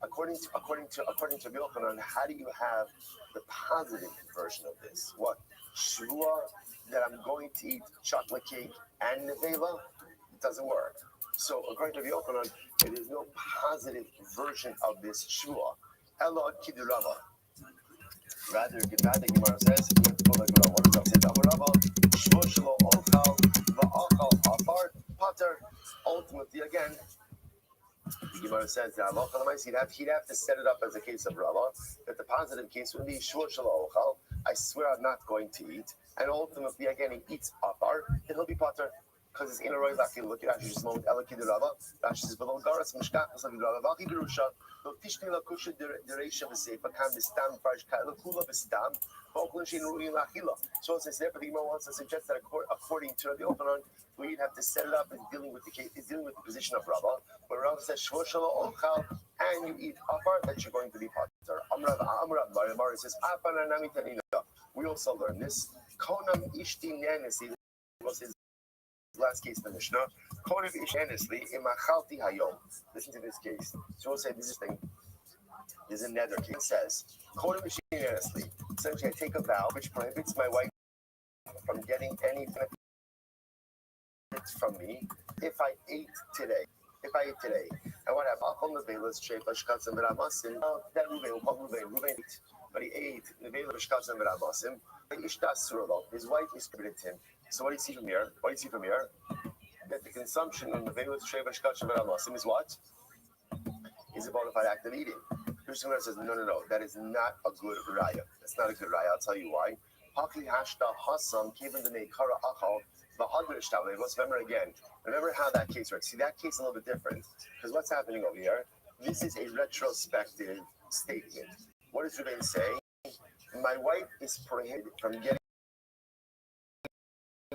According to Yochanan, how do you have the positive version of this? What? Shvua, that I'm going to eat chocolate cake and nevela? It doesn't work. So according to Yochanan, there is no positive version of this shvua. Ella kidurava. Rather, Gemara says, what does that say? Amarava, shvua shelo ochal, va'achal apart, pater. Ultimately, again, the Gemara says that he'd have to set it up as a case of Rava, that the positive case would be shvua shelo ochal. I swear I'm not going to eat. And ultimately, again, he eats apart, then he'll be pater. Because it's in a roy laki. Look at Rashi's moment. Ela kidurava. Rashi says, "V'lo garas mishkachas avidrava v'aki gerusha. Lo tishni la kusha dereisha v'seifa kam b'stam farish ka'ela kula b'stam. V'oklin shein ru'in lachila." So it says there, but the Gemara wants to suggest that according to Rabbi Yochanan, we'd have to set it up as dealing with the case, dealing with the position of Rava. But Rava says shvua shelo ochal, and you eat apart, that you're going to be pater. Amrav Mari says, "Apana nami tanina." We also learn this. Konam ishti nenesi was his last case in the Mishnah. Kodev ishanisli imachalti hayom. Listen to this case. So we'll say this is thing. There's a nether case. It says Kodev ishanisli. Essentially, I take a vow which prohibits my wife from getting any benefits from me if I ate today. And what happened? That Ruvain ate, but he ate his wife is committed to him. So what do you see from here? That the consumption of Nevelut Sheva Shkachim V'Ramasim is what? Is a bona fide act of eating. Restream says, no, that is not a good raya. That's not a good raya. I'll tell you why. Hakli hashta hasam kiven the neikara achal v'hadr shtavle. Let's remember again. Remember how that case works. See, that case is a little bit different. Because what's happening over here? This is a retrospective statement. What does Ruben say? My wife is prohibited from getting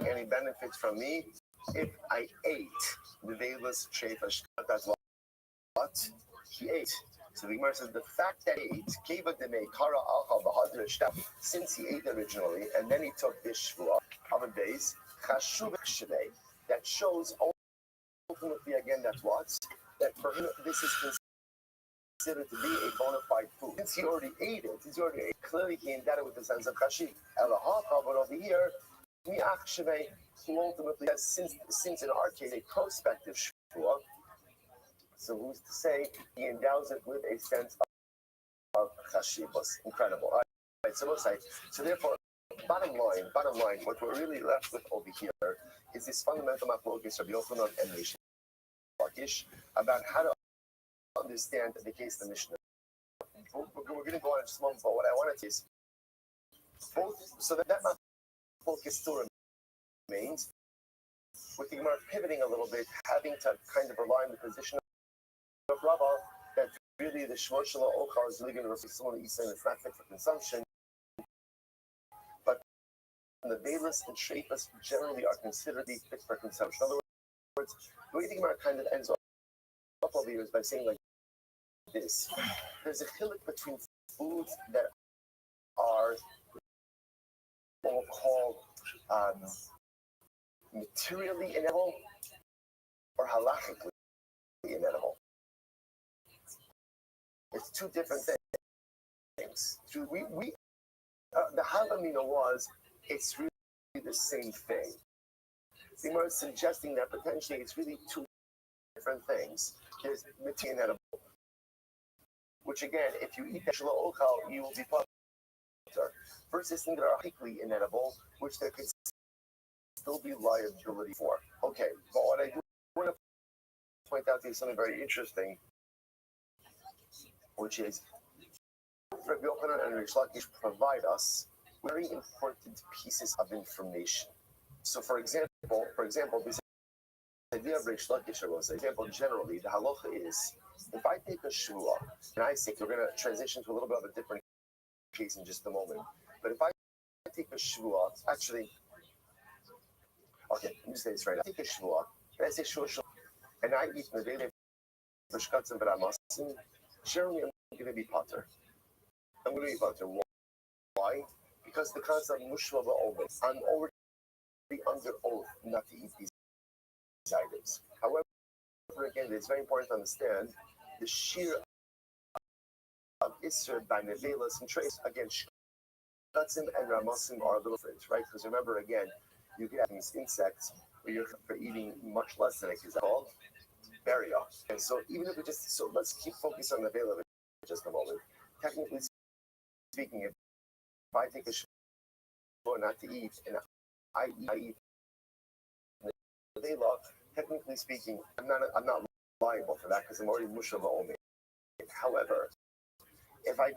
any benefits from me if I ate the velas shefa. That's what he ate. So the Gemara says the fact that he ate keva demei kara alchal v'hadr shtaf, since he ate originally and then he took this shvua of a days chashuv shvei. That shows ultimately again that that for him this is considered to be a bona fide food. Since he already ate it, clearly he endowed it with the sense of kashi. Elahacha, but over here. Who ultimately has, since in our case, a prospective shvua, so who's to say he endows it with a sense of chashivos? Incredible. All right, so therefore, bottom line, what we're really left with over here is this fundamental machlokas of Yochanan and Reish Lakish about how to understand the case of the Mishnah. We're going to go on in just a moment, but what I want to say is both, so that focus still remains, with the Gemara pivoting a little bit, having to kind of rely on the position of Rava, that really the shvua shelo ochal is really going to reflect someone who's saying it's not fit for consumption, but the velas and shreifas generally are considered to be fit for consumption. In other words, the way the Gemara kind of ends up over here is by saying like this. There's a chiluk between foods that are what we'll call materially inedible or halachically inedible. It's two different things. The Havamina was, it's really the same thing. The Gemara is suggesting that potentially it's really two different things. There's materially inedible, which again, if you eat that shelo ochal, you will be pater. Versus things that are halachically inedible, which there could still be liability for. Okay, but what I do want to point out to you something very interesting, which is Rabbi Yochanan and Reish Lakish provide us very important pieces of information. So, for example, this idea of Reish Lakish was, example, generally, the halacha is, if I take a shvua, and I say, we're going to transition to a little bit of a different case in just a moment, but if I take a shvua, actually, okay, let me say this right. I take a shvua, and I say shvua, and I eat the daily v'shkatzim v'ramasim, generally I'm going to be pater. I'm going to be pater. Why? Because the concept of mushva ba'omer, I'm already under oath not to eat these items. However, again, it's very important to understand the sheer of Isser by Nevelas and Trace. Again, Shkatzim and Ramosim are a little different, right? Because remember, again, you get these insects where you're eating much less than it is called burial. And so even if we just, so let's keep focused on Nevela for just a moment. Technically speaking, if I take a shvua not to eat, and I eat Nevela, technically speaking, I'm not liable for that because I'm already mushava only. However, if I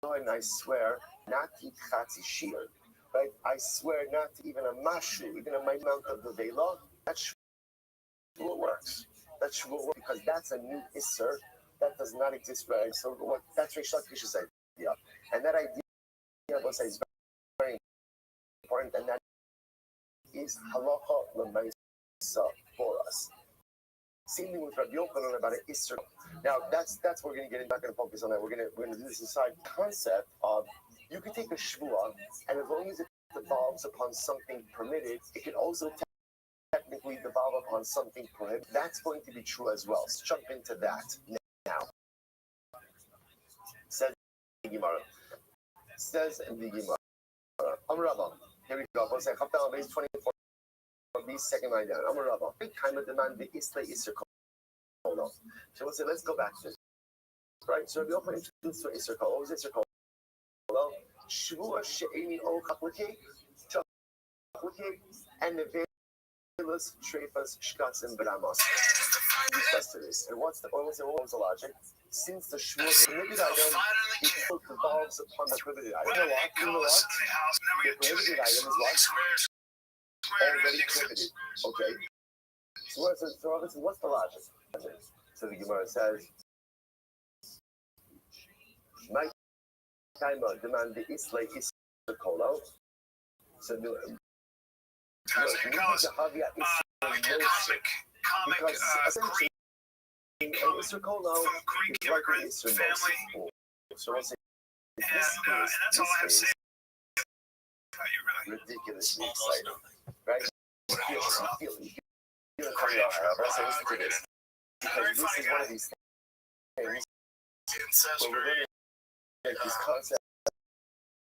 go and I swear not to eat chatzi shir, right? I swear not to even a mashu, even a amount of the vela, that shvua works. That shvua works because that's a new isser that does not exist, right? So what that's Reish Lakish's idea, and that idea is very important, and that is halacha l'maisa for us. Same thing with Rabbi Yochanan about an isser. Now that's what we're going to get into. I'm not going to focus on that. We're going to do this aside. Concept of you can take a shvua, and as long as it devolves upon something permitted, it can also technically devolve upon something prohibited. That's going to be true as well. Let's jump into that now. Says the Gemara. Says the Gemara. Amrava. Here we go. We'll say Chapter base 24. Second line down. Amrava. Big time of demand the Isla Isser Kolo. So we'll say let's go back to this. Right. So we open introduced to Isser Kolo. What was Isser Kolo? Shvua she'eni o kaplake, and the velas, trefas, shkatzim, bramos. Discuss this. And what was the logic? Since the shvua is a prohibited item, it devolves upon the prohibited item. You know what? The prohibited item is what? Already prohibited. Okay. So what's the logic? So the Gemara says, my time demand the Isla is the Kolo. So because essentially Isser Kolo is like an Isser family. So we'll say this is ridiculously exciting, right? You feel it coming out. I'll say listen to this. Because this is one of these things where we're going to get these concepts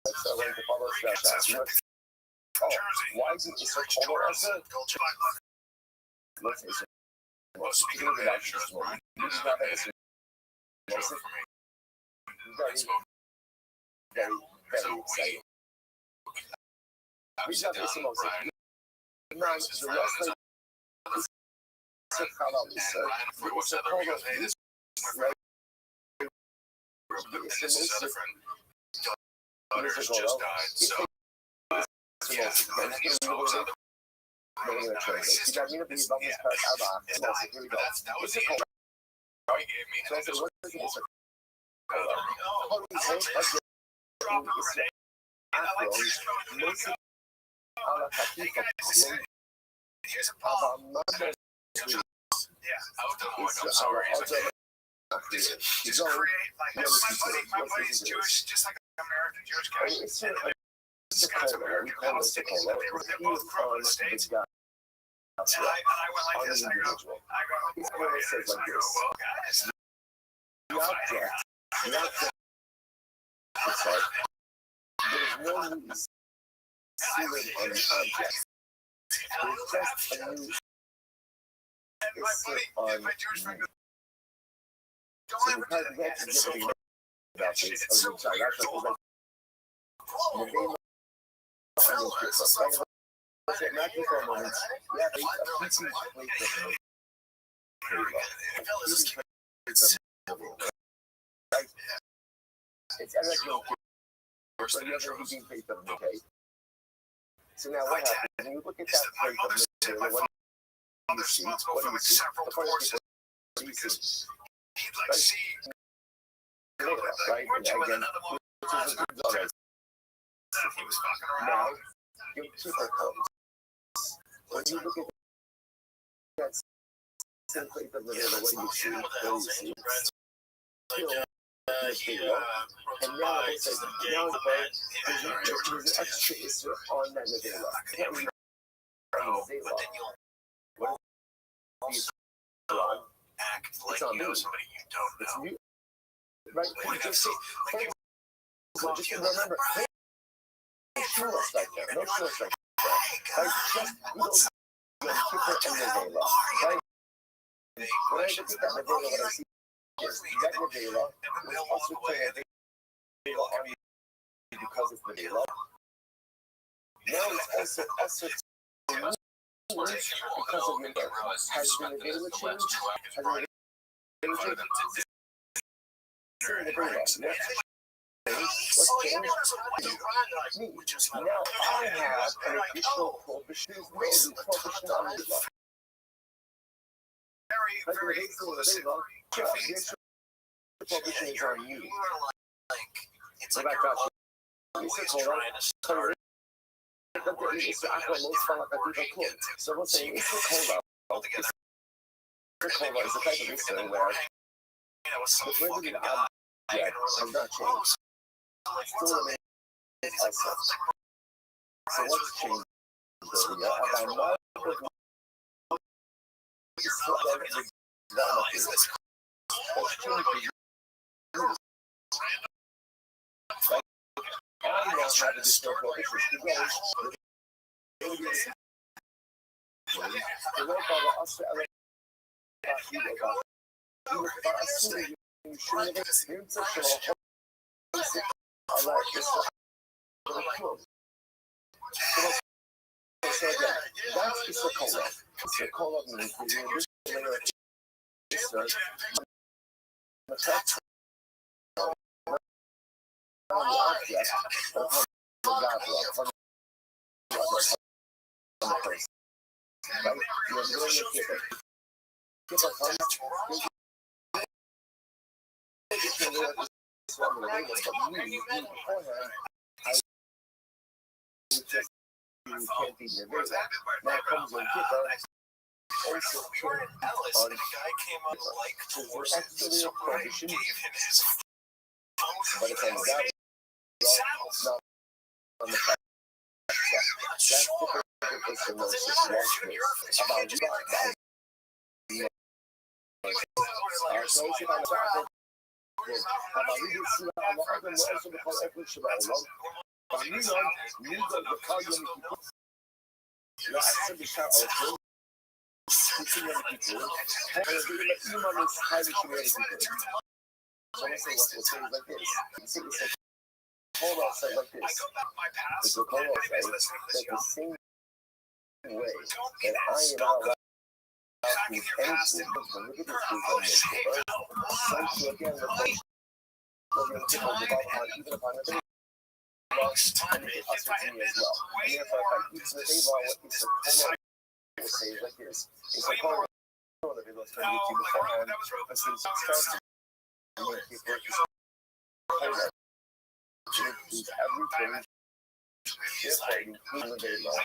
that are going to follow us. Oh, why is it Isser Kolo also? Let's Isser Kolo. You can look at options this morning. You just not have Isser Kolo. Very, very exciting. We just have Isser Kolo. Now, the rest of Isser Kolo Isser Kolo is right. Isser Kolo just died, so. Yeah, I'm sorry. Just create like my buddy's Jewish, just like American Jewish guy. This guy's American Palestinian. They both grew up in the States. And I went like this. I go, well, guys. There's no ceiling on the object. There's just a new on me. So we have to get about this. Oh, sorry, that's what was not just for a moment. We have a pizza plate of it's actually so you have a heating plate of the cake. So now what happens? When you look at that plate of material, what do you see? What do you see? The first thing, what do you see? Right? And again, which is a good okay. Now, your keeper comes. When you look at that same plate of material, what do you see? What do you see? Still, and now it's like, now there's an extra issue on that Nevela. I can't read Nevela. What is the on? It's on me. It's new, right? Just remember, no shoeless right there. No shoeless right there. Right? Just Yom Kippur and Nevela. Right? When I look at that Nevela, what I see is that Nevela was also playing Nevela on you because it's Nevela. Now it's also Esser because of your birth. Has the Nevela changed? Has the Nevela changed? What's changed? Now I have an additional prohibition. There's no prohibition on the law. Like the prohibition is on you. It's like you're so we'll say Isra Kola. Isra Kola is the type of Isra where the prohibited object has not changed. Still remains ourselves. So what's changed? I now have additional prohibitions because so again, that's Isra Kola. Isra Kola means the additional layer of Isra. The text on the object upon the Gavra, upon the person. Right? You're doing the Kippur. Kippur comes, additional layer of Isra on the label, but you beforehand, I just you can't be your neighbor. Now comes Yom Kippur, also turned on Kippur. So there's actually a prohibition, but it's on the God, not on the fact. That's different is the most situation about hold on, say like this. It's a hold on, say that the same way that I am not allowed to do anything, but look at this group on this, right? So again, the first even upon the day, lost time it us with me as well. And therefore, if I use the day law, it's a hold on, I will say like this. It's a hold on, that it was turned into beforehand, and since it's started, I'm going to keep working. Hold on. Includes everything, therefore including the day law.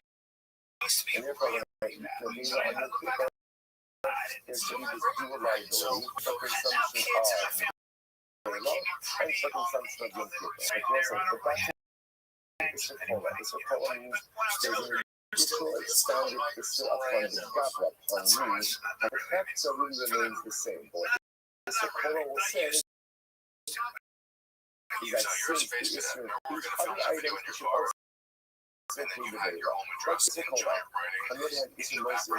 And therefore, when I eat the day law on the Kippur, there should be this dual liability for consumption of day law and for consumption of Yom Kippur. Like also, but that's Isra Kola. Isra Kola means there's an additional expanded Isra upon the Gavra, upon me, and the facts really remains the same. But Isra Kola will say is that since the Isra, these other items should also include the day law. That's Isra Kola. On the other hand, Isra Mosif,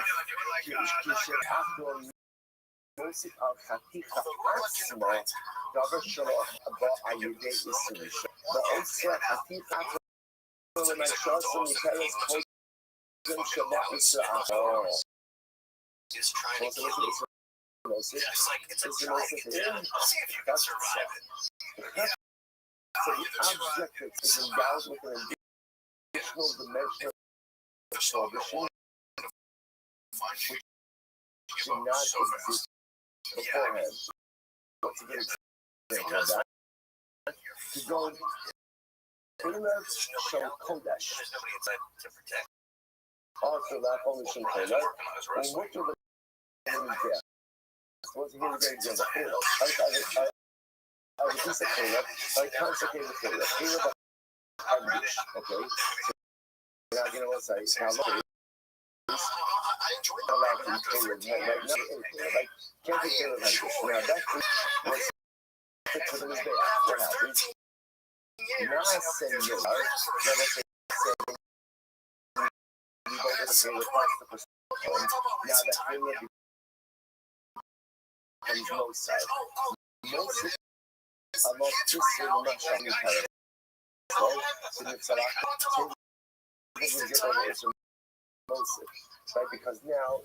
Kisha after Mosif al Chatika Asma, Davar Shalom, about Ayude Isra. The Isra Chatika when I saw some Mikael's Kozen Shabbat Isra Ahor. Is trying to keep it's like it's a dragon. I'll see if you can survive it. So the object is endowed with an additional dimension of prohibition, which did not exist beforehand. Once again, example of that. To go Ila Shal Kodesh. Also, that only Shal Kodesh. And what do the there? Once again, a great example. I was just a Caleb. I consecrated Caleb. Caleb had reached. Okay. So now, you know what I say? Now, look at this. allowed to be tailored right now. Like, can't be tailored like this. Now, that was fit to the Mizbeach. What happens? Naas and Yodar, now let's say, you go to the tailored past the person. Now that tailored becomes no side. Most of this in the Mashal Nutara. So, it's a lot right? Because now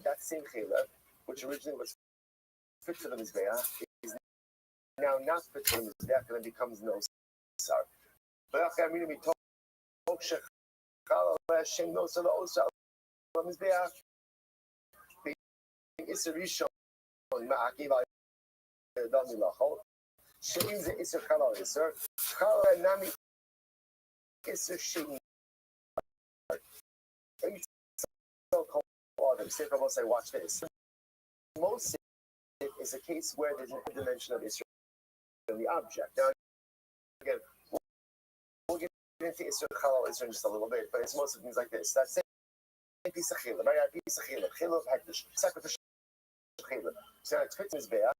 that same chela, which originally was fit to the Mizbeach, is now not fit to the Mizbeach and it becomes no sar. But after I mean, we talk Shechal Hashem no sar also Mizbeach. It's a rishon ma'akiv al milachol. Shein ze iser chalal iser. Chalal nami iser shein. Say, watch this. Most is a case where there's an dimension of Israel in the object. Now, again, we'll get into Israel in just a little bit, but it's most of things like this. That's it. Piece of chila, right? Piece of chila of hektish, sacrificial chila. So now it's fit is be'ah.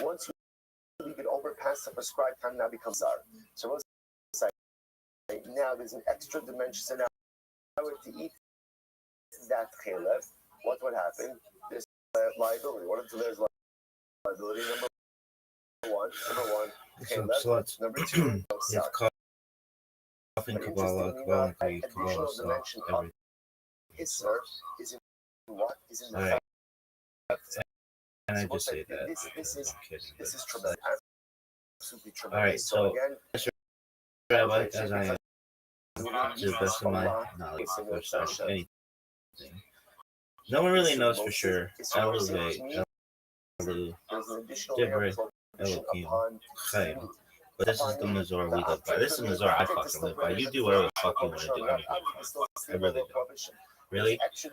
Once you leave it over past the prescribed time, now becomes zar. So we'll say now there's an extra dimension. So now to eat that chila, what would happen? There's liability. What if there's liability? Number one, chila. Number two, it's coughing, Kabbalah, additional dimension of Isser is in what? Is in the right. And I just say that. This is tremendous. Absolutely tremendous. All right, so again, Rabbi, as I am, to the best of my knowledge, anything. No one really knows for sure. Elevate, Divrei, Elohim, Chaim. But this is the Mazor we live by. This is the Mazor I fucking live by. You do whatever the fuck you want to do. I really don't. Really? As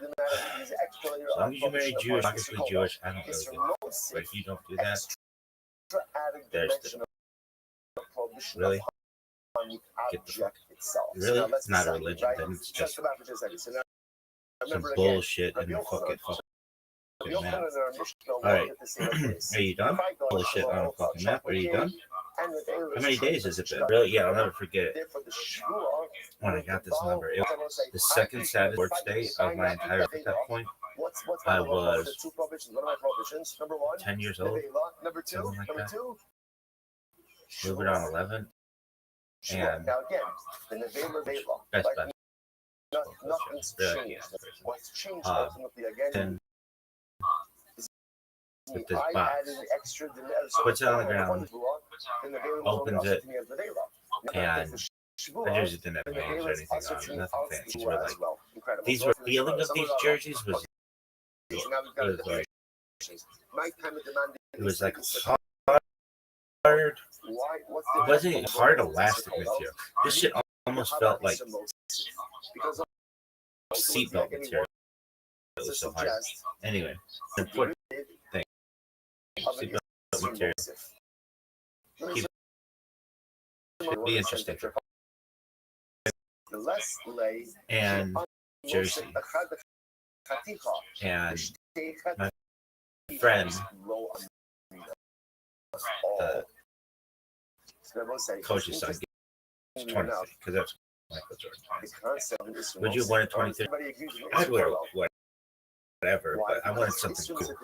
long as you marry Jewish, obviously Jewish, I don't really give a fuck. But if you don't do that, there's the... Really? Get the fuck. Really? It's not a religion, then it's just some bullshit and a fucking map. Alright. Are you done? Bullshit on a fucking map. Are you done? How many days has it been? Really? Yeah, I'll never forget it. When I got this number, it was the second saddest work day of my entire life at that point. I was 10 years old, something like that. Moving on 11. And that's bad. Nothing's changed. What's changed ultimately again? With this box, puts it on the ground, opens it, and I usually didn't have names or anything on it, nothing fancy. These were feeling of these jerseys was like it was like hard. It wasn't hard elastic material. This shit almost felt like seatbelt material. It was so hard. Anyway, the important thing. Seatbelt material. Should be interesting. And jersey. And my friend, coach's son, gets 23 because that's Michael Jordan. Would you have wanted 23? I'd wear whatever, but I wanted something cool.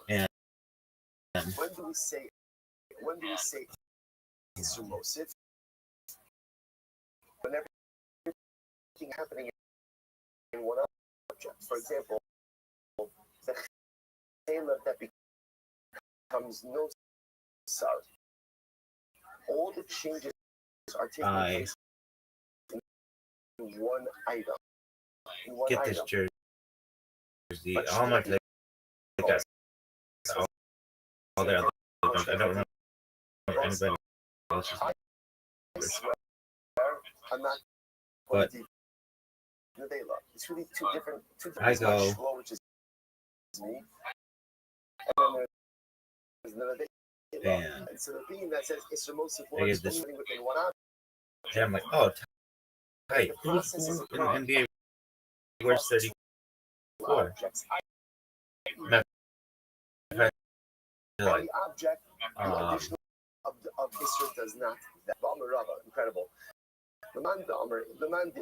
And when do we say it's erosive? When everything happening in one object. For example, the chela that becomes no sar. All the changes are taking place in one item. Get this jersey. All my players got all their other. I don't remember anybody else's numbers. But it's really two different I go. Which is me. And then there's another and so the thing that says it's the most important thing within one object. And I'm like, oh, tight. Who in the NBA where's 34? Like, object, the addition of Isser does not. That incredible. The man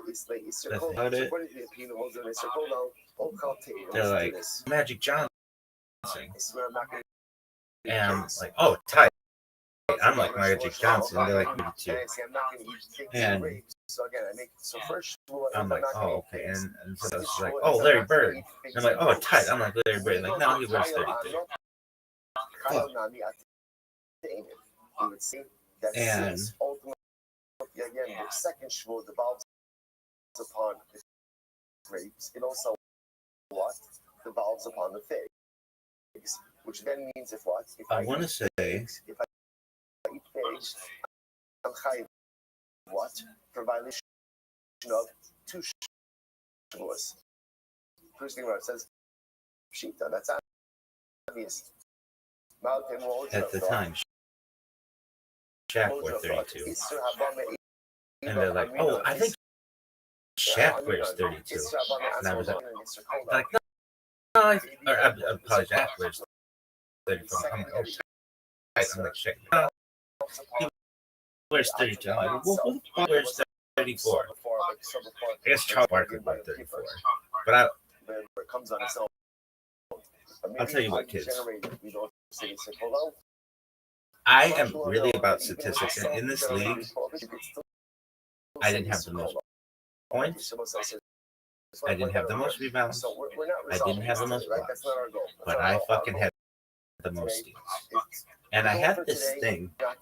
is like Isser. According to the opinion of the Isser Kol, they're like Magic Johnson, and like, oh, tight. I'm like Magic Johnson. They're like me too. And I'm like, oh, okay. And so it's like, oh, Larry Bird. And I'm like, oh, tight. I'm like Larry Bird. Like, no, he wears 32. Fuck. And again, the second shvur devolves upon the grapes. It also devolves upon the figs, which then means if I want to say, if I eat figs, I'm chayiv for violation of 2 shvuos. First thing where it says shita, that's obvious. At the time, Shaq wore 32. And they're like, oh, I think Shaq wears 32. And I was like, no, I apologize, Shaq wears 34. I'm like, oh, I'm like, Shaq. No, he wears 32. I'm like, well, who the fuck wears 34? I guess Charles Barkley wears 34. But I'll tell you what, kids. I am really about statistics, and in this league, I didn't have the most points. I didn't have the most rebounds. I didn't have the most blocks, but I fucking had the most steals. And I had this thing. I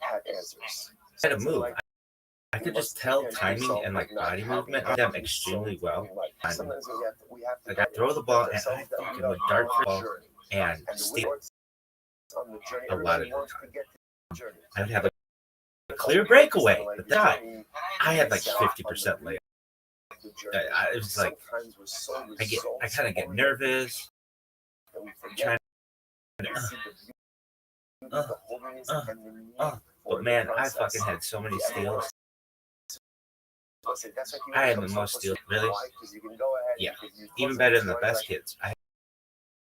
had a move. I could just tell timing and like body movement on them extremely well. Like I throw the ball and I fucking would dart for the ball and steal a lot of the time. I would have a clear breakaway, but that I had like 50% layup. It was like I kind of get nervous. Trying but man, I fucking had so many steals. I had the most steals, really. Yeah, even better than the best kids. I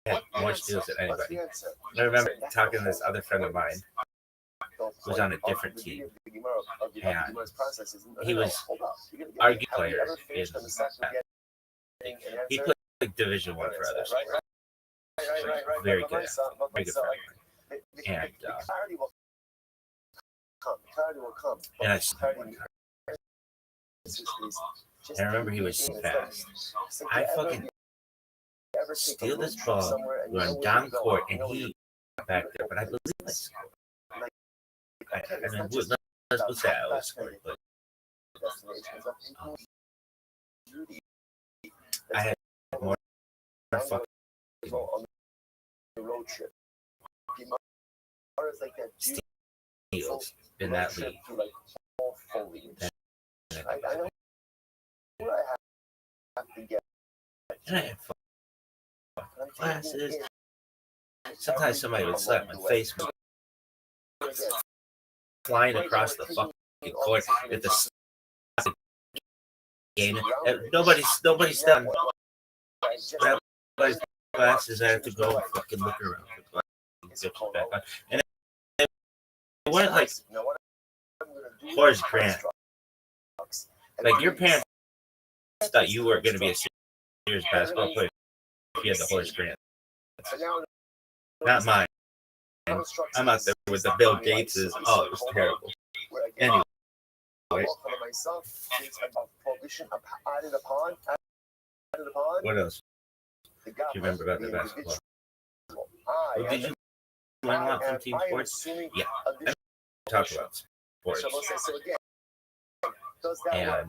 had more steals than anybody. I remember talking to this other friend of mine who was on a different team, and he was our player in he played like Division One for others. Very good, very good friend. And I remember he was so fast. I fucking steal this ball, run down court, and he back there. But I believe I scored. I mean, let's say I was scored, but I had more fucking steals in that league. And I had fucking classes. Sometimes somebody would slap my face flying across the fucking court at the game. Nobody's done. Grab my glasses. I have to go fucking look around for glasses. Back on. And it weren't like Horace Grant. Like your parents thought you were going to be a serious basketball player if you had the Horace Grant. Not mine. I'm out there with the Bill Gateses. Oh, it was terrible. Anyway. What else? Do you remember about the basketball? Well, did you learn a lot from team sports? Yeah. I talk about sports. And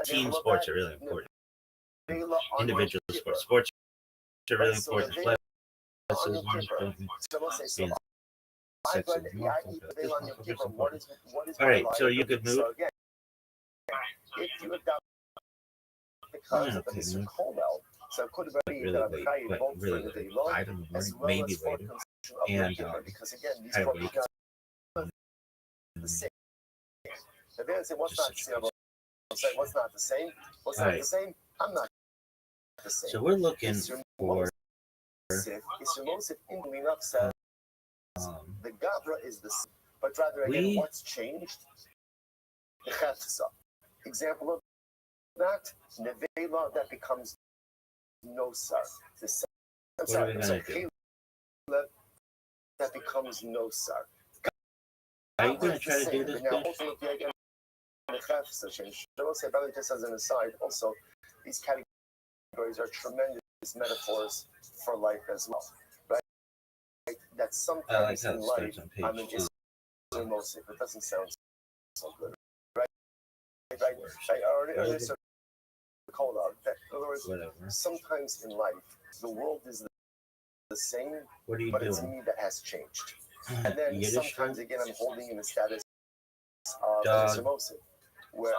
team sports are really important. Individual sports are really important. All right, so are you in a good mood? Okay, so it could have been really late, but really late. I don't know, maybe later. And I wake up. What's not the same? What's not the same? I'm not the same. So we're looking for Ismosif in enough says the Gabra is the same, but rather again, what's changed? The Chefsa. Example of that, Nevela that becomes Nosar. I'm sorry, that becomes Nosar. Are you going to try to do this, now, bitch? ultimately, again, the Chefsa change. I will say, probably just as an aside, also, these categories are tremendous metaphors for life as well, right? That sometimes in life, I'm an Ismosif. It doesn't sound so good, right? Right? Or sort of call out that, in other words, sometimes in life, the world is the same, but it's me that has changed. And then sometimes again, I'm holding in the status of an Ismosif, where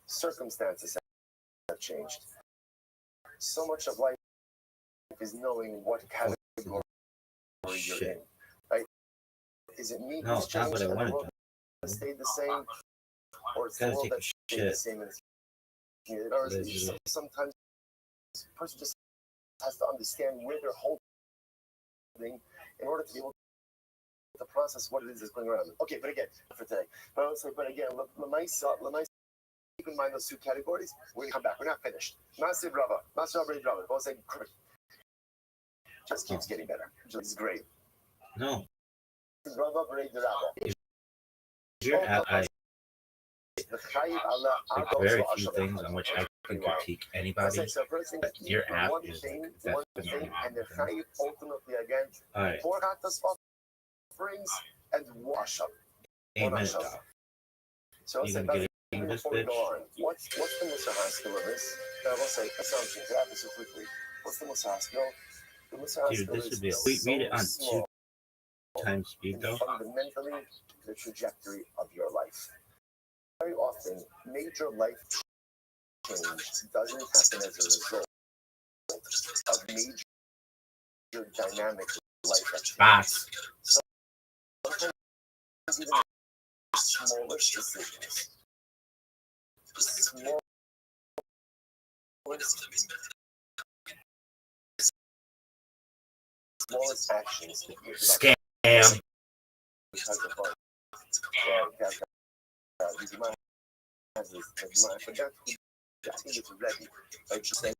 circumstances have changed. So much of life is knowing what category you're in, right? Is it me who's changed and the world has stayed the same, or it's the world that stayed the same? And sometimes a person just has to understand where they're holding in order to be able to process what it is that's going around. Okay, but again, for today. But I would say, but again, keep in mind those two categories. We're going to come back. We're not finished. Master Brava. I'll say, just keeps getting better. It's great. No. Brava, Your app, like very few things on which I can critique anybody, but your app is definitely and the chayiv ultimately again, pour out the offerings and wash up. Amen. So you gonna get into this, bitch? What's the Musar skill of this? I will say assumptions. To happen so quickly. What's the Musar skill? The Musar Dude, this would be a read it on 2x speed though. Fundamentally, the trajectory of your life. Very often, major life change doesn't happen as a result of major dynamic life activities. Sometimes even smaller decisions, smallest actions. Scam. Because of fun. I forgot who I think it's ready. Like she said,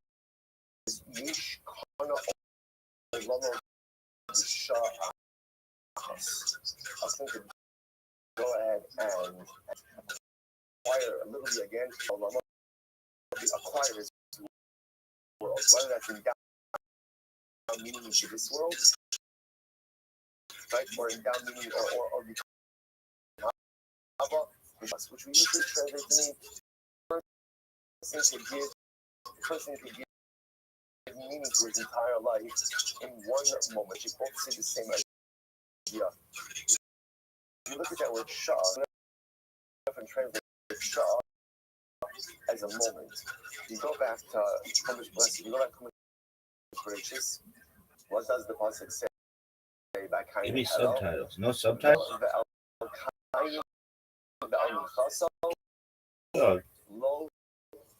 Yish Kana Olama Shah. I think go ahead and acquire a little bit again. Olama acquire his world. Whether that's in down meaning into this world, right? Or in down meaning or which we usually translate to mean person could give meaning to his entire life in one moment. You both say the same idea. If you look at that word Shah, often translate Shah as a moment. You go back to gracious. What does the pasuk say? Give me subtitles. No subtitles? Low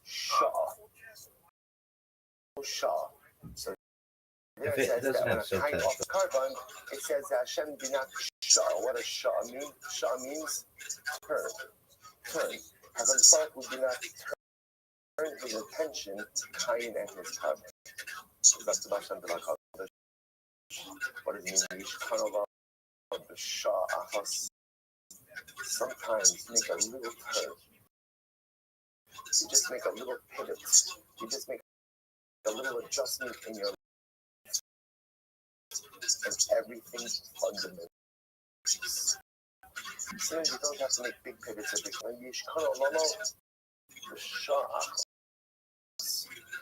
Shah. So if it doesn't have subtitles, it says Hashem Binat Shah. What does Shah mean? Shah means turn. Hazal would not turn his attention to Cain and his carbon. That's the Hashem Binat Shah. What does it mean? The Shah Ahas. Sometimes make a little turn. You just make a little pivot. You just make a little adjustment in your life. And everything's fundamental. Sometimes you don't have to make big pivots every time. You should kind of the shot.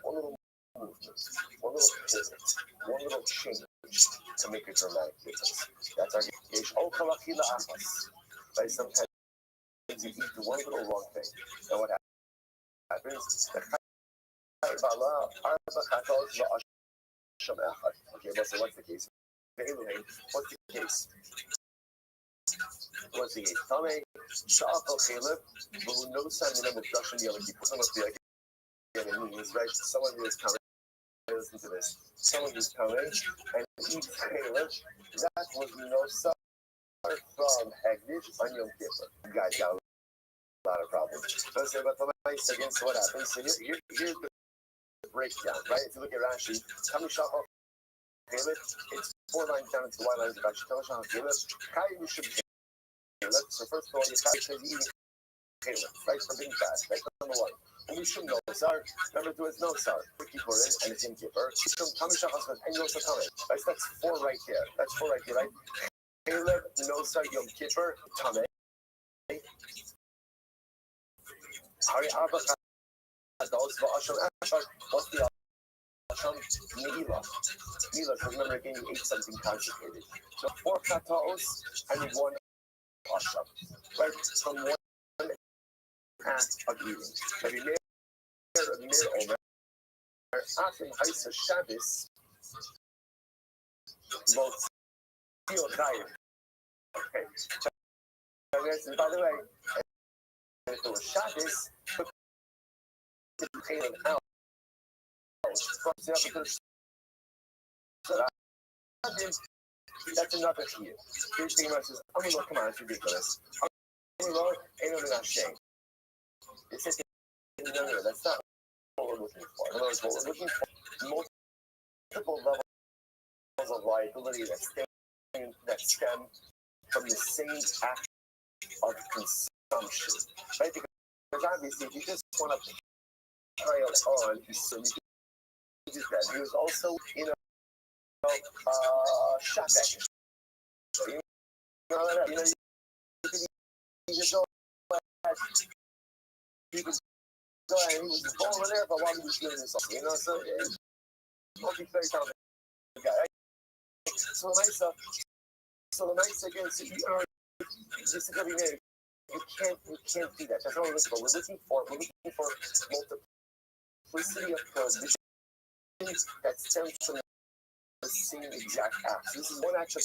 One little movement, one little pivot, one little change to make a dramatic difference. That's our game. Right? Sometimes you eat the one little wrong thing. And what happens? Okay, so what's the case? What's the case? What's the case? Tame, Sha'afal Caleb, who knows Simon of Dushan Yelaki, put him up there. means, right? Someone who is coming, listen to this. Someone who's coming and eats Caleb, that was no suffer from Hagnish on Yom Kippur. You guys got a lot of problems. Let's say about the nice again, so what happens? So here's the breakdown, right? If you look at Rashi, coming shop off Caleb, it's 4 lines down into the white lines of Rashi. Coming shop off Caleb, Kai you should be Caleb. So first of all, you Kai because you eat Caleb, right? For being fast, right? Number one. And we should know Sar. Number 2 is no Sar. For Kippur and it's in Kippur. Coming shop off and you also coming. Right? So that's 4 right there. That's 4 right there, right? Caleb, no Sar, Yom Kippur, Tameh. Hari Abba Kados, Va'asham Ashar. What's the Asham? Neila. Neila, remember again, you ate something consecrated. So 4 Katos and 1 Asham. Right? From 1 act of eating. Maybe Mir Omer. After Haisa Shabbos, both feel tired. Okay. And by the way, if it was Shabbos, to clean it out. That's another here. Here's the thing says, I'm gonna come on, it's ridiculous. I'm gonna ain't no shame. It says, no, that's not what we're looking for. In other words, what we're looking for, multiple levels of liability that stem from the same act of consumption, right? Because obviously, if you just want to pile on, so you can do that. He was also, shot back. You can go ahead, he was over there, but while he was doing this, so multi-player talented guy, right? So the nice again, so just to every name, you can't do that. That's not what we're looking for. We're looking for multiplicity of prohibitions that stems from the same exact act. This is one act of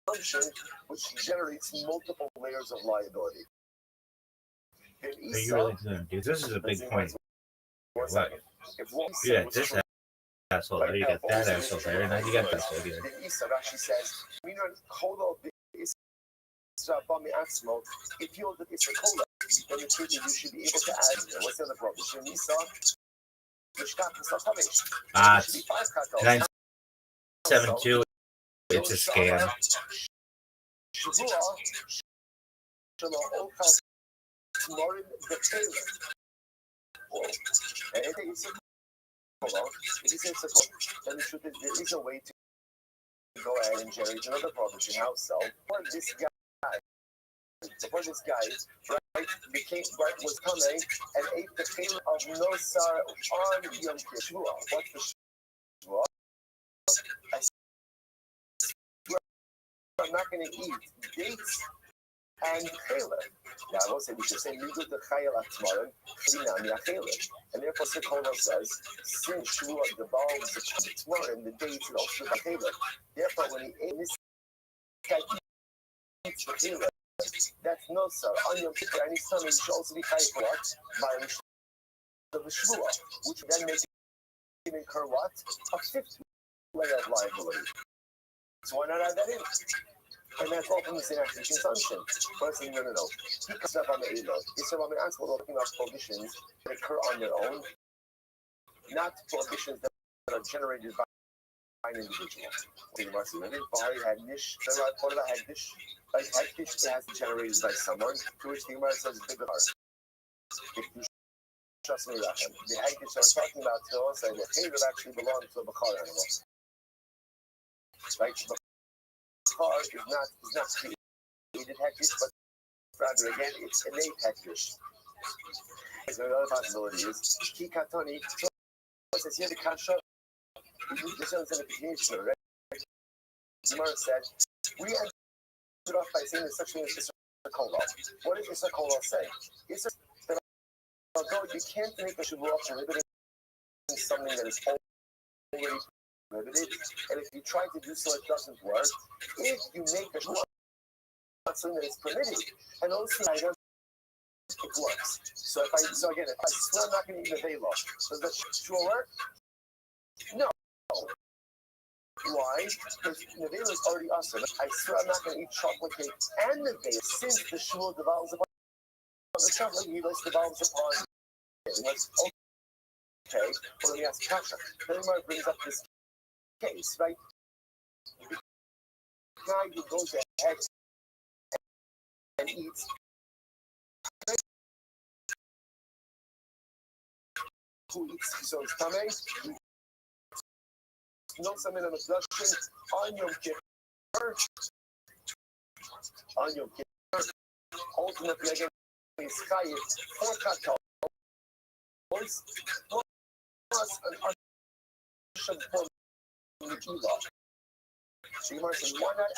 consumption which generates multiple layers of liability. Are you really doing, dude? This is a big point. What? Yeah, this asshole there, you got that asshole there, and now you got this asshole here. Rashi says, if you hold the Isra Kola, then the truth is you should be able to add, what's the other problem? Ah, 972, it's a scam. Then the truth is there is a way to go ahead and generate another prohibition. How so? For this guy, right, was coming and ate the payment of Nosar on Yom Kippur. What's the Shua? I'm not going to eat dates and Caleb. Now, I will say we should say Migut the Chayel Atmarim, Chinami Acheleb. And therefore, Sekola says, since Shua the bulbs the Tmarim, the dates and also the Caleb. Therefore, when he ate this guy eats the Caleb, that's no sir. On Yom Kippur, and his son should also be Chayel what? By the Shua, which then makes him incur what? A 5th layer of liability. So why not add that in? And that's all from the same act of consumption. But I say, no. He comes up on the Elo. It's about the answer, we're talking about prohibitions that occur on their own, not prohibitions that are generated by an individual. Hagdish has been generated by someone, to which the Gemara says, big heart. If you trust me, Rachem, the Hagdish are talking about to us, that Caleb actually belongs to a Bachar animal. Right? Bachar is not created Hagdish, but rather again, it's innate Hagdish. Another possibility is Kikatoni. Says here the Kasha. This one's in the continuation, right? Gemara said, we ended off by saying there's such thing as Isra Kola. What does Isra Kola say? It says that although you can't make a Shavua prohibiting something that is already prohibited, and if you try to do so, it doesn't work. If you make a Shavua something that is permitted, and also items it works. So if I swear I'm not going to eat nevela, does that shua work? No. Why? Because nevela is already awesome. I swear I'm not going to eat chocolate cake and nevela since the shua devolves upon the chocolate needles devolves upon it. Okay, well, let me ask Kasha. Then Mark brings up this case, right? The guy who goes ahead and eats so his stomach, no salmon on the flushing on Yom Kippur, ultimately again, is chayiv 4 kakaos plus an arsham for Nikila. So you must why not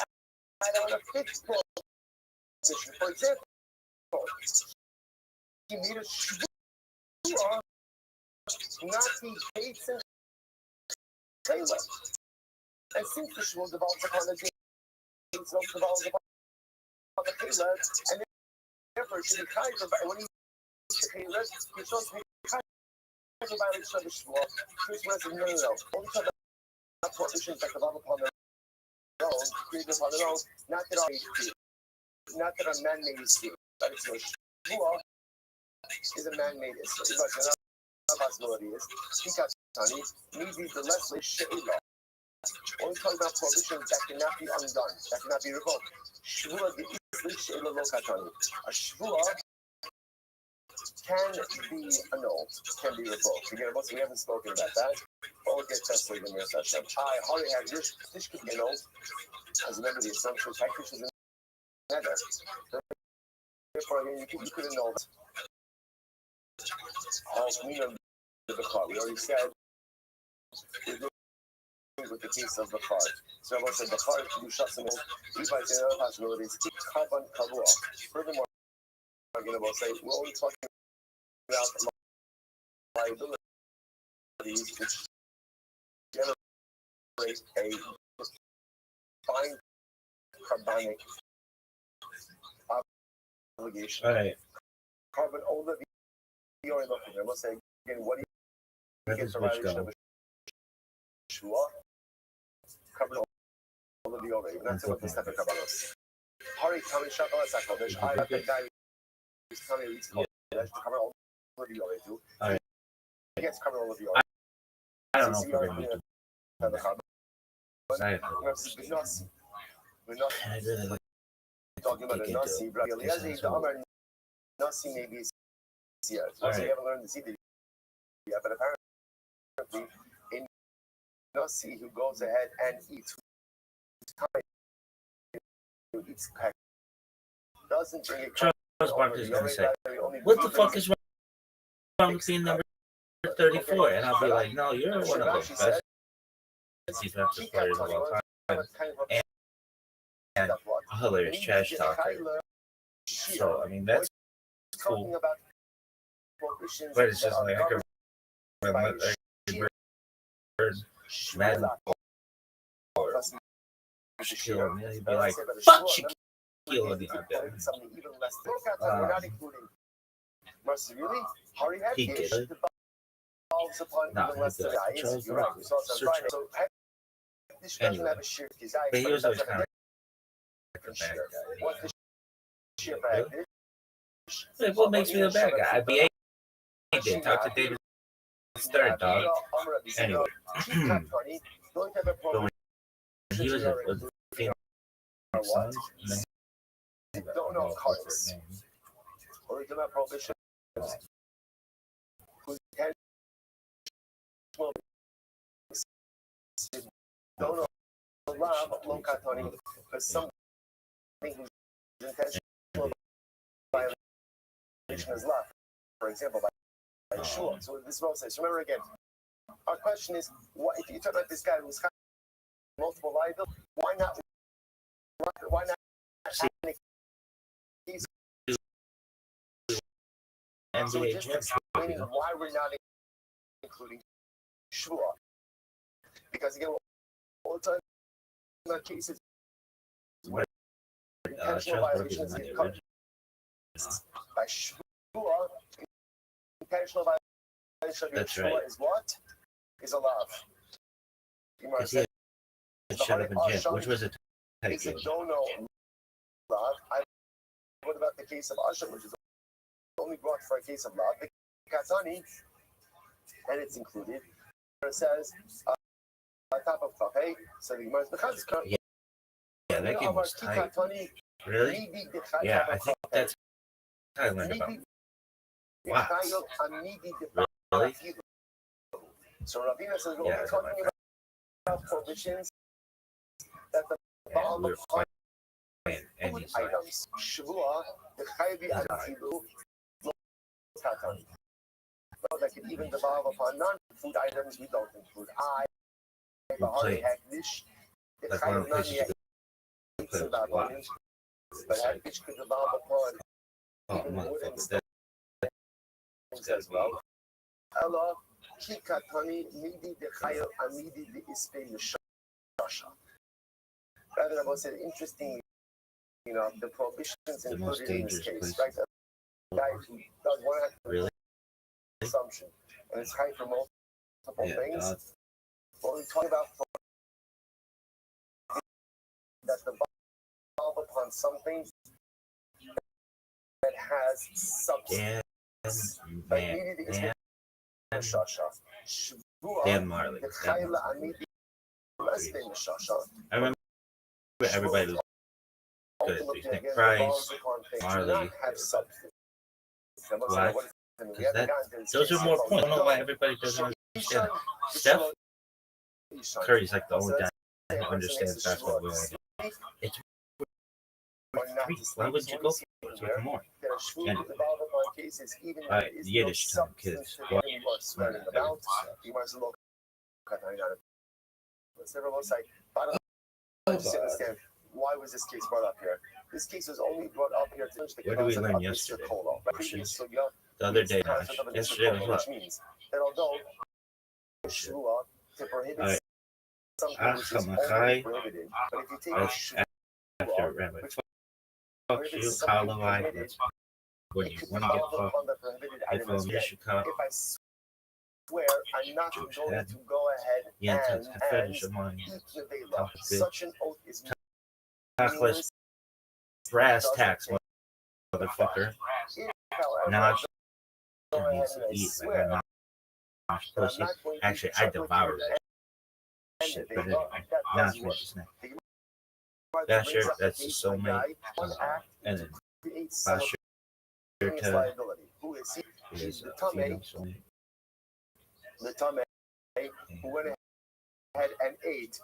add on a fifth position? For example, he made a shvua, not the gates and Taylor. And since the shvua develops upon the gates, develops upon the Taylor, and therefore it should be chayiv. When he eats the Taylor, he's supposed to be chayiv by the shvua. First one says, no. Only time that prohibitions that develop upon their own, created upon their own, not that are man-made issue. That is no shvua is a man-made issue. But another possibility is because maybe the less she'ila. Only talking about prohibitions that cannot be undone, that cannot be revoked. Shvua the easily she'ila lo katani. A shvua can be annulled, can be revoked. Again, we haven't spoken about that. But we'll get tested in your session. I already had this could be annulled. As a member of the assumption, practice is another. Therefore, again, you could annul that. We already said with the case of the card. So I said the card you shut some Levi said other possibilities. Carbon kavua. Furthermore, I'm going to say we're only talking about liabilities which generate a fine carbonic obligation. All right. Carbon over the I'm going to say again, what do you get the violation of a shua? Carbon over the already. That's what the step of Kabbalah. Hari Kami Shakalas Akodesh. I like the guy who's coming to eat Kodesh to cover all over the already too. He gets covered all over the already. I don't know if we're going to the carbon. We're not talking about a Nasi, but the Amar Nasi maybe is here. So we haven't learned the Zidri yet, but apparently a Nasi who goes ahead and eats doesn't bring it. Charles Barkley is going to say, what the fuck is wrong with being number 34? And I'll be like, no, you're one of the best defensive players of all time. And a hilarious trash talker. So, I mean, that's cool. But it's just like, I could Madden or Shaquille O'Neal, he'd be like, fuck Shaquille O'Neal. He gets it. No, Charles Barkley. Anyway, but he was always kind of like a bad guy. Like, what makes me a bad guy? I'd be did talk to David Stern, dog. Anyway, but when he was a female son, don't know cards. Original prohibition. Don't know love Lokatoni because something whose intentional violation is love. For example, by Shua. So this is what says. Remember again, our question is: what if you talk about this guy who's got multiple liabilities? Why not? So we're just explaining why we're not including Shua. Because again, all the time in our cases, where intentional violations get covered by Shua. That's right. Is what? Is a love. Because he had shut up in jail, which was a tight If you game. don't know love, what about the case of Asham, which is only brought for a case of love? The Katani, and it's included. It says, top of Kafeh, so the Gemara is Yeah, that game was tight. Really? Yeah, I think that's how I learned about what? Really? So Ravina says, we're Yeah, talking about prohibitions that the and we were playing any side. items. Shavua, the Chayvi Atilu, Katani. That can even devolve upon non-food items we don't include. We played. Like one of the places you could play was watch. But Hagdish could devolve upon Motherfucker, things as well. Allah, Kikatani, Midi de Chayo, Amidi de Ispe Mishasha. Rather than said, interestingly, the prohibitions included in this case, right? A guy who does one really? Consumption, and it's high for multiple things. What we talk about that devolve upon something that has substance. Dan Marley. I remember everybody was good at these things. Price, Marley. Why? Because those are more points. I don't know why everybody doesn't understand. Steph Curry's like the only guy who understands basketball we want to do. It's three. Why wouldn't you go for it? With more. Anyway. Yiddish time, kids. Understand why was this case brought up here? This case was only brought up here to finish the What did we learn yesterday? The other day, yesterday was what? Means that although Shua to prohibit something which is only prohibited, but if you take after Rabbi, fuck you, Kalawai. That's when you want to get fucked. If I swear I'm not going to go ahead and eat the such an oath is meaningless. Brass tacks, motherfucker. Now I needs to eat like a nosh pussy. Actually, I devoured that shit, but anyway, now it's ready to snack. Basher, that's the soulmate. And then Basher is a female soulmate. The Tame who went ahead and ate.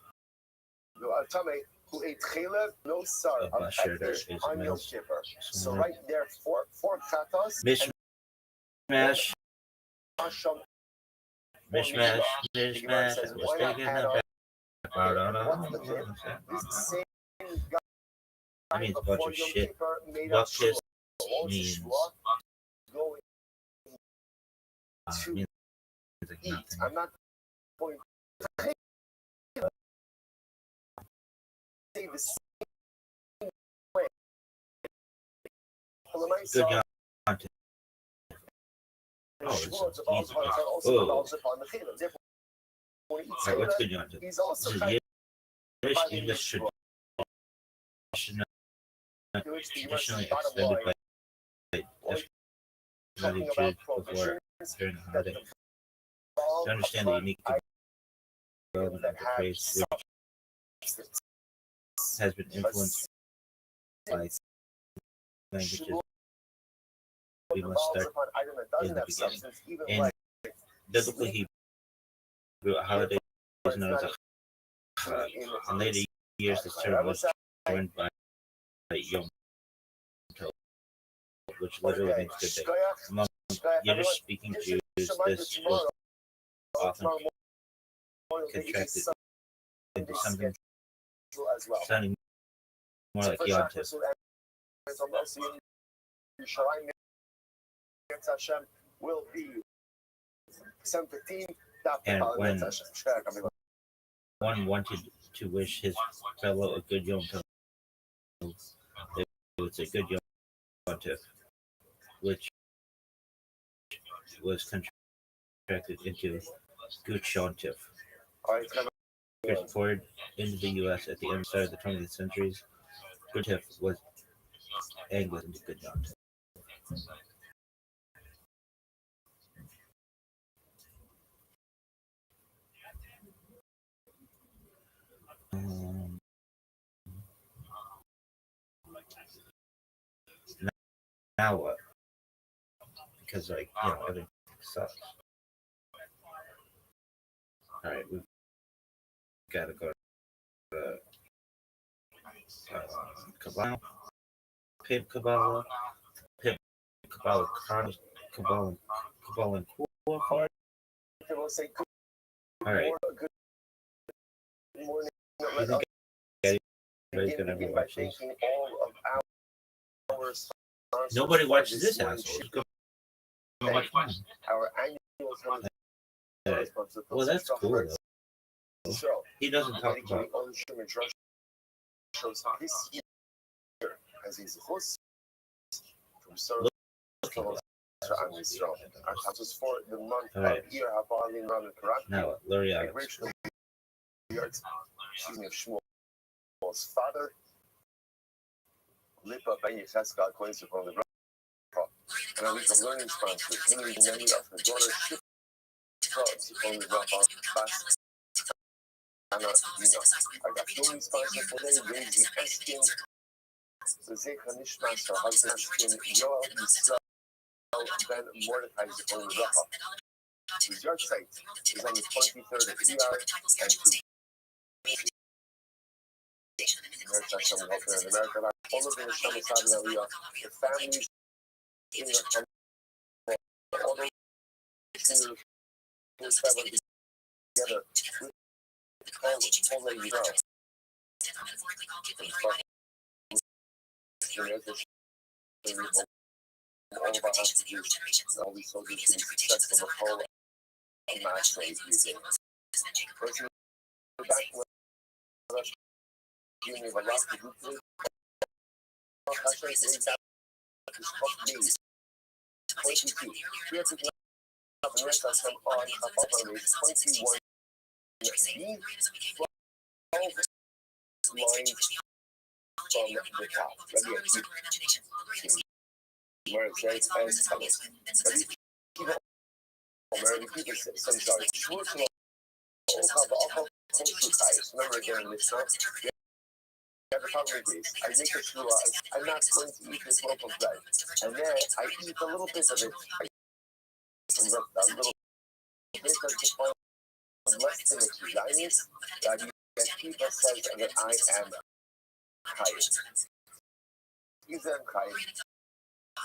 The Tame who ate chalev, no sar, of fish on Yom Kippur. So right there, four chatos. Mishmash. Mishmash. I was taking that back. That means a bunch of shit. Buckkiss means like nothing. I'm not going to say the same way. Good content. Oh, it's easy. Oh. Right, what's good content? This is Yiddish traditionally extended by definitely Jews before during the holiday. To understand the unique development of the phrase, which has been influenced by languages, we must start in the beginning. In biblical Hebrew, a holiday is known as a Chag. In later years, this term was joined by Yom Tov, which literally means good day. Among Yiddish-speaking Jews, this was often contracted into something sounding more like Yom Tov. And when one wanted to wish his fellow a good Yom Tov, they would say good Yom Tov, which was contracted into Guchontif. All right, Exported into the U.S. at the end of the 20th century. Guchontif was Anglican into Guchontif. Now what? Because everything sucks. All right, we've got to go to Kabbalah, Pip Kabbalah, Pip Kabbalah, Kabbalah, Kabbalah, All right. Good morning. You think everybody's gonna ever watch this? Nobody watches this asshole. Go watch mine. Our annual Well, that's cool though. He doesn't talk about this year as his host from our classes for the month of year Habali Raman Karak. Now, L'Oreal. Excuse me, of Shmuel's father. Lipa Ben Yecheska coins upon the and a week of learning sponsors, meaning the many of her daughter upon the fast. Anna Dina. I got two sponsors for them, raising Eskin. The Zecha Nishmas, her husband, Yoel, Yisrael, Ben Mordecai's own Rafa. His yard site is on the 23rd of ER and to America. All of the Shamasad Aliyah, the families in the all the travel together with all the Israel. All of our hostages, all these soldiers to be successful the whole match for 8 years. First, back when Junior of Alaska group is 22. We have to up and rest on some on above 21 lines from the top. Let me keep where it says as follows. American people say some sorry. Remember again, this time. I make a shua. I'm not going to eat this lump of bread. And then I eat a little bit of it. A little bit of the point less than a Zionist. That Akiva says that I am Chayim. He's a Chayim.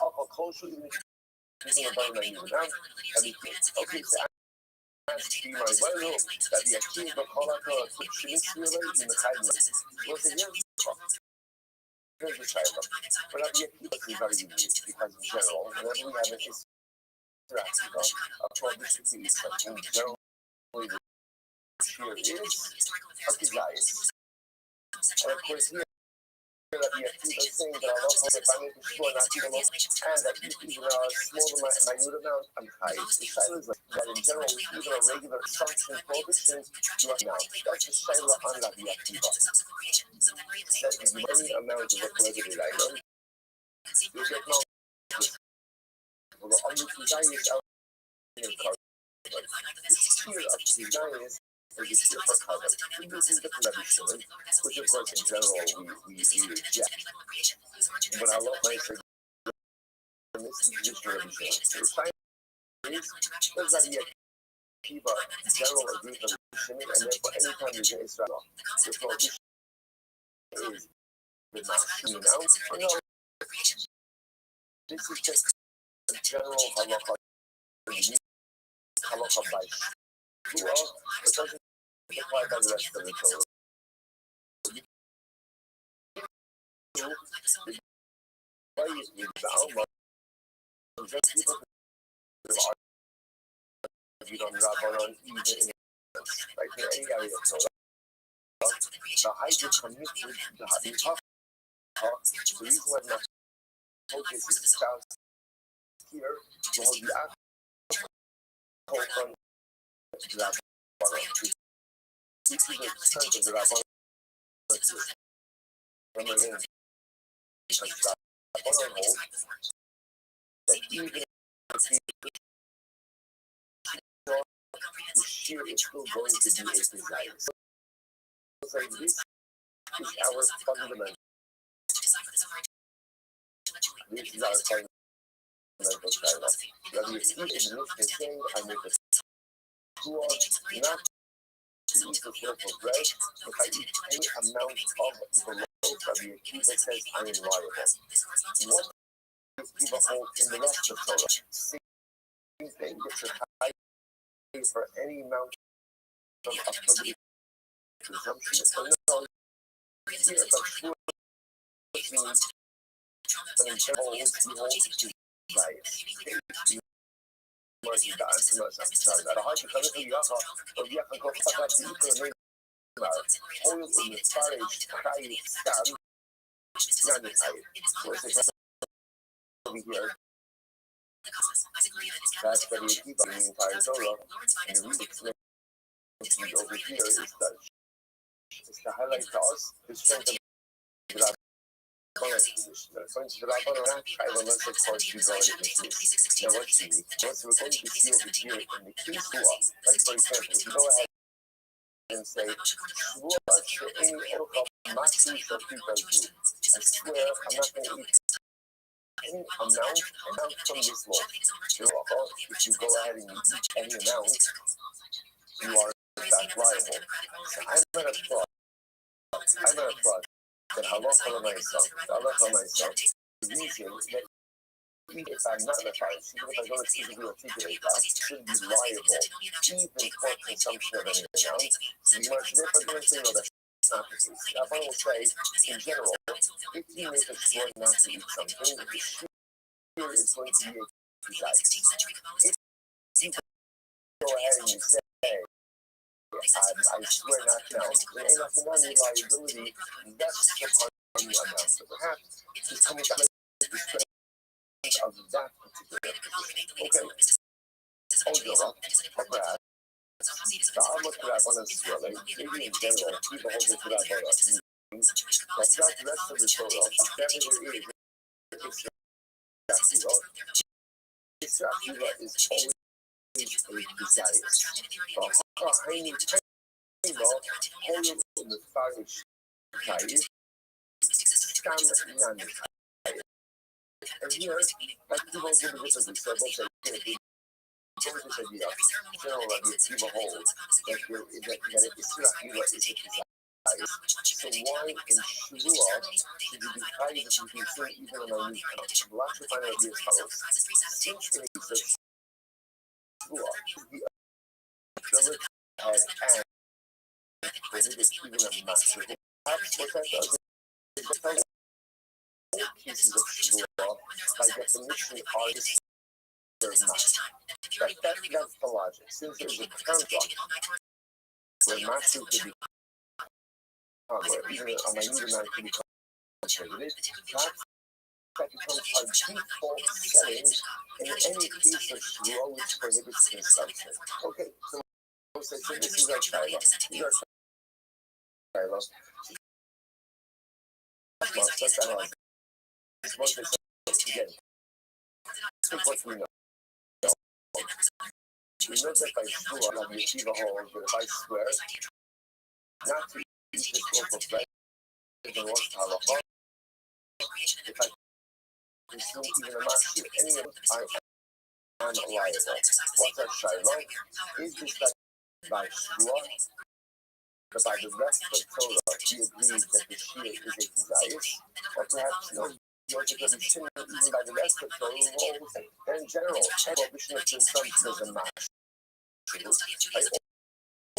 I'll close you using a bone name now. Okay, so be my well that the Akiva Kolaka Shimitzville in the Chayim. Was it young? Here's the Chayim. But not the Akiva is very unique because in general, whenever we have an interaction of publicity, in general, here is Akizayas. And of course, here, the Akiva is saying that I love if I make sure not to know, and that even a small amount, minute amount, I'm high. The Shaila is that in general, even a regular sanction prohibition, you are now. That's the Shaila on the Akiva. That is money amount of a prohibited item. You get no. Well, the Akizayas out in the car. The sphere of Akizayas. Or you see for color. This is the prohibition, which of course in general we reject. But I love my saying this is just prohibition. The science is that the Akiva general agrees on prohibition, and therefore anytime there's an Israel, the prohibition is the machine out. Or no, this is just a general halacha. Halacha by Shua, it doesn't apply by the rest of the Torah. The way is with the Alma, just people who are argued on Rabbanon even in like in any area of Torah. The Hydra commit with the Hadith. The reason why I'm not focused is the spouse here, will hold the whole front to that this is the strength of the Rabban. Remember again, because Rabban holds that even if the shear is still going to be a desire. So this is our fundamental. This is our fundamental dialogue. That we keep in this saying, I make a poor, not to eat the loaf of bread, if I eat any amount of the loaf, Rabbi Akiva says, I am liable. What does Akiva hold in the rest of Torah? Same thing, that should pay for any amount of public consumption. So no, here, but sure, means, but in general, he holds to bias. That's the entire Torah, and the reason over here is that it's to highlight to us the strength of the According to the Rabban, unless of course you go into this. Now let's see. What we're going to see over here in the case law, like for example, if you go ahead and say, I swear I'm not going to eat any amount from this law. If you go ahead and you eat any amount, you are that liable. So I'm going to thought that halacha myself, the reason that if I'm not in a fight, even if I don't physically articulate that, should be liable even for consumption of any amount. You want to therefore say, no, that's not the case. I will say, in general, if you make a sure not to eat something, the sure is going to be a desire. If you go ahead and you say, I swear not now, there ain't nothing on your liability, that's upon the amount. So perhaps it's coming back to the strength of that particular position. Okay. Odora, perhaps, the Alma Rabbanan swelling, maybe in general, people hold the Rabbanan. But not the rest of the Torah, whatever there is, it's Akiva is always a desire. And here, like people give the witness and said, both say, this idea, general that the Akiva holds, that it is still Akiva is a desire. So why in Shua should you be hiding that you can say even on a new count? The last final idea is follows. Since it is a Shua, the ability and prohibits even a master. Perhaps what that does is that pieces of Shua, by definition, are that's the logic. Since there's a contract where master could be where even a minute amount can be contributed, that becomes our default setting in any case of Shua which prohibits consumption. Okay, so this is our Shiloh. These are Shiloh. Again, take what we know. We know that by Shua, the Yeshiva holds that if I swear not to eat this loaf of bread, then what's the halacha? If I consume even a master, any of them, I am liable. What's our Shiloh? Is this like by Shua? But by the rest of Torah, he agrees that the Shia is a desire, or perhaps no, you're going to be sinning even by the rest of Torah, and in general, prohibition of consumption is a master. All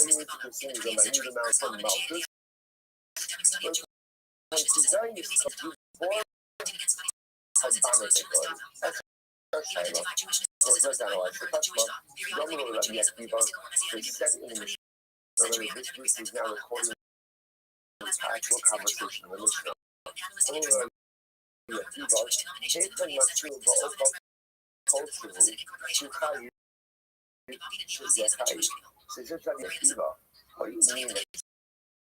you need to consume is a minute amount from Malchus. But when design is before Habanah, that's our Shiloh. Let's analyze the Tashma. Yom Rabbi Akiva, they said in the Mishnah. So this is now recording an actual conversation with Mishnah. So essentially, Akiva, what do you mean that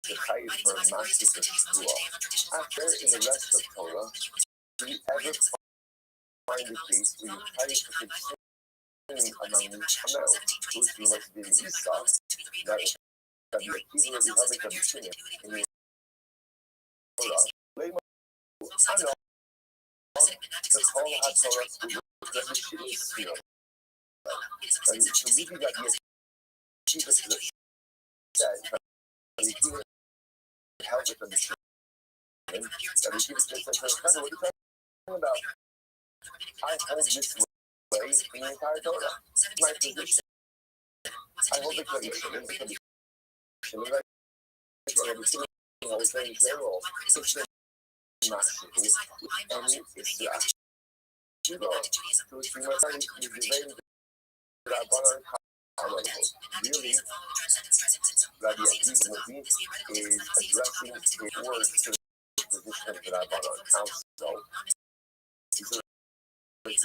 the chayiv for a massive shvua? After in the rest of Torah, do you ever find a case where you chayiv for continuing among the amount, which we must be in Esau, that Rabbi Akiva will be having a b'shinim in the Torah. Lema, I know, the whole HaTorah, the b'shinim is here. And so we got the Akiva said, Rabbi Akiva held it on the b'shinim. Rabbi Akiva said, what are you talking about? I hold this way in the entire Torah. My position. I hold the tradition in the tradition. Right? Or the tradition holds in general. It's the mastery. And it's the Shiva. To which we must say, you debate the Rabbanan Kamaros. Really, Rabbi Akiva Navi is addressing his words to the position of the Rabbanan Council. He's a this.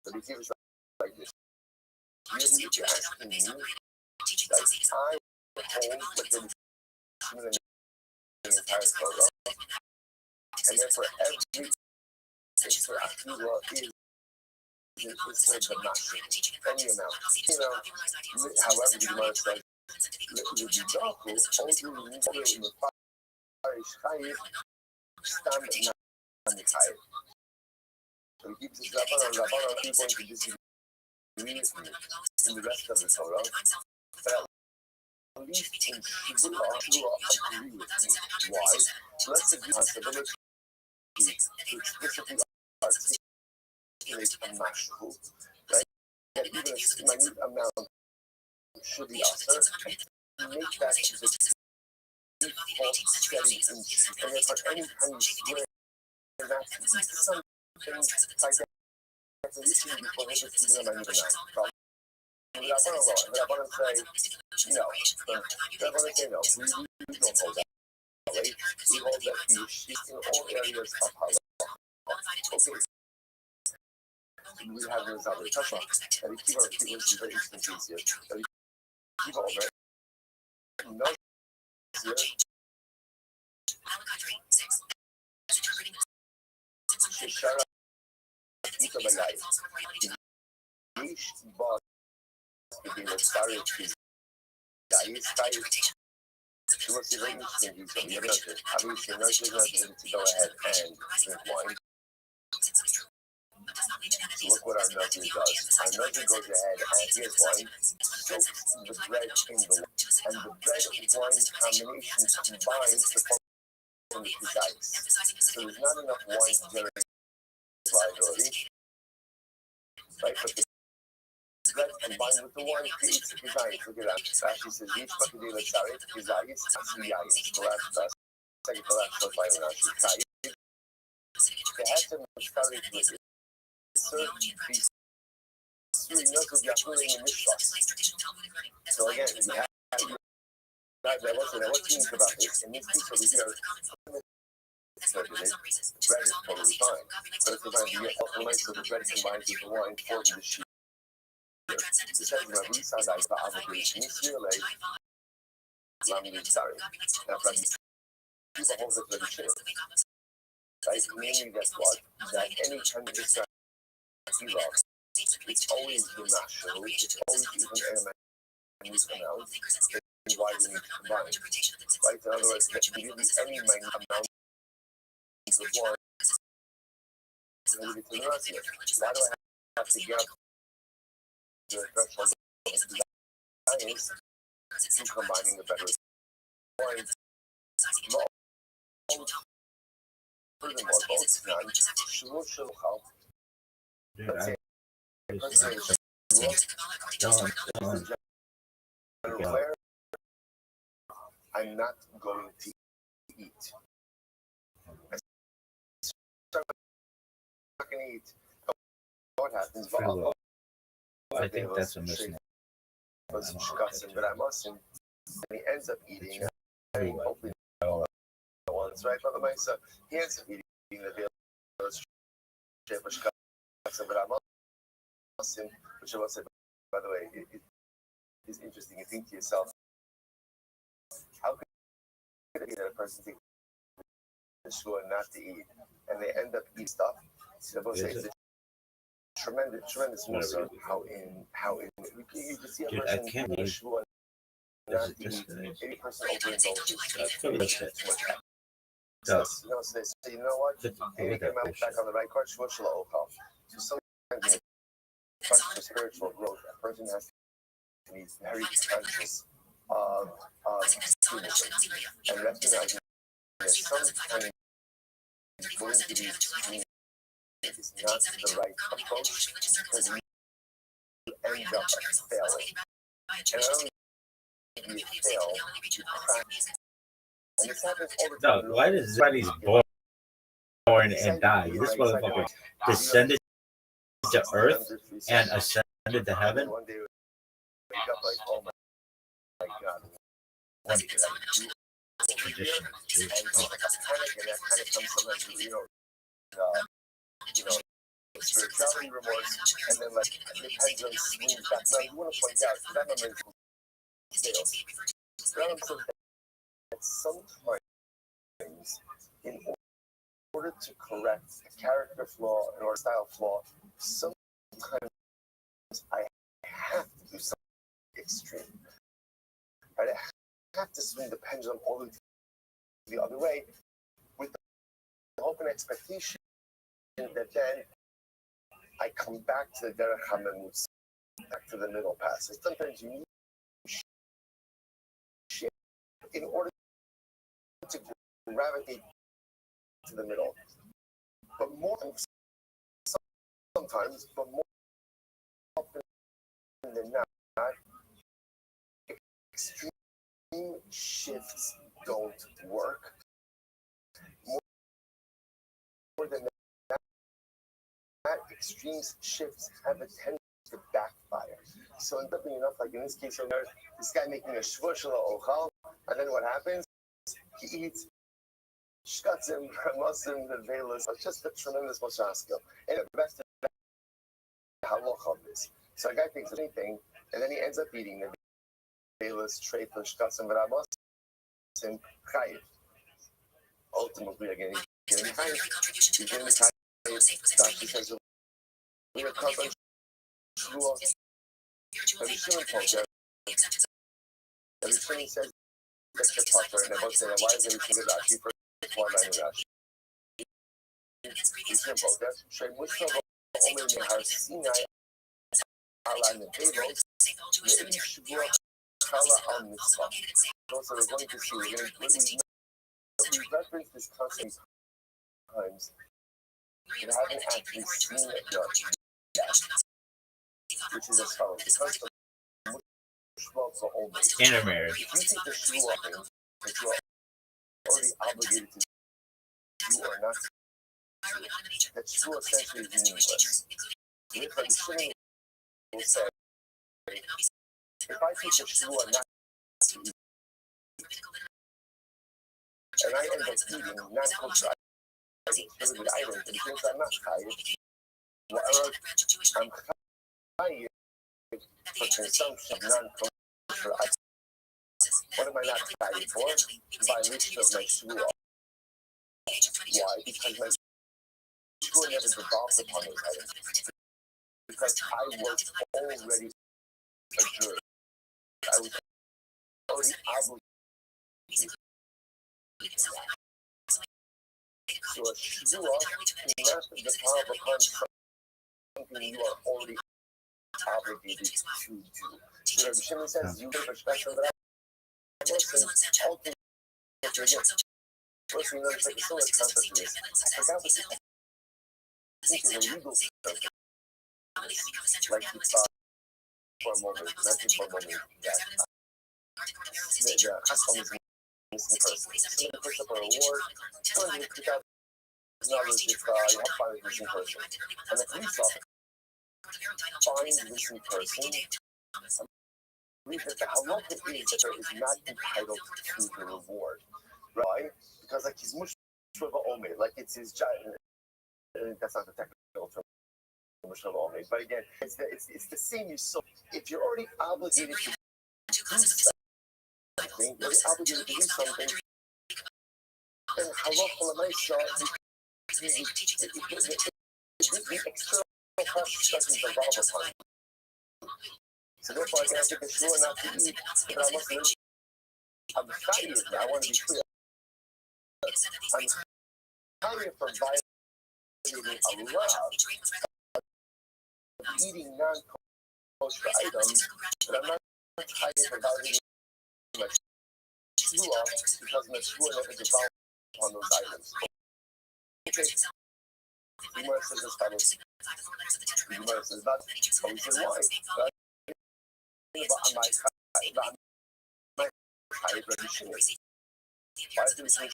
But he gives like this. Really, you're asking me that I hold the entire Torah, and then for every for Akiva is the master, any amount. However, you might say, the Bidaku only in the parish chayiv stand on the chayiv. So he keeps his Rabbanan are going to disagree with me in the rest of the Torah, but at least in Shuvah agree with me. Why? Let's agree on stability to explicitly articulate a mashru, right? That even a minute amount should be also and make that the default setting in Shuvah. And if at any time you swear that's something by definition you prohibit even a minute amount. The Rabbanan say no. The Rabbanan say no. We don't hold that way. We hold that the yeshit in all areas of halacha. Okay. We have this other kasha. That we keep our people in very interesting here. That we keep all that. No. Shara Ita Bayai. Yish Bas. Being a starry tree. She was very interesting. You have noted. Obviously, nurses are able to go ahead and drink wine. So look what our nursery does. Our nursery goes ahead and here's wine, soaks the bread in the wine, and the bread and wine combination combines to form the pizzitis. So there's not enough wine to generate liability, right? But the bread combined with the wine creates the pizzitis. Look at that. Rashi says, "Each pakadei lecharet pizzitis asiyayis." The last, second to last short line in Rashi. They had to miscarry with it. So again, you have there was things about this, and this piece over here, bread is totally fine. But if you get elements of the bread combined with the wine, forming the sheet. It says in the Risa that the obligation is really sorry. That's like people hold the tradition. Right? Meaning that what? That any time you start it's always the national, it's always even amount, and why we need to combine. Right? In other words, that you give any minute amount of wine, and leave it to the rest of it. Why do I have to get up the threshold of science to combining the better wine? Furthermore, both none, shul shulchal. Where I'm not going to eat. I'm not going to eat. What happens? I think that's a misnomer. But I mustn't. And he ends up eating. Hopefully, once, right? But so he ends up eating the which I will say, by the way, it is interesting. You think to yourself, how could it be that a person takes the shua not to eat, and they end up eating stuff? So I will say it's a tremendous muscle. How in you can see a person taking a shua not to eat. Any person overindulges. So you know what? Hey, get my back on the right course. So sometimes for spiritual growth, a person has to be very conscious of and recognizing that sometimes going to these extremes is not the right approach because you end up failing. And not only do you fail, you crack. And this happens all the time. No, why does everybody's born and die? This motherfucker descended to earth and ascended to heaven. One day wake up like, oh my God. What did I do? Tradition. And like a panic, and that panic comes sometimes, spirituality remorse, and then like the pendulum swings back. Now you want to point out that moment fails. That sometimes in order to correct a character flaw or a style flaw, sometimes I have to do something extreme. Right? I have to swing the pendulum all the way the other way with the hope and expectation that then I come back to the derech hamemutza, back to the middle path. So sometimes you need shit in order to gravitate to the middle. But sometimes, but more often than not, extreme shifts don't work. More than that, extreme shifts have a tendency to backfire. So it ends up being enough, like in this case, this guy making a shvush ochal, and then what happens? He eats shkatzim, ramosim, the velas. It's just a tremendous mashal skill. And the best halacha of this. So a guy thinks of anything, and then he ends up eating the velas, treif, shkatzim, ramosim, chayiv. Ultimately, again, he's getting chayiv. He's getting the chayiv. Doctor says, we are covering shvuah. Every Shimon told you. Every Shimon says that's the tougher, and I both say, why is everything good Rashi for one line of Rashi? It's simple. That's Shem Mushka only Nehar Sinai ala Nebevos Ye'i Shvuah Kala al Mitzvah. So we're going to see, we reference this concept times. We haven't actually seen it yet, which is as follows. Because of Mushka only. Intermarried. If you take the Shvuah thing, that you are already obligated to do or not, that Shvuah essentially is meaningless. If like the Shimon will say, if I take the Shvuah not to eat, and I end up eating non-kosher items, really good items, and things I'm not chayiv, whatever I'm chayiv for consumption of non-kosher items. What am I not chayiv for? Violation of my shvuah. Why? Because my shvuah never devolved upon those items. Because I was already a jury. I was already obligated. So a shvuah is not devolve upon something you are already obligated to do. So Rabbi Shimon says, you have a special that ultimately, first we know the similar concept to this. I forgot what this is a legal concept. Like you thought for a moment, not just for a moment, that the Haslam is a missing person. Somebody puts up a reward, $250,000 if you help find a missing person. And the police officer finds the missing person. That the halacha is that there is not entitled to the reward, right? Because like he's mushva omer, like it's his giant. that's not the technical term, but again, it's the same. So if you're already obligated to do something, you're obligated to do something, then halacha l'maisa, the external pressure doesn't develop upon you. So therefore, I can take a shua not to eat, but I must live. I'm chayiv. I want to be clear. I'm chayiv for violating Allah, eating non-kosher items, but I'm not chayiv for violating my shua because my shua never developed upon those items. Okay. The Gemara says this follows. The Gemara says that. But we said why? Why do we say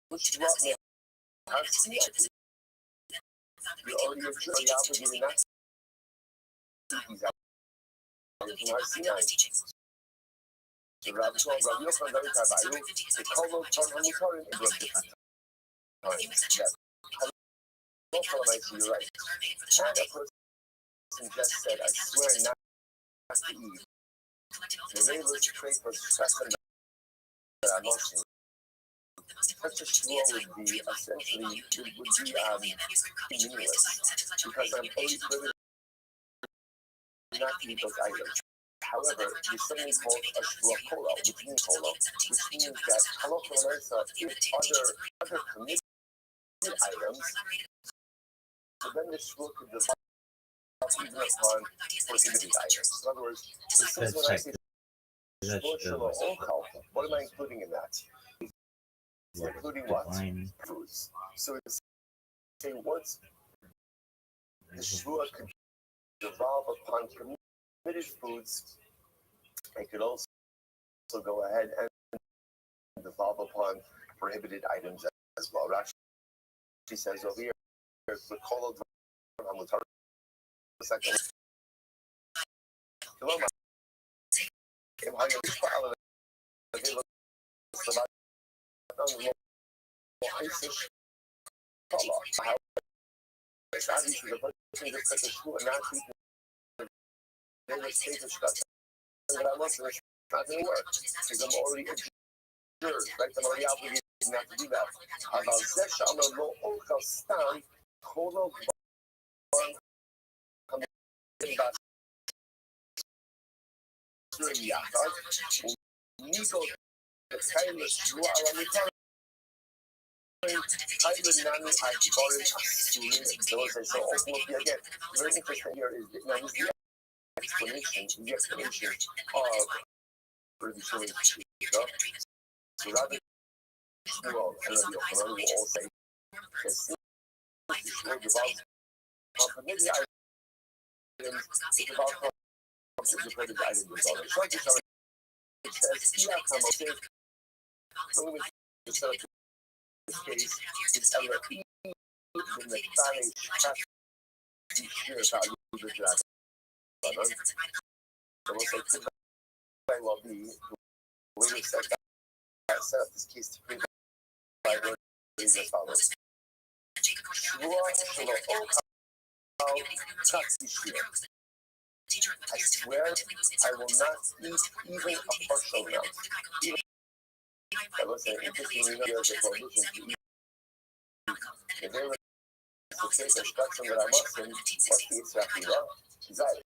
which brought me our siyati? You're already obligated not to eat these items in our siyati. The Rabbi Yochanan David Tabayu, the Kolo Ton Hamutarim into a different time. Yes. You're right. Had a person just said, I swear not to eat, the neighbor's trait was second that I'm not sure. Such a shua would be essentially, meaningless, because I'm always privileged not to eat those items. However, we suddenly call a shua kola, which means that halacha l'maisa, if other committed items, so then the shua could develop even upon prohibited items. In other words, since when I say what am I including in that? Including what? Foods. So it's saying once the shua could devolve upon committed foods, it could also go ahead and devolve upon prohibited items as well. Rashi says over here, the kol hamutar. Second. But I must it's not going to work because I'm already adjured, right? I'm already obligated not to do that. אבל זה שאמר לא אוכל סתם, כל דבר המתאים יחד, וניגוד חייל לשבוע על המתאים, חייל לננו הדברים אסורים, those are so ultimately again, very interesting here is that now this is the explanation of revision. So rather well, and then you'll all say complicated items, it's about complicated items. It says, yeah, come on, so let me just this case, it's LFE, the mechanic, sure about the drag. So we'll say, could very well be the way we set up this case to prove by word is as follows. I swear I will not eat even a partial amount. That was an interesting the prohibition to eat. If there was a case of instruction that I must in, what's the Israfila? Zayis.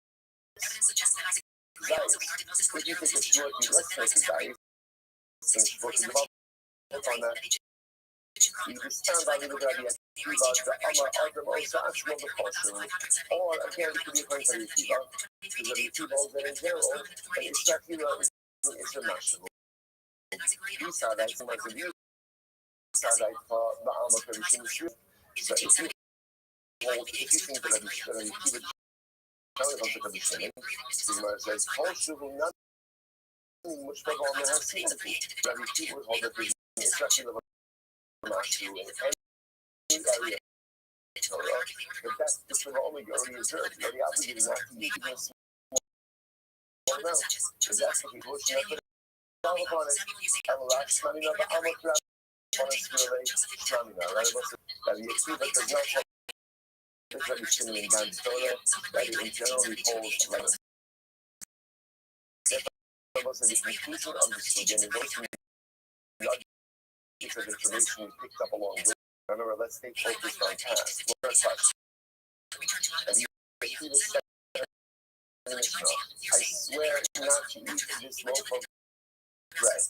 If you think it's short, let's take a Zayis. Since we're talking about on that, you can stand by the Rabbi Akiva, the Amar Adam also actual the caution, or again, it could be a point of Akiva, because Rabbi Akiva also in general, and Israfila is international. You saw that, so much of you saw that for the Amar Perishim Shur. So if you think that Rabbi Akiva telling us the Perishim, the Gemara says, Kosher will not much better on the house. Rabbi Akiva would hold that the Israfila Mashu in any area. But that's just the only already observed. You're already obligated not to eat even a small amount. Because that's what people should have to follow upon it. And the last Shlamina, the Amakra, on a Shmira, Shlamina, right? Rabbi Akiva does not have this Rabbi Shimon in Gan Torah, that in general he holds like was the conclusion of the student and those piece of information we picked up along the way. Remember, let's stay focused on past. What are touch? And you see this I swear not to eat this loaf of bread.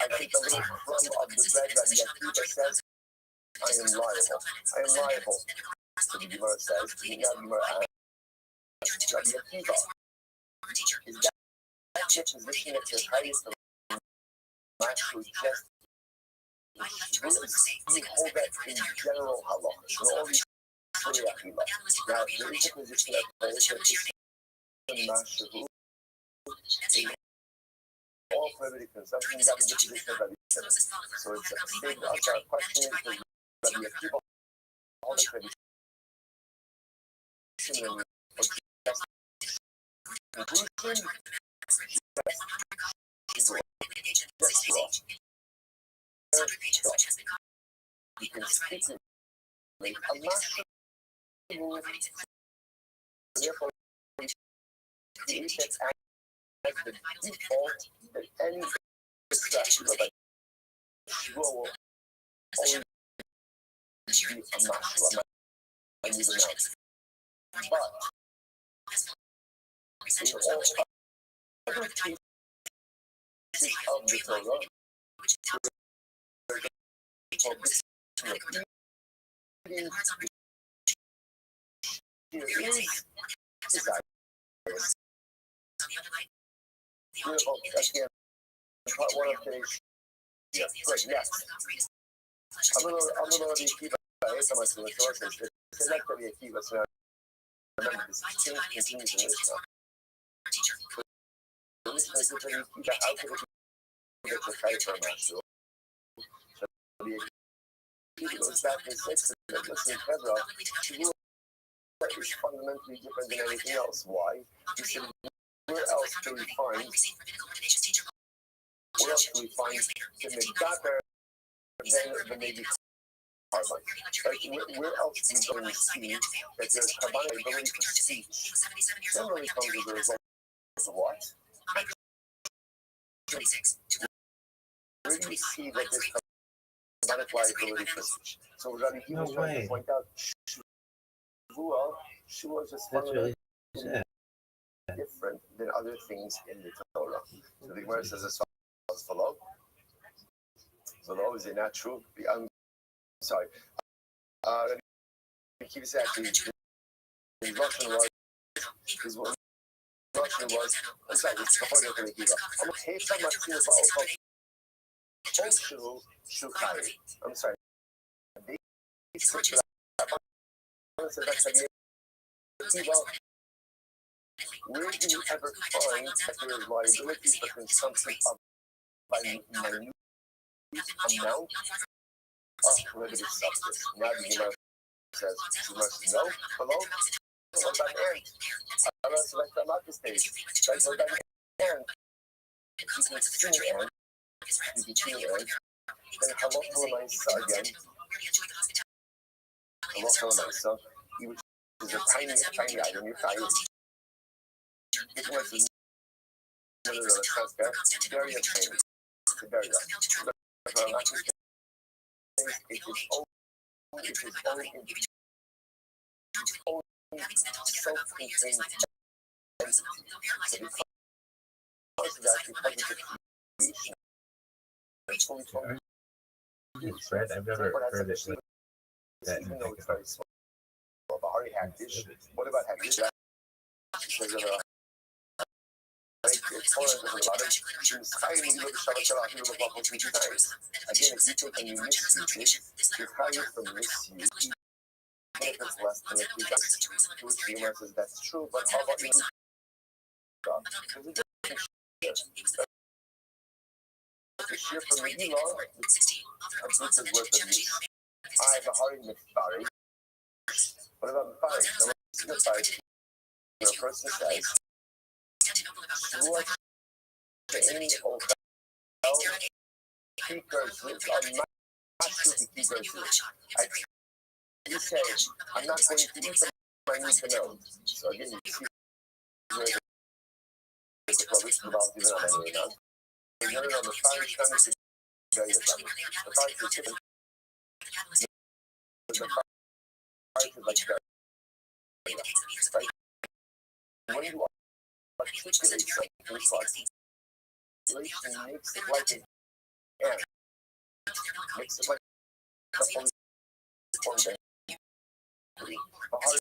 I take a little crumb of the bread that Yakiva says, I am liable. I am liable. So the Gemara says, Rabbi Akiva, is that your position at your highest match was just you hold that in general halacha. So all these Akiva. Now there is a position that holds that Mashahu all prohibited consumption. That is the position of Rabbi Akiva. So it's a statement of our question is Rabbi Akiva all the prohibition and conclusion you can speak with a master therefore create that as the default that any distraction of a will always be a master and you don't know. But in all other cases of the Torah, part one of today's I'm gonna keep so much to the sources. Select Rabbi Akiva, so remember this change continues in this one. How could it get the fight from us? He goes back and says that listen, Pedro, that is fundamentally different than anything else. Why? He said, where else can we find the Medaber than maybe carbon? Right? Where else do we go and see that there's carbonic ability for speech? Generally comes as a result of what? Where do you see that there's carbonic liability for speech? So Rabbi Akiva was trying to point out Shua is just fundamentally different than other things in the Torah. So the Gemara says as follows. So the is it not true? I'm sorry. Rabbi Akiva said actually his Russian was I'm sorry, it's the point of Rabbi Akiva. I'm sorry. Where do you ever find that there is liability for consumption of minute amount of prohibited substance? Now the Gemara says you must know below or by hand. I don't select the market stage. By hand. You can see hand. You can see hand. Then hello Kalamaisa again. Hello Kalamaisa. Which is a tiny item. You're tiny. It was very obscene. Very Fred, I've never heard it like that. Even though it's very small. Bahari had dish. What about had dish? Because of again, if you take and you misuse it, you're higher from misuse. Even if it's less than a few dollars. Which the Gemara says that's true, but how about you? The shear from the Elon, a fruit is worth of use. I have a hard Mithari. What about Mithari? The person says, what any speakers which are not to be very serious. You say, I'm not going to eat them, I need to know. So again, you see where the public involved even on any amount. No, the fire is coming to go your family. The fire is different. The fire is like that. Right? When you articulate something, this articulation makes it like an ant. Makes it like a fully formed entity. The heart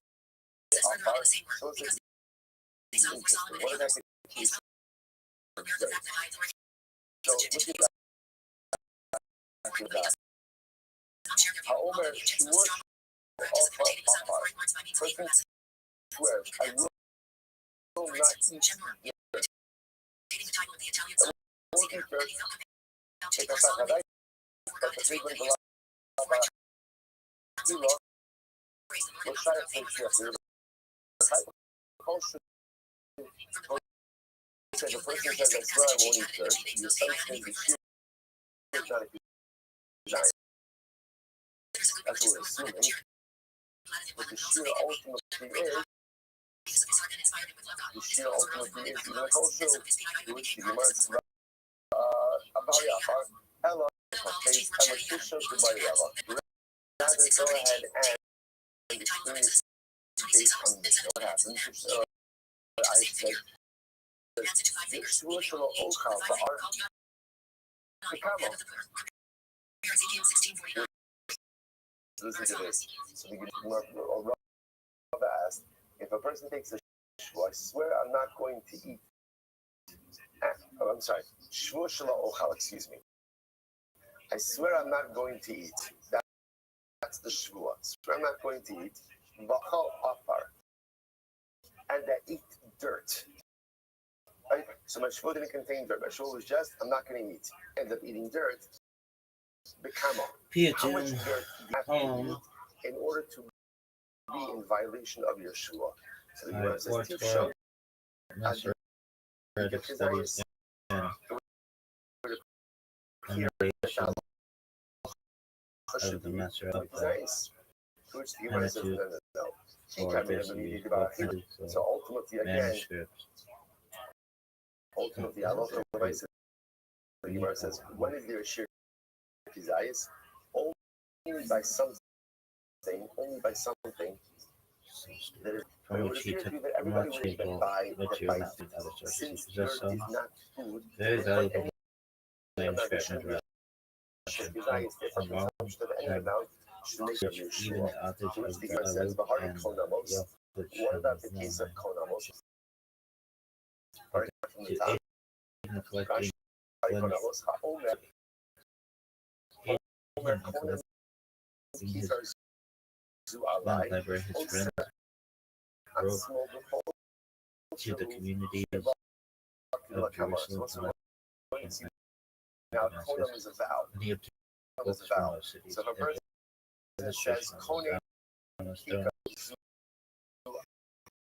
is our heart. So it's interesting. What did I say? So look at that. However, she was offer person swears, I will not eat dirt. I won't eat dirt. Take us out of that. But the big one below, we'll try to take care of the type of culture. So the person says, I swear I won't eat dirt. The assumption is she is not a good giant. That's what we're assuming. But the sheer ultimately is, even a culture, which the Gemara is about Yafar, hello, okay, I'm a Kisha to Bayava. Rather go ahead and experience based on what happens. I said, this Shua Oka for our Kama. Listen to this. So the Rav asked, if a person takes a shvu, I swear I'm not going to eat. I'm sorry, shvu shelo ochal, excuse me. I swear I'm not going to eat. That's the shvu. I swear I'm not going to eat. Bachal afar. And I eat dirt. Right? So my shvu didn't contain dirt. My shvu was just, I'm not going to eat. End up eating dirt. Becamo. How much dirt do you have to eat in order to be in violation of your shua? So the Gemara says, Tifsha. Which the Gemara says, no. So ultimately, again, the Gemara says, when is there a shir kizayis? Only by something that is. It would appear to be that everybody would have been by since dirt is not food. Very valuable. Even the authors of the says, what about the case of konamos? To the community of Jerusalem. Now, konam is a vow. So if a person says konam,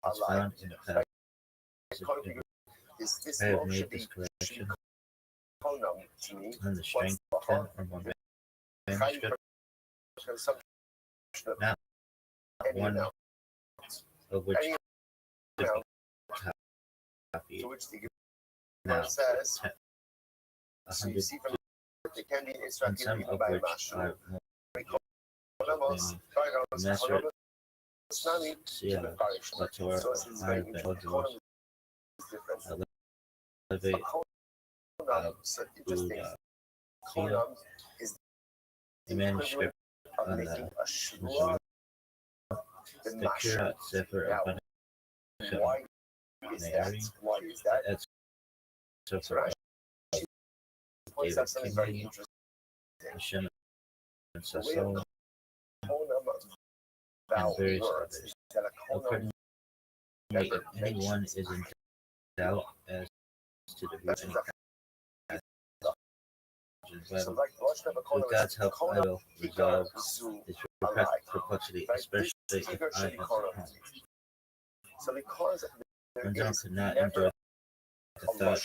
alive, is this should be konam to me? On the strength of now, one of which to which the Gemara says, so you see from it can be instructed even by Mashu. So since very interesting, Konam is the manuscript of making a shvua. The Mashu. Now, why is that? Why is that? So So Rashi points out something very interesting. The way a konam vow works is that a konam never anyone is in doubt as to the reason. So like with God's help, I will resolve this perplexity, especially if I am home. So because When John could not endure the thought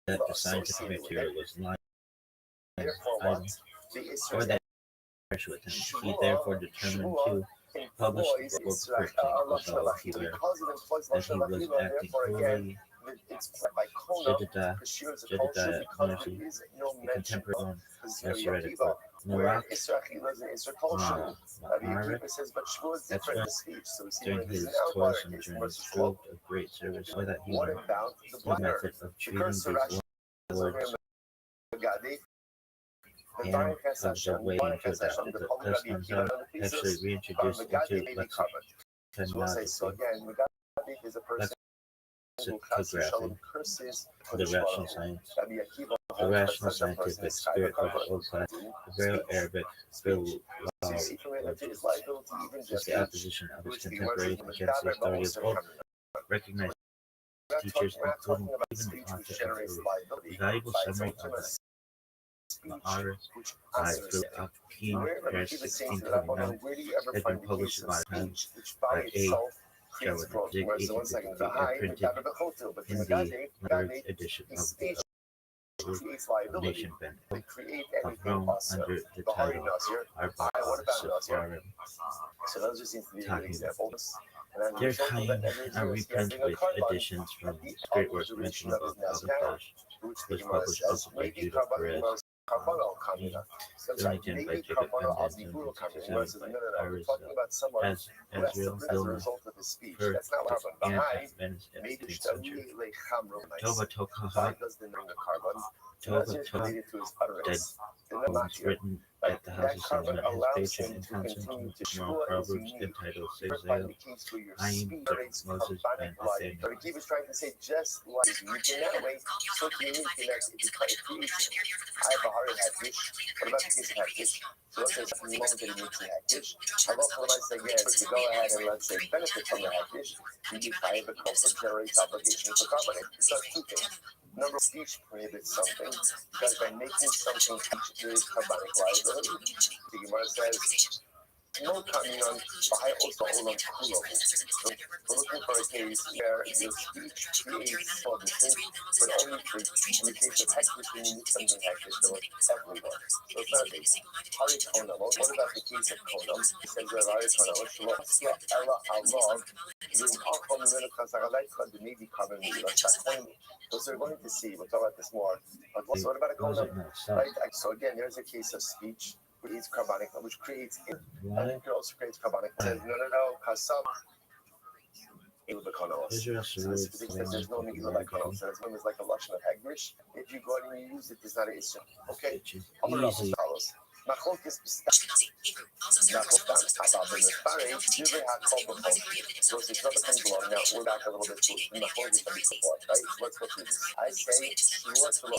that the scientific material was lying idle, or that perish with him. He therefore determined to publish the book correctly, although he were that he was acting cruelly. Jedediah Mercy, the contemporary one, Masoretic work. Narak, that's when, during his toilsome journey, proved of great service, so that he learned the method of treating these words and of the way into adapted. Thus, Manzar actually reintroduced into lexicography the rational science, the rational scientific spirit of the old class, the very Arabic philology, is the opposition of his contemporaries against the authority of old recognized teachers, including even the author of a valuable summary of the Ma'arif by Philip King, Paris 1629, has been published by times by A. Jawad, 1853, and printed in the Leonard's edition of the Nation Band of Rome under the title Arba Safrarim Tahim. Their kind are reprinted with additions from his great work mentioned above. Al-Dash was published also by Judah Perez. Donation by Jacob Pendleton in 1967 by Azrael Vilna per and Venice at 16th century. Tova Tokaha dead poems written at the house of Solomon, his patron in Constantinople, Proverbs entitled Seizel, Ayim, Moses, Ben, Nathaniel. He was trying to say just like you can that way, so unique in that it is kind of creation. I have a heart of haggish. What about the case of haggish? So let's say from the moment that he makes the haggish, Allah says again to go ahead and let's say benefit from the haggish, you have a call for generates obligation for carbonate. It does two things. Number of speech prohibits something because by making something teach there is carbonic liability. The Gemara says no coming on by also on kulo. So we're looking for a case where your speech creates something, but only for in the case of hectic, we need something hectic so it's everywhere. So it's not a harikona. What about the case of konam? He says that harikona, ella alog, maybe carbon those are going to see. We'll talk about this more. But also, what about a konam? Right? So again, there's a case of speech. Creates carbonic, which creates and it also creates carbonic. It says no, kasam. There's no megillah by konam. So it's like a lashon of hagrish. If you go out and you use it, it's not an issue. Okay. Follows. Machlokes so it's another thing along now. We're back a little bit to Machlokes right? Let's go through this. I say shua to I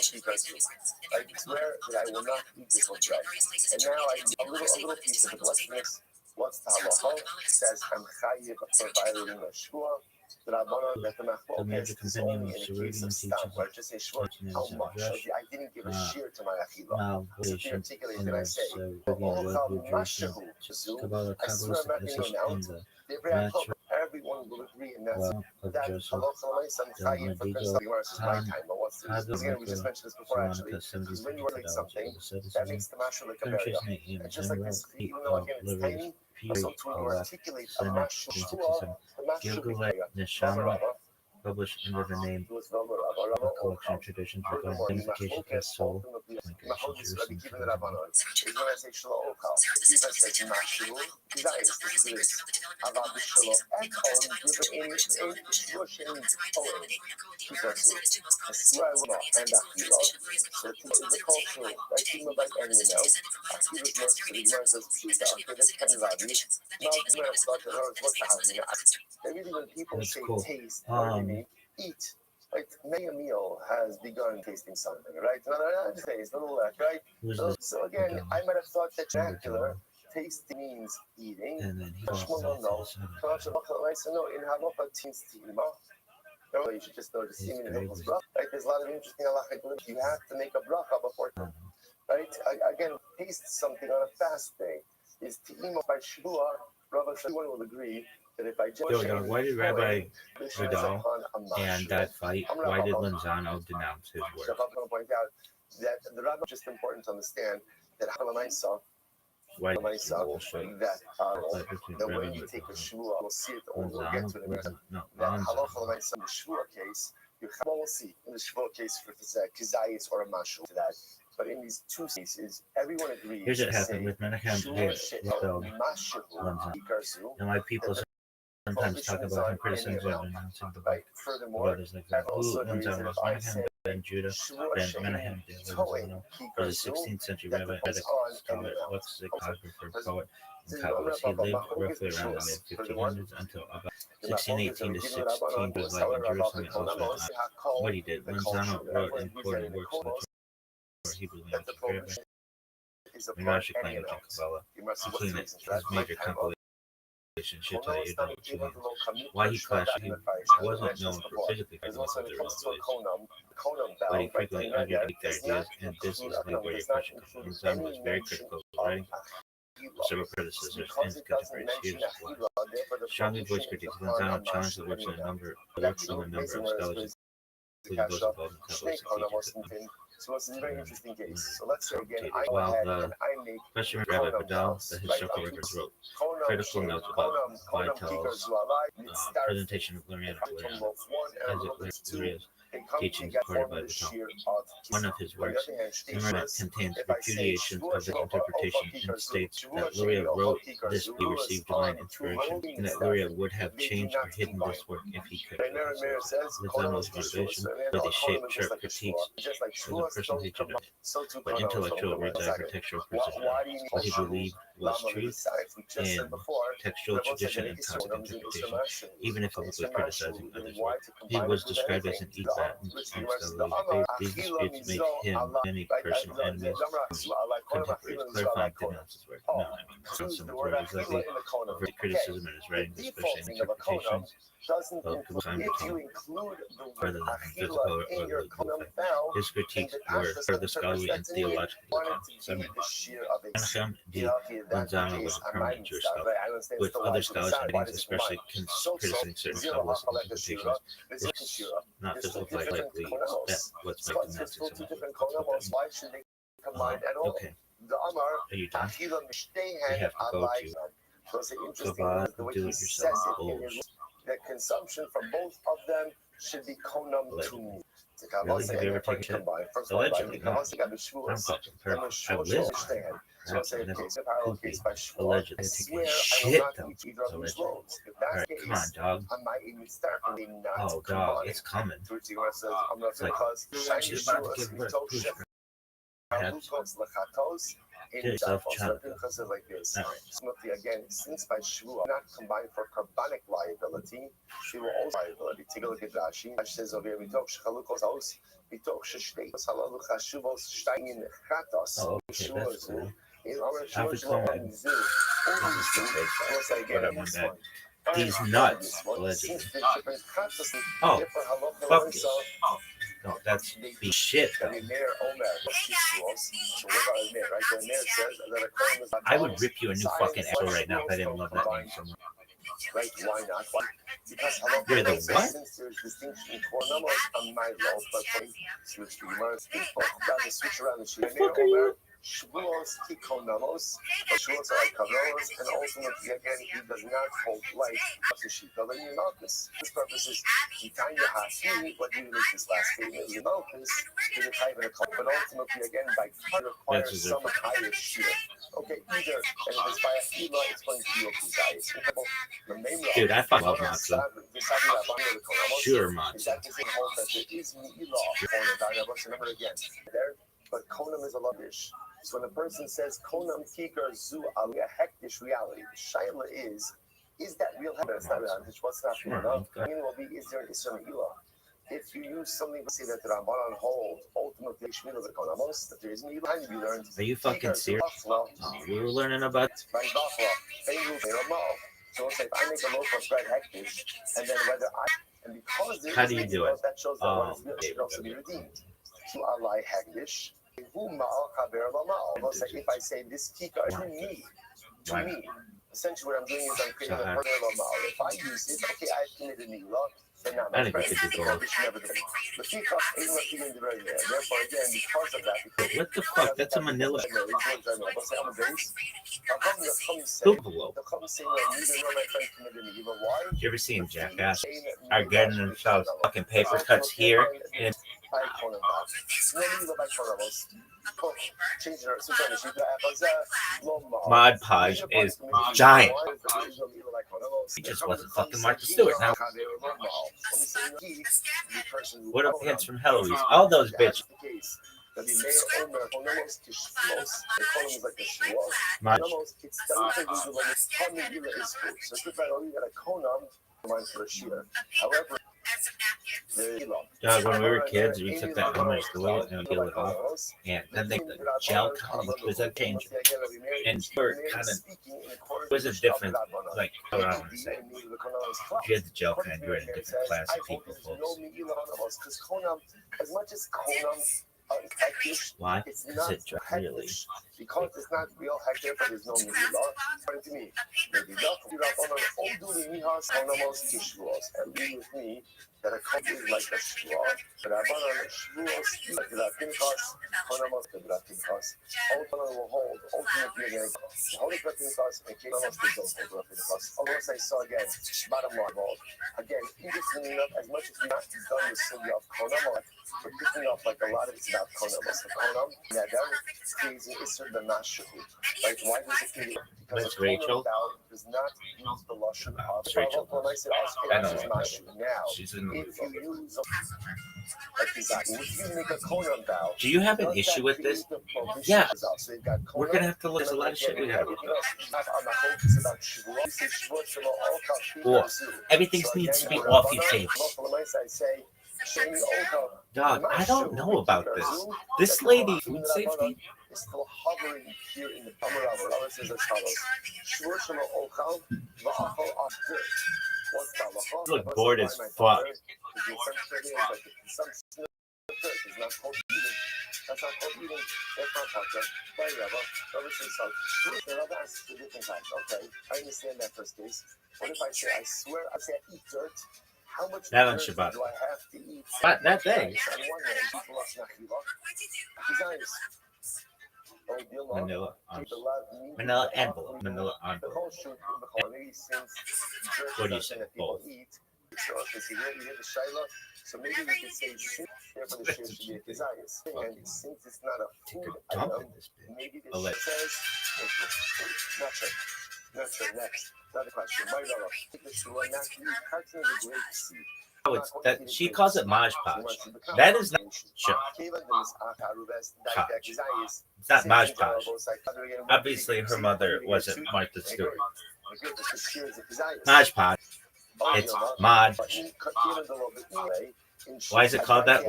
swear that I will not eat this with bread. And now I eat a little piece of it. Let's mix. What's the halacha? It says I'm chayiv for violating the shua. The major companion of Sarudian teaches I didn't give a shear to my achila. Malvision in the Sarudian Webber Jerusalem, Kabbalah Kabbalistic assist in the natural everyone will agree in that of Joseph, the Medigo, we just mentioned this before actually. Because when you are like something, that makes the mashu like a barrier. And just like this, even though again it's tiny, so to articulate a mashu, the mashu Neshama, published under the name of a collection of traditions regarding identification of the soul, migration, when people say taste, eat. Like many a meal has begun tasting something, right? Another taste, a little less, right? So again, I might have thought that vernacular tasting means eating. and then he No, in halacha means tima. You should just know the semen in Hilchos bracha. Right? There's a lot of interesting halacha. You have to make a bracha before, right? Again, taste something on a fast day. Is tima by shvua? Rabbi Shimon will agree. Why did Rabbi Vidal and that fight, why did Lanzano denounce his work? I'm going to point out that the rabbi is just important to understand that Halamaisa Why myself bullshit? that Like between the way Rebbe you with take a shvua, we'll see it. We'll get to it in a minute. no That Anza. halacha myself in the shvua case, you will see in the shvua case if it's a kizayis or a mashu to that. But in these two cases, everyone agrees. Here's what happened with Menachem today. And my people sometimes talk about him criticizing and announcing the book of others like that. Who runs out of Menachem ben Judah ben Menahem de Lozano was a 16th century rabbi, Vedic scholar, lexicographer, poet, and Kabbalist. He lived roughly around the mid-1500s until about 1618 to 16 was like in Jerusalem and elsewhere. What he did, Lozano wrote important works on the Torah, Hebrew language, Arabic, Midrashic language, and Kabbalah, including his major compilation. Should tell you about why he clashed. He wasn't known for physically fighting with other rabbis, but he frequently argued against their ideas, and this is like where your question comes from. Zan was very critical of writing of several predecessors and contemporaries. Here's why. Strongly voiced critiques, Zan challenged the works of a number of scholars, including those involved in Kabbalistic teachings. So it's a very interesting case. So let's say again, While the question Rabbi Badal, the historical records wrote critical notes about Vittel's presentation of Lurian as Luria's teachings recorded by Vittel. One of his works, contains repudiations of the interpretation and states that Luria wrote this he received divine inspiration, and that Luria would have changed or hidden this work if he could. Lozano's motivation for these sharp critiques was a personal hatred of but intellectual words of architectural precision, what he believed was truth in textual tradition and concept interpretation, even if publicly criticizing others' work. He was described as an eat-bat in scholarly debate. These disputes made him many personal enemies from contemporaries, clarifying denounced his work. No, I mean, someone's word exactly of criticism in his writing, especially in interpretations of Kabbalah rather than physical or legal effect. His critiques were for the scholarly and theological account. Menachem D. Lozano was a prominent Jewish scholar, with other scholars' writings, especially criticizing certain Kabbalist interpretations. It's not physical fight likely that what's making Nazis so okay. Are you done? We have to go to Chabad do-it-yourself bullshit. The consumption from both of them should be konam to me. Really? Have you ever taken shit? Allegedly, no. I'm fucking perfect. I was allegedly taking shit, though. Allegedly. Alright, come on, dog. Oh, dog, it's coming. It's like, she's about to give birth. Get yourself child. Like this. Right. Again, since by Shvua not combined for carbonic liability, she will also liability. Take a look at Rashi. Rashi says over here, Bitoch Shchalukos Haus, Bitoch Sheshteitos Halalu Chashuvos Stein Chatos. Oh, okay, that's cool. He's nuts, allegedly. Oh, fuck it. No, that's the shit, though. I would rip you a new fucking asshole right now if I didn't love that name so much. Right? Why not? Because you're the what? Since there's distinction in Kornamos on my law, but switch to the switch around the sheet. Shvuos Tikonamos, but Shvuos are like Kavaros, and ultimately, again, he does not hold life to Shita than Malchus. His purpose is Titania Hasi, what you make this last statement is Malchus, is a type of a cult, but ultimately, again, by God requires some higher shear. Okay, either, and if it's by a Fila, it's going to be a Kuzai. Dude, I fucking love Matza. Sure, Matza. Remember again, there, but Konam is a lavish. So when a person says Konam Kikar Zu Ali, a hektish reality, the Shaila is that real heaven? It's not real heaven. What's not real enough? I mean, will be, is there an Isra Ilah? If you use something to say that the Ramban on hold, ultimately, Shmila the Konamos, that there is an Ilah, and you learned. Are you fucking serious? Oh, we were learning about. So say if I make a loaf of bread hektish, and then whether I, and because there how do you do it? That shows that what is real should also be redeemed. To Allah hektish. If I say this kika to me, essentially what I'm doing is I'm creating a parallel ma'al. If I use it, okay, I've committed milah. I think we could do both. What the fuck? That's a manila envelope. You ever seen Jackass are getting themselves fucking paper cuts here and Mod Podge is giant. He just wasn't fucking Martha Stewart. Now, what up hints from Heloise? All those bitches. However, when we were kids, we took that Elmer's glue and peel it off, and then the gel comic was a changer. And we're kind of was a different, like, what I want to say. If you had the gel kind, you were in a different class of people, folks. Why? Because it really. Because it's not real hectic, but there's no Megillah. According to me, Megillah, and be with me that a couple is like a shua, but I want on a shvuos, like the Pinchas, Konamos, the Pinchas. Ultimately will hold, ultimately again, hold the Pinchas, and Konamos, the Pinchas. Almost I saw again, bottom line, again, interestingly enough, as much as we've not done the city of Konamos, we're picking up like a lot of it's about Konamos. The Konam, yeah, that was crazy. It's sort of the Mashu. Like, why does it feel? Because Rachel does not use the Lashon of Rachel. When I said Mashu now, she's in the if you use if you make a Konam bow, do you have an issue with this? Yeah. We're going to have to look at a lot of shit we have. Or everything needs to be off your face. Dog, I don't know about this. This lady, food safety? Is still hovering here in the Amarav. Rabbi says as follows. Look bored as fuck. That's not called eating. That's not talking. The Rabbi asks two different times, okay? I understand that first case. What if I say, I swear, I say I eat dirt? How much That on dirt Shabbat. do I have to eat? But that day. On one hand, people are Manila envelope. Manila envelope. What do you say? Both. So maybe we could say therefore the share should be a desires. And since it's not a food item, maybe the share says not sure. Next. Another question. My daughter, the shua not to eat carton of the grape seed. Oh, it's that she calls it Maj Podge. That is not sure. It's not Maj Podge. Obviously, her mother wasn't Martha Stewart. Maj Podge. It's Maj. Why is it called that?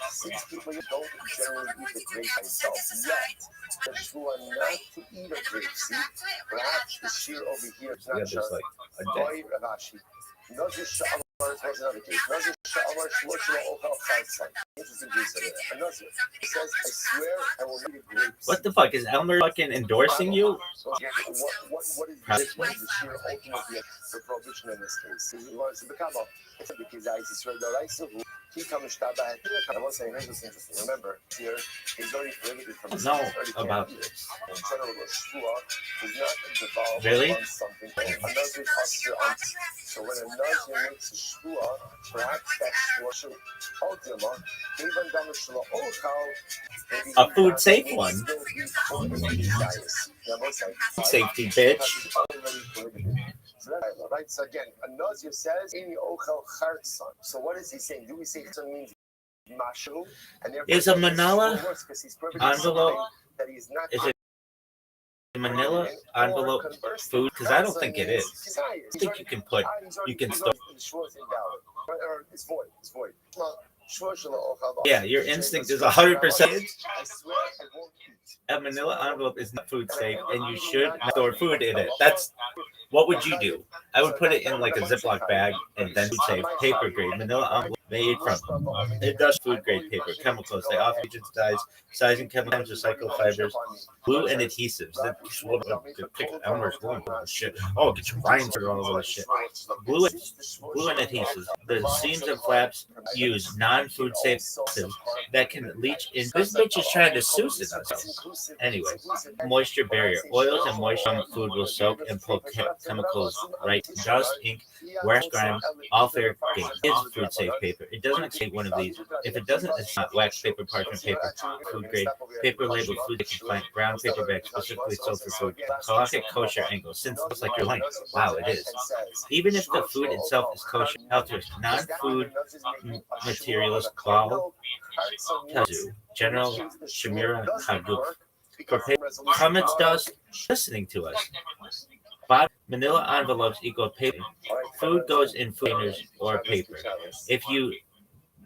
Since people don't generally eat the grape themselves yet, the shua not to eat a grape seed, perhaps the shear over here is not just like a day. Another case. Interesting case. Another says, I swear I will eat a grape seed. What the fuck? Is Elmer fucking endorsing you? What is the sheer ultimately the prohibition in this case? He wants to become a because I swear the rights of he comes to I won't say this is interesting. Remember, here he's already prohibited from know about this. In general, a shua does not devolve Really? on something. A nazir posture on. So when a nazir makes a shua, perhaps that shua should ultima, even dam shua ochal. A food safe one. Safety, bitch. Right, so again, a nazir says, "Any ochel chartzon." So what is he saying? Do we say chartzon means mashu? And is a manila envelope? That he's not. Is it a manila envelope food? Because I don't think it is. I think you can put. You can store. It's void. It's void. Yeah, your instinct is 100%. A manila envelope is not food safe, and you should not store food in it. That's what would you do? I would put it in like a Ziploc bag and then food safe, paper grade manila envelope. made from industrial food grade paper, chemicals. They often agents, dyes, sizing chemicals, recycled fibers, glue, and adhesives. Elmer's glue and all this shit. Oh, get your lines or all this shit. Glue, glue and adhesives. The seams and flaps use non-food safe adhesives that can leach in. This bitch is trying to Susan us. Anyway, moisture barrier. Oils and moisture from food will soak and pull chemicals right. Dust, ink, wax grime, all fair game. Is food safe paper. It doesn't take one of these. If it doesn't, it's not wax paper, parchment paper, food grade, paper labeled food compliant, brown paper bag specifically sold for food. Classic kosher angle. Since it's like your length. Wow, it is. Even if the food itself is kosher, health risk, non-food materials, ball, tazu, general Shemira Haduk. For comments, dust, listening to us. Manila envelopes equal paper. Food goes in food containers or paper. If you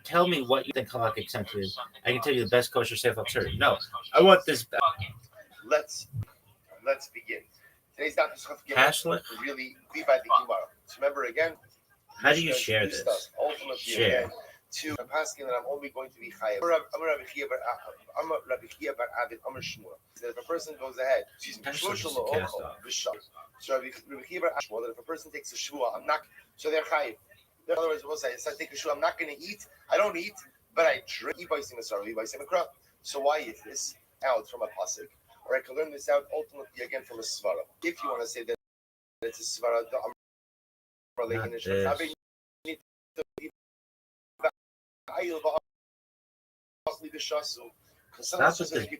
tell me what you think halakhic sensitive is, I can tell you the best kosher safe alternative. No, I want this back. Let's begin. Today's Dr. Hashlik? Really be by the Gemara. Remember again. How do you share this? Share. To I'm asking that I'm only going to be chayav. I'm Rabbi Chia bar Abed. I'm a Shmuel. That if a person goes ahead, she's so Rabbi Chia bar Shmuel. That if a person takes a shvua, I'm not. So they're chayav. In other words, we'll say, if I take a shvua, I'm not going to eat. I don't eat, but I drink. So why is this out from a pasuk? Or I can learn this out ultimately again from a svara. If you want to say that it's a svara,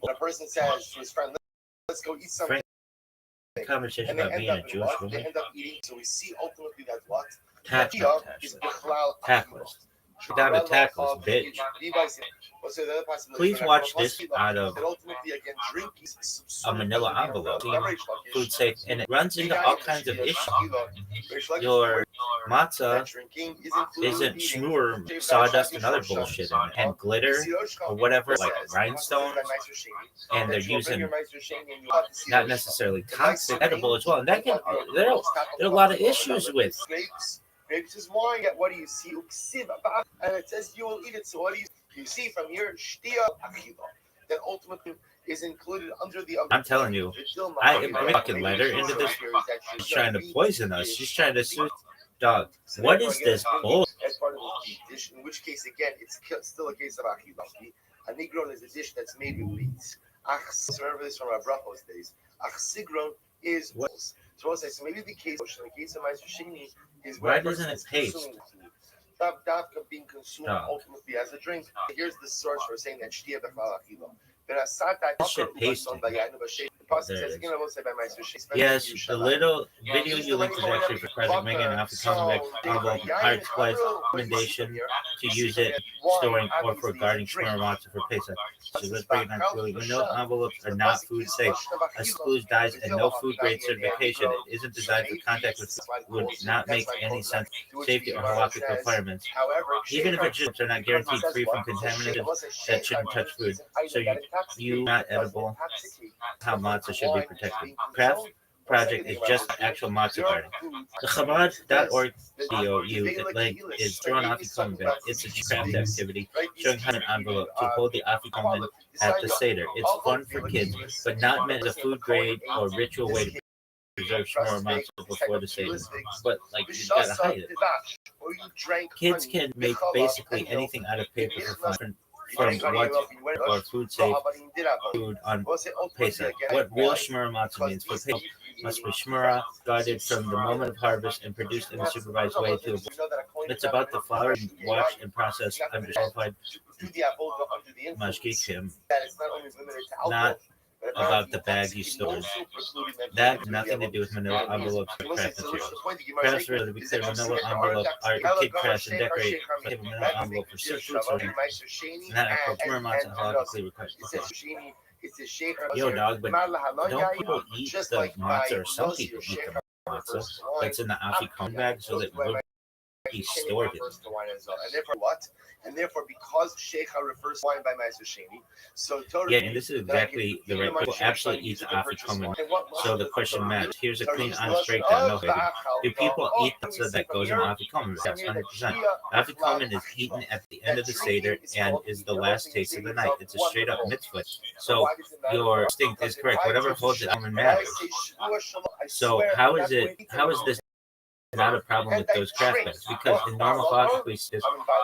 a person says to his friend, let's go eat something. Conversation about being a Jewish woman. They end up eating, so we see ultimately that what? Tactless. Down to tactless, bitch. Please watch this out of a manila envelope, food safe, and it runs into all kinds of issues. Your matzah isn't shmur, sawdust, and other bullshit in it, and glitter or whatever, like rhinestones, and they're using not necessarily toxic, edible as well, and that can there are a lot of issues with. Grapes is wine. What do you see? And it says you will eat it. So what do you see from here? Shtia achila. That ultimately is included under the. I'm telling you, I fucking let her into this. She's trying to poison us. She's trying to sue. Dog, what is this bull? As part of the dish, in which case again, it's still a case of achila. A nigron is a dish that's made with beets. Remember this from our brachos days. Achsigron is what? So maybe the case of Meiser Sheni is why doesn't it taste? Davka being consumed ultimately as a drink. Here's the source for saying that shtia b'chal achila. This shit tasty. Yes, the little video you linked is actually for President Megan and after coming back envelope art supplies recommendation to use it storing or for guarding shmur matzah for Pesach. So let's break it down clearly. No envelopes are not food safe. Excludes dyes and no food grade certification. It isn't designed for contact with food. Would not make any sense. Safety or halakhic requirements. Even if chips are not guaranteed free from contaminants that shouldn't touch food. So you not edible, how matzah should be protected. Craft project is just actual matzah garden. The Chabad.org DOU link is thrown off the comment back. It's a craft activity showing how an envelope to hold the afikomen at the Seder. It's fun for kids, but not meant as a food grade or ritual way to preserve shmur matzah before the Seder. But like you gotta hide it. Kids can make basically anything out of paper for fun. From what or food safe food on Pesach. What real shmura matzah means for Pesach must be shmura, guarded from the moment of harvest and produced in a supervised way to it's about the flour washed and processed under qualified mashgichim, not about the bag you stored. That has nothing to do with manila envelopes or craft materials. Crafts are to be clear, manila envelope are kid crafts and decorate a manila envelope for soup food sorting. Not a shmur matzah halakhically required. Yo, dog, but don't people eat the matzah, or some people eat the matzah that's in the afikomen bag so that he stored it. And therefore, what? And therefore, because Sheikha refers to wine by Ma'aser Sheni, so Torah. Yeah, and this is exactly the right. People absolutely eat the afikomen. So the question matters. Here's a clean, honest breakdown. No hating. Do people eat pizza that goes in afikomen? That's 100%. Afikomen is eaten at the end of the seder and is the last taste of the night. It's a straight up mitzvah. So your instinct is correct. Whatever holds it matters. So how is this not a problem with those craft bags? Because in normal halachic,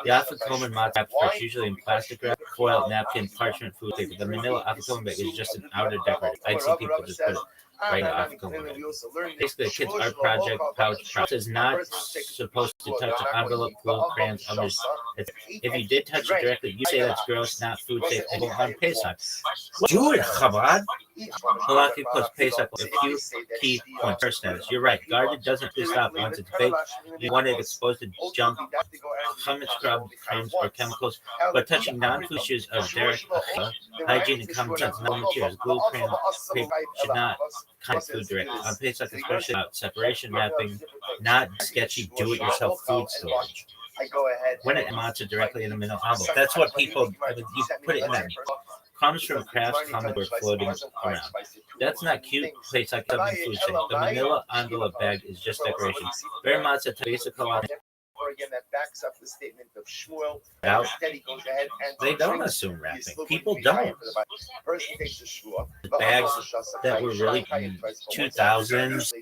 the afikomen matzah are usually in plastic wrap, foil, napkin, parchment, food paper. The manila afikomen bag is just an outer decoration. I'd see people just put it right in the afikomen bag. Basically, a kid's art project pouch is not supposed to touch an envelope, glue, crayons, others. If you did touch it directly, you say that's gross, not food safe, and won't on Pesach. Do it, Chabad. Halakhic plus Pesach, a few key points. First status, you're right. Guarded doesn't stop once it's baked. You want it exposed to junk, chametz, crumbs, or chemicals, but touching non-food issues of derek, hygiene, and common sense, no materials, glue, crayon, paper should not contact food directly. On Pesach, especially about separation, wrapping, not sketchy do-it-yourself food storage. When it matzah directly in the middle envelope, that's what people. You put it in that. Crumbs from crafts common were floating around. That's not cute. Place like something food safe. The manila envelope bag is just decoration. Very matzah basic halal. Again, that backs up the statement of Shmuel. Out. Instead, he goes ahead and they don't assume wrapping. People don't. The bags that were really 2000s,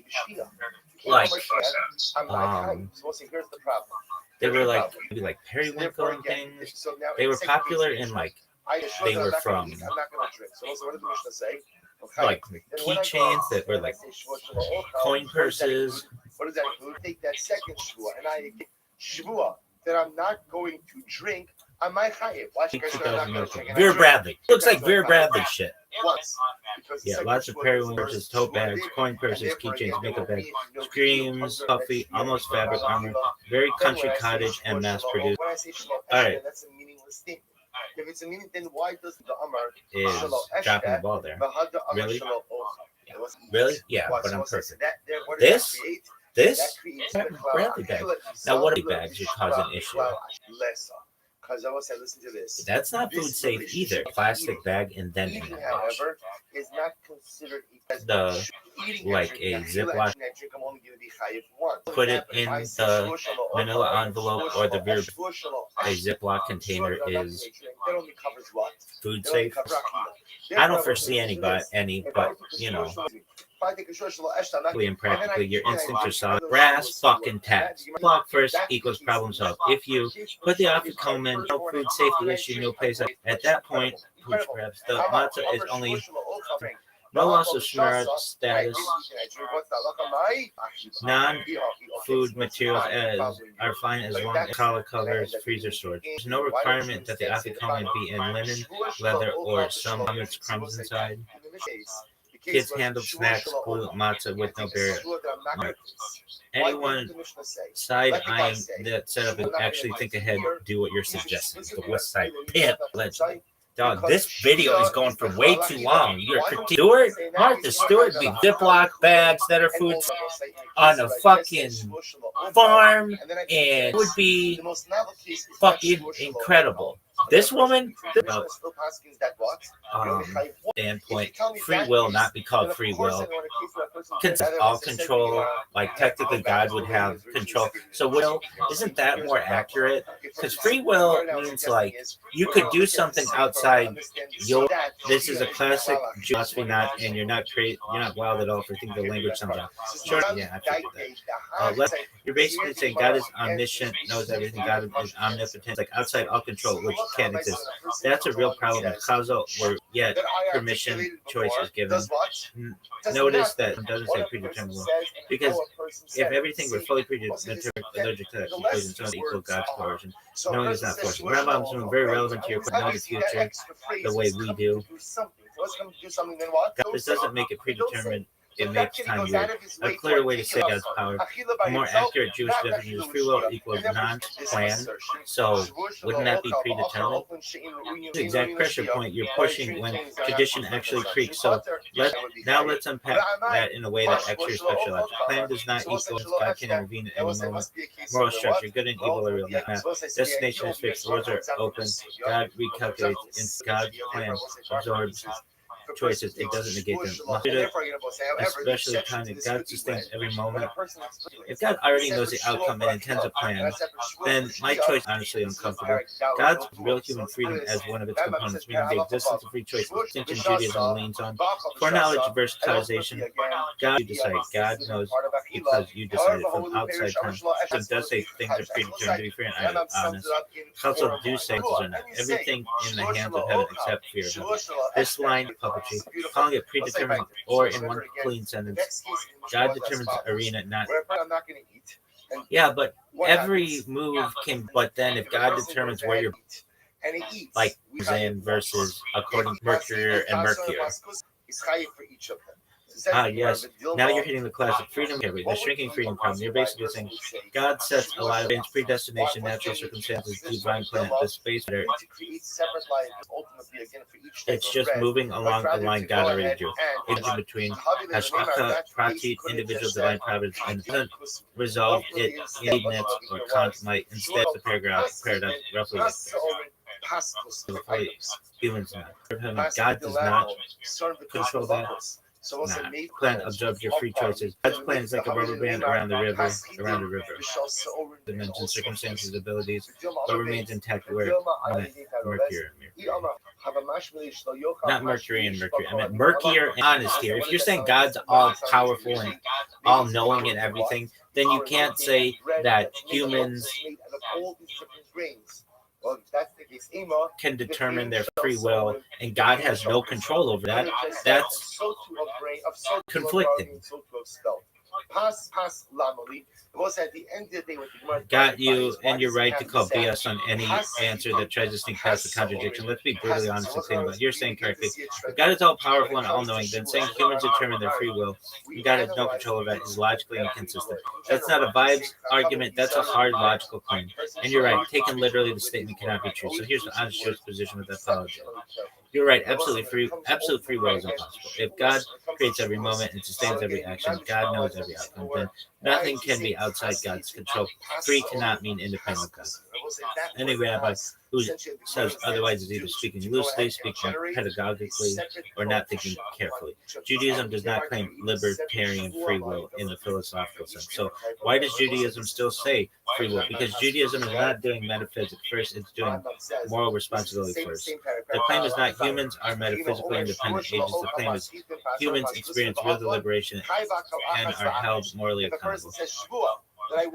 like they were like maybe like periwinkle and things. They were popular in like they were from like keychains that were like coin purses. What does that include? Take that second shvua, and I get shvua that I'm not going to drink on my chayiv. Vera Bradley. Looks like Vera Bradley shit. Yeah, lots of periwinkles, tote bags, coin purses, keychains, makeup bags, screams, puffy, almost fabric armor, very country cottage and mass produced. All right. That's a meaningless statement. If it's a meaning, then why does the Amar is dropping the ball there? Really? Yeah. Really? Yeah, but I'm perfect. This? Bradley bag. Now, what are bags that cause an issue? Because I will say, listen to this. That's not food safe either. Plastic bag and then in a pouch. Is not considered the like a Ziploc. Put it in the manila envelope or the a Ziploc container is food safe. I don't foresee any, but you know. And practically, your instincts are solid. Brass fucking tacks. Block first equals problem solved. If you put the afikomen, no food safety issue, no place. At that point, pooch perhaps the matzah is only no loss of shmira status. Non-food materials are fine as long as collar covers, freezer storage. There's no requirement that the afikomen be in linen, leather, or some chametz crumbs inside. Kids handle snacks, glue, matzah with no barrier. Anyone side eyeing that setup and actually think ahead, do what you're suggesting. The West Side Pimp legend. Dog, this video is going for way too long. You're Stewart, Martha Stewart, be Ziploc bags that are food on a fucking farm, and it would be fucking incredible. This woman, standpoint, free will not be called free will. All control, like technically God would have control. So will, isn't that more accurate? Because free will means like you could do something outside your. This is a classic philosophy, not, and you're not crazy, you're not wild at all for thinking the language sounds out. Sure, yeah, I figured that. You're basically saying God is omniscient, knows everything. God is omnipotent, like outside all control, which can't exist. That's a real problem with causal, or yet permission choice is given. Notice that it doesn't say predetermined will, because if everything were fully predetermined, allergic to that conclusion, so equal God's coercion. Knowing is not forced. Rambam's very relevant to your know the future the way we do. This doesn't make it predetermined. It makes time weird. A clearer way to say God's power. A more accurate Jewish definition is free will equals non-planned. So wouldn't that be predetermined? The exact pressure point you're pushing when tradition actually creaks. So Let's unpack that in a way that actually respects your logic. Plan does not equal God can intervene at any moment. Moral structure, good and evil are real. Destination is fixed. Words are open. God recalculates. In God's plan absorbs choices. It doesn't negate them. Especially timing. God sustains every moment. If God already knows the outcome and intends a plan, then my choice is honestly uncomfortable. God's real human freedom as one of its components, meaning the existence of free choice. Distinction Judaism leans on foreknowledge versus causation. God, you decide. God knows because you decided from outside time. It does say things are predetermined to be free and honest. Also do say are not. Everything in the hands of heaven except fear of heaven. This line of puppetry, calling it predetermined, or in one clean sentence, God determines the arena, not. Yeah, but every move can. But then, if God determines where you're, like Zen versus according to Mercury and Mercury. Ah, yes. Now you're hitting the classic freedom theory, the shrinking freedom problem. You're basically saying God sets a lot of things, predestination, natural circumstances, divine plan, the space matter. It's just moving along the line God already drew. It's in between Hashgacha, Pratit, individual divine providence, and doesn't resolve it in Leibniz or Kant might. Instead, the paradox roughly like this. Humans not. God does not control that. Plan absorbs your free choices. God's plan is like a rubber band around the river. Dimensions, circumstances, abilities, but remains intact where Mercury and Mercury. Not Mercury and Mercury. I meant Mercury and honest here. If you're saying God's all powerful and all knowing and everything, then you can't say that humans can determine their free will and God has no control over that. That's conflicting. Got you, and you're right to call BS on any answer that tries to sneak past the contradiction. Let's be brutally honest and clear about it. You're saying correctly. If God is all powerful and all knowing, then saying humans determine their free will, and God has no control of that, is logically inconsistent. That's not a vibes argument, that's a hard logical claim. And you're right, taken literally, the statement cannot be true. So here's the honest truth position with that apology. You're right, absolute free will is impossible. If God creates every moment and sustains every action, God knows every outcome, then nothing can be outside God's control. Free cannot mean independent of God. Any rabbi who says otherwise is either speaking loosely, speaking pedagogically, or not thinking carefully. Judaism does not claim libertarian free will in the philosophical sense. So why does Judaism still say free will? Because Judaism is not doing metaphysics first, it's doing moral responsibility first. The claim is not humans are metaphysically independent agents. The claim is humans experience real deliberation and are held morally accountable.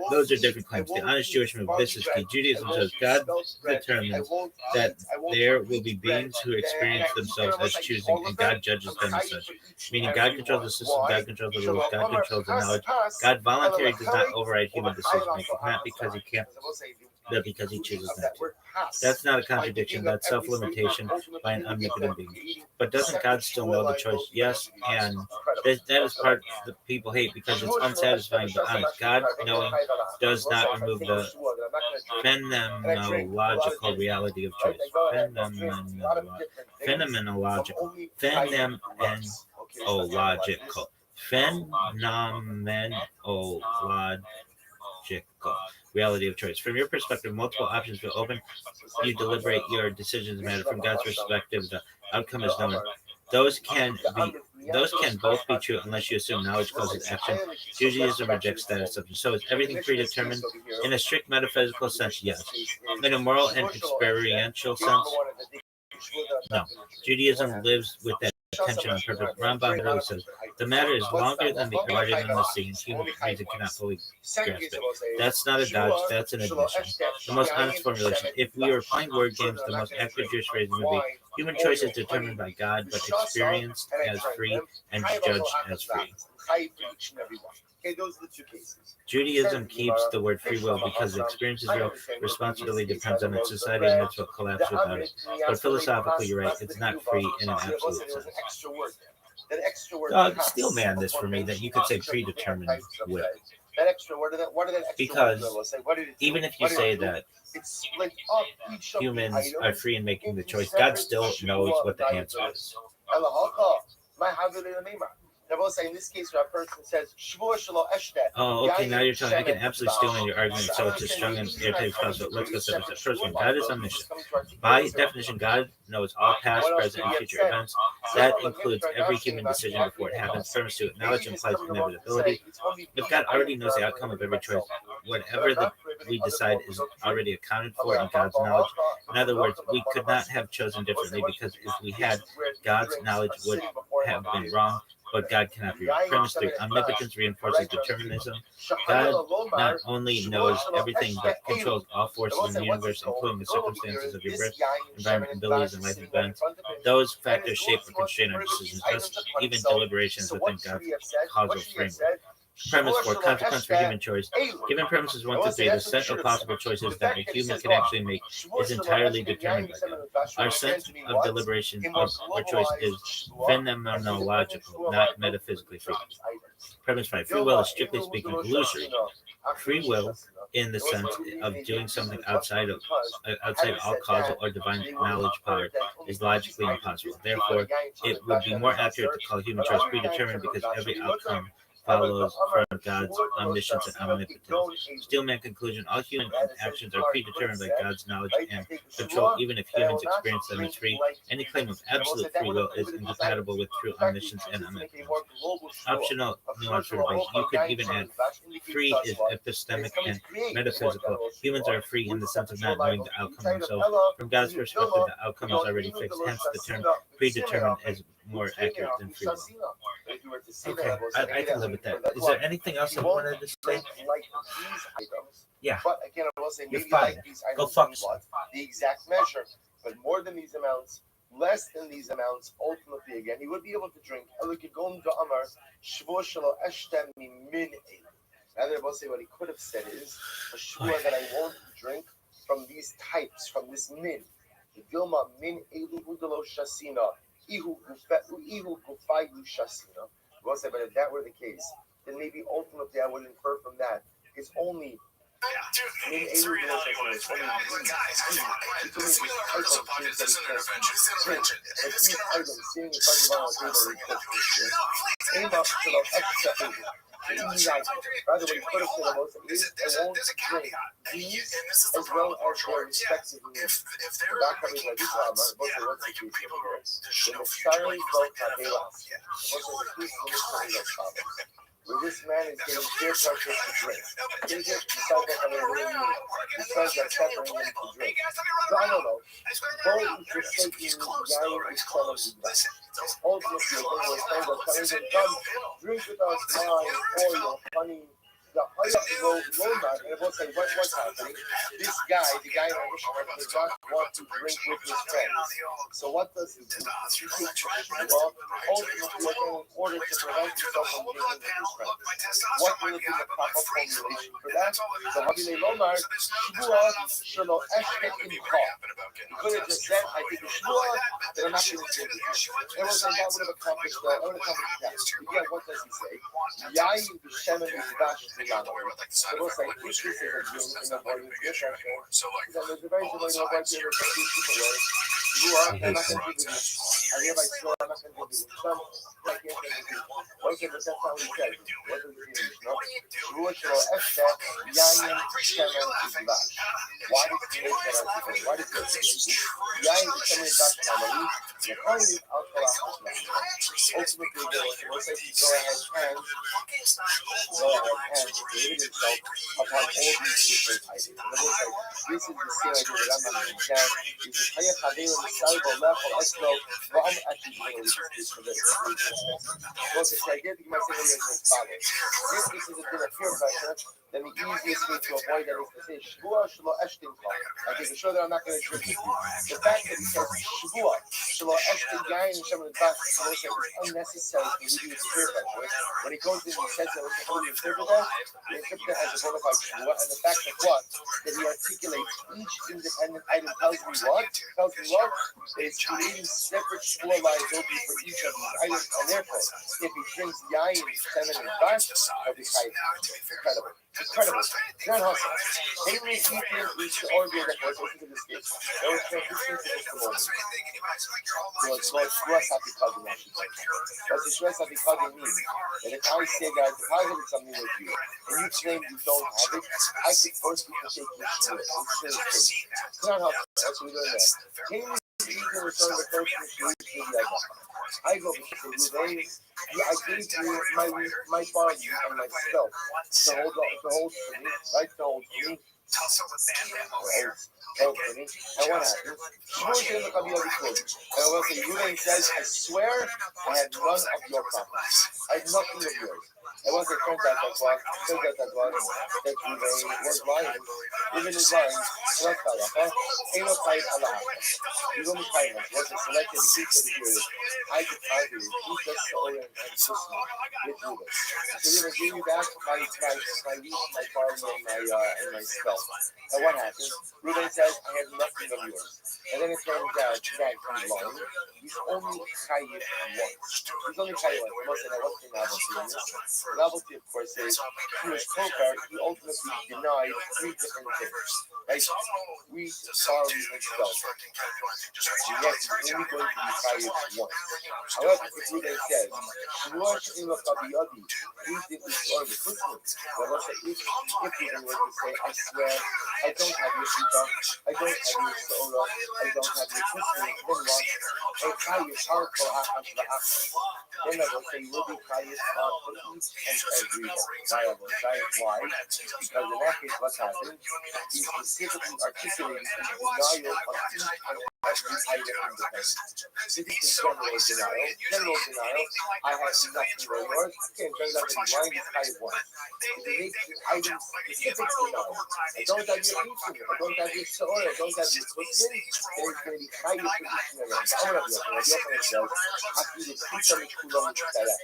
Those are different claims. The honest Jewish move, this is key. Judaism says God determines that there will be beings who experience themselves as choosing, and God judges them as such. Meaning God controls the system, God controls the rules, God controls the knowledge. God voluntarily does not override human decision making, not because he can't, but because he chooses not to. That's not a contradiction, that's self-limitation by an omnipotent being. But doesn't God still know the choice? Yes, and that is part that people hate because it's unsatisfying but honest. God knowing does not remove the phenomenological reality of choice. Phenomenological reality of choice. From your perspective, multiple options feel open. You deliberate, your decisions matter. From God's perspective, the outcome is known. Those can both be true unless you assume knowledge causes action. Judaism rejects that assumption. So is everything predetermined? In a strict metaphysical sense, yes. In a moral and experiential sense, no. Judaism lives with that tension on purpose. Rambam literally says, the matter is longer than the larger than the sea. Human reason cannot fully grasp it. That's not a dodge, that's an admission. The most honest formulation. If we were playing word games, the most accurate Jewish phrase would be, human choice is determined by God, but experienced as free and judged as free. Those are the two cases. Judaism keeps the word free will because the experience is real. Responsibility depends on its society and its will collapse without it. But philosophically, you're right. It's not free in an absolute sense. Still man this for me that you could say predetermined will. Because even if you say that humans are free in making the choice, God still knows what the answer is. In this case, where a person says, oh, okay, now you're telling me I can absolutely steal in your argument, so it's as strong and airtight as possible. Let's go step by step. First one, God is omniscient. By definition, God knows all past, present, and future events. That includes every human decision before it happens. Premise to it, knowledge implies inevitability. If God already knows the outcome of every choice, whatever we decide is already accounted for in God's knowledge. In other words, we could not have chosen differently because if we had, God's knowledge would have been wrong. But God cannot be wrong. Premise 3, omnipotence reinforces determinism. God not only knows everything, but controls all forces in the universe, including the circumstances of your birth, environment, abilities, and life events. Those factors shape or constrain our decisions, thus even deliberations within God's causal framework. Premise 4, consequence for human choice. Given premises 1 through 3, the set of possible choices that a human can actually make is entirely determined by God. Our sense of deliberation or choice is phenomenological, not metaphysically free. Premise 5, free will is strictly speaking illusory. Free will, in the sense of doing something outside all causal or divine knowledge power, is logically impossible. Therefore, it would be more accurate to call human choice predetermined because every outcome follows from God's omniscience and omnipotence. Steelman conclusion, all human actions are predetermined by God's knowledge and control, even if humans experience them as free. Any claim of absolute free will is incompatible with true omniscience and omnipotence. Optional nuance for debate. You could even add free is epistemic and metaphysical. Humans are free in the sense of not knowing the outcome themselves. From God's perspective, the outcome is already fixed. Hence, the term predetermined is more accurate than free will. Okay, I can live with that. Is there anything else you wanted to say? Yeah. But again, I will say You're maybe fine. like these Go items fuck somewhat, the exact measure, but more than these amounts, less than these amounts, ultimately again, he would be able to drink. Now they will say what he could have said is a shvua that I won't drink from these types, from this min. The Dilma min elu udalo shasina. Ihu gufai shasina. We'll say, but if that were the case, then maybe ultimately I would infer from that it's only min elu udalo shasina. It's only these. We also funded this intervention. But these items, seeing the fact about our table, aim up to the extra. By the way, put it to the most is I won't drink these as well as their respective means. That covers like this one, most of what's the case here. The Messiah spoke Hadelas. Most of the peace in this one is where this man is getting peer pressure to drink. Take it, decide what I'm going to do. Because that's suffering him to drink. So I don't know. Both is just taking Yair is telling you that. Ultimately, when your friends are telling him, come, drink with us wine, oil, honey, the higher roadmap, and it will say, what's happening? This guy, the guy in our mission, does not want to drink with his friends. So what does he do? Well, ultimately, in order to prevent himself from drinking with his friends, what will be the proper formulation for that? So Habile Lomar, Shvua Shelo Eshke Imcha. He could have just said, I think a Shvua, that I'm not going to drink with you. Everyone said that would have accomplished that. Again, what does he say? Yayin B'Shemen Yizdash Zilano. So we'll say, this is a dream in avoiding this action. There's a very similar to avoid here, there's a few people there. You are, I'm not going to give you. I hereby swear I'm not going to give you. Some, I can't give you. Okay, but that's how he said. What does it mean? No? Shvua Shelo Eshke Yayin B'Shemen Yizdash. Why did he make that argument? Why did he make that? Yayin B'Shemen Yizdash family. The point is, ultimately, we'll say to go ahead and create itself upon all these different items. And we'll say, this is the same idea that I'm not understand. This is Hayat Hadil and Salvo Lefel Eslo. Well, I'm actually going to leave this for this. We'll say, the idea that you might say is as follows. If this is a bit of peer pressure, then the easiest way to avoid that is to say, Shvua Shelo Eshtincha. I can be sure that I'm not going to drink with you. The fact that he says, Shvua Shelo Eshtin Yain Shem L'Dvash, it's unnecessary to reduce peer pressure. When he goes in and says that, how do you interpret that? You interpret that as a bona fide Shvua, and the fact that what? That he articulates each independent item tells me what? Tells me what? That it's creating separate Shvua liability for each of these items, and therefore, if he drinks Yain Shem L'Dvash, he'll be chayiv. Incredible. Incredible. John Hustle. Henry Ethan reached the order that was listen to this case. There was transition to this moment. So it's called Shua Safikagin. What does Shua Safikagin mean? That if I say that I deposited something with you, and you claim you don't have it, I could force you to take your Shua. It's not helpful. That's what we learned there. Can you return the person who is the other? I go to Ruvain. I gave you my body and my spell to hold for me, right? To hold for me. And what happens? Shmuel came to Rabbi Yodi. And what the Ruvain says, I swear I had none of your property. I had nothing of yours. And once it turns out that Ruvain was lying, even his lying, not halacha, ain't no tight halacha. You don't be tight enough. Once it's selected, the piece of the period, I could argue, keep us to Oren and Susma with Ruvain. So Ruvain, give me back my body and my spell. And what happens? Ruvain says, I have nothing of yours. And then it turns out that he's lying. He's only chayiv once. He's only chayiv once. Most of what's the novelty in this? The novelty, of course, is Jewish Kokar, he ultimately denied three different things. Right? Wheat, barley, and spelt. Yes, he's only going to be chayiv once. However, if Ruvain says, Shmuel She'im L'Chabi Yadi, wheat is or the Christmas. Well, let's say if Ruvain were to say, I swear, I don't have your shita, I don't have your seorah, I don't have your Christmas, then what? A chayiv harko achas v'achas. Then I will say, you will be chayiv for each and every one. Why? Because in that case, what's happened? He's specifically articulating the denial of each and every item independently. This is the general denial. General denial, I have nothing for yours. Okay, it turns out that he's lying, he's chayiv one. If he makes the item specific denial, I don't have your eating, I don't have your seorah, I don't have your Christmas, then it's going to be chayiv for each and every one. The Amar of Yochanan says, after the pizza with kulam mitzayah.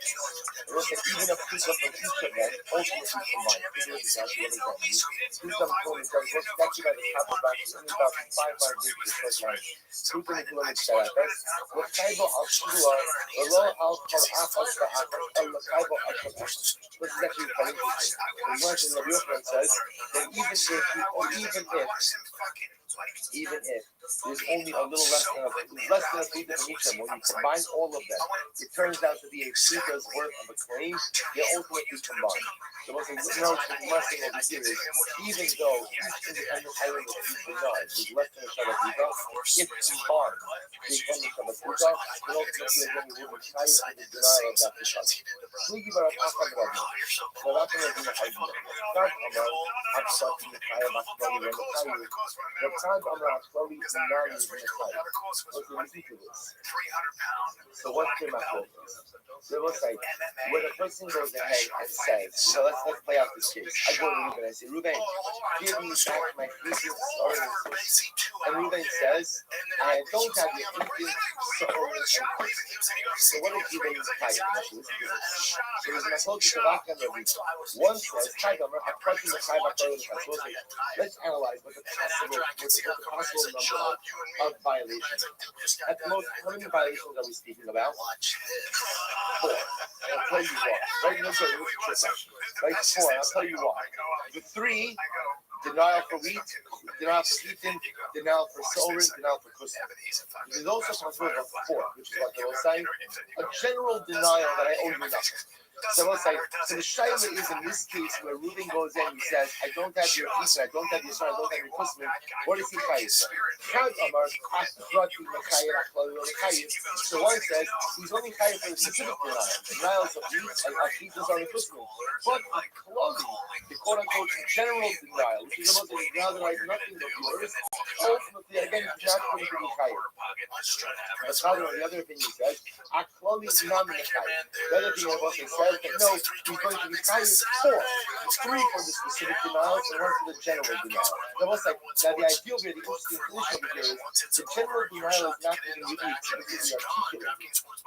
It was even a pizza from each of them, ultimately combined. Pizza is actually what it is. Pizza from kulam mitzayah was actually by the top of back, only about 5 lines into the first line. Pizza with kulam mitzayah. What chayvo al shua, the law al kol achas v'achas, el chayvo al kol achas. This is actually quite interesting. The Gemara in Rabbi Yochanan says that even if there's only a little less than a pita from each of them, when you combine all of them, it turns out to be a pita's worth of a claim. They ultimately combined. So what the Gemara over here is, even though each independent item of each denied was less than a shava pita, if combined they become a shava pita, then ultimately again we will be tired of the denial of that pita. Pligi barak acham rabbi. So that's going to be the idea. Not Amar, Akshati, Mekaya, Makbali, Ramakayu. The time Amar Akbali is not even Mekaya. What's the reason for this? So what came out of this? So it was like, when a person goes ahead and says, so let's play out this case. I go to Ruben and I say, Ruben, give me back my Christmas seorah and Christmas. And Ruben says, I don't have your Christmas seorah and Christmas. So what is Ruben's Kaya? Listen to this. So there's an approach to Ravaka and Ravika. One says, let's analyze what the possible number of violations. At the most, how many violations are we speaking about? 4. I'll tell you why. Right? No, sorry, right? 4. I'll tell you why. The 3, denial for wheat, denial for eating, denial for sorin, denial for kusma. There's also possible of 4, which is what they will say, a general denial that I owe you nothing. So we'll say, so the shayla is in this case where Reuben goes in and says, I don't have your Easter, I don't have your son, I don't have your Christmas. What is he chayiv? So one says, he's only chayiv for the specific denials of wheat and Easter on Christmas. But a clothing, the quote-unquote general denial, which is about the denial that I have nothing of yours, ultimately, again, he's not going to be chayiv. But rather, on the other opinion says, a clothing is not chayiv. The other thing also says, but no, he's going to be chayiv 4. 3 for the specific denials and 1 for the general denial. Now the ideal here, the interesting solution here is the general denial is not being really articulated.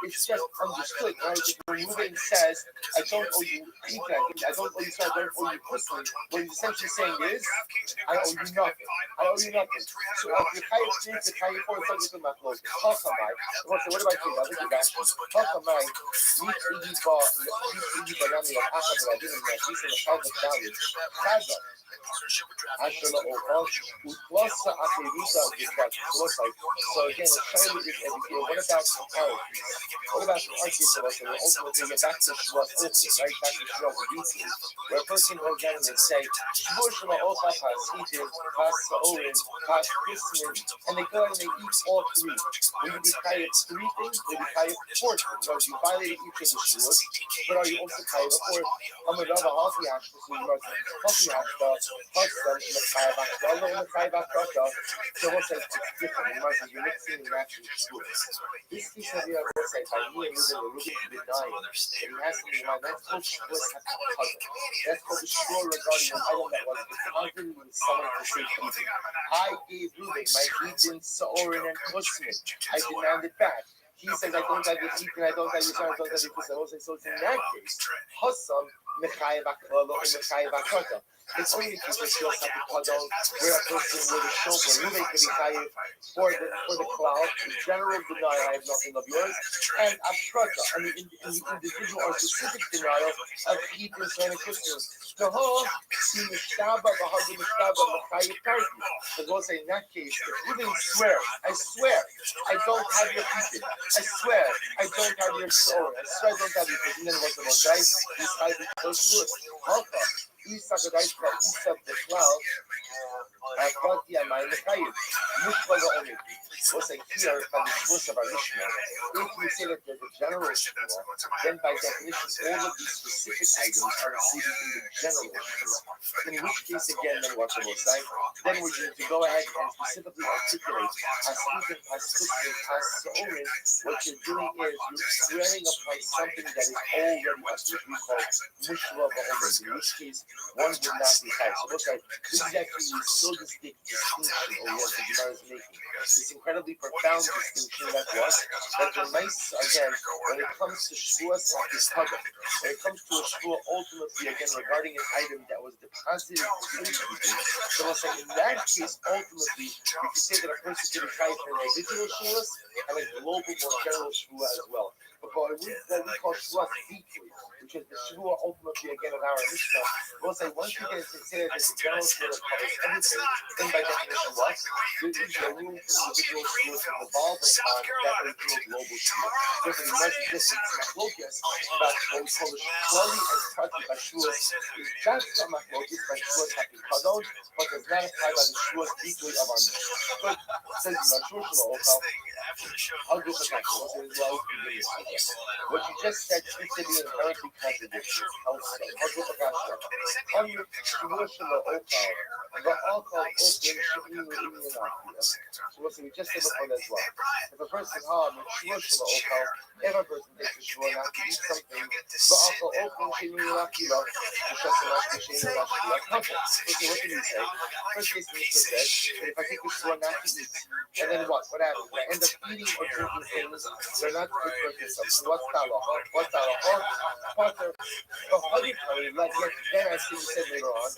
It's just understood, right? If Reuben says, I don't owe you Easter, I don't owe you son, I don't owe you Christmas, what he's essentially saying is, I owe you nothing. I owe you nothing. So if the chayiv 3, the chayiv 4 is something my clothes. What do I say? I think you're back. Ashla Opal, plus Akhirita Gifat. So again, the Shaila is every year. What about the Arab? What about the Architect? And ultimately, you're back to Shavuot Ultim, right? Back to Shavuot weekly, where a person goes down and they say, Shavuot Shema Ocha Pas Eated, Pas Sa'orin, Pas Christmas, and they go and they eat all three. Will you be chayav three things? Will you be chayav four things? Because you violated each of the Shavuot, but are you also chayav a fourth? Amarava Hafi Hashta, so you must Hafi Hashta, Hashta, and the chayav Hashta, and the chayav Hashta. So what's that? It's different. You must have you're mixing and matching Shavuot. This piece of the other side, by me and Ruben denying that he has to be my that's called Shavuot Hashta. That's called the Shavuot regarding an item that was deposited with someone for safekeeping. I gave Ruben my Eden, Sa'orin, and Kushman. I demanded back. He says, I don't have your Eden, I don't have your son, I don't have your Kushman. So it's in that case, Hassam, Mechayev Akala, or Mechayev Akata. It's only if you just feel something kadon, where a person with a shoulder, Ruben can be chayev for the cloud, in general denial, I have nothing of yours, and Abstrata, and the individual or specific denial of keeping certain Christians. The whole, see Mishtaba, Bahadu Mishtaba, Mechayev Tarki. The Lord say in that case, if Ruben swears, I swear, I don't have your Eden, I swear, I don't have your soul, I swear I don't have your Eden, and then what's the most right? He's hiding close to it. Isa Gadaisha, Isa the cloud, Afatia, my Mechayev, Mishmaga only. What's like here from the source of our Mishnah? If we say that there's a general Shua, then by definition, all of these specific items are included in the general Shua. In which case, again, then what's the most right? Then we're going to go ahead and specifically articulate as Eden, as Kusman, as Sa'orin. What you're doing is you're swearing upon something that is already what we call Mishmaga only. In which case, one would not be high. So look at this is actually a so distinct distinction of what the Gemara is making. This incredibly profound distinction that was that the mice again when it comes to Shvuah Sakishaga, when it comes to a Shvuah ultimately again regarding an item that was deposited in safekeeping, so we'll say in that case ultimately we can say that a person can be high for individual Shvuahs and a global more general Shvuah as well. But what we call Shvuah deeply, which is the Shvuah ultimately again of our Mishnah, we'll say once you get considered as a general Shvuah that covers everything, then by definition what? There is no room for individual Shvuahs to evolve upon that original global Shvuah. There's a much different machlokas about what we call the Shvuah and Tati by Shvuahs. That's not machlokas by Shvuahs happy kadon, but does not apply by the Shvuahs deeply of our Mishnah. But says the Mashur Shvuah, I'll do the what you just said seems to be inherently contradictory. On your traditional opal, the alcohol open should be in so we just said before as well. If a person traditional opal, if a person takes a shua not to eat something, the alcohol open should be in akila, the shasana should be in akila. Okay, what did he say? First case the Mishnah said, if I take a shua not to eat, and then what? What happens? I end up eating or drinking things they're not good for consumption. What's talacha? What's talacha? Potter. But then I see you said later on,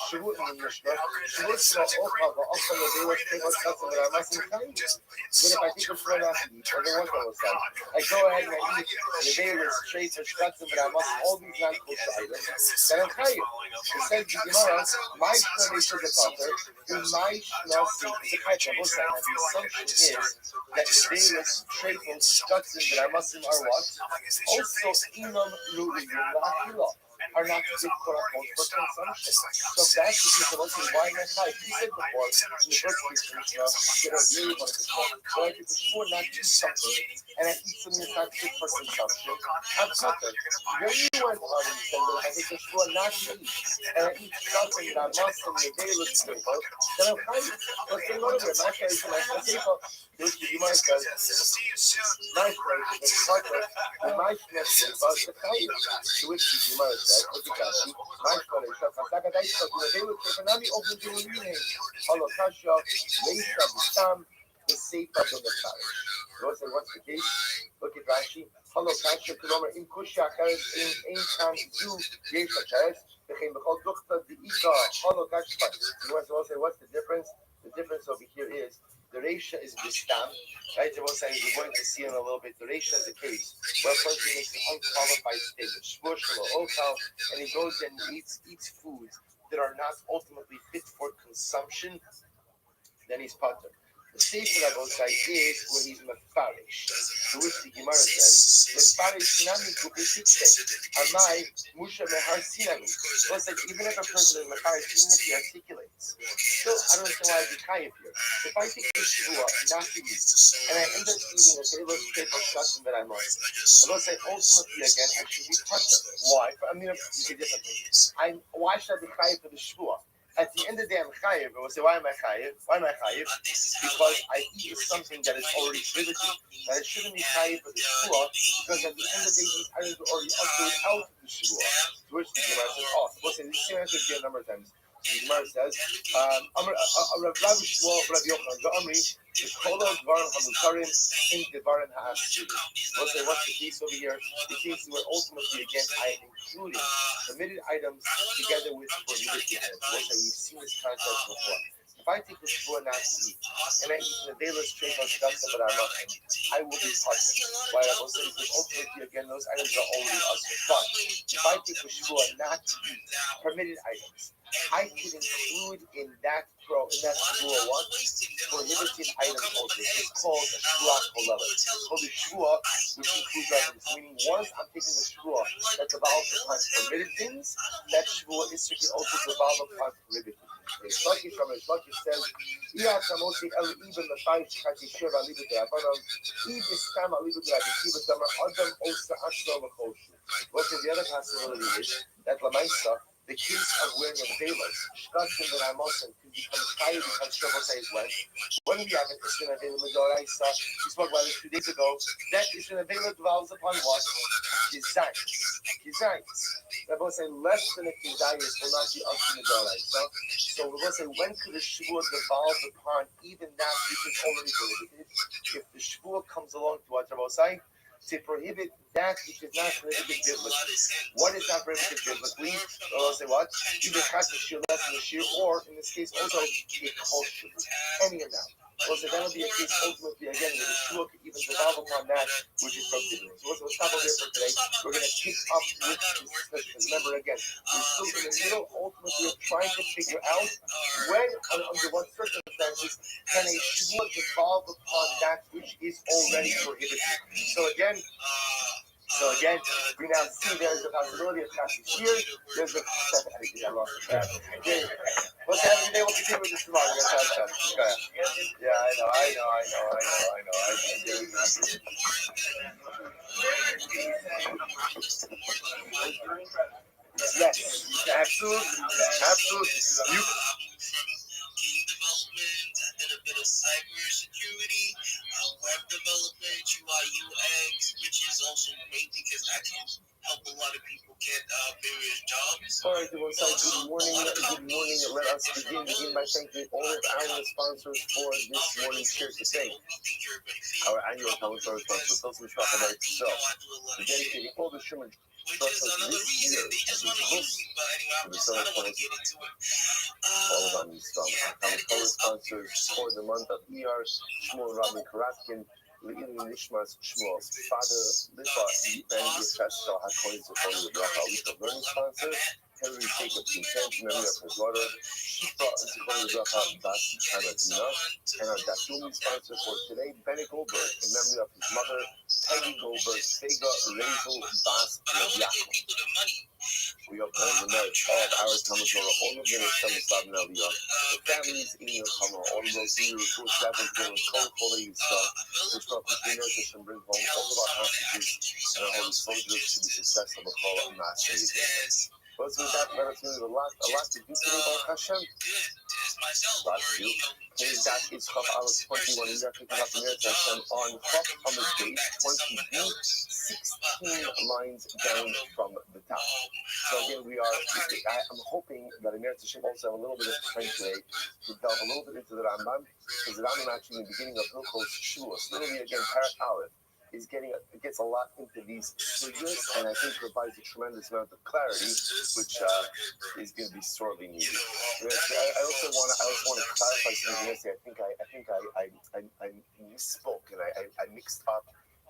Shavut in the Mishnah, Shavut shall ocha va'ocha ledewa shkeva tzatzim v'ramasim chayim. But if I take a shua not to eat, or then what I was saying, I go ahead and I eat ledewa straight for tzatzim v'ramasim, all these non-kosher items, then I'm chayim. It says the Gemara, my shna neisha the potter, and my shna seek the chayim. What's that? The assumption is that ledewa straight for tzatzim v'ramasim are what? Also, inam lu'iyim are not fit for consumption. So that's the reason why not high. He said before, in the first case, there are really one of the so I could before not eat something, and I eat something that's not fit for consumption. I'm covered. When you went on and said that I think it's for not to eat, and I eat something that I'm not from the daily table, then I'm fine. What's the matter with my case? You might say, nice place, it's harder, and my place, but the time to which you might say, what you got, my place, like I said, they would say, Nami open to the meaning, Holokasha, Lisa, Bistam, the safe of the Messiah. Lord say, what's the case? Look at Rashi, Holokasha, Kilomar, in Kusha, in time to do, Yesha Chares, the Chemachol Dukhta, the Ika, Holokasha. You want to say, what's the difference? The difference over here is, The Reisha is Bistam, right? We're going to see in a little bit. The Reisha is a case where a person makes an unqualified statement, and he goes and eats foods that are not ultimately fit for consumption, then he's potter. The Sefer Rabosai is where he's mefarish, to which the Gemara says, mefarish nami kupitikse, amai musha mehar sinami. So it's like, even if a person is mefarish, even if he articulates, still, I don't understand why I'd be chayiv here. If I take the shvua not to eat, and I end up eating a daily shape of shashim that I must, I will say, ultimately, again, I should be potter. Why? I mean, you say differently. Why should I be chayiv for the shvua? At the end of the day, I'm chayiv. We'll say, why am I chayiv? Why am I chayiv? Because I eat something that is already prohibited. That it shouldn't be chayiv for the shvua, because at the end of the day, these items are already ushered out of the shvua. To which the Gemara says, oh, we'll say, this same answer again a number of times. The Gemara says, Rav Shmuel, Rav Yochanan, Amri, the Kolo Dvarim Hamutarim in Devarim Ha'asiri. We'll say, what's the case over here? The case is where ultimately, again, I am including permitted items together with prohibited items. We'll say, we've seen this concept before. If I take the shvua not to eat, and I eat in the daily straight on shkasa but I'm not, I will be punished. Why I will say because ultimately again those items are already usher. But if I take the shvua not to eat permitted items, I can include in that shvua what? Prohibited items also. It's called a shvua kolala. It's called a shvua which includes items. Meaning once I'm taking the shvua that develops upon permitted things, that shvua is also developed upon prohibited things. Shlaki says, "Iya tamosi el even the five shati sheva liba de abanam, even stama liba de abitiba damar adam osa ashlo lechoshu." What's the other possibility is that lamaisa, the case of wearing a velos, shkatim that I'm also can become chayiv because shavosai is when we have an isra nevela medoraisa. We spoke about it 2 days ago. That isra nevela dwells upon what? Kizayis. That will say less than a kizayis will not be up to medoraisa. So we're going to say, when could a shvua devolve upon even that which is already prohibited? If the shvua comes along to what Rabbi say, to prohibit that which is not prohibited biblically. What is not prohibited biblically? We'll say what? Either cut the shear less than the shear, or in this case also a culture, any amount. Well, so that'll be a case ultimately again where the shvua could even devolve upon that which is prohibited. So we'll stop over here for today. We're going to pick up with this discussion. Remember again, we're still in the middle. Ultimately, we're trying to figure out when and under what circumstances can a shvua devolve upon that which is already prohibited. So again, we now see there's a possibility of casting here. There's a I lost the track. What's happening today? We'll continue with this tomorrow. Yeah, I know. Yes, absolutely. You. Development, I did a bit of cybersecurity, web development, UI UX, which is also great because I can help a lot of people get various jobs. All right, everyone. So good morning. Let us begin by thanking all of our sponsors for this morning's share today. Our annual calendar sponsor, Tosin Shachar itself, dedicating all the Shimmer trust us this year as a host for the summer plans. All of our stuff. Our co-sponsors for the month of ER, Shmuel Rabbi Karatkin, Le'ili Nishmas Shmuel's father, Lipa Ben Yecheskel HaKohen Zechon Yebracha, Lipa learning sponsor, Henry Jacob Content, memory of his daughter, Shifa Zechon Yebracha Bas Haradina, and our Datumi sponsor for today, Benny Goldberg, in memory of his mother, Peggy Goldberg, Sega Rezel Bas Yaakov. We are praying the marriage of our Talmud Torah, all of them are Slav and Aliyah. The families in your Talmud, all of those who are traveling through quality stuff, which brought us in and bring home all of our hostages and our holy soldiers to be successful with all of Master. But with that, let us know a lot to do today, Baruch Hashem. A lot to do. Today's dot is Chaf Aleph 21. We are picking up the Meretz Hashem on Chaf Amud Beis 22, 16 lines down from the top. So again, I'm hoping that Meretz Hashem also have a little bit of time today to delve a little bit into the Rambam, because the Rambam actually in the beginning of Hilchos Shavuos, literally again, Parak Aleph, gets a lot into these figures, and I think provides a tremendous amount of clarity, which is going to be sorely needed. I also want to clarify something yesterday. I think I misspoke and I mixed up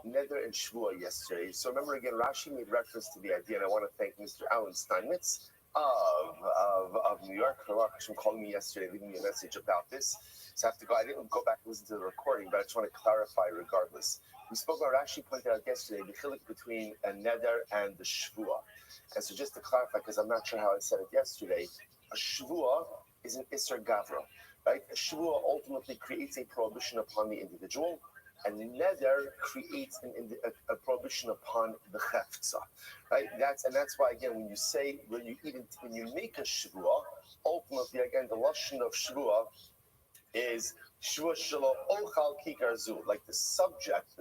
Nether and Shvua yesterday. So remember again, Rashi made reference to the idea, and I want to thank Mr. Alan Steinmetz of New York for calling me yesterday, leaving me a message about this. So I have to go. I didn't go back and listen to the recording, but I just want to clarify regardless. We spoke about, Rashi pointed out yesterday, the chiluk between a Nether and the Shvua. And so just to clarify, because I'm not sure how I said it yesterday, a Shvua is an Isser Gavra, right? A Shvua ultimately creates a prohibition upon the individual, and Nether creates a prohibition upon the Cheftza, right? That's why, again, when you make a Shvua, ultimately, again, the Lashon of Shvua is Shvua Shelo Ochal Kikar Zu, like the subject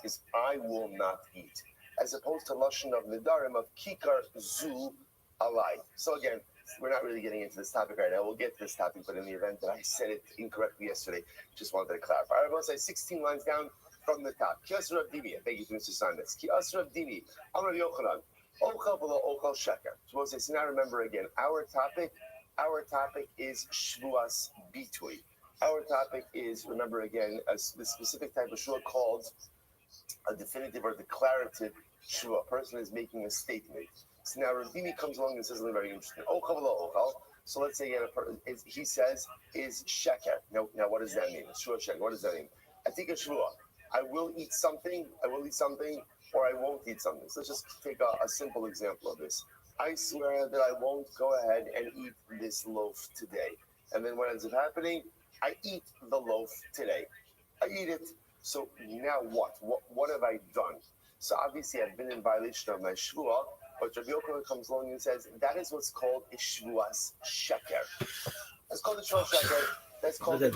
is I will not eat, as opposed to Lashon of Nidarim of Kikar Zu Alai. So again, we're not really getting into this topic right now. We'll get to this topic, but in the event that I said it incorrectly yesterday, just wanted to clarify. All right, we'll say 16 lines down from the top. Ki Asur Avdimi, thank you to Mr. Simons. Ki Asur Avdimi, Amar Yochanan, Ochal V'lo Ochal Sheker. So we'll say, so now remember again, our topic is Shvuas Bitui. Our topic is, remember again, the specific type of shua called a definitive or declarative shua. A person is making a statement. So now Rabini comes along and says something very interesting. Ochal v'lo ochal. So let's say he says is sheker. Now what does that mean? Shua sheker. What does that mean? I think a shua. I will eat something, or I won't eat something. So let's just take a simple example of this. I swear that I won't go ahead and eat this loaf today. And then what ends up happening? I eat the loaf today. I eat it. So now what? What have I done? So obviously I've been in violation of my shvua, but Rabbi Yochanan comes along and says that is what's called a shvuas sheker. That's called a shvuas sheker. That's called a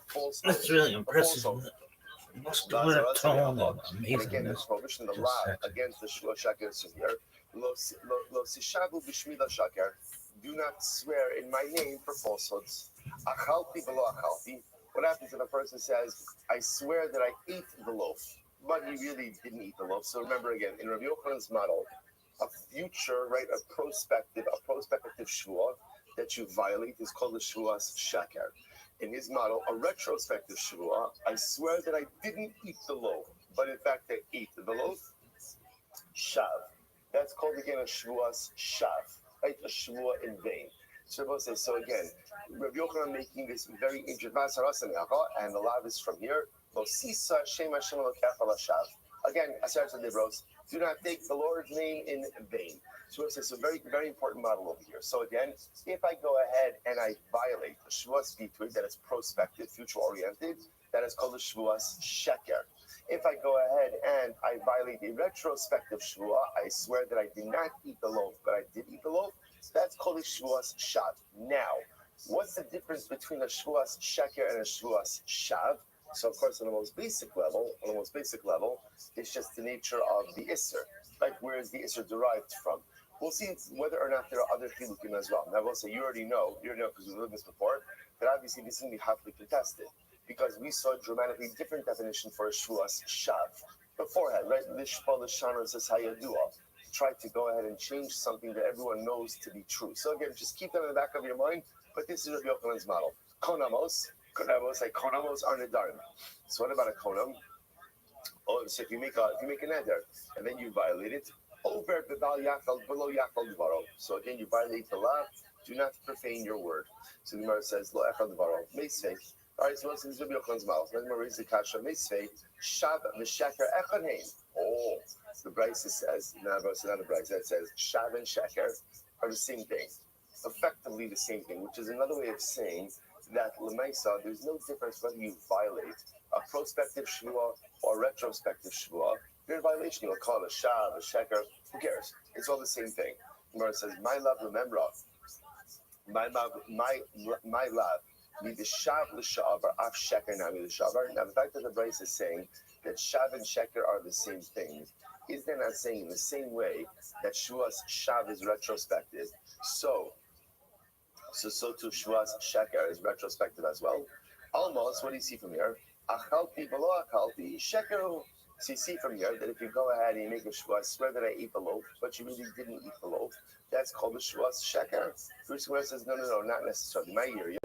false. That's really impressive. Muscular tone and amazing. And again, this prohibition, the law against the shvuas sheker is here. Lo sishabu b'shmida sheker. Do not swear in my name for falsehoods. Achalti v'lo achalti. What happens if a person says, I swear that I ate the loaf, but he really didn't eat the loaf? So remember again, in Rabbi Yochanan's model, a future, right, a prospective shvua that you violate is called a shvuas sheker. In his model, a retrospective shvua, I swear that I didn't eat the loaf, but in fact I ate the loaf, shav. That's called again a shvuas shav, right, a shvua in vain. So again, Rabbi Yochanan making this very interesting, and a lot of this from here. Again, do not take the Lord's name in vain. So it's a very, very important model over here. So again, if I go ahead and I violate the Shvuas Bitui, that is prospective, future-oriented, that is called the Shvuas Sheker. If I go ahead and I violate a retrospective Shvua, I swear that I did not eat the loaf, but I did eat the loaf, that's called a Shvuas Shav. Now, what's the difference between a Shvuas Sheker and a Shvuas Shav? So, of course, on the most basic level, it's just the nature of the Isser. Like, where is the Isser derived from? We'll see whether or not there are other chilukim as well. Now, I will say, you already know, because we've learned this before, that obviously this is going to be hotly contested, because we saw a dramatically different definition for a Shvuas Shav beforehand, right? Lishpa Lishana says Hayadua. Try to go ahead and change something that everyone knows to be true. So again, just keep that in the back of your mind, but this is Rabbi Yochanan's model. Konamos are nedarim. So what about a konam? Oh, so if you make a neder and then you violate it, over below yakal dvaro. So again, you violate the law. Do not profane your word. So the Gemara says lo echad dvaro meisvei. All right, so this is Rabbi Yochanan's model. Then Gemara raised the kasha meisvei shav v'sheker echad hein. Oh, the Brisa says, not the Brisa, it says shav and sheker are the same thing, effectively the same thing, which is another way of saying that l'maisa, there's no difference whether you violate a prospective shvua or a retrospective shvua. You're in violation. You'll call it a shav, a sheker. Who cares? It's all the same thing. Gemara says, my love, remember, my love, the shav l'shavar, af sheker nami l'shavar. Now, the fact that the Brisa is saying that shav and sheker are the same thing, is they're not saying in the same way that shvuas shav is retrospective. So too shvuas sheker is retrospective as well. Almost, what do you see from here? Achalti below achalti shekeru. So you see from here that if you go ahead and you make a shua, I swear that I ate the loaf, but you really didn't eat the loaf, that's called a shua's sheker. First one says, no, not necessarily. My ear,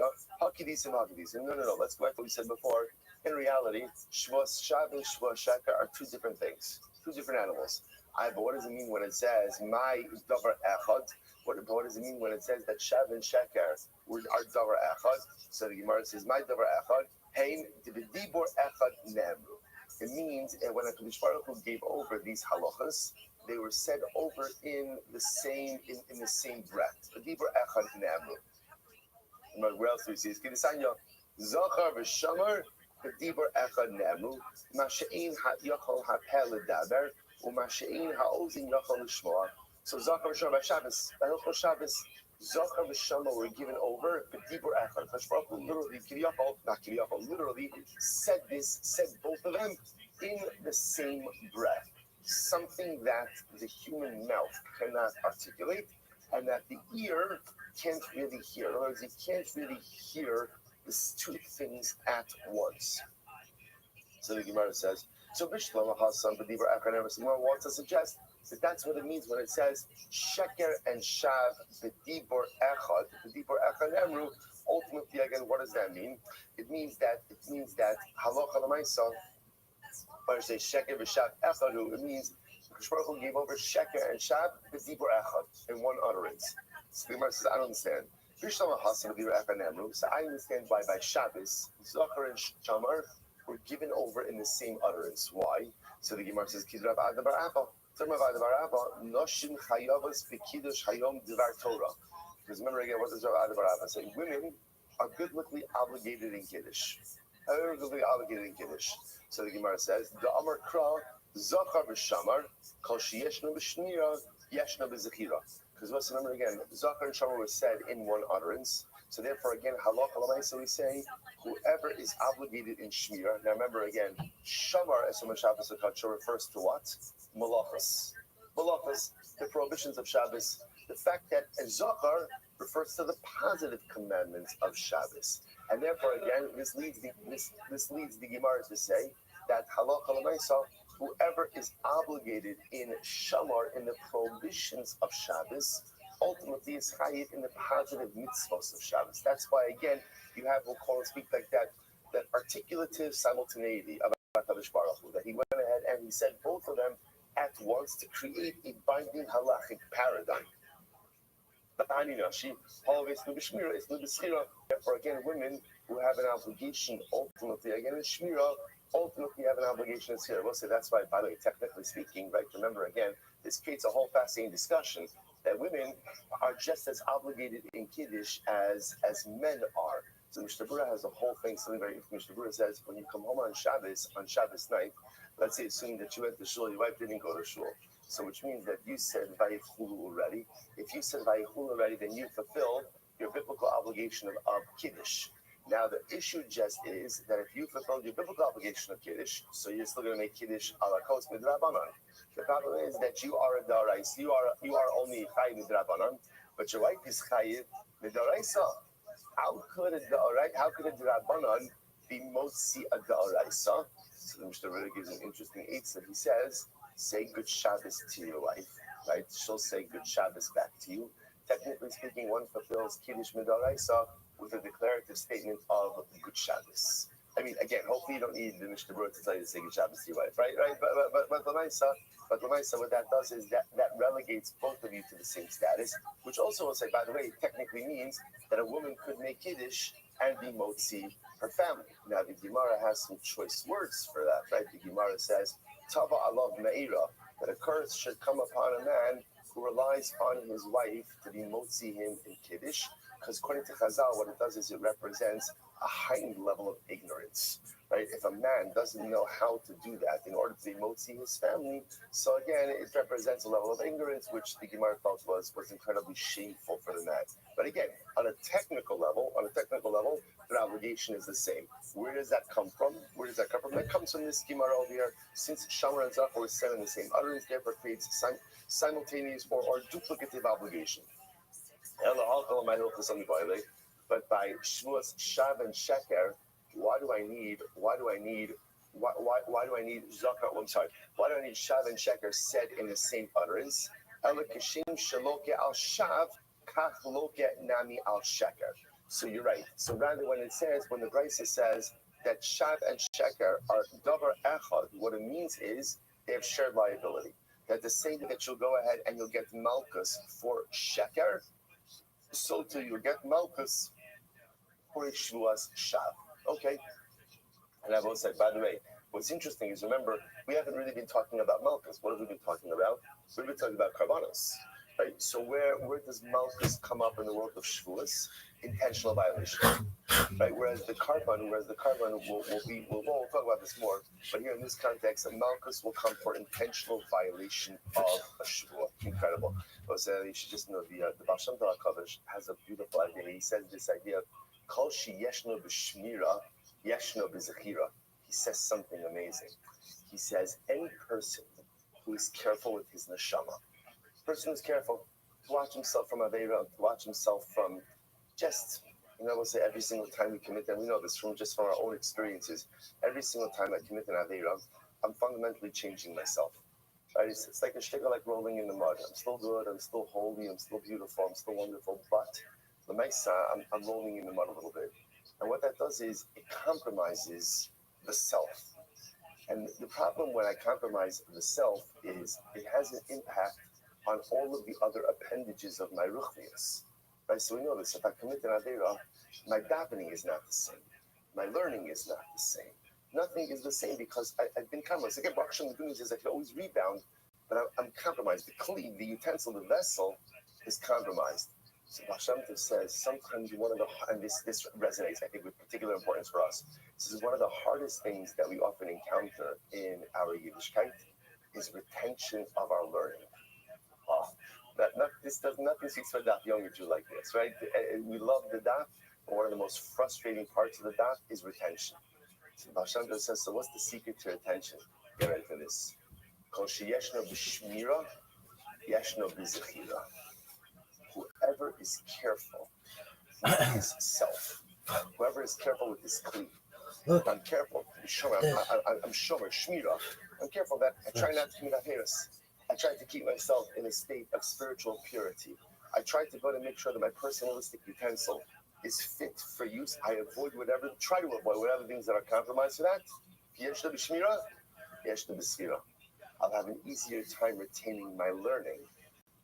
hakidis and hakidis. No. Let's go back to what we said before. In reality, shua's shav and shua sheker are two different things, two different animals. But what does it mean when it says my davar echad? What does it mean when it says that shav and sheker are davar echad? So the Gemara says my davar echad. Hein dibor echad nemru. It means when a Baruch Hu gave over these halachas, they were said over in the same breath. Dibor echad nemru. Where else do we see this? Kidisanya zachar v'shamar dibor echad nemru. Masha'in ha'yachol ha'peh ledaber u'masha'in ha'ozin yachol l'shmoa. So zachar v'shamar by Shabbos, by Hilchos Shabbos. Zachar v'Shama were given over, but Dibur Echad. Baruch Hu literally, literally said both of them in the same breath. Something that the human mouth cannot articulate, and that the ear can't really hear. In other words, you can't really hear these two things at once. So the Gemara says, so Bishlam Hassan B'Dibur Echad never wants to suggest that's what it means when it says sheker and shav b'dibor echad emru. Ultimately, again, what does that mean? It means that halacha l'maisa, when I say sheker v'shav echadu, it means Baruch Hu gave over sheker and shav b'dibor echad in one utterance. So the Gemara says, I don't understand. So I understand why by Shabbos, Zachar and Shamar were given over in the same utterance. Why? So the Gemara says, Kidrab Adabar Abba. Because remember again, what does Rav Adabar say? Women are biblically obligated in Kiddush. So the Gemara says, the Amar Kra, Zachar v'Shamar, Kol Sheyeshna b'Shnira, Yeshna b'Zechira. Because let's remember again, Zachar and Shamar was said in one utterance. So therefore, again, halacha l'maisa we say, whoever is obligated in Shmira. Now remember again, Shamar as Shabbos refers to what? Malachas, the prohibitions of Shabbos. The fact that Zachar refers to the positive commandments of Shabbos, and therefore again, this leads the Gemara to say that halacha l'maisa, whoever is obligated in Shamar in the prohibitions of Shabbos, ultimately is chayiv in the positive mitzvos of Shabbos. That's why again you have, we'll call and speak like that articulative simultaneity of HaKadosh Baruch Hu, that he went ahead and he said both of them at once to create a binding halachic paradigm. Therefore, again, women who have an obligation ultimately, again, in Shmira, ultimately have an obligation in Sira. We'll say that's why, by the way, technically speaking, right, remember again, this creates a whole fascinating discussion that women are just as obligated in Kiddush as men are. So Mishnah Berurah has a whole thing, something very interesting. Mishnah Berurah says, when you come home on Shabbos night, let's say assuming that you went to shul, your wife didn't go to shul. So which means that you said Vayichulu already. If you said Vayichulu already, then you fulfilled your biblical obligation of Kiddush. Now the issue just is that if you fulfilled your biblical obligation of Kiddush, so you're still going to make Kiddush ala kos midrabanan. The problem is that you are a darais, you are only chayiv midrabanan, but your wife is chayiv midaraisa. How could a drabanan be motzi a daraisa? So the Mishnah Berurah gives an interesting eitzah. He says, say good Shabbos to your wife, right? She'll say good Shabbos back to you. Technically speaking, one fulfills Kiddush Midaraisa with a declarative statement of good Shabbos. I mean, again, hopefully you don't need the Mishnah Berurah to tell you to say good Shabbos to your wife, right? But Lamaisa, what that does is that relegates both of you to the same status, which also will say, by the way, technically means that a woman could make Kiddush and be motzi her family. Now, the Gemara has some choice words for that, right? The Gemara says, Tava alav me'ira, that a curse should come upon a man who relies on his wife to be motzi him in Kiddush, because according to Chazal, what it does is it represents a heightened level of ignorance, right? If a man doesn't know how to do that in order to be motzi his family, so again, it represents a level of ignorance, which the Gemara felt was incredibly shameful for the man. But again, on a technical level, their obligation is the same. Where does that come from? That comes from this Gemara over here. Since Shamar and Zachar were said in the same utterance, therefore creates simultaneous or duplicative obligation. But by Shvuas, Shav, and Sheker, why do I need zakar? I'm sorry. Why do I need shav and sheker said in the same utterance? Elikashim shaloke al shav kach loke nami al sheker. So you're right. So rather, when the Brisa says that shav and sheker are davar echad, what it means is they have shared liability. That the same that you'll go ahead and you'll get malchus for sheker, so too you'll get malchus for a shvuas shav. Okay. And I've also said, by the way, what's interesting is, remember, we haven't really been talking about malchus. What have we been talking about? We've been talking about karbanos, right? So where does malchus come up in the world of shvuas? Intentional violation, right? Whereas the carbon we'll talk about this more. But here in this context, a malchus will come for intentional violation of a shvua. Incredible. So you should just know the Baal Shem Tov HaKadosh has a beautiful idea. He says this idea of kol shi yeshno b'shmira yeshno b'zechira. He says something amazing. He says any person who is careful with his neshama, person who's careful to watch himself from Aveira, to watch himself from just, we'll say every single time we commit, and we know this from our own experiences, every single time I commit an Aveira, I'm fundamentally changing myself. Right? It's like a shtickle, like rolling in the mud. I'm still good, I'm still holy, I'm still beautiful, I'm still wonderful, but the Maisa, I'm rolling in the mud a little bit. And what that does is it compromises the self. And the problem when I compromise the self is it has an impact on all of the other appendages of my ruchnius. Right? So we know this. If I commit an Aveira, my davening is not the same. My learning is not the same. Nothing is the same because I've been compromised. Again, Baruch Hashem, the good news is I can always rebound, but I'm compromised. The kli, the utensil, the vessel is compromised. So Baal Shem Tov says sometimes and this resonates, I think, with particular importance for us. This is one of the hardest things that we often encounter in our Yiddishkeit is retention of our learning. Nothing speaks for daf younger Jew like this, right? We love the daf, but one of the most frustrating parts of the daf is retention. So Baal Shem Tov says, so what's the secret to retention? Get ready for this. Kol sheyeshno b'shmira, yeshno b'zechira. Whoever is careful with his self, whoever is careful with his kli, I'm careful. I'm shomer, shmira. I'm careful that I try not to commit averos. I try to keep myself in a state of spiritual purity. I try to go to make sure that my personalistic utensil is fit for use. I try to avoid whatever things that are compromised for that. Yeshna b'shmira, yeshna b'sfira. I'll have an easier time retaining my learning.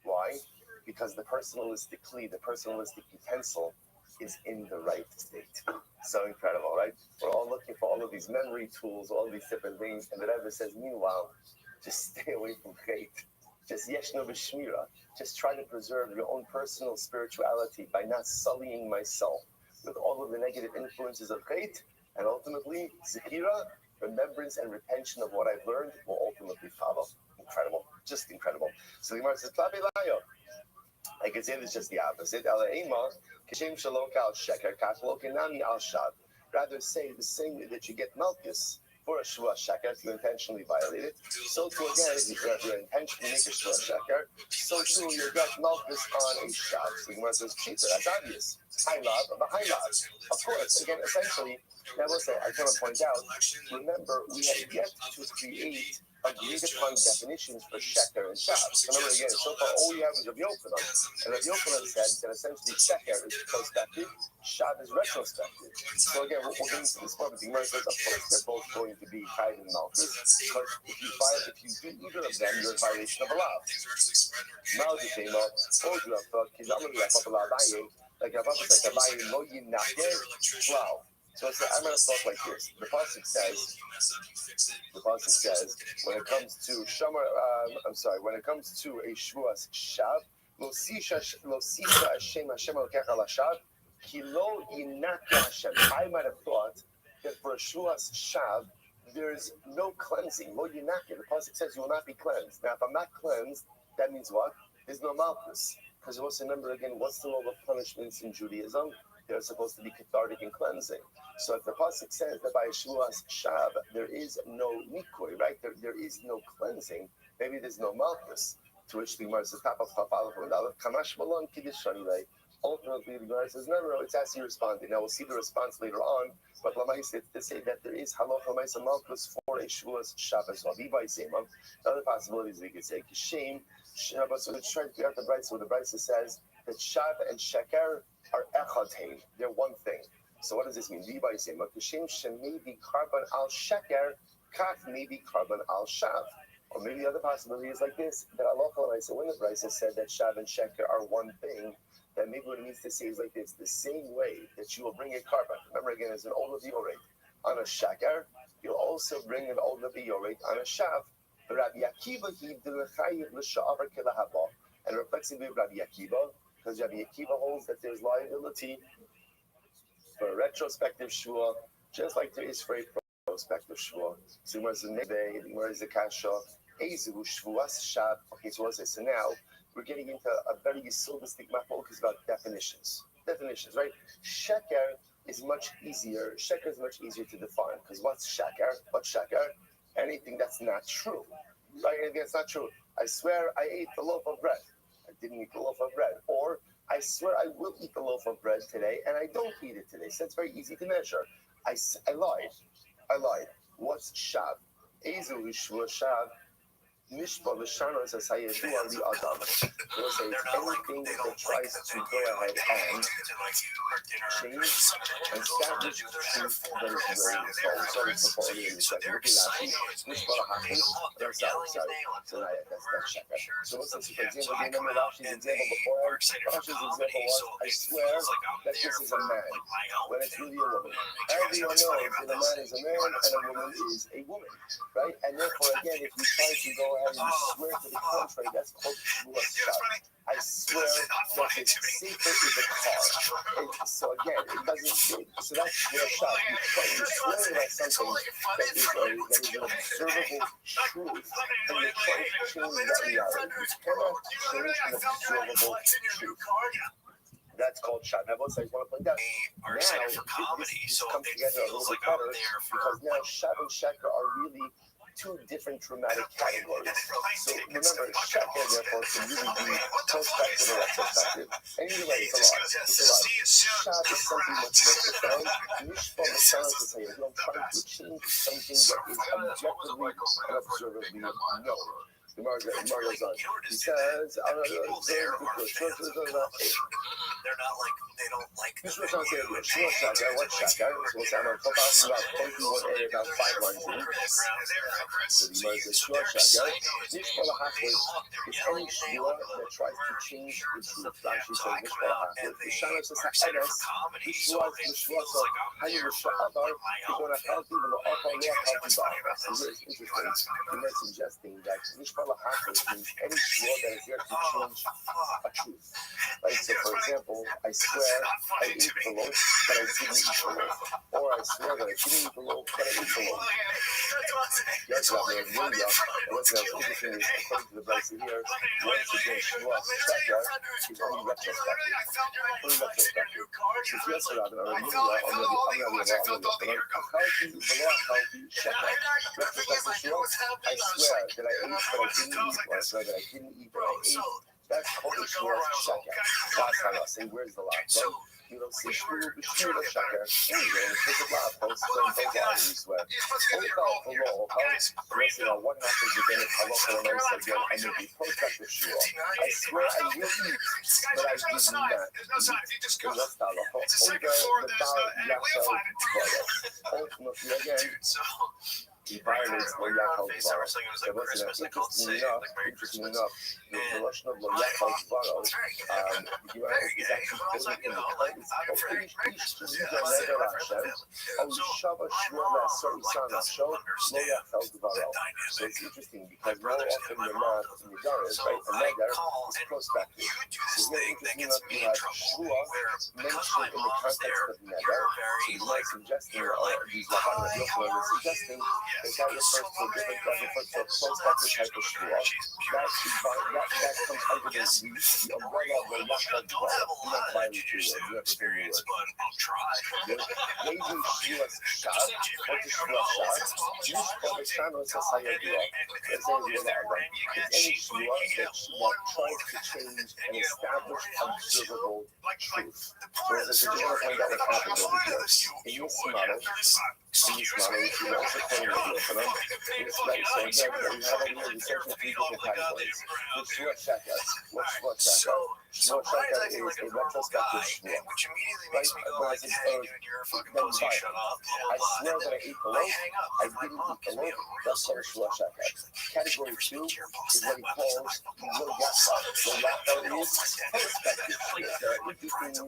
Why? Because the personalistic kli, the personalistic utensil, is in the right state. So incredible, right? We're all looking for all of these memory tools, all these different things, and the Rebbe says, meanwhile, just stay away from hate. Just yeshno b'shmira. Just try to preserve your own personal spirituality by not sullying myself with all of the negative influences of hate, and ultimately, zikira, remembrance and retention of what I've learned will ultimately follow. Incredible, just incredible. So the Gemara says, I can say this just the opposite. Rather say the same way that you get malchus for a shvua sheker if you intentionally violate it. So too again, if you intentionally make a shvua sheker, so too you get malchus on a shav. So the Gemara says, cheaper, that's obvious. High love of a high love. Of course, again, essentially, I will say, I want to point out, remember, we have yet to create agreed upon definitions for sheker and shav. Remember again, so far all we have is Rabbi Yochanan. And Rabbi Yochanan said that essentially sheker is prospective, shav is retrospective. So again, we'll get into this more, but the Gemara says, of course, they're both going to be chayv and malchus, but if you do either of them, you're in violation of a law. Like Rav said, wow. So I'm going to talk like this. The pasuk says, when it comes to when it comes to a shvuas shav, lo sisha Hashem Elokecha lashav, ki lo yinaka Hashem. I might have thought that for a shvuas shav, there's no cleansing. Lo yinaka. The pasuk says you will not be cleansed. Now, if I'm not cleansed, that means what? There's no malchus. Because you also remember again, what's the role of punishments in Judaism? They're supposed to be cathartic and cleansing. So if the pasuk says that by Shvuas Shav there is no nikoi, right? There is no cleansing. Maybe there's no malchus. To which the Gemara says, ultimately the Gemara says, no, it's as you responded. Now we'll see the response later on, but Lamaisa to say that there is halacha Lamaisa Malkus for a Shavuos Shabbos or Viva Sema. Other possibilities we could say Kishem. But so let's try to figure out the Brisa. So the Brisa says that Shav and Sheker are echad hey. They're one thing. So what does this mean? Viva Sema Kishem Shemevi Karban al Sheker Kaf maybe Karban al Shav. Or maybe the other possibility is like this, that Allah Lamaisa, when the Brisa said that Shav and Sheker are one thing, that maybe what it means to say is like this: the same way that you will bring a carbon, remember again, as an older biorate on a shakar, you'll also bring an older biorate on a shav. Rabbi Akiva he d'lechayiv l'sha'avar kelahaba, and reflexively Rabbi Akiva, because Rabbi Akiva holds that there's liability for a retrospective shua, just like there is for a prospective shua. So where's the nebe, where's the kasha, ezu shvuas shav. Okay, so what's this? So now we're getting into a very yesodistic mafocus about definitions. Definitions, right? Sheker is much easier. Sheker is much easier to define because what's sheker? What's sheker? Anything that's not true. Right? Anything that's not true. I swear I ate the loaf of bread. I didn't eat the loaf of bread. Or I swear I will eat the loaf of bread today and I don't eat it today. So it's very easy to measure. I lied. I lied. What's shav? Ezu shvu shav. Mishpa l'shana says hayedu ali adam. We'll say anything that tries to go ahead and change and establish truth that is very false. Sorry for falling in a second. Look at that. Mishpa l'hachis. Sorry. So that's sheker. So what's this? For example, do you remember Rashi's example before? Rashi's example was, I swear that this is a man, when it's really a woman. Everyone knows that a man is a man and a woman is a woman, right? And therefore, again, if you try to go and you swear to the contrary, that's called Shvuas Shav. I swear that the sefer is a car. So again, it doesn't. So that's Shvuas Shav. You swear by something that is an observable truth, and you try to change that reality. You cannot change an observable truth. That's called shav. Now, both sides want to point out. Now, this comes together a little bit better because now shav and sheker are really two different dramatic categories. So remember, sheker therefore can really be prospective or retrospective. And either way, it's a lot. It's a lot. Shav is something much more profound. Mishpa l'shana to say is not trying to change something that is objectively and observably known. The Gemara goes on. He says, they're not like, they don't like the Shvuas Shav, what's sheker? So we'll say, I'm going to pop out about 21 about 5 lines in. So the Gemara says, Shvuas Shav, Mishpa l'hachis is any shvua that tries to change the truth. Rashi says, Mishpa l'hachis. The Shana says, ha'enes, Mishvuas, hayu l'sha'avar, tikon ha'chalti, v'lo achar lo ha'chalti ba'ar. So here it's interesting. The Gemara suggesting that Mishpa l'hachis means any shvua that is there to change a truth. Right? So for example, I swear I ate the loaf, but I didn't eat the loaf. Or I swear that I didn't eat the loaf, but I ate the loaf. Yes, Rabbi, and what's interesting is, according to the Brisa here, once again, Shvuas Sheker is only retrospective. Only retrospective. It's yes, Rabbi, on the retrospective Shvuas, I swear that I ate, but I didn't eat, or I swear that I didn't eat, but I ate. That's called a Shvuas Sheker. That's how I say, where's the lie? So, you know, see, Shvuas Sheker. Anyway, it's a lot. Both lies, we swear. What happens again if Allah says, I may be prospective Shua. I swear I will eat, but I did not eat. Because that's the halacha. Ultimately, again, he violates Lo Yachal Dvaro. Interesting enough, the Lashon of Lo Yachal Dvaro is actually putting in the context of Ish Tzidka Neder Hashem, Al Shava Shua La'asor Isan Hashem, Lo Yachal Dvaro. So it's interesting because more often than not, in the Neder, right, a Neder is prospective. So here, interesting enough, you have Shua mentioned in the context of Neder. So he's not suggesting, these Lachanim of Yochanan is suggesting that refers to a different, that refers to a prospective type of shvua. That comes under the umbrella of the Yachad Dvar. Do not violate your word. You have to bring your word. Raising shvuas shad, what is shvuas shad? Yishpa v'shano sasayadua. There's any shvua that tries to change an established observable truth. So there's a general point that what happens over here. In this model, if you also claim the Yochanan, it's right. So again, we have over here the certain three different categories. The shvua shakat. What's shvua shakat? Shvua shakat is a retrospective shvua. Right? Whereas it's then shut off. I swear that I ate the loaf. I didn't eat the loaf. That's called shvua shakat. Category 2 is what he calls lo yasa. Lo yasa is prospective shvua. There are different, he does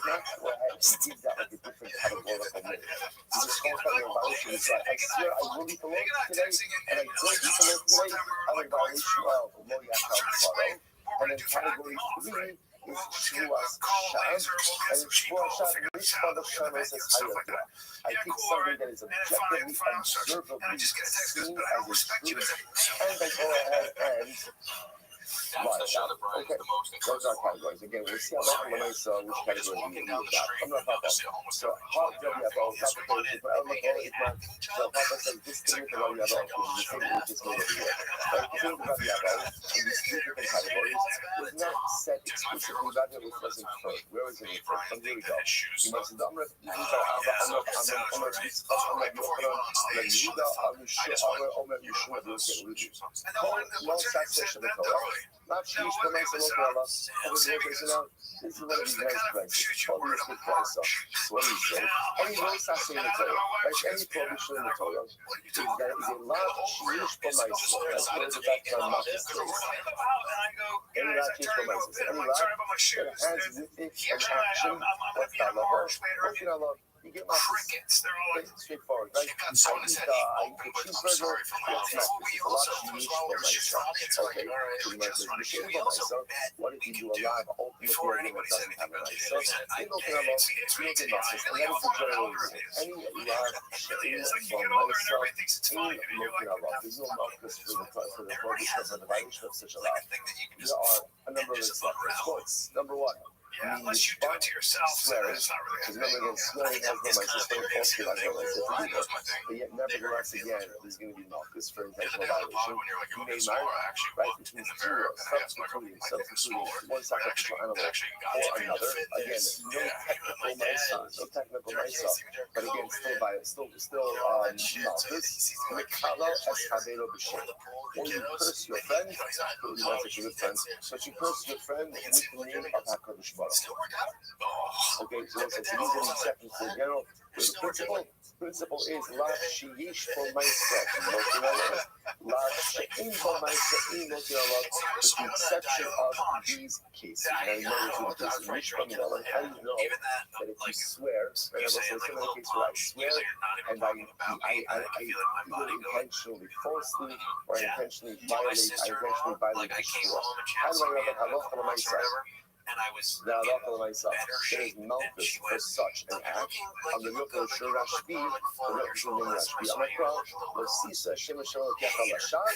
not go ahead and give that like a different categorical name. He just calls that a violation. He's like, I swear I will eat the loaf today, and I don't eat the loaf today. I'm in violation of lo yasa. And then category 3 is shvuas shad, and shvuas shad mishpad of shana says hayatah. I take something that is objectively, observably seen as a truth, and I go ahead and lie about it. Okay, those are categories. Again, we'll see how that one saw which category we got. I'm not about that. So, how do we have all complicated? But I'm not going to not. So, Papa says this thing with the Rabbi Yabal, which is the thing we just made over here. Right? The thing with Rabbi Yabal, in these three different categories, was not set exclusively. Rabbi Yabal wasn't third. Where was it third? From here we go. He mentioned the Amr, these are Amr, Yehuda, Amr, Yeshua, those get rooted. Long succession of Torah. Not Shish, but nice and local. This is one of these nice prices. Probably a good price. So, what do you say? Any low sassy in the Torah, right? Any prohibition in the Torah is that is a lot Shish, but nice. That's what it's back to our market space. Any lot Shish, but nice. Any lot that has with it an action, what's that love? You get my crickets. They're all straightforward, right? I eat the cheeseburger. It's not. It's a lot of meat for myself. Okay, pretty much the machine for myself. What if you do a live ultimate program that doesn't have a nice? So, you know, and that is the general reason. Any live machine for myself, any looking at love. There's no markers for the prohibition of the violation of such a lot. There are a number of examples. Number one. Unless you do it to yourself, swearing. Because remember, swearing has no license, very falsely like no license. But yet, nevertheless, again, there's going to be malchus for intentional violation. You may marry, right, which means substituting one sacrificial animal for another. Again, no technical myself, but again, still malchus. Mikala escavero b'shem. Or you curse your friend, you might say good friend, but you curse your friend with the name of HaKadosh Baruch. Okay, so it's using exceptions to the general. The principle is la sheyish for myself, la she'im for myself, with the exception of these cases. Now you know what this is. How do you know that if you swear, right? So it's in the case where I swear and I either intentionally falsely or intentionally violate the shvua. How do I know that halacha l'maisa? The halacha l'maisa, there is malchus for such an act. On the look of Rashbi, the representing Rashbi, Amakra, Losisa, Shema Shalom Kecha Lashad,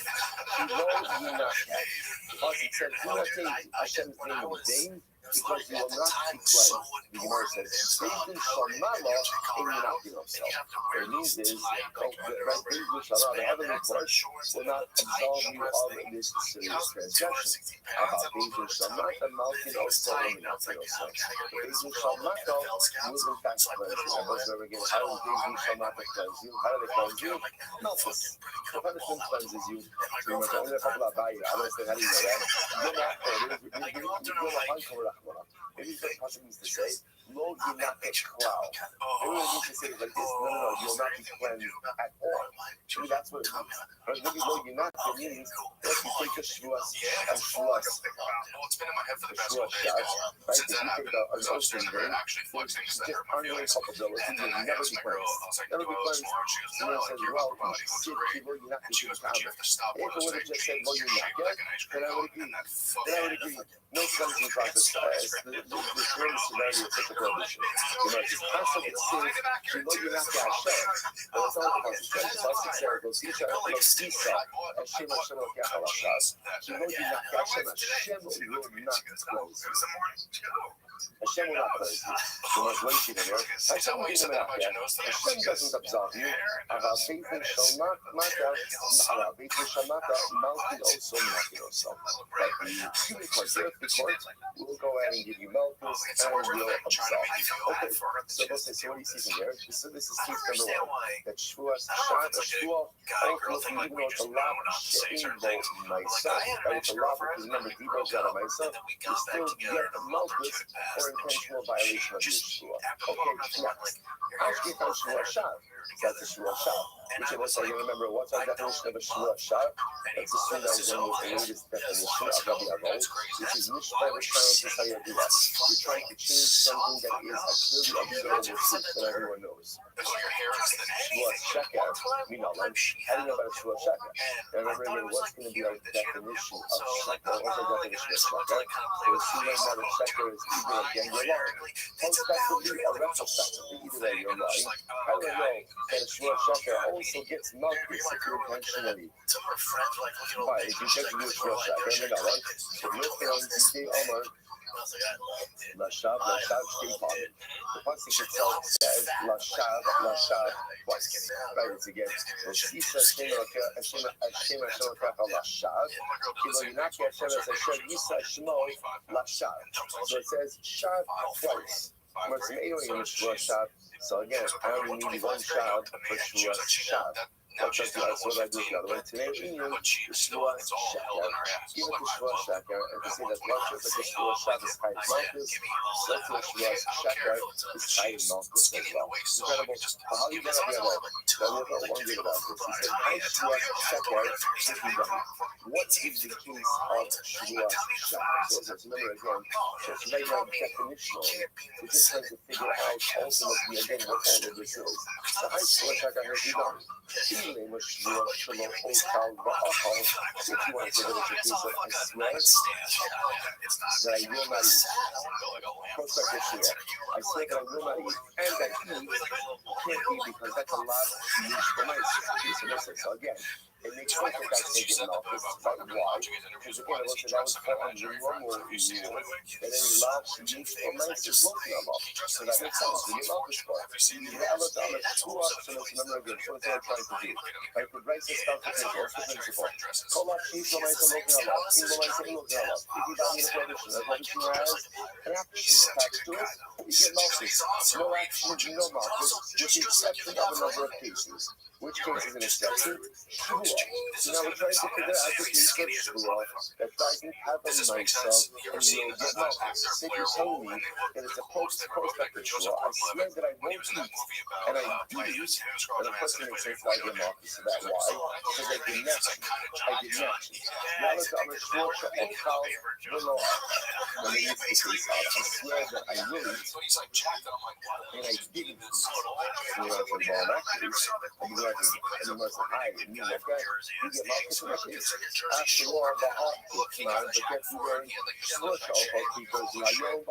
Lo Yinakeh. Because it said, do not take Hashem's name in vain, because you will not be cleansed. The Gemara says, Bezdin Shamala, and you're not being himself. What it means is, Bezdin Shamala, the heavenly court, will not absolve you of this serious transgression. About Bezdin Shamata, Malkin also, and not being himself. Bezdin Shamata will in fact cleanse you. And once again, how does Bezdin Shamata cleanse you? How do they cleanse you? Malchus. The punishment cleanses you. So you must only talk about Bayit. I don't say, how do you know that? You're not maybe the person needs to say, Lord, you're not a cloud. Maybe we need to say it like this. No, you'll not be cleansed at all. Maybe that's what it means. But maybe Lord, you're not, it means that you take a shvuas and shvuas. The shvuas shot, right? If you take an ocean ring, just unknown culpability, you'll never be cleansed. Never be cleansed. The Lord says, well, you should see people, you're not going to be cleansed. If it would have just said, well, you're not yet, then I would agree. No cleansing process. The greatest severity of such a a prohibition. You know, it's possible to say, you know, you're not that shame. But it's not the consequence. It's also saying, go see, Hashem Hashem Elokecha Lashas. You know you're not that shame. Hashem will not close you. Hashem will not close you. You must wait in there. Hashem will give them out there. Hashem doesn't absolve you. Aval Beitin Shalmata, Aval Beitin Shalmata, Malki also Malki also. But the human court, the earthly court, will go ahead and give you Malchus and will absolve you. Okay, so we'll say, so what do you see from there? So this is case number one. That Shvuah, Shvuah, ultimately, even though it's a lot of shit involved in myself, right? It's a lot because remember, Debo's out of myself, you still get the Malchus or intentional violation of your Shvuah. Okay, next. Ashki on Shvuah Shav. That's a Shvuah Shav. Which of us, I remember, what's our definition of a Shvuah Shav? Let's assume that is one of the latest definition of Rabbi Avol, which is Mishpah Rishayim T'Sayadua. You're trying to change something that is a clearly observable truth that everyone knows. Shvuah Sheker, Minalam. How do you know about a Shvuah Sheker? And remember, what's going to be our definition of Sheker? What's our definition of Sheker? We're assuming that a Sheker is either again you're lying, prospectively or retrospectively, either way you're lying. How do I know that a Shvuah Sheker also gets Malchus if you intentionally? Right, if you intentionally do a Shvuah Sheker, Minalam. So look on Zidei Omar. Lashav, Shtei Pam. The pasuk itself says Lashav twice. Right, it's again. Osisa Hashem Elokecha Lashav. Kilo Yinaki Hashem Es Hashem Yisa Shmo Lashav. So it says Shav twice. What's the anyway in Shvuah Shav? So again, I only need one Shav for Shvuah Shav. That's just what I do the other way. Today, we use the Shvuah Sheker. Give it the Shvuah Sheker, and to say that Malchus like the Shvuah Shav is high Malchus, so the Shvuah Sheker is high Malchus as well. Incredible. But how do you get up here? Now, we're not wondering about this. He said, high Shvuah Sheker should be done. What is the case of Shvuah Shav? So remember again, just right now, definitionally, we're just trying to figure out ultimately again what all of this is. The high Shvuah Sheker has been done. If you want to say that it's a piece of, I swear that I will not eat. Prospective share. I swear that I will not eat, and that he can't eat because that's a lot to use for my so again, it makes sense that that's taken off. This is about why. Because again, that was put on the normal rule, and then he allowed to use for my working off. So that makes sense. We get off the spot. You have two options, remember again, so that's what I'm trying to do. I could write this down to principle. What's the principle? Call up chief for myself looking a lot. In the myself looking a lot. If you don't need a prohibition, that prohibition has an action attached to it, you get Malchus. No action, no Malchus, with the exception of a number of cases. Which case is an exception? Shvuah. So now we're trying to figure out the case of Shvuah that doesn't have a myself and will get Malchus. Say you tell me that it's a prospective Shvuah, I swear that I won't eat, and I do eat, and of course it makes sense that I get Malchus. So that why? Because I did not. Now let's go on a Shvuah She'ochal v'lo achal. When it is the case of, I swear that I will eat, and I didn't eat. You know, from all that case, and the most high, you get Malchus in that case. After all, the heart is mine, but get you wearing Shvuah She'ochal because I know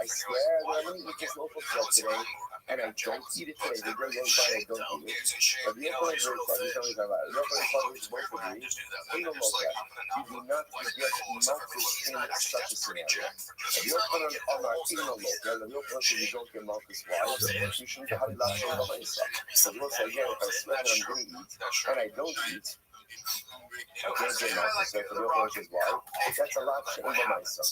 I swear that I'm eating this local bread today, and I don't eat it today. The day goes by, I don't eat it. But the opening verse, I just don't talk about it. The opening part is both of you. You don't know that. You do not get Malchus in such a scenario. If you're put on our inner local, the real person you don't get Malchus why, you shouldn't have a lot of myself. So once again, if I swear that I'm going to eat, and I don't eat, I can't get Malchus, so the real person is why. That's a lot of shame by myself.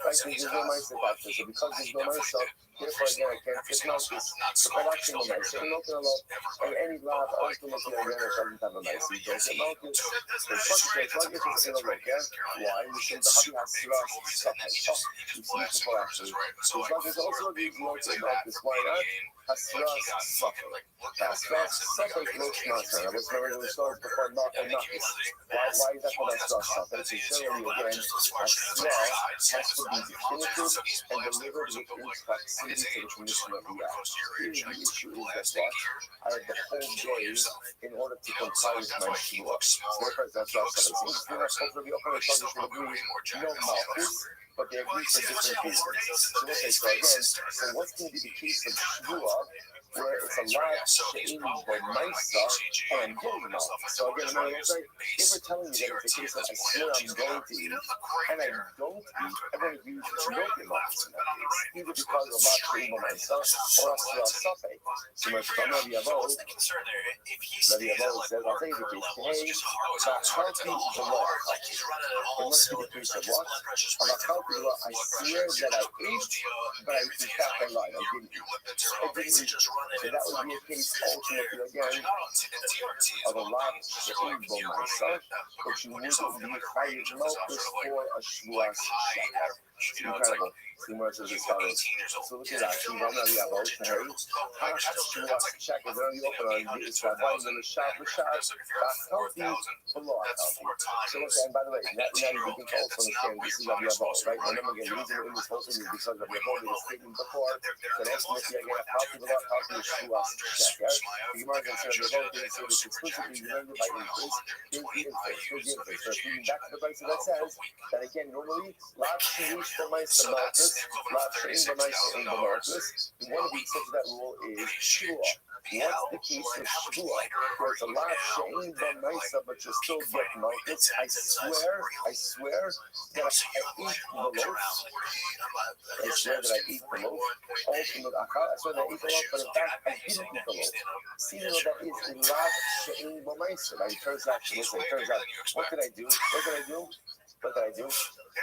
Right? So there's no myself out there. So because there's no myself, therefore again, I can't get Malchus. So if I'm watching the myself, I'm looking a lot, and any love, I was looking at again, if I didn't have a myself, you don't get Malchus. There's such a thing, so I get to the look, yeah? Why? You should have to have stuff like that. You see people actually. So there's also these notes of Malchus. Why not? Hasras suffer. Hasras suffer is most master. I was never going to start before not and not. Why is that called Hasras suffer? It's because generally, again, a swear has to be definitive and delivered within proximity to the commission of the act. Here, the issue is that what? I have the whole day in order to comply with my shua. So therefore, that's what I said. So no malchus, but they agree for different reasons. So okay, so again, so what's going to be the case of shua where it's a lot she'in b'maisa and I'm getting malchus? So again, remember, if we're telling you that it's a case of I swear I'm going to eat and I don't eat, I'm going to use don't get malchus in that case, either because of lot she'in b'maisa or asra safek. So much from Rabbi Avo says, I'll tell you the case, hey, it must be the case of what? I swear that I ate, but in fact I lied. I didn't eat. So that would be a case ultimately again of a lot she'in b'maisa, but you wouldn't be chayiv malchus for a shvuas sheker. Incredible. Similar to this follows. So look at that. So Rabbi Avo says, hey, shvuas sheker. Then you open on it's Rabbi in the shop, healthy, below healthy. So okay, and by the way, now you can also understand this is Rabbi Avo, right? Remember again, the reason in this whole thing is because Rabbi Avo made a statement before that ultimately again, healthy, below healthy is shvuas sheker. The Gemara can say Rabbi Avo didn't say this explicitly, remember by inference, is the inference. So feeding back to the Bible that says that again, normally, lav she'ish b'maisa malchus, lav she'in b'maisa in b'malchus. One of the exceptions to that rule is shua. What's the case of shua? Where it's a lav she'in b'maisa, but you still get malchus. I swear that I eat the loaf. I swear that I eat the loaf. Ultimately, I swear that I eat the loaf, but in fact, I didn't eat the loaf. See, you know, that is a lav she'in b'maisa. Now, it turns out, what did I do?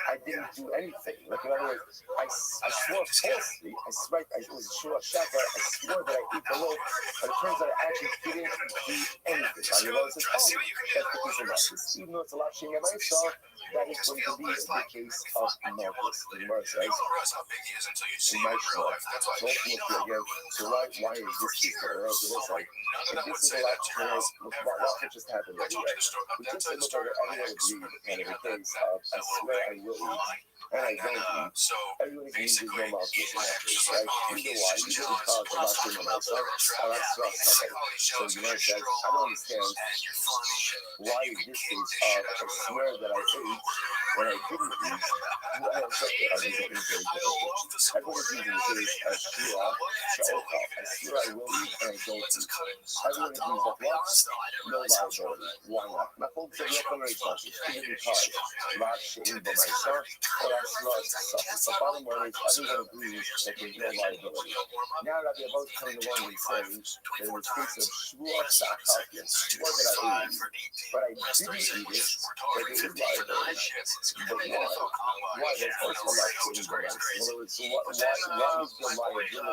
I didn't do anything. Like in other words, I swore falsely. It was a shua sheker. I swore that I eat the loaf, but it turns out I actually didn't do anything. Rabbi Avo says, that's the case of malchus. Even though it's a lot she'in b'maisa, that is going to be the case of malchus. The Gemara says, in my shua. So ultimately, again, so why is this case better? Right? So it's like, if this is a lot she'in, what just happened right here? We just look over everyone agreed that in the case of I swear I will eat and I don't eat, everyone agrees there's no malchus in that case, right? Either why, either because of lot she'in b'maisa or asra safek. So the Gemara says, I don't understand why in this case of I swear that I ate when I didn't eat. Everyone agrees in the case of shua she'ocha. I swear I will eat and I don't eat. Everyone agrees that what? No liability. Why not? Not because either because lot she'in b'maisa or asra safek. The bottom line is everyone agrees that there's no liability. Now Rabbi Avo is coming along and saying that in the case of shvua she'achalti, I swore that I ate, but I didn't eat it, that there is liability. But why? There's also lot she'in b'maisa. In other words, why is the liability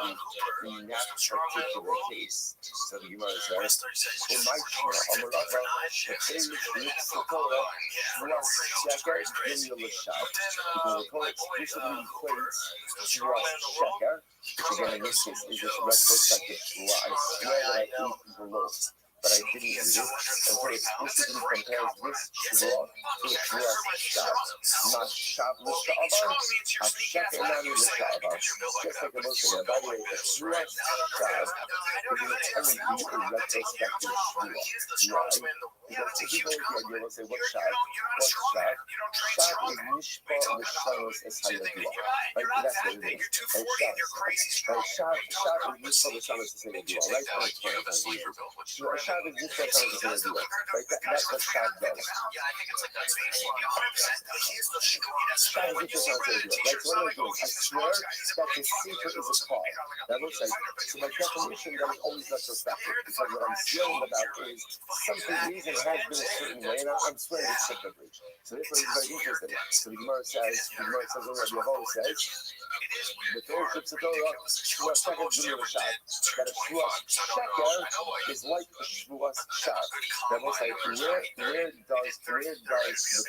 in that particular case? So the Gemara says, in my shua, Amarava, the famous lips the Torah, shvuas sheker, in the lishab. Because the Torah exclusively equates shvuas sheker, which again in this case is this retrospective shua. I swear that I eat the loaf, but I didn't eat it. And so it explicitly compares this shua to a shvuas shab. Not shab l'sha'avar, a sheker nami l'sha'avar. Just like the most of them. By the way, a shvuas shab is inherently a retrospective shua. Why? Because if you go with the idea, let's say, what's shab? Shab is nishpa l'shalos es hayadua. Right? That's what it is. Right? Shab is nishpa l'shalos es hayadua. Right? Shab is nishpa l'shalos es hayadua. Right? That's what shab does. Shab is nishpa l'shalos es hayadua. Right? So what am I doing? I swear that the secret is a call. That looks like, so my definition that is always retrospective, because what I'm swearing about is something reason has been a certain way, and I'm swearing it's separately. So therefore, it's very interesting. So the Gemara says, or Rabbi Avo says, the third ships of Torah, shua sheker is the shab. That a shua sheker is like a Shvuas Shav. That was like, where does the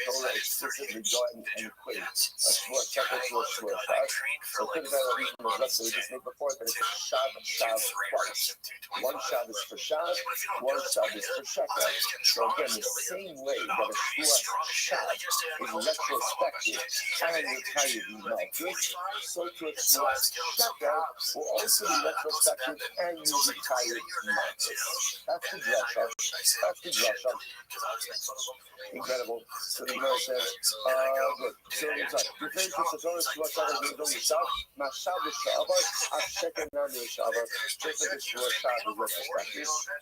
Torah explicitly go and equate a Shvuas Sheker to a Shvuas Shav? So think about a reason of lesson we just made before, that it's Shav twice. One Shav is for Shav, one Shav is for Sheker. So again, the same way that a Shvuas Shav is retrospective and retired Malchus, so to a Shvuas Sheker will also be retrospective and you retired Malchus. That's the drasha. Incredible. So the Gemara says, good. So it's like, referring to Satorah Shvuah Shav as doing yourself, Mashav the Shabbat, Asheket Nami the Shabbat, just like a Shvuah Shav is retrospective, right?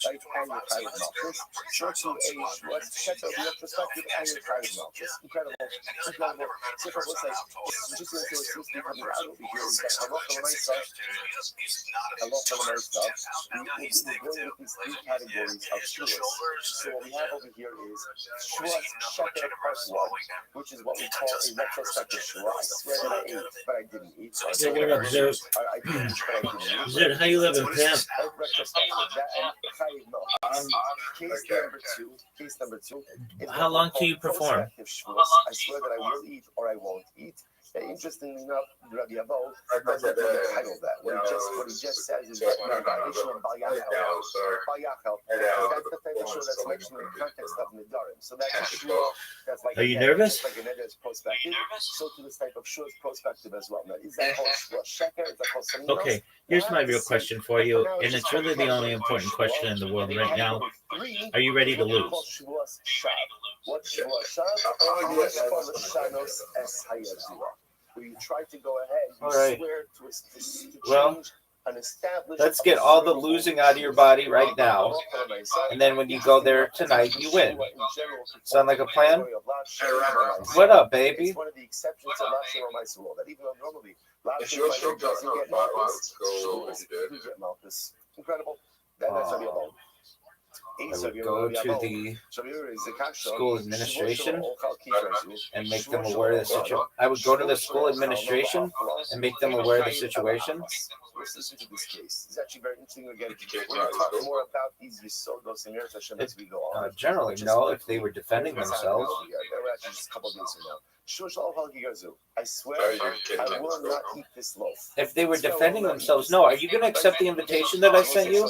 And your tired Malchus. So to a Shvuah Sheker is retrospective and your tired Malchus. Incredible. So for what's like, just going to assist me coming out over here is that halacha l'maisa, we're going with these three categories of Shvuahs. So what we have over here is Shvuah Sheker part 1, which is what we call a retrospective Shvuah. I swear that I ate, but I didn't eat. So I Yeah, what up, Zerd? I didn't eat, but I didn't eat. Zerd, how you living, Pam? Retrospective. That and Chayiv no. Case number two. How long can you perform? I swear that I will eat or I won't eat. Interestingly enough, Rabbi Abo doesn't really title that. What he just says is that issue of Bal Yachel. That's the type of show that's mentioned in the context of Nidarim. So that's a show that's like. Are you nervous? Like an Neder's prospective. So to this type of show is prospective as well. Now, is that called Sheker? Is that called something else? Okay, here's my real question for you, and it's really the only important question in the world right now. Are you ready to lose? What Shvuah Shav? Oh, yes, for the Shanos Es Hayadua. Where you try to go ahead, you swear to change an established. Let's get all the losing out of your body right now, and then when you go there tonight, you win. Sound like a plan? What up, baby? It's one of the exceptions of Lashem Ramaisa that even though normally Lashem doesn't get Malchus, you get Malchus. Incredible. That's what you're about. I would go to the school administration and make them aware of the situation. I would go to the school administration and make them aware of the situation. Let's listen to this case. It's actually very interesting. Again, we're going to talk more about these Yisodos and Eretz Hashem as we go on. Generally, no, if they were defending themselves. They were actually just a couple of days from now. I swear I will not eat this loaf. If they were defending themselves, no. Are you going to accept the invitation that I sent you?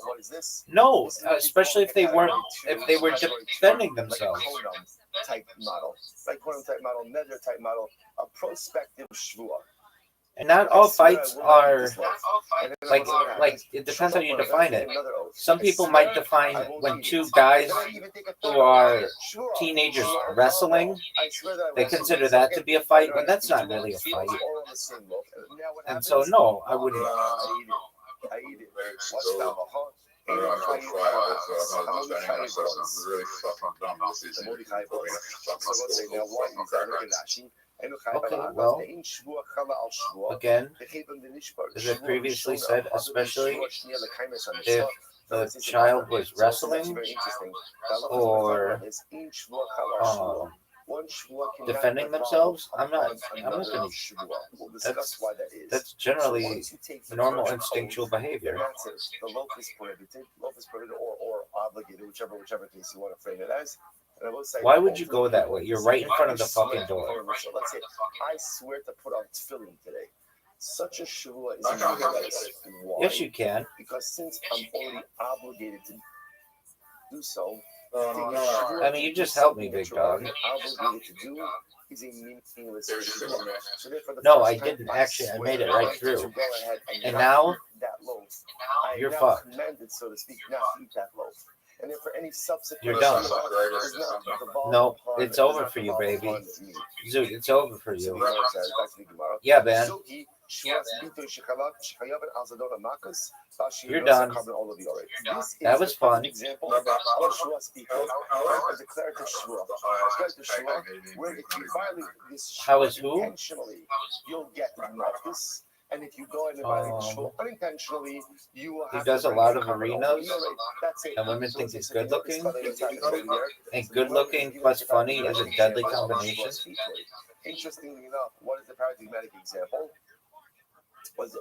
What is this? No, especially if they were defending themselves. Type model, like quantum type model, Neder type model, a prospective Shvuah. And not all fights are like it depends how you define it. Some people might define when two guys who are teenagers wrestling, they consider that to be a fight, but that's not really a fight. And so no, I wouldn't. I eat it. I'm gonna try it once. Really fucking dumb. Okay, well, again, as I previously said, especially if the child was wrestling or defending themselves, I'm not going to. That's generally normal instinctual behavior. The locus prohibited, or obligated, whichever case you want to frame it as. Why would you go that way? You're right in front of the fucking door. So let's say I swear to put on tefillin today. Such a shuvah is meaningless. Why? Yes, you can. Because since I'm already obligated to do so, I mean, you just helped me, big dog. Obligated to do is a meaningless shuvah. So no, I didn't actually. I made it right through. And now you're fucked. Commanded, so to speak, not to eat that loaf. And then for any subsequent, you're done. No, it's over for you, baby. Zoot, it's over for you. Yeah, man. You're done. That was fun. Example of a declarative shvuah. Where if you violate this how is who? Intentionally, you'll get malchus. And if you go in and violate the shvuah unintentionally, you will have. He does a lot of arenas, and women think he's good looking. And good looking plus funny is a deadly combination. Interestingly enough, what is the paradigmatic example?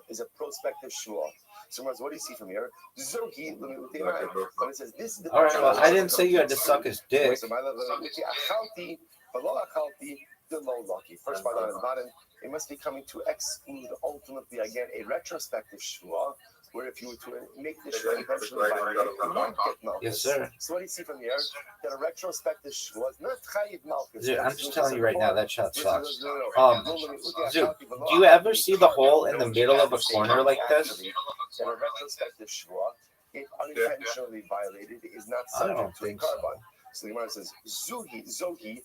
is a prospective shua. So, what do you see from here? Zogi, when it says this is the. All right, well, I didn't say you had to suck his dick. So, the low lucky. First part on the bottom, it must be coming to exclude ultimately again a retrospective shua, where if you were to make the shua eventually violated, you might get malchus. Yes, sir. So what do you see from here? That a retrospective shua is not chayiv malchus. Dude, I'm just telling you right now, that shot sucks. Dude, do do you ever see the hole in the middle of a corner like this? That a retrospective shua, if unintentionally violated, is not I don't subject to a think so. carbon. So the Gemara says, Zohi, it's only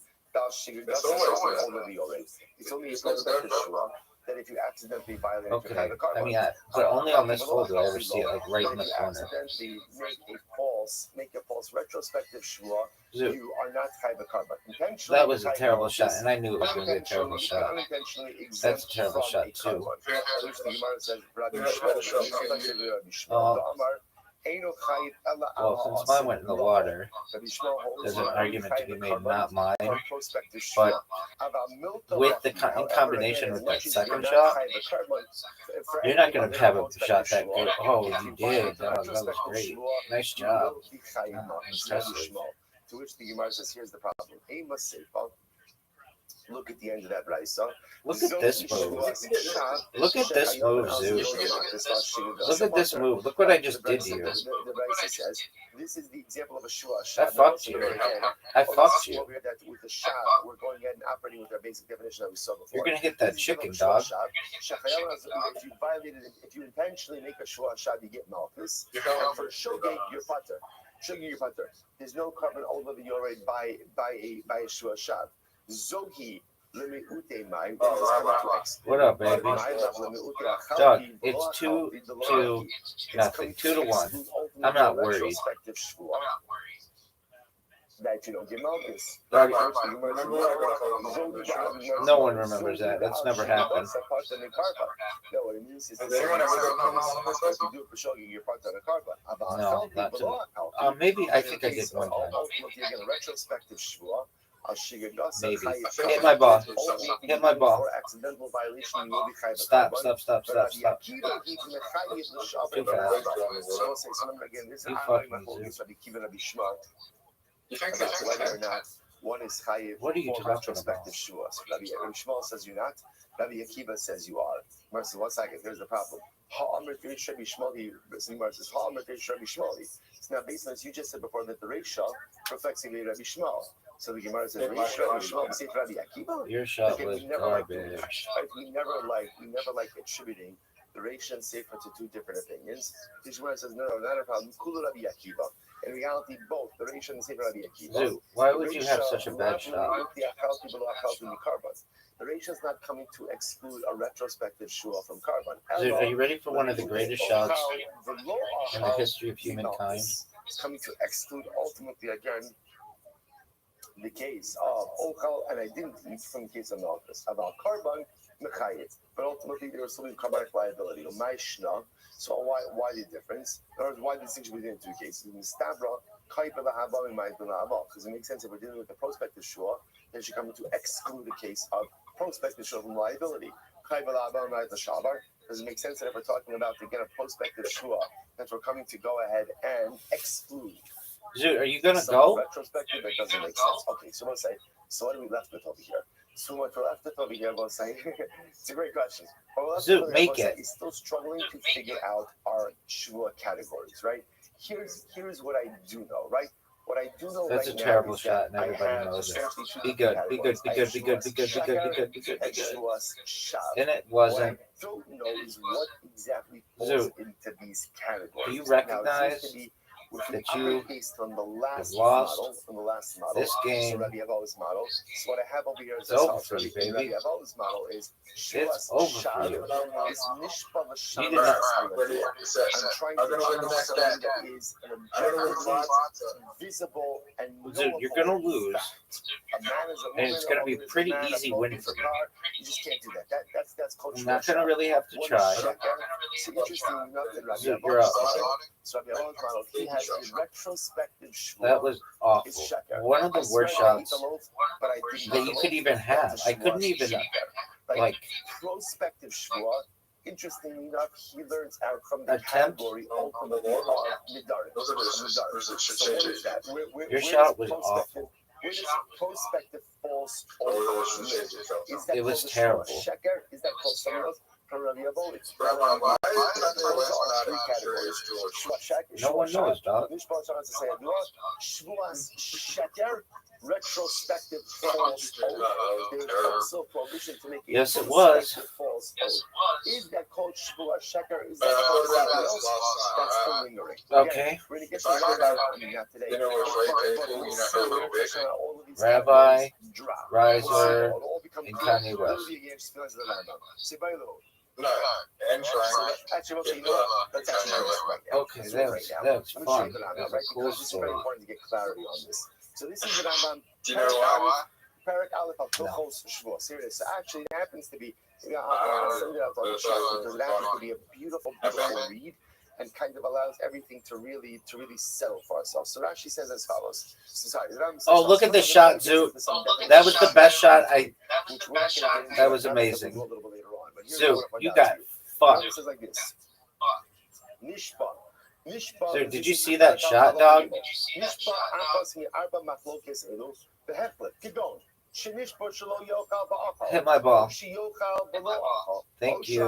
a prospective shua that if you accidentally violate Okay, the carbon. I mean, but only on this hole do I ever see it, like right in the corner. Accidentally make a false retrospective shua, Dude, you are not chayv a carbon. Intentionally, that was a terrible shot, and I knew it was going to be a terrible shot. unintentionally That's a terrible from shot, a too. carbon. Which the Gemara says, Rabbi Shmuel, Well, since mine went in the water, there's an argument to be made, not mine. But with the in combination with that second shot, you're not going to have a shot that good. Oh, you did. That was great. Nice job. Impressive. To which the Gemara says, here's the problem. Look at the end of that brisa. Look at this move. Look at this move, Zeus. Look at this move. Look what I just did to you. The brisa says, this is the example of a shua. I fucked you. I fucked you. With the shah, we're going ahead and operating with our basic definition that we saw before. You're going to hit that chicken, dog. If you intentionally make a shua shab, you get malchus. And for shogeg, you're pater. Shogeg, you're pater. There's no carbon over the yored by a shua shab. Zogi lemeutemai. What up, baby? Dog, it's 2-0. 2-1. I'm not worried. That you don't get malchus. Dog, no one remembers that. That's never happened. No, what it means is No, not to. Maybe I think I did one time. Retrospective shua. Maybe. Hit my ball. Hit my ball. Accidental violation, you will be chayv. Stop. Too fast. Whether or not one is chayiv What are you for talking retrospective shuas. Rabbi Shmuel says you're not. Rabbi Akiva says you are. Mercy, 1 second. Here's the problem. It's now based on as you just said before that the Reisha reflects Rabbi Shmuel. So the Gemara says Rabbi Shmuel say Rabbi Akiva. Your shot was garbage. We never like attributing the Reisha and Sefer to two different opinions. The Gemara says no, not a problem. Kulu Rabbi Akiva. In reality, both the Reisha and Sefer Rabbi Akiva. Dude, why would you have such a bad shot? The Reisha is not coming to exclude a retrospective shua from carbon. Dude, are you ready for one of the greatest shots in the history of humankind? It's coming to exclude ultimately again the case of Ochal, and I didn't eat from the case of Malchus. About carbon, Mechayit. But ultimately there was still carbonic liability. So why the difference? In other words, why the distinction between the two cases? Because it makes sense if we're dealing with the prospective shua, then she comes to exclude the case of prospective shua from liability. Does it make sense that if we're talking about again a prospective shua, that we're coming to go ahead and exclude? Dude, are you gonna go? Retrospective, that doesn't make sense. Okay, so we'll say, so what are we left with over here? So what we're left with over here, we'll say, it's a great question. Dude, make it. He's still struggling to figure out our shua categories, right? Here's what I do know, right? What I do know That's right a terrible now is shot, and that everybody knows it. Be good. And it wasn't. What I don't know is what exactly falls Dude, into these categories. do you recognize that you based on the last lost model, this game? So Rabbi Avo's model. So what I have over here is It's over for you, baby. Rabbi Avo's model is It's over for you. You did not. I'm trying to choose something that is an objectively visible and Dude, you're gonna lose, and it's gonna be a a pretty easy win for me. You just can't do that. That's cultural. I'm not gonna really have to try. So interesting enough that Rabbi Dude, you're up. So Rabbi Avo's model, he has a retrospective shua. That was awful. One of the worst shots that you could even have. I couldn't even like. Prospective shua interestingly enough, he learns out from the Attempt. category ultimately of Nidarim. So what is that? Your shot was awful. Where does prospective false oath live? Is that It was called terrible. sheker? Is that called something else? It's three categories. No one knows, dog. Retrospective false oath. There's also prohibition to make a Yes, it was. false oath. Is that called shvua sheker? Is that called something else? That's the lingering. Okay. We're going to get to Rabbi today. Rabbi, Riser, and Kanye West. Actually, you know what? Let's actually do this right now. Okay, that was fun. That was a cool This is very story. important to get clarity on this. So this is the Rambam. Do you know why? Parak Aleph of Hilchos Shvuah. Serious. So actually, it happens to be. I'll send it out on the show because it happens to be a beautiful read and kind of allows everything to really settle for ourselves. So Rashi says as follows. Oh, look at the shot, Zoot. That was the best shot. That was amazing. Zoot, you got fucked. Dude, did you see that shot, dog? Hit my ball. Thank you.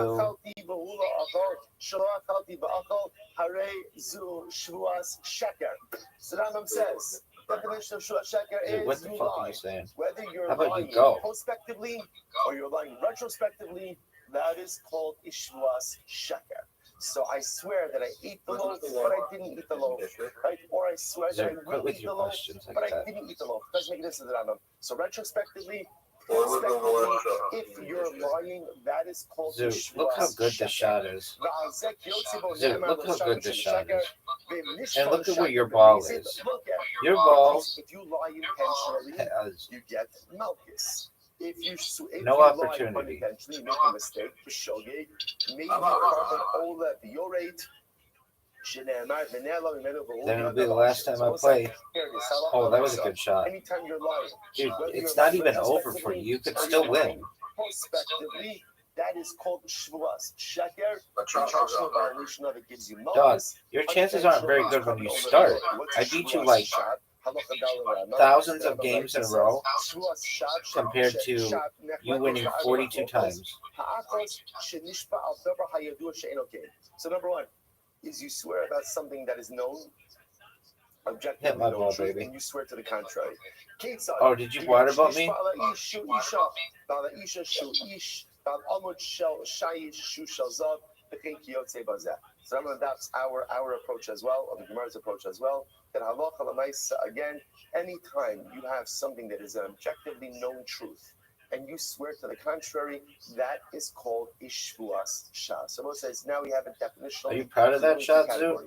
So Rambam says, definition of sheker Dude, is what the you fuck are lie. you saying? Whether you're How about lying you go? prospectively or you're lying retrospectively, that is called ishvuas sheker. So I swear that I ate the loaf, but I didn't eat the loaf, right? Or I swear that I Quit will with eat the your loaf, questions like but I that. didn't eat the loaf. Doesn't make this as the Rambam. So retrospectively, prospectively, if you're lying, that is called Zoot, look how good the shot is. Zoot, look how good the shot is. And look at where your ball is. Your ball if you lie intentionally, has you get malchus. If you no opportunity. Lie unintentionally, you make a mistake. B'shogeg, maybe carbon ola biorate. Then it'll be the last time I play. Oh, that was a good shot. Anytime you're lying, Dude, it's not even over for you. You could still win. Prospectively, that is called shvuas sheker. Intentional violation of it gives you Dog, malchus. your chances aren't very good when you start. I beat you like thousands of games in a row compared to you winning 42 times. So number one is you swear about something that is known, objectively Hit my known ball, truth, baby. and you swear to the contrary. Oh, did you water about me? So that's our approach as well, or the Gemara's approach as well. That halacha l'maisa, again, anytime you have something that is an objectively known truth, and you swear to the contrary, that is called ishvuas shah. So Moshe says now we have a definition. Are you proud of that shot, Zoo?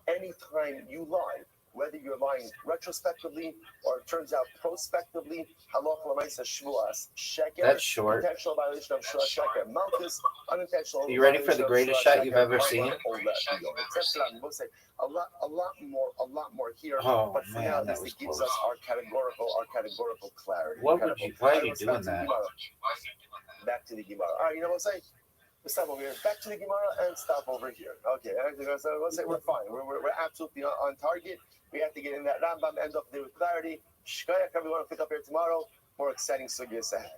Anytime you lie, whether you're lying retrospectively or it turns out prospectively, halacha l'maisa shvuas sheker. That's short. Intentional violation of shvuas sheker. Malchus, unintentional. You ready for the greatest shot you've ever seen? A lot more here. Oh but for man, now, that was it gives close. us our categorical clarity. Why would you doing that? Back to the Gemara. All right, you know what I'm saying? We stop over here. Back to the Gemara and stop over here. Okay, so let's say we're fine. We're absolutely on target. We have to get in that Rambam, end up there with clarity. Shkayak, everyone will pick up here tomorrow. More exciting sugyas ahead.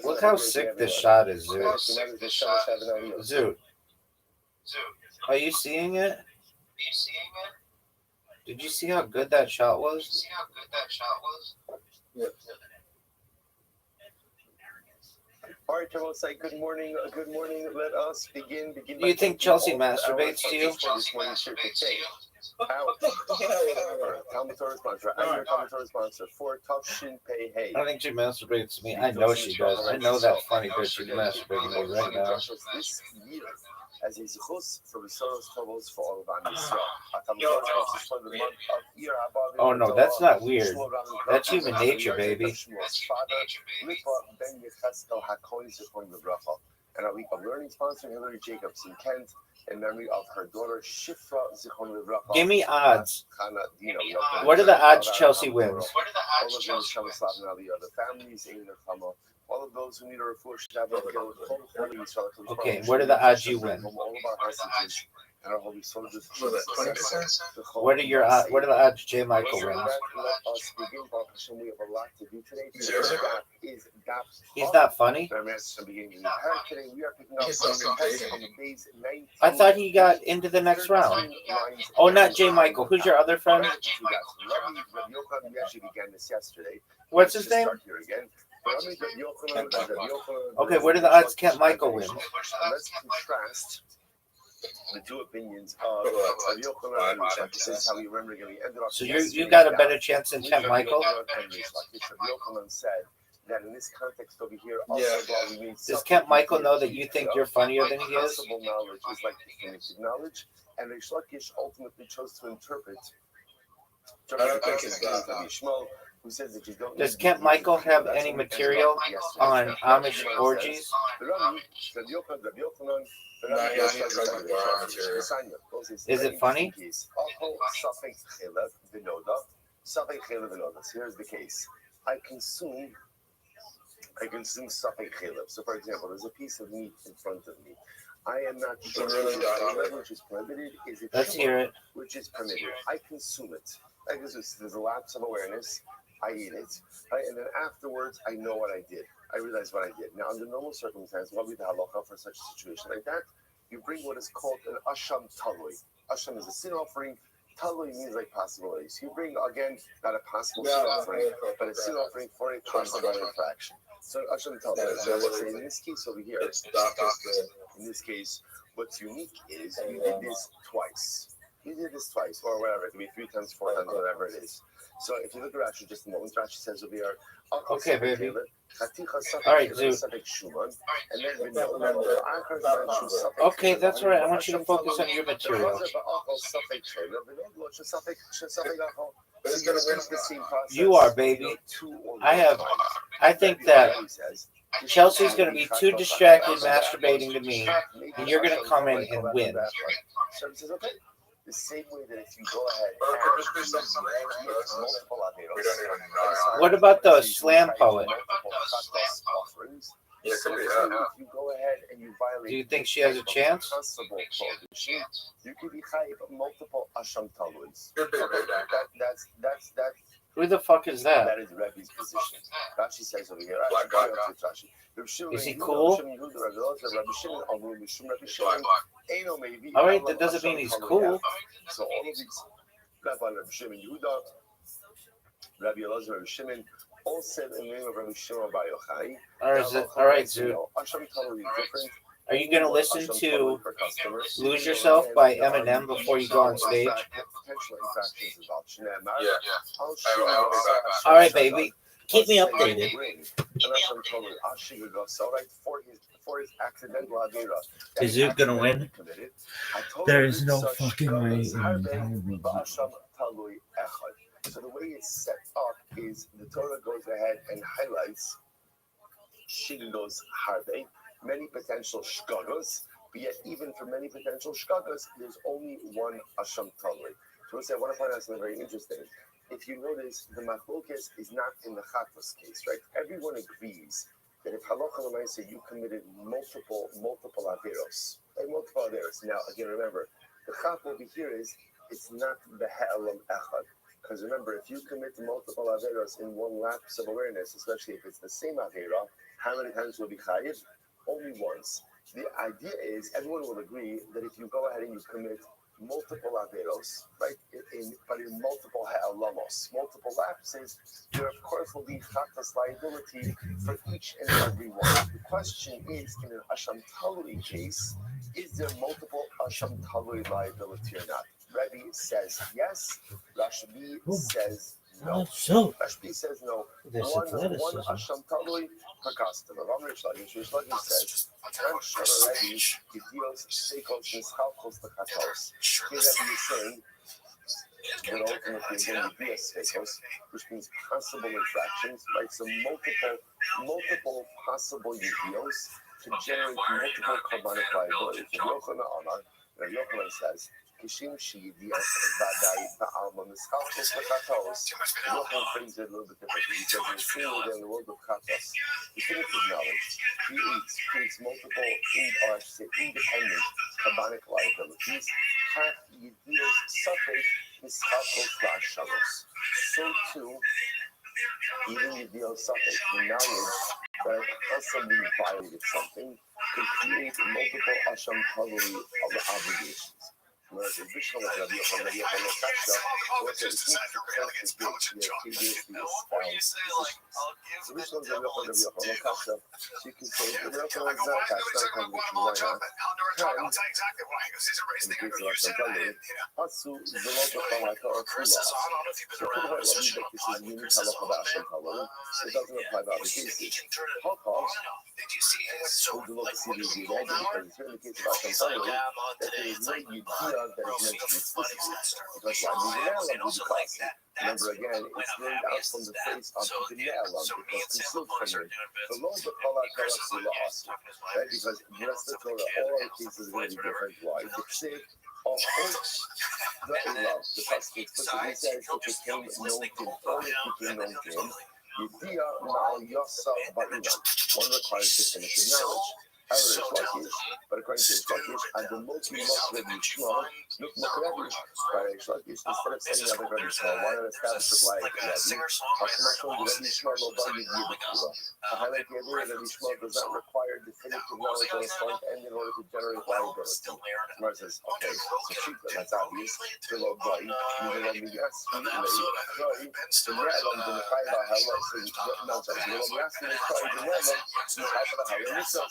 Look how sick this shot is, Zoot. Zoot, are you seeing it? Did you see how good that shot was? Yeah. All right, everyone, say good morning. Good morning. Let us begin. Do you think Chelsea masturbates to you? Talmud Torah sponsor. I'm your Talmud Torah sponsor for Tavshin Pei Hey. I don't think she masturbates to me. I know she does. I know that funny bitch she's masturbating to me right now. This year, as a zichus for Risoros Tovos for all of Am Yisrael. For the month of Iyar Haba. Oh no, that's not weird. That's human nature, baby. And a week of learning sponsor Hillary Jacobs in Kent in memory of her daughter Shifra Zichron Livracha. Give me odds. Chana Dino. What are the odds Chelsea wins? The families in the Chama. All of those who need a refuah should have Okay, what are the odds you win? All of our hostages and our holy soldiers. What are the odds J. Michael wins? Let us begin, Baruch Hashem. We have a lot to do today. He's not funny. Today we are picking up on the days 19. I thought he got into the next round. Oh, not J. Michael. Who's your other friend? We actually began this yesterday. What's his name? Start here again. Okay, what are the odds Kent Michael wins? Let's contrast the two opinions of Rabbi Yochanan and Rish Lakish. This is how we remember again. We ended off. So you got a better chance than Kent Michael? Rabbi Yochanan said that in this context over here, Does Kent Michael know that you think you're funnier than he is? Possible knowledge is like definitive knowledge, and Rish Lakish ultimately chose to interpret. Who says that you don't. Does Kent Michael have any material on Amish orgies? Is it funny? Here's the case. I consume safek chelev. So, for example, there's a piece of meat in front of me. I am not sure which is prohibited. Is it? Let's hear it. Which is permitted? I consume it. There's a lapse of awareness. I eat it, right? And then afterwards, I know what I did. I realize what I did. Now, under normal circumstances, what would be the halacha for such a situation like that? You bring what is called an asham talui. Asham is a sin offering. Talui means like possibilities. You bring, again, not a possible sin offering, but a sin offering for a possible infraction. So asham talui. So let's say in this case over here, in this case, what's unique is you did this twice. You did this twice, or whatever. It could be 3 times, 4 times, whatever it is. So if you look at Rashi just a moment, Rashi says over here, okay, baby. All right, dude. Okay, that's all right. I want you to focus on your material. You are, baby. I think that Chelsea's going to be too distracted masturbating to me, and you're going to come in and win. The same way that if you go ahead and multiple averos. What about the slam poet? If you go ahead and you violate. Do you think she has a chance? You could be chayiv multiple asham taluis. That's. Who the fuck is that? That is Rebbe's position. Rashi says over here. Is he cool? All right, that doesn't mean he's cool. So all of these, Rabbi Shimon Yehuda, Rabbi Elazar, Rabbi Shimon, all said in the name of Rabbi Shimon Bar Yochai. All right, dude. Are you going to listen to Lose Yourself by Eminem before you go on stage? All right, baby. Keep me updated. Is Zoot going to win? There is no fucking way. So the way it's set up is the Torah goes ahead and highlights Shingo's Harbe, many potential shkagos, but yet even for many potential shkagos, there's only one Asham Talui. So I want to point out something very interesting. If you notice, the machlokes is not in the Chatos case, right? Everyone agrees that if halacha l'maaseh you committed multiple averos, like multiple averos. Now, again, remember, the chap over here is it's not the ha'elam echad. Because remember, if you commit multiple averos in one lapse of awareness, especially if it's the same avera, how many times will be chayiv? Only once. The idea is everyone will agree that if you go ahead and you commit multiple averos, right, but in multiple ha'alamos, multiple lapses, there of course will be chatas liability for each and every one. The question is, in an asham talui case, is there multiple asham talui liability or not? Rebbe says yes. Rashbi says no. Rashbi says no. One asham talui per customer. Rish Lakish says, "Tan shararevi gidios seikos mischalkos lechatos." Here Rebbe is saying that ultimately again gidios seikos, which means possible infractions, right? So multiple possible gidios. to generate multiple carbonic liabilities. Rabbi Yochanan says, Kishim Shidias Vadai Ba'alma Miskafos Vakatos. Rabbi Yochanan phrased it a little bit differently. He says, we're seeing within the world of Katos, definitive knowledge creates multiple independent carbonic liabilities. Half Yedios Suffolk Miskafos Vashalos. So too, even Yedios Suffolk, the knowledge that constantly violated something, could create multiple asham probably of the obligations. Whereas the Bishop of Rabbi Yochanan Kasha was a previously espoused positions. The Bishop of Rabbi Yochanan Kasha, she could say, the Rabbi Yochanan Kasha, in the case of Asham Hatsu, the Lord of Halakha or Tula. So could have Rabbi Bekis is unique Halakha about Asham Halakha. It doesn't apply to other cases. Halakha, did you see his so do not see the idea because it's really the case of Asham Halakha that there is no idea that is meant to be explicit. Because why moving out of the class? Remember again, it's named out from the face of the Ne'alam, because concealed from it. The law of the Halakha is the lost. Right? Because the rest of the Torah, all other cases are going to be different. Why? The sake of the Elav, the past explicitly says it became known to him, or it became known to him. Yediyah Ma'al Yasa Ba'ina. One requires definitive knowledge. However, it's Lakish, but according to Lakish, and the multi-most Rabbi Yishmael, look Mokrebi, by Lakish, instead of setting up a Rabbi Yishmael, why not establish a flag Rabbi? Hashemashon, the Rabbi Yishmael will buy you the Kula. To highlight the idea that Rabbi Yishmael does not require definitive knowledge on the front end in order to generate liability. Gemara says, okay, so cheap, that's obvious. The Lord buy you the Rabbi Yasmi, the Ne'alam, the Nechayva, no, sorry, the Rabbi Yasmi, the Ne'alam, the Nechayva, the Nisa.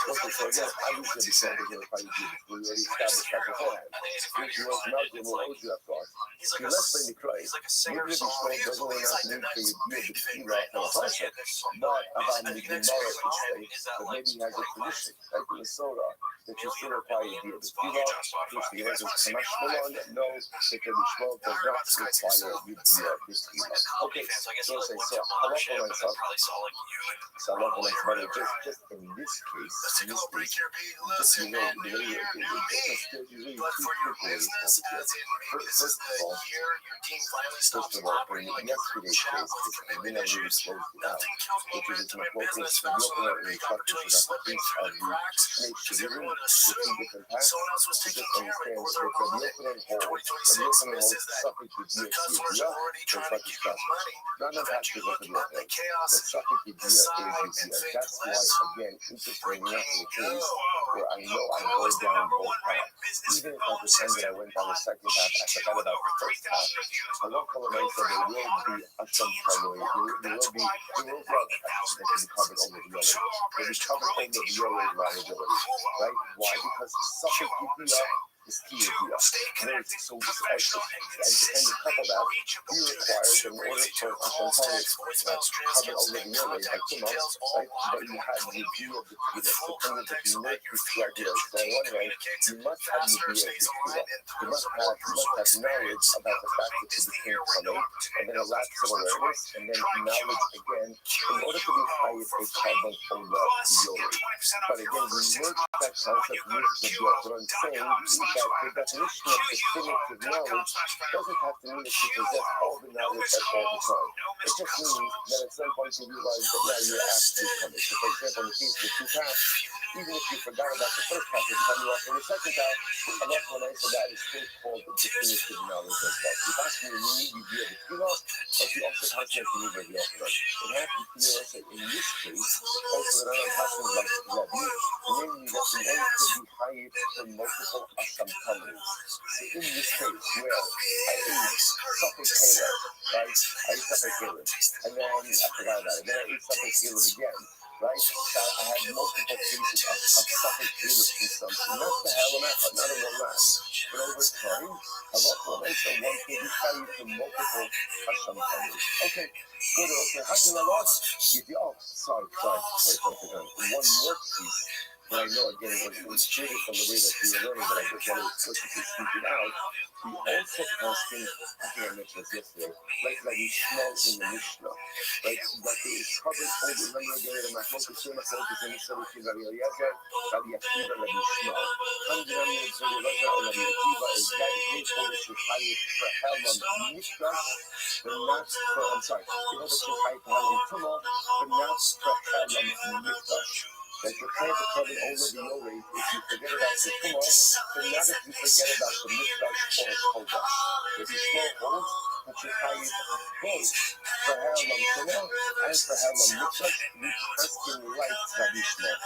Okay, so again, obviously, the Sanders are probably we already established that beforehand. Which was Malcolm or Oju, I thought. He left in the cry. Maybe the Shmuel doesn't want to need to be the Kira for a concept, but about the Gemara to say that maybe he has a tradition, like the Soda, that you still require to be the Kira, which the answer is Kamash Malon, no, that the Shmuel does not require you to be the Kira. Okay, so say, so I love for myself. So I love for myself, just in this case, just you know, the way usually two business as in this is the year your team finally stops collaborating like a group chat with commitment issues. Nothing kills me more than my business fell so every opportunity slipping through the cracks because everyone assumed someone else was taking care of it or they're on it. 2026 misses that. The customers are already trying to give you money. Eventually look at the chaos aside and think less. Again, interestingly enough, in the case where I know I go down both paths, even if I pretend that I went down the second path, I forgot about the first path. I love Colorado, so there will be some trouble. There will be other actions that can be covered over the other. They'll be covered over the other liability, right? Why? Because Suffolk Yediyah is key Yediyah. So this extra, and to couple that, we require that in order for a component covered over the other, like 2 months, right? That you have the Yediyah of the Yediyah. So kind of the make reflect here. So on one hand, you must have the Yediyah of the Yediyah. You must have knowledge about the fact that you became coming, and then a lapse of awareness, and then knowledge again, in order to be highest a carbon over the Yodel. But again, we merge that concept with the Yodel. What I'm saying is that the definition of definitive knowledge doesn't have to mean that you possess all the knowledge at all the time. It just means that at some point you realize that now you're actually coming. So for example, in the case of the 2 paths, even if you forgot about the first path, you come off in the second path, and that's when I said that is still called the definitive knowledge as well. So that's when you need to be able to feel out, but you also constantly need to be able to feel. It happens to be also in this case, also that I'm talking about Rabbi, namely that in order to be hired for multiple Asham companies. So in this case, where I ate Suffolk Taylor, right? I ate Suffolk Taylor, and then I forgot about it. Then I ate Suffolk Taylor again. Right? So I had multiple cases of Suffolk Taylor consumption. Not the hell of effort, not in one last. But over time, a lot more than so one can be carried from multiple Asham companies. Okay, good. Okay, how can I lost? Oh, sorry. One more piece. but I know again it was triggered from the way that we were learning, but I just wanted to explicitly speak it out. We also asking, I think I mentioned this yesterday, like Rabbi Shmuel in the Mishnah, right? That they covered all the remember again the Mahmoud Hussein Mahmoud in the Sabbath Rabbi Eliezer, Rabbi Akiva, Rabbi Shmuel. Hamdram is Rabbi Eliezer and Rabbi Akiva is that made over to Chayit for Helam Mishkash, but not for, I'm sorry, they hold it to Chayit for Helam Tumah, but not for Helam Mishkash. That you're trying to cover over the Yoreh if you forget about the Tumah, but not if you forget about the Mishkash or Kodash. If you small holes, but you Chayit both for Helam Tumah and for Helam Mishkash, you asking like Rabbi Shmuel.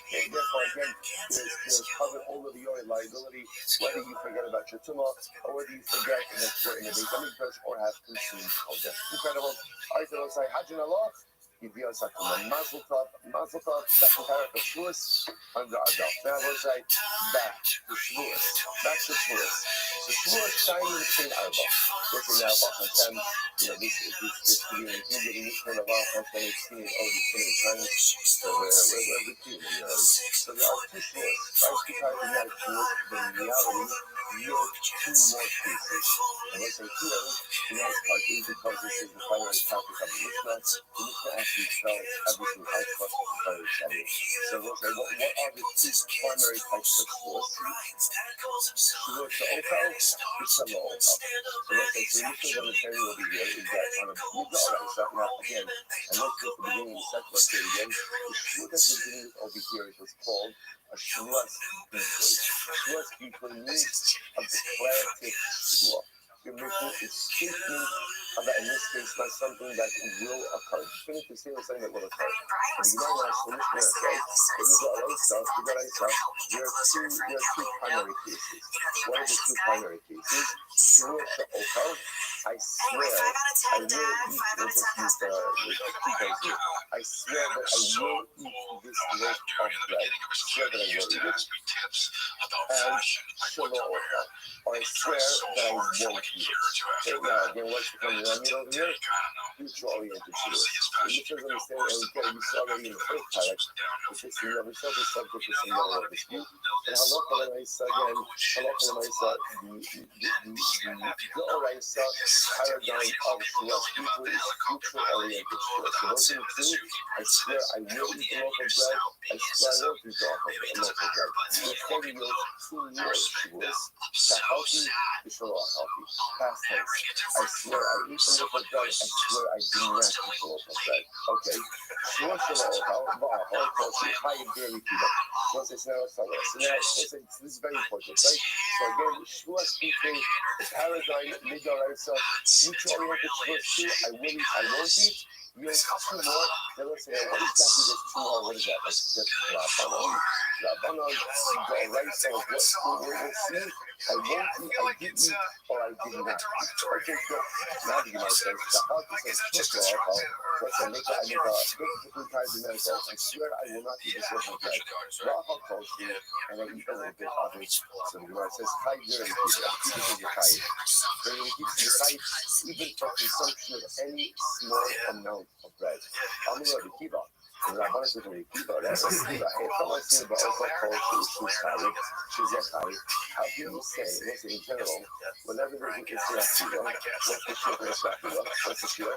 Okay, therefore, again, there's covered over the Yoreh liability, whether you forget about your Tumah or whether you forget that you're in a Beit HaMikdash or have consumed Kodash. Incredible. All right, so I'll say, Hajjan Allah. Mazel Tov, second paragraph of Shavuos under our belt. Now we'll say back to Shavuos. So Shavuos shining between Arba. This is Arba Hashem. This to be included in this one of our Hashem. We've seen it already so many times. So we're repeating it already. So there are two Shavuos. Right? Two times in that Shavuos, but in reality, yield two more pieces. And let's say two of them. The next part is because this is the primary topic of the Mishnah. The Mishnah actually spells everything out for us to try to study. So we'll say, what are the two primary types of Shavuos? Shavuos She'ochel, B'Shem L'Ochel. So let's say, so the Mishnah's understanding over here is that on a Midna Oraisa, now again, and let's go to the beginning of the second, let's say it again, the Shavuot that we're dealing with over here is what's called a Shavuos B'Toy. Shavuos B'Toy means a declarative Shavuot. You're making a statement about, in this case, not something that will occur. Just going to say something that will occur. And you know what the Mishnah says? There are two primary cases. What are the two primary cases? Shavuot She'ochel, I swear, I will eat, we'll just use the keyboards here. I swear that I will eat this loaf of bread. I swear that I will eat it. And She'lo Ochel, or I swear that I won't eat it. Okay, now again, what's becoming Rami over here? Future-oriented Shavuos. The Mishnah's understanding, and again, we saw already in the first paragraph, which is the Rabbi Shach is subject to some level of dispute. And Halacha L'Maisa, again, Halacha L'Maisa, the Oraisa paradigm of Shavuos people is future-oriented Shavuos. So those are the two. I swear I will eat a loaf of bread. I swear I won't eat a loaf of bread. Before we go two more Shavuos, Sha'alti, B'Shalo Achalti. Past tense. I swear I eat a loaf of bread. I swear I do not eat a loaf of bread. Okay. Shavuos Shelo Ochel, Va'achol, Koshi, Chayim, Dairy, Kiva. So it's now a Shavuos. So now, this is very important, right? So again, Shavuos speaking, the paradigm, Midoraisa, future-oriented Shavuos too, I will eat, I won't eat. You have two more. Then let's say, what exactly is two more? What is that? That's Rabbanon. Rabbanon, Midoraisa, what we'll see. I won't eat, I did eat, or I did not. Okay, good. Now the Gemara says, Sha'alti says, let's say, make a different kind of medical. I swear I will not eat this loaf of bread. Ra'achal Koshi, and I eat a little bit of it. So the Gemara says, Chai Dairy Kiva. This is your Chai. So you keep the Chai even for consumption of any small amount of bread. I'm going to Kiva. And Rabbanon says, Kiva, that's a Kiva. Hey, someone says, but also called She's Chai. She's a Chai. How can you say, let's say in general, whenever there's a Kiva, what's the Shiva? What's the Shiva?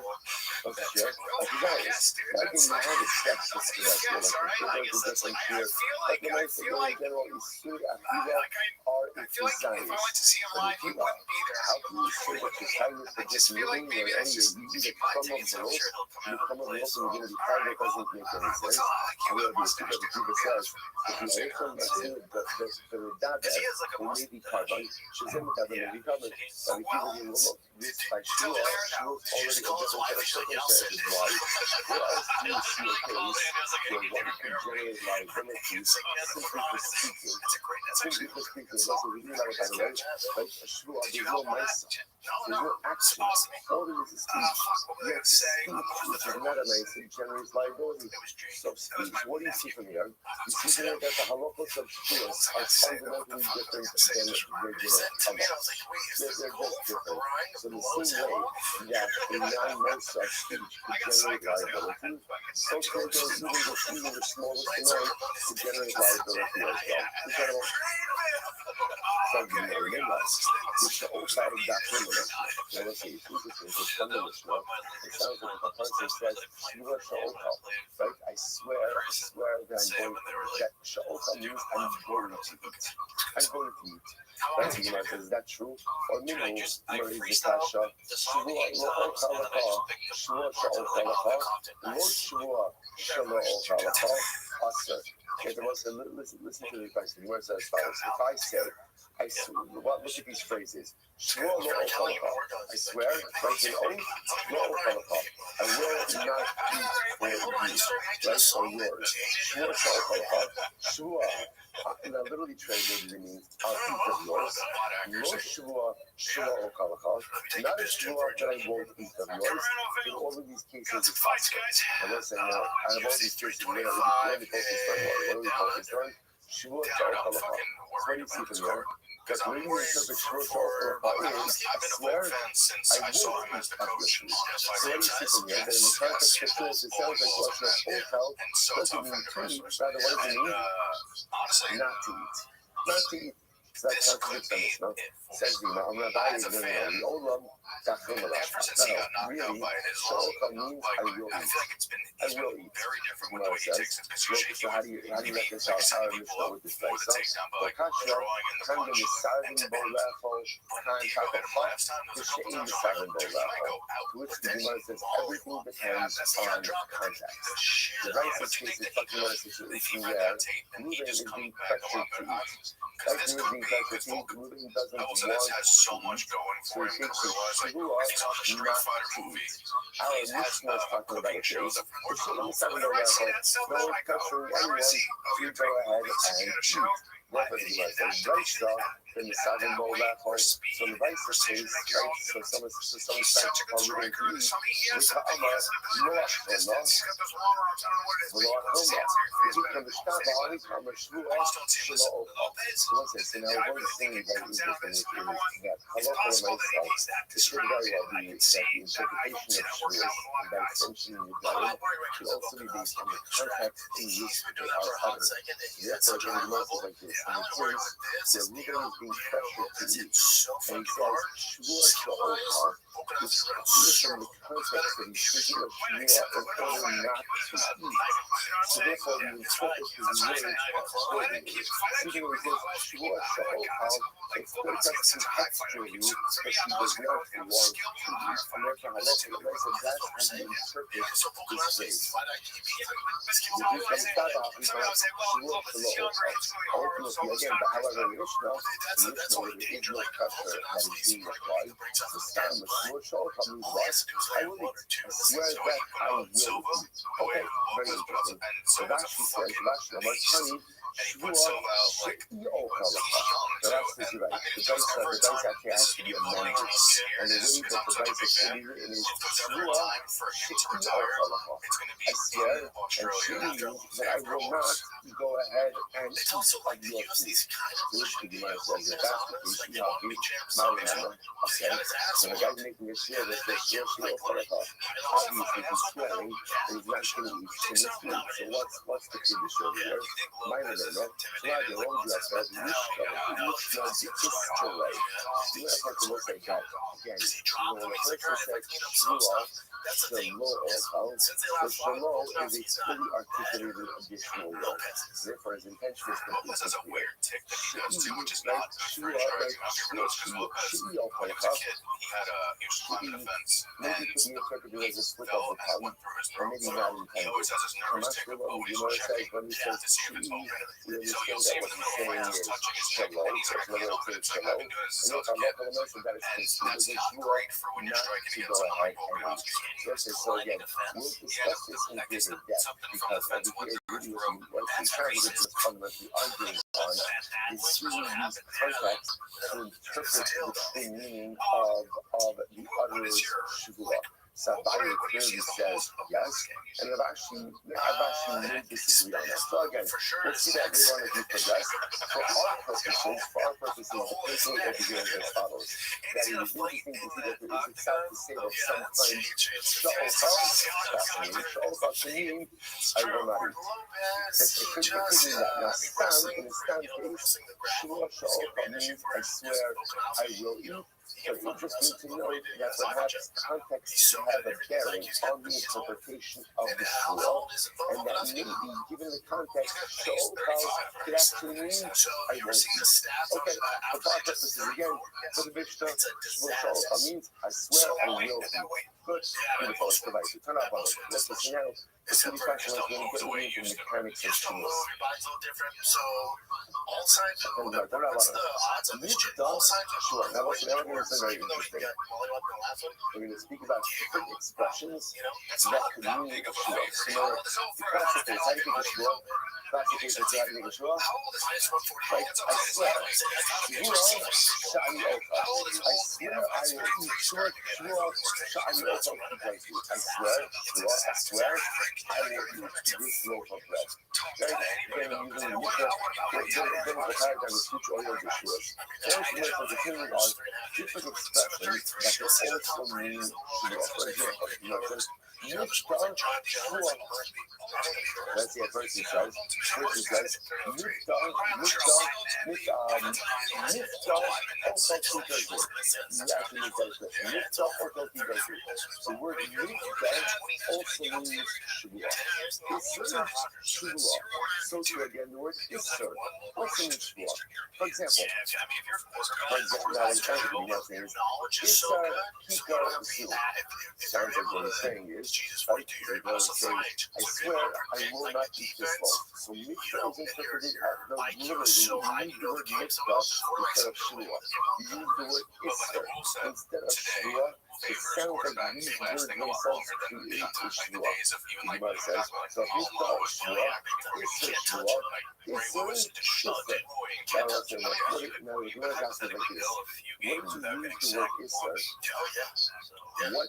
What's the Shiva? Like you guys, I can know how the steps to that Shiva. Like the Shiva is a different Shiva. But the nice thing in general is Shiva, Akiva, are its designs. But Akiva, how can you say that you're tired for just living or any, you eat a crumb of the roast, you come of the roast and you're going to be tired, it doesn't make any sense. And where the Akiva says, if you ate from the Dada, who may be carbon, she's in the Dada, may be carbon, but if you will look, this by Shua, Shua's already a different set of circumstances. Why? Where else do you see a case where one can generate liabilities simply for speaking? Simply for speaking, that's what we do like, by the way, like Shua, there's no mice, there's no action, all there is speech. Yet speech, which is not a nice, generates liability. speech. What do you see from here? You see from here that the halachos of shvuos are fundamentally different than regular halachos. They're just different. So the same way that a non-mosa speech could generate liability, so can even the smallest amount could generate liability as well. Which the old side of that criminal. Now let's see, it's interesting, because from the Mishnah, it sounds like the person says, Shvua Sha'okal, right? I swear that I'm going to, that Sha'okal means I'm going to eat. I'm going to eat. Right? So Gemara says, is that true? Or Minu, Gemara is the Kasha, Shvua Lo'okal Laka, Shvua Sha'okal Laka, Lo Shvua Sha'okal Laka, Aser. Okay, listen to the question. Gemara says as follows. If I say, look at these phrases. Shvua Lo'okal Laka. I swear, like an oath, Lo'okal Laka. I will not eat for you, right, or yours. Shvua Sha'okal Laka. Shvua. Now, literally translated, it means I'll eat of yours. No shvua sha'okal laka. Not a shvua that I won't eat of yours. In all of these cases, it's possible. I'm going to say now, out of all these cases, we're going to focus on one. Shvua sha'okal laka. So what do you see from there? Because when you interpret shvua sha'okal laka, I swear I will eat of your food. So what do you see from there? That in the context of shvua, it sounds like sha'okal doesn't mean to eat. Rather, what does it mean? Not to eat. Not to eat. So that contradicts the Mishnah. Says the Imam, Rabbi is going to Olam, Dachrimala. Really, Sha'okal means I will eat. I will eat. Gemara says, so how do you reconcile our Mishnah with this place? Kasha, Kanda Misarvin Bolachol, Kan Takafah, Vishain Misarvin Bolachol. Which the Gemara says everything depends on context. The Rice's case is talking about a situation where Reuben is being pressured to eat. Like Reuben being pressured to eat, Reuben doesn't want to eat. So he takes a shvua not to eat. Our Mishnah is talking about a case. Vishain Misarvin Bolachol, no one pressuring anyone to go ahead and eat. Therefore, the Gemara says, Raisa, then the Savin Bolachol. So the Raisa says, right, so someone's trying to call you to eat, with Ha'amar, Noach Homa, V'loach Homa. If you can understand the Hari Kama Shvua, Shelo Ocha. So now one of the things that is interesting is that Halakha Lamaisa, it should very well be that the interpretation of Shvua, by extension of the Garim, should also be based on the context in which they are uttered. Therefore, the Gemara says like this. And it says, the leader is being pressured to eat. And he says, Shvua Sha'okal is clear from the context that he's speaking of Shvua in order not to eat. So therefore, the interpret his words accordingly. Even though he says, Shvua Sha'okal, it's clear contextually that he does not want to eat. And therefore, Halakha Lamaisa, that's how he interprets this phrase. If you can stop out, we have Shvua Sha'okal. Again, but however, Mishnah is no pressure that is being applied. The stam of Shvua Sha'okal means what? I will eat. I swear that I will eat. Okay, very interesting. So Rashi says, Rashi, Amartani, Shvua She'okal laka. So that's the right. The dice actually has to be amended. And the way that the dice is fully written is Shvua She'okal laka. I swear, and she means that I will not go ahead and eat of your food. Which the Gemara says that that's the case. You have to okay. So the guy's making a share that says Shvua She'okal laka. Obviously, he's swearing and he's not going to eat in this food. So what's the kiddush over here? Minor, no? Try the old dress, but you should you have to look like that. Again, when the person says Shvua, Shelo Ocha, the Shelo is a fully articulated additional word. Therefore, his intention is completely clear. She'i, like Shvua, like She'i Ocha, maybe could be interpreted as a slip of the tongue, or maybe not intended. I'm not sure what the Gemara says when he says She'i. We understand that what he's saying is Shelo, so it's literally saying Shelo. And if I'm not going to mention that it's considered as Shvua not to go ahead and eat. Yes, so again, we'll discuss this in greater depth because over here, really what the conservatives is fundamentally arguing on is using these contexts to interpret the meaning of the utterer's Shvua. Sabaya clearly says yes, and I've actually made disagree on that. So again, we'll see that later on as we progress. For our purposes, the thinking will be as follows. That it is interesting to see that there is a sound to say that sometimes sha'oka meaning I will not eat. It could mean that. Now, stam, in the stam case, sha'oka means I swear I will eat. But interesting to note that perhaps context have a bearing on the interpretation of the shua, and that maybe, given the context, sha'oka could actually mean I won't eat. Okay, for our purposes again, for the Mishnah, sha'oka means I swear I will eat. Good, beautiful, it's device. Turn off on it. Let's listen now. The city fashion is going to get away from the mechanics of shua. Now, we're going to speak about different expressions that could mean shua. So, the classic is how do you think of shua? Classic is how do you think of shua? Right? I swear, shua sha'ani oka. I swear I will eat shua sha'ani oka. I swear, I will eat this loaf of bread. Right? Again, using the Mishnah, the paradigm is huge oil of Yeshua's. First, we have the thing are different expressions that can also mean shua. For example, let's see, first it says, the word also means shua. So too again, the word isser also means shua. For example, now in terms of the guessing is isser kikar su. Sounds like what he's saying is, right? I swear I will not eat this loaf. So mitzvah is interpreted as literally, you use the word mitzvah instead of shua. You use the word isser instead of shua. It sounds like these words themselves create a shua. The Gemara says, so if you thought shua, isser shua, isser isser. Now the Gemara asks like this: when you use the word isser, what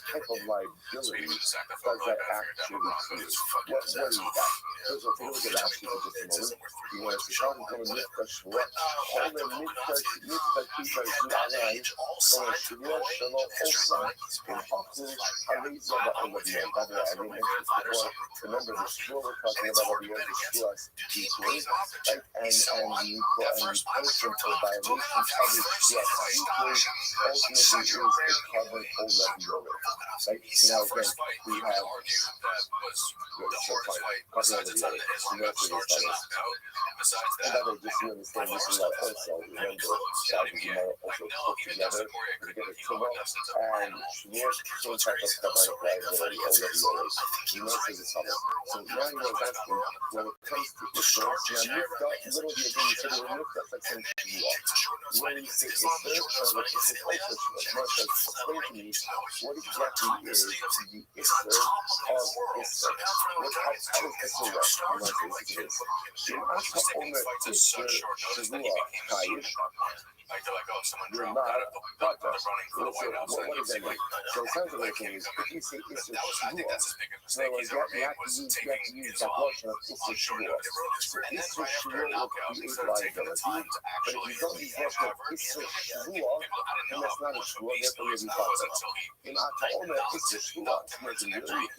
type of liability does that actually create? What is that? First of all, take a look at that for just a moment. You want to start with the mitzvah shua. All the mitzvah keepers do alai. So shua shalom also in hachu hariza ba'olaviyah. By the way, I didn't mention this before. Remember the shua we're talking about over here, the shua deeply, right? And punishment for violation of the shua deeply ultimately is the covering olaviyah. Right? Now again, we have and by the way, just so you understand, this is not also, remember, that we might also put together Tumah and Shmur, some type of combined liability already. You know, this is something. So now you know that's when it comes to Isra, now Mifta, literally again, you say the word Mifta, it's like saying Shua. When you say Isra, or like this is also Shua, Mark says, explain to me, what exactly is the Isra of Isra? How does Isra work? You might say, this is in Aka Omer Isra Shavua Kayish, you're not Pata. What does that mean? So it sounds like is if you say Isra Shavua, so you have to use that notion of Isra Shavua. So Isra Shavua will create liability, but if you don't use that notion of Isra Shavua, then that's not a Shavua, therefore you'll be Pata. In Aka Omer Isra Shavua, if you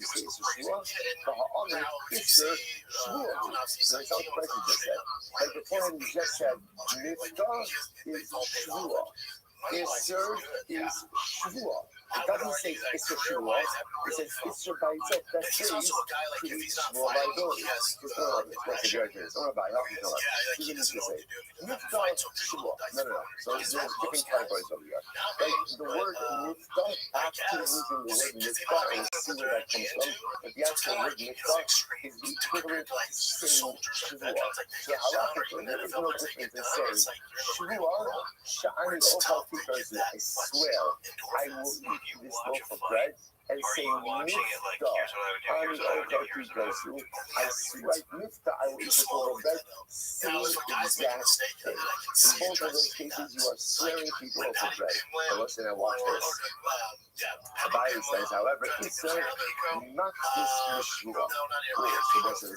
say Isra Shavua, Baha Omer Isra Shavua. So it's all the question just said. Like before you just said, Mifta is Shua. Isser is Shua. It doesn't say Isser Shua. It says Isser by itself. That says creates Shua liability. It's not like that's a judgment. It's not about help. It's not like you can just say Mifta Shua. No. So there's different categories over here. Like the word Mifta, actually using the word Mifta, and see where that comes from. But the actual word Mifta is the equivalent to saying Shua. So halachically, there is no difference in saying Shua, Sha'ani Oka Kikazu, I swear, I will eat this loaf of bread and say Mifta, Ani Oka Kikazu. I swear, Mifta, I will eat this loaf of bread. Same exact thing. In both of those cases, you are swearing to eat loaf of bread. But listen and watch this. Abai says, however, Isser, not this Mishua. So listen,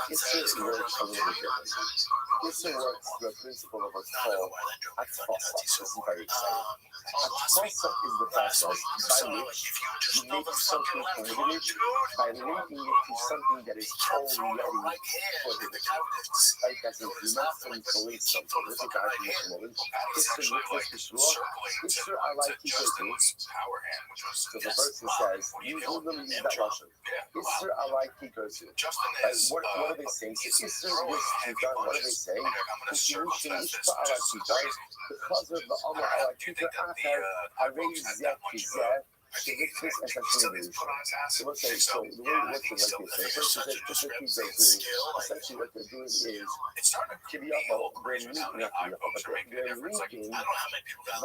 this is very interesting. Isser works a little bit differently. Isser works through a principle of what's called Atfasa. This is very exciting. Atfasa is the process by which you make something prohibited by linking it to something that is already prohibited. Like as if you not police something. This is actually a moment. Isser with this Mishua. Isser I like to do. So the person says, use that Russian. Isser alai kikosu. What are they saying? So Isser this kikar, what are they saying? Kushushin ishpa alai kikar, because of the Amma alai kikar, after arei zeh kizeh, so this is essentially so let's say, so the way it works is like this. So the person says, essentially what they're doing is, Kibiyafo, they're linking the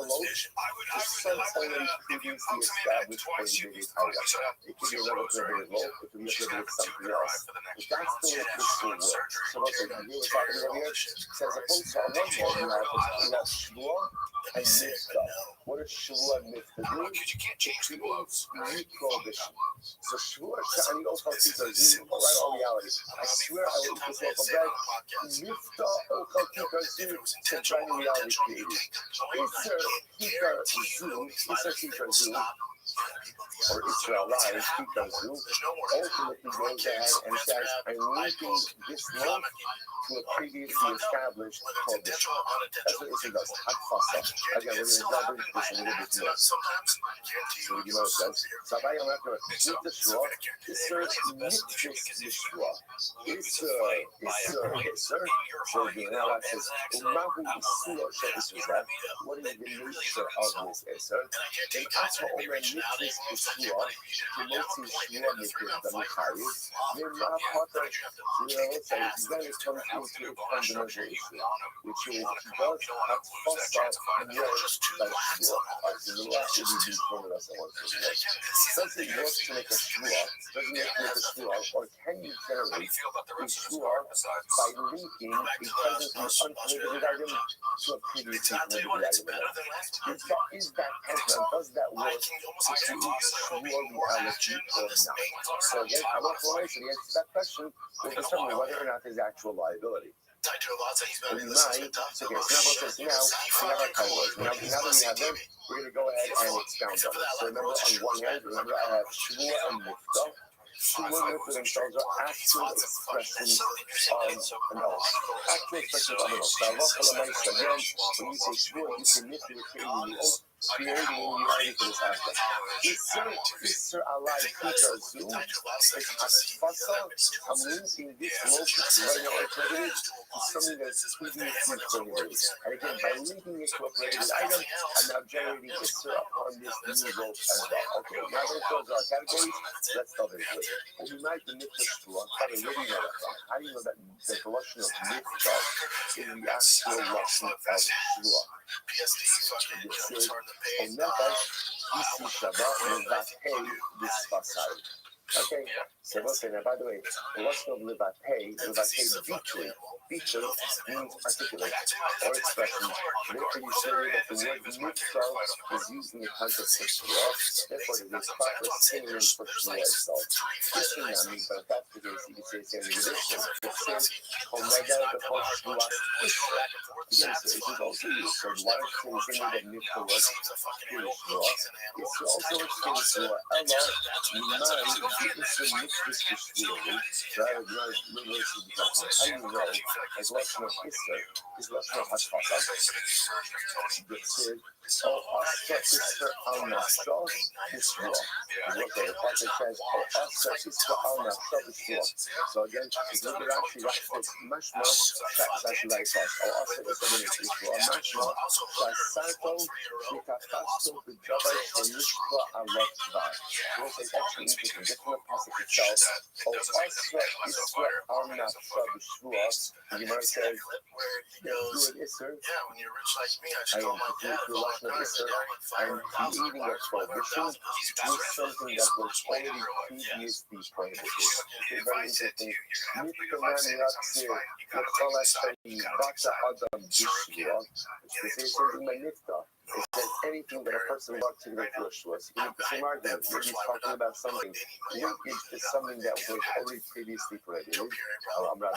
loaf to some already previously established prohibited item. It could be another prohibited loaf, it could be a prohibited something else. But that's the way this will work. So let's say, you know what's happening over here? So as opposed to on one hand, you have Shvua and Mifta. What does Shvua and Mifta do? It creates new prohibition. So Shvua Shani Oka Kikazu, right on reality. I swear I will eat this loaf of bread. Mifta Oka Kikazu, concerning reality created. Isser Kikazu, or Israel Live, Kikazu, ultimately goes ahead and says, I'm linking this loaf to a previously established prohibition. That's what Isser does. Atfasa. Again, we're going to double this a little bit more. So you know what it says. Sabai I'm not going to eat the shua. Isser nitfis the shua. Isser. So the Gemara says, Umahu Isulo she Isser. What is the nature of this Isser? And Atma Omer nitfis the shua. Kimotzi shua nitfis the Mechayiv. Nirma Potter. So you know what it says. Then it comes into a fundamental issue, which is does Atfasa work by shua? So the last should be formula someone says. Does it work to make a shua? Doesn't it make a shua? Or can you generate a shua by linking a presently unprohibited item to a previously prohibited item? Is that answer? Does that work to create shua reality or not? So again, I want to answer the answer to that question will determine whether or not there's actual liability. We might, so okay, so now we have our colors. Now that we have them, we're going to go ahead and expound on it. So remember, on one hand, remember I have Shua and Mifta. Shua and Mifta themselves are actual expressions of an oath. Actual expressions of an oath. So I love Kalamais again. When you say Shua, you say Mifta, you're creating the oath. Creating reality for this aspect. Isser alai kikazu is Atfasa. I'm linking this loaf right now prohibited to something that's previously prohibited. And again, by linking it to a prohibited item, I'm now generating Isser upon this new loaf as well. Okay, now that those are categories, let's delve into it. When we might the mitzvah shua, how do you know that? How do you know that the Russian of mitzvah is the actual Russian of shua? This is Onefesh Isi Shabbat Levatei Dispasai. Okay, so listen, and by the way, the Russian of Levatei Vitui. Vitui means articulate or expression. Therefore, you say that the word mitzvah is used in the context of shua. Therefore, it is proper synonym for shua itself. This thing now means, but if that's the case, you can say it's in the addition. It says, Omega, the first shua, again, so it is also used. So why don't you say that mitzvah was here is shua? It's also extended shua. Ella, Iman, it's a mitzvah for shua. Rather than reverse the question. How do you know? As Lashon of Isser is Lashon of Hashfasa. Oh, Asa Isser al Nafsha Isra. Look at the part that says, oh, Asa Isser al Nafsha Isra. So again, it's a little bit actually right. It's much more Sashi like us. Oh, Asa Isser Isra. Much more Sasato Shikafasto B'Jabay Shenishka Alatva. You'll say it's actually interesting. Just from the passage itself. itself. Oh, Asra Isra al Nafsha B'Shvua. The Gemara says, do an Isser. when you're rich like me, I I should am completely Lashon of Isser. I'm creating a prohibition with something that was already previously prohibited. It's very interesting. Niftanan Yatzir L'chol Hashani Bata Adam B'Shvua. They say something by Nifta. It says anything that a person wants to go through a shua. So you make the same argument. Maybe he's talking about something. Linkage is something that was already previously prohibited. Rabbi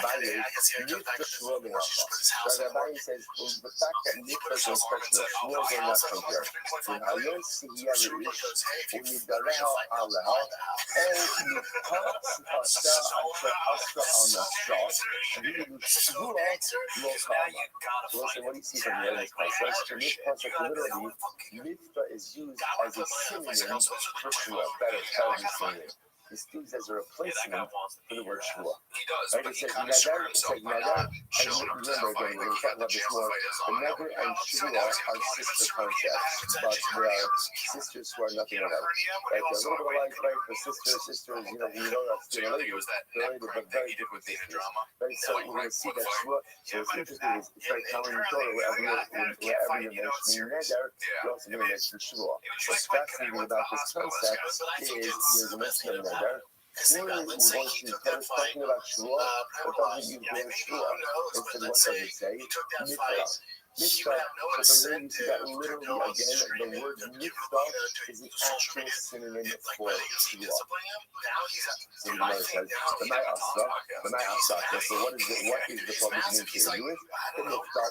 says, well, the fact that Nifta is an expression of shua is not from here. From Hayon Sihiya L'Ish, Umidareha Aleha, O Nifta Sifasa Asher Asra Al Nafsha, Shvilu Shvua Lo Chama. So listen, what do you see from here in this concept? In this concept, literally, Nifta is used as a synonym for shua. Better synonym. It's used as a replacement for the word shua. Right? It says neder, it's like neder, and remember again, we're going to talk about this more. The neder and shua are sister concepts, but they are sisters who are nothing alike. Right? They're a little bit alike, right? The sisters, you know that's still related, but very different sisters. Right? So we're going to see that shua. So what's interesting is it's very common in Torah wherever you're mentioning neder, you're also going to mention shua. What's fascinating about this concept is there's a mention of neder. Clearly, we're going to instead of talking about shua, it doesn't use the word shua. Instead, what does it say? Mikra. Mikra. So from there, you see that literally again, the word mikra is an actual synonym for shua. So the Gemara says, "B'may asra." So what is the prohibition here? With the mikra,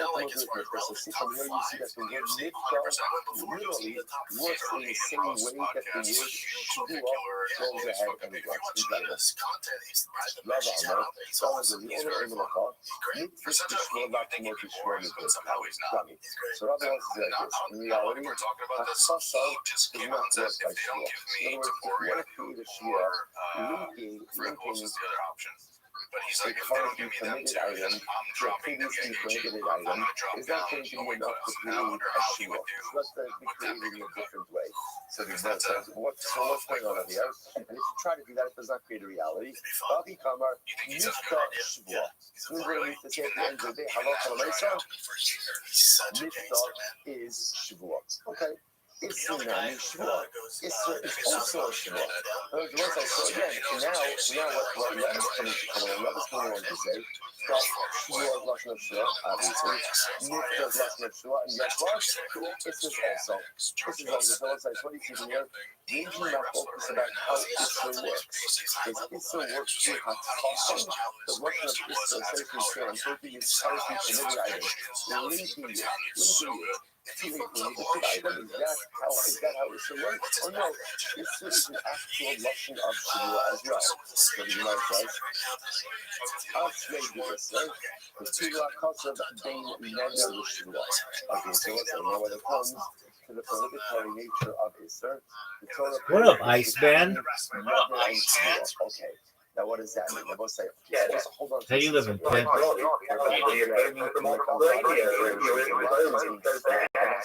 ultimately with mikra. So see from here, you see that the word mikra literally works in the same way that the word shua goes ahead and works. Incredible. Lava Amar. So was the owner of the call. Mikra shua not to make shua. So Rabbi wants to say like this. In reality, Hachasa is not worked by shua. In other words, if you want to create a shua, linking a currently permitted item to a previously prohibited item is not going to be enough to create a shua. So that's going to be created in a different way. So there's no sense. What's going on over here? And if you try to do that, it does not create a reality. Babi Kamar, Nifta Shua. So we're going to say at the end of the day, Halacha L'Meisa, Nifta is Shua. Okay. Isser Nami Shua. Isser is also a Shua. So again, now what Reb is coming on to say, that Shua is Lashon of Shua, obviously. Nifta is Lashon of Shua, and guess what? Isser is also. So it's like, what do you see from here? We do not focus about how Isser works. Because Isser works through Hatfasam, the Lashon of Isser, essentially saying, I'm taking this currently permitted item, linking it. Is that how Isser works? Or no, Isser is an actual Lashon of Shua as well. So the Gemara says, Ashrei Isser, the Tila Kasav Bein Neder L'Shua. Okay, so let's say, now when it comes to the prohibitory nature of Isser, the Torah... What up, Iceman? Okay. Now, what does that mean? They both say, just hold on. How you living, Pimp?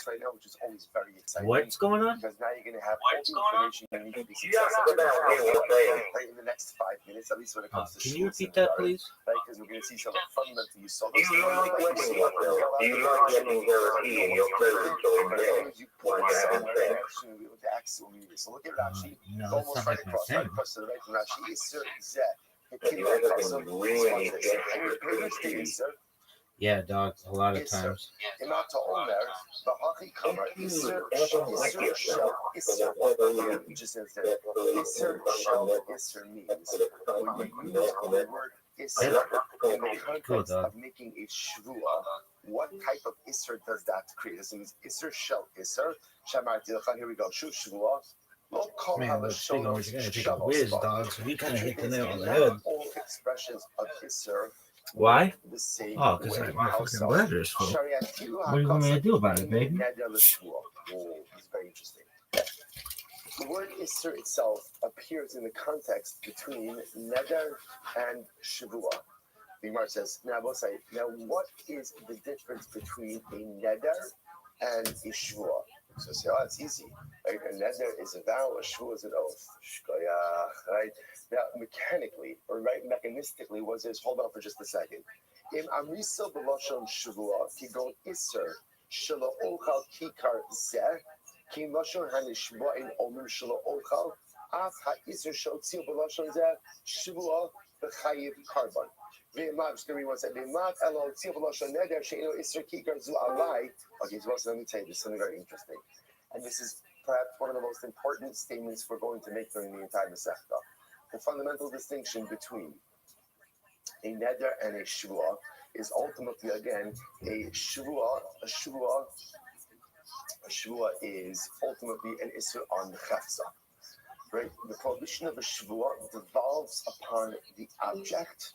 Right now, which is always very exciting. What's going on? Because now you're going to have all the information you need to be successful in the next 5 minutes, at least when it comes to can you repeat that, please? Right, because we're going to see some fundamental use. So so look at Rashi. No, that's not like my thing. To the right from Rashi. Yeah, dog, a lot of times. Of making a shvua, what type of isser does that create? This means isser shel isser. Here we go. Shu shvua. Man, but speaking of which, you're gonna take a whiz, dog. So you kind of hit the nail on the head. All expressions of isser. Why? The same oh, because my fucking bladder is full. What do you want me to do about it, baby? Oh, it's very interesting. The word Isser itself appears in the context between Neder and Shavua. The Gemara says, now what is the difference between a Neder and a Shavua? So say, it's easy. Right? A Neder is a vow, a Shavua is an oath. Right? Now, mechanically, or right mechanistically, was this? Hold on for just a second. Im amrisa b'lashon shavua kigon iser shelo ochal kikar zeh ki lashon hanishba in omrim shelo ochal af ha-iser shotziu b'lashon zeh shavua b'chayiv karban. V'imad, just gonna read one second. V'imad elo tziu b'lashon neder she'ino iser kikar zu alai. Okay, so let me tell you, this is something very interesting. And this is perhaps one of the most important statements we're going to make during the entire Masechta. The fundamental distinction between a neder and a shvua is ultimately, again, a shvua is ultimately an issur on the chefza. Right? The prohibition of a shvua devolves upon the object.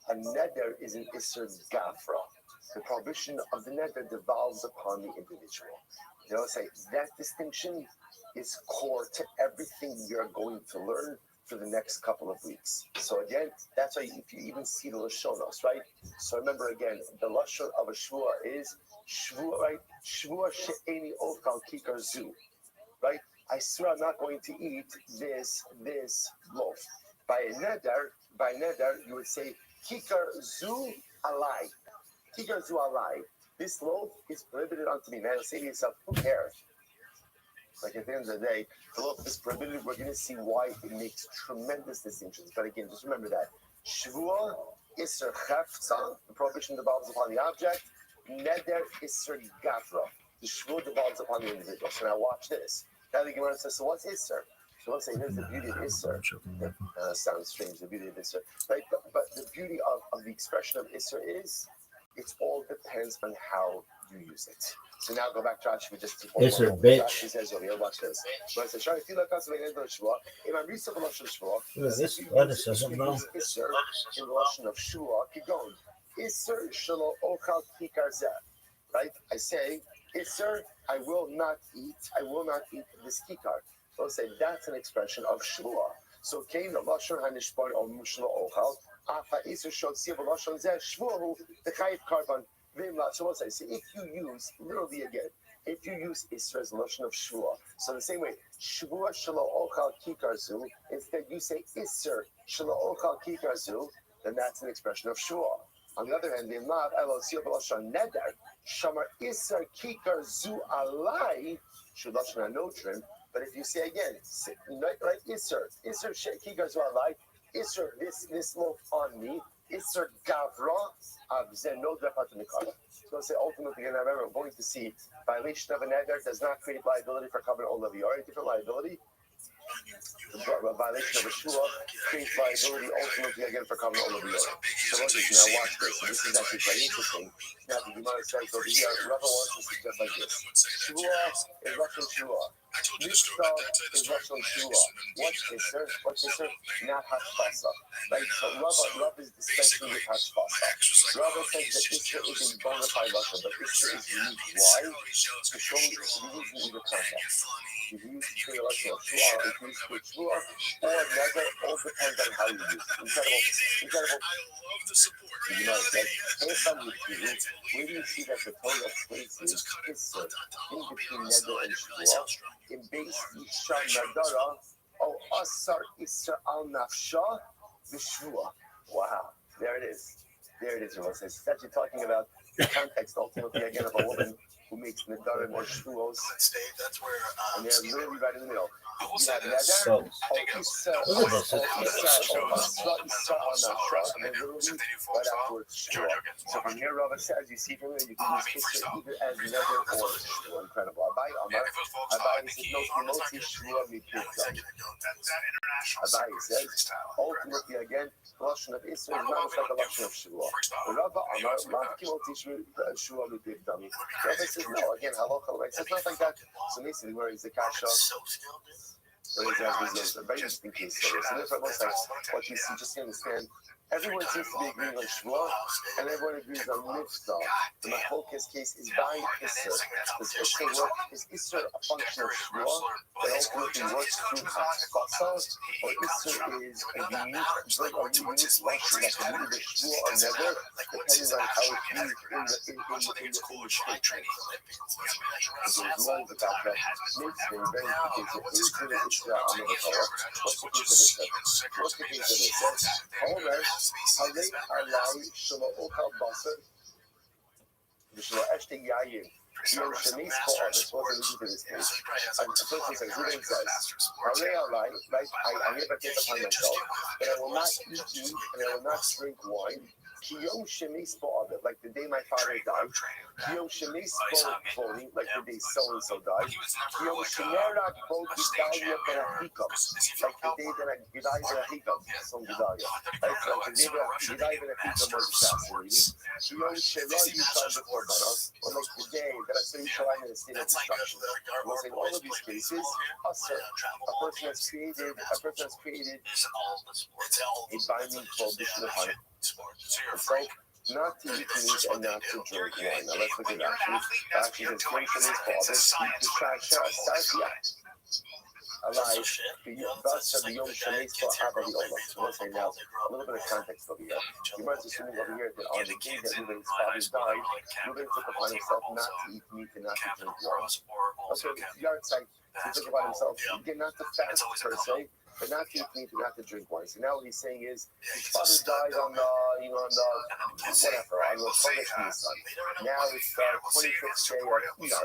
A neder is an issur gafra. The prohibition of the neder devolves upon the individual. They'll say that distinction is core to everything we are going to learn for the next couple of weeks. So again, that's why if you even see the Lashonos, right? So remember again, the Lashon of a Shvua is Shvua, right? Shvua she'eni ochal kikar zu, right? I swear I'm not going to eat this loaf. By neder, you would say kikar zu alai. Kikar zu alai. This loaf is prohibited unto me. Now you'll say to yourself, who cares? Like at the end of the day, the loaf is prohibited. We're going to see why it makes tremendous distinctions. But again, just remember that. Shvua iser chefza, the prohibition devolves upon the object. Neder iser gafra, the shvua devolves upon the individual. So now watch this. Now the Gemara says, so what's iser? So let's say here's the beauty of iser. Sounds strange, the beauty of iser. Right? But the beauty of the expression of iser is, it all depends on how you use it. So now go back to Rashi for just It's a bitch. He says over here, watch this. But it says, "Shari fila kasu ve'nei do shvua. Im amrisa b'lashon shvua." This lettuce doesn't know. Iser in the lashon of shvua kigon. Iser shelo ochal kikar zeh. Right? I say, Iser, I will not eat this kikar. So I'll say that's an expression of shvua. So came the lashon hanishbar or mushlo ochal. Afa iser shotziu b'lashon zeh shvuahu t'chayiv karban. So we'll say, if you use, literally again, if you use Israel's notion of Shvua, so the same way, Shvua shelo ochal kikarzu, instead you say Isser shelo ochal kikarzu, then that's an expression of Shvua. On the other hand, the Imad elo tzio b'lashon neder, shamar Isser kikarzu alai, shulashon anotrim, but if you say again, right, Isser kikarzu alai, Isser, this loaf on me, Isser gavra, so I'll say ultimately, and I remember we're going to see violation of a neder does not create liability for covenant or levy. Or a different liability. A violation of a shua creates liability ultimately again for covenant or levy. So now watch this. This is actually quite interesting. Now the Gemara says over here, Rava wants to suggest like this: shua is Russian shua. Mitzvah is Russian shua. What's this? Not hashpasa. Right? So Rava is dispensing with hashpasa. Rava says that Isra is a bona fide Russian, but Isra is unique. Why? To show me it's used in either context. If you use it for Russian shua, if you use it shua, or neder, all depends on how you use it. Incredible. You know, where do you see that the Torah places Isra in between neder and shua? In base Isha Nadara, Asar Isra al Nafsha, Vishvua. Wow, there it is. It's actually talking about the context ultimately again of a woman who makes Nadarim or Shvuos. And they're literally right in the middle. You have Nadar, Isra, and then literally right afterwards Shvua. So from here, Rava says, you see from here, you can use Isra either as Nadar or Shvua. Incredible. Abai says, no, Timothy Shvua Mikirta. Abai says, ultimately again, the Lashon of Isra is not like the Lashon of Shvua. Rava Amar, Rav Timothy Shvua Mikirta. Rava says, no, again, halacha, right? So it's not like that. So basically, where is the kasha? It's a very interesting case study. So therefore, most times, what you see, just to understand, everyone seems to be agreeing on Shvua, and everyone agrees on Mitzvah. The Macholkes case is by Isser. Is Isser a function of Shvua that ultimately works through Hashpasa, or Isser is a unique function that can be either Shvua or Neder, depending on how it's used in the scripture. there's no the fact that mitzvah very particular is the Israel on the Torah. What's the case of this? What's the case of this? However, Harei Alai Shelo Ochal Basar V'Shelo Eshte Yayin Yom Shemis Ko'anis. What's the reason for this case? And the person says, Ruben says, Harei Alai, right, I hereby take upon myself that I will not eat meat and I will not drink wine. Kiyom Shemis Ko'anis, like the day my father died. Kiyom Shemis Ko'anis, like the day so-and-so died. Kiyom Shemerak Bo Gedaliah Ben Ahikam, like the day that Gedaliah Ben Ahikam, son Gedaliah. Like the day that Gedaliah Ben Ahikam was assassinated. Kiyom Shelo Yishal B'Korbanos, or like the day that I saw Yishalayim in a state of destruction. We'll say in all of these cases, a person has created a binding prohibition upon it. It's like not to eat meat and not to drink wine. Now let's look at actually this mention is called alive. Thus have the Yom Shemis Ko'anis Olam. So let's say now a little bit of context over here. You might assuming over here that on the day that Reuben's father died, Reuben took upon himself not to eat meat and not to drink wine. Okay, yard site. He took upon himself again not to fast per se, but not to eat meat and not to drink wine. So now what he's saying is his father died on the whatever, on the Chodesh Nisan. Now it's the 25th day of Iyar.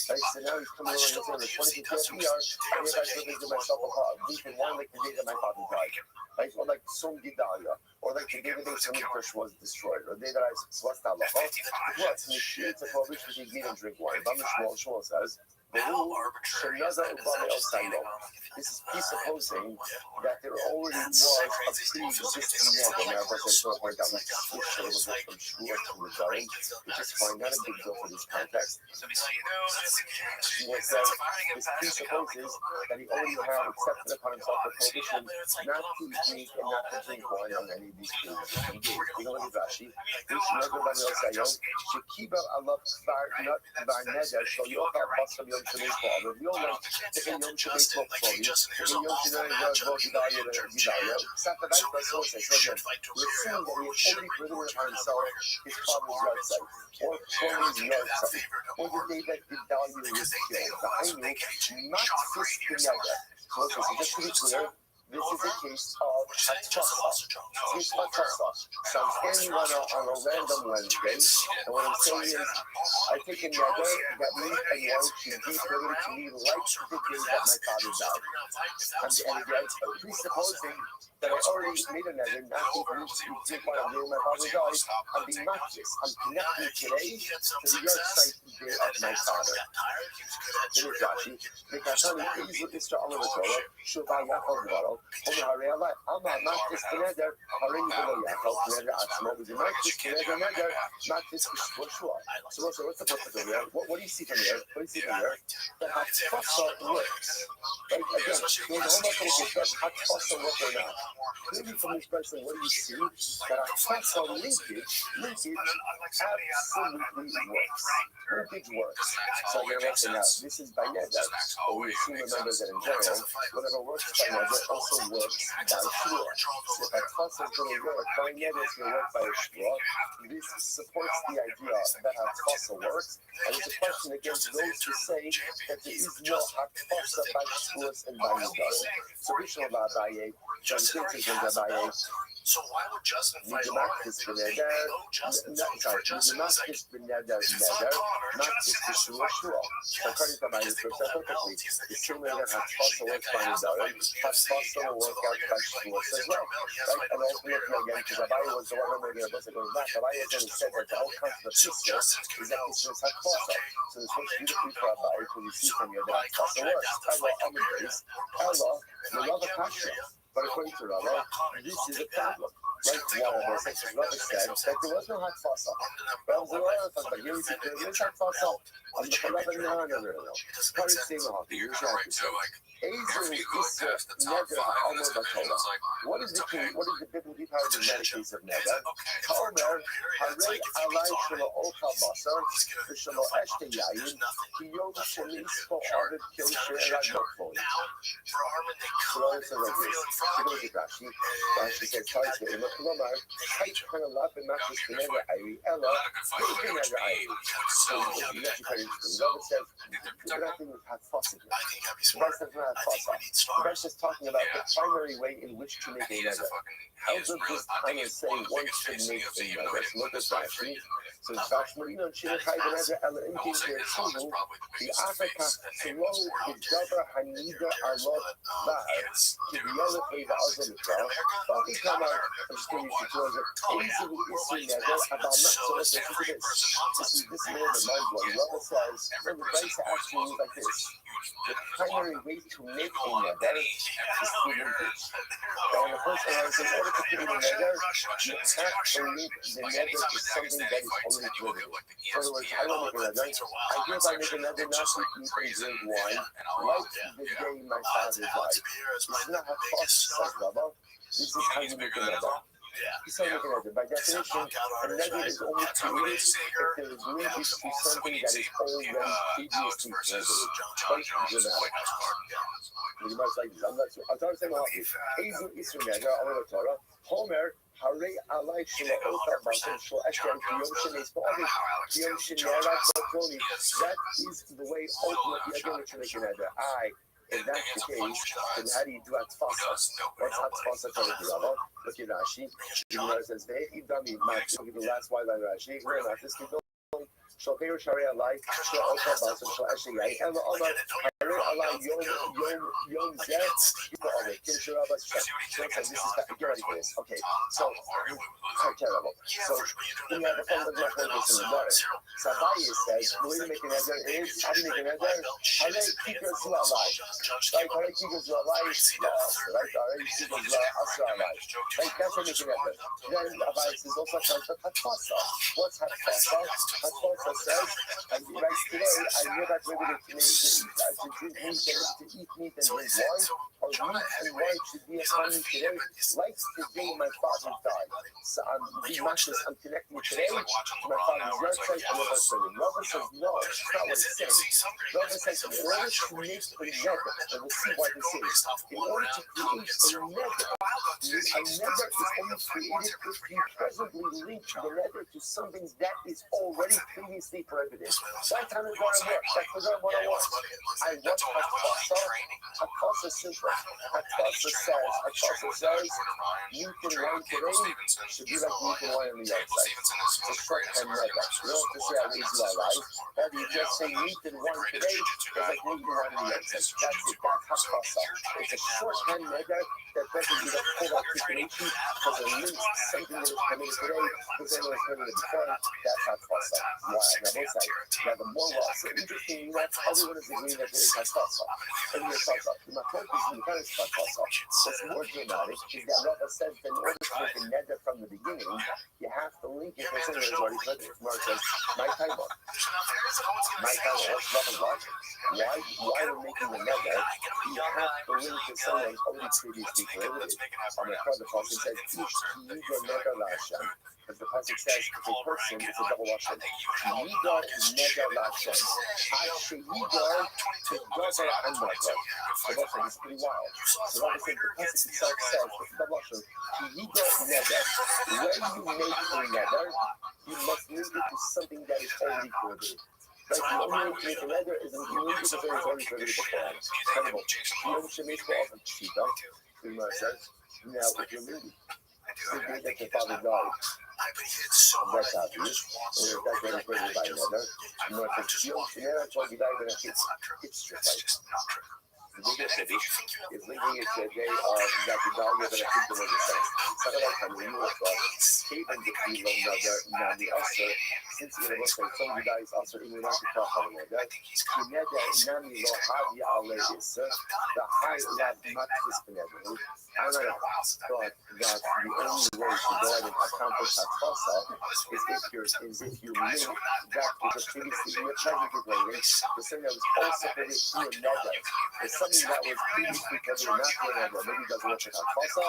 Right? So now he's coming over and saying the 25th day of Iyar, I hereby give myself a meat and wine like the day that my father died. Right? Or like Som Gedalia, or like the day that the Mikdash was destroyed, or the day that I swast Allah. What? And it's a prohibition to eat meat and drink wine. Shmuel says, this is presupposing that there already was a pre-existing neder. Now, of course, I want to point out that this was from Shmuel to Rezarim, which is fine, not a big deal for this context. Shmuel says this presupposes that he already had accepted upon himself the prohibition not to eat meat and not to drink wine on any of these previous days. You know what Rashi? Which neder Bani Yosayim, Shekiba Allah Kvar Not Kvar Neder Shal Yochal Basar Yom Shemis Ko'anis. We all know that in Yom Shemis Ko'anis, in Yom Shemis Gedaliah, Saturday, so again, we're seeing that he has already written upon himself his father's yard site, or Chloe's yard site, or the day that Gedaliah was killed. The Hainu, not this together. So just to be clear, this is a case of Hatchasa. This Hatchasa. So I'm standing on a random Wednesday, and what I'm saying is, I take a neder that meat and wine should be permitted to me like the day that my father died. And again, presupposing that I already made a neder not to eat meat wine on the day my father died, I'm being matchless. I'm connecting today to the yard site day of my father. It is Rashi. The Katani is with Mr. Allah Torah, Shuvah Yaakov Gvaro. I'm not just the neder, Harim Below Yaakov, neder Atzmo, but the not just the neder, not just Shua. So what's the purpose of here? What do you see from here? What do you see from here? The Hatfasa works. Right? Again, there's a whole lot of things that Hatfasa work or not. Clearly from this person, what do you see? That Hatfasa linkage absolutely works. Linkage works. So again, I'm saying now, this is by neder, but we assume remember that in general, whatever works by neder also works by shua. So if Hatfasa is going to work by neder, it's going to work by shua. This supports the idea that Hatfasa works, and it's a question against those who say that there is no Hatfasa by shuas and by neder. So Rishon Abaye, John Vincent and Abaye, so why would Justin fight not just the neder, not just the neder, not just the shua. So according to Abaye, so perfectly, the same way that Hatfasa works by neder, Hatfasa will work out by shua as well. Right? And ultimately, again, because Abaye was the one who was going back, Abaye only said that the whole concept of Sisya is that it's just Hatfasa. So this works beautifully for Abaye, because we see from here that Hatfasa works. Allah, Amidbase, Allah, the love of Kasha. But according to Rava, this is a problem. Like one of the sections Rava said, that there was no Hatfasa. Well, there was no Hatfasa, but here we see there is Hatfasa. On the Rava, no. How is saying the Hafi? You should have to say. Ezer is neder ha'amor b'Torah. What is the biblically powered case of neder? Ha'omer harei alai shelo ochal basar v'shelo eshte yayin ki yom shemis ko'avet kil she'erad b'chvoni. So Rashi said, Rashi said, כלומר, חית חנלה במחשש בנדר עירי, אלא בנדר עירי. So, what you can do, Love says, we're not going to have fuss in it. The verse does not have fuss on. The verse is talking about the primary way in which to make a neder. How does this kind of say one should make a neder? So look at Rashi. So Shashmarino Shirachai Beneder Ela Inkin Yersuhu, the Africa Silo Bijaber Hanida Arlot Var, Kibiyela Eva Azamitra, Bobby Kama, I'm just going to use the closer, easily Isu Neder, about not so much as this. This is a little bit mind blowing. Rava says, remember, Bryce actually means like this. The primary way to make a neder is through linkage. Now, when a person has, in order to put in a neder, you have to link the neder to something that is already prohibited. In other words, I will make a neder. I hereby make a neder not to eat and drink wine, like the day my father died. This is not how cost says Rava. This is how you make a neder. This is how you make a neder. By definition, a neder is only created if there is linkage to something that is already previously prohibited. Quite dramatic. You must like this. I'm trying to say, well, Ezu Isra Neder, Allah Torah, Homer, Hare Alai Shla Ota Basim Shla Eshem Yom Shneis Ba'avi Yom Shnera Ba'Toni. That is the way ultimately you're going to make a neder. If that's the case, then how do you do Hatfasa? What's Hatfasa going to do? Look at Rashi. The Gemara says, "Ve'hi dami." Look at the last white line Rashi. We're not this keep going. Shofar Sharia Alai Shla Ota Basim Shla Eshem Yai Ela Omar Hare Alai Yom Zet Ba'avi Kim Shirabas Shla. This is get ready for this. Okay, so terrible. So we have a fundamental focus in the morning. So Abaye says the way to make a neder is how do you make a neder? Hare Kikar Zla Alai. Right, Hare Kikar Zla Alai. Right, Hare Kikar Zla Asra Alai. Right, that's how you make a neder. Then Abaye says also Hatfasa. What's Hatfasa? Hatfasa says, and he writes today, I knew that we're going to eat meat and drink wine, or meat and wine should be upon me today, like the day my father died. So I'm connecting today to my father's website and what I'm saying. Rava says, no, it's not what it's saying. Rava says, in order to make a neder, and we'll see why this is, in order to create a neder is only created if you presently link the neder to something that is already previously prohibited. That time is what I work. That's what I want. I want Hatfasa simple. Hatfasa says, meat and wine today should be like meat and wine on the outside. It's a short-term neder. You don't have to say I raise you all right. Or do you just say meat and wine today is like meat and wine on the outside? That's it. That's Hatfasa. It's a short-term neder that doesn't give a full articulation because it links something that is permitted today with something that was permitted before. That's Hatfasa. Now the more so interesting that everyone is agreeing that there is Hatfasa. And there's Hatfasa. My point is in kind of Hatfasa. What's more dramatic is that Rava says that in order to make a neder from the beginning, you have to link it to something that is already present. Gemara says, my time, what's Rava watching? Why we're making the neder? You have to link to something that is already previously prohibited. On the front, the Pasuk says, "Ish yiga neder la'Hashem." As the Pasuk says, it's a person, it's a double Lashon. Yiga neder la'Hashem. Ashe yiga to gazer and neder. So that's like, it's pretty wild. So like I said, the Pasuk itself says, it's a double Lashon. Yiga neder. When you make a neder, you must link it to something that is already prohibited. Like the only way to make a neder is when you link it to something that is already prohibited beforehand. Terrible. Yom shemesh ba'ofen pshita. The Gemara says, now if you're moving, the day that your father died, that's happy. And if that's what is prohibited by another, you know, if it's Yom Shenera, it's strict. The biggest city is linking it to a day of that the value of an activity of the sense. Some of that time when you look at even if you learn the usher, since you look at some guys also in the market talk about that, you know that Nami lo havi aledis, the high lab matris benevolent. I thought that the only way to go ahead and accomplish Hatfasa is if you link that which was previously in your present related to something that was also prohibited through another. It's something that was previously prohibited not through another. Maybe it doesn't work with Hatfasa,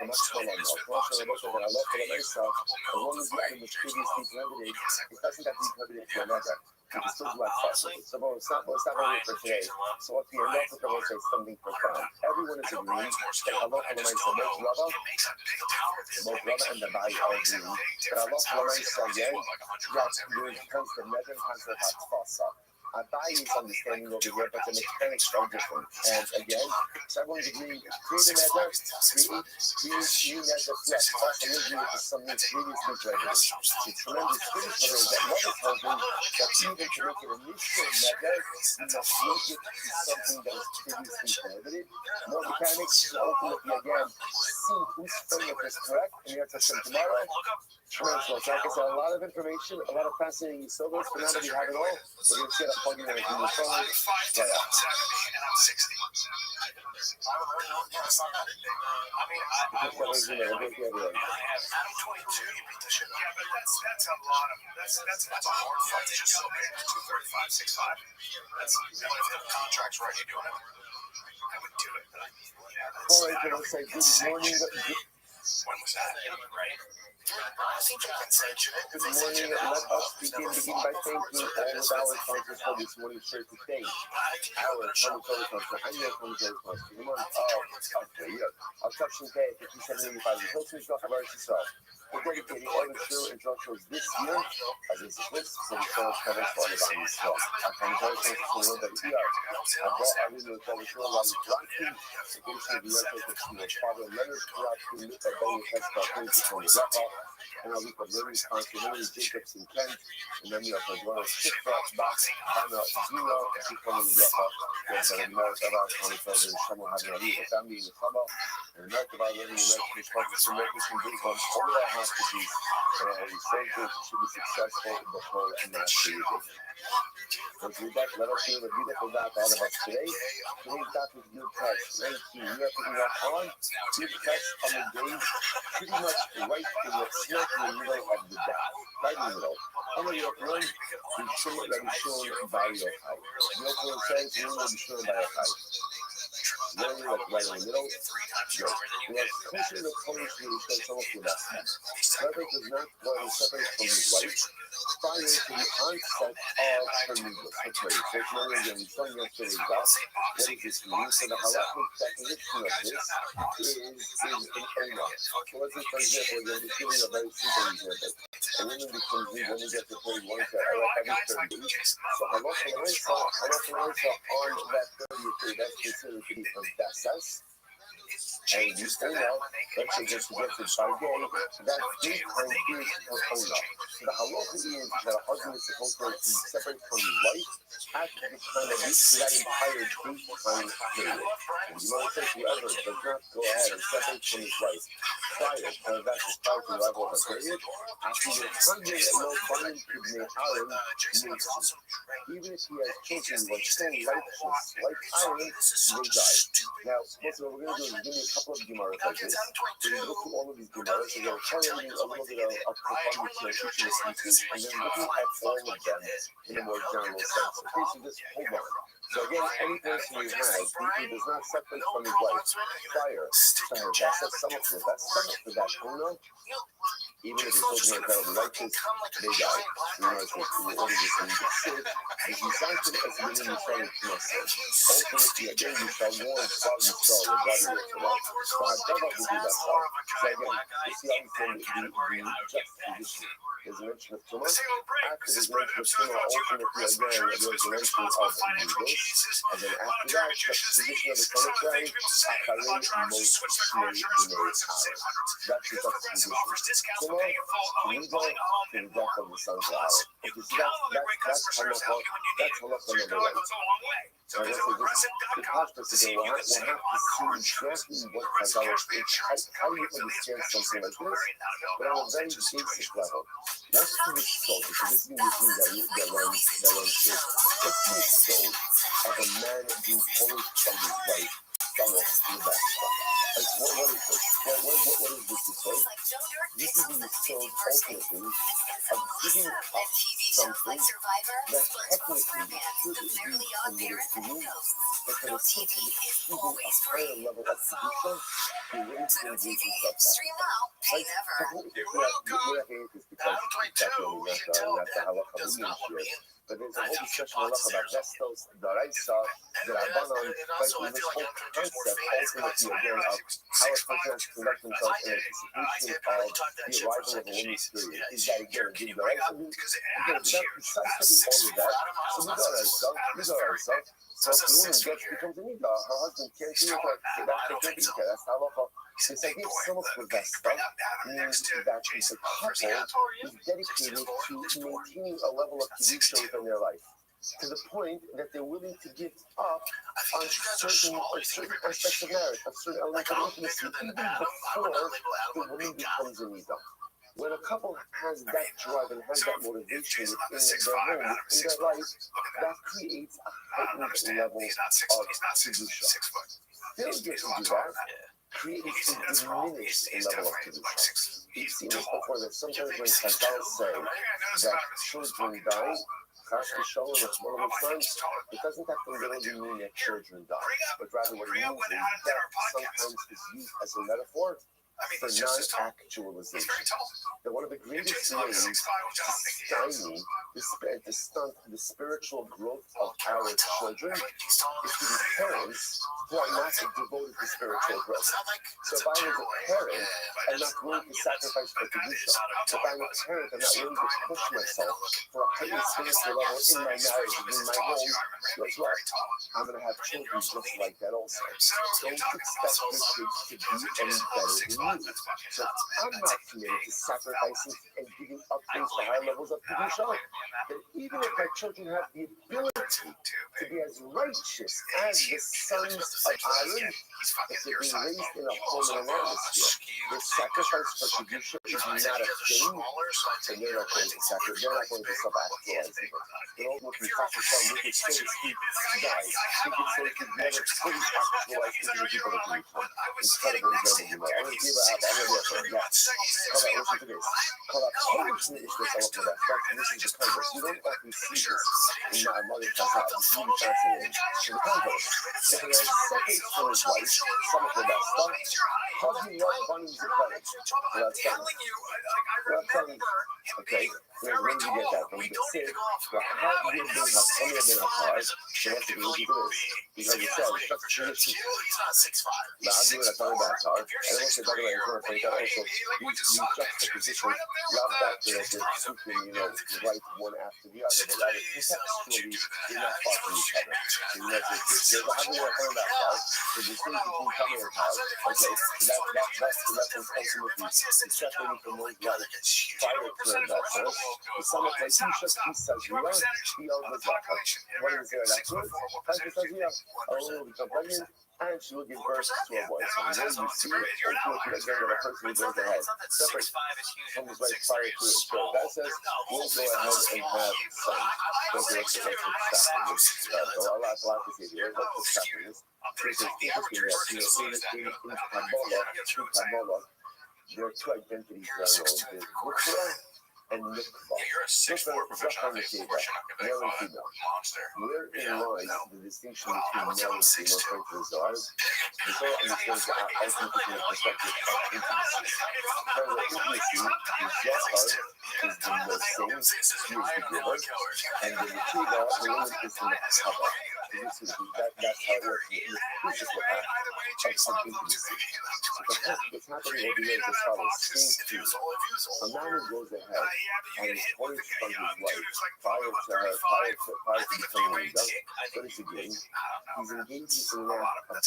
I'm not sure on that. I'm not sure that I love for myself. As long as the item was previously prohibited, it doesn't have to be prohibited to another. can still do like possible. So it's not only for today. So what the Halacha will say something profound. Everyone is agreeing that Halacha will say most Rava and the Bai are agreeing that Halacha will say again that there is constant measure and constant Hatzfasa. Abayi's understanding over here, but the mechanics are different. And again, so everyone's agreeing, create a nether, create new nether flex. Also agree with something previously prohibited. The tremendous finish of it is that Mother tells me that even to make an initial nether, you must make it to something that was previously prohibited. More mechanics, ultimately again, see whose framework is correct, and you have to send tomorrow. Tremendous. Like I said, a lot of information, a lot of fascinating syllabus, but now that we have it all, we're going to set up plugging in the phone. And I'm 60. I'm 22, you beat the shit out. Yeah, but that's a lot of that's a hard fight to just submit 235, 65. That's what if the contract's right, you're doing it. I would do it, but All right, then let's say good morning. When was that? Right? Good morning. Let us begin by thanking all of our sponsors for this morning's shirt today. Our Tommy sponsor, I'm your Tommy sponsor. The month of Section K, 5785, the Hilton Stock of Arkansas. We're dedicating all the show and drug shows this year as a list so the show covers for the buying stock. Our Tommy sponsor that we are. I brought our video for the show while we're driving. The case of the US was father letters throughout the Benny Tesla from the wrap-up. And our week of learning sponsor, Lily Jacobs in Kent. And then we also join us, Kickbox, Box, Hannah, Zero, she from the wrap-up. Yes, and America, our Tommy President, someone having a legal family in the summer. And America, our learning American responses to Americans can do from all our hostages. And we say this should be successful before mastery again. As we back, let us hear the beautiful dot out of us today. Today's dot is new text 19. We are picking up on new text on the days pretty much right in the smack in the middle of the dot. Right in the middle. On the York run, we show that we shown by your height. The York run says we will be shown by your height. Literally like right in the middle. Good. We have closer to punish the show some of the lessons. Perfect does not go and separate from his wife prior to the onset of her needless. Okay, so it's not again, we saw yesterday's dot. What does this mean? So the halachic definition of this is an Ola. So let's say, for example, again, just giving a very simple example. A woman becomes legal when we get to 31 to every 30 days. So halachic on that 30th day, that's considered to be from Dasas. And you say now, let's say just suggested by day, that daytime is her Ola. So the halacha is that a husband is supposed to be separate from his wife at the time of use for that entire daytime period. And you know what I'm saying? Whoever does not go ahead and separate from his wife prior to that prior to the level of a period, after the 100 and no binding could make Aaron makes it. Even if he has children who are still righteous, like Aaron, they die. Now, what we're going to do is give me a couple of Gemaras like this. We're going to go through all of these Gemaras, so we're correlating a little bit of profundity to each of the species, and then looking at all of them in a more general sense. Okay, so just hold on. So again, any person who does not separate from his wife prior to her death, that's some of that Una, even if his children are incredibly righteous, they die. You know, it's in order to see the Sid, if you sanction as many you shall Knesset. Ultimately, again, you shall warn while you shall regarding it for that. So Hadava will do that part. So again, you see how we can the juxtaposition. There's a mention of Tumah. After there's a mention of Tumah, ultimately, again, there's a mention of Negus. And then after that, juxtaposition of the Kodesh, Acharei Mos Shnei B'nei Aaron. That's the juxtaposition. Tumah, Negus, and the death of the sons of Aaron. Okay, so that's halacha number one. So I guess the purpose again, we'll have to see exactly what Chazal is, how do you understand something like this, but on a very basic level. Let's do this soul, because this is going to be the thing that runs through. Let's do this soul of a man being punished from his wife, from the best stuff. Like, what is this? What is this to say? This is the soul ultimately of giving up something that technically should be committed to you, but for the sake of achieving a higher level of tradition, you're willing to engage yourself that. Like, we're having this because that's the halacha movement here. But there's a whole discussion about Vestos, Daraisa, the Rabbanon, fighting this whole concept ultimately again of how a person has to conduct themselves in anticipation of the arrival of a woman's period. Is that again a good Daraisa? Again, besides all of that, so we got ourselves. So if the woman becomes a nida, her husband can't do it, that's halacha. This idea of Simcha Vesta means that the couple is dedicated to maintaining a level of kedusha within their life, to the point that they're willing to give up on certain aspects of marriage, of certain elements of intimacy, even before the woman becomes a nida. When a couple has that drive and has that motivation in their home, in their life, that creates a heightened level of kedusha. Failure to do that creates a diminished level of kedusha. We've seen this before, that sometimes when Chazal say that children die, Chas v'shalom, that's one of the times, it doesn't have to literally mean that children die, but rather what it means is that sometimes is used as a metaphor for non-actualization. That one of the greatest ways to stymie, to stunt the spiritual growth of our children is to be parents who are not devoted to spiritual growth. So if I was a parent, I'm not willing to sacrifice for kedusha. If I'm a parent, I'm not willing to push myself for a heightened spiritual level in my marriage and in my home. Guess what? I'm going to have children just like that also. Don't expect this kid to be any better than you. So I'm not committed to sacrificing and giving up things for higher levels of kedusha, that even if my children have the ability to be as righteous as the sons of Aaron, if they're being raised in a home and an atmosphere, the sacrifice for kedusha is not a thing, and they're not going to sacrifice. They're not going to self-actualize it. They don't look and sacrifice. They can, so to speak, die. They can, so to speak, never fully actualize into the people that you become. Incredible example, you know. I'm going to give it up. I'm going to do it. Listen to this. This is the converse. You don't often see this in my mother Chazal. This is really fascinating. So the converse. If a man separates from his wife, some of the best stuff, hugging up bunnies and bunnies. Well, that's funny. Okay? When do you get that? When you get sick, well, how do you bring up any of them apart? So what's the easy to this? Because it says, it's just a tradition. Now, I'll do it at the back car. And also, by the way, I just want to point out also, these juxtapositions, not that they're super, right one after the other, but rather contextually, they're not far from each other. So, there's a hundred of them back car, so the things between coming and car, okay, so that's the lessons ultimately, separating from those lights, prior to that first. Some of my t-shirts, he says, we are, he owns the what is there afterwards? Pastor says, we are, will become pregnant, and she will give birth to a boy. So when you see, ultimately, again, that a person who goes ahead, separate from his wife prior to his birth. That says, we'll go ahead and have sons. Don't go to the a lot to say here. What's happening is, it's interesting that, in Kabbalah, there are two identities that are known. And mikvah. You're a 6'4" professional. Male and female. Wherein lies the distinction between male and female according to the Zohar? The Zohar understands the ultimate from the perspective of intimacy. Because of intimacy, the Zohar is the Mosing, he is the giver, and the Mikvah, the woman is the Mekabah. That's how it works. This is what happens. Of intimacy. What's happening over here is as follows. A man who goes ahead and is holding from his wife prior to becoming a leader, what is he doing? He's engaging in an act of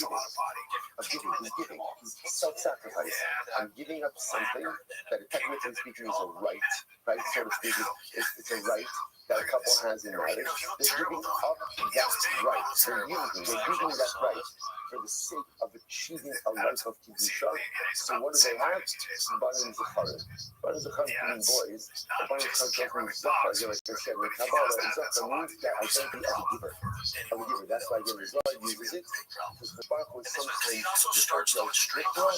giving. He's giving. He's self-sacrifice. I'm giving up something that, technically speaking, is a right? So to speak, it's a right that a couple has in marriage. They're giving up that right. They're giving that right for the sake of achieving a life of kedusha. So what do they have? Banim Zacharim. Banim Zacharim mean boys. Banim Zacharim means Zachar. Again, like I said, in Kabbalah, Zachar means that identity of a giver. That's why again, the Zohar uses it, because the Baruch was sometimes referred to as Mikvah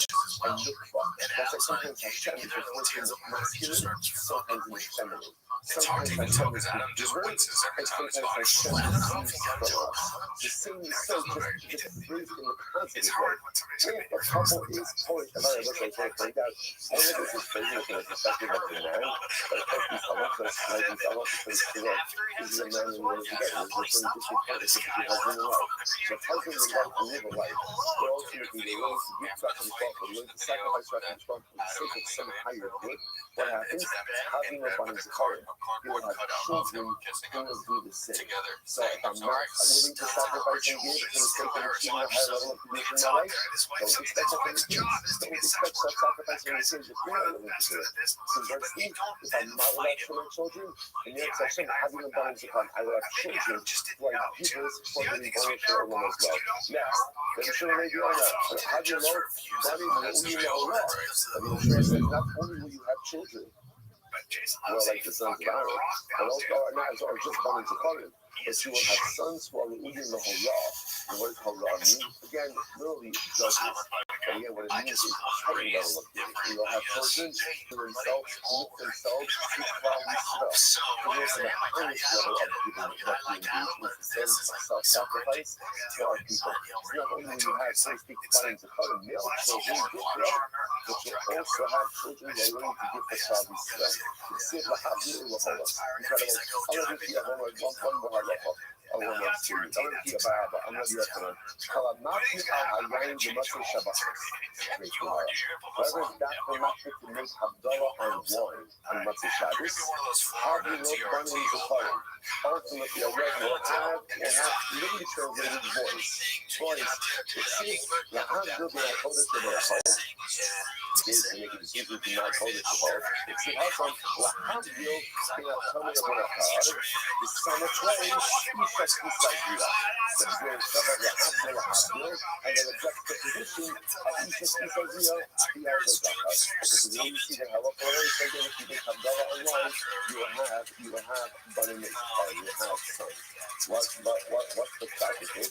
and Mikvah. That's like sometimes Hashem is referred to as masculine, sometimes in feminine. Sometimes Hashem is the giver, and sometimes Hashem receives from us. The saying so just phrased in the positive It's way. hard when somebody's If going a couple is Polish, and I look, I want to point out, I don't know if this is phrasing from the perspective of the man, but of course these halachas, like these halachas for the shura, is the man and the woman together. There's some different partnerships between husband and wife. So if husband and wife live a life, they're ultimately they're willing to give back and forth, they're willing to sacrifice back and forth for the sake of some higher good. What happens? Having a bunch of children, you will have children who will do the same. So if I'm not willing to sacrifice and give for the sake of achieving a higher level of position in my life, don't expect that from the kids. Don't expect self-sacrifice from the kids if you're not willing to do it. Conversely, if I'm not allowed for my children, and the exception, having a balance upon I will have children who are givers for the Ribono Shel Olam as well. Next, then sure they do that. How do you know? Body will you know Allah? I mean, the Torah says not only will you have children, well, like the sons of Aaron, but also or just born into Kohen, but you will have sons who are Ru'uyin Lahorah. And what does Horah mean? Again, literally judges. And again, what it means is higher level of giving. You will have children who themselves commit themselves to Klal Yisrael. So there's the highest level of giving that we engage is the sense of self-sacrifice to our people. So not only will you have, so to speak, bodies of Kohen, male children, good girl, but you'll also have children who are willing to give for Klal Yisrael. You see, Lahabdu Lahorah. Incredible. I want to see. I want to see a Bible. I'm going to be up to them. Kalamati al-Hayayin b'Matzah Shabbat. However, that will not fit to make Havdalah and wine on Matzah Shabbos. Have you no bunny in the fire? Ultimately, a red will have literally translated voice. It says, Lahabdu b'Achodesh Shabbat. Is to make a decision to not hold it to hold. It's the outcome. Lahabdu b'Achodesh Shabbat. The son of Clay, the great Shabbat Lahabdu, and then the juxtaposition of Ishas Isazia, he has a zakat. Because when you see the halacha, if you think Havdalah and wine, you will have bunny mitzvah, you will have sons. What's the practice?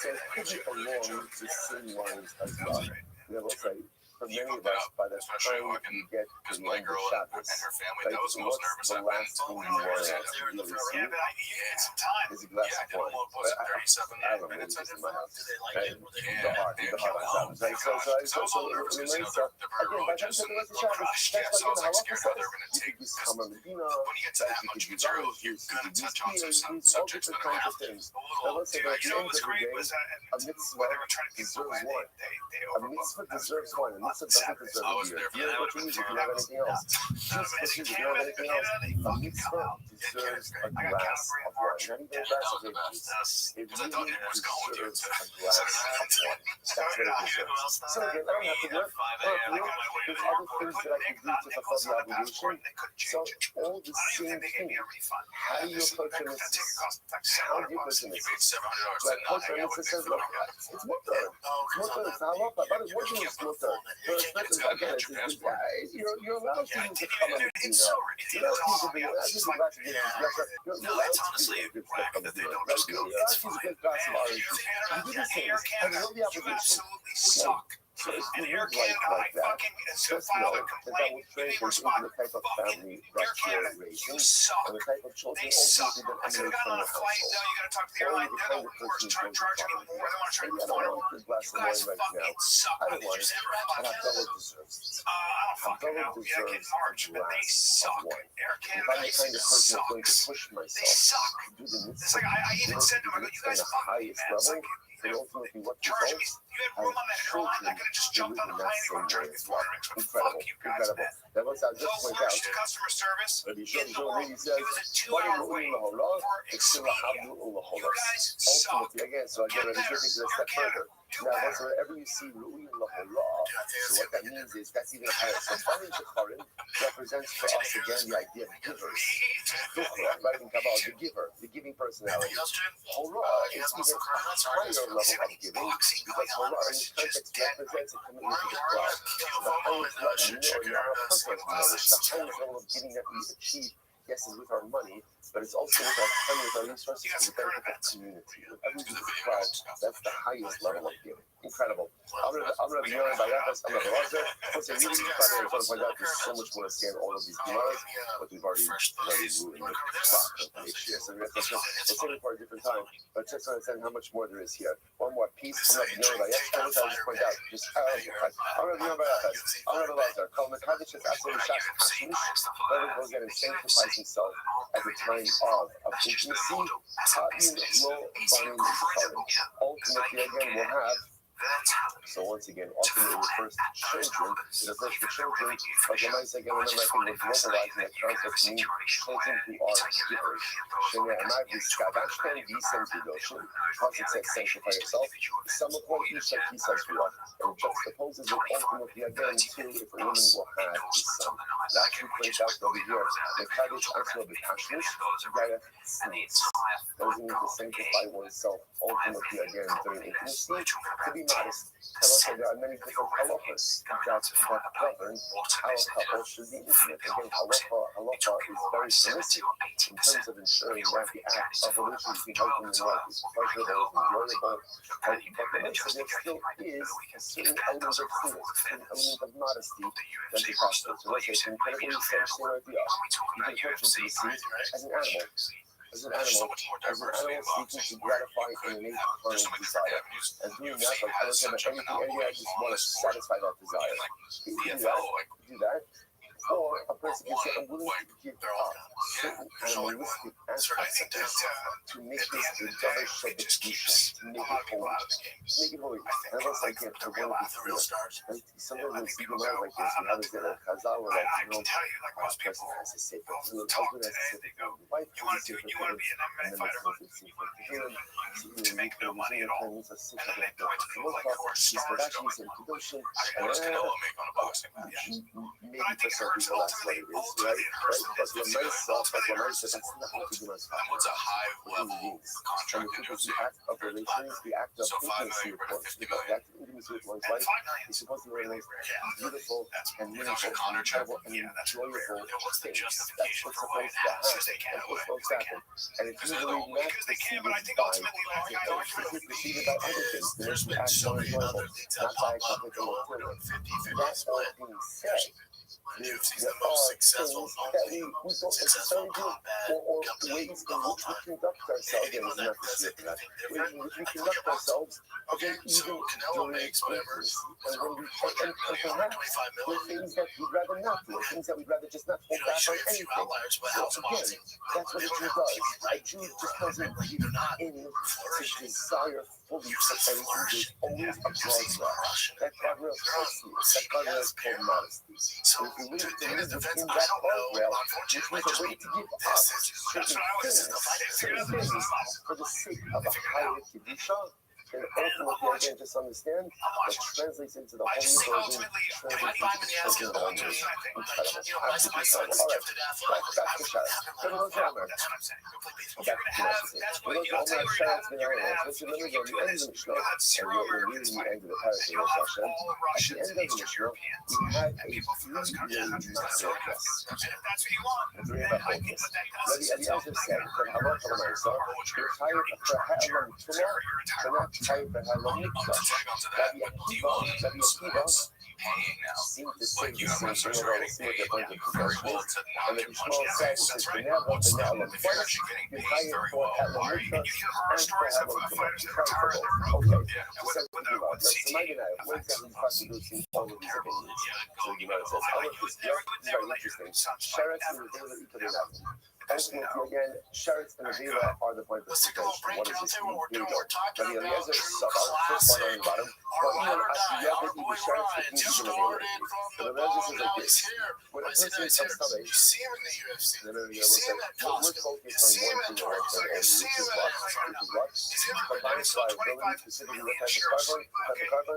So it could be along the same lines as well. We will say, for many of us, by the time you get to the end of Shabbos, like, what's the last thing you want to really receive? Is a glass of wine. I don't know, it's in my house. Right? The heart on Shabbos. Right? So again, by the time you get the rest of Shabbos, that's like in the halacha says. You could use Kama Medina, you could use orange juice, you could use beer, you could use all different kinds of things. Now let's say that at the end of the day, a mitzvah deserves wine. A mitzvah deserves wine. A mitzvah doesn't deserve beer. Beer is what you use if you have anything else. Juice is what you use if you have anything else. A mitzvah deserves a glass of wine. Not even a glass of grape juice. It really deserves a glass of wine. That's what it deserves. So again, I don't have to do it. There's other things that I can do to fulfill the obligation. So all the same thing. How do you approach a mitzvah? How do you approach a mitzvah? Like approach a mitzvah says, look, it's mutter. It's mutter. It's halacha. But it's working is mutter. Again, you're allowed to use the common Medina. You're allowed to use honestly a good whack that they don't just go, it's fine. You do the same. And you know the obligation. Suck. So if you live life like that, just know that that will translate into the type of family that you're raising and the type of children ultimately that emanate from your household. Or the kind of person who's going to follow you. Maybe I don't want a glass of wine right now. I don't want it. And Havdalah deserves it. Havdalah deserves a glass of wine. If I'm the kind of person who's going to push myself to do the mitzvah, on the highest level, and ultimately what results are children who live in that same way as well. Incredible. That was I just point out. Rabbi Shimon Maybe says, ultimately, again, so again, Rabbi Shimon takes it a step further. Now, wherever you see Ru'uyin Lahorah, so what that means is that's even higher. So Baruch Shecharim represents for us again the idea of givers. Right in Kabbalah, the giver, the giving personality. Horah is even a higher level of giving because Horah in this context represents a commitment to the cloud. The highest level, or not a perfect knowledge, the highest level of giving that we achieve, yes, is with our money, but it's also with our time, with our resources, for the benefit of the community. With everything that's the highest level of giving. Incredible. I'm gonna be on by that. I'm gonna Roger. What's a really funny? I want to point out there's so much more to scan all of these emails, but we've already ruined the clock of HDS. So we'll save it for a different time. But just to understand how much more there is here. One more piece. I'm gonna be on by that. I'll just point out. I'm gonna be on by that. I'm gonna Roger. Colin McCarthy is absolutely shocked. David will get and sanctifies himself at the time of intimacy. Cotton low binding ultimately again will have. So once again, ultimately refers to children. It refers to children. But the nice again, remember, I think we're globalizing that concept to mean children who are givers. Shenya and I, we skadashkan visem kudoshin. Pasuk says, sanctify yourself. Some of what you said, he says, we are. And it juxtaposes it ultimately again to if a woman will have a son. That's who plays out over here. The Kaddish actually be passionate. That doesn't mean to sanctify oneself ultimately again during intimacy. To be modest. And also, there are many different halachas that govern how a couple should be intimate. Again, halacha is very permissive in terms of ensuring that the act of relation between husband and wife is pleasurable, enjoyable. But the nice there still is a certain element of truth, an element of modesty that is possible. So let's say it's incredibly safe, same idea. You can torture to be seen as an animal. As an animal seeking to gratify an innate carnal desire. And doing that, like I don't care about anything, I just want to satisfy that desire. You do that. Or a person can say, I'm willing to give up certain animalistic aspects of this to make this the double shebekisha, to make it holy. To make it holy. And I was like, I want to be clear. Right? Sometimes when we speak about like this, we have this little chazal where like, you know, a person has to say, the husband has to say, the wife has to say, and then the husband has to say, to make it holy. And it's a simple thing. He's Kardashian, he's in Kedoshin, and maybe for some people that's what it is, right? But the nice self, like the nice, that's not what we do as What's a high level and the truth is the act of relations, the act of intimacy, of course, because the act of intimacy with one's wife is supposed to be very nice, beautiful, and meaningful, and incredible, and enjoyable things. That's what's supposed to happen. That's what's supposed to happen. And it's usually not preceded by other things. There's the act of enjoyable, not by a complicated material. That all being said, there are things that we don't necessarily do, or ways in which we conduct ourselves. Again, it's not just that. Ways in which we conduct ourselves, again, even during intimacy. And when we perhaps there are things that we'd rather not do, or things that we'd rather just not hold back on anything. So again, that's what a Jew does. A Jew just doesn't give in to desire fully for anything. There's always a broad side. That guardrail is called that guardrail is called modesty. So if we live within that guardrail, which means a way to give up certain things for the sake of a higher kedusha. And ultimately, again, just understand that translates into the holy version, translates into the holy version. Incredible. Absolutely incredible. All right, back to Shabbos. So we're going to Omer. Back to we're going to Omer Shabbos ben Aaron. So let me go to the end of the Mishnah, and we're reading the end of the parasha of Hashem. At the end of the Mishnah, we had a three-year master class. We're doing about focus. Rabbi Eliezer said that halacha l'maisa, you're tired of the ha'elam tumah, type that had long Rabbi Akiva seemed to say the same thing, although we'll see what their point of possession is. And the Shmuel says, it says, the Ne'elam twice, you hire for Elam Mikra and for Elam Tumah. Okay, so says the Gemara. Let's remind you now, what exactly is contributing all of these opinions? So the Gemara says, all of this, this is very interesting. Sheretz and Revela Ikadinatim. Ultimately, again, Sheretz and Revela are the point of possession. What does this mean? Here we go. Rabbi Eliezer Sabar, first one on the bottom. But even Asiyah that you Sheretz, it means to Revela. But the Eliezer says like this. When a person comes to me, we're focused on one thing or one thing only, which is what? Combined by ability, specifically what type of carbon,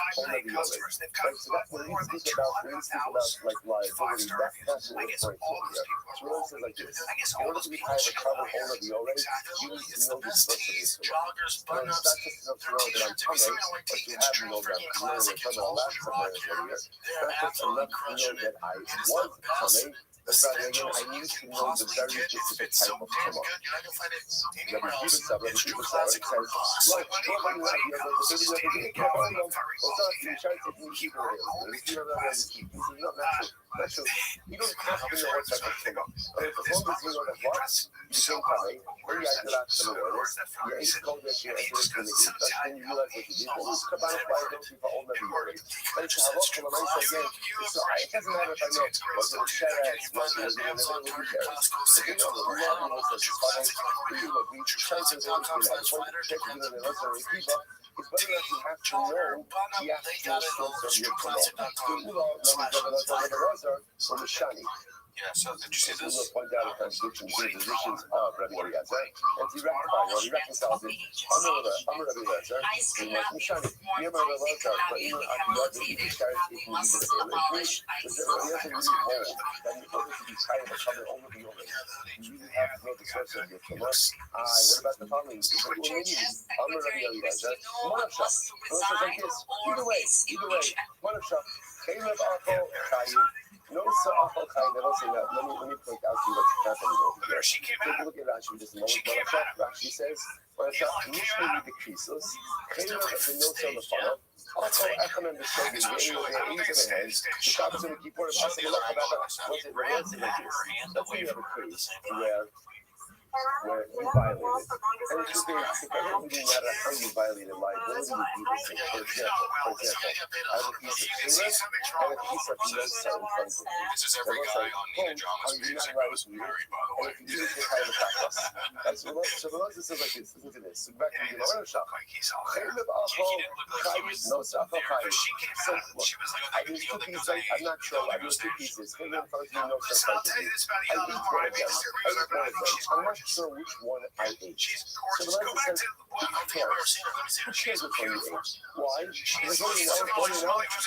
only the only. Right, so that's when we speak about like liability, that's what we're pointing to here. So we always say like this. In order to be high of a carbon only the already, you need to know this first of this. Now, it's not just enough to know that I'm tummy, but you have to know that I'm tummy. We're talking about last time I was here. It's not just enough to know that I was tummy. Brother, again, I need to know the very specific type of tumor. Rabbi Kiva said, says, look, not true. You don't have to know what type of tumor. As long as you know that what, you can come in, when you have to ask the Lord, you ain't told that you enter into the East, then you realize what you did, and it's come out by those people all never worried. But it's a halacha, and I say again, it doesn't matter if I know, was it a sheretz, was it a little bit of cares. If you know the Lord, you know, says, look, we try to do it, it's whether or not you have to know the actual source of your tumor. Yeah, so did you see this? We'll point out a contradiction between the positions of Rabbi Eliezer, and he reconciles it. I'm Rabbi Eliezer, and Mishani, you're Rabbi Eliezer, but even after that, if you start taking you to the Eliezer, really hold that in order to be trying to cover over the Eliezer, you really have to know the source of your tumor. What about the following? I'm Rabbi Eliezer, Monafsha. Either way, Monafsha, Caleb Arko, Chayiv. No, so awful kind of also let me point out to you what's happening over here. Take a look at Rashi just a moment. Rashi says, Mishmeri the Krisos, Caleb the notes on the funnel. Also, Echem and the Shogun, the hands, the Shabbos and the Kippur, what's it like this? That's when you have a case where you violate it. And it's just it doesn't really matter how you violated liability, you do the same. For example, I have a piece of Caleb, and a piece of Mesa in front of me. This is every guy on Nina John's music was married, by the way. And if you use it, kind of attack us. So the Lord says like this, listen to this. So back to the Gemara shop. Caleb also Chayiv, no Safal Chayiv. So there's two pieces, I'm not sure, there's two pieces. Caleb tells me no Safal Chayiv. I eat one of them. I'm not sure which one I ate. So the Lord says, who cares? Who cares which one you ate? Why? Because what do you know? You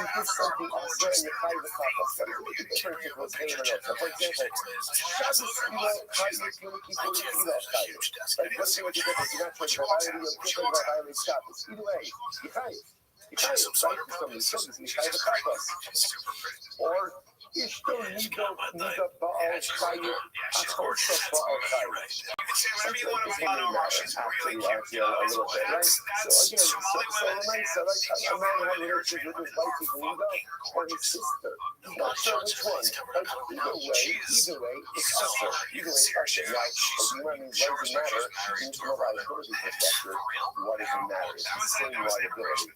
did something else and you hide the top of it. The difference is what's hanging on. So for example, Shabbos, you know, Chayiv, you keep doing Chayiv. Like, let's see what you did. You're not trying to violate Shabbos. Either way, you Chayiv. You Chayiv, right? Somebody says you Chayiv the top. Or Ishto Nido Baal Chayiv, Achosha Baal Chayiv. Actually, a little bit, right? So again, so like a man had a relationship with his wife, his Nido, or his sister. Not sure which one. But either way, it's usher. Either way, it's usher. Now, if you want to what does it matter? You need to know liability perspective. What does it matter? It's the same liability.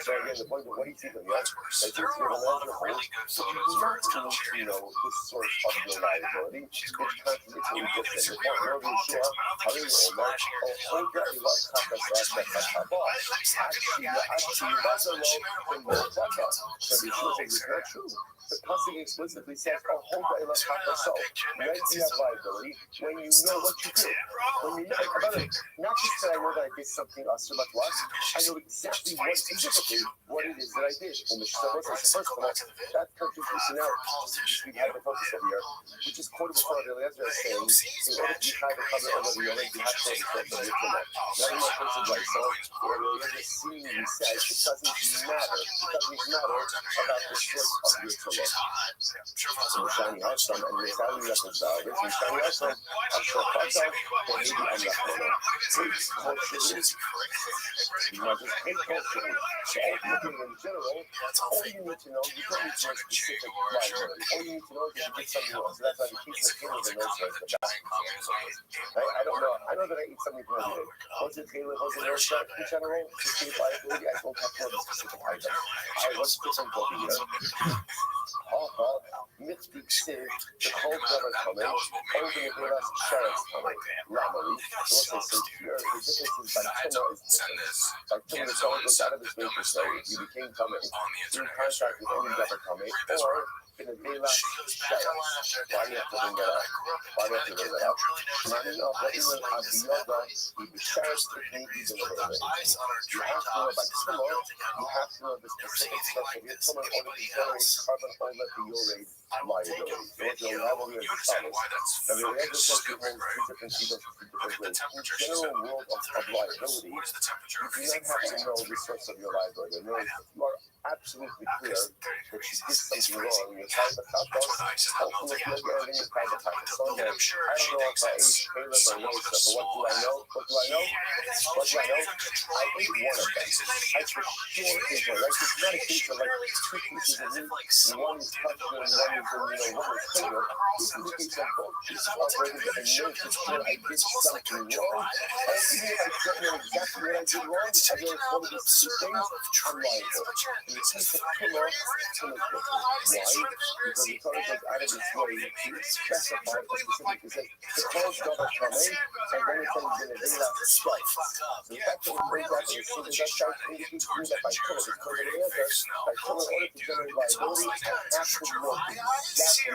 So again, the point of what do you think of that? I think you have a larger hold, so you do not need to know the source of your liability, which contradicts what we just said. The point of Yeshua, how do you know that? Oh, God, you love Kaka slash Kaka. Actually, doesn't know the more Kaka. So Yeshua says it's not true. The passage explicitly says, oh, hold that love Kaka. So, when you have liability, when you know what you did, when you know, not just that I know that I did something else, but what? I know exactly what it is that I did. Well, first of all, that contribution now, we have the focus over here, which is quoted before the Eliezer saying, in order to try to cover over the Yored, you have to understand the Yitzilah. Now, in my person, right, so what the Eliezer seemingly says, it doesn't matter about the source of Yitzilah. So, Shani Hashem, and the Sally reconcile this, and Shani Hashem, I'm sure Chazal, or maybe I'm not going to. Please, culture is, you know, just hate culture. So ultimately, in general, all you need to know, you don't need to know specific liability. All you need to know is that you did something else. So that's why you keep the feelings and those things. Right? I don't know. I know that I eat something from you. Was it Caleb? Was it Restream in general? To keep liability, I don't have to know the specific item. Let's put some over here. Mitzvah Ksiv, the whole brother coming, over the Beras Sheretz coming, Ramali. Also, so here, the difference is by Tumah is different. By Tumah, the someone goes out of his way to say, you became coming, you're in contact with any brother coming, or in the Beras Sheretz. Why do you have to bring that up? Why do you have to bring that up? Mani of the Ilan Aviyada, the Sheretz technique is in the Beras. You have to know by Tumah, you have to know the specific stuff of your Tumah, or the generate carbon over the Yorade. Liability. Those are liability as follows. Now, the Eliezer says he holds two different people in different ways. In the general world of liability, you do not have to know the source of your liability. In other words, if you are absolutely clear that she did something wrong, you try the chatos, hopefully you'll get everything you try the chatos. So again, I don't know if I ate Caleb or Yosef, but what do I know? What do I know? What do I know? I ate one of them. I for sure ate one. Like, it's not a case of like two pieces of meat, one is kosher and one is, one is kosher. This is a case of both pieces operated and know for sure I did something wrong. And even if I don't know exactly what I did wrong, I know it's one of these two things, I'm liable. In the case of Tumah, Tumah is different. Why? Because the Torah goes out of its way to specify specifically. It says, the clothes Davar Tameh, and then it says, the Nevela Shai. So the fact that it brings out the Yeshua that Shai indicates to me that by Tumah, because of the answer, by Tumah, in order to generate liability, I have to know exactly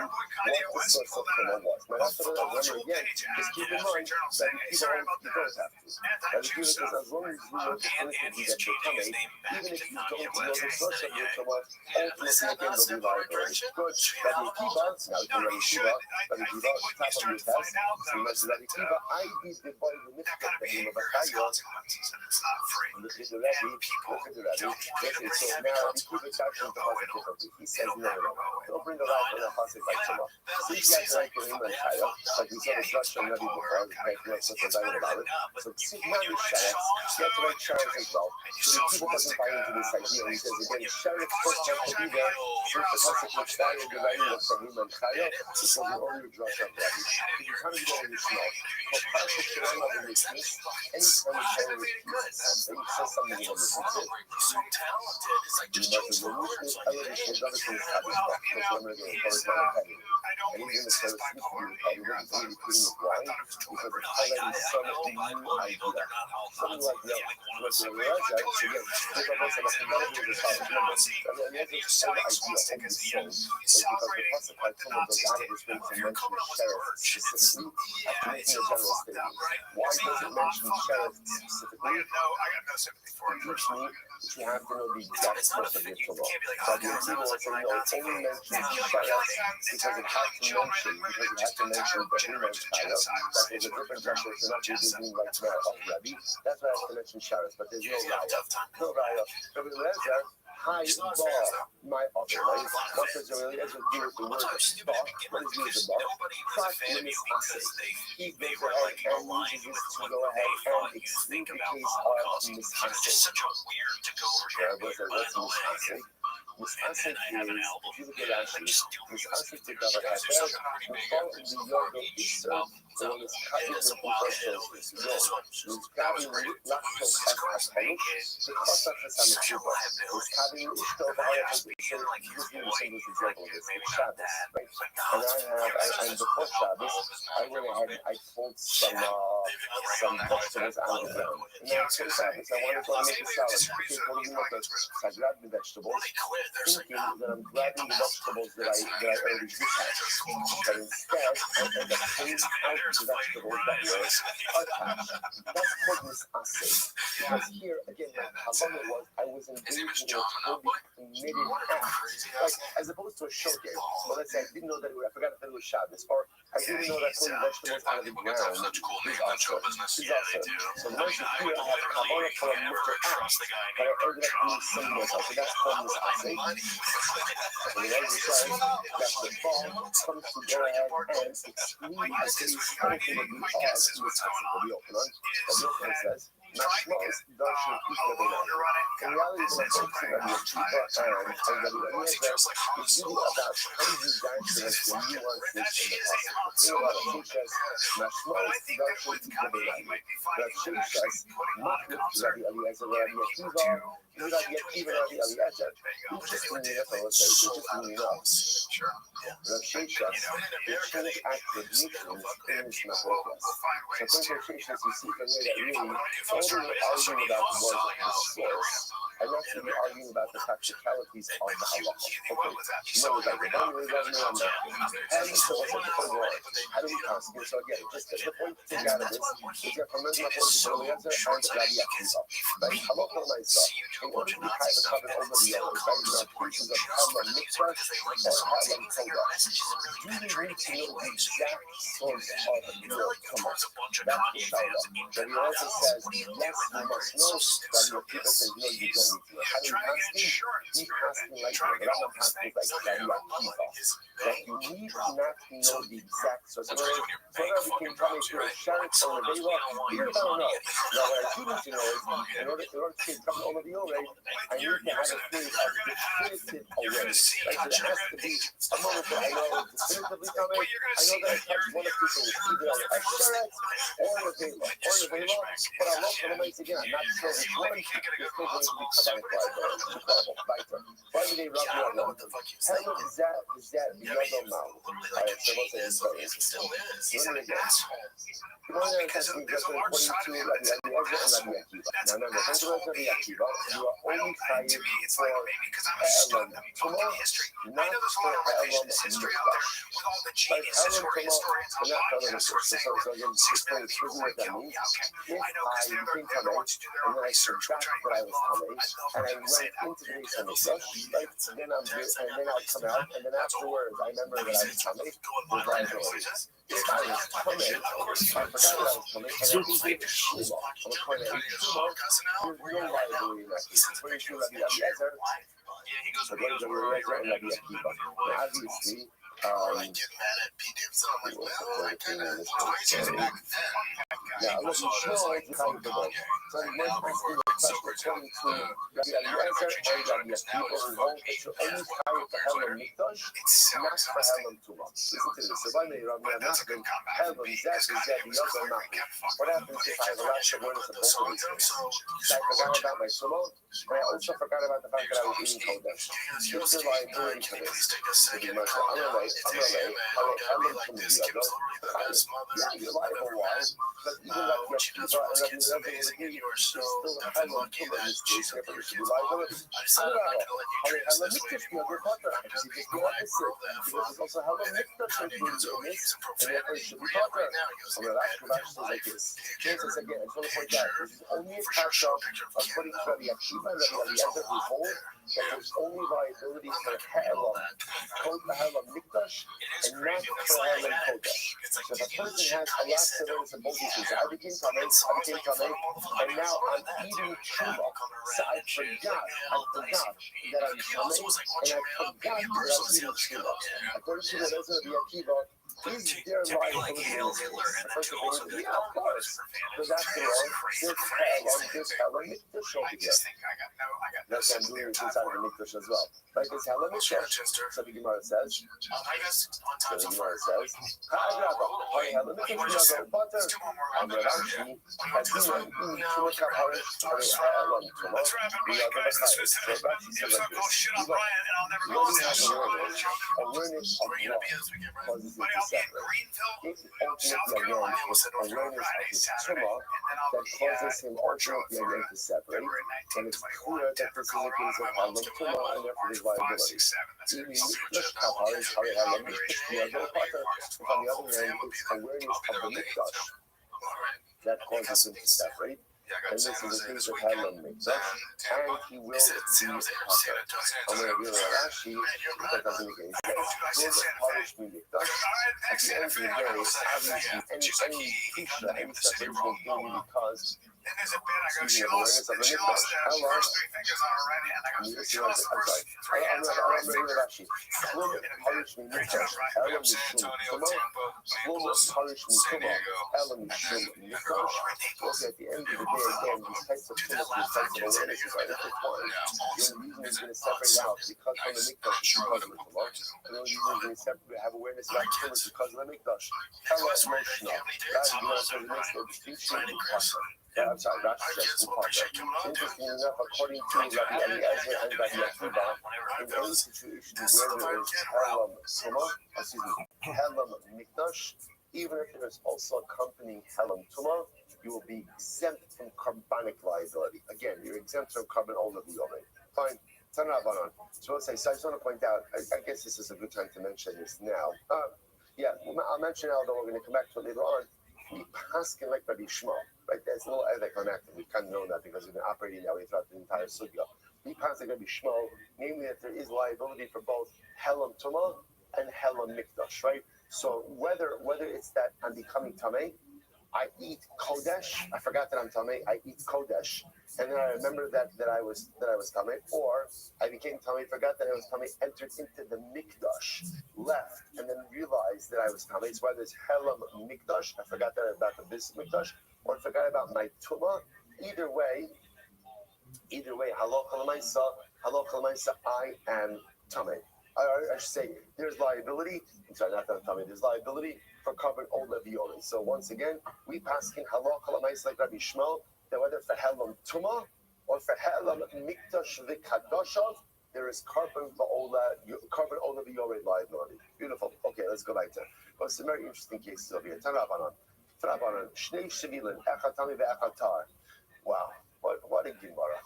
what the source of Tumah was. Now, that's what I remember again. Just keep in mind that you don't have to. That the says, as long as you know the definition that you're coming, even if you don't know the source of your Tumah, ultimately again will be liability. Good. Rabbi Akiva, now you can Rabbi Akiva, top of your test. So you mentioned Rabbi Akiva, I did the boy who mixed up the name of a Chayo. Look at the Rabbi. So now Rabbi Akiva captions the Pasuk differently. He says, no. Don't bring the life in a Pasuk by Tumah. Since you have to like the name of Chayo, like we saw the Dutch and Rabbi before, back to us, what's about it. So see, now the Shayas, you have to like Shayas as well. So the people doesn't buy into this idea. He says, again, Shayas first have to be there. Since the Pasuk required the writing of Sahim and Chayo, this was the only drush of Rabbi. If you kind of go in this now, for Pasuk Shalom of the Mikvah, anytime the Torah repeats something, says something in the Mikvah, you must remove this elevation of other things happening. Because I'm going to go to the Torah and even the Torah speaks to you, probably wouldn't be repeating it. Why? Because it's highlighting some of the new idea. Something like that. What you realize that, again, there's almost like a melody of the Talmud number. And then there's this whole idea of the soul. But because the Pasuk by Tumah goes out of its way to mention sheriff specifically, after making a general statement. Why does it mention sheriff specifically? It teaches me that you have to know the exact source of your Torah. So the Akiva will say, no, it only mentions sheriff because it had to mention the Behemoth Chayo. That is a different drasha. It's not just being like of Rabbi. That's why I have to mention sheriff, but there's no raya. No raya. Rabbi Eliezer, hi, bar, my other life. What does Rabbi Eliezer do with the word bar? What does he do with the bar? Prat mimis aseh. He goes ahead and uses this to go ahead and explain the case of mimis aseh. What's mimis aseh? Misasek is, if you look at Rashi, Misasek to Davar Haber, Mufal in the yard of Israel, the one is cutting with the first doses. No, he's grabbing Lachto Ashaluk, the Chosach Hasamitsuba. He's cutting Ishto Vayach, so just give you some example of this, with Shabbos, right? And before Shabbos, I went ahead and I pulled some vegetables out of the ground. And now it's for Shabbos, I wanted to make a salad. Okay, what do you want? So I grabbed the vegetables, thinking that I'm grabbing the vegetables that I already did have. But instead, I end up pulling out the vegetables that were attached. That's called misaseh. Because here, again, my kavanah was, I was engaged in a totally committed act. Like, as opposed to a show game. So let's say I didn't know that I forgot that it was Shabbos. Or I didn't know that pulling vegetables out of the ground is also. So once you here, I have kavanah for a Mr. Act. But I ended up doing something else. So that's called misaseh. So the Rebbe says that the ball comes to go ahead and exclude the case anything that we are misaseh. The Yochanan says, Mashmos darshan ikra b'nai. In reality, the Mashmos of Rabbi Akiva and Rabbi Eliezer is really about how you dissect the nuances in the Pasuk. It's about a Shishas, Mashmos darshan ikra b'nai. The Shishas, Machlik Rabbi Eliezer, Rabbi Akiva, Rabbi Akiva, Rabbi Eliezer. Interestingly enough, I will say, interestingly enough, Rav Shishas, the Shishas attributions in his Machlokas. So according to Shishas, you see from here that really all they were arguing about was the source, and not really arguing about the practicalities of the halacha. Okay, no, like the Bible is on that. And so what's the point of how do we constantly? So again, just the point to take out of this is that from Mezmah Rabbi Eliezer and Rabbi Akiva, right? Halacha L'maisa, in order to be kind of covered over the others, right? You have pieces of Kama Mitzvah or Kama Torah. Akiva. Do you need to know the exact source of your tumah? That's the shaila. Rabbi also says, yes, you must know. Rabbi Akiva says, no, you don't need to know. How do you pass? He passed like the Rambam passed like Rabbi Akiva. That you need not to know the exact source. So now we can tell me if you're a Sharet or a Vela, you don't know. Now what I do need to know is, in order to say come over the Ore, I need to have a theory of definitive away. Right? So there has to be a moment where I know definitively coming. I know that I touch one of two things, either a Sharet or a Vela, but I'm not going to make it again. I'm not sure which one. There's still going to be Kabbalah Friday. Friday, Rav Helen, is that Yodom now? Alright, so what's it? Still is. He's an asshole. Because of the Rabbi Eliezer and Rabbi Akiva. Now remember, think about Rabbi Akiva. You are only fighting To me, it's for like maybe because I'm a student of Talmud history. I know there's a lot of revisionist history out there with all the geniuses who are historians on podcasts who are saying we're 6 minutes before we kill. Yeah, okay. I know because they're the ones who do their own research, which I love. I love them say that. Then I'm good, and then I come out, and then afterwards, I remember that I was coming. If I was coming, I forgot that I was coming, and I think it was Shmuel. I'm calling it Shmuel. There's no liability in that case. It's pretty sure Rabbi Eliezer. But what is Rabbi Eliezer and Rabbi Akiva? Now, obviously, yeah, look, Shmuel is kind of the one. So the one person who touched the 22 Rabbi Eliezer and Rabbi Akiva who hold it to only carry for Helen Mikdash, not for Helen Tumah. Listen to this. So I made Rabbi Nachman, Helen, Zed, the other Nachman. What happens if I have a lack of awareness of both of these things? So I forgot about my Tumah, and I also forgot about the fact that I was eating Kodesh. What's the liability for this? I'm going to Helen from the other. Yeah, you're liable. Why? But even like your Akiva and Rabbi Eliezer, there's still a Helen Tumah in this case. Therefore, there should be liability. Helen Mikdash, the other Potter, actually, just the opposite. Because it's also Helen Mikdash included in this, and therefore it should be Potter. I'm going to ask you like this. Kansas, again, I just want to point out, this is only a kasha according to Rabbi Akiva and Rabbi Eliezer who hold that there's only liability for Helen Mikdash and not for Helen Kodesh. So if a person has a lot of awareness of both these things, I became Tamei, and now I'm eating Tshuva. So I forgot that I'm Tamei, and I forgot that I'm eating Tshuva. According to the Eliezer of Akiva, is there liability in this case? The person thinks, yeah, of course. Because after all, this Helen Mikdash over here. That's what I'm doing inside of the Mikdash as well. Like this Helen Mikdash. So the Gemara says, Helen Mikdash, butter, and Rashi, Hadina, Tumah Kaparish, Helen Tumah, the other Bakayis. So Rashi says like this, you only have awareness of law causes it to separate. If ultimately awareness of his tumah that causes him ultimately again to separate, then it's clear that this is a case of Halam Tumah and therefore his liability. Even Mikdash Kapar is how Halam Mikdash, the other Potter, if on the other hand, it's awareness of the Mikdash that causes him to separate. And this is a case of Halam Mikdash, and he will be Potter. I'm going to read Rashi, that doesn't make any sense. Will the punish me Mikdash? At the end of the day, obviously, any Kisha, any separation will do me because And there's a bit, I go, she lost the first 3 fingers on her right hand. I go, she lost the first 3 hands on her right finger. San Antonio, Tampa, San Diego. At the end of the day, again, these types of things, these types of awareness is like intertwined. The only reason is going to separate out because from the Mikdash is because of the Tamar. And the only reason is going to have awareness about the Tamar is because of the Mikdash. Hella emotional. That makes no distinction in Pasha. I'm sorry, Rashi says Pasha. Interesting enough, according to Rabbi Eliezer and Rabbi Akiva, in any situation where there is Helam Tumah, Helam Mikdash, even if there is also accompanying Helam Tumah, you will be exempt from carbonic liability. Again, you're exempt from carbon already. Fine. So I just want to point out, I guess this is a good time to mention this now. I'll mention it, although we're going to come back to it later on. We paskin like Rabbi Shmuel, right? There's a little anticlimactic. We've kind of known that because we've been operating that way throughout the entire sugya. We paskin like Rabbi Shmuel, namely that there is liability for both Helam Tumah and Hela Mikdash, right? So whether it's that I'm becoming Tameh, I eat Kodesh. I forgot that I'm Tameh. I eat Kodesh, and then I remember that I was Tameh, or I became Tameh, forgot that I was Tameh, entered into the Mikdash, left, and then realized that I was Tameh. It's whether it's Helam Mikdash. I forgot that about the business Mikdash, or I forgot about my Tuma. Either way, Halakha L'maisa, I am Tameh. I should say, there's liability. I'm sorry, not that I'm Tameh. There's liability for covering all Levioli. So once again, we pass in Halakha L'maisa like Rabbi Shmuel, that whether for Helam Tuma or for Helam Mikdash V'Kadoshav, there is carbon Ola Viore liability. Beautiful. Okay, let's go back to some very interesting cases over here. Tanabanan. Shnei Shevilin, Echatami Ve'echatar. Wow, what a Gemara.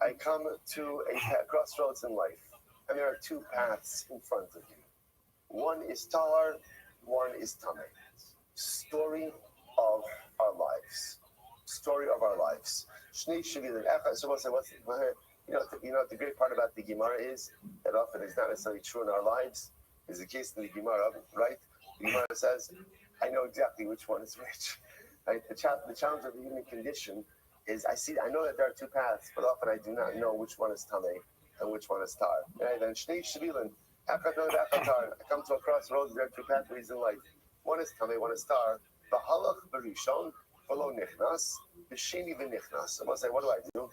I come to a crossroads in life, and there are two paths in front of you. One is Tahar, one is Tameh. Story of our lives. Shnei Shevilin. So we'll say, the great part about the Gemara is that often it's not necessarily true in our lives. Is the case in the Gemara, right? The Gemara says, I know exactly which one is which. Right? The challenge of the human condition is I know that there are two paths, but often I do not know which one is Tameh and which one is Tar. And then Shnei Shevilin, Echad Tar. I come to a crossroads, there are two pathways in life. One is Tameh, one is Tar. V'halach b'rishon, v'lo nichnas, v'sheni v'nichnas. So I say, what do?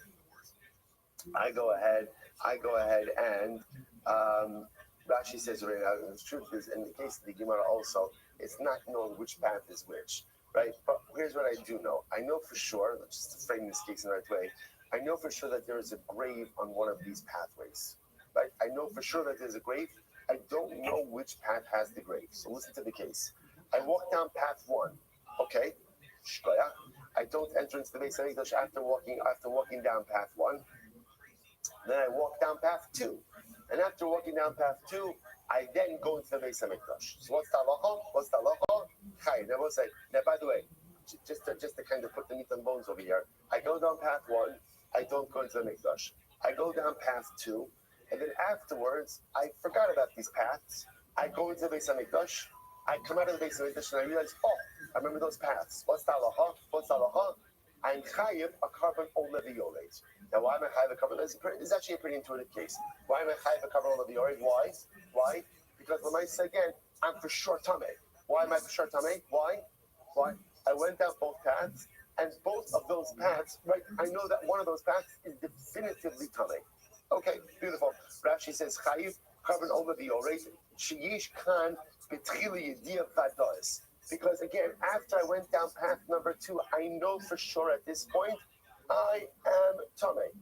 I go ahead and Rashi says, the truth is, in the case of the Gemara also, it's not known which path is which. Right, but here's what I do know. I know for sure, just to frame this case in the right way, I know for sure that there is a grave on one of these pathways. Right, I know for sure that there's a grave. I don't know which path has the grave. So listen to the case. I walk down path 1. Okay, I don't enter into the Beis Hamikdash after walking down path 1. Then I walk down path 2, and after walking down path 2, I then go into the Beis Hamikdash. So what's the halacha? Chai. Now, by the way, just to kind of put the meat and bones over here, I go down path 1, I don't go into the Mikdash. I go down path 2, and then afterwards, I forgot about these paths. I go into the Beis Hamikdash. I come out of the Beis Hamikdash and I realize, I remember those paths. What's the halacha? I'm chayiv a carbon olevi yolet. Now, why am I chayiv a carbon? This is actually a pretty intuitive case. Why am I chayiv a carbon olevi yolet? Why? Because when I say again, I'm for sure tameh. Why am I for sure tameh? Why? I went down both paths, and both of those paths, right? I know that one of those paths is definitively tameh. Okay, beautiful. Rashi says chayiv carbon olevi yolet. Sheyish kan betchili yediyah vados. Because again, after I went down path number 2, I know for sure at this point, I am Tameh.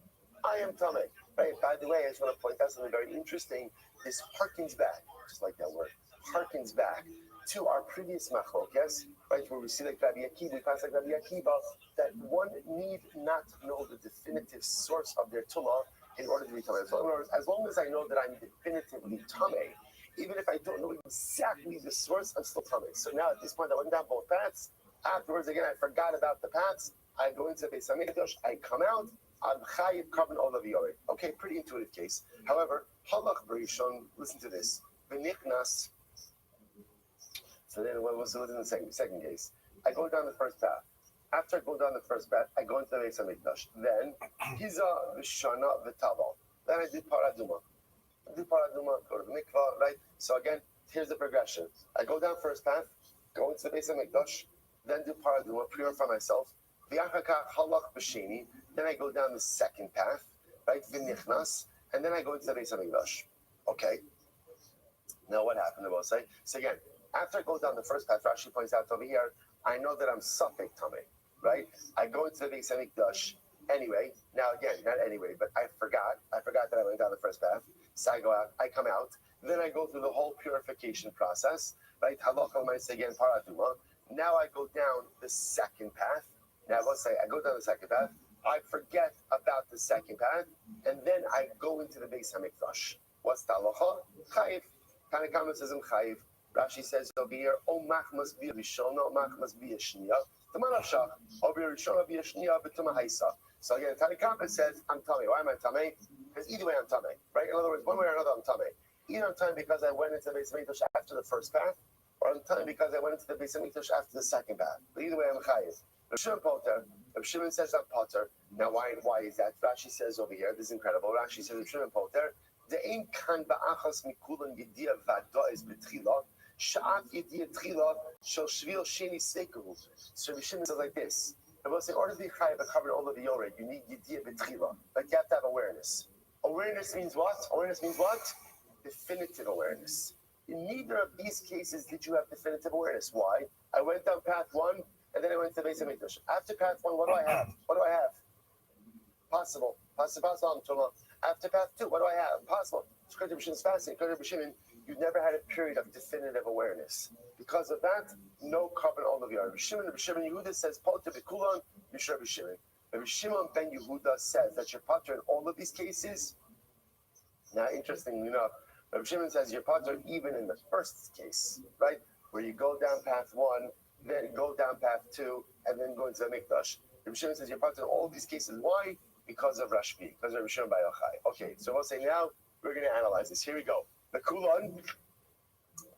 Right? By the way, I just want to point out something very interesting. This harkens back, just like that word, harkens back to our previous machlokes, right? Where we see like Rabbi Akiva, we pass like Rabbi Akiva, that one need not know the definitive source of their tumah in order to be Tameh. So in other words, as long as I know that I'm definitively Tameh, even if I don't know exactly the source, I'm still Tameh. So now at this point, I went down both paths. Afterwards, again, I forgot about the paths. I go into Beis Hamikdash. I come out. I'm chayiv carbon olav yored. Okay, pretty intuitive case. However, halach b'rishon. Listen to this. V'nichnas. So then, what was in the second case? I go down the first path. After I go down the first path, I go into the Beis Hamikdash. Then, giza v'shana v'taval. Then I do paraduma. Go to the mikvah, right? So again, here's the progression. I go down first path, go into the Beis Hamikdash, then do paraduma, purify myself. Then I go down the second path, right? V'nichnas, and then I go into the Beis Hamikdash. Okay. Now what happened? I will say. So again, after I go down the first path, Rashi points out over here, I know that I'm Safek Tameh, right? I go into the Beis Hamikdash anyway. Now again, not anyway, but I forgot that I went down the first path. So I go out, I come out, then I go through the whole purification process, right? Halachah might again paraduma. Now I go down the second path. Now let's say I go down the second path, I forget about the second path, and then I go into the Beis Hamikdash. What's the halacha? Chayiv. Tanakama says I'm chayiv. Rashi says over here, Mach must be a rishona, Mach must be a shniya. Tamanavshach, over here rishona be a shniya, but Tamahaisa. So again, Tanakama says I'm tameh. Why am I tameh? Because either way I'm tameh, right? In other words, one way or another I'm tameh. Either I'm telling because I went into the Beis Hamikdash after the first path, or I'm telling because I went into the Beis Hamikdash after the second path. But either way, I'm chayiv. Rav Shimon Potter. Rav Shimon says I'm Potter. Now, why is that? Rashi says over here, this is incredible. Rashi says Rav Shimon Potter. The ain kan ba'achas mikulan yediyah vada is betchila. Sha'at yediyah tchila shel shvil sheni sekehu. So Rav Shimon says like this. I will say, in order to be chayiv and cover all of the Yoreh, you need yediyah betchila. Like you have to have awareness. Awareness means what? Awareness means what? Definitive awareness. In neither of these cases did you have definitive awareness. Why? I went down path 1, and then I went to the Beis Hamikdash. After path 1, what do I have? What do I have? Possible. Possible. After path 2, what do I have? Possible. According to B'Shimon's fasting, according to B'Shimon, you never had a period of definitive awareness. Because of that, no carbon all of you. B'Shimon Yehuda says, Potter b'kulan, Yishra B'Shimon. Shimon ben Yehuda says that you're Potter in all of these cases. Now, interestingly enough, Rabbi Shimon says you're Potter even in the first case, right? Where you go down path 1, then go down path 2, and then go into the Mikdash. Rabbi Shimon says you're Potter in all of these cases. Why? Because of Rashbi, because of Rabbi Shimon Bar Yochai. Okay, so we'll say now we're going to analyze this. Here we go. The Kulan.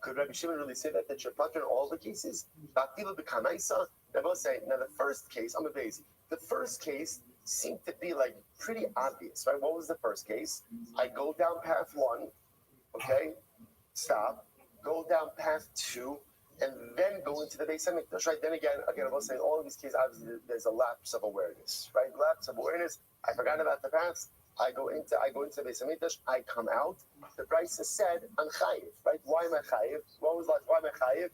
Could Rabbi Shimon really say that you're Potter in all the cases? Batilu b'kamaisa. Now we'll say, now the first case, I'm a base. The first case seemed to be like pretty obvious, right? What was the first case? I go down path 1, okay, stop, go down path 2, and then go into the Beis Hamikdash, right? Then again, I will say in all of these cases, obviously there's a lapse of awareness, right? Lapse of awareness. I forgot about the paths. I go into the Beis Hamikdash. I come out. The Brisa said, I'm chayiv, right? Why am I chayiv? What was like? Why am I chayiv?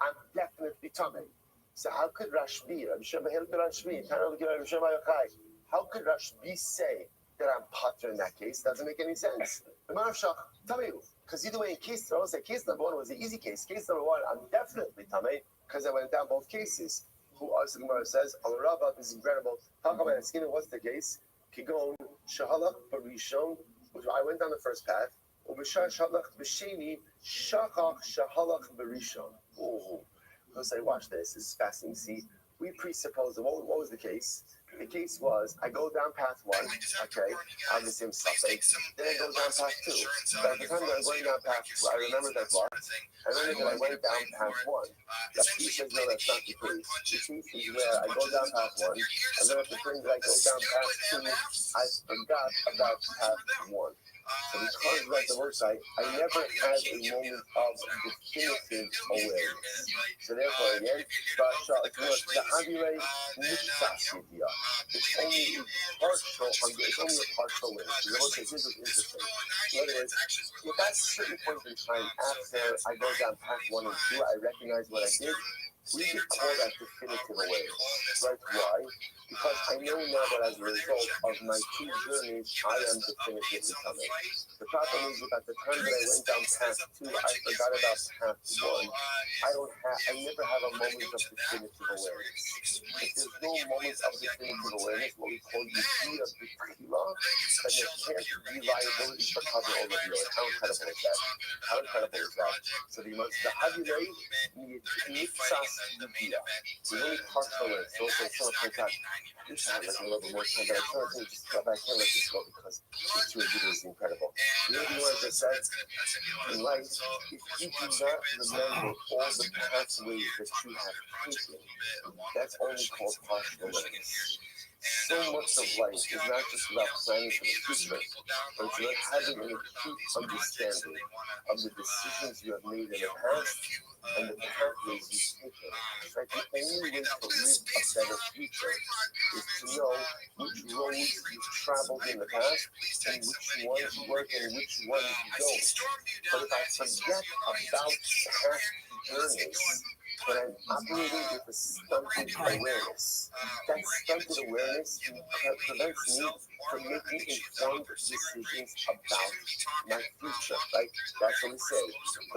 I'm definitely tamei. So how could Rashbi, how could Rashbi say that I'm Potter in that case? Doesn't make any sense. The Marashach, tell me, because either way, in case number 1 was the easy case. Case number 1, I'm definitely tamei because I went down both cases. Who also Gemara says, Al Rabba, this is incredible. How come I ask you what's the case? Kigon Shahalach Barishon, which I went down the first path. Ubishar Shahalach B'Sheni Shachach Shahalach Barishon. Oh. I'll say, watch this. This is fascinating. See, we presuppose what was the case? The case was I go down path 1, okay, obviously I'm suffering. Then I go down path 2. But at the time that I'm going down path 2, I remember that what? I remember that I went down path 1. The piece says, no, that's not the case. The truth is where I go down path 1, and then at the point that I go down path 2, I forgot about path 1. So because of that, the website, I never had a moment of definitive awareness. So therefore, again, the Avirei Nishasivya. It's only a partial awareness. The website is interesting. In other words, if at a certain point in time after I go down path 1 and 2, I recognize what I did, we could call that definitive awareness. Right? Why? Because I know now that as a result of my 2 journeys, I am definitively coming. The problem is that at the time that I went down path 2, I forgot about path 1. I never have a moment of definitive awareness. If there's no moment of definitive awareness, what we call Yediyah B'Tchila, then there can't be liability for cover over the earth. How incredible is that? How incredible is that? So the Havilei Nitzas Yediyah. The only partial awareness. So like that. This I have like a little bit more time, but I can't just go back and let this go because it's too ridiculous incredible. You know what I said? In life, if you do not remember all the pathways that you have taken, that's only called partial awareness. So much of life is not just about planning for the future, but it's about having an acute understanding of the decisions you have made in the past and the pathways you've taken. Like the only way to live a better future is to know which roads you've traveled in the past and which ones work and which ones don't. But if I forget about past journeys, but I'm operating with a stunted awareness. That stunted awareness prevents me from making informed decisions about my future, right? That's what we say.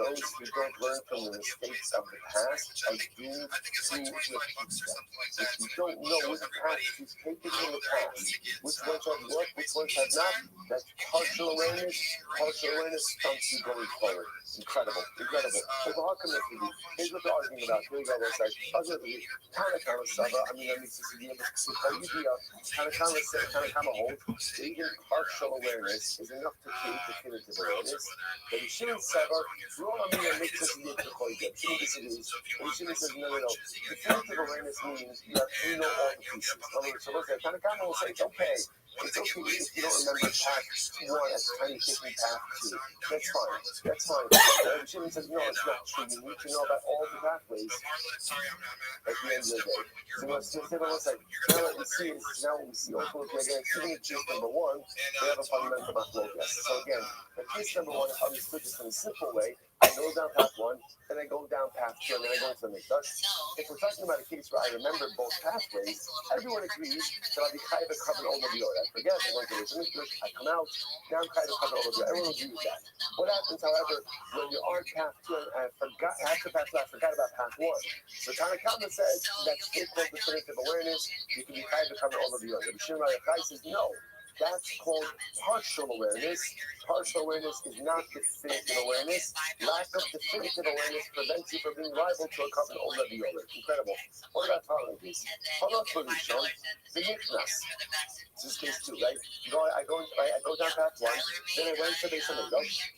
Those who don't learn from the mistakes of the past are doomed to repeat them. If you don't know which path you've taken in the past, which ones have worked, which ones have not, that's partial awareness. Partial awareness stunts you going forward. Incredible. So how come here's what they're arguing about. stuff. Here we go. It's like, Tanakama Sava, I mean, this is the Tanakama hold, even partial awareness is enough to create definitive awareness. The Yeshua Sava, Roma Mina makes us need to call it. She disagrees. The Yeshua says, no. Definitive awareness means you know all the pieces. In other words, so look at Tanakama will say, it's okay. It's okay if you don't remember path 1 as tiny thinking path 2. That's fine. That's fine. The Yeshua says, no, it's not true. You need to know about all the pathways at the end of the day. So what's like, now what we see is, now we see ultimately again, even in case number 1, we have a fundamental machlokes. So again, the case number 1, if I understood this in a simple way, I go down path 1, then I go down path 2, and then I go into the mikdash. If we're talking about a case where I remember both pathways, everyone agrees that I'll be kind of covered all over the order. I forget, I go to the mikdash, I come out, now I'm kind of covered all over the order. Everyone agrees with that. What happens, however, when you're on path 2, and after path 2, I forgot about path 1. So Tanakama says that's called definitive awareness. You can be kind of covered all over the order. The Shimon says no. That's called partial awareness. Partial awareness is not definitive awareness. Lack of definitive awareness prevents you from being liable to a covenant over the other. Incredible. What about following this? Follow for Rishon, the Niknas. This is case 2, right? I go down path 1, then I went to the Mikdash.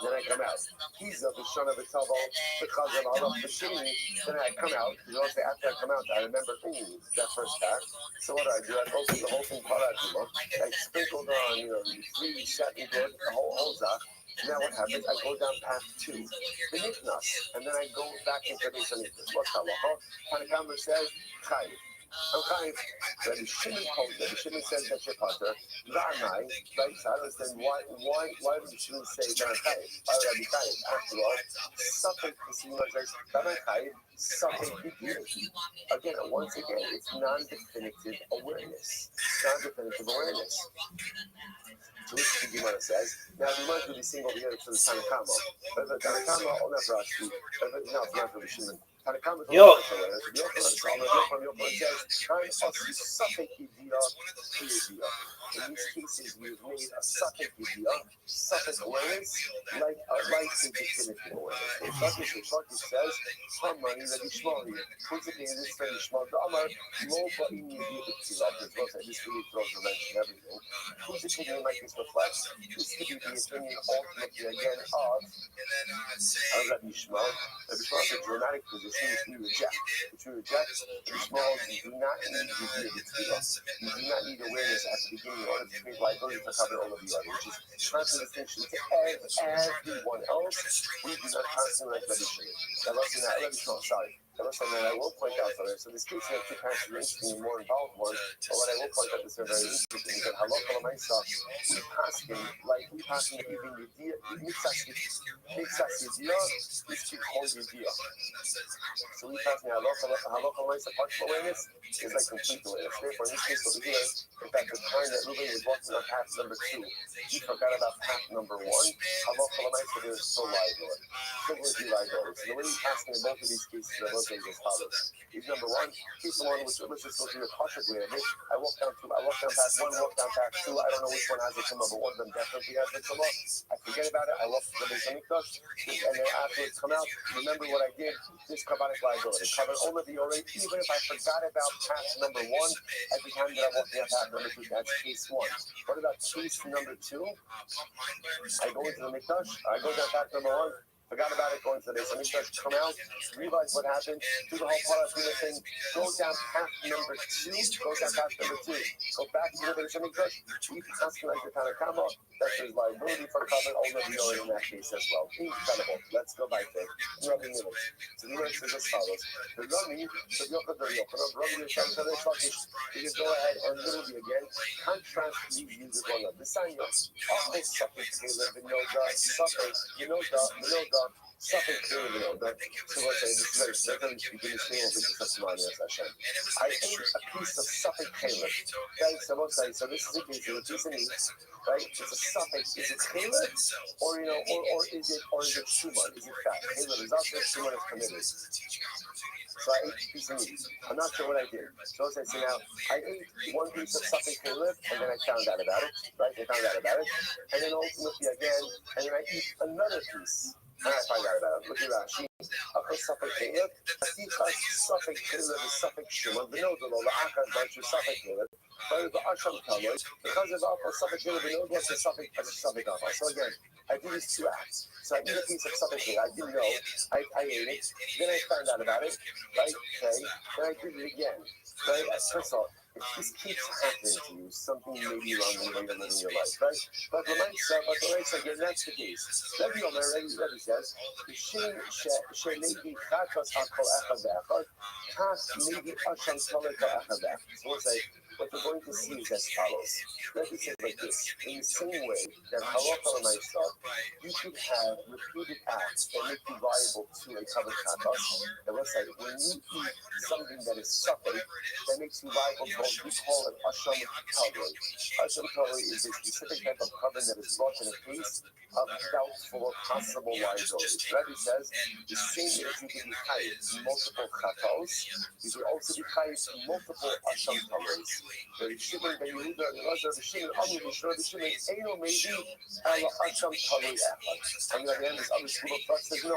Then I come out. He's the Shon of the Tavo, the Chazal, Allah, the Shini. Then I come out. You know, after I come out, I remember, that first path. So what do? I go through the whole thing, I sprinkled on, 3 satin good, the whole zach. Now what happens? I go down path 2, the Niknas, and then I go back into the Niknas. What's halacha? Tanakama says, Chayiv. I'm kind of, Rabbi Shimon told me, Rabbi Shimon says that you're potter. Right? So I understand why would Rabbi Shimon say that I'm chayiv? Why would I be chayiv? After all, something, again, once again, it's non-definitive awareness. Non-definitive awareness. So this is what Gemara says. Now, we might do the single over here for the Tanakama. But the Tanakama, or not Rashi, no, it's not Rabbi Shimon. Tanakama is also awareness. Yochanan says, try us to suffix idea to idea. In these cases, we've made a suffix idea, suffix awareness, like a definitive awareness. Shaki says, Hamani Rabbi Shmari. Principally, in this Rabbi Shmari, the Amar, Lo Ba'in Yidiyah B'Tzilah. This really throws the wrench and everything. Who's the opinion like this reflects? This could be the opinion ultimately again of Rabbi Shmari. Rabbi Shmari is a dramatic position which we reject. Rabbi Shmari, you do not need Yidiyah B'Tzilah. You do not need awareness at the beginning in order to create liability to cover all of the other, which is sharp distinction to everyone else. We do not constantly like Rabbi Shmari. I will point out, so this case has two parts of interesting and more involved ones, but what I will point out is very interesting is that halacha l'maisa, we passing even the mitzvah yediyah, is to hold yediyah. So we passing halacha l'maisa partial awareness is like complete awareness. Therefore, in this case over here, in fact, the time that Reuben was walking on path number 2, he forgot about path number 1. Halacha l'maisa, there is still liability. So the way we passing in both of these cases, as follows. Is number 1, case 1, which let's just go through the partial way of it. I walk down path 1, walk down path 2. I don't know which one has the tumah, but one of them definitely has the tumah. I forget about it. I walk to the Beis Hamikdash, and then afterwards come out. Remember what I did. This kabbalic liability. Cover all of the already. Even if I forgot about path number 1 at the time that I walked down path number 2, that's case 1. What about case number 2? I go into the Mikdash. I go down path number 1. Forgot about it, going to the Beis Hamikdash, come out, realize what happened, do the whole Paras thing, go down path number 2, go back to the Beis Hamikdash, keep asking like the Tanakama, that there's liability for cover all of the other in that case as well. Incredible. Let's go back there. Rabbi Miller. So the Miller says as follows. The Rami, so Rami you can go ahead and literally again, contrast these views with one another. The sign of always suffix, suffix, so let's say this is very different. You can just feel this testimony as Hashem. I ate a piece of suffix caleb. Okay, so let's say, so this is a piece of meat, right? It's a suffix. Is it caleb, or is it shuman? Is it fat? Caleb is also shuman is committed. So I ate a piece of meat. I'm not sure what I did. So let's say, now I ate one piece of suffix caleb, and then I found out about it, right? I found out about it, and then ultimately again, and then I eat another piece. And I find out about it. Look at Rashi. Upper Suffolk Caleb, Atichas Suffolk Caleb is Suffolk Shimon, the Nodal, the Achad Bachu Suffolk Caleb, but the Asham Talmud, because of Upper Suffolk Caleb, the Nodal is Suffolk Alpha. So again, I do these two acts. So I eat a piece of Suffolk Caleb, I didn't know, I ate it, then I found out about it, right? Okay, then I did it again, right? First of all, if this keeps happening to you, something may be wrong in the way you're living your life, right? But the mindset, again, that's the case. Rabbi Omer, Rabbi says, "She'negi chakas akol echad ve'echad, kach maybe asham taler ka'echad ve'echad." So we'll say, what we're going to see is as follows. Rabbi says like this: in the same way that halacha l'maisa, you could have repeated acts that make you viable to a covered chakas. And we'll say, when you eat something that is suffering, that makes you viable to what we call an asham talui. Asham talui is a specific type of carbon that is brought in a case of doubtful or possible liability. Rabbi says the same as you can be chayiv multiple chatos, you can also be chayiv multiple asham taluis. Rabbi Shimon ben Yehuda and Rabbi Shimon Amru Rabbi Shimon Eino maybe ala asham talui echad. On the other hand, this other school of thought says no,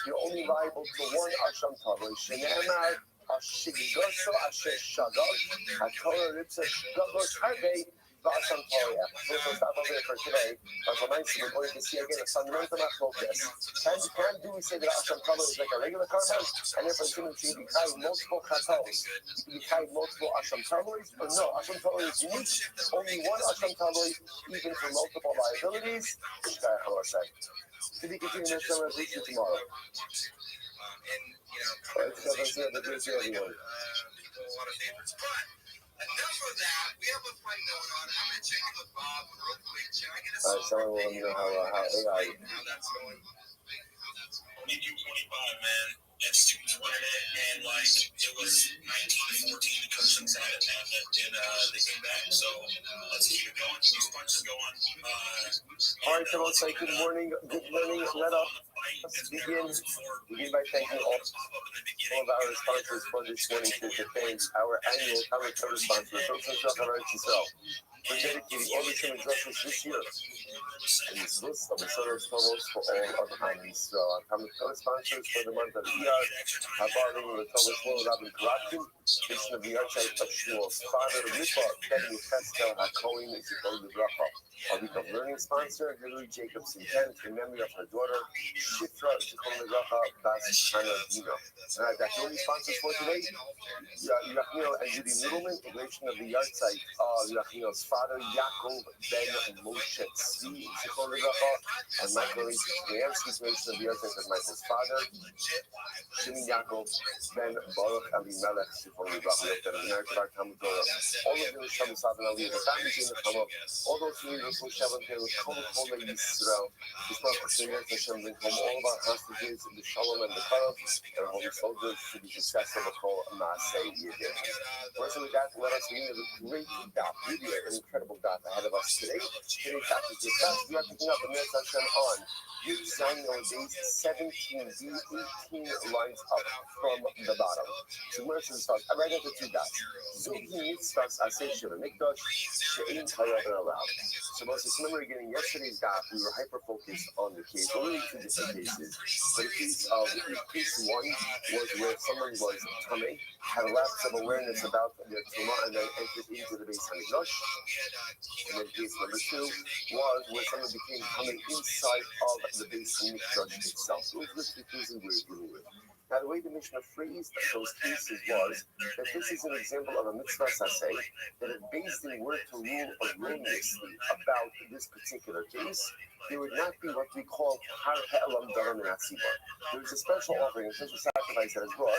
you're only liable to one asham talui. Shene'emar Ashigoso Asher Shadog HaTorah Ritzah Shgogos Harvey. So we'll stop over there for today. We're going to see again a fundamental focus. Can do we say that Asham Talo is like a regular carbon? And therefore, assuming you can be carrying multiple katos, you can be carrying multiple Asham Talois? Or no, Asham Talo is unique. Only one Asham Taloi, even for multiple liabilities. To be continued next time, I'll see you tomorrow. Enough of that. We have a fight going on. I'm gonna check in with Bob real quick. Can I get a someone will let me know how AI. How that's going? Maybe 25, man. And students wanted it, and like it was 1914 to come inside it, man. And they came back. So let's keep it going. These punches going. All right, so let's say good morning. Good morning. Let's begin by thanking all of our sponsors for this morning to defend our annual Talmud Torah sponsor, for dedicating all the Talmud dresses this year. And this list of the Soros Tovos for all of Am Yisrael. Our Talmud Torah sponsors for the month of Iyar, Habarim, the Tovos Shmuel, Rabbi Karakin, Mission of the Archite of Shmuel's father, Ripa, Ben Yecheskel, HaKohen, Zikol Bracha. Our week of learning sponsor, Hillary Jacobson Kent, in memory of her daughter, Shifra Zikol Bracha, Bas Hana Dina. That's the only sponsors for today. Yachmiel and Judy Middleman, integration of the yard site of Yachmiel's father, Yaakov Ben Moshe Tzvi, Zikol Bracha, and Michael Yansky's integration of the yard site of Michael's father, Shimon Yaakov Ben Baruch Elimelech, Zikol Bracha, the narrative of our Talmud Torah. All of them is Shalom Sabin Ali, the families in the Chama, all those who need us will Shabbat Kehil, Kol Yisrael, Yisrael Hashem, Hashem, bring home all of our hostages, the Shalom and the Karav, and all the soldiers to be successful with Kol Maaseh Yidin. First with that, let us begin with a great dot, really an incredible dot ahead of us today. Today's dot is discussed. We are picking up the Mitzvah Hashem on Yud Zayin on days 17b, 18 lines up from the bottom. So where should we start? Right at the two dots. Zohi Mitzvahs Aseh Sheva Mikdash She'ein Chayav Allowed. So Moses, remember again, in yesterday's dot, we were hyper-focused on the case, well, really two different cases. But case one was where someone was coming, had a lapse of awareness about their tumah, and then entered into the Beis Hamikdash. And then case number two was where someone became coming inside of the Beis Hamikdash itself. Those were the two cases we were dealing with. Now, the way the Mishnah phrased those cases was that this is an example of a mitzvah saseh, that if Beis Din were to rule erroneously about this particular case, there would not be what we call har ha'elam davar min hatzibur. There is a special offering, a special sacrifice that is brought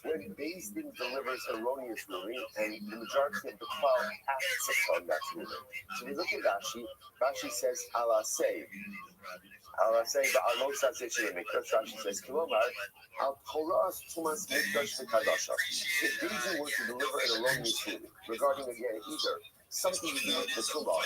when Beis Din delivers erroneous ruling, and the majority of the crowd acts upon that ruling. So we look at Rashi. Rashi says, Allah say, Ba'al Mosad Zechir Mikdash. Rashi says, Kilomar, Al Torah Tumas Mikdash V'Kadasha. If Beis Din were to deliver an erroneous ruling regarding, again, either something to do with the Tumah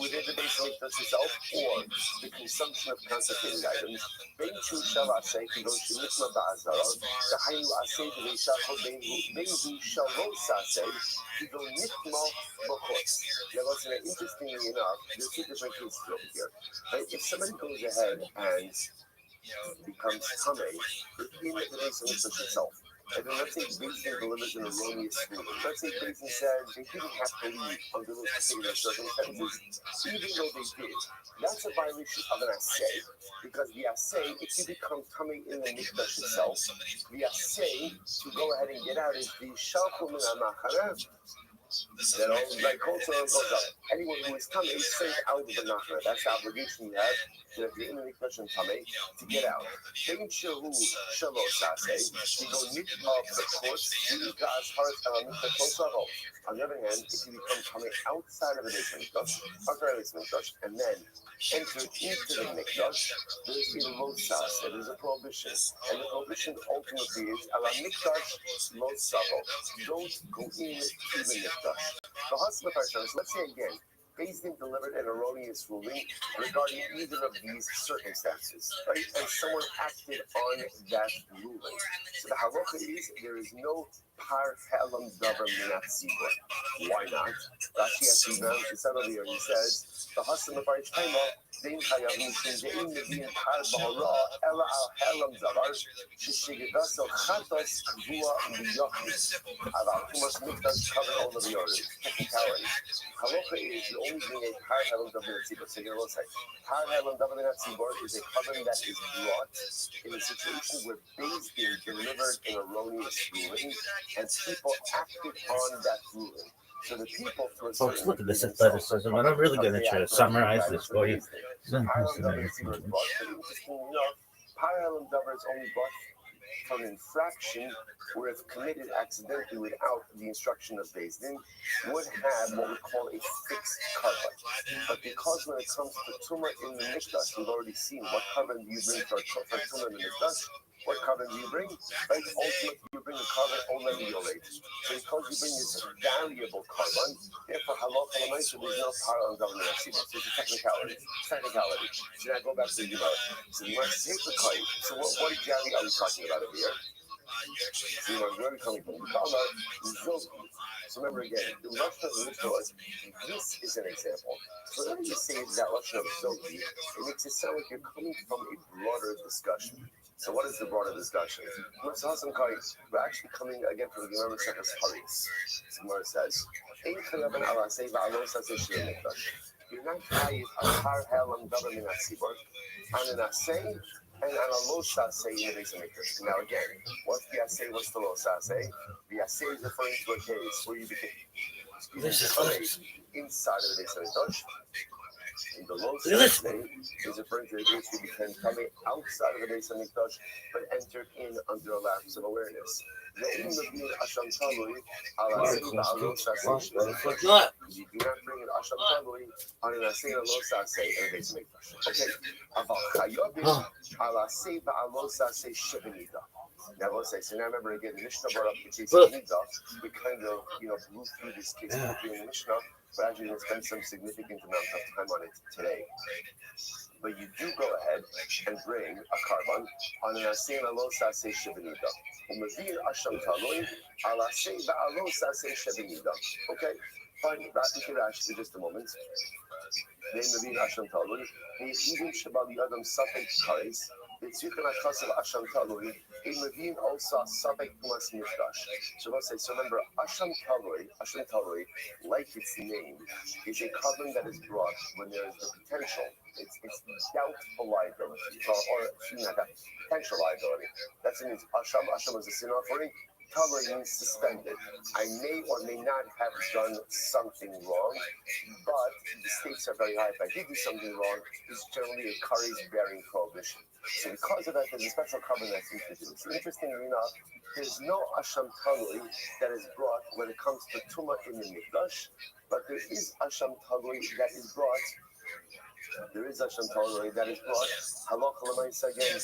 within the Beis Hamikdash itself, or the consumption of consecrated items, Ben Chu Shal Aseh Kidosh Mikma Ba'azara, the Hainu Aseh V'Shachol Ben Hu Shalom Saseh Kidosh Mikma B'Chutz. Now, listen, interestingly enough, there's two different cases over here. Right? If somebody goes ahead and becomes tame in the base of Mikdash itself. And then let's say Basin delivers an erroneous ruling. Let's say Basin said they didn't have to leave under those particular circumstances, even though they did. That's a violation of an assay, because the assay, if you become coming in the Mikdash itself, the assay to go ahead and get out is the Shalchum min HaMachana. That all like also goes up. Anyone who is coming is straight out of the Nachra. That's the obligation you have to if you're in the Mikdash and Tameh to get out. Bein shehu shelo saseh, you go nit of the courts, you go as far as Mikdash. On the other hand, if you become coming outside of the Mikdash, and then enter into the Mikdash, there's a losas, there's a prohibition. And the prohibition ultimately is ala Mikdash losavo. Don't go into the Mikdash. The husband first, let's say again, Beis Din delivered an erroneous ruling regarding either of these circumstances, right? And someone acted on that ruling. So the halacha is there is no par helam davar minat sibur. Why not? Rashi actually said earlier, he says, the husband first time Dein chayav mishum dein nevi'in par bahara ela al helam davar sheshigedasel chatos kvua miyachis. About too much mikdash covered all of the orders. Technicality. Halacha is the only thing a par helam davar minat sibur. So you're going to say, par helam davar minat sibur is a covering that is brought in a situation where Beis Din delivered an erroneous ruling and people acted on that ruling. So the people, Folks, look at this athleticism, and I'm really going to try to summarize this for you. Interestingly enough, Par Helam Davar is only brought for an infraction where if committed accidentally without the instruction of Beis Din, would have what we call a fixed carbon. But because when it comes to tumor in the Mikdash, we've already seen what carbon do you bring for tumor in the Mikdash. What carbon do you bring? Right? Ultimately, you bring a carbon oleviolate. So because you bring this valuable carbon, therefore, halacha l'maisa, there's no par on davar minat sibur. So it's a technicality. So now go back to the Gemara. So you want to take the kite. So what exactly are we talking about over here? So where are we coming from? So remember again, the Lashon of the Mishnah was, this is an example. So whenever you say that Lashon of Zogi, it makes it sound like you're coming from a broader discussion. So what is the broader discussion? We're actually coming again from the Gemara Seches Haris. The Gemara says, you're not chayiv al par helam davar minat sibur, on an asay and on a lo saseh in the base of Mikdash. Now again, what's the asay, what's the lo saseh? The asay is referring to a case where you became inside of the base of Mikdash. And the low saseh is referring to the case where you became coming outside of the base of Mikdash, but entered in under a lapse of awareness. You do not bring an asham talui on an asay and lo saseh in the base of Mikdash. Okay. Aval chayobim ala asay ba'alo saseh shebenida. Now we'll say, so now remember again, the Mishnah brought up the case of Nida. We kind of, blew through this case quickly in the Mishnah, but actually we'll spend some significant amount of time on it today. But you do go ahead and bring a carbon on an asay and lo saseh shebenida. Umavir asham taloi ala asay ba'alo saseh shebenida. Okay, fine. Rashi for just a moment. They mavir asham taloi. They even shabal yadam safek kares. It's you can achas of asham taloi. They mavir also safek tumas miftash. So let's say, so remember, asham taloi, like its name, is a carbon that is brought when there is the potential. It's doubtful liability, or not that, potential liability. That's what it means. Asham is a sin offering. Taloi means suspended. I may or may not have done something wrong, but the stakes are very high. If I did do something wrong, it's generally a kares bearing prohibition. So because of that, there's a special carbon that's introduced. Interestingly enough, there's no asham taloi that is brought when it comes to tumah in the mikdash, but there is asham taloi that is brought. There is asham taloi that is brought. Halacha l'maisa again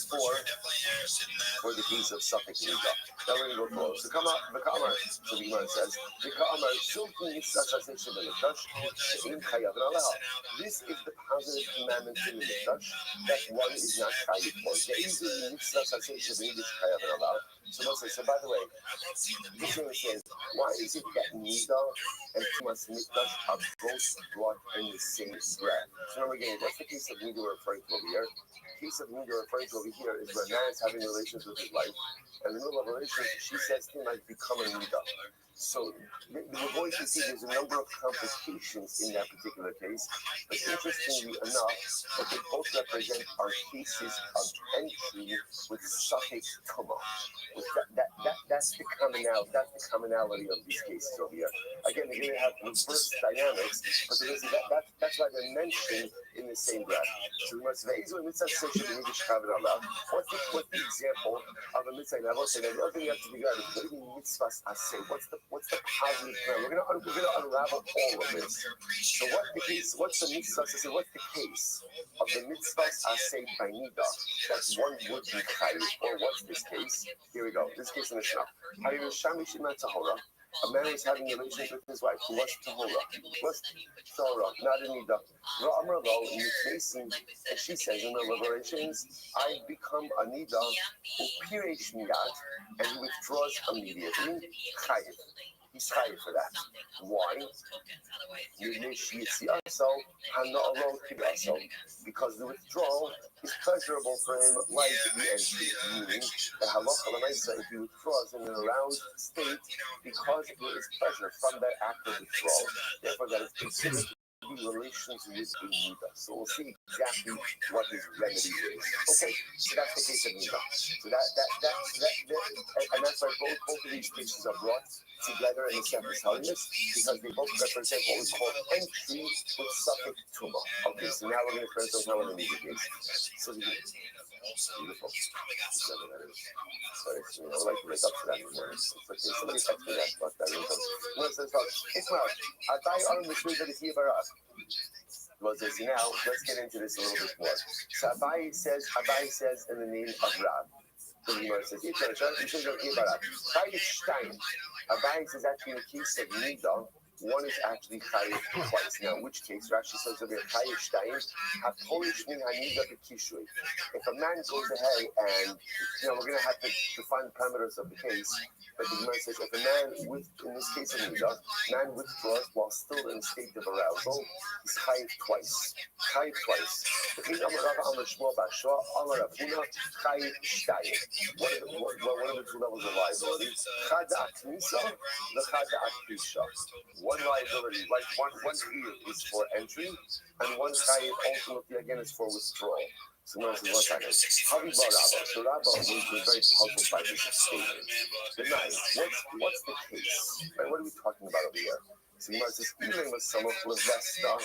for the case of Suffolk Nida. Now we're going to go close. So come up, V'ka'amar, so the Gemara says, V'ka'amar, Shulkin Yisach HaSeh Sheb'Mikdash, She'im Chayav Na'aleha. This is the positive commandment in the Mikdash that one is not chayiv for. There is a Yisach HaSeh Sheb'Mikdash Chayav Na'aleha. So by the way, this thing says, why is it that Nida and Tumas Mikdash are both brought in the same breath? So remember again, that's the case of Nida we're referring to over here. The case of Nida we're referring to over here is where a man is having relations with his wife, and in the middle of relations, she says to him, I've become a Nida. So we're going to see there's a number of complications in that particular case, but interestingly enough, what they both represent are cases of entry with suffix tuma. That's the commonality of these cases over here. Again, they're going to have reverse dynamics, but that's why they're mentioned in the same breath. So we must say, what's the example of a mitzvah? And I will say that the other thing you have to figure out is what do you mean mitzvahs asay? What's the positive plan? We're gonna unravel all of this. So what's the mitzvahs asay? What's the case of the mitzvahs asay by nida that one would be chayiv? Or what's this case? Here we go. This case in the Mishnah. A man was having a relationship with his wife who was tahora, not a nida. And she says in the liberations, I've become a nida who piresh miyad, and he withdraws immediately. Chayiv. He's chayiv for that. Why? Because the withdrawal is pleasurable for him, like the entry, meaning the halacha l'maisa, if he withdraws in an aroused state, because there is pleasure from that act of withdrawal, therefore that is considered to be relations with the nida. So we'll see exactly what his remedy is. Okay, so that's the case of nida. So and that's why both of these cases are brought together in the separate holiness, because they both represent what we call entry with suffix tuma. Okay, so now we're going to first of all in the case. So beautiful. Sorry, I would like to make up for that more. It's okay. Somebody text me that about that. No, it says, Ismail, Adai Aram Mishmir that is here by us. Well, so now let's get into this a little bit more. So Abai says in the name of Rab. The Gemara says, Abai says actually in the case of Nida, one is actually chayiv twice. Now, in which case, Rashi says over here, chayiv shtayim, hapolish min hanida b'kishui. If a man goes ahead and, we're going to have to define the parameters of the case, but the Gemara says, if a man, in this case of Nida, man withdraws while still in a state of arousal, he's chayiv twice. Chayiv twice. If he's Amar Shmuel Bashua, Amar Afuna, chayiv shtayim. One of the two levels of liability. Chada Aknisa, the Chada Aknisha. One liability, like one here is for entry, and one chayiv ultimately again is for withdrawal. So now this is one second. So Rabba was very puzzled by this statement. Denied. What's the case? Right? What are we talking about over here? So Gemara says, even with someone with Vesta,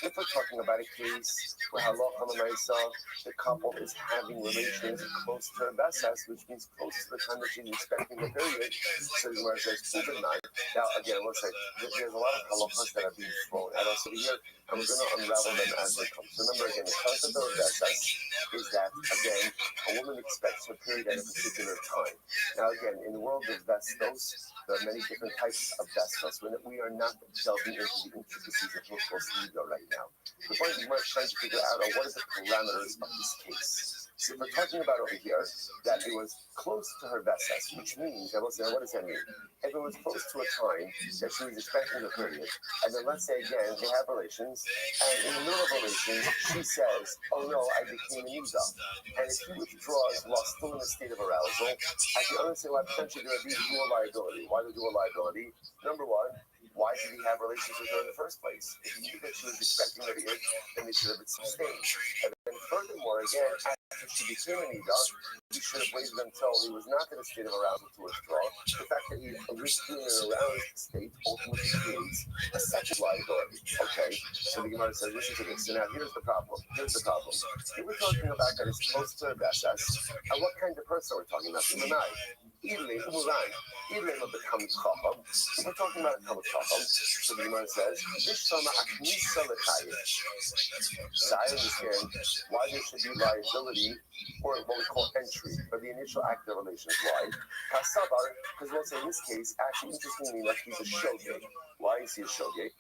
if we're talking about a case where halacha l'maisa, the couple is having relations close to her Vestas, which means close to the time that she's expecting the period, so Gemara says, overnight. Now, again, let's say, there's a lot of halachas that are being thrown at us over here, and we're going to unravel them as they come. So remember, again, the concept of Vestas is that, again, a woman expects her period at a particular time. Now, again, in the world of Vestos, there are many different types of Vestos. We are not delving into the intricacies of what's supposed to go right now. The point is, we're trying to figure out what are the parameters of this case. So if we're talking about over here that it was close to her Vestas, which means, what does that mean? If it was close to a time that she was expecting the period, and then let's say again, they have relations, and in the middle of relations, she says, oh no, I became a nida. And if he withdraws while still in a state of arousal, I can understand why potentially there would be dual liability. Why the dual liability? Number one, why did he have relations with her in the first place? If he knew that she was expecting her to get, then they should have been sustained. And then furthermore, again, after she became a nida, he should have waited until he was not in a state of arousal to withdraw. The fact that he withdrew in an aroused state ultimately creates a second liability. Okay, so the Gemara says, listen to this. So now here's the problem. If we're talking about that it's close to a Vestas, and what kind of person are we talking about? We're talking about a Talmud Chacham. So the Gemara says, Vishama Aknisa L'Chayiv. So I understand why there should be liability, or what we call entry, for the initial act of relations. Why? Because we'll say in this case, actually, interestingly enough, he's a shogeg. Why is he a shogeg?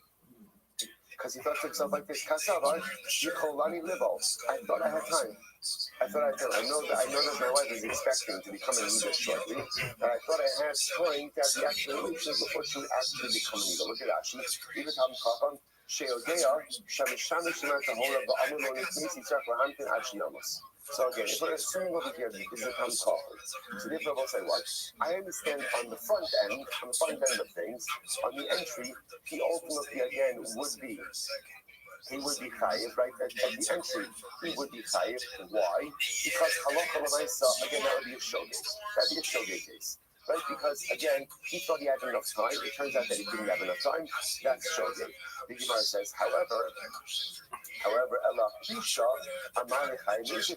Because he thought to himself like this, Kasavar, Yikolani Libo. I thought I had time. I know that my wife is expecting to become a leader shortly, and I thought I had time to have the actual relations before she would actually become a leader. Look at that. Even Tam Chacham, Sheodea, Shamishana Shemata Hora, Ba'amulon, Nisi Sakrahantin, Ashiyamos. So again, if we're assuming over here that this is a Tam Chacham, so therefore we'll say what? I understand on the front end of things, on the entry, he ultimately again would be chayiv, right? At the entry, he would be chayiv. Why? Because halacha l'maisa, again, that would be a shogeg. That'd be a shogeg case, right? Because again, he thought he had enough time. It turns out that he didn't have enough time. That's shogeg. The Gemara says, however, Ella Pisha Amari Chayiv.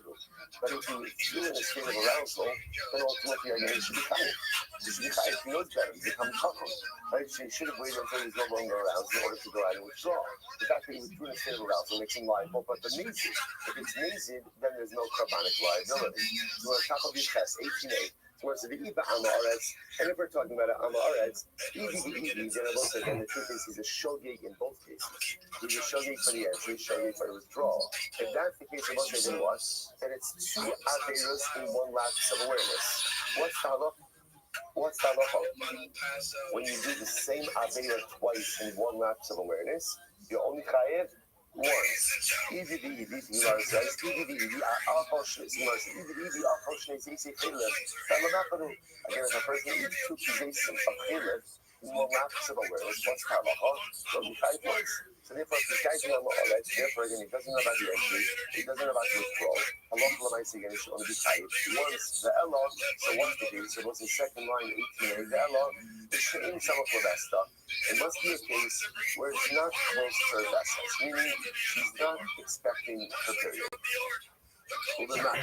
But if you're in a state of arousal, then ultimately again, you should be chayiv. You should be chayiv. He knows better. You become chacham. Right? So you should have waited until he's no longer aroused in order to go out and withdraw. The fact that he withdrew in a state of arousal makes him liable, but the nezid, if it's nezid, then there's no carbonic liability. So on top of your test, 18a, so it's the Iba Amaretz, and if we're talking about Amaretz, then the truth is he's a shogeg in both cases. He's a shogeg for the entry, shogeg for the withdrawal. If that's the case of Moshe, then what? Then it's two Averos in one lapse of awareness. What's the halacha? When you do the same Aveira twice in one lapse of awareness, you're only chayev once. Again, if a person eats two pieces of chilif in one lapse of awareness, what's the halacha? You're only chayev once. So therefore, if this guy's on the Olet, therefore again, he doesn't know about the entry, he doesn't know about the withdrawal. Halacha l'maisa again, he should only be chayiv once. The Ella, so what's the case? So what's the second line, 18a? The Ella, the Shein Samach Levesta. It must be a case where it's not close to her vessels, meaning she's not expecting her period. Well, then not.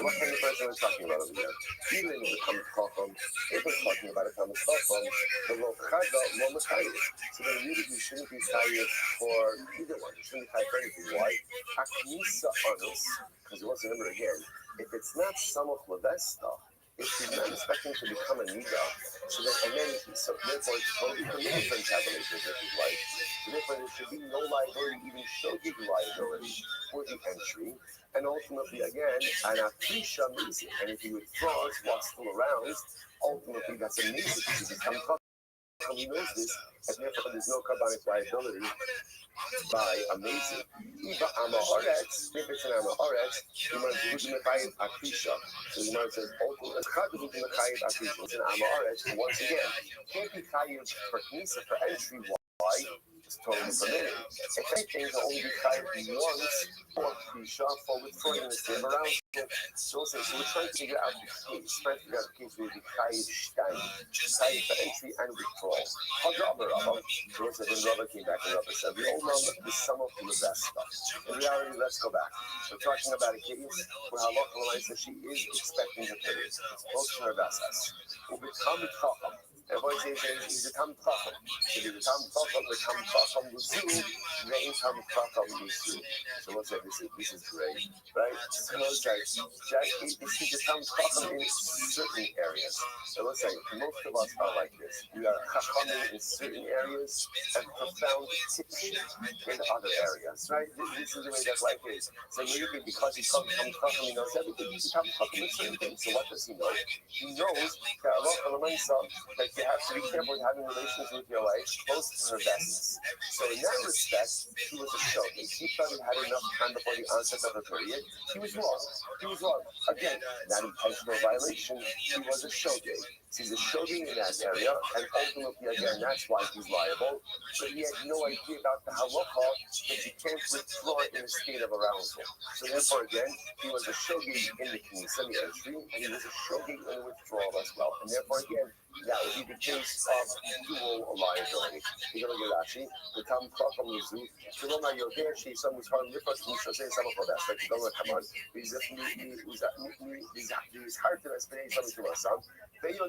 What kind of person we're talking about over here? Even if it comes chacham, if we're talking about it comes chacham, the lo chada lo mechayiv. So then really you shouldn't be chayiv for either one. You shouldn't be chayiv for anything. Why? Aknisa anus, because you want to remember again, if it's not samach levesta, if she's not expecting to become a nida, so therefore it's totally permitted for him to have relations with his wife. So therefore there should be no liability, even shogeg liability for the entry. And ultimately, again, and if he withdraws while still around, ultimately that's amazing because he becomes chacham. He knows this, and therefore there's no carbonic liability by amazing. Iba Amaretz, if it's an Amaretz, you might be Mechayiv Akisha. So you might say, ultimately, it's an Amaretz. Once again, can't be chayiv for Knisa for entry. Why? It's totally permitted. If anything, the only chayiv once for Kisha for withdrawing in the state of around. So we're trying to figure out the case. Trying to figure out the case where the chayiv stein, chayiv for entry and withdrawal. Rabba. So then Rabba came back and Rabba said, we all know the sum of the best stuff. In reality, let's go back. We're talking about a case where halacha l'maisa she is expecting her period. It's close to her vessels. Will become chacham. Everybody says he's a tam chacham. If he's a tam chacham, the tam chacham l'zu, the ain't tam chacham l'zu. So we'll say this is great, right? So we'll say he's a tam chacham in certain areas. So we'll say most of us are like this. We are chachamim in certain areas and profound tipshit in other areas, right? This is the way that life is. So maybe because he's tam chacham, he knows everything. He's a tam chacham in certain things. So what does he know? He knows that halacha l'maisa that you have to be careful with having relations with your wife close to her vessels. So in that respect, he was a shogeg. He thought he had enough time before the onset of her period. He was wrong. Again, not intentional violation. He was a shogeg. He's a shogeg in that area, and ultimately, again, that's why he's liable. But he had no idea about the halacha that you can't withdraw in a state of arousal. So therefore, again, he was a shogeg in the knisa, the entry, and he was a shogeg in the withdrawal as well. And therefore, again, that would be the case of dual liability. You're going to get Rashi, the Tam Chacham Mizu, Shaloma Yoder, she some was hard, Nifas, Misha, say some of that. Like, don't let come on. These hard to explain something to us, son. So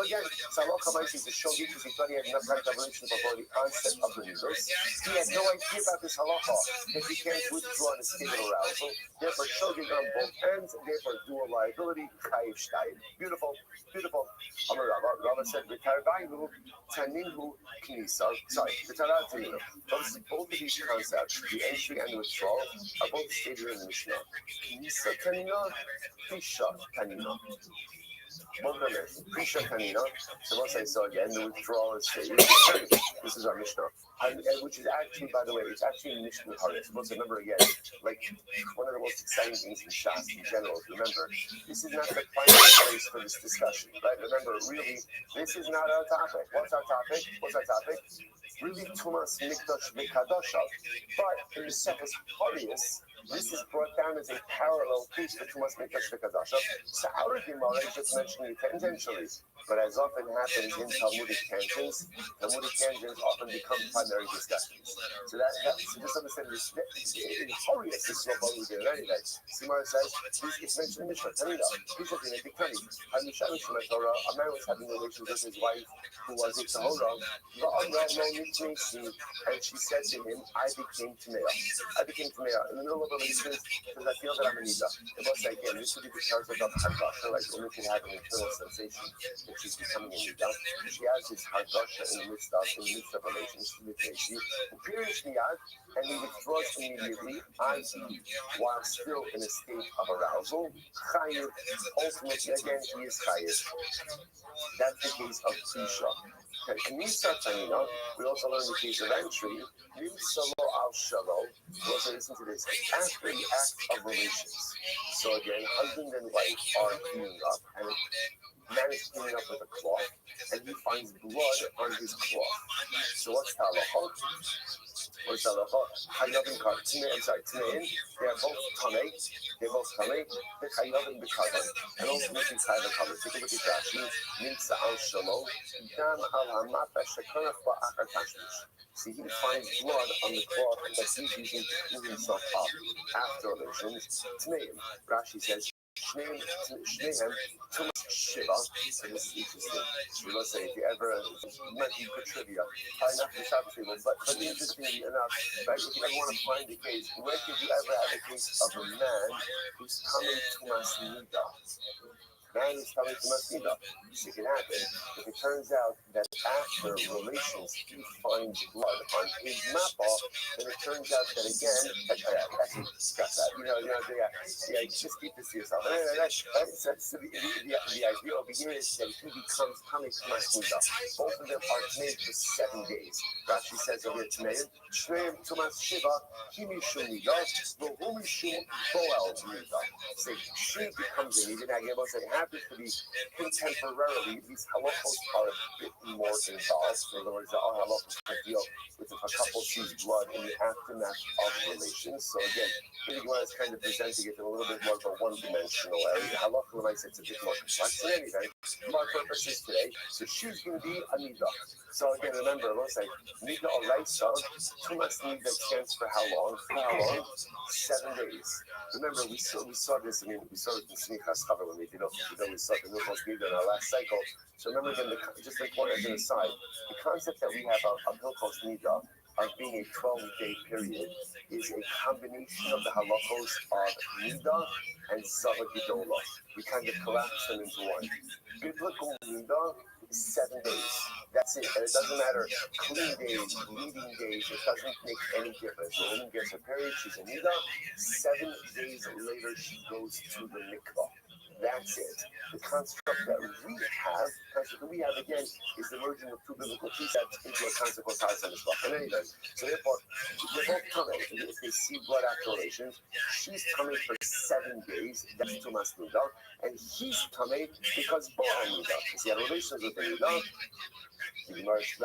again, Salok Hamais is a shogeg because he thought he had enough time to have relations before the onset of the news. He had no idea about this halacha that he can't withdraw in a state of arousal. Therefore, shogeg on both ends, therefore dual liability. possibility. Chayiv Shtayim. Beautiful, beautiful. Amar Rava. Rava said, "V'tarbainu taninu knisa." Sorry, v'taratinu. Both of these concepts, the entry and the withdrawal, are both stated in the Mishnah. Knisa tanina, pisha tanina. Both of them is pisha tanina. So once I saw again, the withdrawal is stated. This is our Mishnah. Which is actually, by the way, it's actually Mishnah Haris. Supposed to remember again, like one of the most exciting things in Shas in general. Remember, this is not the final place for this discussion, right? Remember, really, this is not our topic. What's our topic? What's our topic? Really, Tumas Mikdash Mikadasha. But in the Sefer Haris, this is brought down as a parallel piece for Tumas Mikdash Mikadasha. So our Gemara is just mentioning it tangentially. But as often happens in Talmudic tangents often become primary discussions. So so just understand this. In Horius, this is what we do anyway. Simar says, it's mentioned in Mishnah, Tanina, Bishop in a Dikani, Torah, a man was having relations with his wife, who was a Tahora, and she said to him, I became Tamea. In the middle of relations, because I feel that I'm a Nida. It was like, again, this would be the character of Haggasha, like women can have an internal sensation. She's becoming a Nida. She has this Haggasha in the midst of relations with Nashi. And he withdraws immediately, i.e., while still in a state of arousal. Chayiv, ultimately, again, he is Chayiv. That's the case of Tisha. We also learn the case of entry. Also listen to this. After the act of relations. So again, husband and wife are cleaning up, and man is cleaning up with a cloth, and he finds blood on his cloth. So what's halacha? What's halacha? Chayavim Tmein. They're both tamei. The chayavim b'kavod, and ultimately chayavim b'kavod. Take a look at Rashi. Nimtza al shalom. Dam al hamat b'shekarach ba'achar tashmish. See, he finds blood on the cloth that he's using to clean himself up after relations. Tmein. Rashi says. Shneim, Tumas Shiva, and this is interesting. So let's say if you ever might be good trivia, probably not for Shabbos people, but interestingly enough, right, if you ever want to find a case, where could you ever have a case of a man who's coming Tumas Nida? Man is coming Tumas Nida. It can happen. If it turns out that after relations he finds blood on his mappa, then it turns out that again, scratch that. Just keep this to yourself. So the idea over here is that he becomes coming Tumas Nida. Both of them are made for 7 days. Rashi says over here, Shneim Tumas Shiva, Kimishum Nida, V'humishum Boel Nida. Say, she becomes a Nida. Now, you're about to say, happens to be contemporarily, these halachos are a bit more involved. In other words, there are halachos that deal with if a couple sees blood in the aftermath of relations. So again, the Gemara is kind of presenting it in a little bit more of a one-dimensional area. Halacha makes it a bit more complex. In any event, for our purposes today, so she's going to be a nida. So again, remember, let's say nida oraisa, tumas nida stands for how long? 7 days. Remember, we saw this. I mean, we saw it in Smichas Chava when we did we saw the Nilchos Nida in our last cycle. So remember again, just important as an aside, the concept that we have of Nilchos Nida of being a 12-day period is a combination of the halachos of Nida and Zava Gedola. We kind of collapse them into one. Biblical Nida is 7 days. That's it. And it doesn't matter clean days, bleeding days, it doesn't make any difference. The woman gets her period, she's a Nida. 7 days later, she goes to the mikvah. That's it. The construct that we have again is the merging of two biblical precepts into a consequence house on the spot. And anyway, so therefore, they're both coming. If they see blood after relations, she's coming for 7 days. That's Tumas Nida, and he's coming because Boal Nida, because he had relations with the Nida. The Gemara says,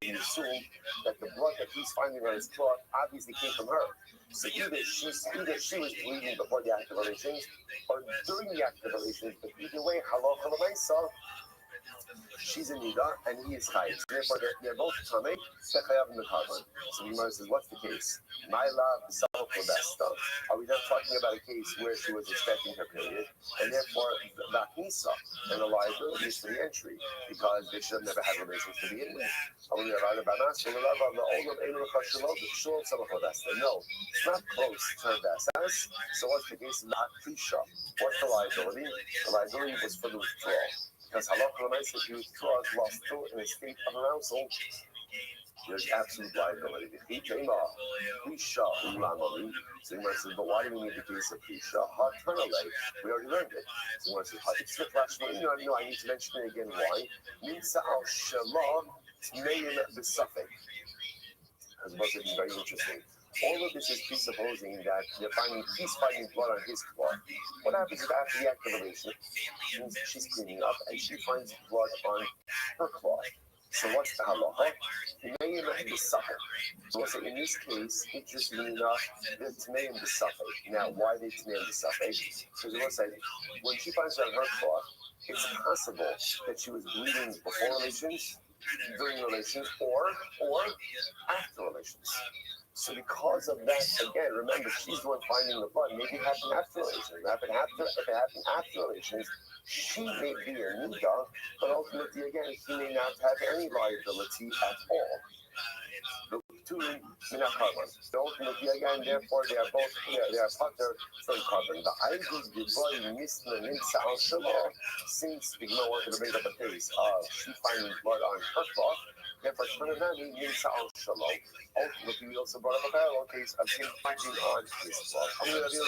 you assume that the blood that he's finding on his cloth obviously came from her. So either she was bleeding before the act of relations or during the act of relations, but either way, halacha l'maisa, She's a nida and he is chayiv. So therefore, they're both tamei. They're chayav in the carbon. So the Gemara says, what's the case? My love, self for that stuff. Are we not talking about a case where she was expecting her period, and therefore the knisa and the liability is for the entry because they should have never had relations to begin with? Are we allowed about us? No, it's not close to her basas. So what's the case? Not fisha. What's the liability? The liability was for the withdrawal. Because halakha l'maisa, if you withdraw while still in a state of arousal, there's absolute liability. So the Gemara says, but why do we need the case of Pisha? We already learned it. So the Gemara says, no, I need to mention it again. Why? Nimsa al shalom tmeim b'safek. As opposed to being very interesting. All of this is presupposing that he's finding blood on his cloth. What happens if after the act of relation, she's cleaning up and she finds blood on her cloth? So what's the halacha? Tmeim b'safek. So we'll say in this case, interestingly enough, the tmeim b'safek. Now, why they tmeim b'safek? Because we'll say when she finds it on her cloth, it's possible that she was bleeding before relations, during relations, or after relations. So because of that, again, remember, she's the one finding the blood. Maybe it happened after relations. If it happened after relations, she may be a nida, but ultimately, again, he may not have any liability at all. The two carbon. Ultimately, again, therefore, they are both they are putter from carbon. The idols the boy missed the nimsa al shalom. Since the Gemara wanted to bring up a case of she finding blood on her cloth, therefore, Shmananani nimsa al shalom. Ultimately, we also brought up a parallel case of him finding on his cloth. I'm going to be is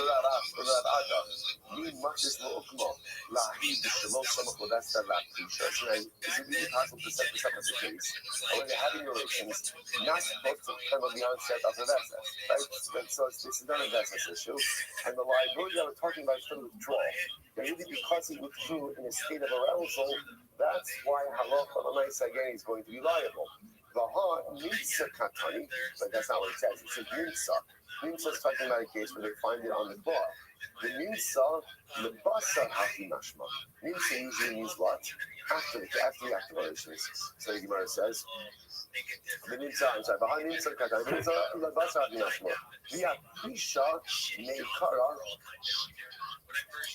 it really possible to set this up as a case? When they're having relations, not supposed to come on the onset of the vessel, right? So this is not a vessel issue. And the liability that we're talking about is for the withdrawal. Maybe because he withdrew in a state of arousal, that's why halacha l'maisa again is going to be liable. Vaha nimsa katani, but that's not what it says. It says nimsa. Nimsa is talking about a case where they find it on the cloth. The nimsa, the basa hafi mashma. Nimsa usually means what? After the activations. So the Gemara says, the nimsa, I'm sorry, vaha nimsa katani, nimsa the basa hafi mashma. Via pisha meikara.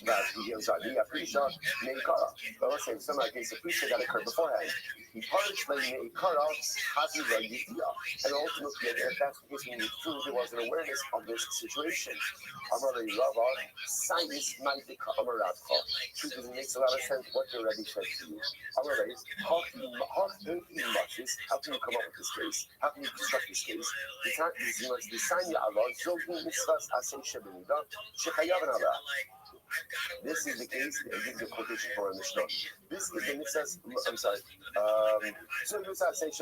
That he was the Prisha Meikara. But let's say some case of Prisha that occurred beforehand. He punished by Meikara, Happy Ragitia. And ultimately, if that's the case, when you proved there was an awareness of this situation. Amar Rava, science might become Amaradha. Because it makes a lot of sense what they already said to you. Amar how can you come up with this case? How can you construct this case? You must design your Allah, Zogi Mitzvahs Asay Shebenida, Shechayav and Allah. This is the case. It gives you a quotation for a Mishnah. This is the mitzvah. I'm sorry. So the mitzvah says,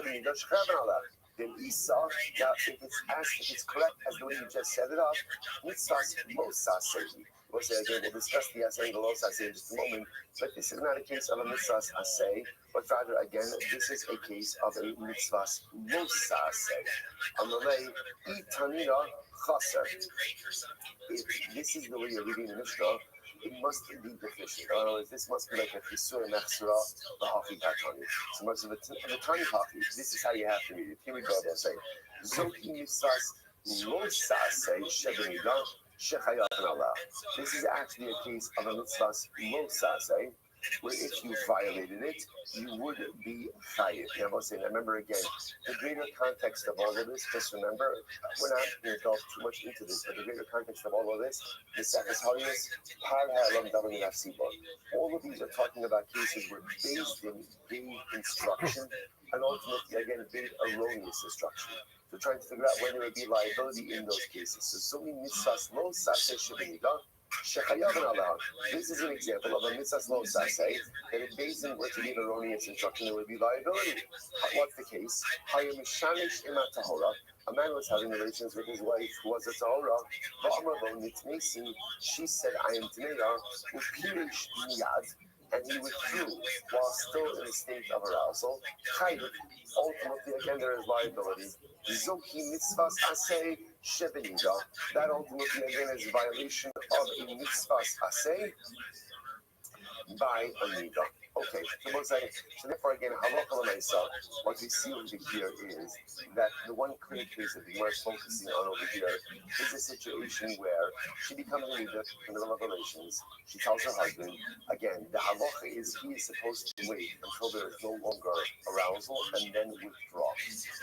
then Isa, now if it's correct as the way you just set it up, mitzvahs mosas sehi. We'll say again, we'll discuss the asay and the los asay in just a moment. But this is not a case of a mitzvahs asay, but rather again, this is a case of a mitzvahs mosas asay. Amalei itanina chaser. If this is the way you're reading the Mishnah, it must be deficient. In other words, this must be like a Fisur and Mechsura, the Hafi Katani. So most of the Tani Hafi, this is how you have to read it. Here we go, they'll say, Zoki Misas Losase Shebeniga Shechayav Allah. This is actually a case of a mitzvahs Losase, where if you violated it, you would be chayiv. Remember again, the greater context of all of this, just remember, we're not going to delve too much into this, but the greater context of all of this, the Sefes Harius, all of these are talking about cases where based in vague instruction, and ultimately, again, vague erroneous instruction. So trying to figure out when there would be liability in those cases. So many mitzvahs lo saseh shebeniga. This is an example of a mitzvah lo saseh that if based on what to give erroneous instruction, there would be liability. What's the case? A man was having relations with his wife who was a tahora. She said, I am tmeya, and he withdrew while still in a state of arousal. Ultimately, again, there is liability. Zoki mitzvahs asay shebeniga. That ultimately, again, is a violation of a mitzvahs asay by a nida. Okay, so therefore again, halacha l'maisa, what we see over here is that the one clear case that the Gemara is focusing on over here is a situation where she becomes a leader in the middle of relations. She tells her husband, again, the halacha is he is supposed to wait until there is no longer arousal and then withdraw.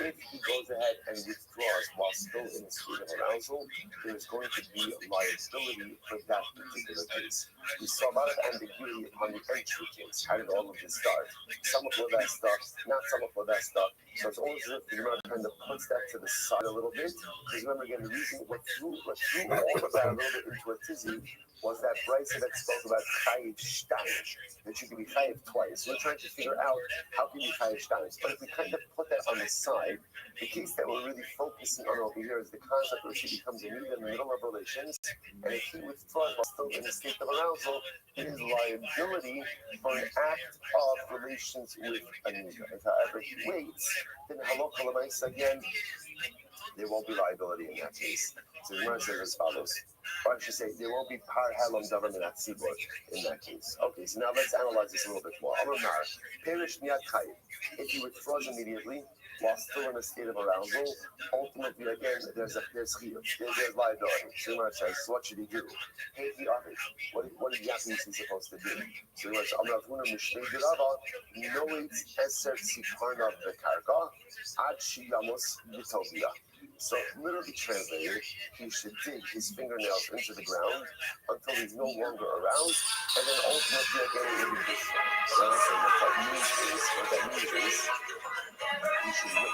If he goes ahead and withdraws while still in a state of arousal, there is going to be liability for that particular case. We saw a lot of ambiguity upon the entry case. How did all of this start? Some of that stuff, not some of that stuff. So it's always as if the Gemara kind of puts that to the side a little bit. Because remember again, the reason what threw all of that a little bit into a tizzy was that Bryce that spoke about chayiv shtayim, that you can be chayiv twice. We're trying to figure out how can you be chayiv shtayim. But if we kind of put that on the side, the case that we're really focusing on over here is the concept where she becomes a leader in the middle of relations, and if he withdraws while still in a state of arousal, it is liability for an act of relations with a nigga. If however he waits, then halacha l'maisa again, there won't be liability in that case. So the Gemara says as follows. Or I should say, there won't be par halam davar minat tzibur in that case. Okay, so now let's analyze this a little bit more. Amar perish miyad chayiv. If he withdraws immediately while still in a state of arousal, ultimately again there's chiyuv, there's liability. So the Gemara says, so what should he do? Hey, the artist, what exactly is he supposed to do? So the Gemara says, Amar Avuna mishnei dirava noit eser tzikarna bekarka ad shiyamos b'tovia. So, literally translated, he should dig his fingernails into the ground until he's no longer aroused, and then ultimately again it will be destroyed. So, what that means is, he should wait.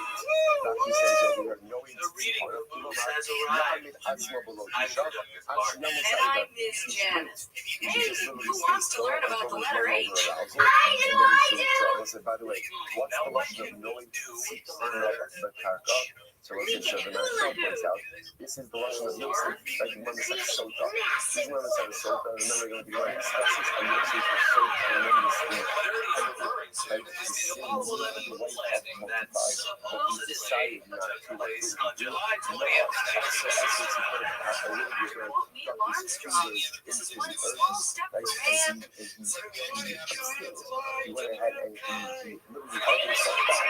Like he says over here, knowing The reading of books has arrived. And I missed Jen. Hey, who wants to learn about the letter H? I do. Said, by the way, what's the lesson of knowing the karka? So let's just show the Maharal points out. This is the lesson of Yosef, like the Mama said Sota. This Mama said Sota, and then we're going to be going to discuss this. And Yosef is so tremendous in like the sins of the wife of multiplied, but he decided not to like it. On July 20th, Also, he put a little bit of his fingers into the earth, like he went ahead and he literally held himself back.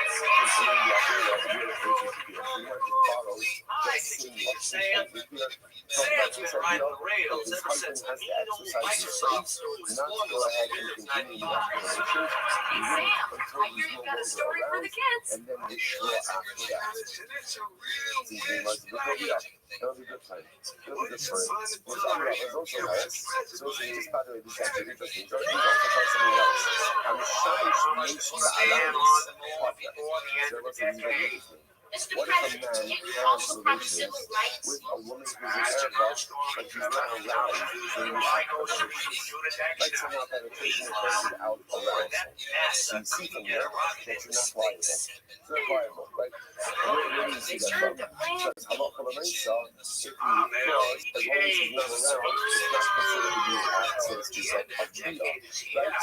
Rails ever since the Microsoft store was not go ahead and continue the operations. Sam, I hear you got a story for the kids. And then withdraw after that. It'll be good time. It'll be good for him. Which I love. It's also nice. So just by the way, this is actually interesting. He's also trying something else. I'm a shy the alarms podcast. So what's the Mr. what if a President, man can you has also promise relations civil rights? with a woman who's an Arab, but he's not allowed in the act of relations? Like somehow penetration occurs out around him. So you see from there that you're not viable. It's not viable, right? Where do you see that from? Because halacha l'maisa, if you withdraws, as long as he's not around, it's not considered to be an act, so to speak, of bria, right?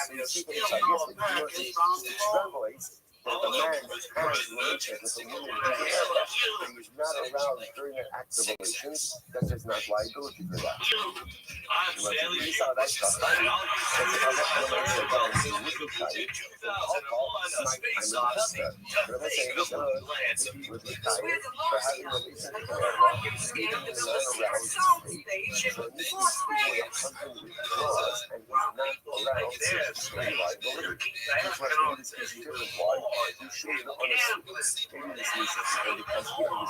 So you see from the side, yes, if you were to extrapolate, but the man has relations with a woman who's an Arab, and he's not around during an act of relations, then there's not liability for that. I'm fairly We sure saw that this stuff. is not Right? all So you the halacha learn l'maisa about goes the to wicked kite, 2001 A Space Odyssey. but I'm saying Take a it's glance at with the With kite the for having Lord's relations help, with the an Lord Arab, gives me even the the Lord's man around his sound state. station. So this is Las where Vegas. something withdraws and he's not around to explain liability. That's why this is different. Why? He shows the honesty. Maybe this is because he was an old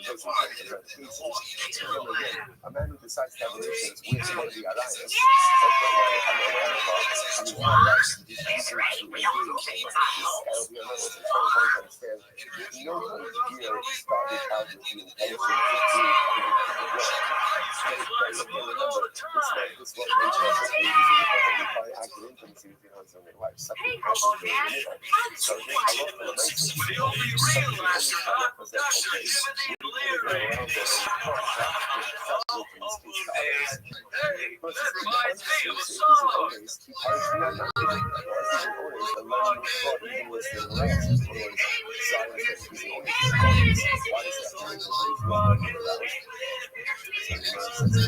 those are cases. Remember again, a man who decides to have relations with one of the alliance, like the one in America, and he's not allowed to be easier to engage in this. We are not also trying to understand. Nobody here started out with the intention to do remember, this was a perfectly fine act of intimacy between husband and wife. Something happened in the middle. So I love the nice The only real astronaut Dr. Timothy Leary. around there And hey, but that reminds me of a he's song. always he punished me not to do it. He's always a loving God even worse than the rest. He's always silent. He's always why does that mean he's wrong in the rest? So the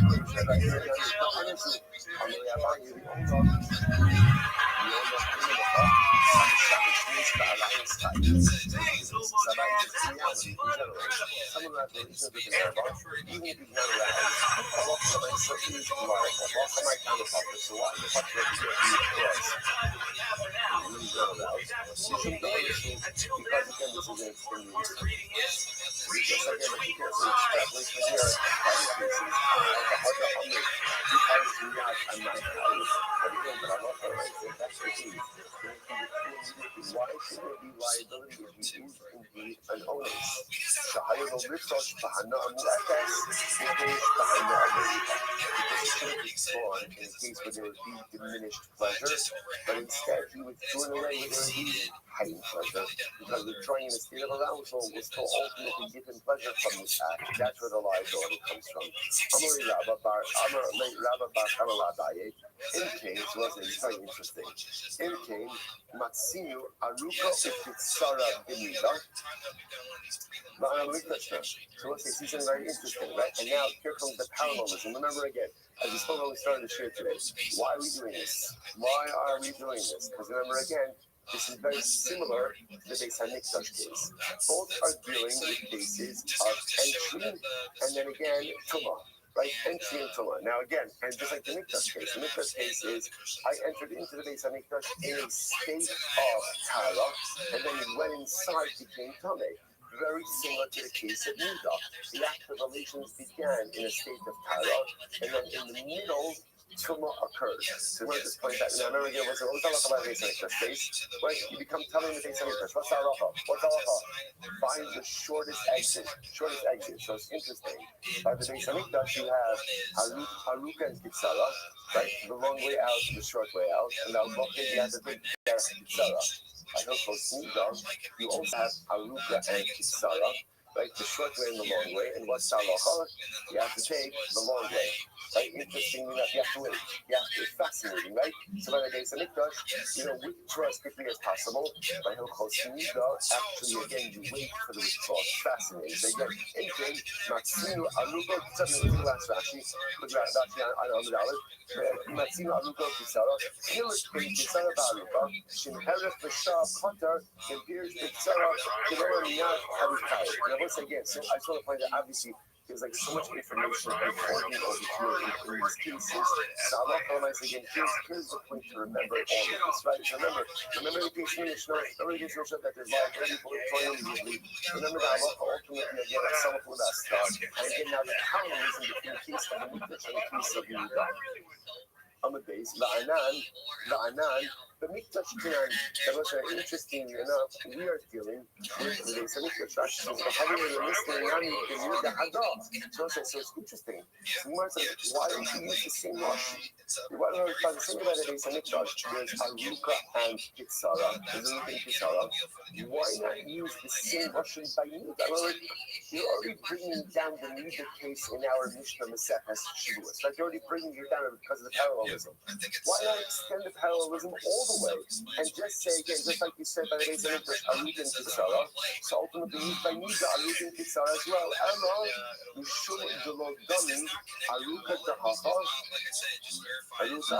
Why should there be liability if you use indeed an onus? Shahayel Rifrosh Bahana Amulakas, Rifrosh Bahana Amulika. Because it should be drawn in a case where there would be diminished pleasure, but instead he would do it away with there would be heightened pleasure, because withdrawing in a state of arousal was to ultimately give him pleasure from this act. That's where the liability comes from. Amar Rabba Bar Kamaladaye. In case, it's very interesting. In case, Matsinu Aruka Ukitsara Bimida. So let's say something very interesting, right? And now here comes the parallelism. Remember again, as we spoke when we started the share today, why are we doing this? Why are we doing this? Because remember again, this is very similar to the Beis HaMikdash case. Both are dealing with cases of entry and then again Tumah. Right, entry and Tumah. Now again, and just like the Mikdash case, the Mikdash case is I entered into the Beis HaMikdash in a state of Tara, and then went inside became Tameh. Very similar to the case of Nida. The act of relations began in a state of Tara, and then in the middle, Tumah occurs. So we're just point that. Now remember again, what's the halacha about the Beis HaMikdash case? Right, you become telling the Beis HaMikdash. What's the halacha? What's the halacha? Find the shortest exit. Shortest exit. So it's interesting. By the Beis HaMikdash, you have Haruka and Kitsara, right? The long way out, the short way out, and now you have the big Kitsara. By Hilchos Nida, you also have Haruka and Kitsara, right? The short way and the long way. And what's the halacha? You have to take the long way. Right? Interesting enough, you have to wait. It's fascinating, right? So by the Beis HaMikdash, withdraw as quickly as possible. By Hilchos Nida, actually, again, you wait for the withdrawal. It's fascinating. So again, anything, Matsinu Aruka, something in the last Rashi, put Rashi on the dollar. Matsinu Aruka Kisara, Hilik Ben Kisara Baruka, Shimherif Bashar Potter, Imperius Kisara, Kilora Miyad Harukai. Now, once again, so I just want to point out, obviously, there's like so much information important over here in these cases. So I'm not going to again, here's the point to remember all of this, right? So remember the case in Mishnah, remember the case in Mishnah that there's liability for immediately. Remember that Allah ultimately again like someone who has stuff. And again now the parallelism between the case of the Mikdash and the case of Yehuda. On the base, La'anan, the Mikdash Kinan, that was interesting enough, we are dealing with the Beis HaMikdash. Rashi says, so it's interesting. So why don't you use the same Rashi? Why don't you find the same way by the Beis HaMikdash? There's Haruka and Kitsara. There's Haruka and Kitsara. Why not use the same Rashi by Nida? You're already bringing down the Nida case in our Mishnah Maseches Shavuos. Like you're already bringing it down because of the parallelism. Why not extend the parallelism all the way and just say again, just like you said by the Beis HaMikdash, Aruka and Kitsara, so ultimately used by Nida, Aruka and Kitsara as well. Ella, Yishum Delo Dami, Aruka Dahaha, Aruka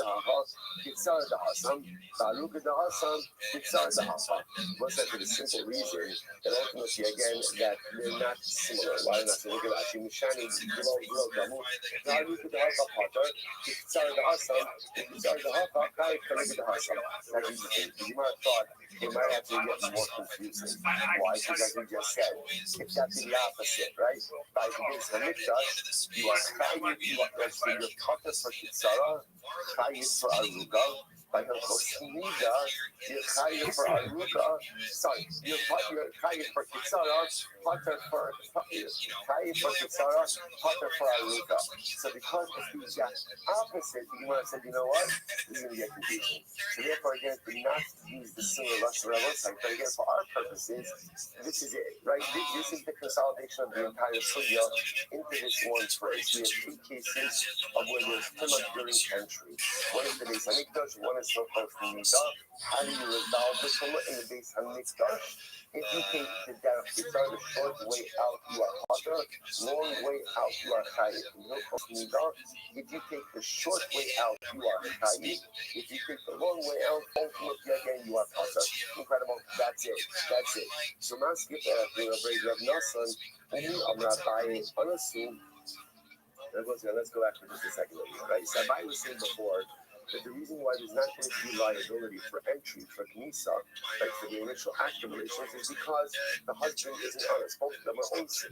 Dahaha, Kitsara Dahasam, Aruka Dahasam, Kitsara Dahasam. What's that for the simple reason that ultimately again that they're not similar. Why not? So look at that. Mishani Delo Damu, Aruka Dahaha Potter, Kitsara Dahasam, Kitsara Dahaha, Kai Karuka Dahasam. That's interesting. You might have thought it might actually get more confusing. Why? Because as we just said, it's got to be the opposite, right? By the Beis HaMikdash, you are Chayit, you are Kata for Kitsara, Chayit for Aruka. By Hilchos Nida, you're Chayit for Aruka. Sorry, you're Chayit for Kitsara, Potter for Chayit for Kitsara, Potter for Aruka. So because it's the exact opposite, you might have said, you know what? This is going to get confusing. So therefore, again, do not use the similar Lashon Rabosai. But again, for our purposes, this is it, right? This is the consolidation of the entire sugya into this one phrase. We have two cases of where there's Tumah during entry. One is the Beis HaMikdash, one is myself out from Nida. How do you resolve the Shema in the base HaMikdash? If you take the derech Yitzhar, the short way out, you are Potter. Long way out, you are Chayiv. If you take the short way out, you are Chayiv. If you take the long way out, ultimately again, you are Potter. Incredible. That's it. That's it. So now skip Rav Nassan. I'm not buying unassuming. Let's go back for just a second. Right? So I was saying before that the reason why there's not going to be liability for entry for Knisa, right, for the initial act of relations, is because the husband isn't honest. Both of them are honest.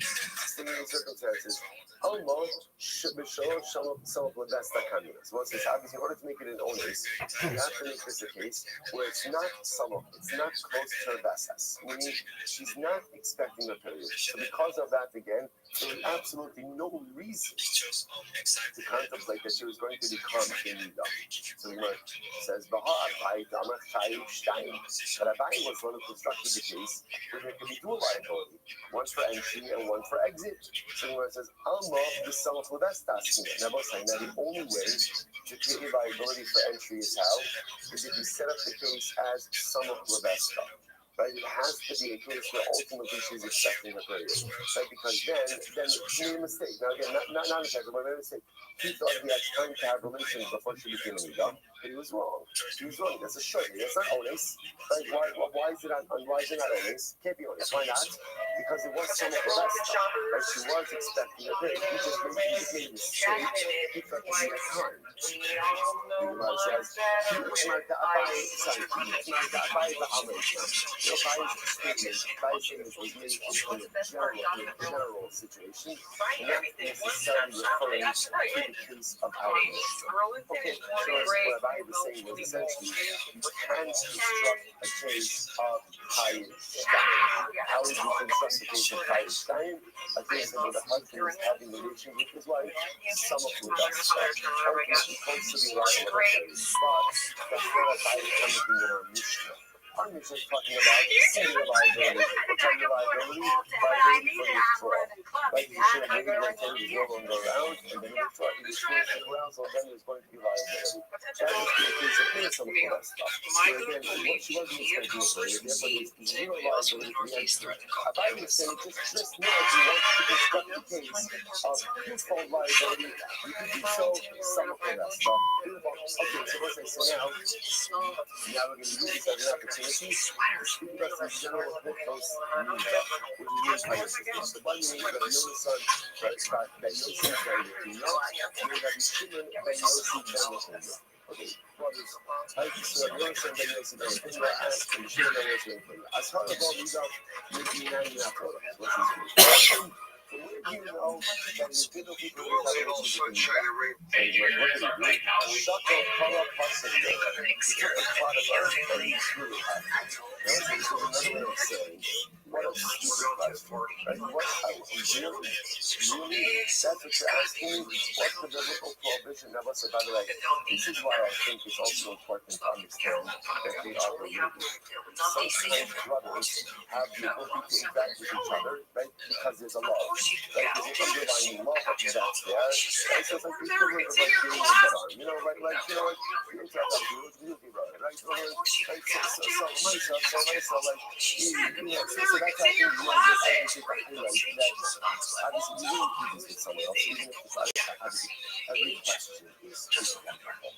Similar circumstances. Alma should be shown some of the best that can be. So once it's obviously, in order to make it an honest, you have to make this a case where it's not some of it's not close to her vessels. Meaning she's not expecting a period. So because of that, again, there was absolutely no reason to contemplate that she was going to become a Nida. So the Gemara says, but Abai was one who constructed the case where there could be dual liability, one for entry and one for exit. So the Gemara says, Alma, the sum of the best tasking. Never saying that the only way to create liability for entry is how? Is if you set up the case as sum of the best stuff. Right? It has to be a case where ultimately she's expecting a period. Right? Because then she made a mistake. Now again, not exactly, but made a mistake. He thought he had time to have relations before she became a Nida, but he was wrong. He was wrong. That's a shorty. That's not honest. Right? Why is it not honest? Can't be honest. Why not? Because it was some of the best stuff. Right? She was expecting a period. He just made a mistake. He thought he had time. The Gemara says, general situation, not necessarily referring to the case of our Lord. Okay, so what I was saying was essentially, you can construct a case of Chayiv Shtayim. How would you construct a case of Chayiv Shtayim? A case where the husband is having a relation with his wife, some of who does stuff. Ultimately, close to the line of a case, but that's not a Chayiv Shtayim in our Mishnah. Our Mishnah is talking about singular liability. We're talking about liability for withdrawal. Like you should have maybe went to the door and go around, and then withdraw. You should have around, so then there's going to be liability. That was the case of paying some of that stuff. So again, what she wasn't expecting was therefore there's zero liability for the entry. I was saying just now, if you want to construct the case of twofold liability, you can do so some of that stuff. Okay, so what's I say now? Now we're going to use this as an opportunity. Speak about some general mythos, which is by your system. The one you need that Yonasan, that Yonasan very clean up, and that is Shimon ben Yossi ben Yossi. Okay, brothers, I just said Yonasan ben Yossi ben Yossi. I asked him, Shimon ben Yossi ben Yossi. As far as all these are, maybe 99 Torah. What's his name? You know that the people who have relations with you, and what did he do? Shaka Kala Pasaka. He took a pot of earth and he threw it at him. This is another way of saying, what a stupid question, right? What, really? That's what you're asking me? What's the biblical prohibition? Now, listen, by the way, this is why I think it's also important to understand that they are related. Sometimes brothers have the ability to interact with each other, right? Because there's a law. Right? There's an underlying law that's there. Right? So it's like the equivalent of like being a baron. You know, right? Like, you know, like, you interact with you, brother, right? So myself, like, so that's how I think you understand that obviously you really do this with someone else, even if it's obviously every question is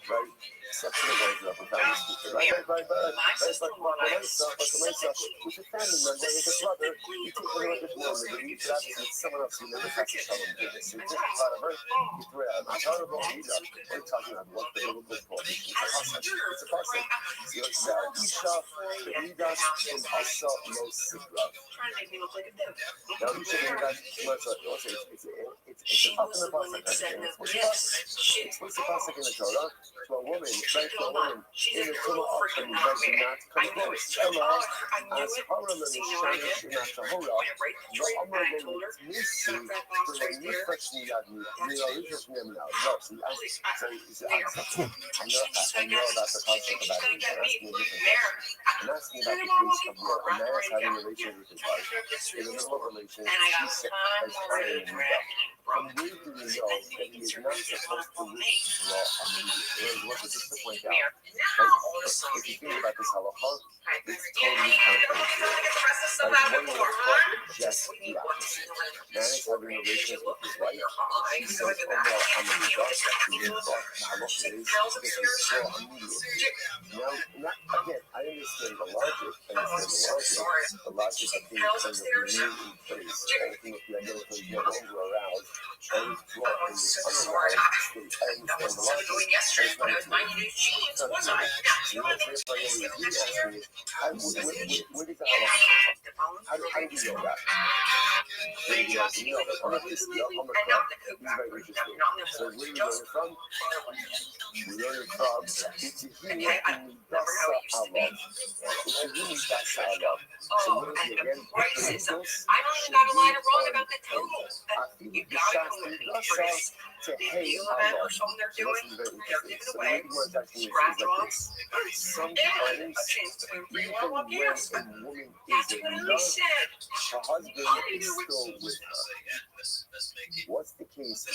right? Sexual words up with family speaker, right? But myself, with a family member, with a brother, you take a little bit more liberty, but obviously with someone else you never have to tell them to do this. So you take a part of her, you throw it out. I'm talking about Rita. We're talking about what the biblical prohibition. It's a pasuk. So it's Isha, Rita, and Asa, no Sikra. Now you should read that. It's up in the pasuk. It's the pasuk in the Torah. To a woman, right? To a woman in the Torah often does not come close. Ella, as Haram and Shanish in Ashahora, the Amar will miss you for the refresh me at me. You know, refresh me out. No, so I know about the concept about it. I'm asking a different question. I'm asking about the case of where a man is having a relationship with his wife. In the middle of a relationship, she said, as praying in the back. From where do we know that he is not supposed to withdraw immediately? Just to point out, right? if you think about this halacha, it's totally Yeah, you're gonna counterintuitive. press this stuff Like out one before, would huh? have just the opposite. Man is having relations with his wife. She says, "Oh no, I'm in the dark." He's in the dark. The halacha is that you withdraw immediately. Now, again, I understand the logic. The logic of being kind of new in place. Ultimately, I know if you're no longer aroused, I withdraw from this unaroused state. I understand the logic, but it's not intuitive. It's not intuitive. You know, therefore, I always do ask me, where does the halacha come from? How do we know that? Where do we know? We know that Omicron is very interesting. So where do we learn it from? We learn it from Utihini Dasa Allah. Utihini Dasa Allah. So what is it again? Racism. I don't even got a line of wrong about the total. You gotta go with the to hate you Allah. or something they're So doing, this is very they're interesting. giving So the away way it works actually scratch is like offs. this. Sometimes, A chance to win free even one when yes. a woman That's is what in I love, said. her husband is still with her. What's the case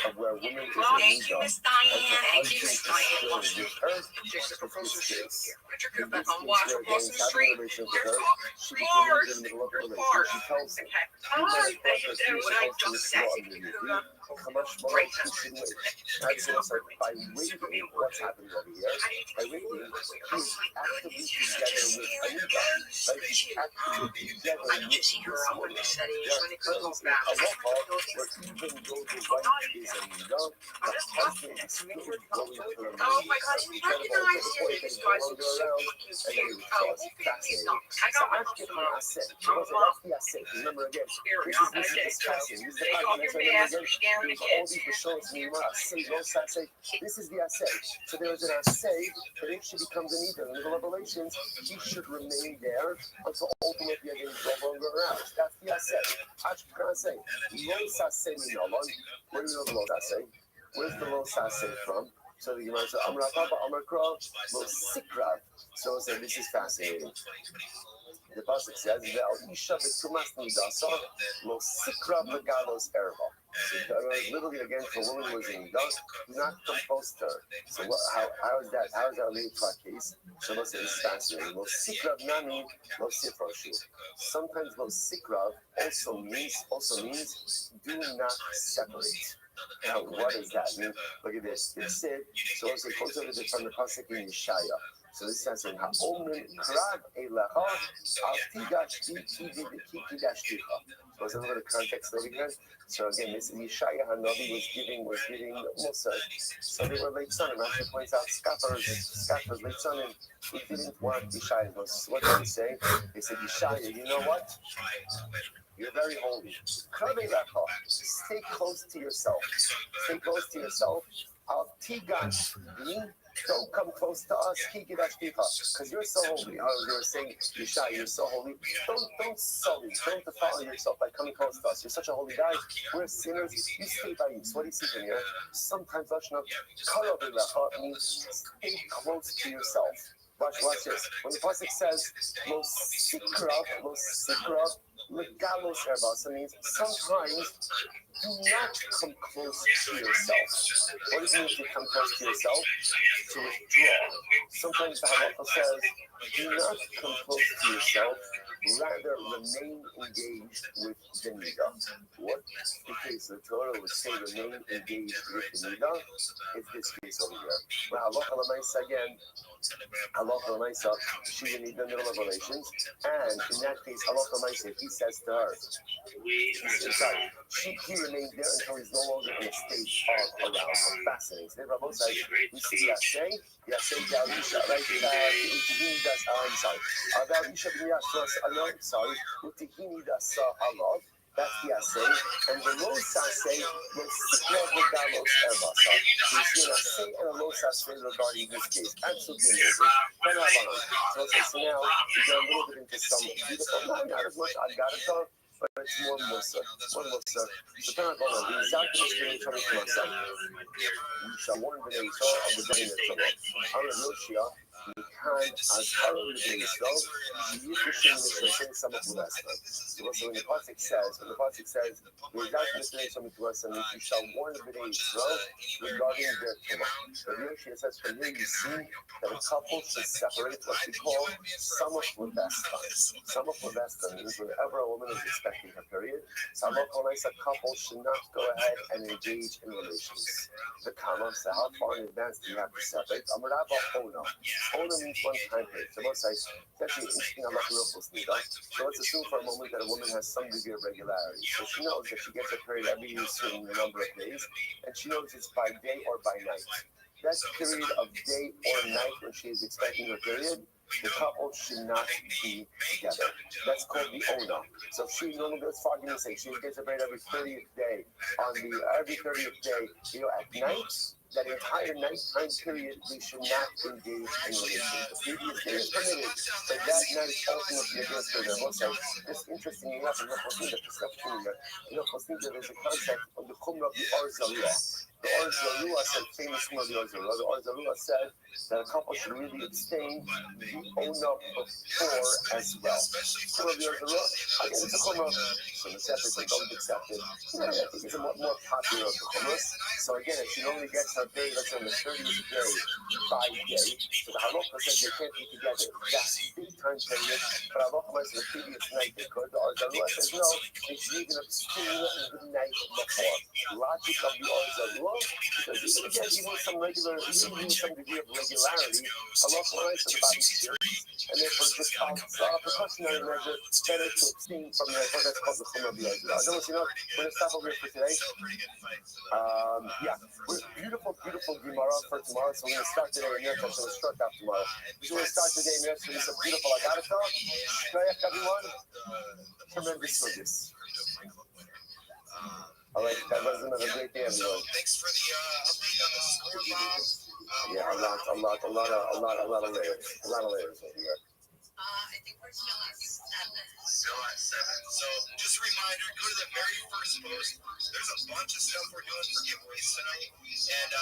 of where a woman is in Thank you, love Miss and her Diane. Thank you, husband is Miss still Diane. with her? Just the It's this case. Richard In could back this on case, watch where across again, the having a street. relation with There's her, she became cars. in the middle of the There's relation. cars. She tells him, Okay. "You All better right, cross they us. do You're what I supposed to just withdraw said. immediately. Kamashma, you should wait." And so it's like by waiting, what's happening over here? By waiting, he's actively together with Anita. Like he's actively together with this woman. There are times in halacha where even though the wife is Anita, the husband is still going for a Oh my God, meeting. you Because of recognize the it. point that These he's no guys longer are so around, fucking and then he cute. withdraws. Oh, Fascinating. I So got my ask him mom. asset. What's the asset? Remember again, this is fascinating. This is the Take off your mask. You're scaring the all kids. these Bashoras Mimar, say, no say, this is the assay. So there is an assay that if she becomes an ether in the middle of relations, she should remain there until ultimately again is no longer around. That's the assay. Ashkan say, lo sasay minolon. Where do you know the lo sasay? Where's the lo sasay from? So the Gemara says, Amar Papa, Amar Kro, lo sikrav. So this is fascinating. The pasuk says, "Ve'al isha betumas nidasa lo sikrav legalos erva." So literally again, for a woman who was in nidah, do not compose her. So how is that? How is that related to our case? So this is fascinating. Lo sikrav nami lo sifroshu. Sometimes lo sikrav also means do not separate. Now, what does that mean? Look at this. It said, so it's quotes over there from the pasuk in Yeshaya. So this says in Ha'omen Krab Elecha Al Tigash Tigash Ticha. So let's have a little context over here. So again, this is Yeshaya Hanavi was giving Musa. So they were late son, and actually points out Scaffers late son, and he didn't want Yeshaya. What did he say? They said, Yeshaya, you know what? You're very holy. Stay close to yourself. Stay close to yourself. Al Tigash don't come close to us, because you're so holy. They were saying, Yeshai, you're so holy. Don't sully, don't defile yourself by coming close to us. You're such a holy guy. We're sinners. You stay by you. So what do you see from here? Sometimes Lashna means stay close to yourself. Watch this. When the pasuk says, "Lo sikrav legalos ervasa," means sometimes do not come close to yourself. What does it mean to come close to yourself? To withdraw. Sometimes the halacha says, do not come close to yourself, rather remain engaged with the nidah. What the case the Torah would say remain engaged with the nidah? It's this case over here. Well, halacha l'maisa again. Halacha l'maisa, she's in the middle of relations, and in that case, halacha l'maisa, he says to her, he remained there until he's no longer in a state of arousal. Fascinating. So Rabbi says, we see Yaseh Yalisha, right? I'm sorry. Utihini dasa alav. That's the assay. And the lo sasay will sikrav legalos ervasa. We see an assay and a lo sasay regarding this case. Absolutely amazing. So now we go a little bit into some beautiful, not as much Agartha, but it's more Musa. So turn on the exact experience from Musa. We shall warn the Israel of the day of Torah. I'm a Yoshia. מכאן ההתחלה לבני ישראל, שיהיה כשם לשם סמוך ובאסמן. So when the Pasuk says, without Mr. Yisrael, you shall warn the Bnei Yisrael regarding their tumah. But here she says, from here you see that a couple should separate what we call samach lebestan. Samach lebestan means whenever a woman is expecting her period, samach lebestan, a couple should not go ahead and engage in relations. The comma, so how far in advance do you have to separate? Amarava ona. Ona means one time period. So let's say, it's actually interesting how much so let's assume for a moment that a woman has some degree of regularity. So she knows that she gets her period every certain number of days, and she knows it's by day or by night. That period of day or night when she is expecting her period, the couple should not be together. That's called the ona. So if she normally goes, for argument's sake, she gets her period every 30th day. On the every 30th day, at night, that entire nighttime period, they should not engage in relations. The previous day is permitted, but that night ultimately against their will. It's interesting enough, and there's a concept of the Qumra of the Arzalua. The Arzalua said, famous Qumra of the Arzalua. The Arzalua said that a couple should really abstain the ona before as well. Qumra of the Arzalua, again, it's a Qumra, some accept it, some don't accept it. I think it's a more popular of the Qumras. So again, if she only gets her period, let's say on the 30th day, by day, so the Halacha says they can't be together. That's big time period, but Halacha says the previous night they could. The Arzalua says no, they should even abstain the night before. Logic of the Arzalua, because even with some degree of regularity, Halacha says the body shifts, and therefore just a precautionary measure, better to abstain from the that's called the Chumrah of the Arzalua. I don't know, we're going to stop over here for today. Beautiful Gemara for tomorrow. So we're going to start today in Yom, so we'll start that tomorrow. So we're going to start today in Yom, so it's a beautiful Agadata. Shkoyach, everyone. Tremendous for this. All right, that was another great day, everyone. Thanks for the update on the score, Bob. Yeah, a lot of layers. A lot of layers over here. I think we're still at 7. Still at 7. So just a reminder, go to the very first post. There's a bunch of stuff we're doing for giveaways tonight. And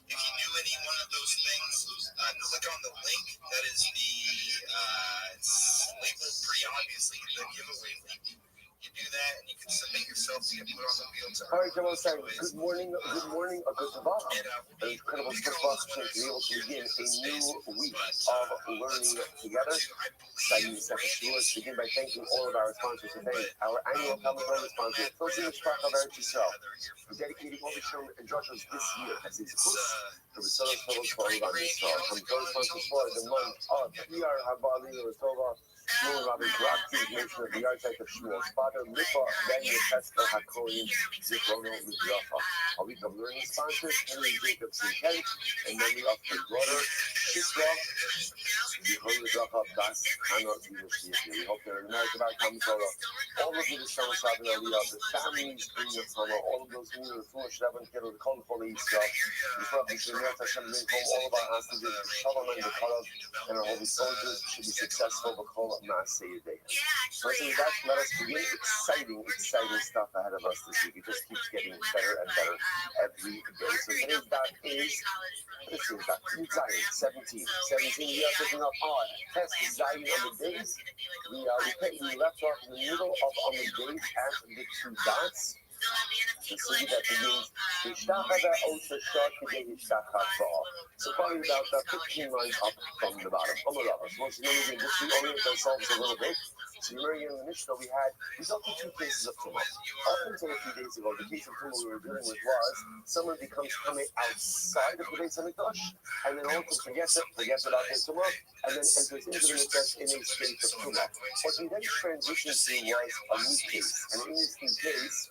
if you do any one of those things, click on the link. That is it's labeled pretty obviously, the giveaway link. You do that, and you can submit yourself to get put on the wheel. All right, everyone, saying good morning, a good Shabbat. An incredible Shabbat to be able to begin a new week of learning together. Exciting second shul. Let's begin by thanking all of our sponsors today. Our annual Talmud Torah sponsor, Filthy Mishpach of Eretz Yisrael, for dedicating all the Shalom and Joshua this year as his kurs for the Solar Tovos for Ivan Yisrael. From Torah sponsors for the month of Iyar Habali Tova. Shmuel Rabbi Grabti, nation of the architect of Shmuel's father, Mipa, Daniel Pesca, Hakoyin, Zichrono, Mizrafa. A week of learning sponsors, Henry Jacobson Kent, and many of his daughter, Shishra, Zichrono Mizrafa, Das, Hana, we hope they're in America about Kamisola. All of you, the Shama Shabbat Aliyah, the families, bring your Soma, all of those who need the foolish Shabbat, get the call for the Israel. We pray for Shemiyat Hashem, bring home all of our hostages, the Shalom and the Kalav, and our holy soldiers should be successful. So let us begin. Exciting stuff ahead of us this week. It just keeps getting better and better every day. So today's dot is, this is dot 17. We are picking up on test Zion on the days. We left off in the middle of on the days at the 2 dots. To see that begins so probably about 15 lines up from the bottom. Once you know, we can just reorient ourselves a little bit. So you're in the Mishnah, we up to 2 cases of tumah. Up until a few days ago, the case of tumah we were dealing with was someone becomes coming outside of the Beis Hamikdash, and then all forgets about their tumah, and then enters into the Mikdash in a state of tumah. What we then transitioned to was a new case, and in this new case,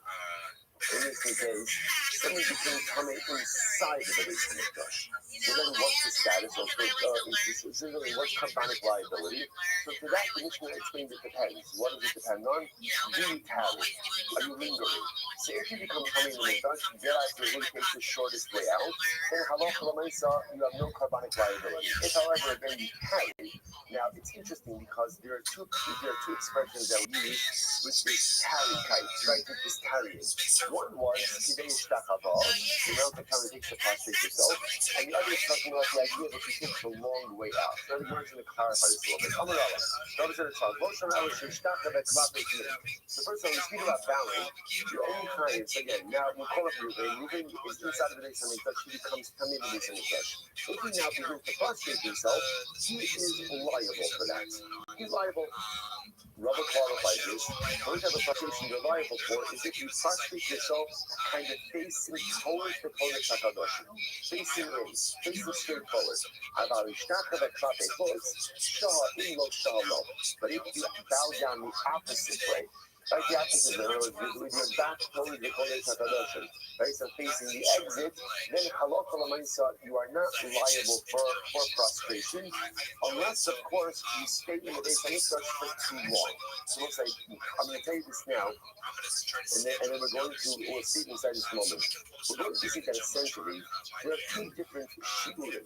someone became coming inside of the Beis Hamikdash. So then what's the status of what's Kabbanic liability? So to that, the Mishnah explains it depends. What does it depend on? Do you tarry? Are you lingering? So if you become coming in the Mikdash, you take the shortest way out, then halacha l'maisa, you have no Kabbanic liability. If, however, then you tarry, now it's interesting because there are two expressions that we use with this tarry kite, right? With this tarrying. One was Kidei Shtachava, the amount of time it takes to prostrate yourself, and the other is talking about the idea that you take the long way out. So I'm going to clarify this a little bit. The first time we speak about bowing, you're only kind. So again, now you call up Reuben. Reuben is inside of the Beis Hamikdash. He becomes Tamid in the Beis Hamikdash. If he now begins to prostrate himself, he is liable for that. He's liable. Rubber qualifies this. The only type of prostration you're liable for is if you prostrate yourself kind of facing towards the Kodesh HaKadosh, facing in, facing straight forward. But if you bow down the opposite way, like the opposite way, with your back towards the Kodesh HaKadosh, right, so facing the exit, then halakha l'maisa, you are not liable for prostration, unless, of course, you stay in the Beis Hamikdash for too long. So we'll say, I'm going to tell you this now, and then we're going to, we'll see it inside this moment. We're going to see that essentially, there are two different shiurim.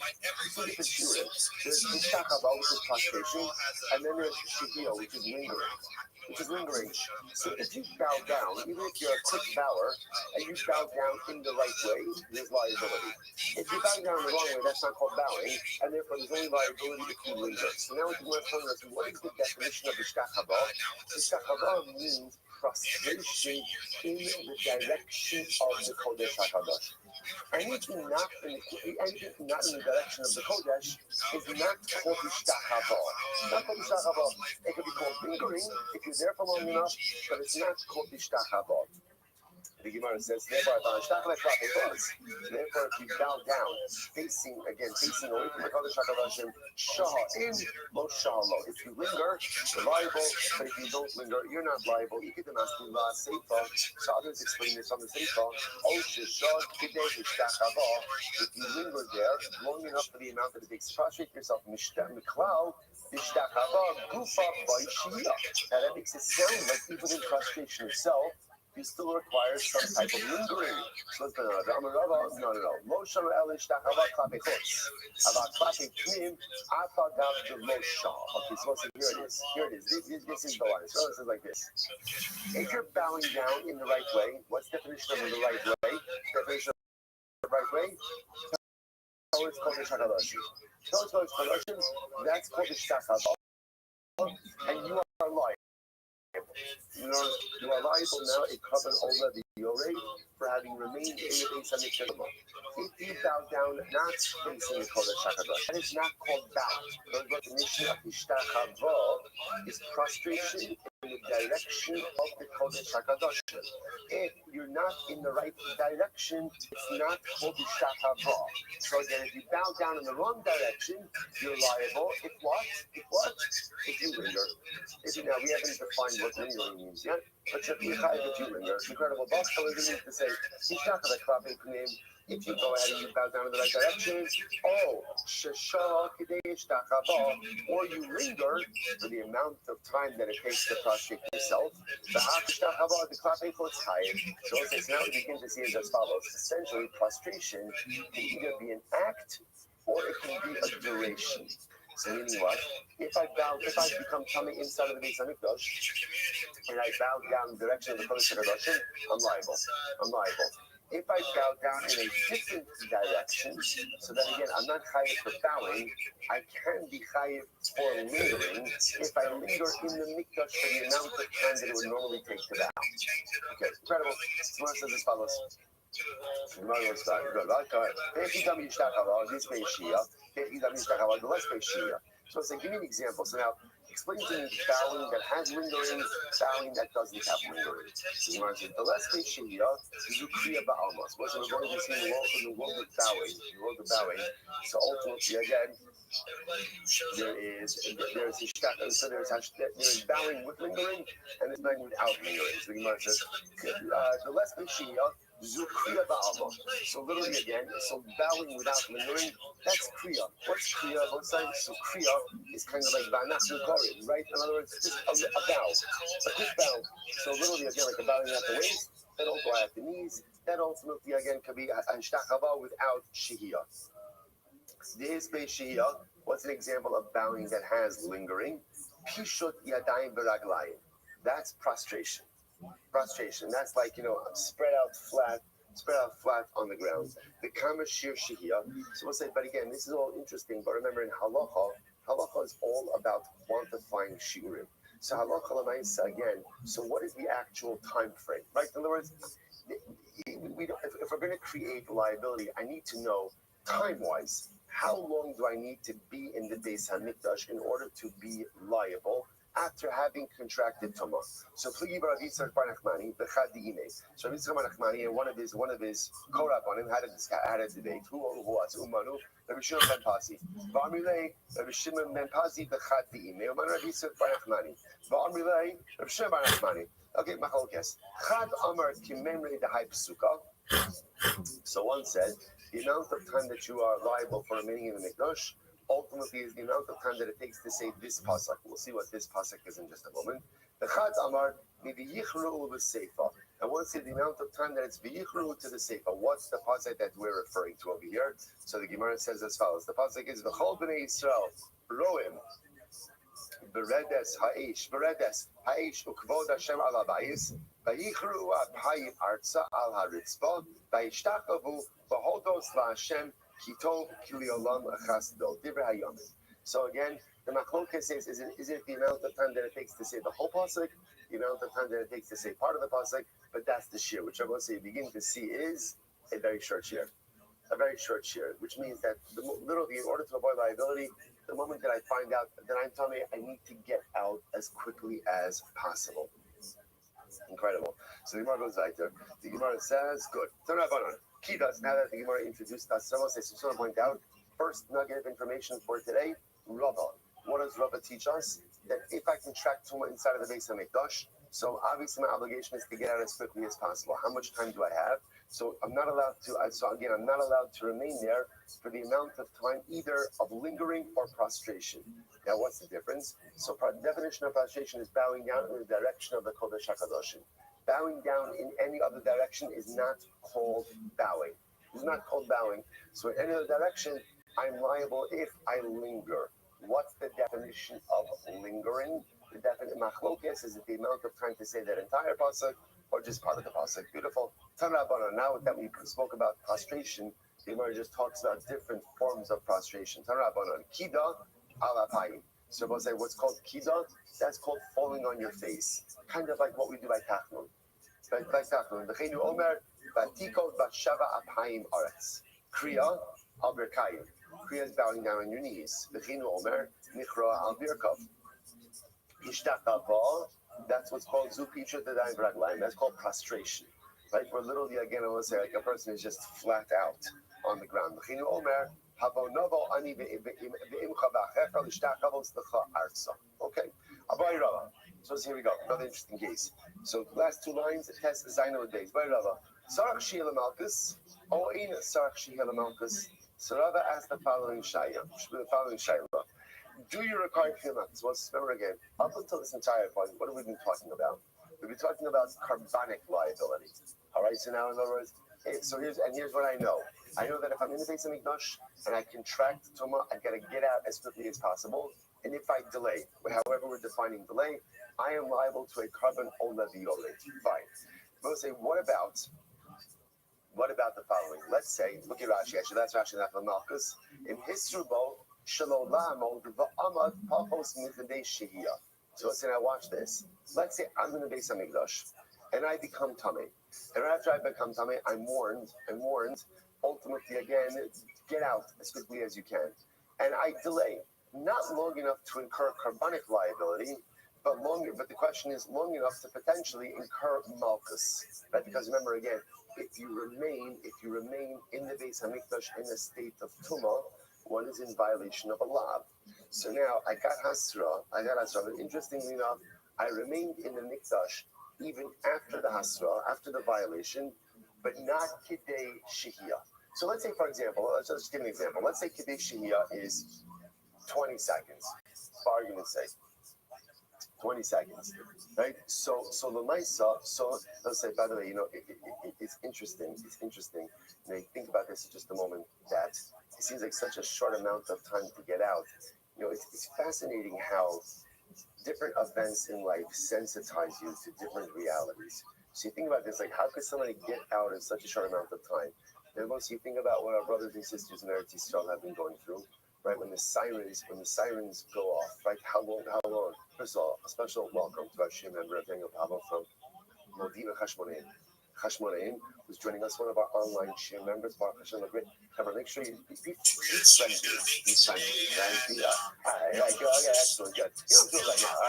There's Ishtachava, which is prostration, and then there's Shehiyah, which is lingering. So if you bow down, even if you're a quick bower, and you bow down in the right way, there's liability. If you bow down the wrong way, that's not called bowing, and therefore there's only liability if you linger. So now we can learn from this, what is the definition of Ishtachava? Ishtachava means prostration in the direction of the Kodesh HaKadosh. Anything not in the direction of the Kodesh is not called Ishtachava. Not called Ishtachava. It could be called lingering if you're there for long enough, but it's not called Ishtachava. The Gemara says, therefore, if you bow down, facing away from the Kodesh HaKadosh, shaha'in, lo shahalo. If you linger, you're liable, but if you don't linger, you're not liable. You get the master la seifa. So others explain this on the seifa. If you linger there long enough for the amount that it takes to prostrate yourself, miklal, that makes it sound like even in prostration itself, you still require some type of lingering. So let's go. No. Moshe el ishtachava klape chutz. About klape pnim, afagav de Moshe. Okay, so here it is. This is the line. So this is like this. If you're bowing down in the right way, what's the definition of the right way? Definition of the right way? Towards Kodesh HaKadosh. Towards Kodesh HaKadosh, that's called ishtachava. And you are liable. You are liable now a carbon over the Yoreh for having remained in the Beis Hamikdash. If you bow down not facing the Kodesh HaKadosh, that is not called bowing. The definition of Ishtachava is prostration in the direction of the Kodesh HaKadosh. If you're not in the right direction, it's not called Ishtachava. So again, if you bow down in the wrong direction, you're liable. If you linger. Now, we haven't defined what lingering means yet, but if you linger, incredible boss colors means to say, if you go ahead and you bow down in the right direction, or you linger for the amount of time that it takes to prostrate yourself. So now we begin to see it as follows. Essentially, prostration can either be an act or it can be a duration. So meaning what? If I become coming inside of the Beis Hamikdash and I bow down in the direction of the Kodesh HaKadosh, I'm liable. If I bow down in a different direction, so then again, I'm not chayiv for bowing, I can be chayiv for lingering if I linger in the mikdash for the amount of time that it would normally take to bow. Okay, incredible. Gemara says as follows. So say, give me an example. So now, explain to me bowing that has lingering, bowing that doesn't have lingering. The less Shia is Ukriya Ba'almas. We're going to be seeing the world of bowing. So ultimately, again, there's bowing with lingering and there's bowing without lingering. So the Gemara says, the less Shia. Kriya ba'alma. So literally again, so bowing without lingering, that's kriya. What's kriya? Both sides. So kriya is kind of like ba'anach nukarim, right? In other words, just a bow, a quick bow. So literally again, like a bowing at the waist, then also at the knees. That ultimately again could be an ishtachava without shehiyah. This base shehiyah. What's an example of bowing that has lingering? Pishut yadayim beraglayim. That's prostration. Prostration. That's like, spread out flat, spread out flat on the ground. The kama shir shihia. So we'll say, but again, this is all interesting. But remember, in halacha is all about quantifying shiurim. So halacha l'maisa again. So what is the actual time frame, right? In other words, we don't, if we're going to create liability, I need to know time-wise how long do I need to be in the Beis Hamikdash in order to be liable after having contracted tumah. So Pligi Bar Yitzchak Bar Nachmani, Bechad Di'ime. So Yitzchak Bar Nachmani and one of his Korabbanim had a debate. Who was Umanu? Rabbi Shimon ben Pazi. V'amrilei Rabbi Shimon ben Pazi Bechad Di'ime. Uman Rabbi Yitzchak Bar Nachmani. V'amrilei Rabbi Shimon Bar Nachmani. Okay, Machlokes. Chad Amar Kimemrei Dahai Psuka. So one said, the amount of time that you are liable for remaining in the Mikdash ultimately is the amount of time that it takes to say this pasuk. We'll see what this pasuk is in just a moment. The Chad Amar Midiyichru B'Seifa. And one said the amount of time that it's V'yichru to the Seifa. What's the pasuk that we're referring to over here? So the Gemara says as follows. The pasuk is V'chol B'nei Yisrael Roim Beredes Ha'ish Ukvod Hashem Al Habayis Vayichru Apayim Arza Al Haritzba Vayishtakavu V'hodos LaHashem Kitov Kiliolam Achasdo Divrei Hayomin. So again, the Machlokes says, is it the amount of time that it takes to say the whole pasuk, the amount of time that it takes to say part of the pasuk? But that's the shear, which I will say you begin to see is a very short shear. A very short shear, which means that literally, in order to avoid liability, the moment that I find out that I'm tummy, I need to get out as quickly as possible. Incredible. So the Gemara goes right there. The Gemara says, good. Turn up on Kidas, now that the Gemara introduced us, someone says, so point out, first nugget of information for today, Rava. What does Rava teach us? That if I contract tumah inside of the Beis Hamikdash, so obviously my obligation is to get out as quickly as possible. How much time do I have? So I'm not allowed to remain there for the amount of time either of lingering or prostration. Now, what's the difference? So the definition of prostration is bowing down in the direction of the Kodesh HaKadoshim. Bowing down in any other direction is not called bowing. It's not called bowing. So in any other direction, I'm liable if I linger. What's the definition of lingering? The definition machlokes is the amount of time to say that entire pasuk or just part of the pasuk. Beautiful. Tanabana. Now that we spoke about prostration, the Gemara just talks about different forms of prostration. Tanabana. Kida alapayim. So we'll say what's called kida. That's called falling on your face, kind of like what we do by tachnun. By tachnun. V'cheinu omer batikot bashava apayim aretz. Kriya al berkayim. Kriya is bowing down on your knees. V'cheinu omer nichra al birkav. Ishtachava. That's what's called zukicha tadayim raglayim. That's called prostration. Right? Where literally, again, I will say, like a person is just flat out on the ground. V'cheinu omer havonovo ani ve'imcha ba'achecha l'shtachavo tzlecha arza. Okay. Abai Rava. So here we go. Another interesting case. So last two lines, test Zaino days. Abai Rava. Sarach Shihel Malkus. O ein Sarach Shihel Malkus. So Rava asked the following shayla. Do you require Filmakus? Well, remember again, up until this entire point, what have we been talking about? We've been talking about carbonic liability. All right, so now in other words, here's what I know. I know that if I'm in the Beis Hamikdash and I contract tumah, I've got to get out as quickly as possible. And if I delay, however we're defining delay, I am liable to a carbon olaviole. Fine. We'll say, what about the following? Let's say, look at Rashi. Actually, that's Rashi not Malkus. In Hisrubo, Shalolamo, Va'amad Pachos Mithdei Shehiyah. So let's say now watch this. Let's say I'm in the Beis Hamikdash and I become tummy. And after I become tummy, I'm warned, ultimately again, get out as quickly as you can. And I delay. Not long enough to incur carbonic liability, but the question is long enough to potentially incur malchus, right? Because remember again, if you remain in the Beis Hamikdash in a state of tumah, one is in violation of a law. So now I got hasra. But interestingly enough, I remained in the mikdash even after the hasra, after the violation, but not kidei shehiyah. So let's say, for example, let's just give an example. Let's say kidei shehiyah is 20 seconds, for argument's sake. 20 seconds, right? So the Maisa, so let's say, by the way, it's interesting. Think about this for just a moment, that it seems like such a short amount of time to get out. It's fascinating how different events in life sensitize you to different realities. So you think about this, like how could somebody get out in such a short amount of time? And once you think about what our brothers and sisters in Eretz Yisrael have been going through, right? When the sirens go off, right? How long? First of all, a special welcome to our Shia member Daniel Pablo from Modina Hashmonaim, who's joining us, one of our online Shia members. Baruch Hashem, a great. Make sure you be friendly. Be friendly, right? Okay, excellent, good. You don't do it right now. All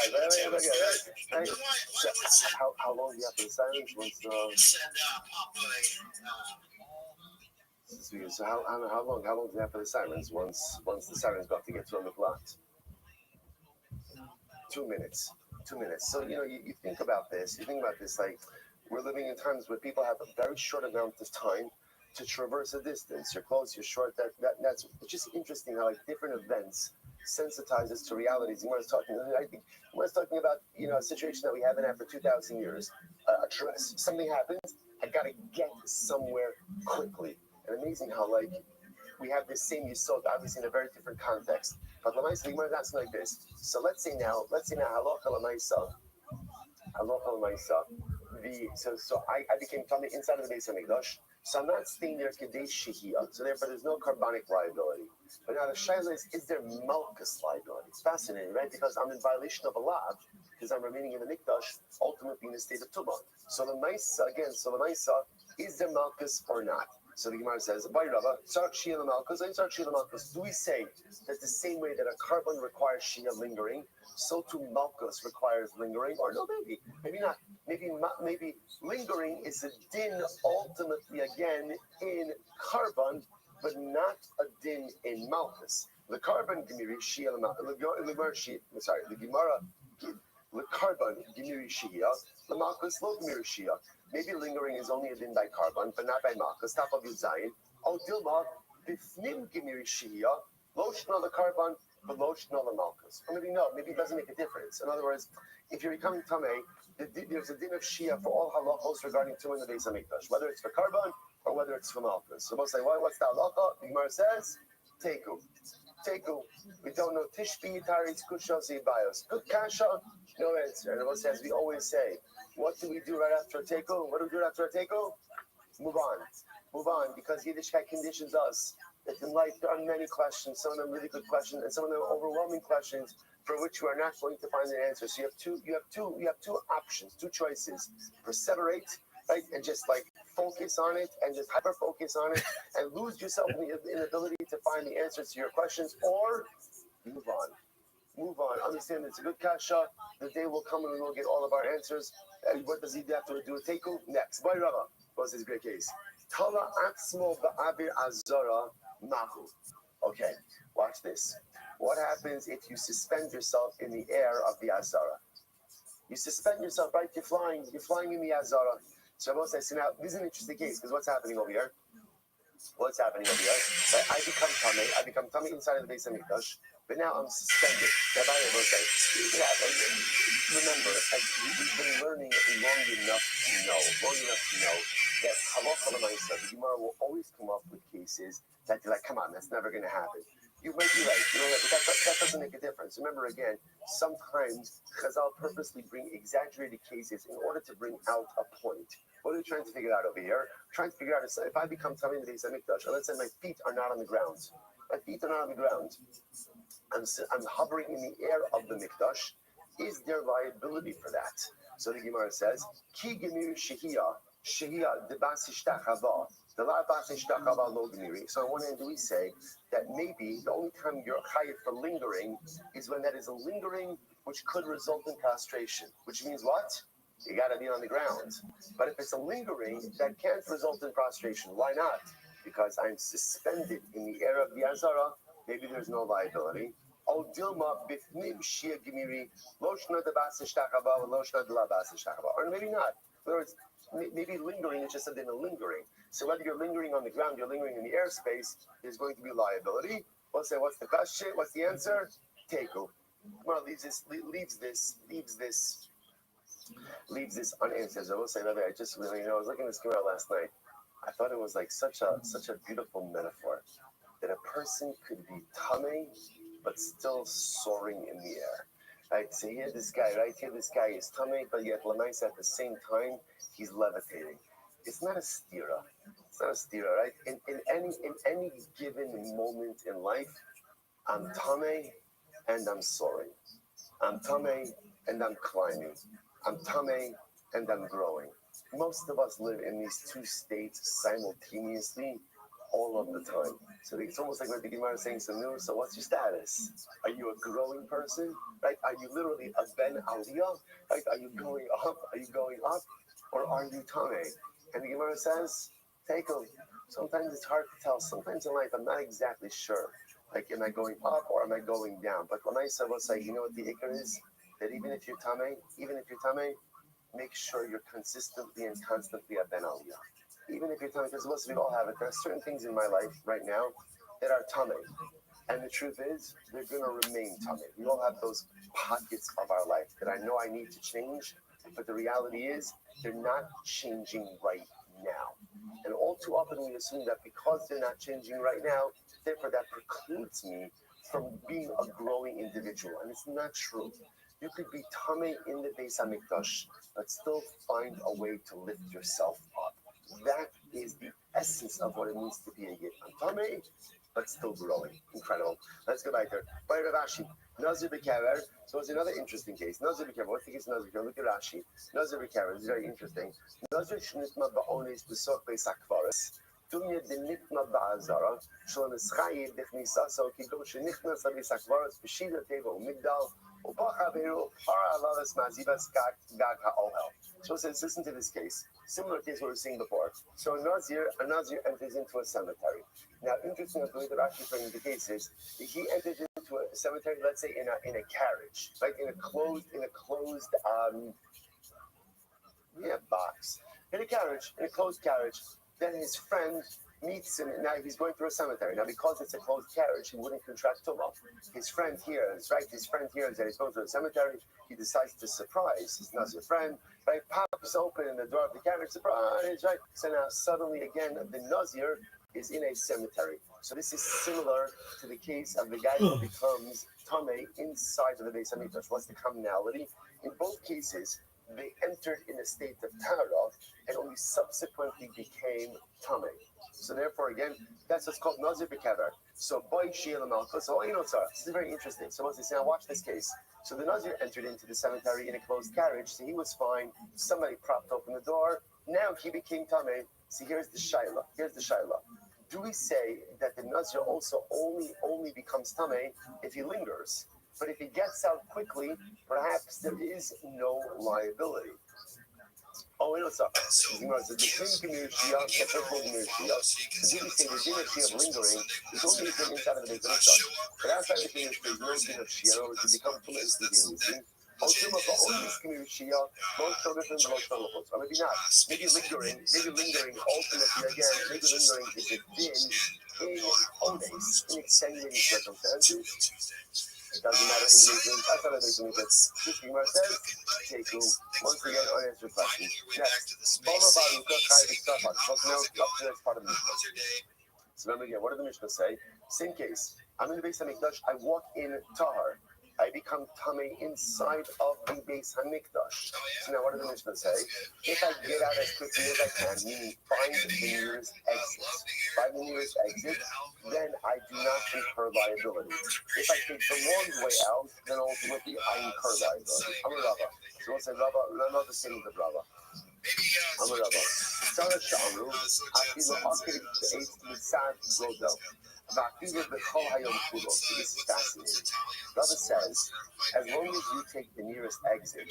right, right. So, how long do you have for the sirens? So how long do you have for the sirens? Once the sirens about to get to the plot. 2 minutes. 2 minutes. So you think about this. You think about this like we're living in times where people have a very short amount of time to traverse a distance. You're close, you're short. That's it's just interesting how like different events sensitize us to realities. I think Gemara's talking about a situation that we haven't had for 2,000 years. Something happens. I gotta get somewhere quickly. And amazing how like we have this same yisod, obviously in a very different context. But Lamaisa, the Gemara is asking like this. So let's say now, halacha Lamaisa. So I became tummy inside of the base of Mikdash. So I'm not staying there Kadesh Shehiyah. So therefore there's no carbonic liability. But now the shaila is there Malkus liability? It's fascinating, right? Because I'm in violation of a law, because I'm remaining in the Mikdash, ultimately in a state of Tumah. So the Maisa, is there Malkus or not? So the Gemara says, do we say that the same way that a carbon requires Shia lingering, so too Malkus requires lingering? Or no, maybe not. Maybe lingering is a din ultimately again in carbon, but not a din in Malkus. The carbon Gemiri Shia the Gemara the carbon Gemiri Shia, the Malkus lo Gemiri Shia. Maybe lingering is only a din by carbon, but not by Malkus. Top of Yuzayin. Oh, Dilma, Bifnim Gemiri Shia, Loshna the carbon, but Loshna the Malkus. Or maybe it doesn't make a difference. In other words, if you're becoming Tameh, there's a din of Shia for all halachos regarding Tumah in the Beis HaMikdash, whether it's for carbon or whether it's for Malkus. So we'll say, what's the halacha? The Gemara says, Teku. We don't know. Tishbi, Taritz, Kushos, Ibayos. Good kasha, no answer. And we'll say, as we always say, what do we do right after a teku? What do we do after a teku? Move on, because Yiddishkeit conditions us that in life there are many questions, some of them really good questions, and some of them overwhelming questions for which we are not going to find an answer. So you have two options, two choices: perseverate, right, and just like focus on it and just hyper focus on it and lose yourself in the inability to find the answers to your questions, or move on. Understand it's a good kasha. The day will come and we will get all of our answers. And what does he have to do? A teku next. By Rava was his great case. Tala atzmo ba'avir azara mahu. Okay, watch this. What happens if you suspend yourself in the air of the azara? You suspend yourself, right? You're flying in the azara. So Rava says, now this is an interesting case because what's happening over here? I become tummy inside of the base of Mikdash. But now I'm suspended. Remember, we've been learning long enough to know that halacha l'maisa, the Gemara will always come up with cases that you're like, come on, that's never going to happen. You might be right, but that doesn't make a difference. Remember again, sometimes Chazal purposely bring exaggerated cases in order to bring out a point. What are we trying to figure out over here? Trying to figure out if I become tummy in the base of Mikdash, and let's say my feet are not on the ground. I'm hovering in the air of the Mikdash. Is there liability for that? So the Gemara says, Ki gemir shehiyah de basishtachava, the la basishtachava lo gemiri. So on one hand, do we say that maybe the only time you're chayiv for lingering is when that is a lingering which could result in castration, which means what? You got to be on the ground. But if it's a lingering, that can't result in prostration. Why not? Because I'm suspended in the air of the Azara. Maybe there's no liability. Or maybe not. In other words, maybe lingering is just a din of lingering. So whether you're lingering on the ground, you're lingering in the airspace, there's going to be liability. We'll say, what's the question? What's the answer? Teku. Well, leaves this unanswered. I will say another. I was looking at this Gemara last night. I thought it was like such a beautiful metaphor that a person could be tamei but still soaring in the air. Right? So here, this guy, right here, this guy is tummy, but yet Lamais at the same time, he's levitating. It's not a stira. It's not a stira, right? In any given moment in life, I'm tummy and I'm soaring. I'm tummy and I'm climbing. I'm tummy and I'm growing. Most of us live in these two states simultaneously all of the time. So it's almost like what the Gemara is saying, so what's your status? Are you a growing person? Right? Are you literally a Ben Aliyah? Right? Are you going up? Are you going up? Or are you tummy? And the Gemara says, take them. Sometimes it's hard to tell. Sometimes in life, I'm not exactly sure. Like, am I going up or am I going down? But when I will say, you know what the ikar is? That even if you're tummy, make sure you're consistently and constantly a Ben Aliyah. Even if you're tummy, because most of you all have it. There are certain things in my life right now that are tummy. And the truth is, they're going to remain tummy. We all have those pockets of our life that I know I need to change, but the reality is, they're not changing right now. And all too often we assume that because they're not changing right now, therefore that precludes me from being a growing individual. And it's not true. You could be tummy in the Beis Hamikdash, but still find a way to lift yourself up. That is the essence of what it means to be a yid. I'm tummy, but still growing. Incredible. Let's go back there. By Rav Ashi, Nazir B'Kever. So it's another interesting case. Nazir B'Kever. What's the case of Nazir B'Kever? Look at Rashi. Nazir B'Kever is very interesting. Nazir Shnitma Ba'onis B'Soch Beis HaKvaris. Dunya Dinitma Ba'azara. Shalom Eschayid Dichnisa. So Kido Shenichna Sabis HaKvaris. B'Shida Teva Umigdal. Upacha Beru. Para Alavis Mazivas Gag HaOhel. So it says, listen to this case. Similar case we were seeing before. So a Nazir enters into a cemetery. Now, interesting, the way that Rashi is bringing the case is, he entered into a cemetery, let's say in a carriage, like in a closed box, in a closed carriage. Then his friend meets him. Now he's going through a cemetery. Now, because it's a closed carriage, he wouldn't contract tumah. His friend hears that he's going through a cemetery. He decides to surprise his Nazir friend. Right, pops open in the door of the carriage. Surprise! Right. So now suddenly again, the Nazir is in a cemetery. So this is similar to the case of the guy who becomes Tameh inside of the Beis Hamikdash. What's the commonality? In both cases, they entered in a state of Tara and only subsequently became Tameh. So therefore, again, that's what's called Nazir B'Kever. So boy Sheila Malchus. So this is very interesting. So once they say, now watch this case. So the Nazir entered into the cemetery in a closed carriage. So he was fine. Somebody propped open the door. Now he became Tameh. See, here's the Shaila. Do we say that the Nazir also only becomes Tameh if he lingers? But if he gets out quickly, perhaps there is no liability. Oh, wait, what's up? The din of lingering is only inside of the Beis Hamikdash. But outside the Beis Hamikdash, there's no din of Shia, or to become fully most children or maybe not. Maybe lingering ultimately again, maybe lingering is a din in ones, in extenuating circumstances. It doesn't matter in the reasons. I thought it makes me good. This Gemara says, take you once again unanswered questions. Next, Bama Baruka Chai B'Stafak. So now up to the next part of the Mishnah. So remember again, what did the Mishnah say? Same case. I'm in the Beis Hamikdash. I walk in Tahar. I become Tameh inside of the Beis Hamikdash. So now what did the Mishnah say? If I get out as quickly as I can, meaning find the nearest exit, then I do not incur liability. If I take the long way out, then ultimately I incur liability. I'm a Rava. So we'll say Rava, not the same as the Rava. I'm a Rava. Sarah Shamru, Afilu Akir B'Eit Mitzad Godo. This is fascinating. Rava says, as long as you take the nearest exit,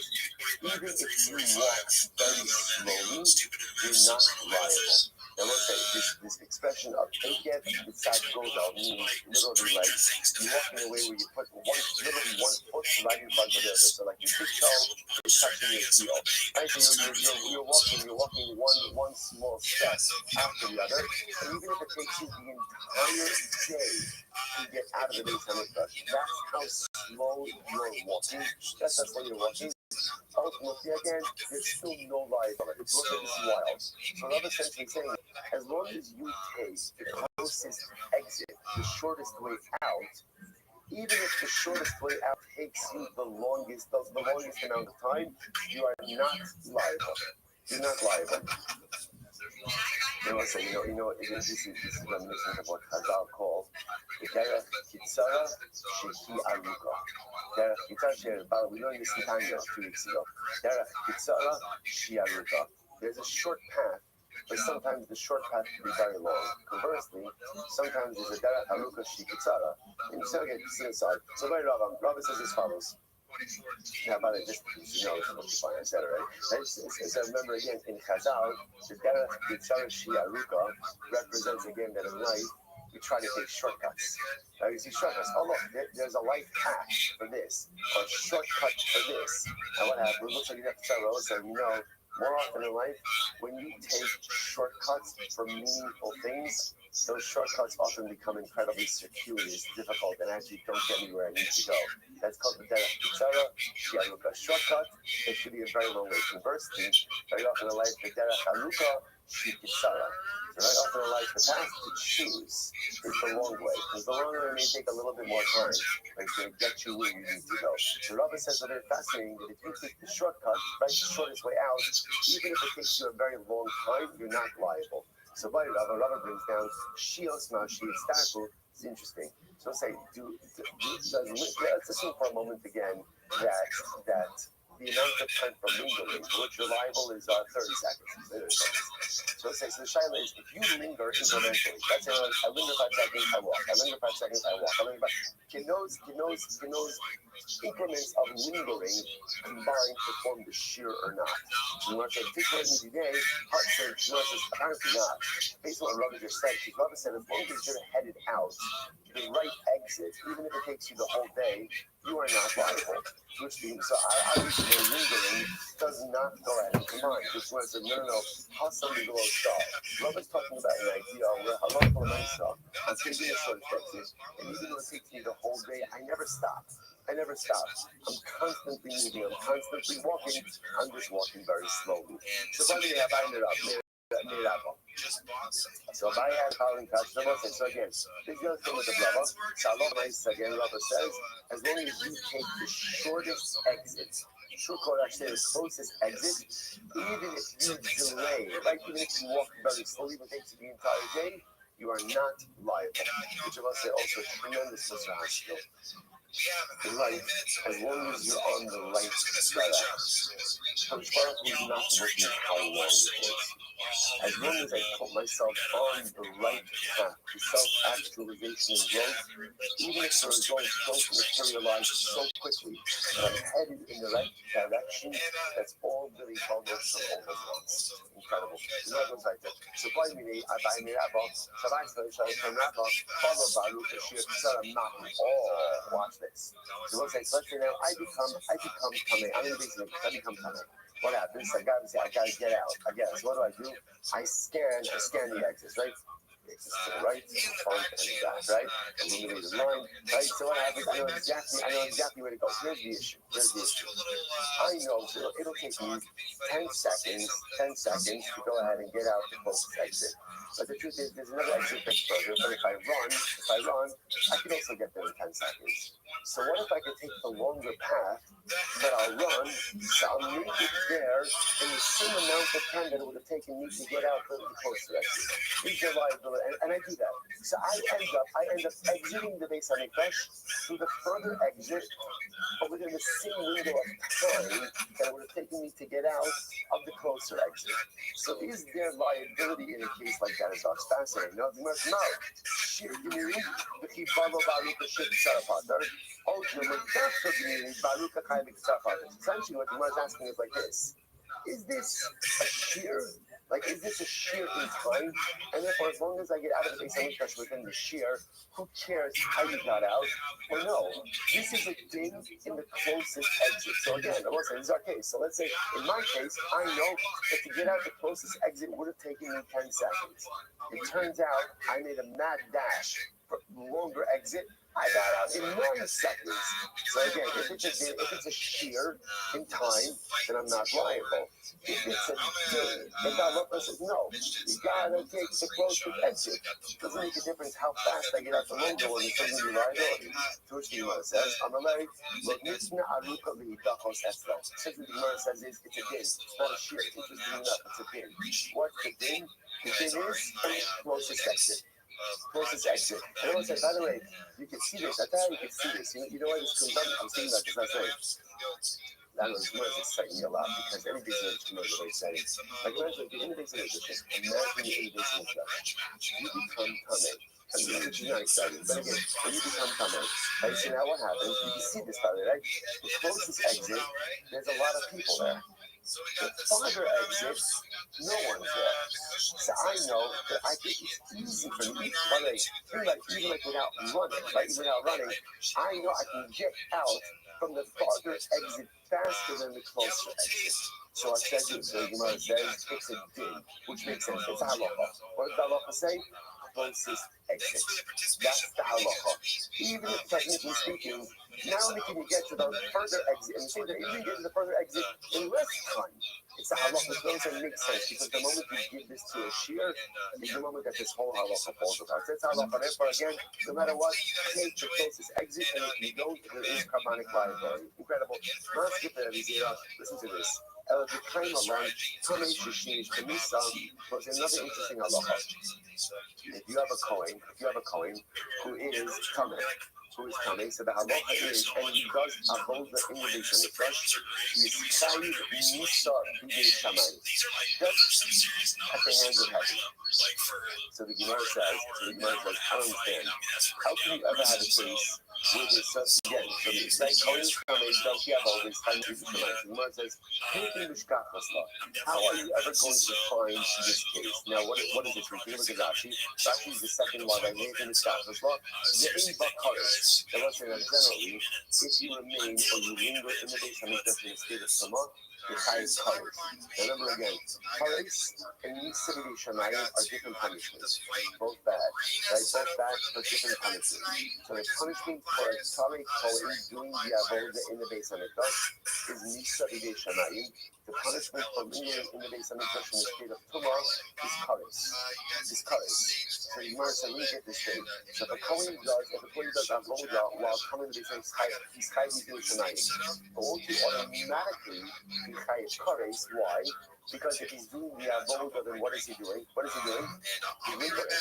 even if you walk very slowly, you're not liable. Now let's say this expression of Eiket Mitzad Godal means literally like you're walking away where you put literally one foot right in front of the other. So like your big toe is touching your heel. Right? So you're walking one small step after the other. And even if it takes you the entire day to get out of the Beis Hamikdash, that's how slow you're walking. That's how slow you're walking. Ultimately, again, there's still no liability. Look at this wild. So another sense is saying, as long as you take the closest exit, the shortest way out, Even if the shortest way out takes you the longest amount of time, you are not liable. You're not liable. So, this is reminiscent of what Chazal calls the derech kitzara shehi aruka. Derech kitzara, we learned this in Tanya 2 weeks ago. Derech kitzara shehi aruka. There's a short path, but sometimes the short path can be very long. Conversely, sometimes there's a derech aruka shehi kitzara. And you get to see inside. So, Rabbi says as follows. Yeah, but just I said it right. So remember again in Chazal, the derech kitzara shehi aruka represents again that in life we try to take shortcuts. Now you see shortcuts. Oh look, there's a life path for this, or a shortcut for this. And what happens? It looks like you have to tell us, and more often in life, when you take shortcuts for meaningful things, those shortcuts often become incredibly circuitous, difficult, and actually don't get me where I need to go. That's called the derech kitzara shehi aruka. Shortcut, it should be a very long way. Conversely, very often in life, the derech aruka shehi kitzara. Very often in life, the path to choose is the long way, because the long way may take a little bit more time, but it's going to get you where you need to go. The Rabbi says that it's fascinating that if you take the shortcut, right, the shortest way out, even if it takes you a very long time, you're not liable. So by Rabbi brings down shios ma'ashir staku. It's interesting. So let's say, let's assume for a moment again that the amount of time for lingering for which you're liable is 30 seconds. So let's say, so the shaila is, if you linger incrementally, let's say I linger 5 seconds, I walk. I linger 5 seconds, I walk. I linger 5. Can those increments of lingering combine to form the shear or not? You want to say, today, Hart said, apparently not. Based on what Rabbi just said, because Rabbi said, as long as you're headed out, the right exit, even if it takes you the whole day, you are not liable. Which means, so obviously lingering does not go ahead and combine. Just want to say, no, how somebody below star. Rabbi's talking about an idea where Allah for myself, I'm taking a short exit, and even though it takes me the whole day, I never stop. I'm constantly moving, I'm constantly walking, I'm just walking very slowly. So by the way, I bind it up. So by following touch, so again, this goes thing with the brother. Shalom again, Rabbi says, as long as you take the shortest exit, true Kodesh says the closest exit, even if you delay, right? Even if you walk very slowly, but takes you the entire day, you are not liable. Which of us say also tremendous Mizrah skill. Right, as long as you're on the right direction. Coach Baruch is not looking at how long it takes. As long as I put myself on the right path to self-actualization and growth, even if the results don't materialize so quickly, but I'm headed in the right direction, that's all really almost once. Incredible. So by me, I buy me that box. Watch this. So let's say now I become coming. I'm in the basement. I become coming. What happens? I gotta get out. So what do? I scan the exits, right? Exits to the right, front and back, right? Illuminated line, right? So what happens? I know exactly where to go. Here's the issue. I know it'll take me 10 seconds to go ahead and get out the closest exit. But the truth is, there's another exit that's further. But if I run, I can also get there in 10 seconds. So what if I could take the longer path, but I'll run, so I'll make it there in the same amount of time that it would have taken me to get out the closer exit. These are liability, and I do that. So I end up exiting the base HaMikdash through the further exit, but within the same window of time that it would have taken me to get out of the closer exit. So is there liability in a case like that? It's fascinating. No, essentially what the is asking is like this. Is this a shear? Is this a shear in time? And therefore, as long as I get out of the base HaMikdash within the shear, who cares how you got out? Or no, this is a din in the closest exit. So again, I will say this is our case. So let's say, in my case, I know that to get out the closest exit would have taken me 10 seconds. It turns out I made a mad dash for the longer exit. I got out in 9 seconds. So again, if it's a shear in time, then I'm not liable. If it's a day, if Allah says no, you gotta take the closest exit. Doesn't make a difference how fast I get out the logo when it's taking the liability. To which the Gemara says, Amalei, look, Nitsna Aruka Lidakos Esla. Says the Gemara says it's a din. It's not a shear. Interesting enough, it's a din. What's the din? The din is closest exit. Closest exit. And everyone said, by the way, you can see this. I thought you could see this. You know why this comes up? I'm saying that because I say, that was exciting me a lot because any business knows what I'm saying. Like, imagine the innovation edition. Imagine the innovation edition. You become Tame. I mean, which is not exciting. But again, when you become Tame, right, so now what happens? You can see this, by the way, right? The closest exit, there's a lot of people there. The farther exit, no one's there. So I know that I think it's easy for me. By the way, even like without running, right? Without running, I know I can get out from the farther exit faster than the closer exit. So I said this. So the Gemara says it's a din, which makes sense. It's a halacha. What does the halacha say? Closest exit. That's the halacha. Even if technically speaking, not only can you get to the further exit, and you say that even get to the further exit in less time, it's a halacha. It doesn't make sense because the moment you give this to a shear is the moment that this whole halacha falls apart. That's halacha. Therefore, again, no matter what, take the closest exit, and if you don't, there is carbonic liability. Incredible. Let's skip it, listen to this. The claim alone, Tomei Shishinish Kamisa, was another interesting halacha. If you have a coin who is Tomei, so the halacha is, and he does avoid the innovation of fresh, he is Chayiv Nisa B'dei Shamayim. Just at the hands of heaven. So the Gemara says, I don't understand. How can you ever have a case where there's such, again, so it's like coin is coming, don't you have all this time to do the Gemara says, how are you ever going to find this case? Now, what is this? We look at Rashi. Rashi is the second one. I made in the Shkachas law. The Bakkaris. That was saying that generally, if you remain or you linger in the base, I mean, in a state of Sama, the highest Karis. Remember again, Karis and Nisabidi Shamayim are different punishments. Both bad. Right? Both bad, but different punishments. So the punishment for a Tari Kohen doing the Avoda in the base on the dust is Nisabidi Shamayim. The punishment for lingering in the base on the dust in the state of Tumah is Karis. So you must get this thing. So if a Kohen does Avoda while coming to the base, he's Chayiv doing Shamayim. But won't you automatically be Chayiv Kares? Why? Because if he's doing the Avoda, then what is he doing? He's lingering.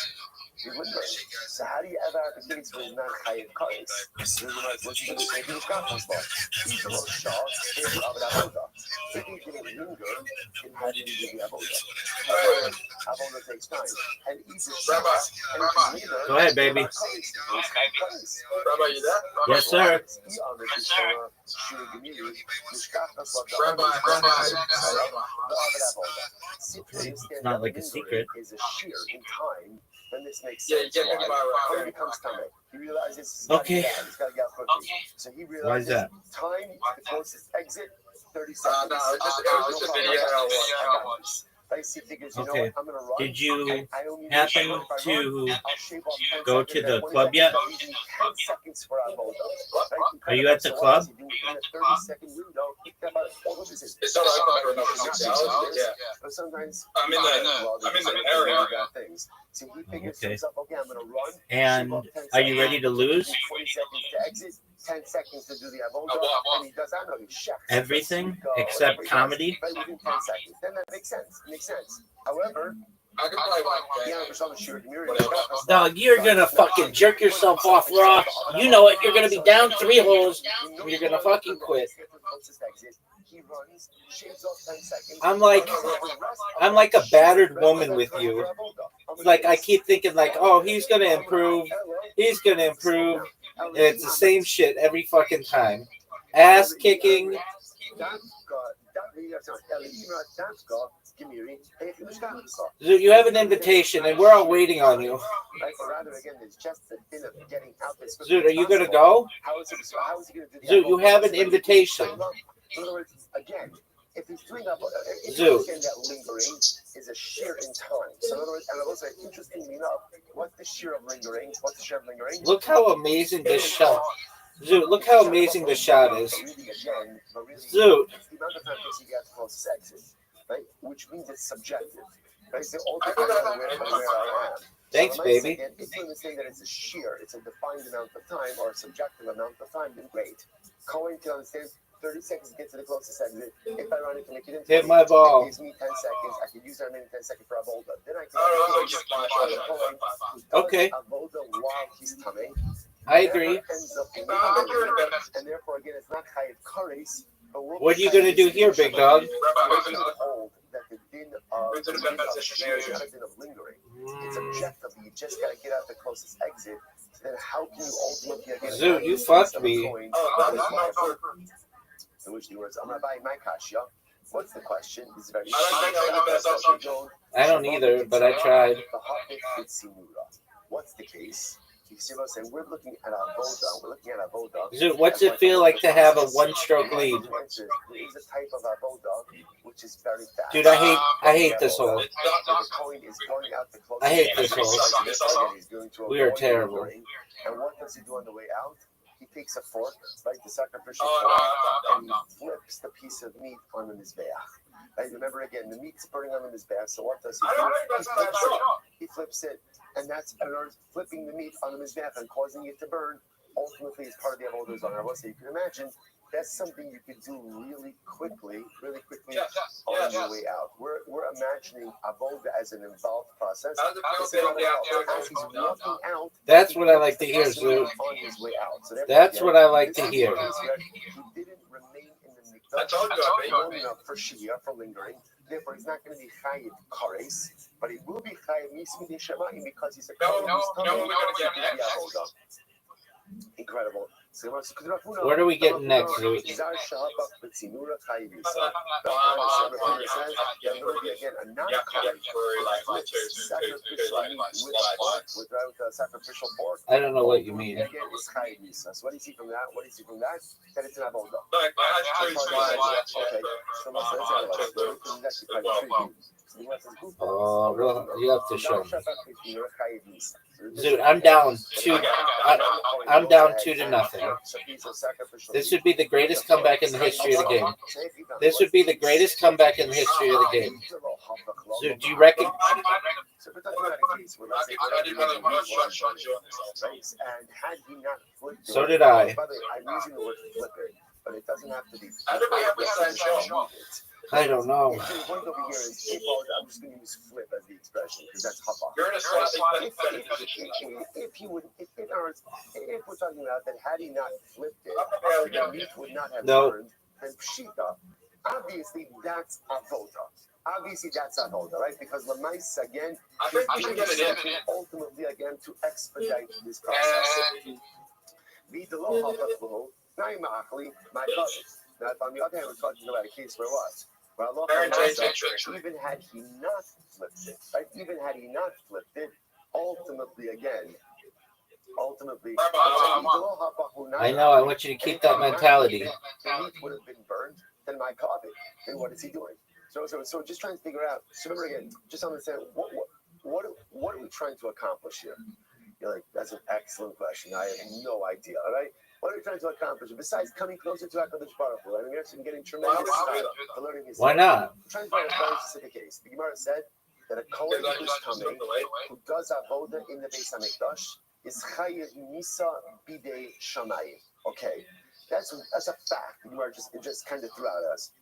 So how do you ever have a case where he's not Chayiv Kares? He's a little short, he's Avoda. If he didn't linger, then how do you do the Avoda? Avoda takes time. And he's a Go ahead, baby. Rabbi, you there? Yes, sir. Okay. It's not like a secret. Is a shear in time, then this makes Yeah, sense. you can't think about it. When it becomes time, he realizes Okay. He's got to get out quickly. So he realizes Why is that? time to the closest exit, 30 seconds. No, it's just a video. Dicey figures, you know Okay. what, I'm going to run. Did you I only happen need if I to run, I'll shave off 10 go seconds. to the And when club it's yet? done, you need 10 seconds for Avoda. Are you at the club? In a 30-second window, what is it? It's not like for another 6 hours. Yeah. But sometimes I'm in the area. things. So he figures Okay. himself, okay, I'm going to run. And are you ready to lose? 20 seconds to exit, 10 seconds to do the Avoda, and he does that. No, he checks. Everything except comedy? Right within 10 seconds. Then that makes sense. However, I could probably Dog, you're gonna fucking jerk yourself off raw. You know it. You're gonna be down 3 holes. And you're gonna fucking quit. I'm like a battered woman with you. Like I keep thinking like, oh, he's gonna improve. And it's the same shit every fucking time. Ass kicking. You have an invitation, and we're all waiting on you. Zoot, are you gonna go? Zoot, you have an invitation. In other words, again, if he's doing that, if Zoo. you understand that lingering is a shear in time. So in other words, and also interestingly enough, what's the shear of lingering? What's the shear of lingering? Look how amazing this shot. Zoot, look how amazing this shot is. Zoot. It's the amount of time you get close exit, right? Which means it's subjective. Right? So all depends on where I am. Thanks, so baby. Again, if you understand that it's a shear, it's a defined amount of time or a subjective amount of time, then great. Cohen can understand 30 seconds to get to the closest exit. If I run it to make it in 20, hit my ball. It gives me 10 seconds. I can use that remaining 10 seconds for Avoda. Then I can Okay. Avoda while he's coming. I agree. And therefore, again, it's not Chayiv Kares. What are you going to do here, big dog? That the din of shear is not a din of lingering. It's objectively, you just got to get out the closest exit. So then how can you ultimately again... Zoot, you fucked me. In which the words, I'm going to buy my kasha. What's the question? It's very I don't either, but I tried. What's the case? You see what I'm saying? We're looking at Avoda. We're looking at Avoda. Zoot, what's it feel like to have a one-stroke lead? There is a type of Avoda which is very fast. Dude, I hate this hole. The coin is going out the closest. I hate this hole. We are terrible. And what does he do on the way out? He takes a fork, right, the sacrificial fork, and he flips the piece of meat on the mizbeach. Right? Remember again, the meat's burning on the mizbeach. So what does he do? He flips it, and that's flipping the meat on the mizbeach and causing it to burn. Ultimately, is part of the avodah zarah. So you can imagine that's something you could do really quickly on your way out. We're imagining avodah as an involved process. As he's walking out, that's what I like to hear, Zoot. That's what I like to hear. He didn't remain in the mikdash long enough for shia, for lingering. Therefore, he's not going to be chayiv kares, but he will be chayiv mismidei shemayim because he's a kohen who's coming to the avodah. Incredible. What are we getting next, Zoot? I don't know what you mean. So what do you see from that? What do you see from that? That it's an avodah. Oh, you have to show me. Dude, I'm down 2. I'm down 2-0. This would be the greatest comeback in the history of the game. This would be the greatest comeback in the history of the game. So, do you reckon? So did I. By the way, I'm using the word flipping, but it doesn't have to be. I don't know. The point over here is, I'm just going to use flip as the expression because that's hapa. If we're talking about that, had he not flipped it, the meat would not have burned. And pshita, obviously that's avoda. Obviously that's avoda, right? Because Lamais again, ultimately again to expedite this process. Now, if on the other hand, we're talking about a case where what? Well, even had he not flipped it, right? Even had he not flipped it, ultimately, I know. I want you to keep that mentality. The meat would have been burned. Then my coffee. Then what is he doing? So just trying to figure out. So remember again, just understand what are we trying to accomplish here? You're like, that's an excellent question. I have no idea. All right. What are we trying to accomplish? Besides coming closer to HaKadosh Baruch Hu, I mean, we're getting tremendous for learning his. Why not? I'm trying to find a very specific case. The Gemara said that a Kohen who does avoda in the Beis Hamikdash is chayiv nisa bidei shamayim. Okay, that's a fact. The Gemara just kind of threw at us.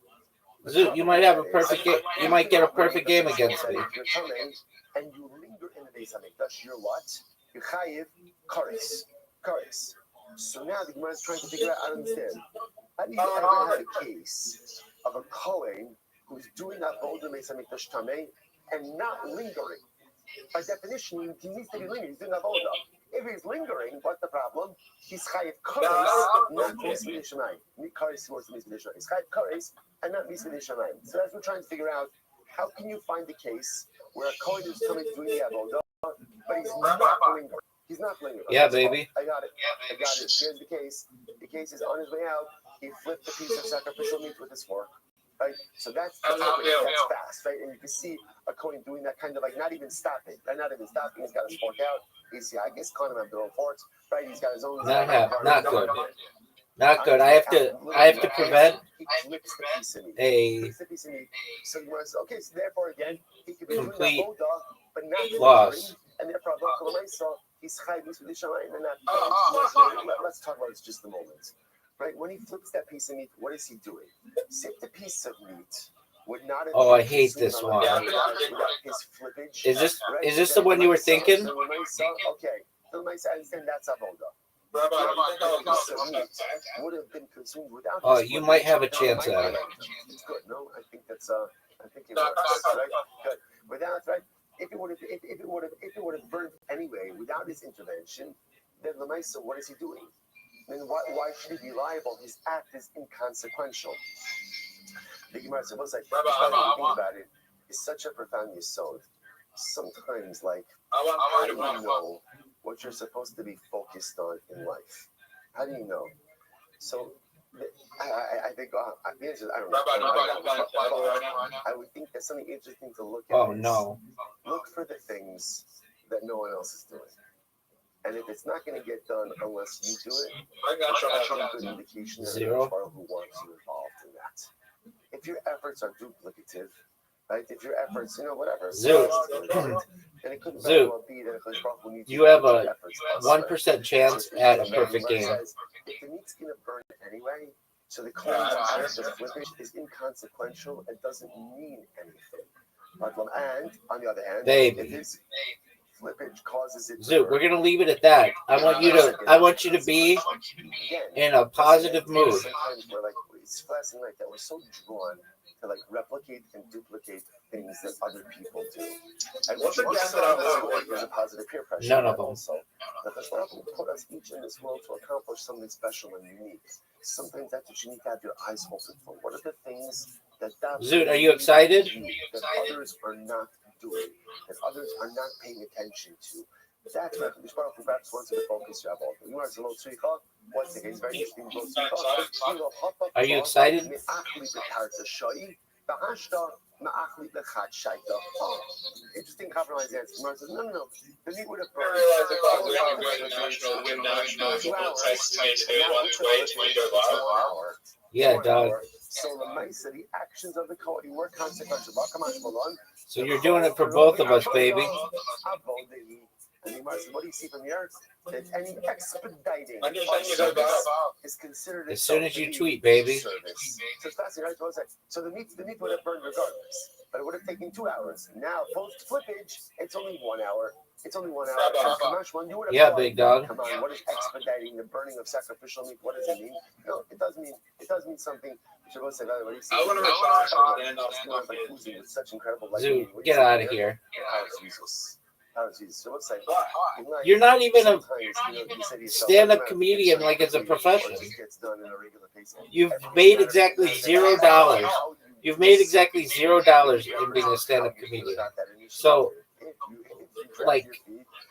Zoot, you might have a perfect game. You might get a perfect game against me. If you're coming and you linger in the Beis Hamikdash, you're what? You're chayiv kares. So now the Gemara is trying to figure out, I don't understand. Have you ever had a case of a Kohen who's doing avodah Beis Hamikdash tamei and not lingering? By definition, he needs to be lingering. He's doing avodah. If he's lingering, what's the problem? He's chayiv kares, not mismidei shamayim. Kares was mismidei shamayim. He's chayiv kares and not mismidei shamayim. So as we're trying to figure out, how can you find the case where a Kohen is coming doing the avodah, but he's not lingering? He's not lingering. Yeah, baby. I got it. Here's the case. The case is on his way out. He flipped the piece of sacrificial meat with his fork. right? So that's fast, right? And you can see a Kohen doing that kind of like not even stopping, right? Not even stopping. He's got his fork out. He's, I guess, kind of have their own forks, right? He's got his own. Not good. Not good. I have to prevent a okay, so therefore again, he could be complete doing that but not loss. And therefore, he's high with the Shammai and not. Let's talk about this just a moment, right? When he flips that piece of meat, what is he doing? If the piece of meat would not have. Oh, I hate this one. His flippage, Is this the one you were thinking? Okay, I understand that's avoda. Would have been consumed without. Oh, you might have a chance at it. It's good. No, I think that's. I think it works. Right? Good. Without, right? If it would have burned anyway without his intervention, then Lamaisa, what is he doing? Then why should he be liable? His act is inconsequential. The Gemara says, think about it, it's such a profound yesod. Sometimes, like, how do you know what you're supposed to be focused on in life? How do you know? So, I think the answer is I don't know. I would think that's something interesting to look at. Oh no! Look for the things that no one else is doing, and if it's not going to get done unless you do it, that's a good indication that who wants you involved in that. If your efforts are duplicative, right? If your efforts, whatever. Zoot. Then it couldn't very well be that you have a 1% chance at a perfect game. If the meat's going to burn anyway, so the act of flippage is inconsequential. It doesn't mean anything. And on the other hand, if his flippage causes it. Zoot, we're gonna leave it at that. I want you to be in a positive mood. Sometimes we're like, it's fascinating like that. We're so drawn to like replicate and duplicate things that other people do. And what's there's a positive peer pressure. None of them. Also, that the Bible put us each in this world to accomplish something special and unique. Sometimes that's what you need to have your eyes open for. What are the things that Zoot, are you excited? That others are not doing, that others are not paying attention to. That's what the Baruch Hu perhaps wants to focus you about. You are a little tzricha. Once again, it's very interesting. Are you excited? Interesting compromise answer. Gemara says, no. The meat would have burned. Yeah, dog. So the actions of the Kohen were consequential. So you're doing it for both of us, baby. And the Gemara says, what do you see from the earth? That any expediting is considered as soon as you tweet, baby. So it's fascinating, right? So the meat would have burned regardless, but it would have taken 2 hours. Now post flippage, it's only 1 hour. It's only 1 hour. Yeah, big dog. Come on, what is expediting the burning of sacrificial meat? What does it mean? No, it does mean something. Such incredible. Zoot, get out of here. You're not even a stand-up comedian like it's a profession. You've made exactly $0. You've made exactly $0 in being a stand-up comedian. So, like,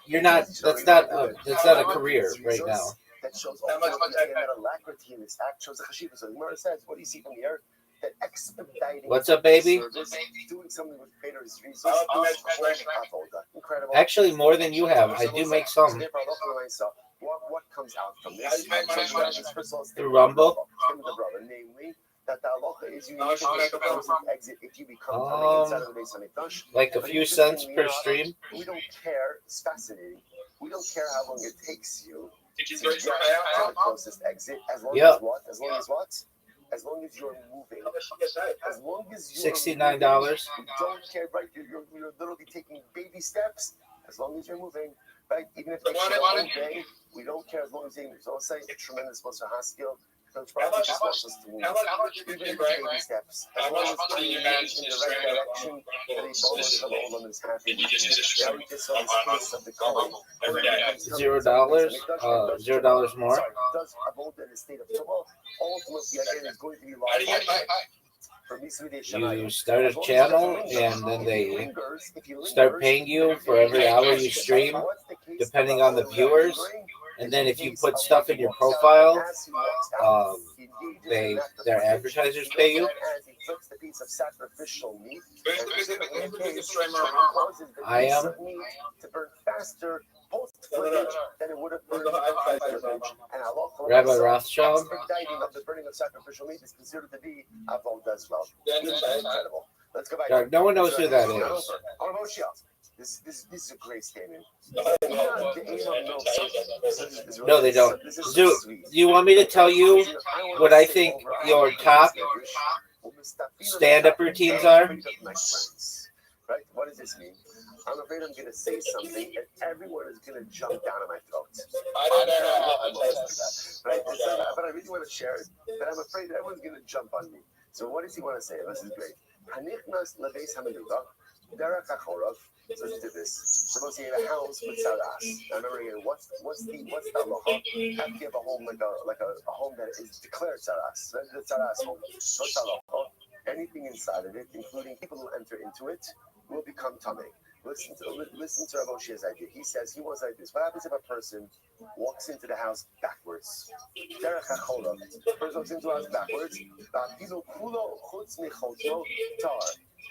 you're not. That's not a career right now. That shows that alacrity in this act shows the chashiva. So the Gemara says, "What do you see from the earth? That expediting." What's up, baby? Doing something with greater resources. Incredible. Actually, more than you have. I do make some. What comes out from this? Through Rumble. Namely, that the halacha is you need to exit if you become inside of the Beis Hamikdash. Like a few cents per stream. We don't care. It's fascinating. We don't care how long it takes you. Did you to get to the closest exit, as long as what? As long as what? As long as you're moving. As long as you're $69. You don't care, right? You're literally taking baby steps. As long as you're moving, right? Even if it's a whole day, we don't care as long as you're moving. So I'll say a tremendous skill. Coach probably just wants us to move. Even if it's baby steps. As long as we're moving in the right direction, then a bonus of all of them is happy. Now we just saw this piece of the color. $0. $0 more. Does hold in a state of trouble. Ultimately, again, is going to be liable. You start a channel and then they start paying you for every hour you stream, depending on the viewers. And then if you put stuff in your profile, their advertisers pay you. piece of sacrificial meat. And specifically in case it causes the I piece am. of meat to burn faster post-flippage than it would have burned pre-flippage. And halacha Rabbi l'maisa, Rothschild. expediting of the burning of sacrificial meat is considered to be avodah as well. Incredible. Let's go back. No one knows who that is. This is a great statement. No, they don't. Do you want me to tell you what I think your top stand-up routines are? Right? What does this mean? I'm afraid I'm going to say something and everyone is going to jump down on my throat. I'm always like that. Right? But I really want to share it, but I'm afraid everyone's going to jump on me. So what does he want to say? This is great. So let's do this. Suppose you have a house with saras. Now remember again, what's the halacha? Have to have a home like a home that is declared saras. That's the saras home. So halacha. Anything inside of it, including people who enter into it, will become tamei. Listen to Rav Oshia's idea. He says he wants like this. What happens if a person walks into the house backwards? Derech hacholav. Person walks into the house backwards.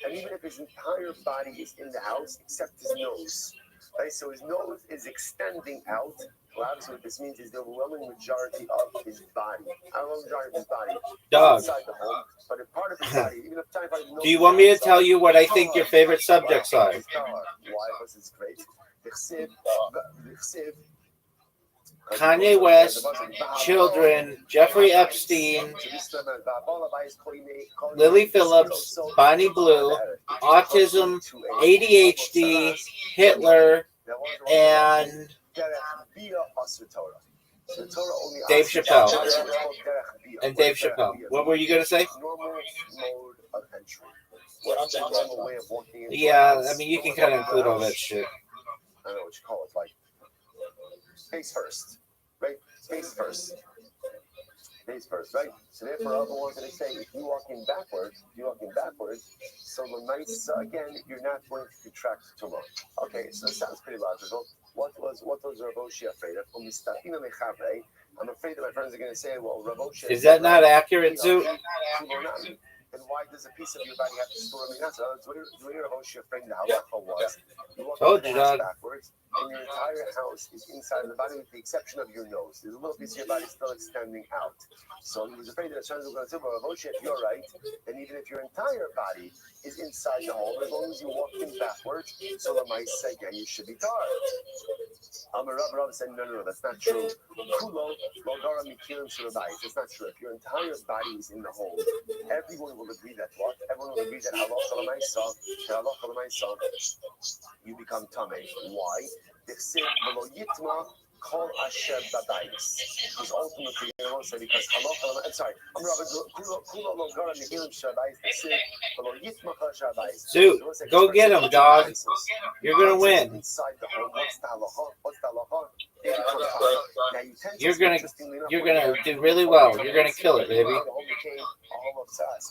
And even if his entire body is in the house except his nose, right? So his nose is extending out. Well, obviously, what this means is the overwhelming majority of his body. Overwhelming majority of his body Dog. inside the home, but a part of his body, even if tiny part of his nose. Do you want me to tell you what I think your favorite subjects are? Why? Because it's great. Kanye West, children, Jeffrey Epstein, Lily Phillips, Bonnie Blue, autism, ADHD, Hitler, and Dave Chappelle. And Dave Chappelle. What were you going to say? Normal mode of entry. What's the normal way of walking into Yeah, I mean, you can kind of include all that shit. I don't know what you call it, like face first, right? Face first. Face first, right? So therefore, other ones going to say, if you're walking backwards, so the nice, again, you're not going to contract too much. Okay, so that sounds pretty logical. What was Rav Oshia afraid of? I'm afraid that my friends are going to say, well, Rav Oshia... Is that not accurate, Zoot? And why does a piece of your body have to store a minasa? The way Rav Oshia framed the halacha was, you walk Told the you, house dog. backwards, and your entire house is inside the body with the exception of your nose. There's a little piece of your body still extending out. So he was afraid that the friends were going to say, well, Rav Oshia, if you're right, then even if your entire body is inside the home, as long as you walk in backwards, so the mice say, again, you should be tired. Rav said, no, that's not true. It's not true. If your entire body is in the home, everyone will agree that what? Everyone will agree that you become tamei. Why? Because ultimately, they won't say because I'm sorry. Zoot, go get him, dog. You're going to win. Inside the home, what's the halacha? You're gonna do really well. You're gonna kill it, baby. What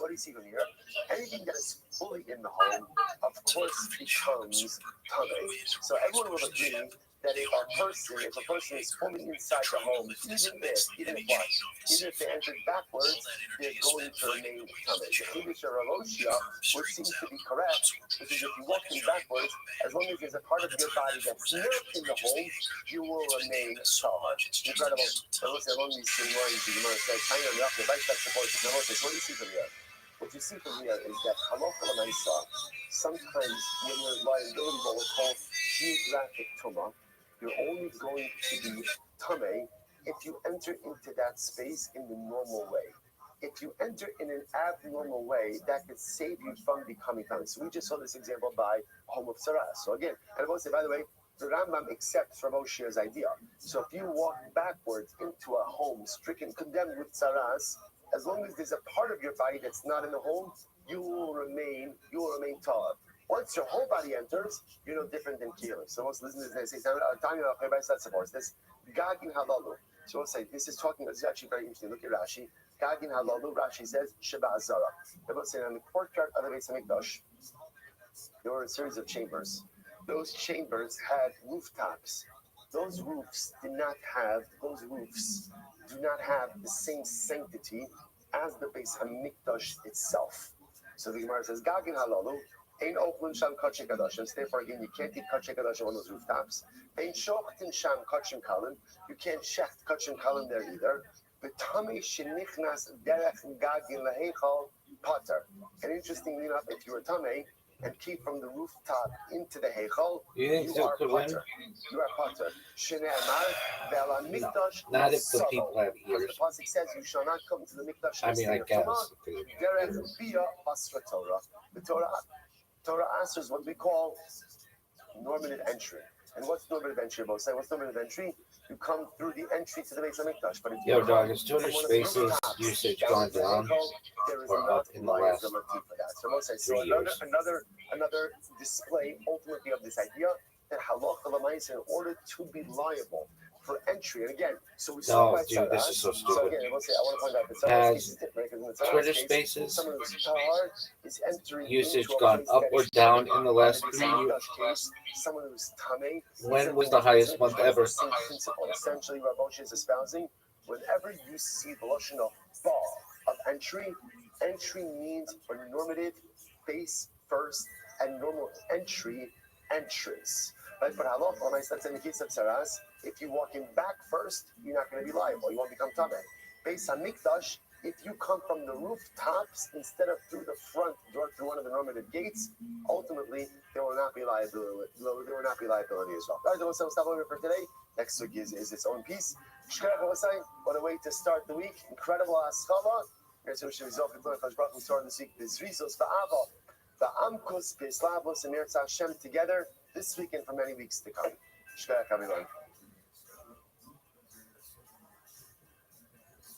do you see from here? Anything that is fully in the home, of course, becomes tamei. So everyone will agree that if a person is fully inside the home, even if they entered backwards, they're going to remain tamei. The Chiddush of Rav Oshia, which seems to be correct, because if you walk in backwards, as long as there's a part of your body that's not in the home, you will remain tahor. Incredible. So along these same lines, the Gemara says, what do you see from here? What you see from here is that halacha l'maisa, sometimes when you're liability what we call geographic tumah, you're only going to be tamei if you enter into that space in the normal way. If you enter in an abnormal way, that could save you from becoming tamei. So we just saw this example by home of saras. So again, and I will say, by the way, the Rambam accepts Rav Oshia's idea. So if you walk backwards into a home stricken, condemned with saras, as long as there's a part of your body that's not in the home, you will remain tahor. Once your whole body enters, you're no different than Kiyah. So let's listen to this. They say, that supports this. Gagin halalu. So we'll say, this is actually very interesting. Look at Rashi. Gagin halalu, Rashi says, Sheba Azara. They both say, on the courtyard of the Beis HaMikdash, there were a series of chambers. Those chambers had rooftops. Those roofs do not have the same sanctity as the Beis HaMikdash itself. So the Gemara says, Gagin halalu, ain't open sham kachim kadashim. Therefore, again, you can't eat kachim kadashim on those rooftops. Ain't shochtin sham kachim kalim. You can't shecht kachim kalim there either. Betami shenichnas derech gagin lahechal pater. And interestingly enough, if you were tamei and keep from the rooftop into the heichal, you are pater. You are pater. Shneimar ve'ala mikdash. Not if the people have ears. The pasuk says, "You shall not come to the mikdash." I mean, I guess. Derech bia basra Torah. The Torah answers what we call normative entry. And what's normative entry, Mosai? What's normative entry? You come through the entry to the Beis HaMikdash. But if you Yo, dog, is Twitter Spaces usage gone down there is or not up in the last liability for that. So Mosai, so 3 years? another display ultimately of this idea that halacha l'maisa, in order to be liable for entry, and again, so we saw by dude, this is so stupid. So again, I want to point out that some Has cases different, because in the Twitter case, Spaces someone who's tahar is entering usage into a gone place up that or is down in the last in 3 years? case, someone who's tamei. When was the highest month ever? Same principle. Essentially, Rav Moshe is espousing. Whenever you see the lashon of ba of entry means a normative face first and normal entry entrance. Right? But halacha, when I said in the case of saras, if you're walking back first, you're not going to be liable. You won't become tamei. Beis Hamikdash, if you come from the rooftops instead of through the front door, through one of the normative gates, ultimately there will not be liability. There will not be liability as well. All right, we'll stop over for today. Next week is its own piece. What a way to start the week! Incredible aschava. Here's what we started this week. This Rizos va'ava, va'amkus b'eslavos and Eretz Hashem together this week and for many weeks to come. Shkaya everyone.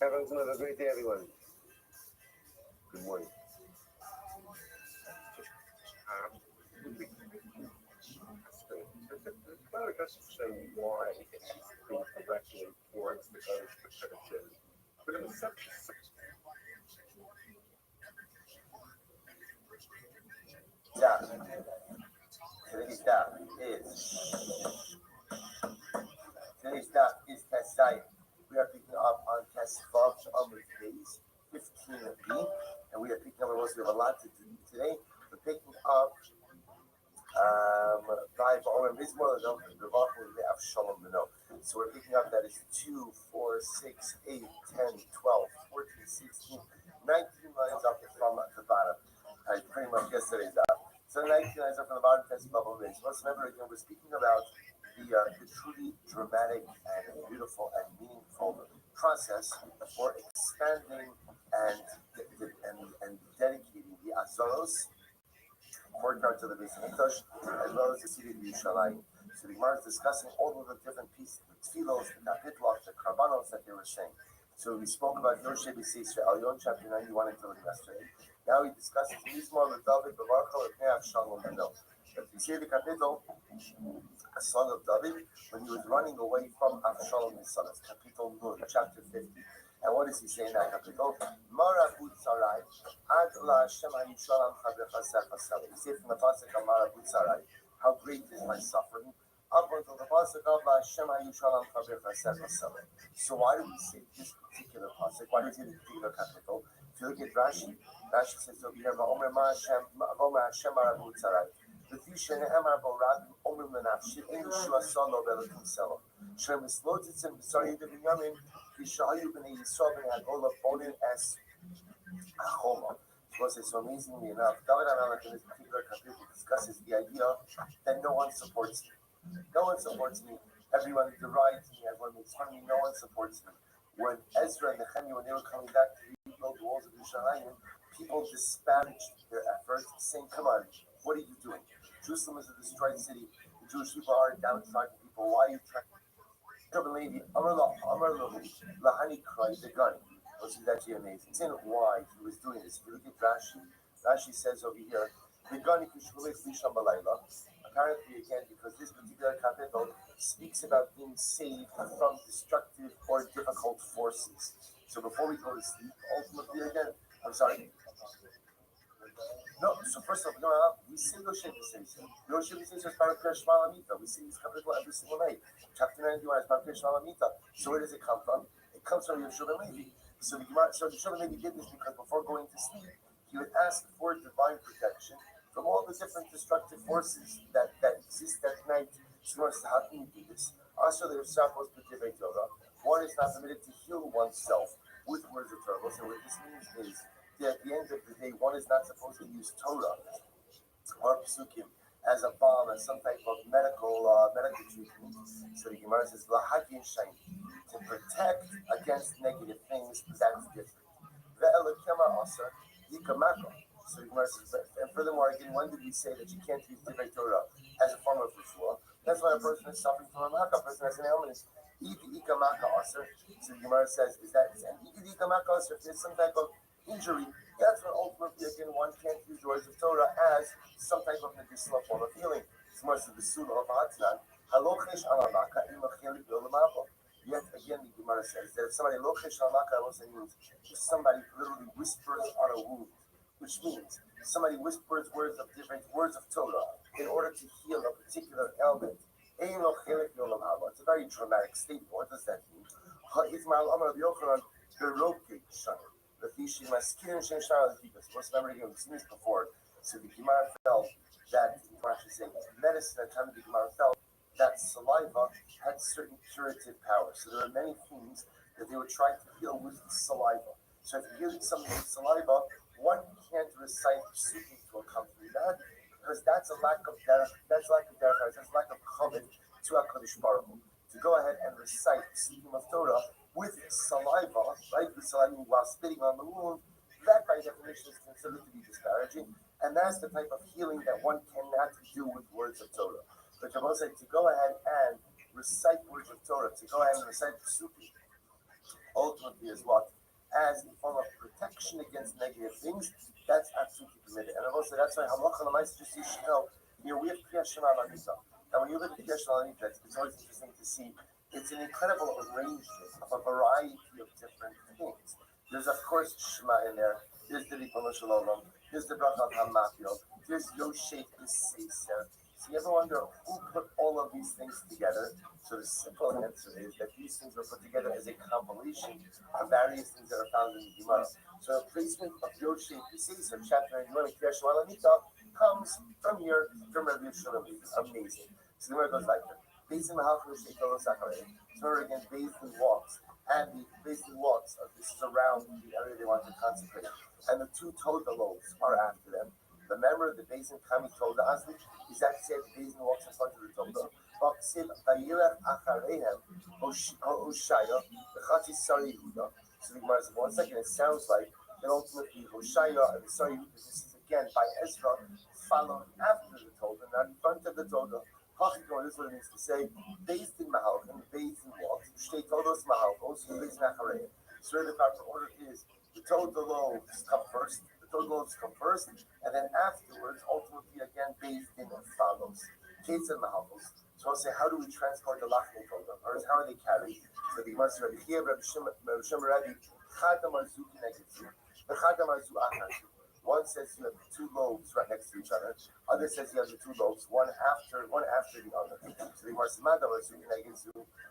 Everyone's going to have a great day, everyone. Good morning. Why directly towards the churches. But in the today's daf is Tesai. We are picking up on Tesvav Amud Days 15b, and we are picking up. We have a lot to do today. We're picking up so we're picking up that is 2, 4, 6, 8, 10, 12, 14, 16, 19 lines up from the bottom. I pretty much yesterday's up. So 19 lines up from the bottom, test bubble base. Let's remember again, we're speaking about the truly dramatic and beautiful and meaningful process for expanding and dedicating the Azoros courtyard to the Beis Hamikdash, as well as the city of Yerushalayim. So the Gemara is discussing all of the different pieces, the tefillos, the kapitlos, the karbanos that they were saying. So we spoke about Yoshé B'Seis Elyon, chapter 91 until yesterday. Now he discusses Mizmor David Bavarcha Lepnei Avshalom Beno. But we see the kapitel, a son of David, when he was running away from Avshalom his son. It's kapitel Nun, chapter 50. And what does he say in that kapitel? Marabut Sarai, Ad La Hashem Ayishalam Chavecha Sechasel. He said from the pasuk of Marabut Sarai, how great is my suffering. Up until the pasuk of La Hashem Ayishalam Chavecha Sechasel. So why do we say this particular pasuk? Why do we say this particular kapitel? If you look at Rashi, Rashi says over here, Va'omer Hashem Marabut Sarai. So amazingly enough, David HaMelech in this particular chapter discusses the idea that no one supports me. No one supports me. Everyone derides me. Everyone makes fun of me. No one supports me. When Ezra and Nehemiah, when they were coming back to rebuild the walls of Yerushalayim, people disparaged their efforts, saying, "Come on, what are you doing? Jerusalem is a destroyed city. The Jewish people are downtrodden people. Why are you trying?" Which is actually amazing. It's why he was doing this. If you look at Rashi, Rashi says over here, apparently again, because this particular capital speaks about being saved from destructive or difficult forces. So before we go to sleep, ultimately again, I'm sorry. No, so first of all, we say Yoshé B'Seis. Yoshé B'Seis is Parakir Shmalamita. We see this capital every single night. Chapter 91 is Parakir Shmalamita. So where does it come from? It comes from Yeshua ben Levi. So the Gemara, so Yeshua ben Levi did this because before going to sleep, he would ask for divine protection from all the different destructive forces that exist at night. So how can you do this? Also, there's Shabbos B'Divrei Torah. One is not permitted to heal oneself with words of Torah. So what this means is that at the end of the day, one is not supposed to use Torah or Psukim as a balm, as some type of medical treatment. So the Gemara says, "Lahagin shayin," to protect against negative things. That's different. Ve'elokema also yikamako. So the Gemara says, and furthermore, again, when did we say that you can't use Divrei Torah as a form of ritual? That's why a person is suffering from a maka. A person has an ailment. Ikamaka also. So the Gemara says, is that and ikamaka also? If there's some type of injury, that's when ultimately again one can't use the words of Torah as some type of medicinal form of healing. It's more so the Sunnah of Hatnan. Halochesh alamaka imacheli yolamabo. Yet again, the Gemara says that if somebody lochesh alamaka also means if somebody literally whispers on a wound, which means somebody whispers words of Torah in order to heal a particular ailment. It's a very dramatic statement. What does that mean? Most remember we've seen this before. So the Gemara felt that, medicine at the time of the Gemara felt that saliva had certain curative powers. So there are many things that they were trying to heal with saliva. So if you're healing something with saliva, one can't recite psukim to accompany that because that's a lack of derech, that's lack of covet to HaKadosh Baruch Hu. To go ahead and recite psukim of Torah with saliva, right, with saliva while spitting on the wound, that by definition is considered to be disparaging, and that's the type of healing that one cannot do with words of Torah. But Jabal said to go ahead and recite words of Torah, to go ahead and recite psukim, ultimately is what? As a form of protection against negative things, that's absolutely permitted. And also, that's why Halacha L'Maisa, just so you should know, we have Kriyas Shema L'Amita. And when you look at Kriyas Shema L'Amita, it's always interesting to see. It's an incredible arrangement of a variety of different things. There's, of course, Shema in there. There's the Ribono Shel Olam. There's the Bracha Hamafio. There's Yoshet B'Seiser. So you ever wonder who put all of these things together? So the simple answer is that these things were put together as a compilation of various things that are found in the Gemara. So the placement of Yoshet B'Seiser, chapter 91 of Kriyas Shema L'Amita, comes from here, from Rabbi Shalom. Amazing. So the Gemara goes like that. Based on the Halachah Sheikah Sacharim, so again, based in walks, and the based in walks, this is around the area they want to consecrate. And the two Toda loaves are after them. Remember, the basin Kami Toda Asli is actually the basin walks in front of the Toda. But Sid Bayirach Acharehem, Hoshaya, the Chachi Sari Yehuda. So the Gemara says, 1 second, it sounds like that ultimately Hoshaya and the Sari Yehuda, this is again by Ezra, followed after the Toda, not in front of the Toda. This is what it means to say, based in Mahalchim, based in walks, Shtei Todos Mahalchos, based in Achareim. So the proper order is the Toda loaves come first, and then afterwards, ultimately again, based in follows. Kates and Mahalchos. So I'll say, how do we transport the Lachne Toda? Or how are they carried? So the Gemara says, Rabbi Chia, Rabbi Shem, Rabbi, Chadam Arzu Kinegitzu, the Chadam Arzu Acharzu. One says you have two loaves right next to each other. Other says you have the two loaves, one after the other.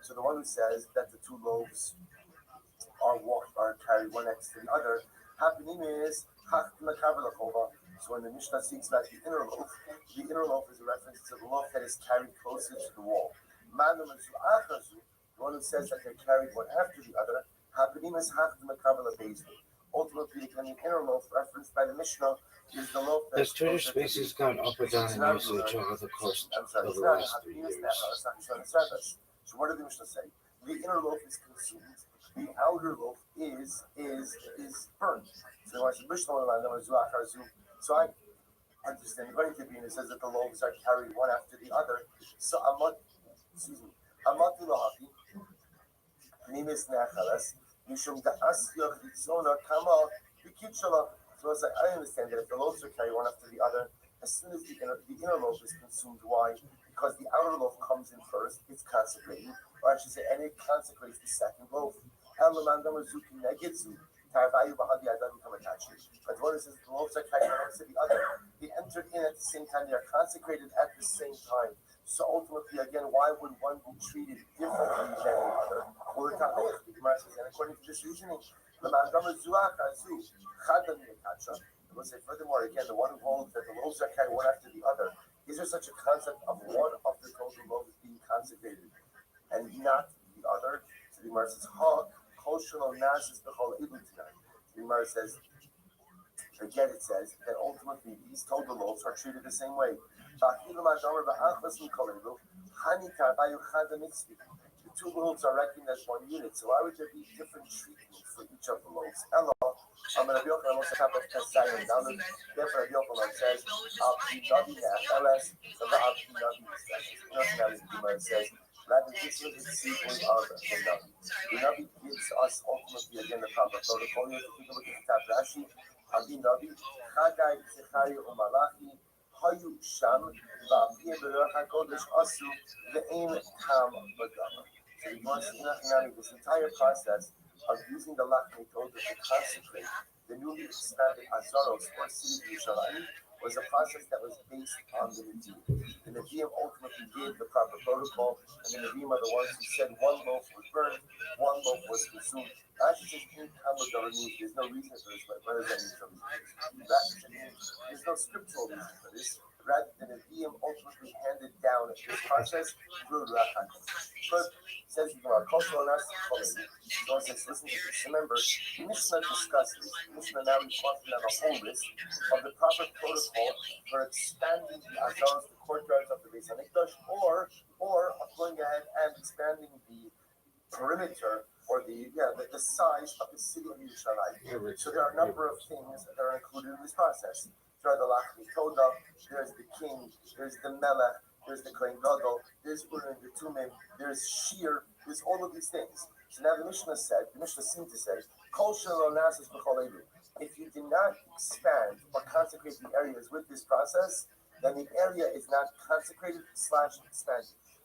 So the one who says that the two loaves are carried one next to the other, happening is so when the Mishnah speaks about the inner loaf is a reference to the loaf that is carried closer to the wall. The one who says that they're carried one after the other, happening is ultimately becoming inner loaf referenced by the Mishnah is the loaf that Has Twitter Spaces gone up or down in usage over the course of the last 3 years? So what did the Mishnah say? The inner loaf is consumed. The outer loaf is burned. So I understand. According to Bean, it says that the loaves are carried one after the other. So Amati Lahavi, Nimis Nechalas. So as I understand that if the loaves are carried one after the other, as soon as the inner loaf is consumed, why? Because the outer loaf comes in first, it's consecrated, or I should say, and it consecrates the second loaf. But one says the loaves are carried one after the other. They entered in at the same time, they are consecrated at the same time. So ultimately, again, why would one be treated differently than the other? Well, the Gemara says, and according to this reasoning, We'll say furthermore, again, the one who holds that the loaves are carried one after the other, is there such a concept of one of the total loaves being consecrated and not the other? So the Gemara says, "Ha, kol shelo nasis b'chol ilu tonight." The Gemara says, again, it says that ultimately these total loaves are treated the same way. The two loaves are reckoned as one unit, so why would there be different treatment for each of the loaves? Therefore, Rabbi Yochanan says, rather, this is the sequence of the Navi. The Navi gives us ultimately again the proper protocol. You have to take a look at the Tab Rashi. Abi Navi, Chagai, Zechariah, Umalachi, Hayu Sham, Va'apiyah B'Ruach HaKodesh Asu, Ve'ein Tam B'Dama. So we want to see this entire process of using the Lachmi Todah to consecrate the newly expanded Azaros or city of Yerushalayim was a process that was based on the Nevi'im. The Nevi'im ultimately gave the proper protocol, and the Nevi'im are the ones who said one loaf was burned, one loaf was consumed. Rashi says, there's no reason for this, but what does that mean for reason? Rashi says, there's no scriptural reason for this. Rather, the Nevi'im ultimately handed down this process through Ruach HaKodesh. First, says the Gemara, cultural analysis of Cholei. So it says, listen to this. Remember, the Mishnah discusses, the Mishnah now is constantly on a whole list of the proper protocol for expanding the Azaros, the courtyards of the Beis Hamikdash, or going ahead and expanding the perimeter or the size of the city of Yerushalayim. So there are a number of things that are included in this process. There are the Lachmi Todah, there's the king, there's the Melech, there's the Kohen Gadol, there's Urim and Tumim, there's Shir, there's all of these things. So now the Mishnah seemed to say, Kol shelo nasis b'chol elu. If you do not expand or consecrate the areas with this process, then the area is not consecrated / expanded.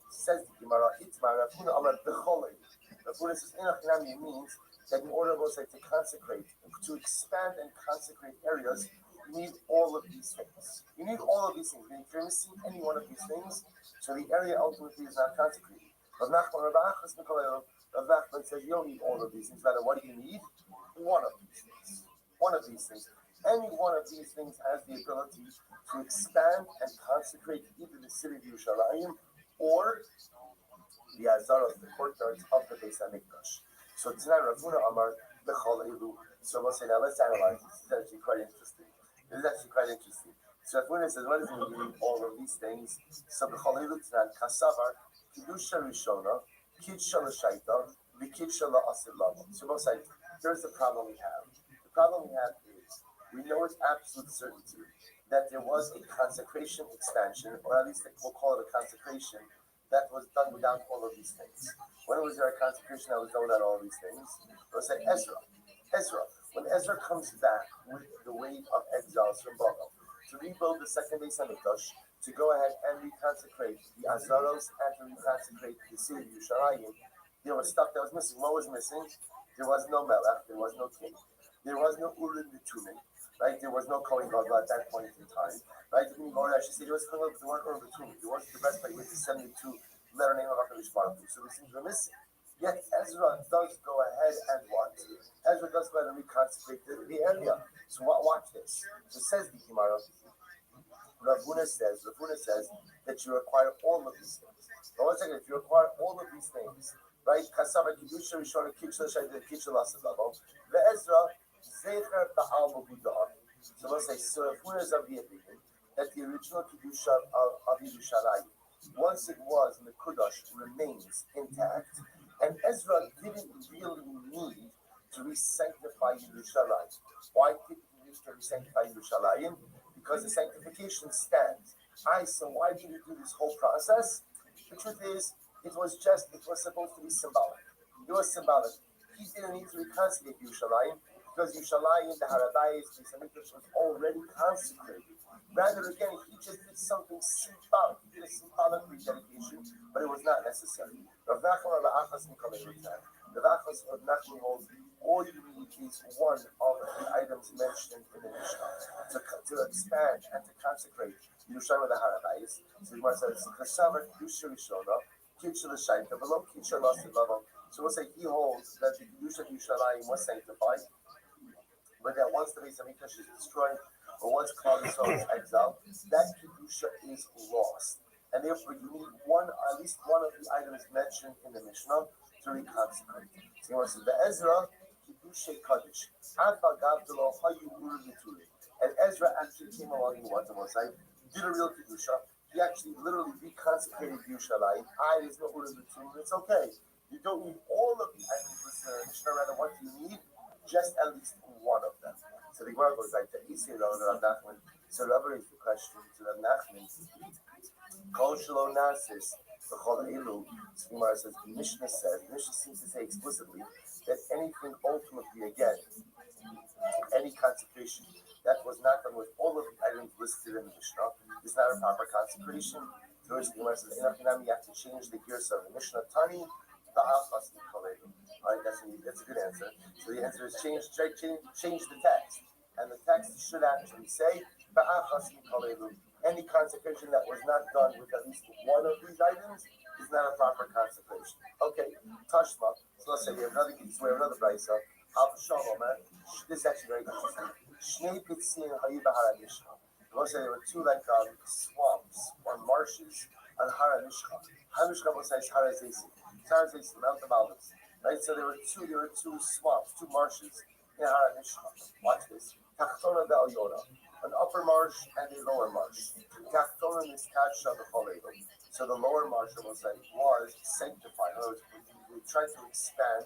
Says the Gemara, Itmar, Rafuna Amar b'chol elu. Rafuna says, Enochinami means that in order to consecrate, to expand and consecrate areas, you need all of these things. You need all of these things. If you're missing any one of these things, so the area ultimately is not consecrated. Rav Nachman says you don't need all of these things. Rather, what do you need? One of these things. One of these things. Any one of these things has the ability to expand and consecrate either the city of Yerushalayim or the Azaros, the courtyards of the Beis Hamikdash. So tonight, Ravuna Amar Bechol Elu. So we'll say now let's analyze this. This is actually quite interesting. So Ravuna says, what does it mean you need all of these things? So Bechol Elu tonight, Kasavar, Kedusha Rishona, Kidsha L'Shaita, V'Kidsha L'Asid Lava. So we'll say, here's the problem we have. The problem we have is, we know with absolute certainty that there was a consecration expansion, or at least we'll call it a consecration, that was done without all of these things. When was there a consecration that was done without all of these things? We'll say Ezra. When Ezra comes back with the wave of exiles from Babel to rebuild the second Beis Hamikdash, to go ahead and reconsecrate the Azaros and to reconsecrate the city of Yerushalayim, there was stuff that was missing. What was missing? There was no Melech, there was no king, there was no Urim and Tumim, right? There was no Kohen Gadol at that point in time, right? I should say there was Kohen Gadol, but there weren't Urim and Tumim. There wasn't the best way with the 72 letter name of HaKadosh Baruch Hu. So these things were missing. Yet Ezra does go ahead and what? Ezra does go ahead and reconsecrate the area. So watch this. So says the Gemara, Ravuna says that you require all of these things. But one second, if you require all of these things, right? Kasava Kedusha Rishona Kidsha L'Shaita Kidsha L'Asid Lava, Ve'ezra Zecher Ba'al Mugudar. So let's say, so Ravuna is of the opinion that the original Kedusha of Yerushalayim, once it was in the Kudash, remains intact. And Ezra didn't really need to re-sanctify Yerushalayim. Why didn't he need to re-sanctify Yerushalayim? Because the sanctification stands. So why did he do this whole process? The truth is, it was supposed to be symbolic. It was symbolic. He didn't need to reconsecrate Yerushalayim because Yerushalayim, the Harabayis, the Beis Hamikdash was already consecrated. Rather, again, he just did something symbolic. He did a symbolic rededication, but it was not necessary. Rav Nachman holds all you need is one of the items mentioned in the Mishnah to expand and to consecrate Yerushalayim with the Harabayis. So the Gemara says, "Kashavar Kedusha Rishona, Kidsha L'Shaita, below Kidsha L'Asid Lava." So we'll say he holds that the Kedusha of Yerushalayim was sanctified, but that once the Beis Hamikdash is destroyed, or once Klal Yisrael is exiled, that kedusha is lost, and therefore you need at least one of the items mentioned in the Mishnah to reconsecrate. So he says, the Ezra kedusha kaddish, and Ezra actually came along and what the Mosai did a real kedusha. He actually literally reconsecrated Yerushalayim. There's no Urim V'Tumim. It's okay. You don't need all of the items listed in the Mishnah. Rather, what you need, just at least one of them. So the Gemara goes like that. So Rabbi raised the question to Rabbi Nachman. Kol shelo nasis v'chol elu. So the Gemara says, the Mishnah seems to say explicitly that anything ultimately, again, any consecration that was not done with all of the items listed in the Mishnah is not a proper consecration. First, the Gemara says, you have to change the gears of the Mishnah. Tani, ta'achas mikolelu. All right, that's a good answer. So the answer is change the text. And the text should actually say, ta'achas mikolelu. Any consecration that was not done with at least one of these items is not a proper consecration. Okay, tashma. So let's say we have another brisa. This is actually very interesting. Shnei pitzin hayibahara mishcha. Let's say there were two swamps or marshes on Hara Mishcha. Hara Mishcha was like Hara Zesi. Hara Zesi, Mount of Olives. Right? So there were two swamps, two marshes in Hara Mishcha. Watch this. Tachtona ve'Alyona. An upper marsh and a lower marsh. Tachtona miskadcha v'choledo. So the lower marsh was sanctified. In other words, we tried to expand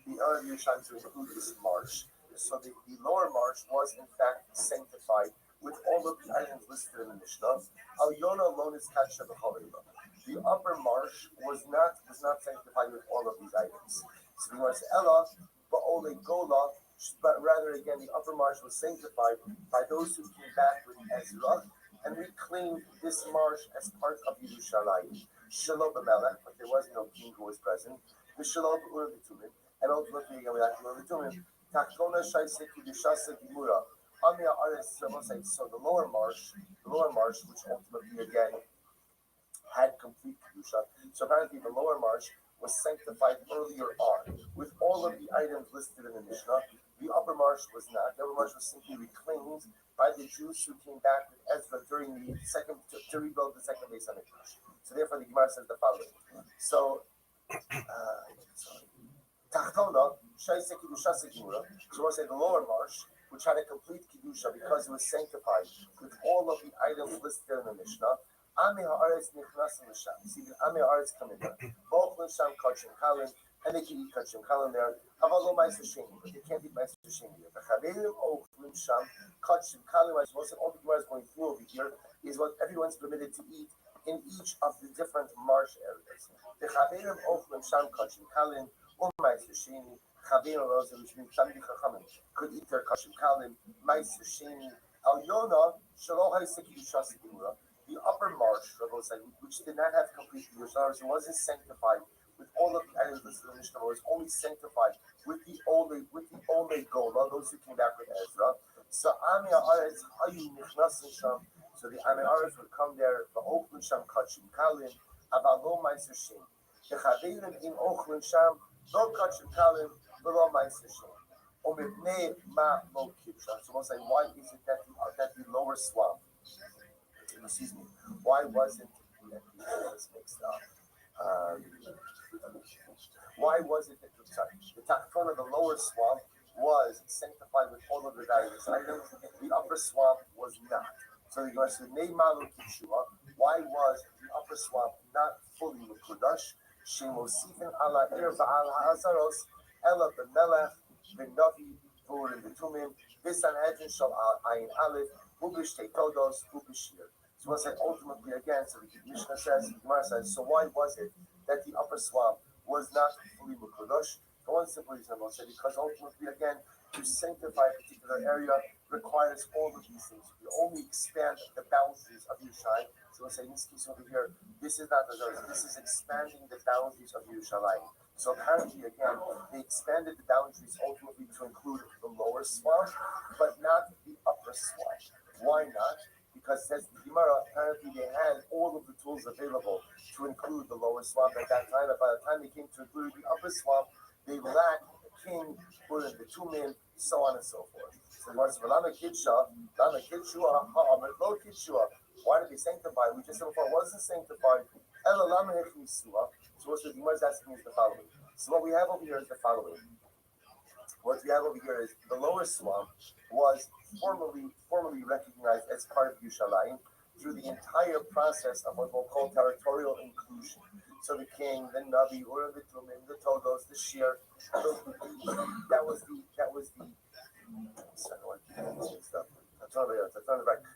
the Erev Yerushalayim to include this marsh. So the lower marsh was in fact sanctified with all of the items listed in the Mishnah. Al-Yona alone is Kadsha B'Choleva. The upper marsh was not sanctified with all of these items. So the word Ella, Ba'ole Gola, but rather again the upper marsh was sanctified by those who came back with Ezra and reclaimed this marsh as part of Yerushalayim. Shalom B'Melech, but there was no king who was present. The Shalom B'Urim V'Tumim, and ultimately again we have Urim V'Tumim. Tachtona Shaisek Yudishasa Gimura. So the lower marsh, which ultimately again had complete kedusha. So apparently the lower marsh was sanctified earlier on with all of the items listed in the Mishnah. The upper marsh was not. The upper marsh was simply reclaimed by the Jews who came back with Ezra during the second to rebuild the second base on the Mikdash. So therefore the Gemara says the following. So Tachtona Shaisek Kedusha Segura. So we'll say the lower marsh, which had a complete kedusha because it was sanctified with all of the items listed in the Mishnah. Ami haaretz nichnasim l'sham. See the Ami haaretz come in there. Both l'sham kachim kalim, and they can eat kachim kalim there. Havalo ma'aser sheni, but they can't eat ma'aser sheni there. The chaverim ochlim sham kachim kalim. As most of all the Gemara is going through over here is what everyone's permitted to eat in each of the different marsh areas. The chaverim ochlim sham kachim kalim, ma'aser sheni. Chaverim also, which means Tamid Chachamim, could eat their kashim kalim, ma'aser sheni. Al Yona shelo ha'isek kedusha segura. The upper marsh, which did not have complete kedusha, it wasn't sanctified with all of the items listed in the Mishnah. It was only sanctified with the only gola, those who came back with Ezra. So Ami Haaretz hayu nichnasin sham. So the Ami Haaretz would come there, the ochlim sham kachim kalim, avalo ma'aser sheni. The chaverim in ochlim sham, no kachim kalim. Below my session. So we'll say, why is it that the lower swamp, excuse me, why wasn't mixed up? Why was it that the tachton of the lower swamp was sanctified with all of the various items, the upper swamp was not? So the Gemara says, why was the upper swamp not fully mekudash? Shemosifin ala ir va'al ha'azaros. Ella ben Melech, ben Navi, Urim V'Tumim, V'Sanhedrin Shal Ayin Aleph, Ubishtei Todos, Ubishir. So we'll say ultimately again, so the Mishnah says, Gemara says, so why was it that the upper swamp was not fully Mekudosh? For one simple reason, we'll say, because ultimately again, to sanctify a particular area requires all of these things. You only expand the boundaries of Yerushalayim. So we'll say, in this case over here, this is not the this is expanding the boundaries of Yerushalayim. So apparently, again, they expanded the boundaries ultimately to include the lower swamp, but not the upper swamp. Why not? Because says the Gemara, apparently they had all of the tools available to include the lower swamp at that time. And by the time they came to include the upper swamp, they lacked the king, Urim V'Tumim, so on and so forth. So why did they sanctify? We just said before it wasn't sanctified. So what the Gemara is asking is the following. So what we have over here is the following. What we have over here is the lower swamp was formally recognized as part of Yerushalayim through the entire process of what we'll call territorial inclusion. So the king, the Navi, or the Tumim, the Todos, the Shir, that was the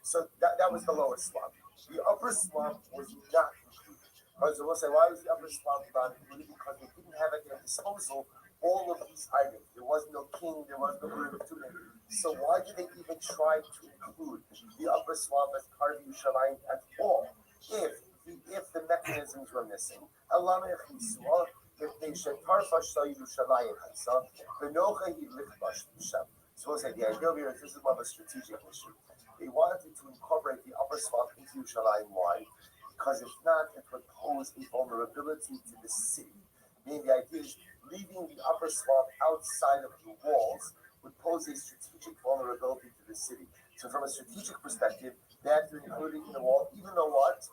so that was the lower swamp. The upper swamp was not included. So we'll say, why was the upper swamp not included? Because they didn't have at their disposal all of these items. There was no king, there was no Tumim. So why did they even try to include the upper swamp as part of Yerushalayim at all? If the mechanisms were missing, if they should so we'll say the idea here is this is more of a strategic issue. They wanted to incorporate the upper swamp into Yerushalayim. Why? Because if not, it would pose a vulnerability to the city. Meaning the idea is leaving the upper swamp outside of the walls would pose a strategic vulnerability to the city. So from a strategic perspective, they had to include it in the wall, even though what?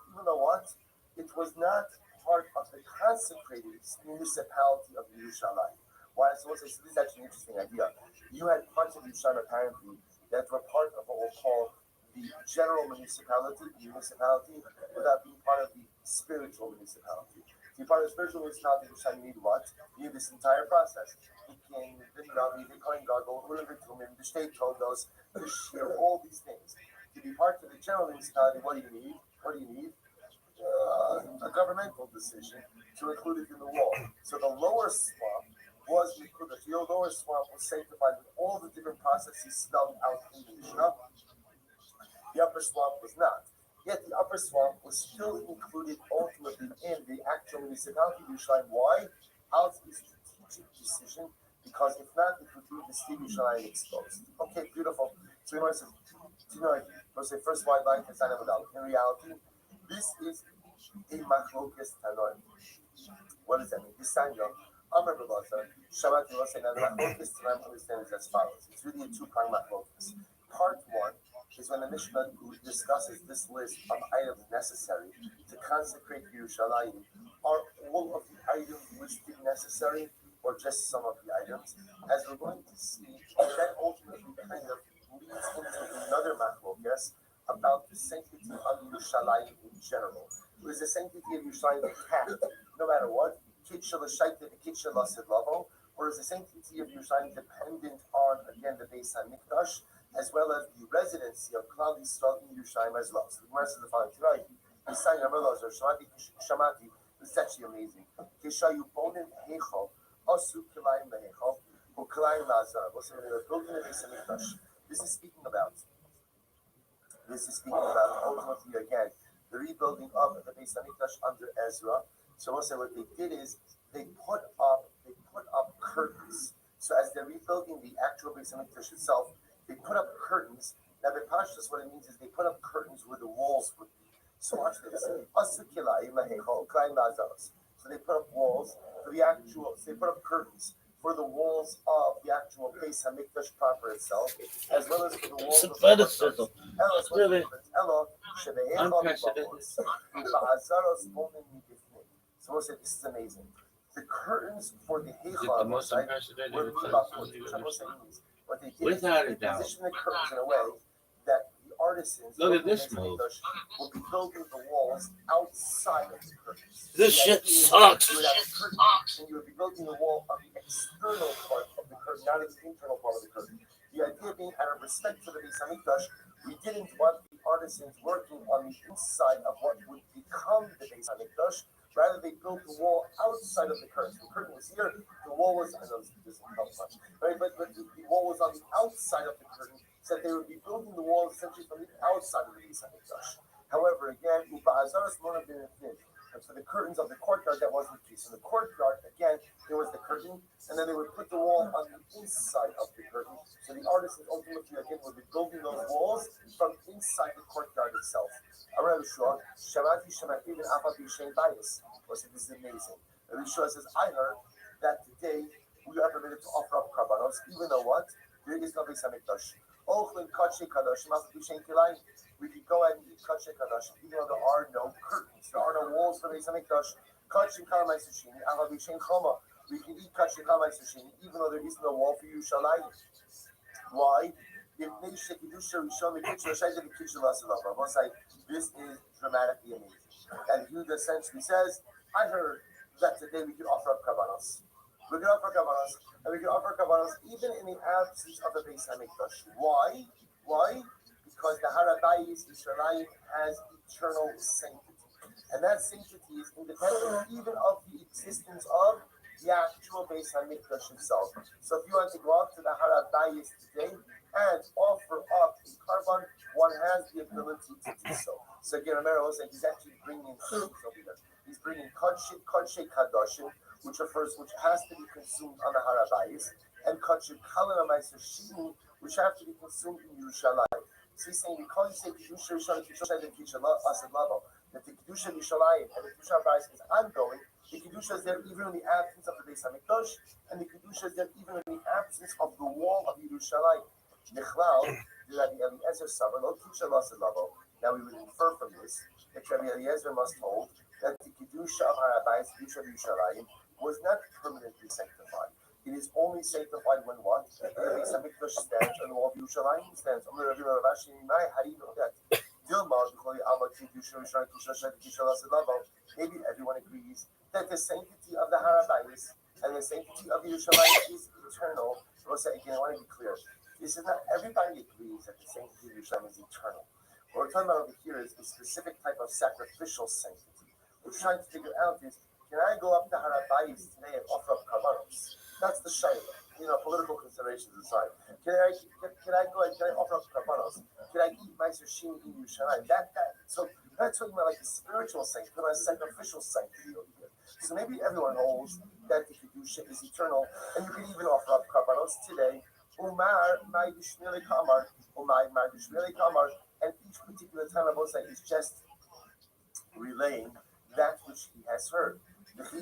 It was not part of the consecrated municipality of Yerushalayim. Why? So this is actually an interesting idea. You had parts of Yerushalayim apparently that were part of what we'll call the general municipality, without being part of the spiritual municipality. To be part of the spiritual municipality, you need what? You need this entire process. The king, the Navi, the Kohen Gadol, the Tumim, the state those, the Shir, all these things. To be part of the general municipality, what do you need? A governmental decision to include it in the wall. So the lower swamp was included. The lower swamp was sanctified with all the different processes spelled out in the Mishnah. The upper swamp was not. Yet the upper swamp was still included ultimately in the actual municipality of Yerushalayim. Why? Out of a strategic decision, because if not, it would leave the city of Yerushalayim exposed. Okay, beautiful. So we want to say, first white line, in reality, this is a machlokes tanoim. What does that mean? This Sanya, Amar B'Laza, Shabbat Yosei. Now the machlokes tanoim understands as follows. It's really a two-pronged machlokes. Part one is when the Mishnah discusses this list of items necessary to consecrate Yerushalayim. Are all of the items listed necessary, or just some of the items? As we're going to see, that ultimately kind of leads into another machlokes about the sanctity of Yerushalayim in general. Is the sanctity of Yerushalayim intact, no matter what? Or is the sanctity of Yerushalayim dependent on, again, the Beis HaMikdash, as well as the residency of Klal Yisrael in Yerushalayim as well? So the Gemara says the following tonight. This is actually amazing. This is speaking about ultimately again the rebuilding of the Beis Hamikdash under Ezra. So we'll say what they did is they put up curtains. So as they're rebuilding the actual Beis Hamikdash itself, they put up curtains. Now the Pashtus, what it means is they put up curtains where the walls would be. So watch this. So they put up walls for the actual. So they put up curtains for the walls of the actual Beis Hamikdash proper itself, as well as for the walls of the Really unprecedented. So we'll say this is amazing. The curtains for the The Heichal most were unprecedented. what they did Without is a they doubt. positioned the curtains in a way that the artisans Look at of the this Beis move. Hamikdash will be building the walls outside of the curtains. This The shit idea is sucks. You would have a curtain, and you would be building the wall on the external part of the curtain, not the internal part of the curtain. The idea being, out of respect for the Beis Hamikdash, we didn't want the artisans working on the inside of what would become the Beis Hamikdash. Rather, they built the wall outside of the curtain. The curtain was here. The wall was, I know this doesn't help much, right? But the wall was on the outside of the curtain, so that they would be building the wall essentially from the outside of the Beis Hamikdash. However, again, and for the curtains of the courtyard, that wasn't the case. In the courtyard, again, there was the curtain, and then they would put the wall on the inside of the curtain. So the artisans ultimately, again, would be building those walls from inside the courtyard itself. Rabbi Shua, Shamati Shamati and Apapi Shein Bias. This is amazing. Rabbi Shua says, I heard that today we are permitted to offer up karbanos, even though what? There is no Beis Hamikdash. Ochlin Kache Kadosh, we could go ahead and eat Kache Kadosh, even though there are no curtains, there are no walls for the Beis Hamikdash. Kache Kalamai Sushini, Ahavishin Choma. We can eat Kache Kalamai Sushini, even though there is no wall for Yerushalayim. Why? This is dramatically amazing. And Yehuda essentially says, I heard that today we can offer up Kavanos. We can offer Kavanos, and we can offer Kavanos even in the absence of the Beis Hamikdash. Why? Why? Because the Harabayis Yisraelim has eternal sanctity. And that sanctity is independent even of the existence of the actual Beis Hamikdash itself. So if you want to go up to the Harabayis today and offer up a carbon, one has the ability to do so. So again, remember, he's actually bringing he's bringing Kodshe Kadoshim, which has to be consumed on the Harabayis, and Kodshe Kalanamaiser Shini, which have to be consumed in Yerushalayim. So he's saying, because you say Kedusha Rishon, Kedusha and Kedusha Asid Lavo, that the Kedusha Yerushalayim and the Kedusha Harabayis is ongoing. The Kedusha is there even in the absence of the Beis Hamikdash, and the Kedusha is there even in the absence of the wall of Yerushalayim. Nechlal, Rabbi Eliezer Sabar, Lo Kedusha Asid Lavo. Now we would infer from this that Rabbi Eliezer must hold that the Kedusha of Harabayis, Kedusha of Yerushalayim, was not permanently sanctified. It is only sanctified when what? The Beis Hamikdash stands and the wall of Yerushalayim stands. How do you know that? Maybe everyone agrees that the sanctity of the Harabayis and the sanctity of Yerushalayim is eternal. Again, I want to be clear. This is not everybody agrees that the sanctity of Yerushalayim is eternal. What we're talking about over here is a specific type of sacrificial sanctity. What we're trying to figure out is, can I go up to Harabayis today and offer up karbanos? That's the shayla. Political considerations aside. Can I offer up karbanos? Can I eat Meiser Shin in Yerushalayim? So we're not talking about like a spiritual sanctity, but a sacrificial sanctity over here. So maybe everyone holds that the Kedusha is eternal, and you can even offer up karbanos today. Umar, my Yishmili Kamar, Umar, my Yishmili Kamar. And each particular Tanabosa is just relaying that which he has heard. So if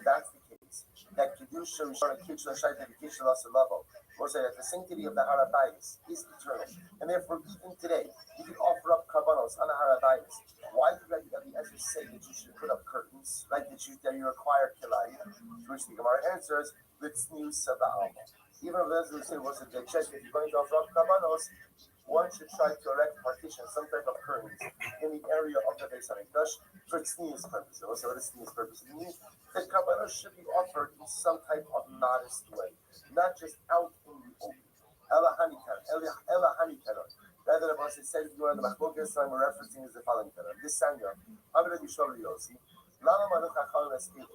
that's the case, that Kedusha Rishon Kitchen Shai Dedication Lasa Level, or say that the sanctity of the Harabayis is eternal, and therefore even today you can offer up karbanos on the Harabayis. Why did Rabbi Eliezer say that you should put up curtains, like that you require kilai? To which the Gemara answers, "Let's new Sada Alma." Even if those who say was a chest, if you're going to offer up karbanos, one should try to erect partition, some type of curtains in the area of the Beis Hamikdash for tznius purposes. So what does tznius purpose mean? That karbanos should be offered in some type of modest way, not just out in the open. Ela hanikana. Rather than what it says, you are the machlokas I'm referencing is the following kind of this sanya. Amr Bishol Yosi. Lama manuch hachalon estilu.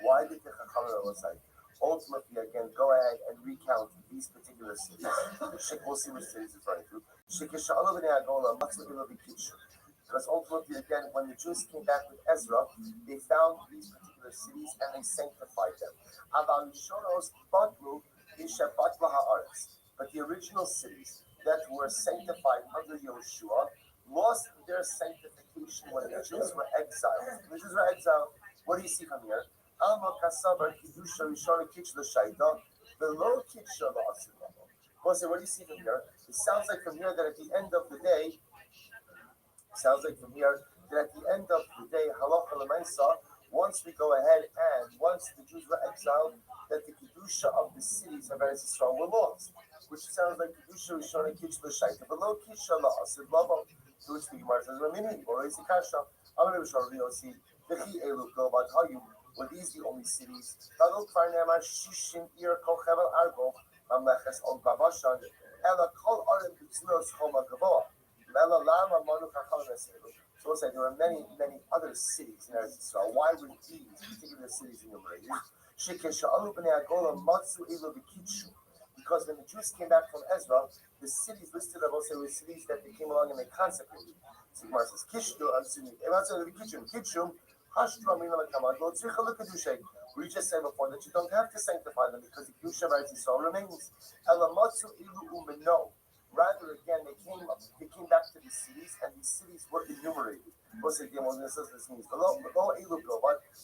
Why did the hachalon say? Ultimately, again, go ahead and recount these particular cities. We'll see which cities it's referring to. Because ultimately, again, when the Jews came back with Ezra, they found these particular cities and they sanctified them. But the original cities that were sanctified under Yehoshua lost their sanctification when the Jews were exiled. The Jews were exiled. What do you see from here? Alma Kasabar Kedusha Rishon Kitchla Shaida, the low Kitcha Lasin level. What do you see from here? It sounds like from here that at the end of the day, Halacha L'Maisa, once we go ahead and once the Jews were exiled, that the Kedusha of the cities of Eretz Yisrael were lost. Which sounds like Kedusha Rishon Kitchla Shaida, the low Kitcha Lasin level. To which the Gemara says, Ramini, or is it Kasha? I'm going to show you, see, the Chi Elu Go, but how you. Were these the only cities? Because ultimately, again, so say there were many other cities in Eretz Yisrael. Why were these particular cities enumerated? Because when the Jews came back from Ezra, the cities listed above say were cities that they came along and they consecrated. So Gemara says, Kishum. We just said before that you don't have to sanctify them because the Kedusha of Eretz Yisrael remains. Rather, again, they came back to these cities, and these cities were enumerated. This means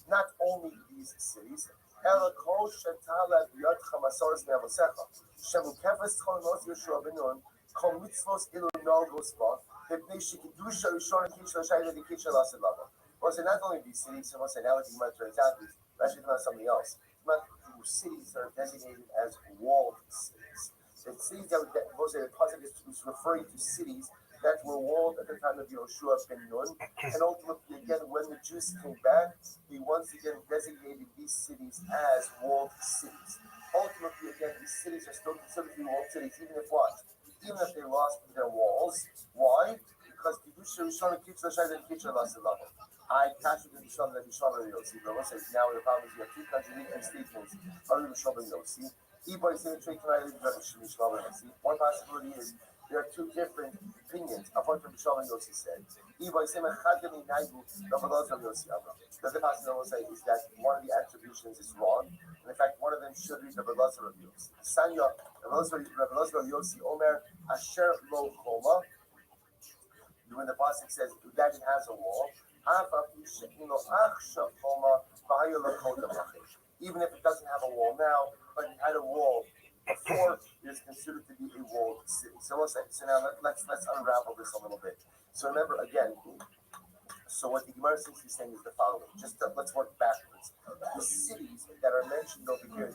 not only these cities, אלא כל שתעלה בידך מסורת מאבותיך, שמוקפת חלומות יהושע בן נון, כל מצוות אלו נהוגות בה, מפני שקידוש הראשון הקידוש השני וקידוש לעשות למה. Was it not only these cities, so was analogy might turn out, actually not something else. Not cities that are designated as walled cities. The cities that was a positive is referring to cities that were walled at the time of Yoshua ben Nun, and ultimately again when the Jews came back, he once again designated these cities as walled cities. Ultimately again, these cities are still considered to be walled cities, even if what? Even if they lost their walls. Why? Because Kedusha Rishon keeps the Shai and Kitchen lost the level. I passed it to Rishon and Rishon and Yossi. But let's say now the problem is you have two contradicting statements. Other Rishon and Yossi. One possibility is there are two different opinions of what Rabbi Shalom Yossi said. The other possibility is that one of the attributions is wrong, and in fact one of them should read Rabbi Lazar of Yossi. Sanya Rabbi Lazar of Yossi Omer Asher Lo Choma. When the pasuk says that it has a wall, even if it doesn't have a wall now, but it had a wall before, it is considered to be a walled city. So now let's unravel this a little bit. So remember again. So what the Gemara seems to be saying is the following. Let's work backwards. The cities that are mentioned over here,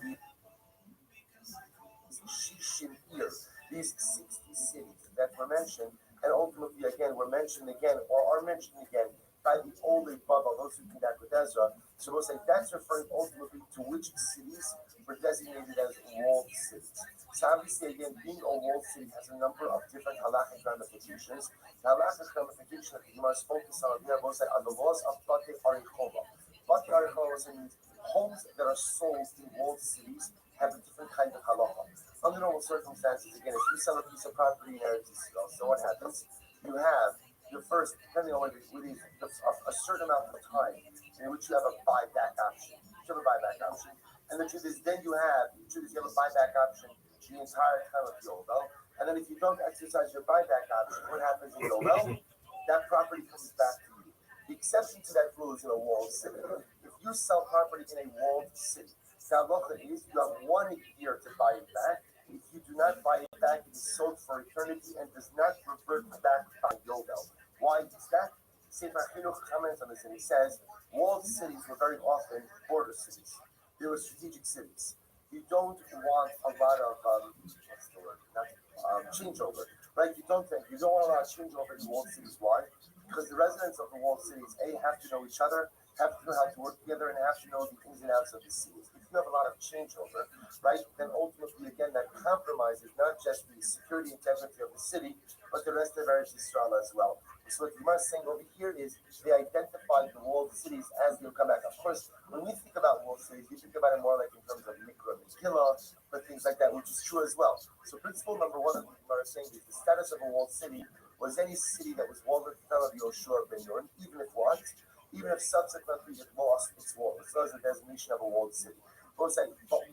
these 60 cities that were mentioned, and ultimately again were mentioned again or are mentioned again by the Olei Baba, those who came back with Ezra. So we'll say that's referring ultimately to which cities were designated as walled cities. So obviously again, being a walled city has a number of different halachic ramifications. The halachic ramification that the Gemara is focused on here, we'll say on the laws of Bate Arichova. Bate Arichova means homes that are sold in walled cities have a different kind of halacha. Under normal circumstances, again, if you sell a piece of property in Eretz Yisrael, so what happens? You have your first, depending on a certain amount of time in which you have a buyback option. And the truth is, then you have a buyback option the entire time of Yovel. And then if you don't exercise your buyback option, what happens in Yovel? That property comes back to you. The exception to that rule is in a walled city. If you sell property in a walled city, the halacha is you have 1 year to buy it back. If you do not buy it back, it is sold for eternity and does not revert back by Yovel. Why is that? Sefer Chinuch comments on this and he says, walled cities were very often border cities. They were strategic cities. You don't want a lot of changeover, right? You don't want a lot of changeover in walled cities. Why? Because the residents of the walled cities, have to know each other, have to know how to work together, and have to know the ins and outs of the cities. If you have a lot of changeover, right, then ultimately, again, that compromises not just the security integrity of the city, but the rest of Eretz Yisrael as well. So what the Gemara is saying over here is they identified the walled cities as they'll come back. Of course, when we think about walled cities, we think about it more like in terms of Mikra, Megillah, but things like that, which is true as well. So principle number one of the Gemara is saying is the status of a walled city was any city that was walled at the time of Yoshua ben Nun, even if subsequently it lost its walls. So that's the designation of a walled city. But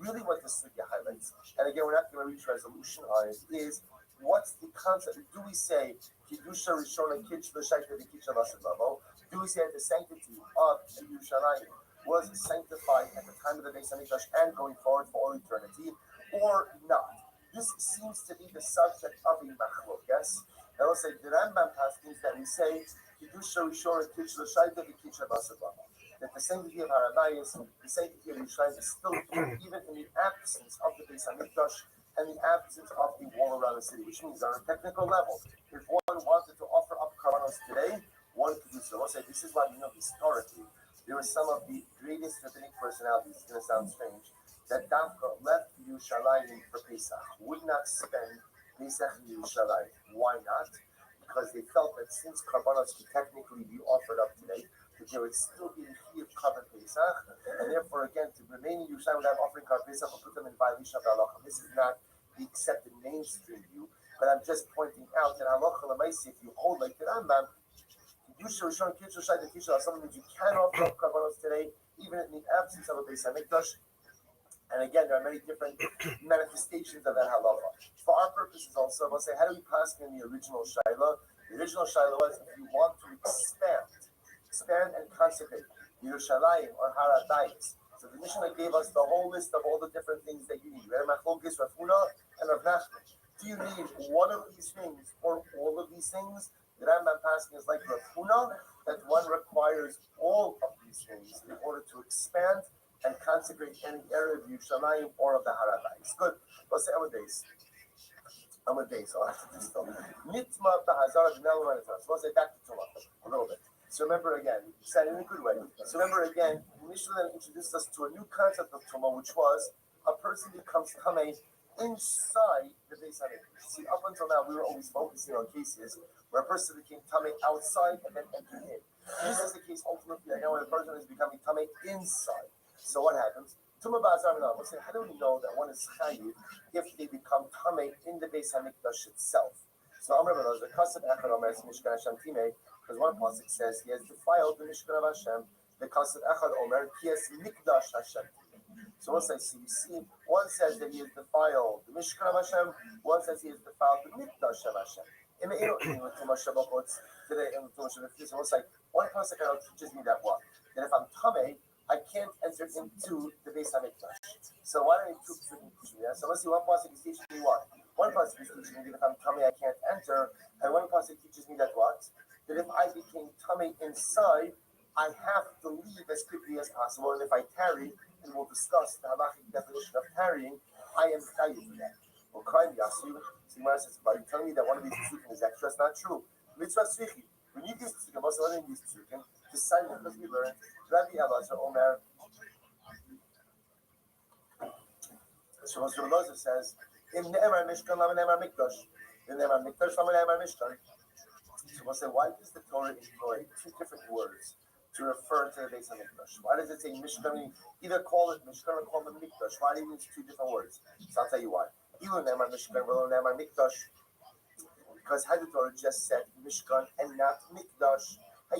really what this sugya highlights, and again, we're not going to reach resolution on it, is what's the concept? Do we say Kiddusha Rishon and Kitch L'Shaita V'Kitcha L'Asavavo? Do we say that the sanctity of Yerushalayim was sanctified at the time of the Beis Hamikdash and going forward for all eternity, or not? This seems to be the subject of a machlokas. And let's say the Rambam means that we say Kiddusha Rishon and Kitch L'Shaita V'Kitcha L'Asavavo. That the sanctity of Harabayis, the sanctity of Yerushalayim is still here, even in the absence of the Beis Hamikdash and the absence of the wall around the city, which means on a technical level, if one wanted to offer up Karbanos today, one could do so. I'll say this is why we know historically there were some of the greatest rabbinic personalities, it's going to sound strange, that Dafka left Yerushalayim for Pesach, would not spend Pesach in Yerushalayim. Why not? Because they felt that since Karbanos could technically be offered up today, that there would still be a key of Karban Pesach, and therefore, again, to remain in Yerushalayim without offering Karban Pesach will put them in violation of the halacha. This is not the accepted mainstream view, but I'm just pointing out that halacha l'maisi, if you hold like the Rambam, Yusha Rishon Kitch L'Shaita V'Kitcha, something that you can offer up Karbanos today, even in the absence of a Beis Hamikdash. And again, there are many different manifestations of that halacha. For our purposes also, we'll say, how do we pass in the original Shaila? The original Shaila was if you want to expand and consecrate Yerushalayim or Har HaBayis. So So the Mishnah gave us the whole list of all the different things that you need. Machlokes, Rav Huna, and Rav Nachman. Do you need one of these things or all of these things? The Rambam passing is like Rav Huna, that one requires all of these things in order to expand and consecrate any area of Yerushalayim or of the Harabais. Good. Let's say I'm a base. I'll have to do still. Nitma b'hazara b'nel. So let's say back to Tumah a little bit. So remember again, said in a good way. So remember again, Mishnah then introduced us to a new concept of Tumah, which was a person becomes Tameh inside the Beis Hamikdash. See, up until now, we were always focusing on cases where a person became Tameh outside and then entered in. This is the case ultimately now when a person is becoming Tameh inside. So what happens? Tumah b'hazara b'nel. We'll say, how do we know that one is Chayiv if they become Tameh in the Beis Hamikdash itself? So I'm remember there's a Kasav Echad Omer Mishkan Hashem Timeh. Because one pasuk says he has defiled the Mishkan of Hashem. The Kasav Echad Omer he has Mikdash Hashem. So once I see, you see, one says that he has defiled the Mishkan of Hashem. One says he has defiled the Mikdash of Hashem. In the today in the so it's like one pasuk teaches me that what that if I'm Tameh, I can't enter into the Beis Hamikdash. So why don't two psukim teach me that? So let's see, one pasuk is teaching me what. One pasuk is teaching me that if I'm Tameh, I can't enter, and one pasuk teaches me that what. That if I became Tameh inside, I have to leave as quickly as possible. And if I tarry, and we'll discuss the halachic definition of tarrying, I am chayiv for that. Well, crying Yasu, Simar says, "Are you telling me that one of these psukim is extra?" It's not true. Mitzvah tzrichi. We need these psukim. Also, what are these psukim? To sign them because we learned. Rabbi Elazar Omer. So Rabbi Elazar says, "In Ne'emar Mishkan, Lama Ne'emar Mikdash. In Ne'emar Mikdash, Lama Ne'emar Mishkan." So we'll say, why does the Torah employ two different words to refer to the Beis Hamikdash? Why does it say Mishkan? Either call it Mishkan or call it Mikdash. Why do you use two different words? So I'll tell you why. Ilu Ne'emar Mishkan, V'lo Ne'emar Mikdash. Because had the Torah just said Mishkan and not Mikdash, I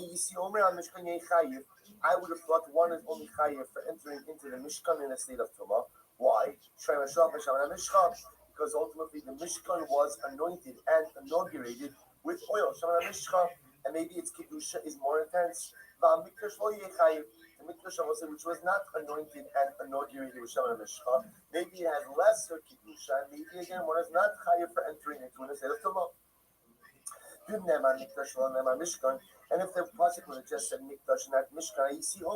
would have thought one is only chayiv for entering into the Mishkan in a state of Tumah. Why? Because ultimately the Mishkan was anointed and inaugurated with oil. And maybe its Kedusha is more intense. The Mikdash, which was not anointed and inaugurated with Shemana Mishcha, maybe it has lesser Kedusha, and maybe again one is not chayiv for entering into a state of Tumah. And if the pasuk would have just said Mikdash, not Mishkan, you see, I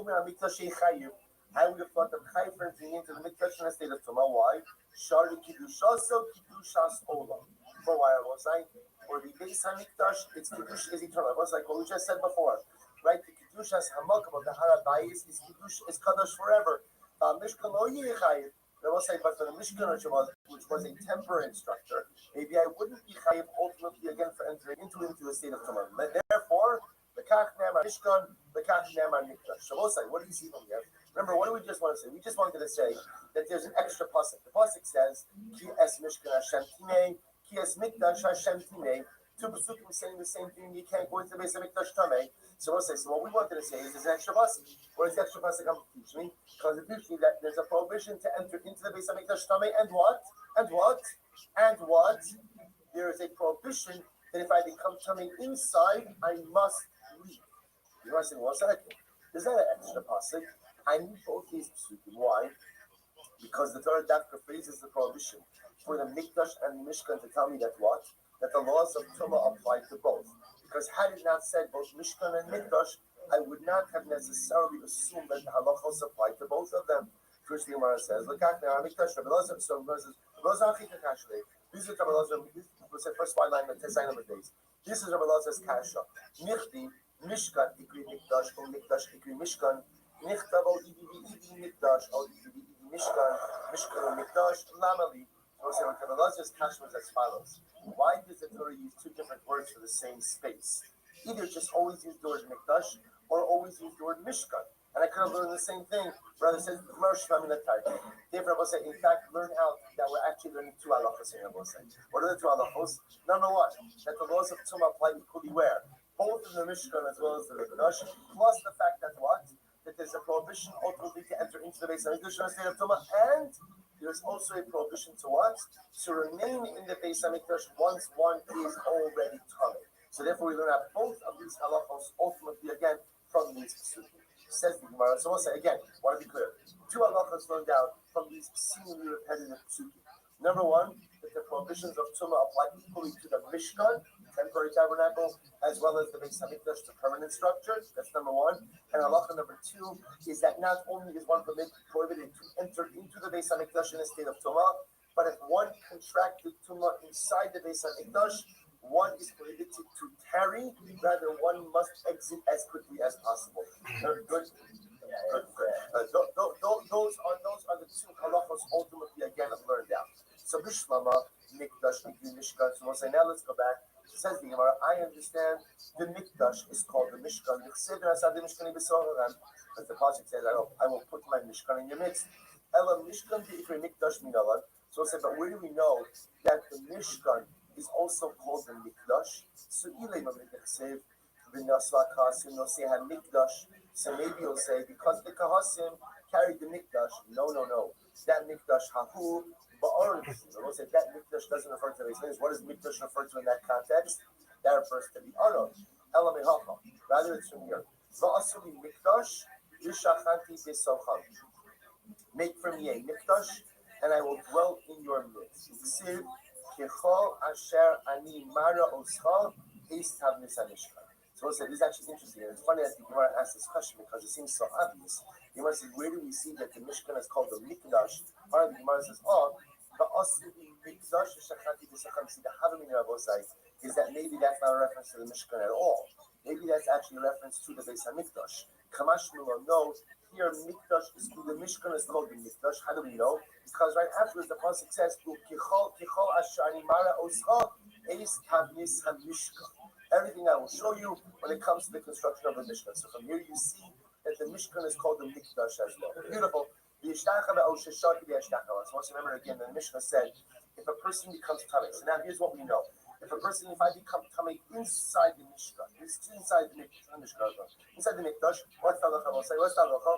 would have thought of chayiv for entering into the Mikdash in a state of Tumah. Why? Shari Kedusha, so Kedushas Olam. For why I was saying, or the Beis Hamikdash, its Kedusha is eternal. It was like what we just said before, right? The Kedushas Hamakam of the Harabais is Kedush is Kadosh forever. Mishkan lo yichayiv. I will say, but for the Mishkan, which was a temporary structure, maybe I wouldn't be chayiv ultimately again for entering into a state of Tumah. Therefore, the Kach Ne'emar Mishkan, the Kach Ne'emar Mikdash. So we'll say, what do you see from here? Remember, what do we just want to say? We just wanted to say that there's an extra pasuk. The pasuk says, Ki es Mishkan Hashem Timei, Ki es Mikdash Hashem Timei. Two pasukim saying the same thing. You can't go into the Beis Hamikdash Tamei. So we'll say. So what we wanted to say is there's an extra pasuk. What is the extra pasuk come to teach me? Because it teaches me that there's a prohibition to enter into the Beis Hamikdash Tamei, and what? And what? And what? There is a prohibition that if I become Tamei inside, I must leave. You know what I'm saying? What's that? There's not an extra pasuk. I need both these pasukim. Why? Because the Torah Dafka phrases the prohibition for the Mikdash and the Mishkan to tell me that what? That the laws of Tumah apply to both. Because had it not said both Mishkan and Mikdash, I would not have necessarily assumed that the halachos apply to both of them. First the Gemara says, "Look at now, Mikdash." So these are Rabbi Elazar. This is first line of the number days. This is Rabbi Elazar's kasha. Michti Mishkan ikri Mikdash or Mikdash ikri Mishkan. Nichtav al idi Mikdash al idi Mishkan. Mishkan or Mikdash lamali. So Rabbi Elazar's kasha was as follows. Why does the Torah use two different words for the same space? Either just always use the word Mikdash or always use the word Mishkan. And I could have learned the same thing. Brother says, therefore, I will say, in fact, learn out that we're actually learning two halachos here. What are the two halachos? Number one, that the laws of Tumah apply equally where? Both in the Mishkan as well as the Mikdash, plus the fact that what? That there's a prohibition ultimately to enter into the Beis Hamikdash in a state of Tumah, and there's also a prohibition to what? To remain in the Beis Hamikdash once one is already Tamei. So therefore, we learn out both of these halachos ultimately again from these psukim. Says the Gemara. So we'll say again, want to be clear. Two halachas learned out from these seemingly repetitive psukim. Number one, that the prohibitions of Tumah apply equally to the Mishkan, temporary tabernacle, as well as the Beis Hamikdash, the permanent structure. That's number one. And halacha number two is that not only is one prohibited to enter into the Beis Hamikdash in a state of Tumah, but if one contracted Tumah inside the Beis Hamikdash, one is prohibited to tarry, rather one must exit as quickly as possible. Good. Those are the two halachos ultimately again learned out. So Bishlama, Mikdash, Mishkan. So we'll say now let's go back. Says the Gemara, I understand the Mikdash is called the Mishkan. As the pasuk says, I will put my Mishkan in your midst. Ela Mishkan Mikdash Minalan. So we'll say, but where do we know that the Mishkan is also called the Mikdash? So so maybe you'll say, because the Kahasim carried the Mikdash. No. That Mikdash Hahu, Ba'aron. We'll say that Mikdash doesn't refer to the Beis. What does Mikdash refer to in that context? That refers to the Aron. Elamehacha. Rather, it's from here. Va'asuli Mikdash, Yishachanti Besocham. Make for me a Mikdash, and I will dwell in your midst. Ksiv, Kechol Asher Ani Mara Oscha, East Havnis Hamishkan. So we'll say this is actually interesting. And it's funny that the Gemara asked this question because it seems so obvious. The Gemara says, where do we see that the Mishkan is called the Mikdash? Part of the Gemara says, the Asli Mikdash Shachati B'Sacham. See, the Havim in Rabosai is that maybe that's not a reference to the Mishkan at all. Maybe that's actually a reference to the Beis Hamikdash. Kamash Milo, no. Here, Mikdash is the Mishkan is called the Mikdash. How do we know? Because right afterwards, the pasuk says, "Kichol Ashani Mara Oscha Eis Havnis Hamishkan." Everything I will show you when it comes to the construction of the Mishkan. So from here you see that the Mishkan is called the Mikdash as well. Beautiful. So once you remember again, the Mishnah said, if a person becomes Tameh, so now here's what we know. If I become Tameh inside the Mishkan, inside the Mikdash, what's the halacha? We'll say, what's the halacha?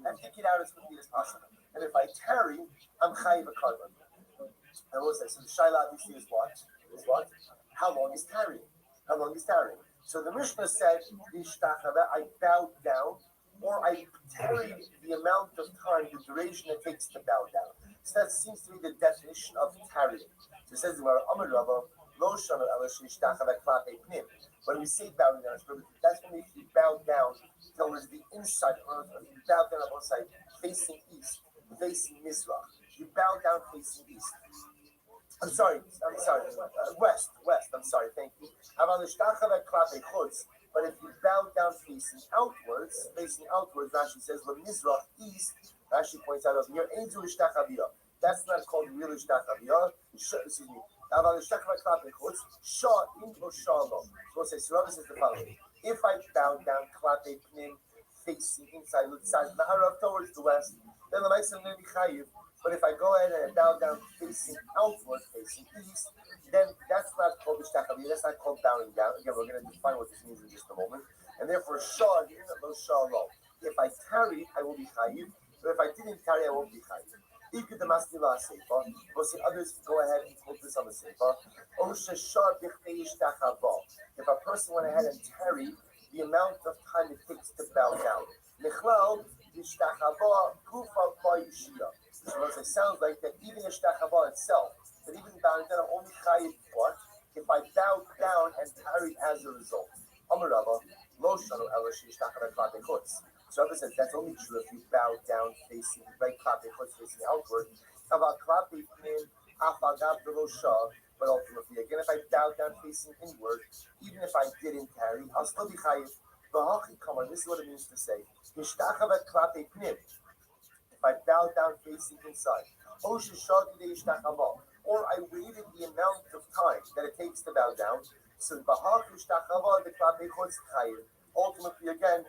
And take it out as quickly as possible. And if I tarry, I'm chayiv a korban. And we'll say, so the shaila obviously is what? How long is tarrying? So the Mishnah said, I bowed down, or I tarried the amount of time, the duration it takes to bow down. So that seems to be the definition of tarrying. So it says, when we say bowing down, that's when you bow down towards the inside, or you bow down on one side, facing east, facing Mizrach. You bow down facing east. I'm sorry, west, I'm sorry, thank you. But if you bow down facing outwards, Rashi says, Mizrach, east, Rashi points out over here, that's not called real Ishtachaviyah. Excuse me. So we'll say, so Rabbi says the following. If I bow down, Klape Pnim, facing inside, Ma'arav towards the west, then the Maisa may be chayiv. But if I go ahead and bow down facing outward, facing east, then that's not called Ishtachaviyah, that's not called bowing down. Again, we're going to define what this means in just a moment. And therefore, Shah here, lo Shah lo. If I tarry, I will be chayiv. But if I didn't tarry, I won't be chayiv. We'll see others go ahead and quote this on the Seifa. If a person went ahead and tarried the amount of time it takes to bow down. So it sounds like that even Ishtachava itself, that even bowing down, I'm only chayiv what? If I bow down and tarried as a result. So Rabbi says that's only true if you bow down facing right klape facing outward. But ultimately, again, if I bow down facing inward, even if I didn't tarry, I'll still be chayiv. This is what it means to say. If I bow down facing inside, or I waited the amount of time that it takes to bow down, so ultimately, again,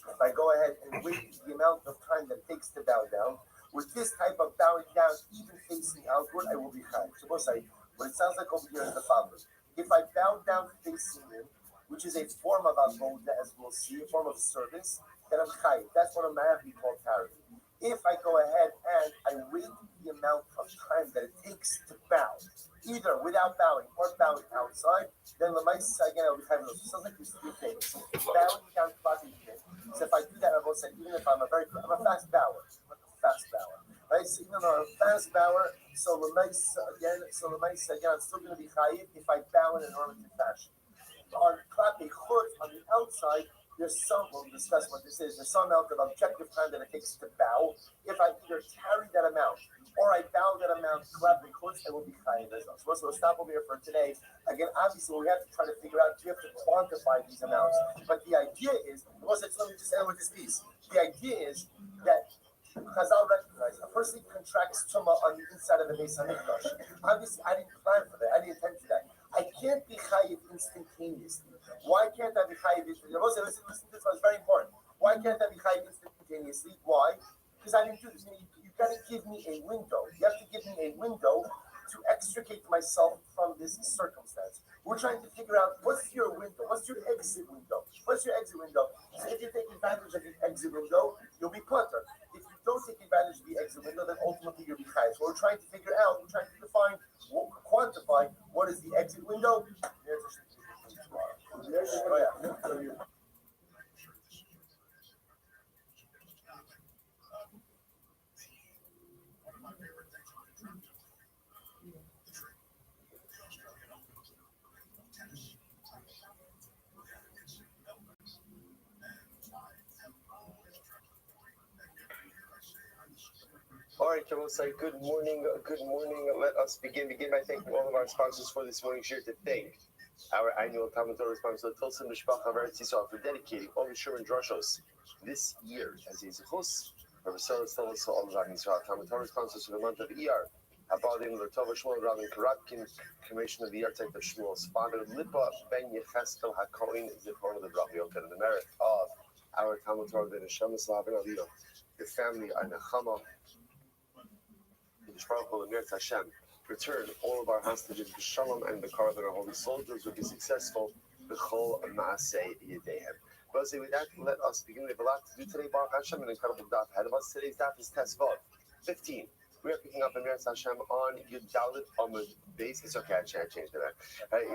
if I go ahead and wait the amount of time that it takes to bow down, with this type of bowing down, even facing outward, I will be chayiv. So we'll say, what it sounds like over here is the following. If I bow down facing in, which is a form of avodah, as we'll see, a form of service, then I'm chayiv. That's what a man be called tarry. If I go ahead and I wait the amount of time that it takes to bow, either without bowing or bowing outside, then the mice again I'll be having those. So like these three things. Bowing down clapping in. So if I do that, I will say even if I'm a fast bower, right? So even though I'm a fast bower, so the mice again, I'm still going to be chayiv if I bow in a normative fashion. On clapping chut on the outside, there's some, we'll discuss what this is, there's some amount of objective time that it takes to bow. If I either carry that amount or I bow that amount, clapping chut, it will be chayiv as well. So we'll stop over here for today. Again, obviously, we have to try to figure out, we have to quantify these amounts. But the idea is, let me just end with this piece. The idea is that Chazal recognize a person contracts tumah on the inside of the Beis Hamikdash. Obviously, I didn't plan for that. I didn't intend for that. I can't be chayiv instantaneously. Why can't I be chayiv instantaneously? Listen, this was very important. Why can't I be chayiv instantaneously? Why? Because I didn't do this. You've got to give me a window. You have to give me a window to extricate myself from this circumstance. We're trying to figure out what's your window, what's your exit window, what's your exit window. So if you take advantage of the exit window, you'll be putter. If you don't take advantage of the exit window, then ultimately you'll be chayiv. So we're trying to figure out, we're trying to define, quantify what is the exit window. All right, Jabosai, good morning. Good morning. Let us begin by thanking all of our sponsors for this morning's share. To thank our annual Talmud Torah sponsor, Tilson Mishpacha of Eretz Yisrael, for dedicating all the Sherman Droshos this year as a Zechus. Professor Stella all of Israel Talmud Torah sponsors for the month of Iyar. Habadim Lertova Shmuel Rabin Karatkin, commission of the year type of Shmuel's father, Lipa Ben Yecheskel HaKoin, Zichron of the Bracha Yoker, the merit of our Talmud Torah, the Neshama Slavin Avila, the family, our Nechama. Hashem, return all of our hostages to Shalom, and the car that our holy soldiers will be successful. B'chol Maaseh Yedehem. But with that, let us begin. We have a lot to do today. Baruch Hashem, an incredible daf ahead of us. Today's daf is Tesvav 15. We are picking up in Meretz Hashem on Yud Dalet Amud Beis. It's okay, I changed it.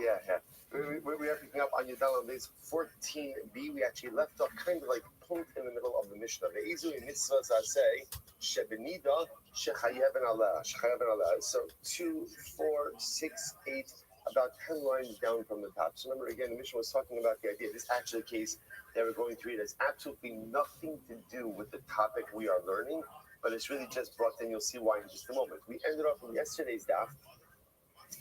Yeah. We are picking up on Yud Dalet Amud Beis 14b. We actually left off kind of like point in the middle of the Mishnah. Ve'izu mitzvahs aseh shebenida shechayeven aleh. So 2, 4, 6, 8, about 10 lines down from the top. So remember again, the Mishnah was talking about the idea. This actual case that we're going to read has absolutely nothing to do with the topic we are learning, but it's really just brought in. You'll see why in just a moment. We ended up in yesterday's daf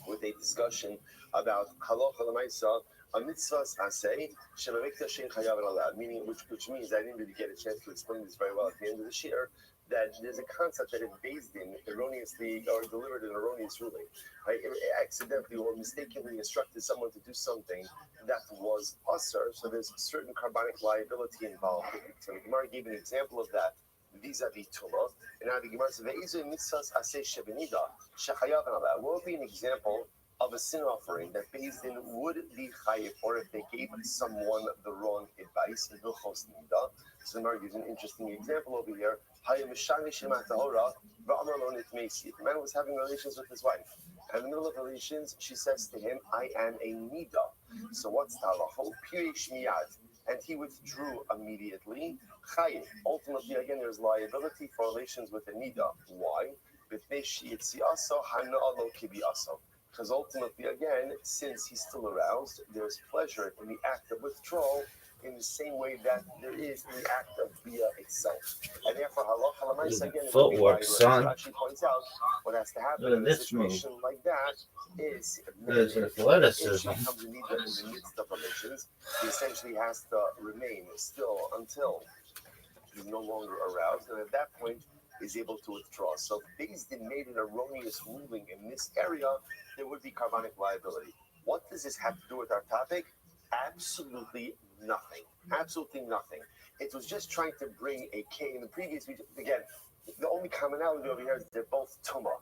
with a discussion about halacha l'maisa, a mitzvahs aseh shebamikdash shein chayav aleh, meaning which means I didn't really get a chance to explain this very well at the end of the year. That there's a concept that if based in erroneously or delivered an erroneous ruling, right? It accidentally or mistakenly instructed someone to do something that was usher, so there's certain carbonic liability involved. So the Gemara gave an example of that vis-a-vis Tumah, and now the Gemara says, "Ve'izu mitzvahs aseh shebenida shechayav aleh." What would be an example of a sin offering that based in would be chayiv, or if they gave someone the wrong advice in Hilchos Nida? So the Gemara gives an interesting example over here. The man was having relations with his wife. And in the middle of relations, she says to him, I am a nida. So what's the halacha? And he withdrew immediately. Ultimately, again, there's liability for relations with a nida. Why? Because ultimately, again, since he's still aroused, there's pleasure in the act of withdrawal, in the same way that there is in the act of bia itself. And therefore, halacha l'maisa again, footwork, son. actually points out what has to happen in a situation like that is There's if athleticism. she comes in the midst of relations, he essentially has to remain still until he's no longer aroused, and at that point is able to withdraw. So if Beis Din made an erroneous ruling in this area, there would be carbonic liability. What does this have to do with our topic? Absolutely nothing. Absolutely nothing. It was just trying to bring a K in the previous video. Again, the only commonality over here is they're both tumah.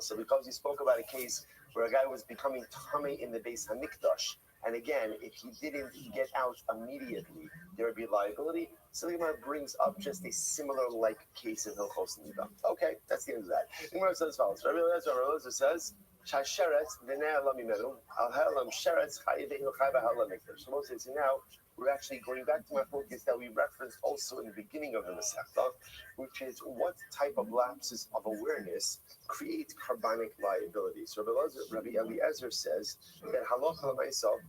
So because we spoke about a case where a guy was becoming tummy in the Beis Hamikdash, And again, if he didn't get out immediately, there would be liability. So the Gemara brings up just a similar like case in Hilchos Nida. Okay, that's the end of that. The Gemara says as follows. Rabbi Eliezer says, "Shasheretz v'nei lamimenu al helam sheretz chayiveinu chay b'halam mikdash." So Moses says now we're actually going back to my focus that we referenced also in the beginning of the Masechta, which is what type of lapses of awareness create carbonic liability. So Rabbi Eliezer says that halacha l'maisa,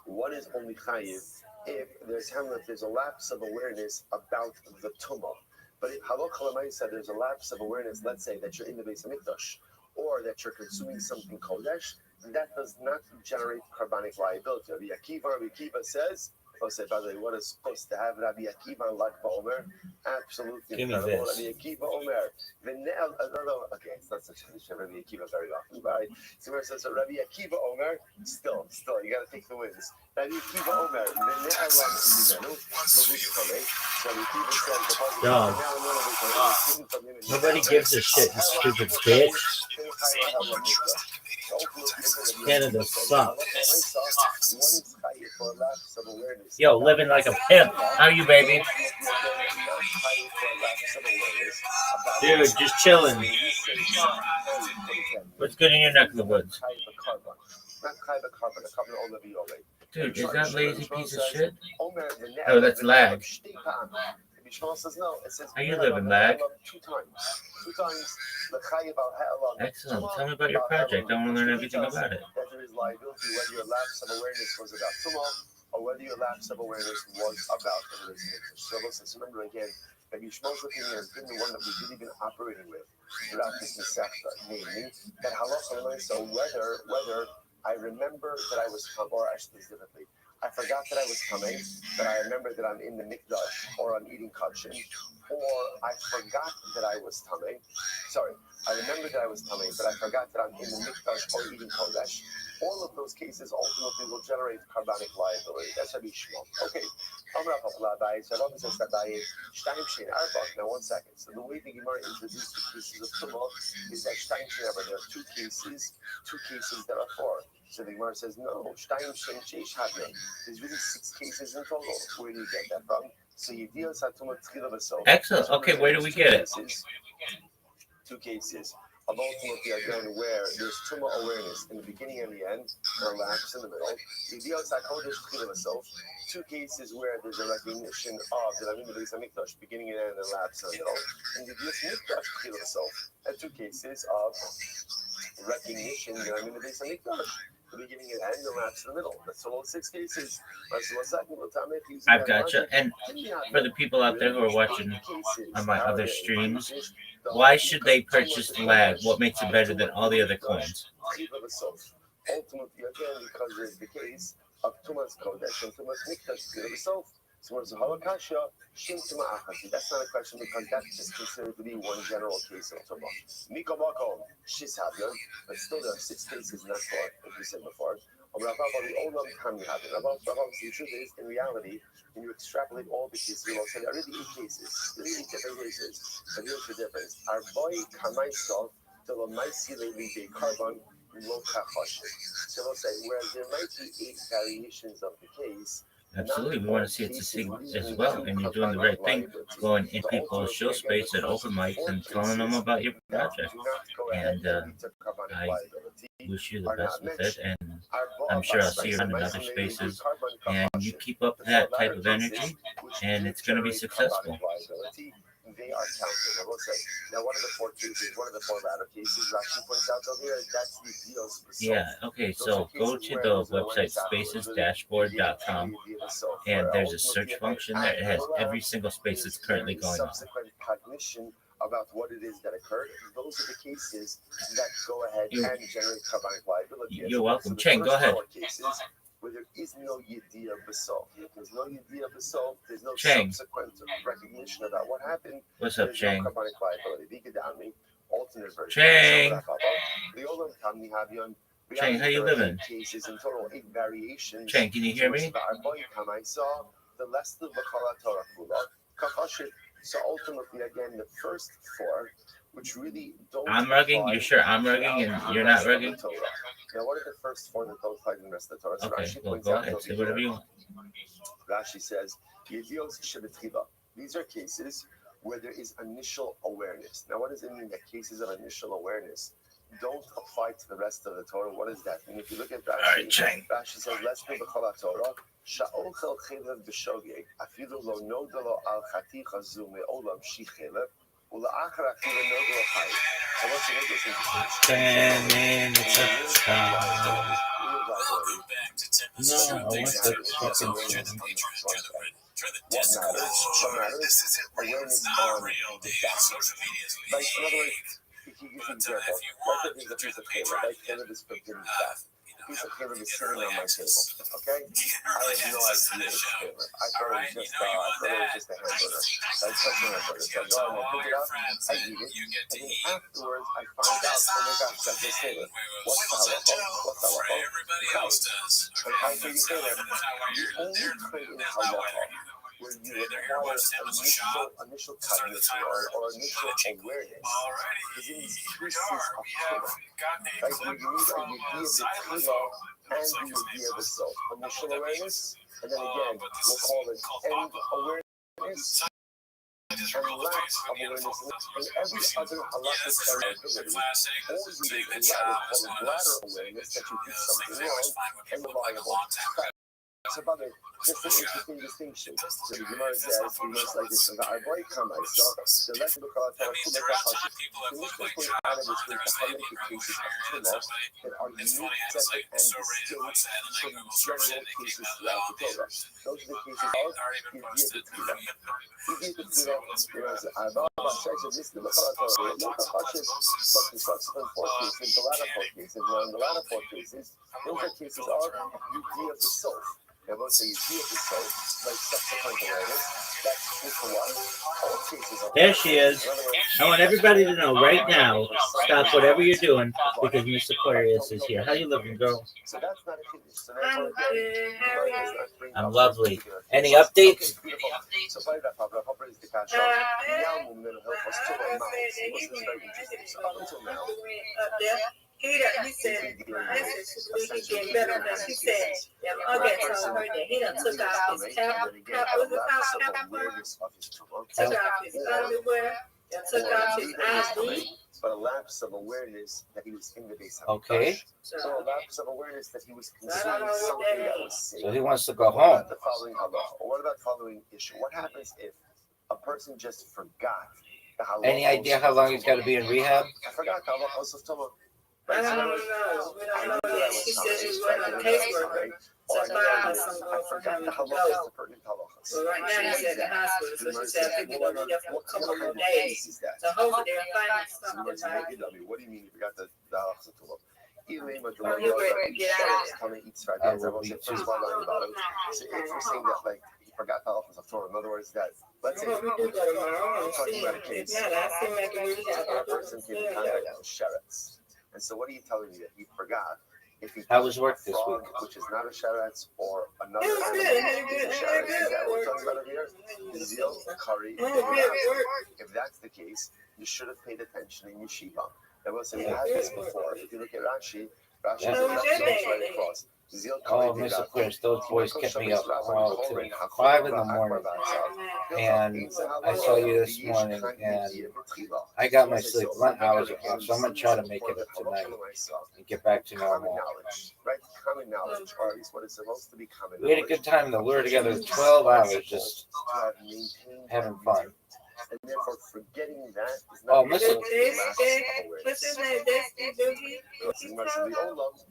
one is only chayiv if there's a lapse of awareness about the tumah. But if halacha l'maisa there's a lapse of awareness, let's say that you're in the Beis Hamikdash or that you're consuming something kodesh, that does not generate carbonic liability. Rabbi Akiva says, by the way, what is supposed to have Rabbi Akiva and Lag BaOmer? Absolutely Give me incredible. this. Rabbi Akiva Omer. Okay, it's not such an issue. Rabbi Akiva very often, right? So it says Rabbi Akiva Omer, still, you got to take the wins. Rabbi Akiva Omer, Dog. Nobody gives a shit, you stupid bitch. Canada sucks. Yo, living like a pimp. How you, baby? Dude, just chilling. What's good in your neck of the woods? Dude, is that lazy piece of shit? Oh, that's lag. How you living, lag? Two times. Excellent. Tell me about your project. I want to learn everything about it. That there is liability whether your lapse of awareness was about tumah or whether your lapse of awareness was about the religion. So let's remember again that Yishmael's opinion has been the one that we've really been operating with throughout this Masechta, namely that halacha, so whether I remember that I was coming, or actually differently, I forgot that I was coming, but I remember that I'm in the mikdash or I'm eating kachin, or I forgot that I was coming. Sorry, I remember that I was coming, but I forgot that I'm in the mikdash or eating kodesh. All of those cases ultimately will generate carbonic liability. That's Rabbi Shmuel. Okay. Now 1 second. So the way the Gemara introduced the cases of tumah is that there are two cases that are four. So the Gemara says, no, there's really 6 cases in total. Where do you get that from? So you deal with excellent. Okay, where do we get it? 2 cases of ultimately again where there's tumah awareness in the beginning and the end, and a lapse in the middle. You deal with 2 cases where there's a recognition of that I'm in the Beis Hamikdash, beginning and end, and lapse in the middle. And you deal with and 2 cases of recognition that I'm in the Beis Hamikdash, the beginning and end, and lapse in the middle. That's all 6 cases. I've gotcha. And for the people out there who are watching on my other streams, why should they purchase the lag? What makes it better than all the other coins? Ultimately, again, because there's the case of Tumas Kodesh and Tumas Mikdash. So what's the halakasha? That's not a question because that's just considered to be one general case of Tumah. Miko Makom, Shishavyon, but still there are 6 cases in that part, as we said before. The truth is, in reality, when you extrapolate all the cases, you will say there are really 8 cases, really 8 different cases. But here's the difference. Our boy Kamaisov, the Lamaisi Levi carbon, low kachashim. So we'll say, whereas there might be 8 variations of the case. Absolutely, we want to see it's a secret as well, and you're doing the right thing, going in people's show space at open mics and telling them about your project. And I wish you the best with it, and I'm sure I'll see you around in other spaces. And you keep up that type of energy, and it's going to be successful. They are counted. I will say, now one of the 4 cases, one of the 4 latter cases, Rashi points out over here, that's the deals. Yeah, okay, so go to the website spacesdashboard.com, and there's a search function there. It has every single space that's currently going on. Subsequent cognition about what it is that occurred. Those are the cases that go ahead and generate carbonic liability. You're welcome. Cheng, go ahead. Where there is no yediyah b'sof. If there's no yediyah b'sof, there's no Cheng. subsequent recognition about what happened. What's up, there's Cheng? no carbonic liability. Alternate version. Cheng. Cheng, how you living? Cases in total 8 variations. Cheng, can you hear me? So ultimately, again, the first 4 which really don't. I'm rugging. You're sure I'm rugging and you're not rugging? Now, what are the first four that don't apply to the rest of the Torah? So Okay, Rashi well, points go out ahead. over Say whatever here. you want. Rashi says, "Yedios shebetchiva." These are cases where there is initial awareness. Now, what does it mean that cases of initial awareness don't apply to the rest of the Torah? What does that mean? If you look at Rashi, Rashi says, "Lesnu b'chol Torah, sha'ochel chelev b'shogeg, afilu lo nodalo al chaticha zu me'olam shi chelev, ula'achar afilu nodalo chayv." And what's the interesting distinction? 10 minutes of time. No, I want the fucking song. What matters? This isn't real. It's not real. Social media is fake. In other words, he gives an example. Like there's a piece of paper. Like Caleb is forbidden fast. A piece of paper is sitting on my table. Okay? I have no idea it's paper. I thought it was just a hamburger. I touched my hamburger. So I go and I pick it up, I eat it, and then afterwards I find out, oh my gosh, that's this paper. What's the halacha? What's the halacha? And how can you say that? The only trait in halacha where you require initial cognition or initial awareness is in these pieces of Torah. Right? Where you need a idea of the Torah and the idea of the self. Initial awareness, and then again, we'll call it end awareness, and lack of awareness, and every other halachic variability. Or you need a bladder awareness that you did something wrong and reliable. So, brother, just an interesting distinction. So the Gemara says, we most like this, the Arboy Kamai. So, the lesson of Torah, the Mishnah point out of this week, the 100 cases of Torah that are unique, separate, and distinct from general cases throughout the Torah. Those are the cases of Yeviyah B'Tfilah. Yeviyah B'Tfilah, Arba says that this is the Torah, not the Hashem, but the subsequent four cases, the latter four cases. Now, in the latter four cases, those are cases of Yeviyah of the soul. They both say you see it yourself, like subsequent awareness. That's good for what? All cases of There she is. I want everybody to know right now, stop whatever you're doing because Miss Aquarius is here. How you living, girl? So that's not a kiddush. So therefore, again, I'm lovely. Any updates? So by that, Papa is the cash out. Now, we'll help us to our mouths. This is very interesting. So up until now, he said, he getting better than he said. Okay, so I heard that. He done took out his cap, was it called cap? Took out his underwear, took out his ID. But a lapse of awareness that he was in the base. Okay. So a lapse of awareness that he was consuming something that was safe. So he wants to go What home. about the following halacha? Or what about the following issue? What happens if a person just forgot the halacha? Any idea how long he's got to be in rehab? I forgot the halacha of Tuma. I don't know. We don't know yet. She said she was waiting on a caseworker to find some going for him to go. Well, right now he's at the hospital, so she said I think he's going to be there for a couple more days. So hopefully they'll find something right. What do you mean you forgot the halacha of Tuma? He'll be able to get out of there. So if we're saying that like he forgot the halacha of Torah, in other words, that let's say We do go tomorrow. I'm talking about a case. Yeah, I seem like a really A person came in contact with Sheretz. And so what are you telling me that he forgot? If he How was work this frog, week? which is not a Sheretz, or another It was animal, good. is a Sheretz. Is that what we're talking about over here? Zeal, curry. If that's the case, you should have paid attention in yeshiva. And we'll say we had this before. If you look at Rashi Yeah. says right across. Zeal, curry, Oh, Mr. Chris, those boys kept me up all till 5 in the morning. And I saw you this morning, and I got my sleep 1 hour ago, so I'm going to try to make it up tonight and get back to Common normal. knowledge, right? Common knowledge, or at least what is supposed to be common We had a knowledge. good time, though. We were together 12 hours just To have maintained having fun. and therefore forgetting that is Oh, not Mr. What's his name? Dusty Doogie?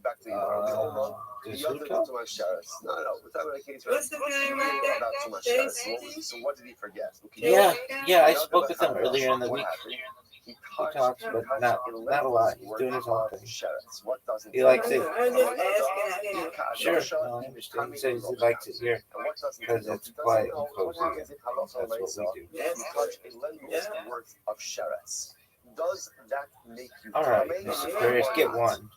Back to the Olam. Does You who have to do talk? too much sharas. No, we're talking about a case What's the name right there? about too much sharas. So what did he forget? Yeah, I spoke with him earlier in the week. He talks, but not a lot. He's doing his own thing. What doesn't He likes it. I'm just asking. Sure, no, I understand. He says he likes it here because it's quiet and cozy. That's what we do. You touch a lend's worth of sharas. does that make you All right, tamei Miss or Aquarius, get not? one.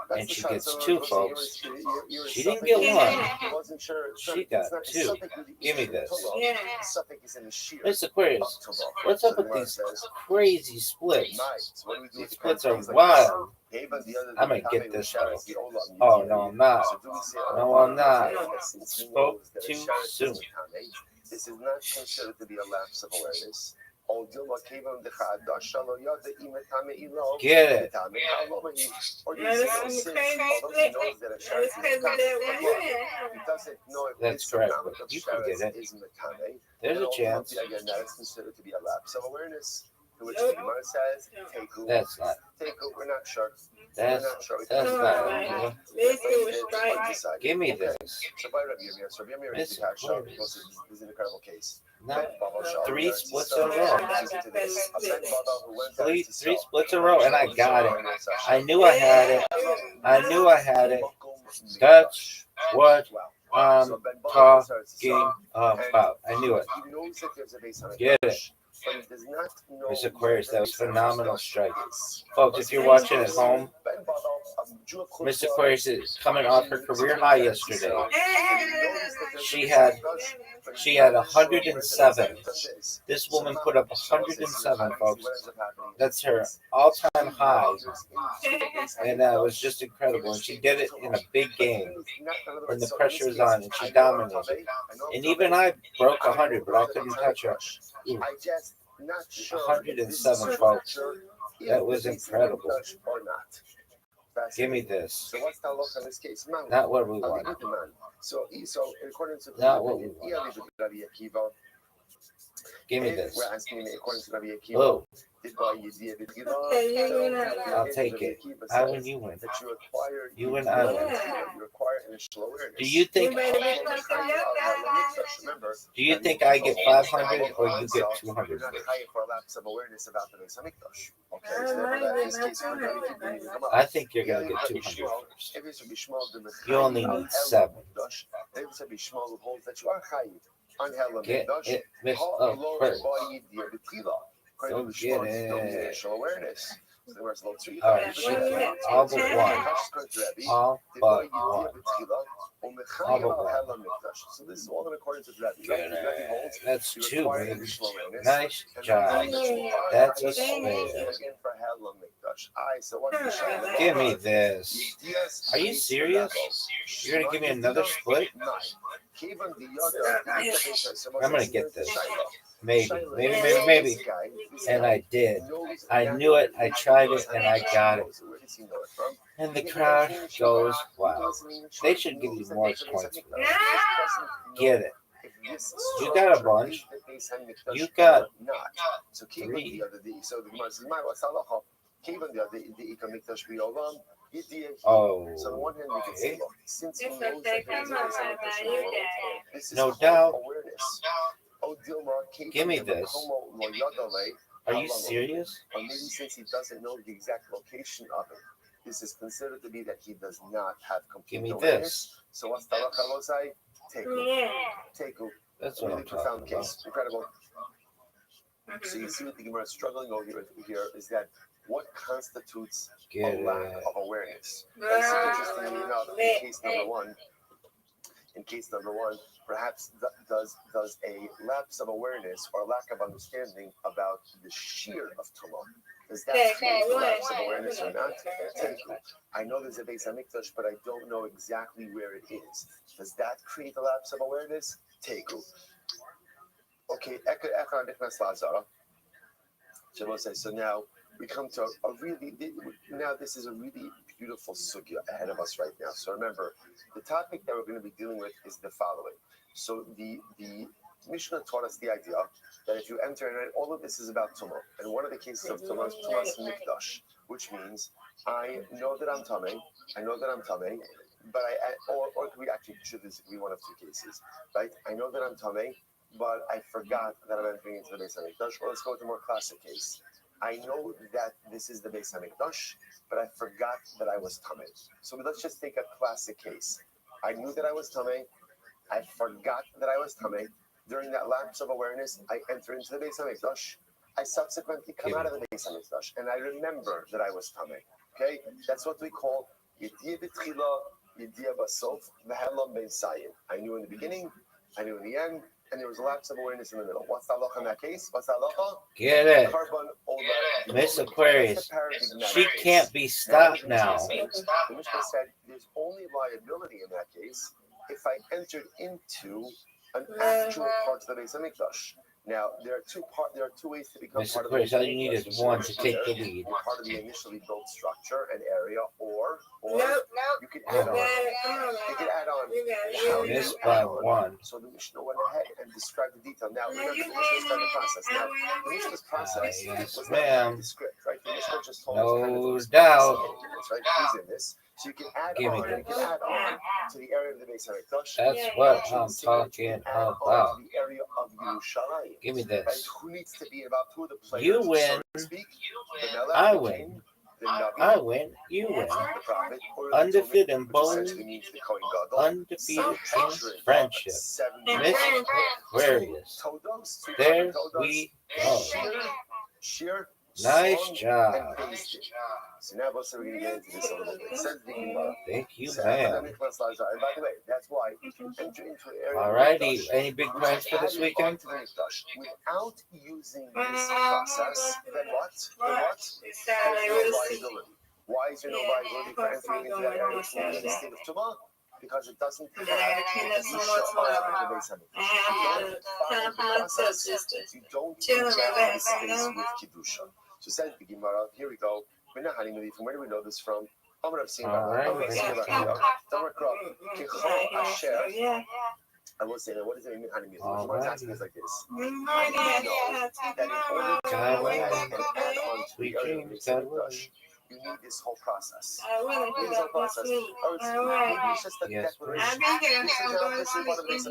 That's And the she shot. gets So two, you're- folks. you're She a didn't suffix. get one. I wasn't sure. She It's got not two. suffix with the Give me Eastern this. Tuma. Yeah. The suffix is in the shear. Miss Aquarius, what's up with these crazy splits? Nice. What do we do These with the splits are context like wild. this? Eva, the other I'm gonna Tame get this, Sharetz, though. the Olam, Oh, Yitzhak. no, I'm not. So do we say No, I'm not. since he Spoke knows that a too Sharetz is soon. Tame, this is not considered to be a lapse of awareness. Or Dilma Kevan the Chadash, Shalo Yada, Ima Tame Ilo, Get it. Tame Haloma. Or No, this although is he crazy knows that a It's Sharetz is because of that Tame, one. he doesn't know if That's this correct, amount but of you can get Sharetz it. is Metame. There's And a chance. ultimately, again, that is considered to be a lapse of awareness. To which the Gemara says, Teku. That's not. Teku, we're not sure. That's We're not sure. that's No, not. right. Okay? This But is it's right. undecided. Give me Okay. this. So by Rabbi Yirmiyah, so Rabbi Yirmiyah is Miss the Kasha, Aquarius. because this is an incredible case. No. Ben Baba Shah, Three Eretz splits Yisrael, in a row. listen to this. A Ben Baba who went to Three Eretz Yisrael. splits in a row, and I got it. I knew I had it. I knew I had it. That's what Wow. I'm So Ben Baba went to Eretz talking Yisrael, about. I knew it. He knows that there's a base on Get it. but he does not know. Miss Aquarius, that was phenomenal strike. Is. Folks, if you're watching at home, Miss Aquarius is coming off her career high yesterday. She had 107. This woman put up 107, folks. That's her all-time high, and that was just incredible. And she did it in a big game when the pressure was on, and she dominated. And even I broke 100, but I couldn't touch her. Ooh, 107, folks. That was incredible. Give me this. So what's the halacha in this case? Not what we want. So according to Not what we want. Give me this. We're asking according to Rabbi Akiva. Oh, Okay, I'll take it. I win, you win. That you acquire, You win, I win. you acquire initial awareness. Do you think? Do you think I get 500 or you get 200? You're not high for a lapse of awareness about the Beis Hamikdash. Okay, so therefore that is case for Rabbi Akiva. I think you're gonna get 200 first. You only need 7. Who holds that you are high on Helen Get it, Miss first. Don't get it. awareness. All right, she got all but one. All but one. All but one. So this is all in accordance with Rabbi. Get Rabbi holds it. That's you 2, acquire baby. initial awareness, Nice and job. then you are That's a high spare. again for Helen Mikdash. So what's the shayla? Give me this. Are you serious? You're gonna give me another split? I'm gonna get this. Maybe. And I did. I knew it. I tried it, and I got it. And the crowd goes, wow. They should give you more points for that. Get it. You got a bunch. You got 3. Oh, so on one hand, we can say, okay. look, since he knows that there is a world, this is No called doubt. awareness. Give me this. Are you serious? Or maybe since he doesn't know the exact location of it, this is considered to be that he does not have complete Give me awareness. this. So what's the halacha say? Teku. That's what I'm Really profound talking about. case. Incredible. So you see what the Gemara is struggling over here is that what constitutes Get a lack it. of awareness. Interestingly enough, in case number one, perhaps does a lapse of awareness or lack of understanding about the sheer of Tumah, does that create a lapse of awareness or not? I know there's a Beis Hamikdash, but I don't know exactly where it is. Does that create a lapse of awareness? Teku. Okay, so now we come to this is a really beautiful sugya ahead of us right now. So remember, the topic that we're going to be dealing with is the following. So the Mishnah taught us the idea that if you enter, and all of this is about Tumah, and one of the cases of Tumah is Tumah's Mikdash, which means I know that I'm Tameh, but or we actually should disagree one of 2 cases, right? I know that I'm Tameh, but I forgot that I'm entering into the Beis Hamikdash. Or let's go with a more classic case. I know that this is the Beis Hamikdash, but I forgot that I was Tameh. So let's just take a classic case. I knew that I was Tameh. I forgot that I was Tameh. During that lapse of awareness, I enter into the Beis Hamikdash. I subsequently come out of the Beis Hamikdash, and I remember that I was coming. Okay, that's what we call Yediyah B'Tchila, Yediyah B'Sof, V'Helam Ben Sayim. I knew in the beginning, I knew in the end, and there was a lapse of awareness in the middle. What's the halacha in that case? What's the halacha? Get it. Carbon Ola. Miss Aquarius, she can't be stopped now. The Mishnah said there's only liability in that case if I entered into an actual part of the Beis Hamikdash. Now there are two ways to become Miss part of the Aquarius, all you need is one to take the lead. You're part of the initially built structure and area, or No, you could add on. You could add on. how you Miss add by on. one. So the Mishnah went ahead and described the detail. Now remember, the Mishnah started the process. Now the Mishnah's process Yes, was ma'am. not the script, right? The Mishnah just told No us kind of doubt. right? Who's in this? So you can add Give me on. that. You can add on to the area of the Beis Hamikdash. That's what I'm talking Add on about. to the area of Yerushalayim. Give me Right? this. Who needs to be about two of the players? You win. So to speak. The Melech, I the win. king, the Navi, I win. You win. the prophet, or the Undefeated in which both. essentially means the Kohen Gadol. Undefeated in Hatred of friendship. 70 Miss Aquarius. Todos, two There Todos, we go. Sheer, Nice song, job. and pasted. So now we're going to get into this a little bit. It says the Gemara. Thank you, So, ma'am. and by the way, that's why enter into an area of Alrighty. Mikdash, Any big which plans is for this added weekend? onto the Mikdash. Without using this process, then what? Then what? There's no liability. Why is there no liability for entering into that area which means the state of Tumah? Because it doesn't have the Kedusha of the Beis Hamikdash. You don't enter the space with Kedusha. So says the Gemara, here we go. From where do we know this from? I'm going to see I will say that what does it mean? Someone's asking us like this. That in order to go ahead and add on to the area of the Beis Hamikdash, you need this whole process. You need this whole process. Or maybe it's just a declaration. This is what it is.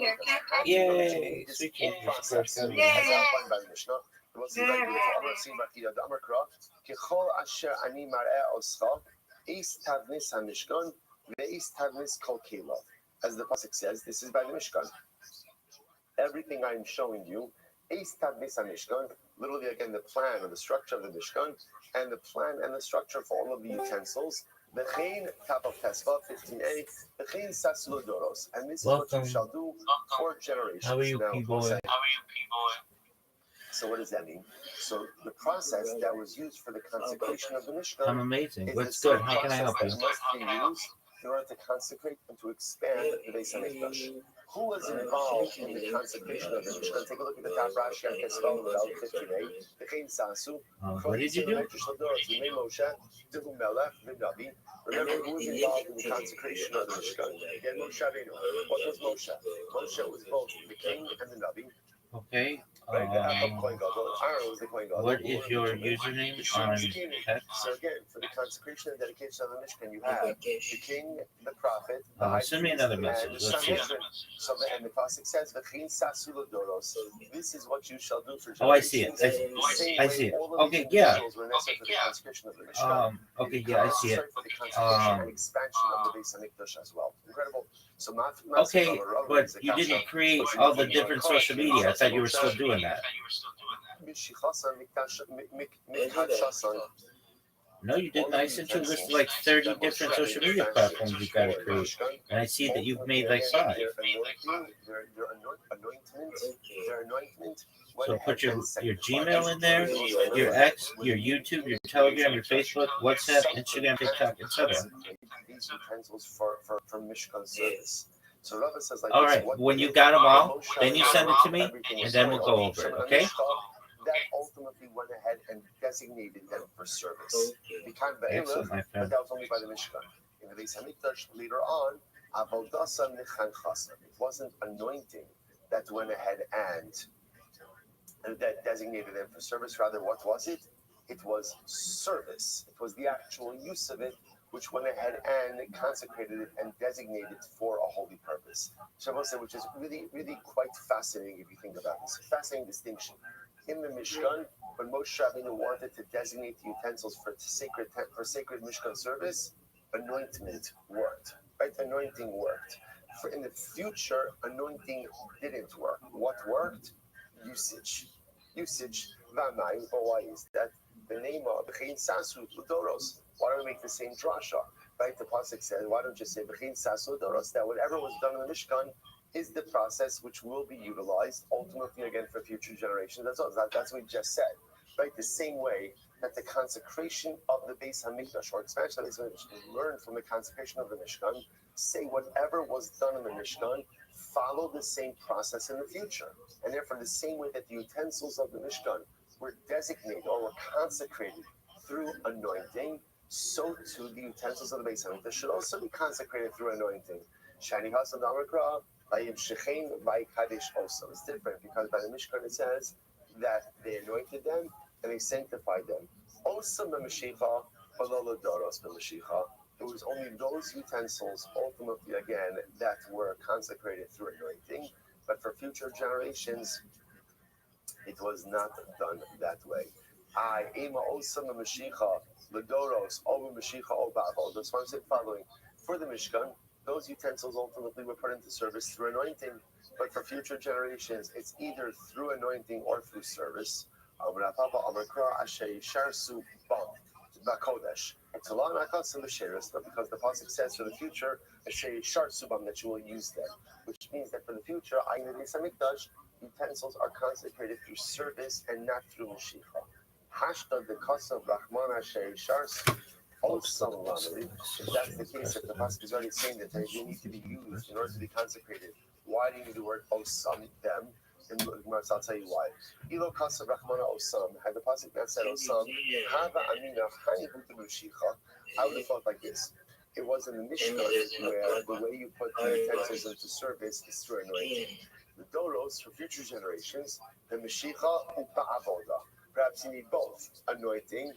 Yay. Sweet Jesus Christ. As outlined by the Mishnah. We'll see very beautiful. I'm going to see Rakida the Amakra. Kechol asher ani mar'eh oscha, eis tavnis hamishkan, ve'eis tavnis kol kelav. As the pasuk says, this is by the Mishkan. Everything I am showing you, eis tavnis hamishkan, literally again the plan or the structure of the Mishkan, and the plan and the structure for all of the utensils. V'chein top of Tesva 15a, v'chein saslu doros, and this is what you shall do for generations. How are you, now, people? So what does that mean? So the process that was used for the consecration of the Mishkan I'm amazing. is What's the good? same How can I help you? process that must be used in order to consecrate and to expand the Beis Hamikdash. Who was involved in the consecration of the Mishkan? Take a look at the top Rashi on Tesval without 58. V'chein sasu. What did you do? Remember who was involved in the consecration of the Mishkan? Again, Moshe Rabbeinu. What was Moshe? Moshe was both the king and the Navi. Okay. Right, Aaron was the Kohen Gadol. What is your username on text? So again, for the consecration and dedication of the Mishkan, you have the king, the prophet, the high Send me priest, another and message. the Let's see it. Sanhedrin. So and the pasuk says, "V'chein sasu l'doros." This is what you shall do for generations. Oh, I see it. I see it. Okay, yeah. Okay, yeah, I see it. For the consecration and expansion of the Beis Hamikdash as well. Incredible. So Okay, but you didn't create all the different social media. I thought you were still doing that. No, you didn't. I sent you a list of like 30 different social media platforms you gotta create. And I see that you've made like 5. So put your Gmail in there, your X, your YouTube, your Telegram, your Facebook, WhatsApp, Instagram, TikTok, etc. These utensils for Mishkan service. So Rava says like all right, when you got them all, then you send it to me, and then we'll go over it, okay? That ultimately went ahead and designated them for service. Excellent, my But friend. that was only by the Mishkan. In the Beis Hamikdash later on, Avodah Nechan Chasam. It wasn't anointing that went ahead and that designated them for service. Rather, what was it? It was service. It was the actual use of it, which went ahead and consecrated it and designated it for a holy purpose. Shabbos, which is really, really quite fascinating if you think about this. Fascinating distinction. In the Mishkan, when Moshe Rabbeinu wanted to designate the utensils for sacred Mishkan service, anointment worked. Right? Anointing worked. In the future, anointing didn't work. What worked? Usage. Vamai, but why is that? The name of B'chein Sasu Doros. Why don't we make the same drasha? Right? The pasuk says, why don't you say B'chein Sasu Doros? That whatever was done in the Mishkan is the process which will be utilized ultimately again for future generations. That's what we just said. Right? The same way that the consecration of the Beis Hamikdash or expansion of the Beis Hamikdash learned from the consecration of the Mishkan, say whatever was done in the Mishkan, follow the same process in the future. And therefore, the same way that the utensils of the Mishkan were designated or were consecrated through anointing, so too the utensils of the Beis Hamikdash should also be consecrated through anointing. Shani Hasan Damakra, Bayim Shechain, Bay Kadesh also. It's different because by the Mishkan it says that they anointed them and they sanctified them. Osam Mashicha, Balolo Doros Mashicha. It was only those utensils, ultimately again, that were consecrated through anointing. But for future generations, it was not done that way. I Ema Osam Mashicha, Ladoros, Over Mashicha, Obavo. That's why I'm saying following. For the Mishkan, those utensils ultimately were put into service through anointing. But for future generations, it's either through anointing or through service. It's a lot of but because the pasuk says for the future, that you will use them, which means that for the future, utensils are consecrated through service and not through Mashiach. Hashta the Kasav Rahman Asher Sharsu. Also, if that's the case, if the pasuk is already saying that they need to be used in order to be consecrated, why do you need the word osam them? And I'll tell you why. Ilo Kasav Rahman Osam. Had the pasuk not said osam, Hava Amina Hani Mushicha. I would have thought like this. It was in the Mishnah where the way you put the utensils into service is through anointing. The doros for future generations, the Mashicha Avoda. Perhaps you need both anointing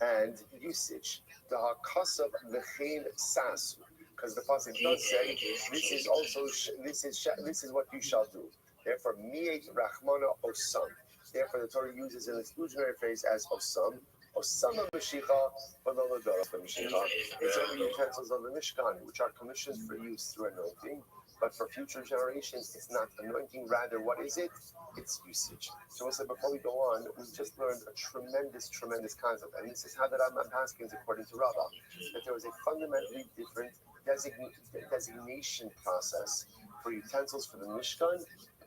and usage. The hakasav v'chein sasu, because the pasuk does say this is also this is what you shall do. Therefore, mi'et rachmana osam. Therefore, the Torah uses an exclusionary phrase as osam. Osam Mashicha, Balolodor of Mashicha. It's only utensils of the Mishkan, which are commissioned for use through anointing. But for future generations, it's not anointing. Rather, what is it? It's usage. So we'll say before we go on, we just learned a tremendous concept. And this is how that I'm asking, according to Rabbah, that there was a fundamentally different designation process for utensils for the Mishkan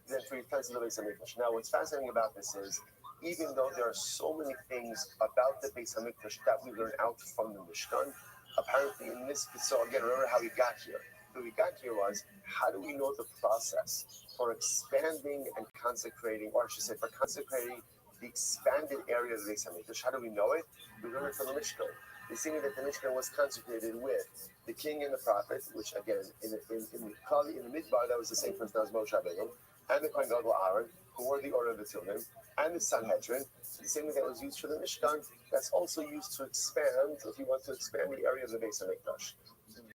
than for utensils of the Beis Hamikdash. Now, what's fascinating about this is, even though there are so many things about the Beis Hamikdash that we learn out from the Mishkan, apparently in this, so again, remember how we got here. How we got here was, how do we know the process for expanding and consecrating, or I should say, for consecrating the expanded area of the Beis Hamikdash? How do we know it? We learn it from the Mishkan. We see that the Mishkan was consecrated with the king and the prophet, which again, in the Midbar, that was the same person that was Moshe Rabbeinu, and the Kohen Gadol Aaron, who wore the order of the Tilnim, and the Sanhedrin, the same way that was used for the Mishkan, that's also used to expand, if you want to expand the area of the Beis Hamikdash.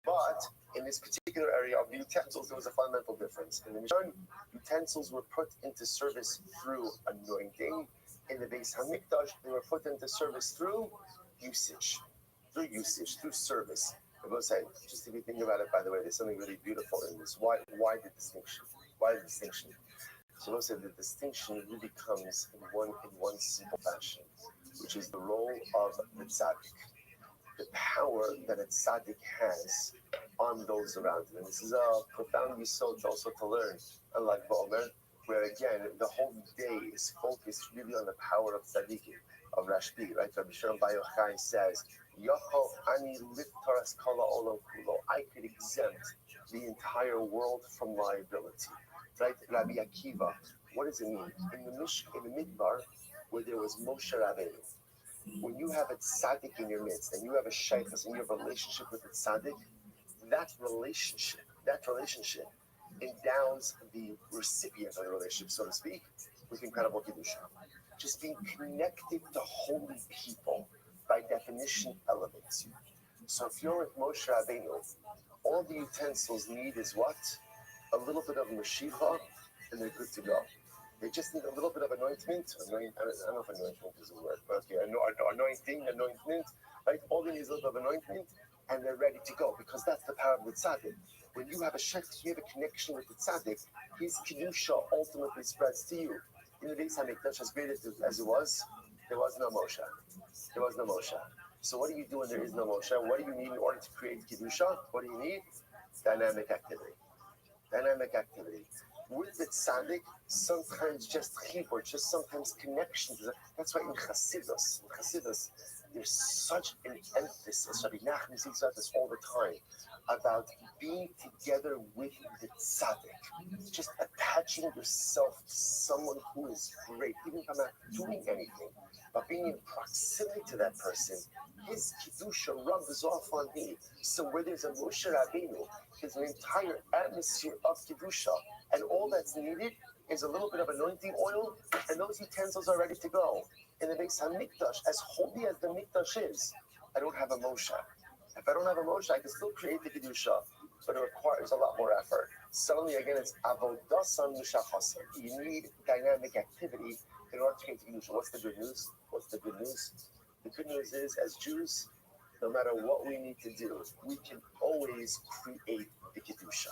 But in this particular area of the utensils, there was a fundamental difference. In the Mishkan, utensils were put into service through anointing. In the Beis Hamikdash, they were put into service through usage, through service. I will say, just if you think about it, by the way, there's something really beautiful in this. Why the distinction? Why the distinction? So we'll say the distinction really comes in one simple fashion, which is the role of the tzaddik, the power that a tzaddik has on those around him. And this is a profound yesod also to learn, unlike Ba'omer, where again, the whole day is focused really on the power of tzaddikim, of Rashbi, right? Rabbi Shalom Bar Yochai says, Yochel ani liftaras kala olam kulo. I could exempt the entire world from liability. Right? Rabbi Akiva, what does it mean? In the Midbar, where there was Moshe Rabbeinu, when you have a tzaddik in your midst, and you have a shaykhus, and you have a relationship with the tzaddik, that relationship endows the recipient of the relationship, so to speak, with incredible kedusha. Just being connected to holy people, by definition, elevates you. So if you're with Moshe Rabbeinu, all the utensils need is what? A little bit of Mashiach, and they're good to go. They just need a little bit of anointment. I don't know if anointment is a word, but okay, anointment, right? All they need is a little bit of anointment, and they're ready to go, because that's the power of the tzaddik. When you have a shech, you have a connection with the tzaddik, his kedusha ultimately spreads to you. In the Beis Hamikdash, as great as it was, There was no Moshe. There was no Moshe. So what do you do when there is no Moshe? What do you need in order to create Kedusha? What do you need? Dynamic activity. Dynamic activity. With the tzaddik, sometimes just chibur, just sometimes connection. That's why in Chassidus, there's such an emphasis. Rabbi Nachman speaks about this all the time, about being together with the tzaddik, just attaching yourself to someone who is great, even if I'm not doing anything, but being in proximity to that person. His kedusha rubs off on me. So where there's a Moshe Rabbeinu, there's an entire atmosphere of kedusha, and all that's needed is a little bit of anointing oil, and those utensils are ready to go. In the Beis Hamikdash, as holy as the Mikdash is, I don't have a Moshe. If I don't have a Moshe, I can still create the kedusha, but it requires a lot more effort. Suddenly, again, it's avodasan mishachas. You need dynamic activity in order to create the kedusha. What's the good news? What's the good news? The good news is, as Jews, no matter what we need to do, we can always create the kedusha.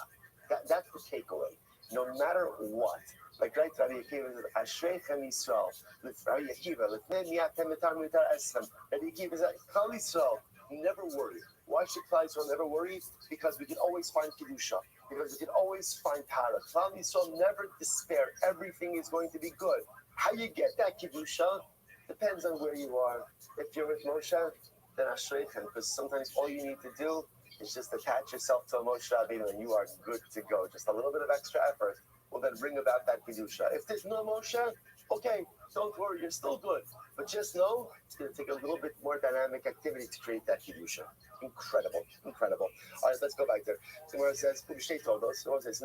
That's the takeaway. No matter what. Like right, Rabbi Akiva says, Ashreichem Yisrael. Rabbi Akiva, Lefnei miatem mitar mitar esrem. Rabbi Akiva says, Klal Yisrael, never worry. Why should Klal Yisrael never worry? Because we can always find kedusha. Because we can always find tara. Klal Yisrael never despair. Everything is going to be good. How you get that kedusha depends on where you are. If you're with Moshe, then Ashreichem, because sometimes all you need to do is just attach yourself to a Moshe Rabbeinu and you are good to go. Just a little bit of extra effort will then bring about that kedusha. If there's no Moshe, okay, don't worry, you're still good. But just know it's going to take a little bit more dynamic activity to create that kedusha. Incredible, incredible. All right, let's go back there. So where it says, so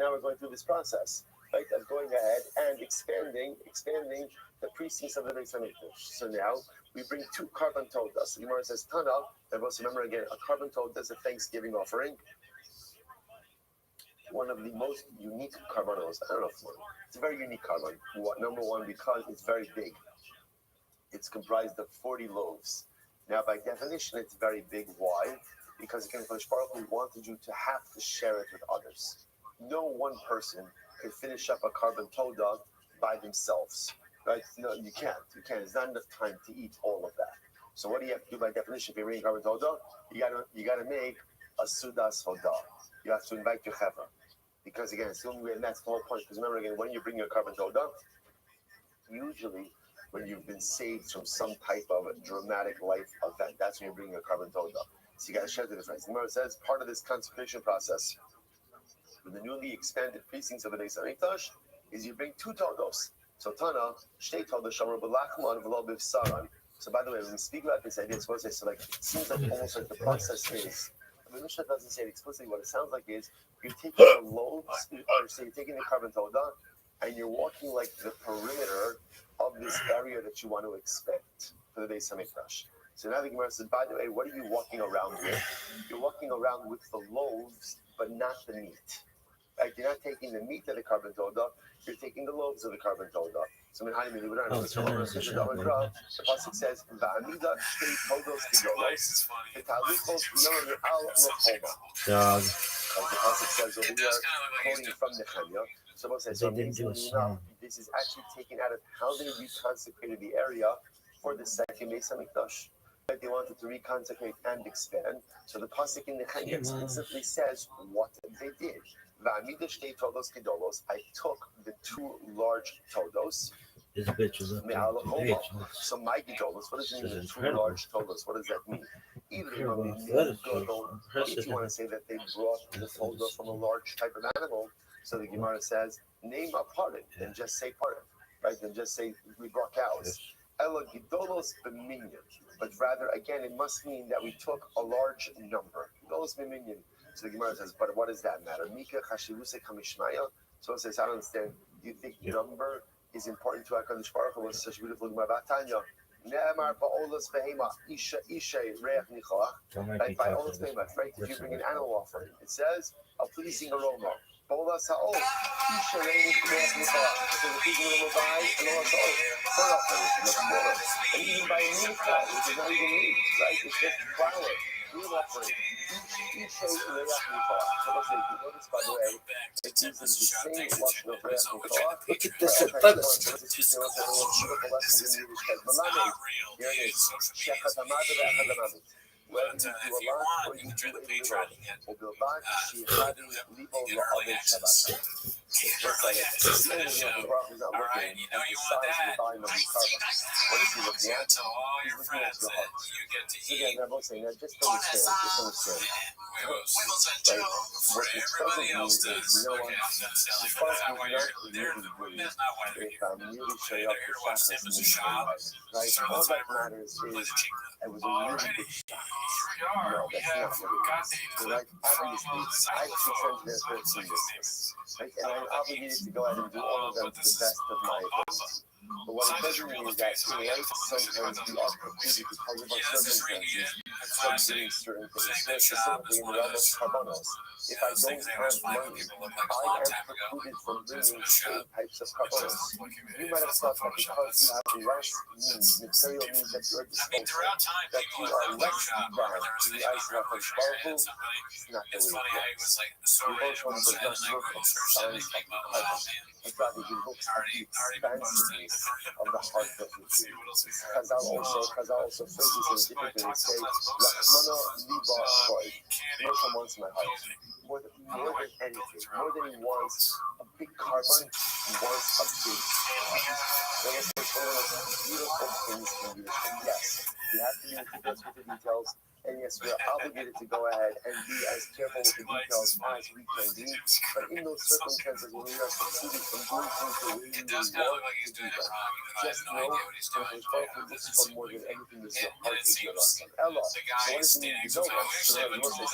now we're going through this process, right, of going ahead and expanding the precincts of the Beis Hamikdash. So now we bring 2 carbon todas. The Gemara says, Tana, and let's remember again, a carbon toda is a Thanksgiving offering. One of the most unique carbonos. I don't know if it's a very unique carbon. Number one, because it's very big. It's comprised of 40 loaves. Now, by definition, it's very big. Why? Because again, Baruch Hu wanted you to have to share it with others. No one person can finish up a carbon toda by themselves. Right? No, you can't. You can't. There's not enough time to eat all of that. So what do you have to do by definition? If you're making carbon toda, you gotta make a sudas hoda. You have to invite your chevra. Because again, it's the only way, and that's the whole point. Because remember again, when you bring your carbon toda, usually when you've been saved from some type of a dramatic life event, that's when you bring your carbon toda. So you got to share the difference. The Gemara says part of this consecration process with the newly expanded precincts of the Beis Hamikdash is you bring 2 todos. So Tana, Shtei todos shamar b'lachman v'lo b'vsaran. So by the way, when we speak about this idea, it's supposed to say, so like, it seems like almost like the process is, I mean, Mishnah doesn't say it explicitly. What it sounds like is you're taking the loaves, or so you're taking the carbon toda, and you're walking like the perimeter of this area that you want to expect for the Beis Hamikdash. So now the Gemara says, by the way, what are you walking around with? You're walking around with the loaves, but not the meat. Right? You're not taking the meat of the carbon toda, you're taking the loaves of the carbon toda. So the pasuk says, "Va'amida shtei todos gedolos, v'taluchos b'yom al rochoma." Like the pasuk says over here, quoting from Nehemiah. So it says, amazingly enough, this is actually taken out of how they reconsecrated the area for the second Beis Hamikdash. They wanted to reconsecrate and expand. So the pasuk in Nehemiah explicitly says what they did. I took the 2 large todos. This bitch is looking bitch. So my gedolos, what does it mean? 2 large todos. What does that mean? Either if you want to say that they brought the toda from a large type of animal, so the Gemara says, name a parent, then just say parent, right? Then just say we brought cows. Ela gedolos b'minyan. But rather, again, it must mean that we took a large number. Gedolos b'minyan. So the Gemara says, but what does that matter? Mika chashivuse kamishmaya. So it says, I don't understand. Do you think number is important to HaKadosh Baruch Hu? Was such a beautiful Gemara about Tanya. Ne'emar ba'olas behema isha reach nichoach. Like by olas behema, right? If you bring an animal offering, it says a pleasing aroma. Ba'olas ha'ol isha reach nichoach. So the pleasing aroma by and olas ha'ol burnt offering, like water, and even by a meat, which is not even meat, right? It's just flour. Each show in the notice, by the way, it uses the same Lashon of Reach Mikor. Look at this. Look. Beautiful lessons in Yiddishkeit. Malamed. Here it is. Shechat Hamad ve'Echad whether you do a lot or you do a little, ובלבד שיחד ליבו לעובד שבת. Just like it's the Baruch is not looking at the size and the volume of the carbon. What is he looking at? He's looking at your heart. So again, I'm both saying that just understand. Right? What this doesn't mean is, you know what? As far as we're not really if I'm really showing up for Shabbos and right? All that matters is it was a really big shot. No, that's not what it is. Right? Obviously, I have 613 business. Right? And I'm obligated to go out and do all of them to the best of my ability. But what it doesn't mean is that in life, sometimes we are precluded because of our circumstances from doing certain things. More specifically in the realm of carbonos. If I don't have money, I am precluded from bringing certain types of carbonos. You might have thought that because you have less means, material means at your disposal, that you are less bound to the ice of a sparkle. It's not the way it works. The emotion does not look at the signs of the carbon. In fact, it looks at the expansiveness of the heart that we do. Chazal also phrases in a different way. They say, Lachmana liba boy. Moshe wants my heart. More than anything, more than he wants a big carbon, he wants a big heart. There was one of the beautiful things in leadership. Yes, we have to be meticulous with the details. And yes, we're obligated to go ahead and be as careful with the details as we can be. But in those circumstances, when we are succeeding from doing things the way we want to do them, just know that responsible for more than anything is your heart is your lesson. Ella. So what does it mean to know that?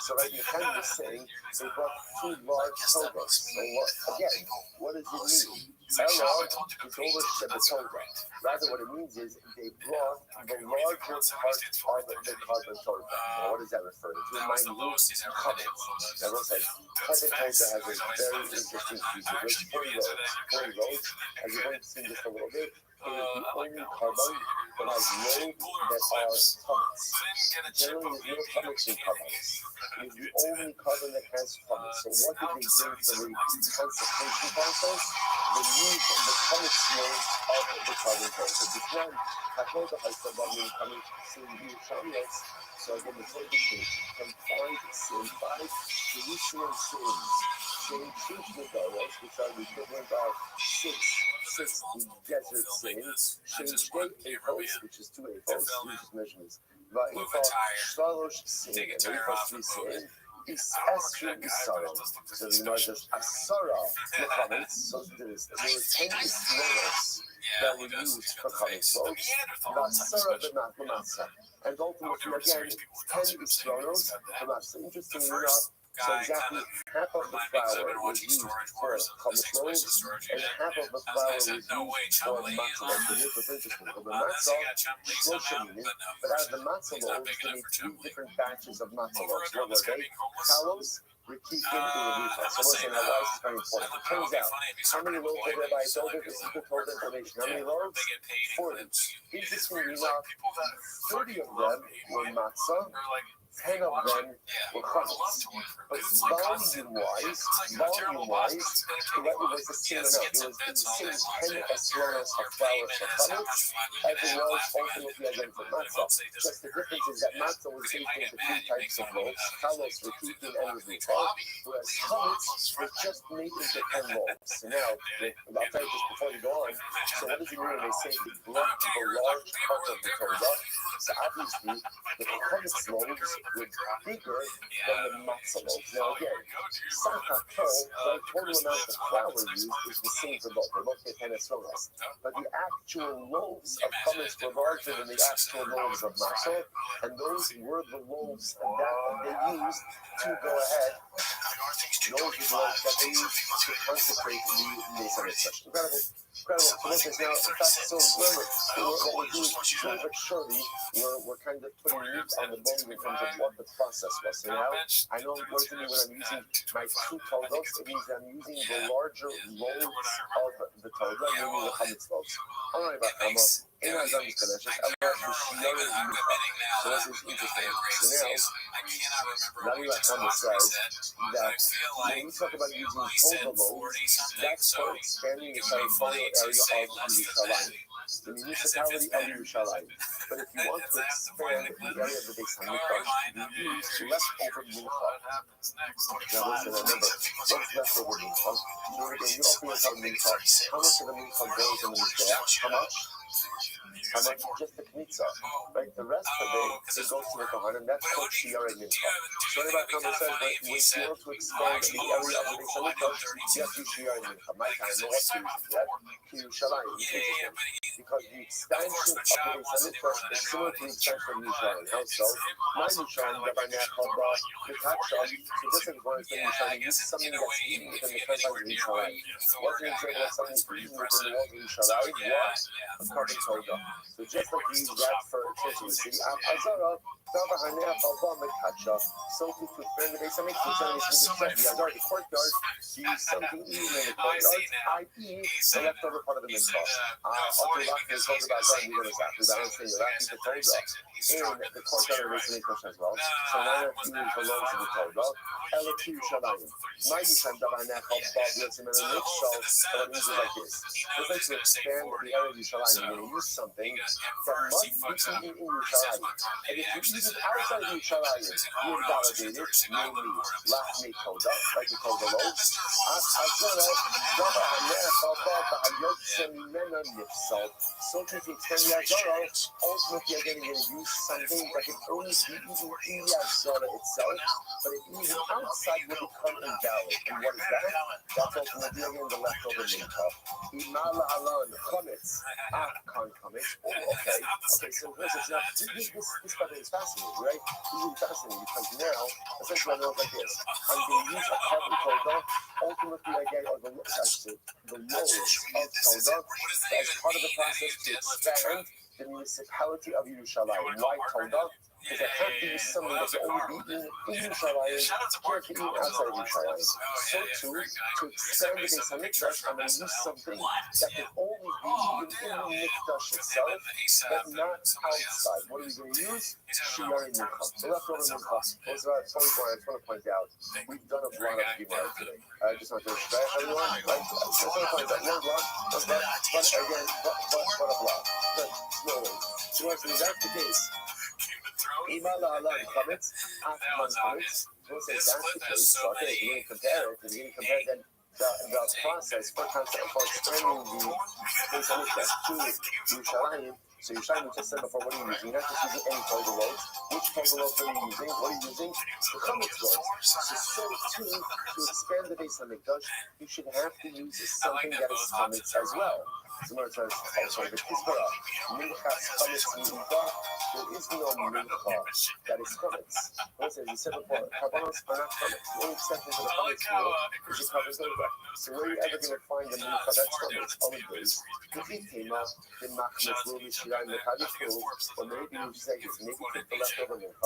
So right, you kind of saying they brought 2 large togos. So again, what does it mean? Ella is over the toga. Rather, what it means is they brought the larger part of the carbon toga. Now, what does that refer to? To remind you, covet. Now, we'll say carbon toga has a very interesting feature. There's 40 rows. 40 rows, as you're going to see just a little bit, it is the only carbon that has lobes that are comets. Generally, there's no comets in carbons. It is the only carbon that has comets. So what did they bring for the concentration process? The use of the comet lobes of the carbon toga. Because Hakoda has said that when coming to Yerushalayim, so again, the Torah can find 5 Jerusalem sins. Saying 2 Medaros, which are the equivalent of 6 desert sins. Saying 8 Epos, which is 2 Epos, we just mentioned this. Va'ifah Shalosh sin, and Va'ifah 3 sin. Is Esri Isara. So the Gemara says Asara Muhammad. So there were 10 Israelis that were used for comic books. Asara the Mathemasa. And ultimately, again, 10 Israelis for Mathemasa. Interestingly enough, so exactly half of the flour was used for comic books, and half of the flour was used for matzah loaves. So here's what's interesting. For the matzah, shloshim, but out of the matzah loaves, they made 2 different batches of matzah loaves. What were they? Kalos, Rikikin, and Urifa. So listen, now why is this very important? It turns out, how many loaves did Rabbi told us? This is the total information. How many loaves? 40. Interestingly enough, 30 of them were matzah. 10 of them were chametz. But volume-wise, it was the same amount. It was the same 10 esronos of flour for chametz as it was ultimately again for matzah. Just the difference is that matzah was baked into 3 types of loaves, kalos, rekikin, and revifa, whereas chametz was just made into 10 loaves. So now, I'll tell you this before you go on. So what does it mean when they say they brought the large part of the Torah? So obviously, the chametz loaves were bigger than the matzah loaves. Now again, the total amount of flour used is the same for both. They're both 10 esronos. But the actual loaves of chametz were larger than the actual loaves of matzah, and those were the loaves that they used to go ahead. Those were the loaves that they used to consecrate the Mesa Mitzvah. Incredible. Incredible. So this is now, in fact, so remember, what we're doing slowly but surely, we're kind of putting meat on the bones in terms of what the process was. So now, I know what does it mean when I'm using my two toldos? It means I'm using the larger loaves of the tolda, meaning the chametz loaves. I don't know about Hama. In our Zambia Kadeshes, I love the Shiara Yuka. So this is interesting. So now, Rabbi Hama says that when we talk about using tolda loaves, that's for expanding the territorial area of Yerushalayim, the municipality of Yerushalayim. But if you want to expand the area of the Beis Hamikdash, you use leftover mincha. Now listen, remember, what's leftover mincha? So when you open your mincha, how much of the mincha goes in the mizbeach? How much? Just the knitza, right? The rest of it goes to the kohanim. That's called shiara mincha. So Rabbi Kama says, right, when you want to expand the area of the Beis Hamikdash, you have to share mincha. My time, no what's the reason for that? Yerushalayim. Because the expansion of the Beis Hamikdash is similar to the expansion of Yerushalayim. How so? My Yerushalayim, Rabbi Nachaba, the Taksha, so just like one thing, Yerushalayim uses something that's eaten within the confines of Yerushalayim. What's an example of something that's eaten within the walls of Yerushalayim? What? A carbon soda. So just like we use that for extension of the city, Azara, so to expand the Beis Hamikdash, the courtyard, to use something eaten in the courtyard, i.e. the leftover part of the mincha. Okay, Lachmi is told about Zara, we're going to say, we balance the Lachmi to Torah in the courtyard of the Beis Hamikdash as well. So now that you belongs to the Torah, Ela Yerushalayim. My Yishan Davanech of Bob Yotzim and the Nixel, so it means like this. Just like to expand the area of Yerushalayim, you're going to use something that must be eaten in Yerushalayim. And if you eat it outside of Yerushalayim, you invalidate it, namely Lachmi Toda, like you call the loaves. Azara, Davanech of Bob Yotzim and the Nixel. So to expand the Azara, ultimately you're going to use something that can only be eaten in the Azara itself, but if you eat it outside will become invalid. And what is that? That's ultimately again the leftover mincha. Imala alan chametz, akon chametz. Okay. So this part is fascinating, right? This is fascinating because now, essentially, I know like this. I'm going to use a carbon tolda. Ultimately, again, or the loaves of tolda as part of the process to expand the municipality of Yerushalayim. Why tolda? Because I have to use something that can only be eaten in Yerushalayim, can't be eaten outside of Yerushalayim. So too, to expand the Beis Hamikdash, I'm going to use something that can only be eaten in the Mikdash itself, but not outside. What are we going to use? Shiari mincha. The leftover mincha. What's about 24? I just want to point out, we've done a lot of Gemara today. I just want to respect everyone. I just want to point out one block, but again, but a block. But slowly. So that's the case. Imala alan chametz, akman chametz. We'll say that's the case. So okay, if you're going to compare then the process for expanding the Beis Hamikdash to Yerushalayim. So Yerushalayim, we just said before, what are you using? You're not just using any tolda loaves. Which tolda loaves are you using? What are you using? The chametz loaves. So too, to expand the Beis Hamikdash, you should have to use something that is chametz as well. Similar to the Kizbara, minchas chametz mi'uva. There is no mincha that is chametz. As you said before, karbanos are not chametz. The only exception to the chametz rule is the carbon soda. So where are you ever going to find the mincha that's chametz? Other days, the itema, the machmetz rule, the shirai mechadish rule, or maybe you say this, maybe take the leftover mincha,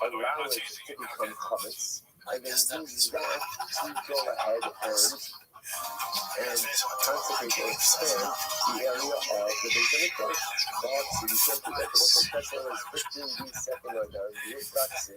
allow it to become chametz, and then use that to go ahead and consecrate or expand the area of the Beis Hamikdash. God, so you can't do that. What's the question is 15 second or down. You got it.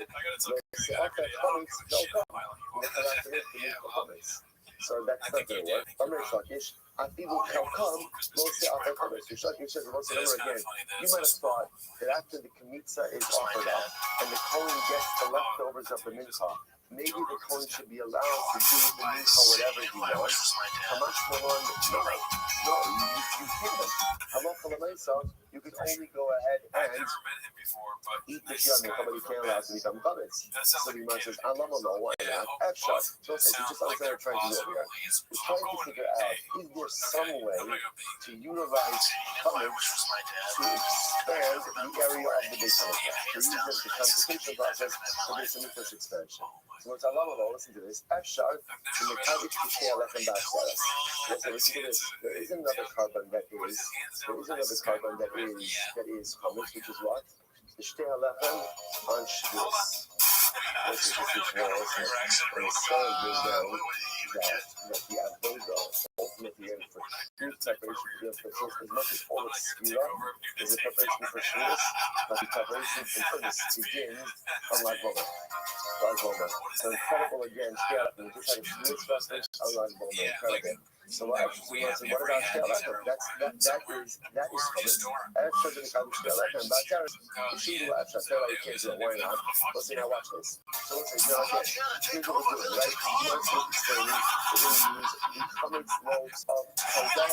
So after chametz, they'll come. And then after it, you need the chametz. So that's not going to work. Amr Shakish, people can come, we'll say after chametz. Shakish says, we'll say number again. You might have thought that after the knitza is offered up and the Kohen gets the leftovers of the mincha, maybe the Kohen should be allowed to do with the mincha whatever he wants. How much more on? No, you can't. Halacha l'maisa, you could only go ahead and eat the yam. Nobody can allow to become chametz. So the Gemara says, "Alamalo, why not?" Efshar. So you just understand what we're trying to do over here. We're trying to figure out is there some way to utilize chametz to expand the area of the Beis Hamikdash, to use the consecration process for Beis Hamikdash expansion. So what's Alamalo? Listen to this. Efshar to mekadik tishtei alechem ba'aseres. Listen to this. There is another carbon that is chametz, which is what? The shtei alechem on Shavuos. Which is just more and the sun goes down that the avoda ultimately ends for true preparation for the Shavuos. As much as all of Sfira is a preparation for Shavuos, but the preparation for Shavuos begins on Lag BaOmer. So incredible again, shtei alechem. We just had a Shavuos festival on Lag BaOmer. Incredible. So what actually is, what about shtei alechem? That is chametz. Efshar to mekadik shtei alechem ba'aseres. You should do efshar. Tell you can't do it. Why not? Let's see now. Watch this. So let's say now again. Here's what we're doing, right? Once we're explaining, we're going to use the chametz loaves of Toda.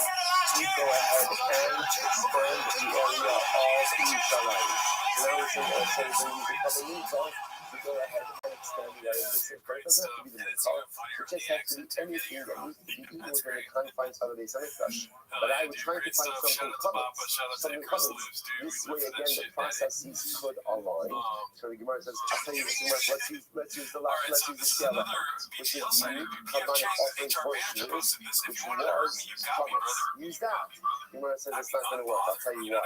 We go ahead and expand the area of Yerushalayim. So now we're saying also we're going to use a couple of minutes. We go ahead and expand the area. This doesn't have to be the mitzvah. It just has to be anything that needs to be eaten within the confines of the Beis Hamikdash. But I was trying to find something chametz. This way again, the processes could align. So the Gemara says, "I'll tell you this, let's use the shtei alechem, which is the unique carbonic offering for Shavuos, which was chametz. Use that." The Gemara says it's not going to work. I'll tell you why.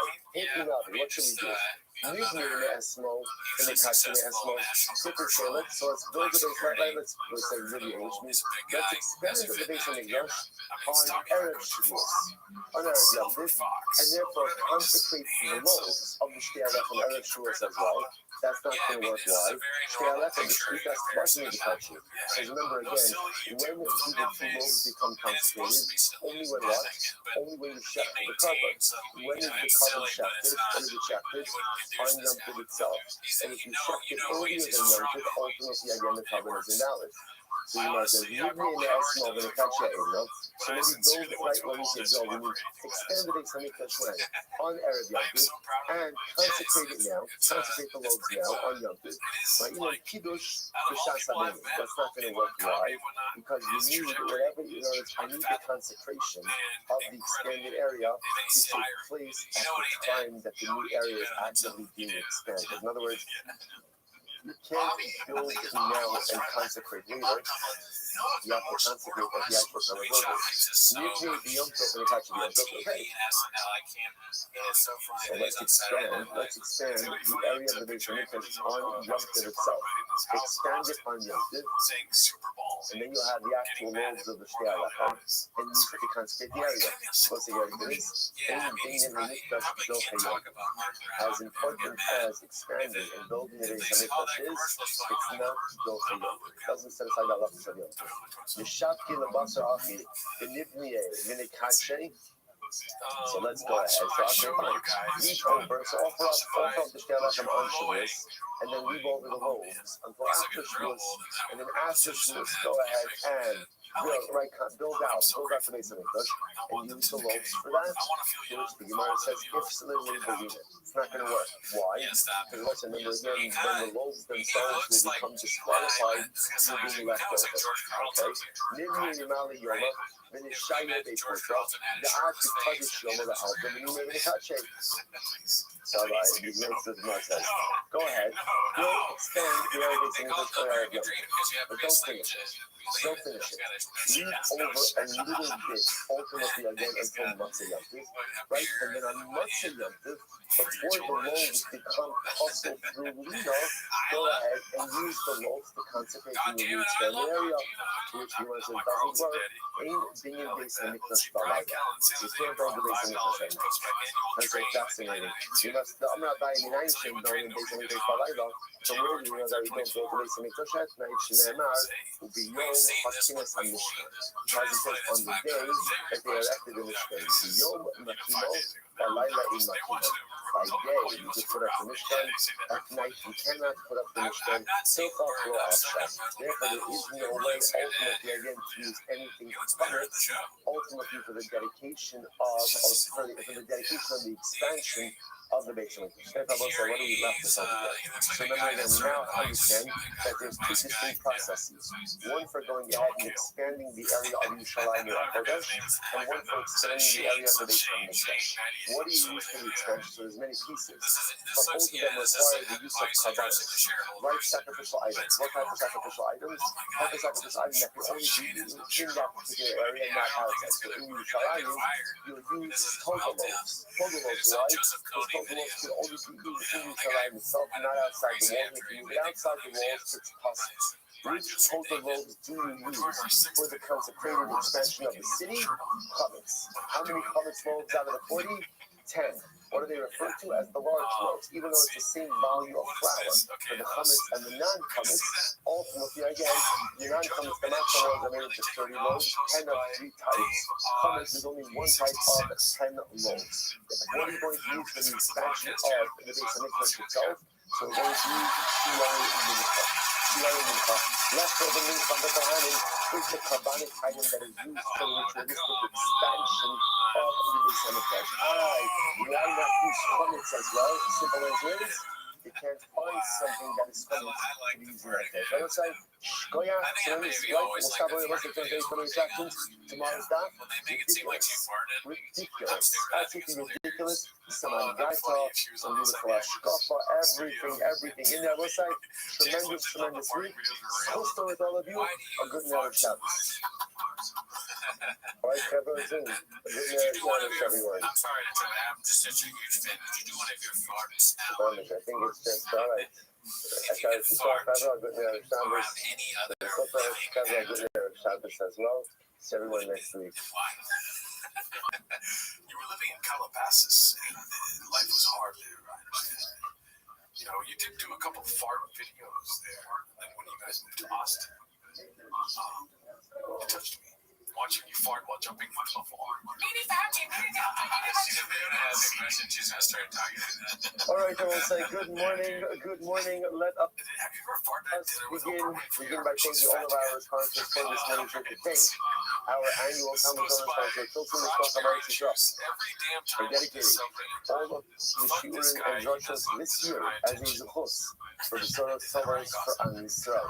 What should we do? Use me in the esmo, in the kashin esmo. Super shayla. So let's build the base. Let's say video, which means let's expand the Beis Hamikdash on Erev Shavuos, on Erev Yom Tov, and therefore consecrate the loaves of the shtei alechem on Erev Shavuos as well. That's not going to work. Why? Shtei alechem, that's twice in the country. Because remember again, when do the two loaves become consecrated? Only when what? Only when you shecht the carbon. When is the carbon shechted? When is it shechted? On Yom Tov itself. And if you shecht it earlier than Yom Tov, ultimately again the carbon is invalid. So you might say, "Leave me in the esmo, but catch it." So when you build it right, when you say build, you mean expand the Beis Hamikdash land on Erev Yom Tov and consecrate it now. Consecrate the loaves now on Yom Tov. Right? You know, kiddush b'shas hameinu. That's not going to work. Why? Because you need whatever you know. I need the consecration of the expanded area to take place at the time that the new area is actively being expanded. In other words, you can't build now and consecrate later. You have to consecrate at the actual time of building. Usually the Yom Tov and attach to the Yom Tov. Okay. So let's expand the area of the Beis Hamikdash on Yom Tov itself. Expand it on Yom Tov. And then you'll have the actual loaves of the shtei alechem, and use it to consecrate the area. What's the area? This anything in the Mikdash built for Yom Tov. As important as expanding and building the Beis Hamikdash is, it's not built for Yom Tov. It doesn't set aside Allah for Yom Tov. Yeshapki lebasar achi, benivniye, minikadshei. So let's go ahead. So leave over. So offer up the shtei alechem on Shavuos, and then leave over the loaves until after Shavuos, and then after Shavuos, go ahead and build out the Beis Hamikdash and use the loaves for that. Which the Gemara says, if literally believe it, it's not going to work. Why? Because let's remember again, then the loaves themselves will become disqualified for being left over. Okay? Nidmi Yimali Yoma. Then you shine it, they put up the art to Kaddish Yom the Alpha, and you make it a shape. So, you know, go ahead, go expand the area of the area of Yom, but don't finish it. Don't finish it. Leave over a little bit, ultimately again until Matzah Yom Tov, right? And then on Matzah Yom Tov, before the loaves become hustled through Lina, go ahead and use the loaves to consecrate the new expand area, which you want to say doesn't work. Being Beis Hamikdash Balaga. You can't build the Beis Hamikdash right now. That's like fascinating. You must the Amra by in ancient though in Beis Hamikdash Balayla. So where do you know that we don't go to Beis Hamikdash at night? Shneimar will be Yom Hakinas HaMishkan. As it says on the day that they erected the Mishkan. Yom Makimo Balayla in Makimo. By day you could put up the Mishkan. At night you cannot put up the Mishkan. Therefore there is no way ultimately again to use anything from it. Ultimately for the dedication for the dedication of the expansion of the Beis Hamikdash. Therefore, what do we left this over here? So remember that we now understand that there's two distinct processes. One for going ahead and expanding the area of Yerushalayim Kodesh, and one for expanding the area of the Beis Hamikdash. What do you use for the expansion? So there's many pieces, but both of them require the use of kabbalah, right? Sacrificial items. What type of sacrificial items? Type of sacrificial item that can only be used in that particular area, and not outside. So in Yerushalayim, you'll use total loaves. Total loaves, why? Because total loaves can only be used in Yerushalayim itself, not outside the walls. If you move it outside the walls, it's possible. Which total loaves do you use for the consecrated expansion of the city? Chametz. How many chametz loaves out of the 40? 10. What are they referred to as the large loaves? Even though it's the same volume of flour for the chametz and the non-chametz, ultimately again, the non-chametz, the matzah loaves are made of just 30 loaves, 10 of 3 types. Chametz is only one type of 10 loaves. What are you going to use for the expansion of the Beis Hamikdash itself? So we're going to use leftover meat from the Kohanim is the carbonic item that is used for the ritualistic expansion of the Beis Hamikdash. Why not use chametz as well? Simple as it is. You can't find something that is chametz to be using like that. I would say, Goya, tomorrow's daf. Ridiculous. Absolutely ridiculous. Some angaita, some beautiful ashkafa, everything in there. I will say, tremendous week. So with all of you, a good night of Shabbos. All right, Kevin, Zoom. A good night of everyone. I'm sorry to tell you, I'm just such a huge fan. Did you do one of your farts now? I think it's just all right. I try to start a good night of Shabbos. Any other A good night of Shabbos as well. See everyone next week. You were living in Calabasas, and life was hard there, I understand. You know, you did do a couple fart videos there, and then when you guys moved to Austin, it touched me. Watching you fart while jumping off a wall. All right, I will say good morning. Let us begin by thanking all of our sponsors for this morning's show today. Our annual Talmud Torah sponsor, are dedicated all of the shiurim and drashos this year as a zuchus for the Torah Summers for Am Yisrael.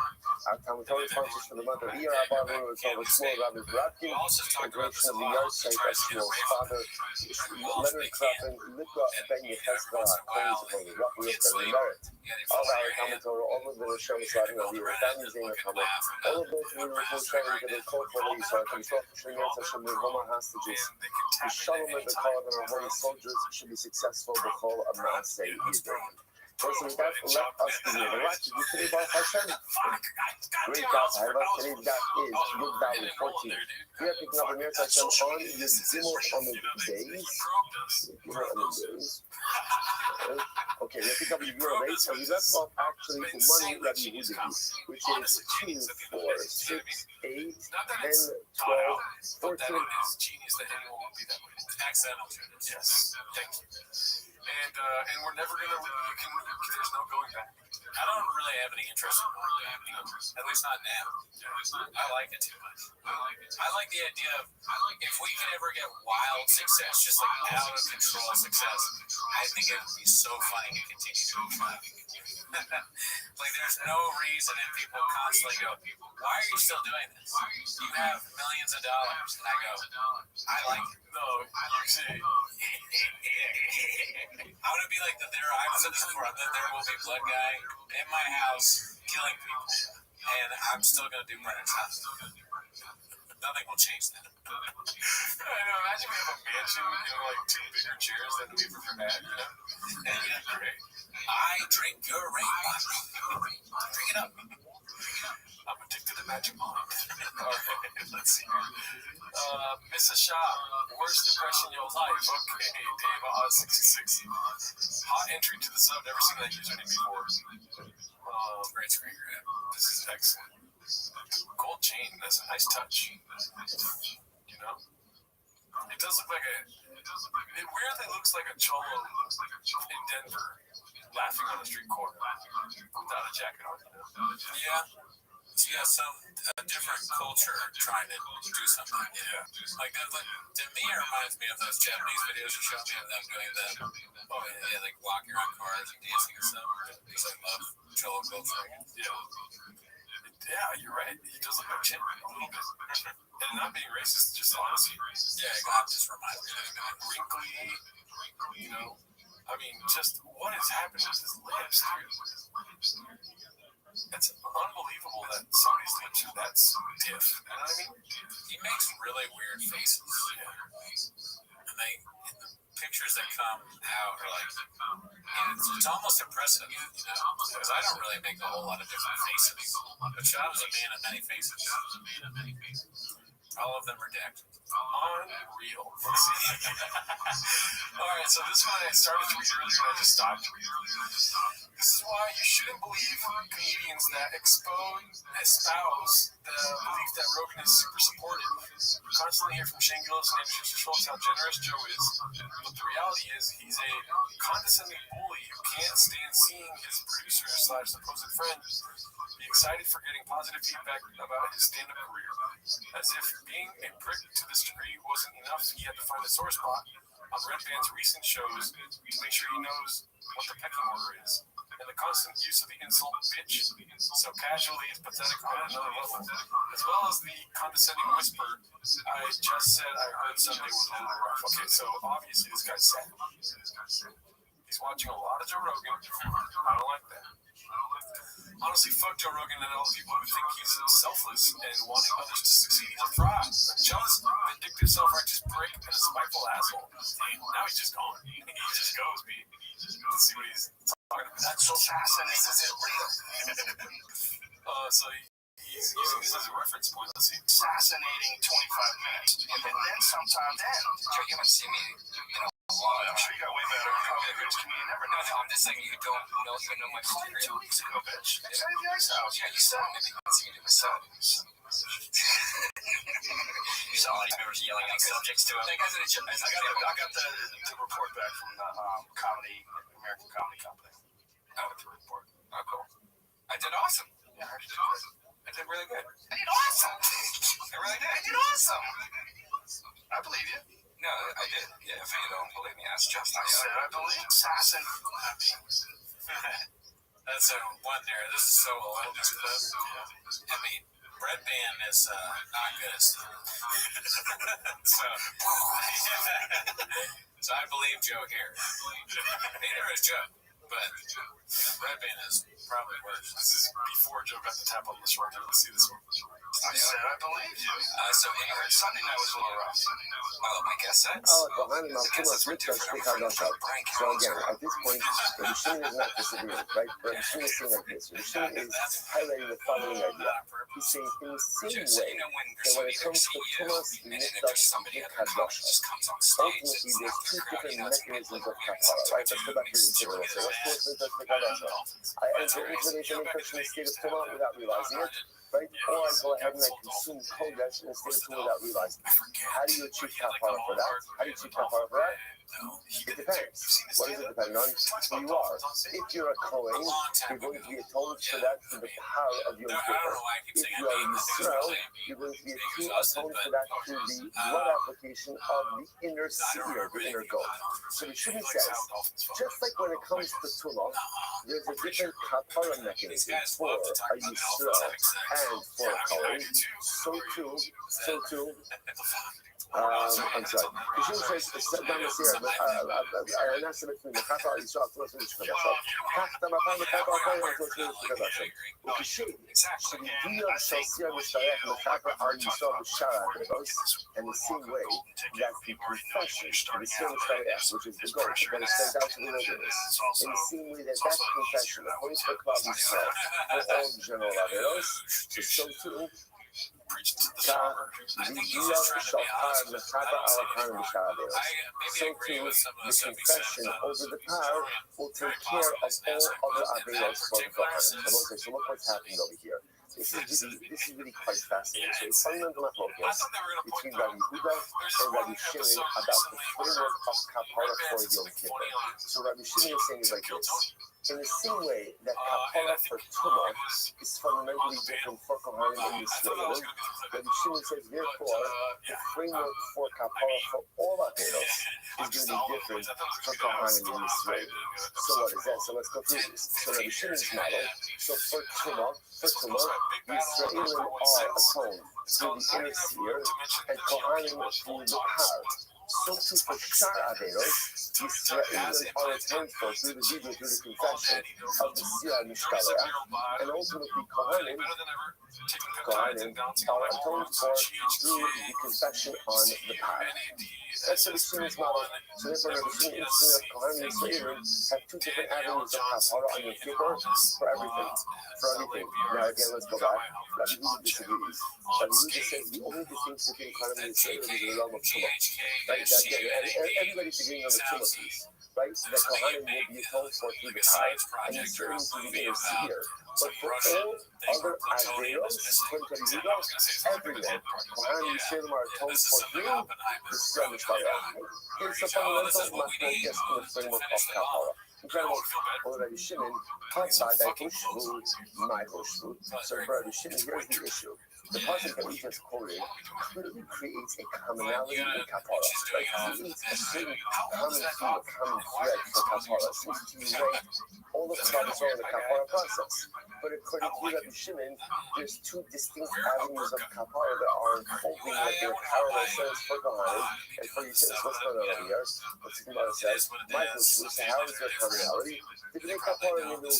Our Talmud Torah sponsors for the month of Iyar Abba Rabbi Shmuel Rabbi Bratkin, the creation of the yard site of Shmuel's father, Leonard Krafen, Lipka Ben Yecheskel, Kohen Zechon, Rabbi Yecheskel, Merit. All of our Talmud Torah, all of the Rosham Slavim of the families in the Talmud, all of those who were sharing that they called for the Yisrael, and Mishloach Shemiyat Hashem, the Homer hostages, the Shalom and the Kalav and our holy soldiers should be successful, the whole of Maaseh Yisrael. Person with that, let us begin. And what you today about Hashem? Great God, today's daf is Yud Dalet 14. We are picking up a Meretz Hashem on the Zimmel on the days. Okay, we'll pick up the Euro base, and we left off actually to money Rabbi Yehuda, which is 2, 4, 6, 8, 10, 12, 14. Genius that anyone will be that way. Accidental genius. Yes, thank you. And we're never gonna. There's no going back. I don't really have any interest in going back, at least not now. I like it too much. I like the idea of if we can ever get wild success, just like out of control success. I think it would be so funny to continue doing that. Like there's no reason, and people constantly go, "Why are you still doing this? You have millions of dollars." And I go, "I like it." No, you see. I want to be like I've said this before, that There Will Be Blood guy in my house killing people, and I'm still going to do murder shots. Nothing will change that. I know, imagine we have a mansion, like 2 bigger chairs than we've ever had, And yeah, great. I drink your rain water. Drink it up. I'm addicted to magic wand. Let's see. Miss a shot. Worst impression of your life. Okay, Dave Oz 66. Hot entry to the sub. Never seen that username before. Great screen grab. This is excellent. Gold chain. That's a nice touch. You know? It does look like it weirdly looks like a cholo in Denver laughing on the street corner without a jacket on. Yeah, some different culture trying to do something. Yeah, like to me, it reminds me of those Japanese videos you showed me of them doing that. Oh yeah, like walking around cars and dancing and stuff. Because I love cholo culture. Yeah, you're right. He does look like Chin a little bit. And not being racist, just honestly. Yeah, God just reminds me of that. Wrinkly, you know. I mean, just what has happened with his lips, dude? It's unbelievable that somebody's lips are that stiff. You know what I mean? He makes really weird faces. Yeah. And in the pictures that come out are like, it's almost impressive, you know, because I don't really make a whole lot of different faces. But Shab is a man of many faces. All of them are decked. Unreal. Alright, so this one I started to read earlier and I just stopped. This is why you shouldn't believe comedians that espouse the belief that Rogan is super supportive. You constantly hear from Shane Gillis and Andrew Schultz how generous Joe is, but the reality is he's a condescending bully who can't stand seeing his producer/supposed friend be excited for getting positive feedback about his stand-up career. As if being a prick to this degree wasn't enough, he had to find a sore spot on Red Band's recent shows to make sure he knows what the pecking order is. And the constant use of the insult bitch so casually is pathetic on another level. As well as the condescending whisper, I just said I heard Sunday was a little rough. Okay, so obviously this guy's sad. He's watching a lot of Joe Rogan. I don't like that. Honestly, fuck Joe Rogan and all the people who think he's selfless and wanting others to succeed. He's a fraud, a jealous, vindictive, self-righteous prick, and a spiteful asshole. Damn, now he's just gone. He just goes, B. Let's see what he's talking about. That's so fast, and this isn't real. So he's using this as a reference point. Let's see. Fascinating 25 minutes. And then sometimes Joe, you haven't seen me, I'm sure you got way better. Probably the greatest comedian ever. No, I'm just saying you don't even know my story. 2 weeks ago, bitch. Next time you guys house. Yeah, you saw me. You can see me do my son. You saw all these members yelling at subjects to him. I got the report back from the American Comedy Company. The report. Oh, cool. I did awesome. Yeah, I did awesome. I did really good. I did awesome. I really did. I did awesome. I believe you. No, I did. Yeah, if you don't believe me, ask Justin. I said I believe assassin. That's a one there. This is so old. This clip. I mean, Red Band is not good at stuff. So I believe Joe here. Neither is Joe, but Red Band is probably worse. This is before Joe got the tap on the shoulder. Let's see this one. I said I believe you. So anyway, Sunday night was a little rough. My guess says. kochany, mam tłumacz mytkę szpycha do szat. So again, at this point, the machine is not disagreeing, right? The machine is saying like this. The machine is highlighting the following idea. He's saying in the same way that when it comes to Thomas Mikdash Kadosha, ultimately there's 2 different mechanisms of kapara, right? Let's go back to the material. So what's Mikdash Kadosha? I enter into the imperfect state of Thomas without realizing it. Right? Or I go ahead and I consume Kodesh in a state of Tumah without realizing it. How do you achieve kapara for that? How do you achieve kapara for that? It depends. What does it depend on? Who you are. If you're a Kohen, you're going to be atoned for that through the power of Yom Kippur. If you are Yisrael, you're going to be atoned for that through the blood application of the inner seer, the inner goat. So the Shuvah says, just like when it comes to Tumah, there's a different kapara mechanism for a Yisrael and for a Kohen. So too. I'm sorry. The Shuvah says, I asked him if the kapara Yisrael was in the כך אתה מפעם לקרקע אחר מהתוצאים שקדשם. וכשם שבדיון שעשיה משתרך לקרקע על יסוד בשער הקדוש, and the same way that the confession of the sin משתרך, which is the goal, that is sent out to the wilderness, in the same way that that confession, according to the Klal Yisrael, for all general averos, is so too Preach to the shepherd. I think he's just trying to be honest with So too, the confession over the par will take care of all other averos for the Kohanim. So look what's happening over here. This is really quite fascinating. So it's fundamental machlokas between Rabbi Yehuda and Rabbi Shimon about the framework of kapara for Yom Kippur. So Rabbi Shimon is saying it like this. In the same way that kapara for Tumah is fundamentally different for Kohanim and Yisraelim, Rabbi Shimon says, therefore, the framework for kapara for all averos is going to be different for Kohanim and Yisraelim. So what is that? So let's go through this. So Rabbi Shimon's model, so for Tumah, Yisraelim are atoned through the inner sphere and Kohanim through the par. So too for Shar Averos, Yisraelim are atoned for through the video, through the confession of the Siyah Mishkaleh, and ultimately Kohanim are atoned for through the confession on the par. That's the Shimon's model. So therefore, the Shimon of Kohanim and Yisraelim have two different avenues of kapara on your kippur for everything. Now again, let's go back. Rabbi Yehuda disagrees. Rabbi Yehuda says the only distinction between Kohanim and Yisraelim is in the realm of Tumah. Right? Everybody's agreeing on the Tumah piece. Right? That Kohanim will be atoned for through the par and Yisraelim through the inner sphere. But for all other averos, according to Rabbi Yehuda, everyone, Kohanim and Yisraelim are atoned for through the Siyah Mishkaleh. It's a fundamental machlokas in the framework of kapara. Incredible. Well, Rabbi Shimon, so for Rabbi Shimon, here's the issue. The passage that we just quoted clearly creates a commonality in kapara. Right? Creates a certain common theme, a common thread for kapara. It seems to unite all of the problems in the kapara process. But according to Rabbi Shimon, there's two distinct avenues of kapara that are unfolding like they're parallel cells for Kohanim and for Yisrael. What's going on over here? What's the Gemara says? Michael, so how is there commonality? The Bnei kapara in the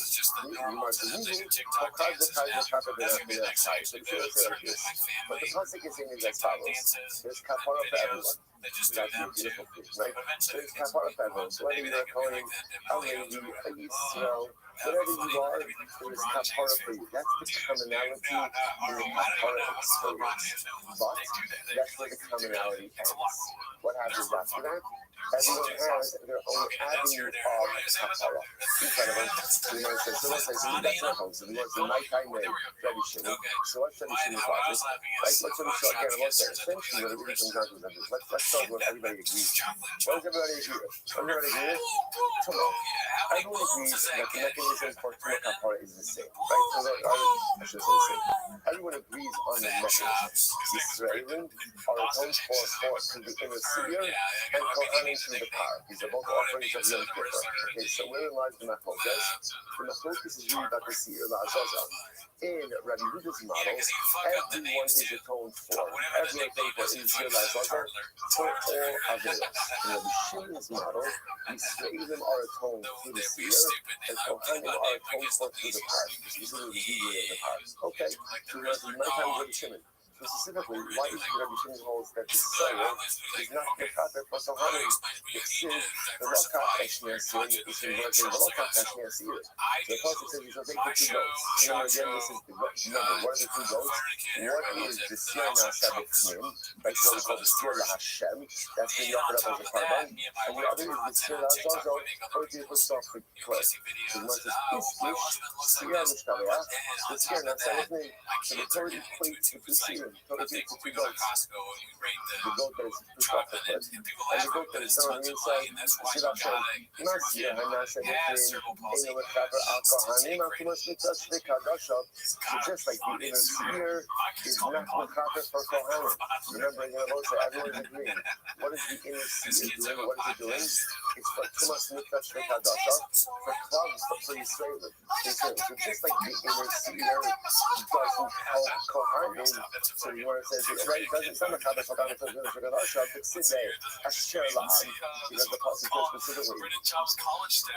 but the pasuk is saying is as follows: there's kapara for everyone. That's a beautiful thing, right? There's kapara for everyone. So whether you're calling a Levi, a Yisrael, whatever you are, there is kapara for you. That's the commonality in the kapara experience. But that's where the commonality ends. What happens after that? Everyone has their own avenue of kapara. Incredible. So let's say, that's not home. So we want to my time name, Rabbi Shimon. So what's Rabbi Shimon's logic? Right? Let's show again what's there. Essentially, what it really comes down to is this. Let's start with what everybody agrees with. What does everybody agree with? Everybody agree with? Tumah. Everyone agrees that the mechanism for Tumah kapara is the same. Right? So I should say the same. Everyone agrees on the mechanism. Yisraelim are atoned for through the inner sphere and Kohanim through the par. These are both offerings of Yom Kippur. Okay, so wherein lies the machlokas? The machlokas is really about the seer, the azazel. In Rabbi Yehuda's model, everyone is atoned for. Everyone atoned for in seer, the azazel, for all averos. In Rabbi Shimon's model, Yisraelim are atoned through the seer, and Kohanim are atoned for through the par. This is the Hebrew of the par. Okay, so my time is Rabbi Shimon. Specifically, why is Rabbi Shimon holds that the sower is not the chaper for Kohanim? It's the lokach eshner sin. It's inverting the lokach eshner sin. The pasuk says you shall take the two goats. Remember again, this is the number. What are the two goats? One is the siyah nasa b'fnim, right? So what we call the siyah laHashem. That's been offered up as a korban. And the other is the siyah laZazel, or the Yisrael for clay. So the one says ish siyah mishkaleh, the siyah nasa b'fnim. So the Torah equates the two siyah. So it's two goats. The goat that is pushed off the cliff, and the goat that is down on the inside. So just like the inner sphere is not mechaper for Kohanim. Remember, everyone's agreeing. What is the inner sphere doing? What is it doing? It's for Tumas Mikdash V'Kadasha, for clubs, for Yisraelim. So just like the inner sphere doesn't help Kohanim, so you want to say, right, it doesn't sound like Kadasha V'Kadasha, but Sidney, Asher Laham, because the passage says specifically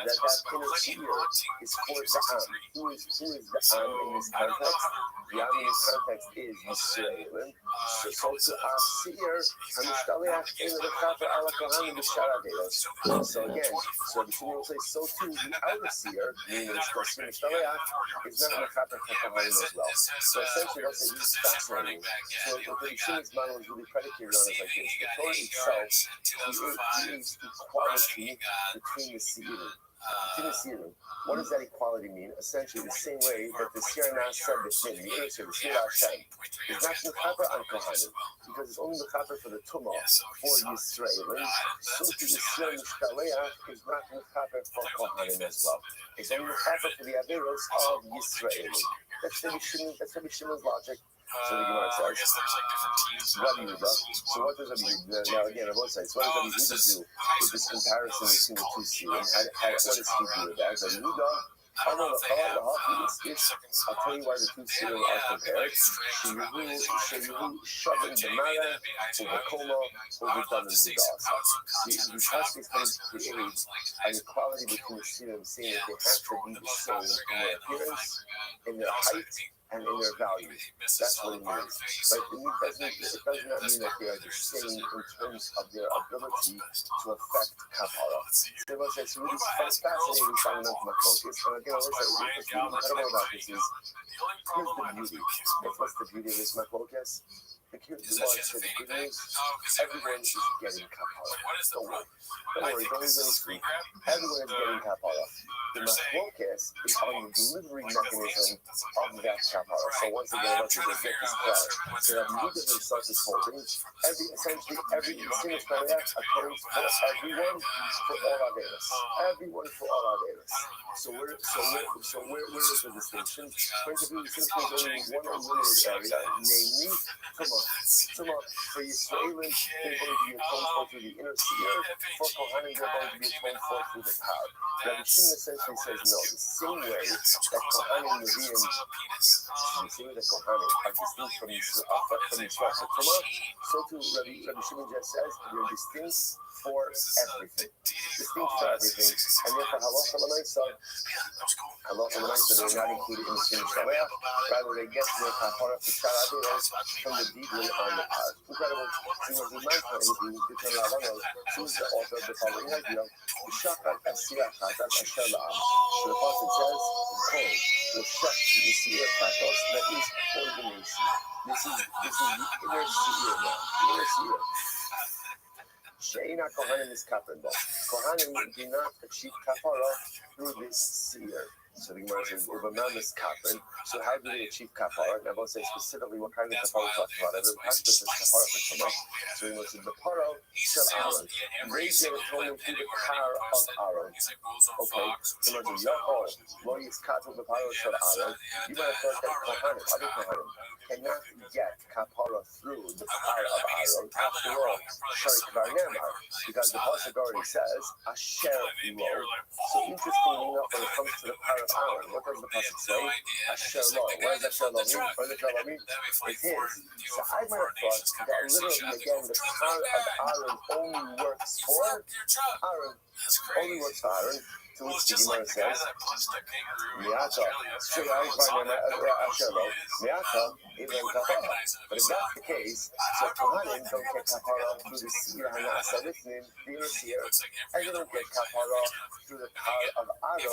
that inner sphere is for the Am. Who is the Am in this context? The Am in this context is Yisraelim. So to Asir, Hamishkaleach in the Chaper ala Kohanim B'Shar Averos. So again, so the Shimon will say, so too the outer seer, meaning the Mishkaleach, is not in the Chaper for Kohanim as well. So essentially, what's it is fascinating. So what the Rishon's model is really predicated on is like this. The Torah itself creates equality between the Seirim. What does that equality mean? Essentially, the same way that the Sir Nasa B'Shin, the inner Sir, the Sir Hashem, is not Mechaper on Kohanim, because it's only Mechaper for the Tumah, for Yisraelim. So to Yisrael Mishkaleach is not Mechaper for Kohanim as well. It's only Mechaper for the Averos of Yisraelim. That's Rabbi Shimon's logic. So the Gemara says, Rabbi Yehuda. So what does Rabbi Yehuda, now again, on both sides, what does Rabbi Yehuda do with this comparison between the two seals? What does he do with that? Rabbi Yehuda, I'll tell you why the two seals are compared. Sheyu shoving the Mara, over Koma, over David Budas. The Tashkis is going to create an equality between the seals, saying that they have to be the same in their appearance, in their height, and in their value. That's what it means. But it does not mean that they are the same in terms of their ability to affect Kapara. So it's really fascinating finding out my focus. And again, what's incredible about this is, here's the beauty. What's the beauty of this machlokes? The good news, everyone is getting kapara. Don't worry, don't lose any sleep. Everyone is getting kapara. The machlokes is on the delivery mechanism of that kapara. So once again, let's get this clear. So that Muda himself is holding essentially every single prayer accounts for everyone for all Averis. Everyone for all Averis. So where is the distinction? Going to be simply in one unlimited area, namely Tumah. For Yisraelim, they're going to be atoned for through the inner seer. For Kohanim, they're going to be atoned for through the power. Rabbi Shimon essentially says no. The same way that Kohanim are distinct from Yisrael for Tumah, so too Rabbi Shimon just says they're distinct for everything. Distinct for everything. And therefore, halacha l'maisa, they're not included in the Shin Shaleach. Rather, they get their kapara for Shar Averos from the deeply on the path. Incredible. So, in my point of view, B'Ton Ravanos, who's the author of the following idea? Shachat Asiyachat Asher La'am. So the Pasuk says, Kol, the Shach, the Siyah Chatos, that is ordination. This is the inner Siyah now. The inner Siyah. She'ina Kohanim is kapara. Kohanim do not achieve kapara through this seer. So the Gemara says, Ubamam is kapara. So how do they achieve kapara? Now, I won't say specifically what kind of kapara we're talking about. Every practice is kapara for Tumah. So we want to the paro shel Aaron. Raise their atonement through the power of Aaron. Okay. So we're going to Yahol, Lo Yiskatu the paro shel Aaron. You might have thought that Kohanim, other Kohanim, cannot get kapara through the power of Aaron. After all, Sharik Bar Nemar, because the Pasuk already says, Asher Lo. So interestingly enough, when it comes to the power of Aaron, what does the Pasuk say? Asher Lo. What does Asher Lo mean? What does Asher Lo mean? It's his. So I might have thought that literally, again, the power of Aaron only works for Aaron. Only works for Aaron. To which the Gemara says, Miata, but if that's the case, so Kohanim don't get kapara through the seer Hanasa Lifnim, the inner seer, and they don't get kapara through the power of Aaron.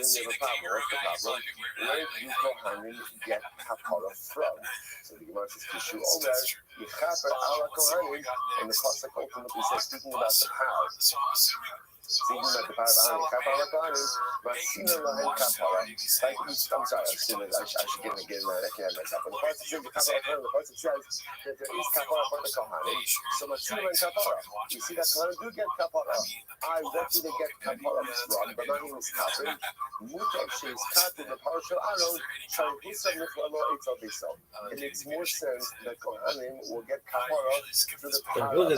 So we have a problem. What's the problem? Where do Kohanim get kapara from? So the Gemara says, Kishu Omer, Yechaper Ala Kohanim, and the Pasuk ultimately says, speaking about the power. Speaking about the power of Aaron, kapara Kohanim, Masina Lahem kapara. I'm sorry, I should get in there. I can't myself. But the Pasuk says, the Pasuk says that there is kapara for the Kohanim. So Masina and kapara. You see that Kohanim do get kapara. What do they get kapara from? The money is kapara. Mutav sheis katu the power of Aaron. Sharihusa Michlalo Eitzel Beisel. It makes more sense that Kohanim will get kapara through the power of Aaron.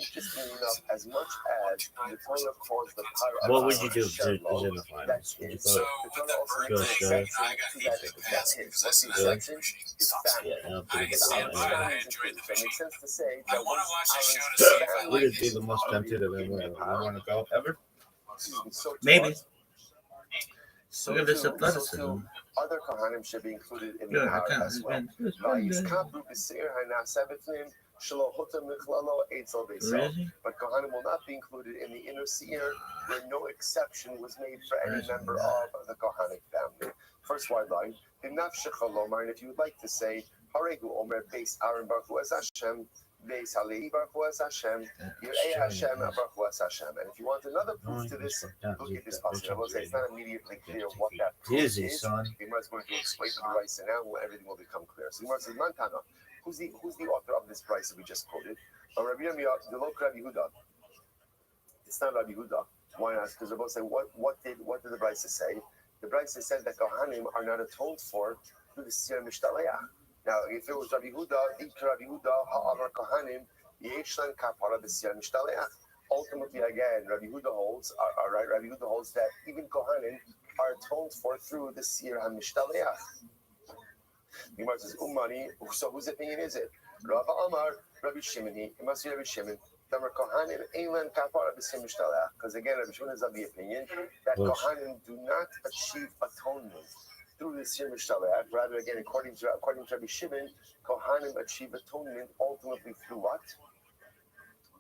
Interestingly enough, as much as the Torah calls the power of what would you do? That's it. So the Torah also makes an exception to that. That's it. What's the exception? It's family. So it makes sense to say that once Aaron's family would it be the most tempted of anyone I want to go ever? Maybe. So look at this athleticism. So other Kohanim should be included in the power as well. But Kohanim will not be included in the inner seer where no exception was made for any member of the Kohanic family. first wide line. And if you would like to say, Haregu Omer base Aaron Baruch Hu as Hashem, base Halei Baruch Hu as Hashem, Yirei Hashem Baruch Hu as Hashem. And if you want another proof to this, look at this passage. I will say it's not immediately clear what that proof is. Gemara is going to explain the rice, and now everything will become clear. So Gemara says, Mantana, who's the author of this price that we just quoted? Rabbi Yirmiyah, the local Rabbi Yehuda. It's not Rabbi Yehuda. Why not? Because they're both saying, what did the Brisa say? The Brisa said that Kohanim are not atoned for through the Siyar Mishtaleach. Now, if it was Rabbi Yehuda, Rabbi Yehuda, Ha'amar Kohanim, Yeshlan Kapara the Siyar Mishtaleach. Ultimately, again, Rabbi Yehuda holds, right? Rabbi Yehuda holds that even Kohanim are atoned for through the Siyar HaMishtaleach. The Gemara says, Umani, so whose opinion is it? Rav Amar, Rabbi Shimoni, it must be Rabbi Shimon. Because again, Rabbi Shimon is of the opinion that Kohanim do not achieve atonement through the Siyar Mishtaleach. Rather, again, according to Rabbi Shimon, Kohanim achieve atonement ultimately through what?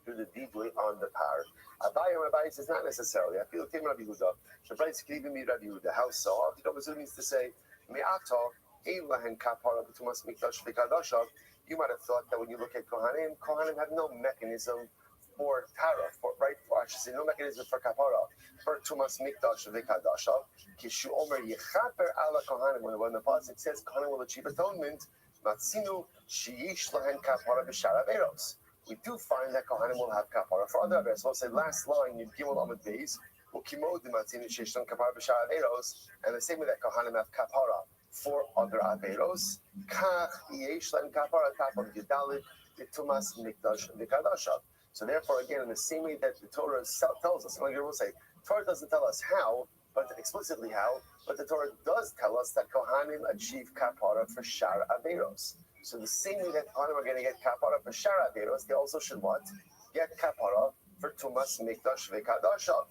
Through the deedly on the power. Abaye says not necessarily. I feel it came Rabbi Yehuda. The price could even be Rabbi Yehuda. How so? It means to say, Me'ato, Eilahen Kapara B'tumas Mikdash V'Kadashav. You might have thought that when you look at Kohanim have no mechanism for Tara, I should say no mechanism for Kapara, for Tumas Mikdash V'Kadashav. Kishu Omer Yechaper Ala Kohanim. When the pasuk says Kohanim will achieve atonement, Matzinu Sheyish Lahen Kapara B'Shar Averos. We do find that Kohanim will have Kapara for other Averos. So I'll say last line, Yud Gimel Amud Beis, Ukimod Matzinu Sheyish Lahen Kapara B'Shar Averos, and the same way that Kohanim have Kapara for other Averos, Kach Yesh Lahen Kapara Kapara Yudalit Tumas Mikdash V'Kadashav. So therefore, again, in the same way that the Torah tells us, like you will say, Torah doesn't tell us how, but explicitly how, but the Torah does tell us that Kohanim achieve kapara for Shar Averos. So the same way that Kohanim are going to get kapara for Shar Averos, they also should what? Get kapara for Tumas Mikdash V'Kadashav.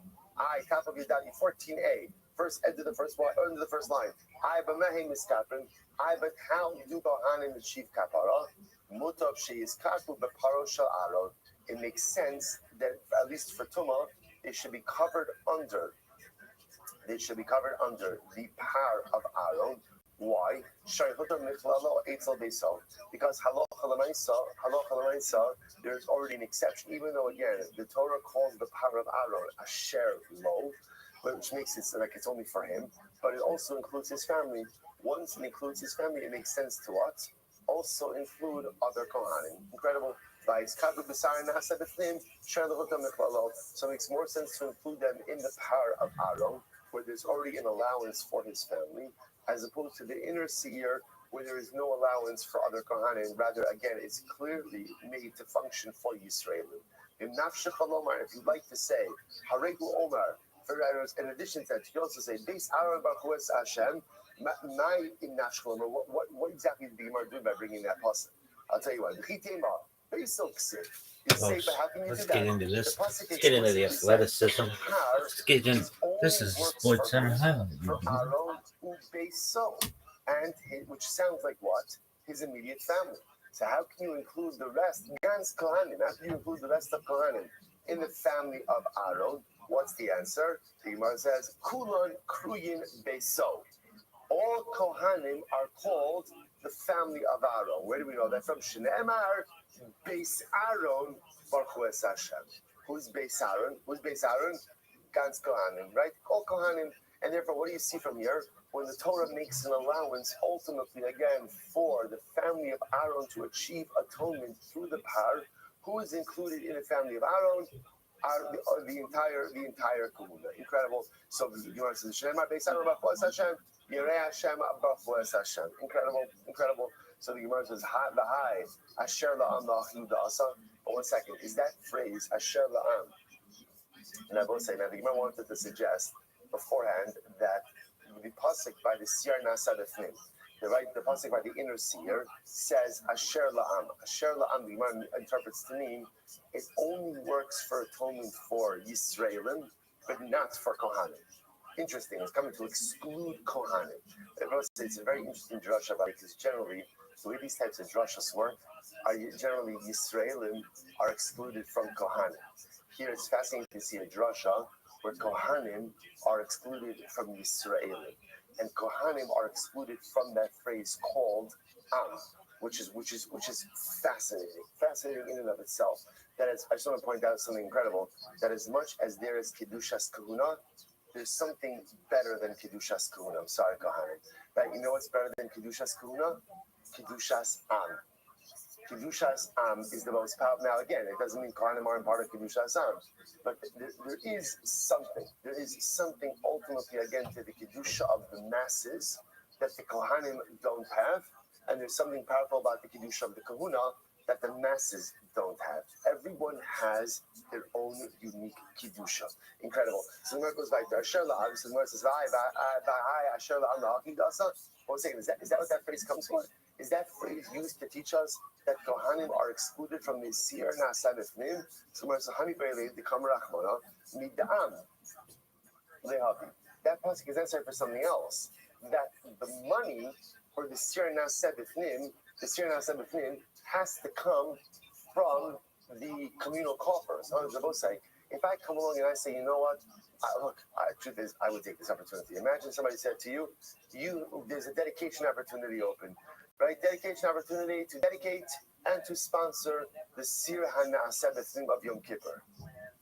Top of Yudali 14a, first end of the first line. But how do Kohanim achieve kapara? Mutav she'yizkaku b'paro shel Aaron. It makes sense that at least for Tumah, they should be covered under. They should be covered under the power of Aaron. Why? Because halacha l'maisa, there's already an exception. Even though again, the Torah calls the power of Aaron asher lo, which makes it like it's only for him, but it also includes his family. Once it includes his family, it makes sense to what? Also include other Kohanim. Incredible. So it makes more sense to include them in the power of Aaron, where there's already an allowance for his family, as opposed to the inner seer, where there is no allowance for other Kohanim. Rather, again, it's clearly made to function for Yisraelim. If you'd like to say, Haregu Omar, in addition to that, you can also say, Beis Aaron Baruch Hu es Hashem, what exactly did the Gemara do by bringing that passage? I'll tell you what. Very so sick. Let's get into this. Let's get into the athleticism. Let's get in. This is Sports Center Highlight. And which sounds like what? His immediate family. So how can you include the rest? Gans Kohanim. How can you include the rest of Kohanim in the family of Aaron? What's the answer? The Gemara says, Kulon Kruyin Beso. All Kohanim are called the family of Aaron. Where do we know that from? Shneemar Beis Aaron Baruch Hu es Hashem. Who's Beis Aaron? Gans Kohanim, right? All Kohanim. And therefore, what do you see from here? When the Torah makes an allowance, ultimately, again, for the family of Aaron to achieve atonement through the power, who is included in the family of Aaron? The entire Kahuna. Incredible. So the Gemara says, Shneemar Beis Aaron Baruch Hu es Hashem. Yirei Hashem Baruch Hu es Hashem. Incredible. So the Gemara says, "V'hai asher la'am la'achnu da'asa." But 1 second, is that phrase asher la'am? And I will say, now the Gemara wanted to suggest beforehand that the pasuk by the Siyar Nasa B'fnim, the pasuk by the inner seer says asher la'am. Asher la'am, the Gemara interprets to mean it only works for atonement for Yisraelim, but not for Kohanim. Interesting. It's coming to exclude Kohanim. It's a very interesting drasha about it, because generally, the way these types of drashas work are generally Yisraelim are excluded from Kohanim. Here it's fascinating to see a drasha where Kohanim are excluded from Yisraelim. and Kohanim are excluded from that phrase called Am, which is fascinating in and of itself. That is, I just want to point out something incredible. That as much as there is Kedushas Kahuna, there's something better than Kedushas Kahuna. I'm sorry, Kohanim. Right? You know what's better than Kedushas Kahuna? Kedushas Am. Kedushas Am is the most powerful. Now, again, it doesn't mean Kohanim aren't part of Kedushas Am, but there is something. There is something ultimately, again, to the Kedusha of the masses that the Kohanim don't have, and there's something powerful about the Kedusha of the Kahuna that the masses don't have. Everyone has their own unique Kedusha. Incredible. So the Gemara goes back to Asher La'am. So the Gemara says, Asher La'am La'akim Dasa. One second, is that what that phrase comes from? Is that phrase used to teach us that Kohanim are excluded from the Sir Nasa B'fnim? So the Gemara says, Hani Be'elei D'kam Rachmana Mid'am Le'havi. That pasuk is answered for something else. That the money or the Sir Nasa B'fnim, the Sir Nasa B'fnim has to come from the communal coffers. If I come along and I say, you know what, truth is, I would take this opportunity. Imagine somebody said to you, there's a dedication opportunity open, right? Dedication opportunity to dedicate and to sponsor the Sir HaNa'aseh B'Thim of Yom Kippur.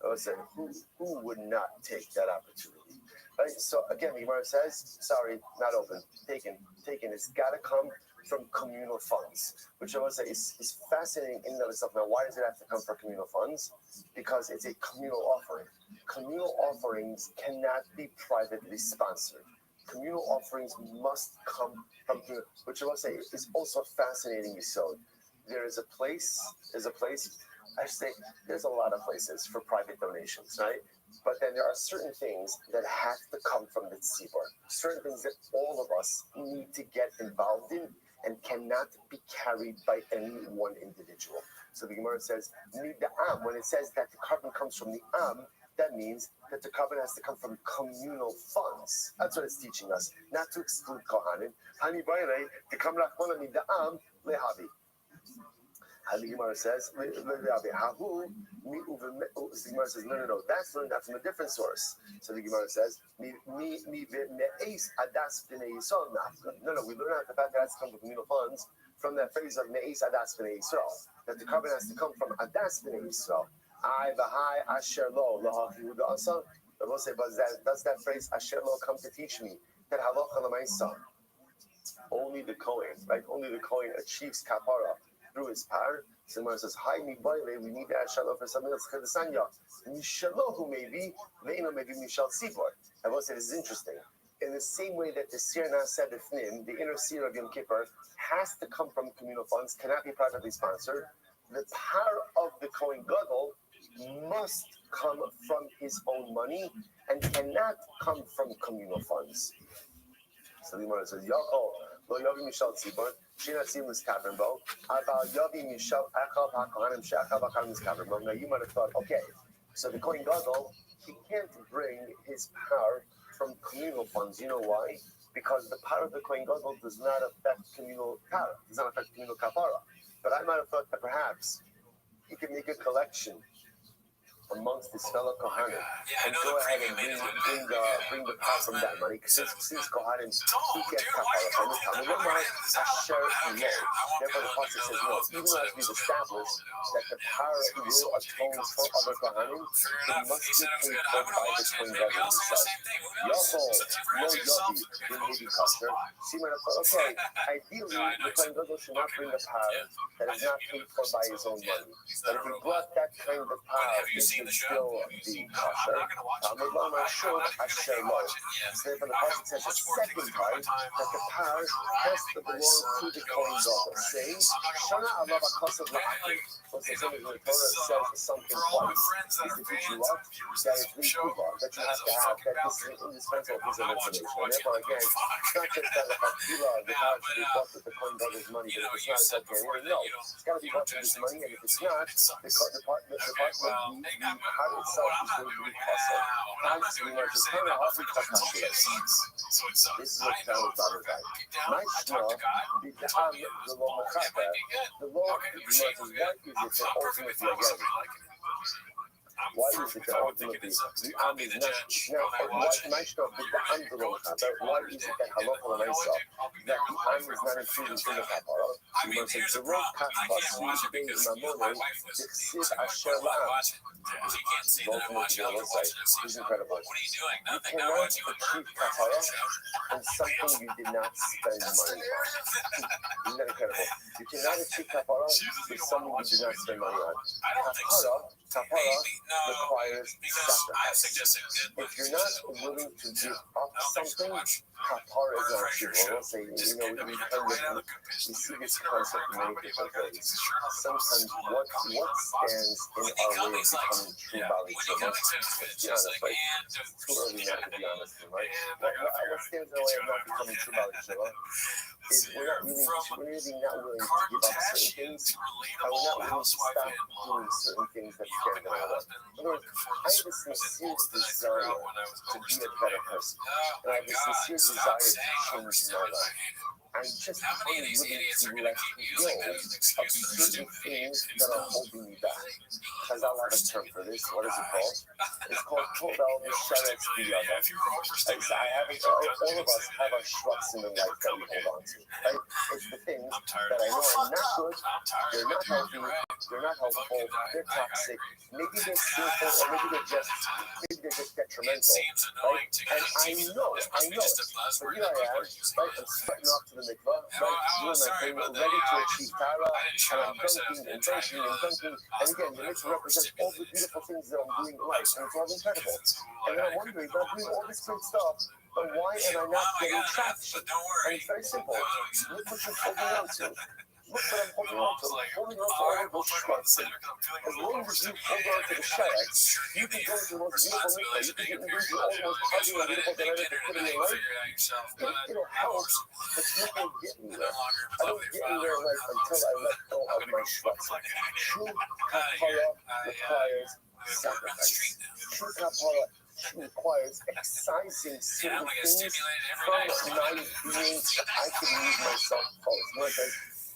I would say, who would not take that opportunity? Right? So again, the Gemara says, sorry, not open, taken. It's got to come from communal funds, which I would say is fascinating in and of itself. Now, why does it have to come from communal funds? Because it's a communal offering. Communal offerings cannot be privately sponsored. Communal offerings must come from communal, which I would say is also fascinating. So there's a place, I say there's a lot of places for private donations, right? But then there are certain things that have to come from the tzibur, certain things that all of us need to get involved in and cannot be carried by any one individual. So the Gemara says, when it says that the carbon comes from the Am, that means that the carbon has to come from communal funds. That's what it's teaching us, not to exclude Kohanim. Hani Baile, the Kamrachmona Mid'am Lehavi. The Gemara says, the Gemara says, no, that's learned that from a different source. So the Gemara says, no, we learn out the fact that it has to come from communal funds from that phrase of Me'es Adas B'nei Yisrael, that the carbon has to come from Adas B'nei Yisrael. I v'hai asher lo lahachihuda asa. I will say, but does that phrase asher lo come to teach me that halacha l'maisa? Only the Kohen, right? Only the Kohen achieves kapara through his power. So Gemara says, "Hi, mi boile. We need to add shalom for something else. Kedusanya, mishalohu maybe, ve'ino maybe mishal sibor." I will say this is interesting. In the same way that the Sir Na'aseh B'Fnim, the inner seer of Yom Kippur, has to come from communal funds, cannot be privately sponsored. The power of the Kohen Gadol must come from his own money and cannot come from communal funds. So the Gemara says, "Yachol lo yavi mishal tzibor." Now you might have thought, okay, so the Kohen Gadol, he can't bring his power from communal funds. You know why? Because the power of the Kohen Gadol does not affect communal power, does not affect communal kapara. But I might have thought that perhaps he could make a collection amongst his fellow Kohanim and go ahead and bring the power from that money. Since Kohanim, he gets kapara from the Talmud Lomar, Asher Lo. Therefore, the pasuk says, no, even though we've established that the power will atone for other Kohanim, it must be paid for by the Kohen Gadol himself. Yachol Lo Yavi B'Mudi Kasher. So you might have thought, okay, ideally, the Kohen Gadol should not bring a power that is not paid for by his own money. But if he brought that kind of power, should still be kosher. Talmud Lomar Shul Asher Lo. So therefore, the pasuk says a second time that the power has to belong to the Kohen Gadol, saying, "Shana alav hakasav la'akim." So something in the Torah says something twice. Is to teach you what? That it's b'shuva, that you have to have, that this is an indispensable piece of information. And therefore, again, it's not just that the power should be bought with the Kohen Gadol's money, but if it's not, it's not. No, it's got to be bought with his money, and if it's not, the part how itself is going to be possible. This is what Talmud Baba said. My shema, the law of the law is what is the ultimate again. Why is it that ultimately the Am is Nash? Now, why Mashta with the Andalon Kappa? Why is it that Halacha Lamaisa that the Am is not included in the Kappa? You must say the road Kappa, Sweet Day Mamone, the Sid Asher Lam. Ultimately, is incredible. You cannot achieve Kappa on something you did not spend money on. Isn't that incredible? You cannot achieve kapara with something you did not spend money on. Kapara requires sacrifice. If you're not willing to give up something, kapara is not achievable. We'll say, we see this concept in many different ways. Sometimes what stands in our way of becoming true Bali Shema? Let's be honest, right? It's too early not to be honest, right? What stands in the way of not becoming true Bali Shema? Is we're not really not willing to give up certain things, and we're not willing to stop doing certain things that stand in our way. In other words, I have a sincere desire to be a better person, and I have a sincere desire to change my life. I'm just unwilling to let go of certain things that are holding me back. Chazal have a term for this. What is it called? It's called Tovel Misharetz Biyada. All of us have our shruts in the life that we hold on to. Right? It's the things that I know are not good, they're not healthy, they're not helpful, they're toxic, maybe they're sinful, or maybe they're just detrimental. Right? And I know it. But here I am, right? I'm sweating off to the mikvah, right? Doing my thing, ready to achieve Tara, and I'm dunking. And again, the mikvah represents all the beautiful things that I'm doing in life, and it's all incredible. And then I'm wondering, I'm doing all this great stuff, but why am I not getting traction? And it's very simple. Look what you're holding on to. Look what I'm holding on to. I'm holding on to all of those shruts. As long as you hold on to the shayaks, you can go into the most beautiful mikvah. You can get into all the most positive and beautiful dynamic activity in life. It'll help, but you can't get me there. I don't get anywhere in life until I let go of my shruts. True kapara requires sacrifice. True kapara requires excising certain things from my being so I can move myself forward.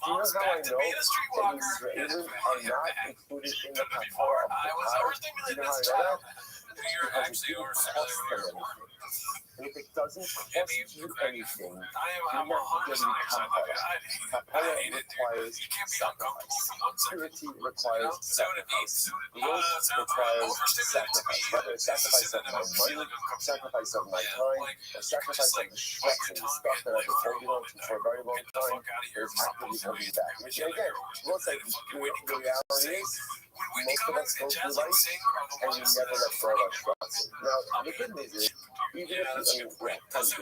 Do you know how I know that Israelis are not included in the kapara of the Chai? Do you know how I know that? Because it didn't cost them anything. And if it doesn't cost you anything, you're not getting kapara. Kapara requires sacrifice. Purity requires sacrifice. Growth requires sacrifice. Whether it's sacrifice of my money, sacrifice of my time, or sacrifice of the struts and the stuff that I've been holding on to for a very long time, there's actively holding back. Which again, most like the reality is, most of us go through life and we never let go of our struts. Now, the good news is, even if you never let go of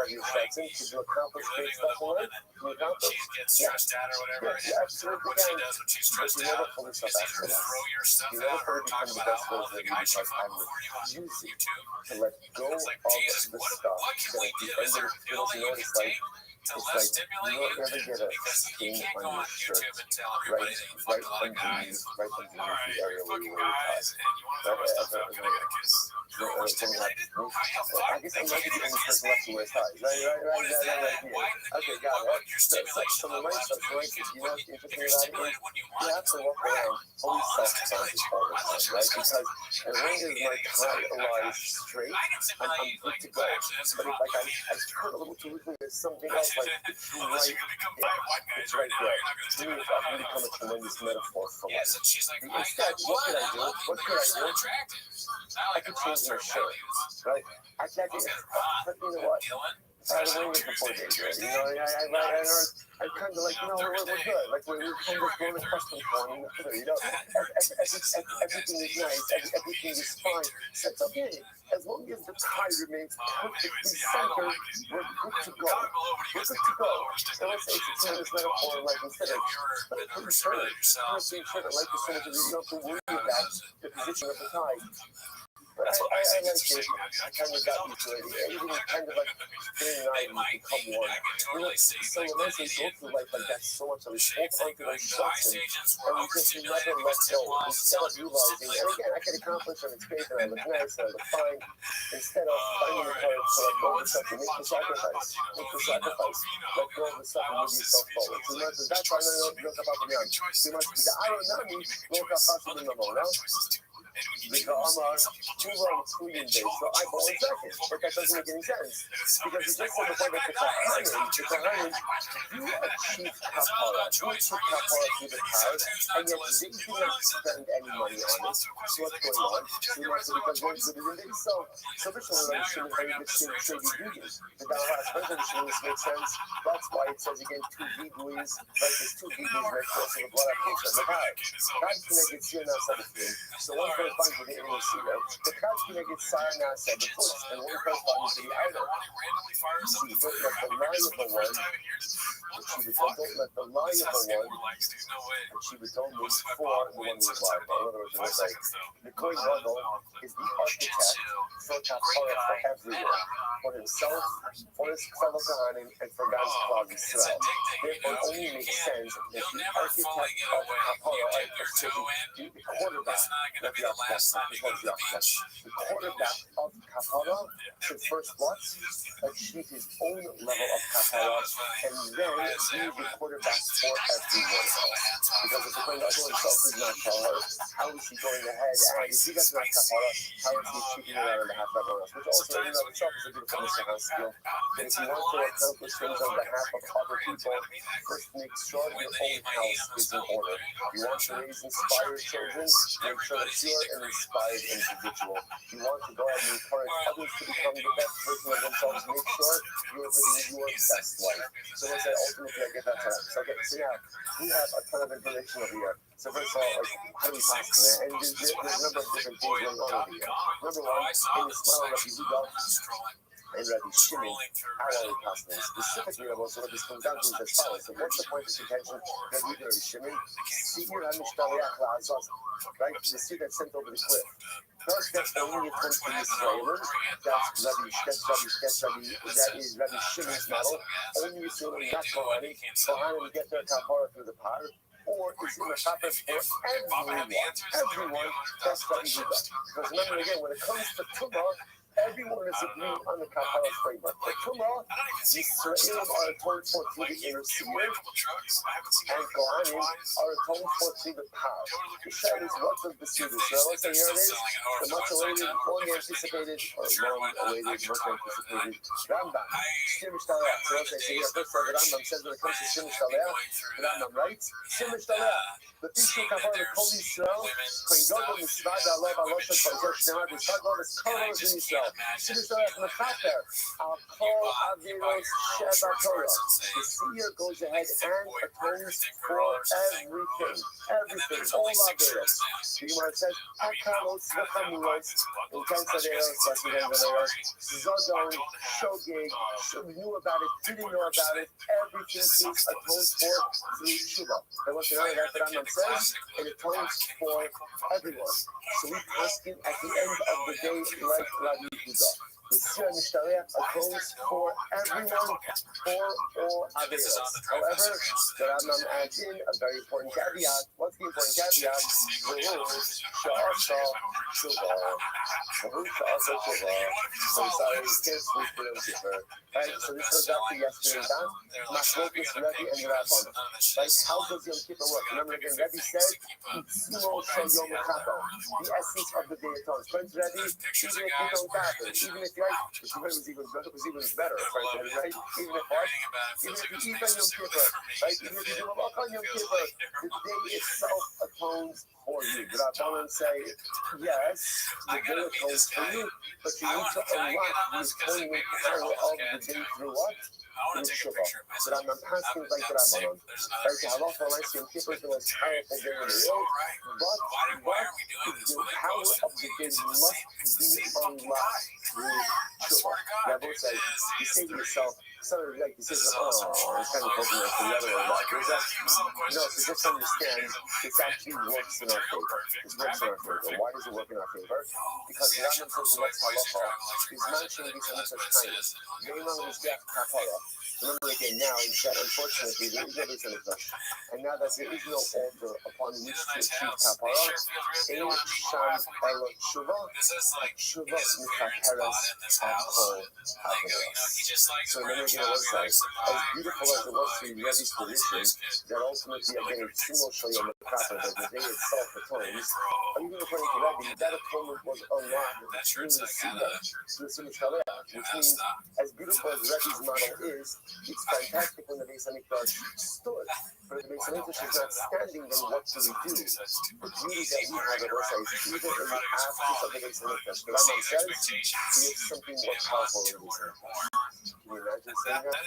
your struts in, could you accomplish great stuff in life? Can you accomplish? Yeah, absolutely can. But you never fully self-actualize. You never fully become the best version of you because I'm refusing to let go of the stuff that at the end of the feels like it's like you don't ever get a stain on your shirt right underneath the area where you wear your tie. I guess I'm not the only person left to wear ties. Right here. Okay, got it. So the right stuff, you know what's interesting about it is you have to walk around fully self-conscious all the time, right? Because as long as my tie lies straight, I'm good to go. But if like I turn a little too quickly, there's something else like it's right there. To me, it's often become a tremendous metaphor for life. Instead, what could I do? I could change my shirt, right? I can't do it. But you know what? I was wearing it for 4 days already. You know, I'm kind of like, you know, we're good. Like, we're kind of going accustomed to one another. You know, everything is nice. Everything is fine. That's okay. As long as the tie remains perfectly centered, we're good to go. We're good to go. And let's say it's a tremendous metaphor, like instead of put a shirt, put a shirt, like the so much that you don't have to worry about the position of the tie. But but I like it. I kind of got used to it. Even kind of like getting out and become one. You know, so when I say go through life like that, so much of it, hold onto those shots and you just never let go. Instead of realizing, and again, I can accomplish and it's great and I look nice and I look fine. Instead of finding the courage to let go of the stuff and make the sacrifice. Make the sacrifice. Let go of the stuff and move yourself forward. So that's why I don't know about the young. Too much of the iron nami, look at us in the moment. Because Amar, two wrongs, two in base. So I bought a second, but that doesn't make any sense. Because he just said before that the Kohanim, you achieve kapara, you achieve kapara through the power, and yet they did not spend any money on it. So what's going on? Because when you did it, so first of all, you shouldn't have the same shady duties. The last version makes sense. That's why it says again two viguis, right? There's two viguis right close to the blood application of the power. God can make it see now something. So one corresponds to the inner seer. The crowd can make it sign now said the foot, and one corresponds to the outer. See, don't let the liable one, don't let the liable one, and she was told me for the one who was liable. In other words, it was like the Kohen Gadol is the architect for kapara for everyone, for himself, for his fellow Kohanim, and for God's cloud Israel. Therefore, it only makes sense that the architect of kapara is the quarterback, not the architect. The quarterback of kapara should first what? Achieve his own level of kapara, and then be the quarterback for everyone else. Because if the Kohen Gadol himself is not kapara, how is he going ahead? And if he does not kapara, how is he achieving it on behalf of everyone else? Which also, in and of itself, is a beautiful Messiah skill. And if you want to accomplish things on behalf of other people, first make sure your own house is in order. You want to raise inspired children, make sure that you're an inspired individual. You want to go out and encourage others to become the best version of themselves, make sure you're living your best life. So let's say ultimately I get that to that. So okay, so now we have a ton of information over here. So first of all, like, how do we pass from there? And there's a number of different things going on over here. Number one, in the smile of Yehuda and Rabbi Shimon, how are we passing? Specifically, also what this comes down to is as follows. So what's the point of contention that we do, Rabbi Shimon? Seir HaMishtalech LaAzaz, right? The seed that's sent over the cliff. First, that's only a point for the Israelim. That is Rabbi Shimon's model. Only Israelim, not Kohanim. Kohanim get their kapara through the power. Or is in the chapter for everyone. Everyone, that's Rabbi Yehuda. Because remember again, when it comes to Tumah, everyone is agreeing on the kapara framework. For Tumah, the Israelim are atoned for through the inner seer, and Kohanim are atoned for through the power. The shed is what of the seed. So let's say here it is, the much awaited, long anticipated, Rambam. Shir Mishtalech. So let's say here, first of all, the Rambam says when it comes to Shir Mishtalech, the Rambam writes, Shir Mishtalech. The Pishu Kapara Kol Yisrael, Kohen Gadol Mitzvah Da'alev Aloshem Kohen Shnei Mitzvah Gadol is Kohen Yisrael. Shir Mishtalech Mechaper Al Kol Aviros Sheba Torah. The seer goes ahead and atones for everything, all Aviros. The Gemara says, Akalos V'chamuros, Ukansaderos, V'chidenzaderos, Zodon, Shogeg, knew about it, didn't know about it, everything is atoned for through Tshuva. And what's the other that I'm says, it atones for everyone. So we ask him at the end of the day, like Rabbi Yehuda. The Seir HaMishtalech atones for everyone, for all Averos. However, the Rambam adds in a very important caveat. What's the important caveat? So sorry, we can't sleep for them cheaper. Right? So this goes back to yesterday's dance. Machlokus, Rebbe, and Rabban. Right? How does Yom Kippur work? Remember again, Rebbe said, Itzimo Shel Yom HaKappar. The essence of the day atones. Friends, Rebbe, even if you don't kapper, even if right, the Kippur was even good, it was even better, right? Even if what? Even if you eat on Yom Kippur, right? Even if you do a walk on Yom Kippur, the day itself atones for you. The Rabbanan say, yes, the day atones for you, but you need to unlock the atonement power of the day through what? Through Shuvah. So I'm asking like the Rabbanan. Right? The halacha likes Yom Kippur is the most powerful day in the world, but the power of the day must be unlocked through Shuvah. Rabbi says, you say to yourself, some of like this is it's kind of hoping like the other one. Like, no, so just understand this actually works in our favor. This works in our favor. Why does it work in our favor? Because Raman says in Lex Halacha is mentioning these other times. Ve'imam is death kapara. Remember again now that unfortunately there is no base on the flesh, and now that there is no altar upon which to achieve kapara, ein sham elo tshuva, tshuva michaperes akol haveros. So remember again what it says, as beautiful as it was to be Rebbe's tradition, that ultimately again it's single shayom mekaper, that the day itself atones, even according to Rebbe, that atonement was unlocked through the Siyah, through the Simcha, which means as beautiful as Rebbe's model is, it's fantastic when the Beis Hamikdash stood, but if the Beis Hamikdash is not standing, then what do we do? The beauty that we have at Osa is even in the absence of the Beis Hamikdash. The Rambam says we have something more powerful than the Beis Hamikdash. Can you imagine saying that?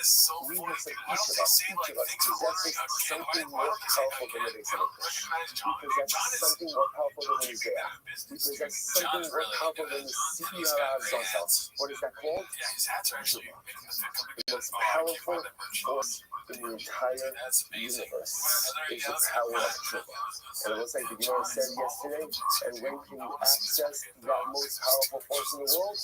We have each of us possesses something more powerful than the Beis Hamikdash. We possess something more powerful than the Mizbeach. We possess something more powerful than the Siyara Zosel. What is that called? The most powerful force in the entire universe is the power of Tshuva. And it looks like the Gemara said yesterday, and when can you access that most powerful force in the world?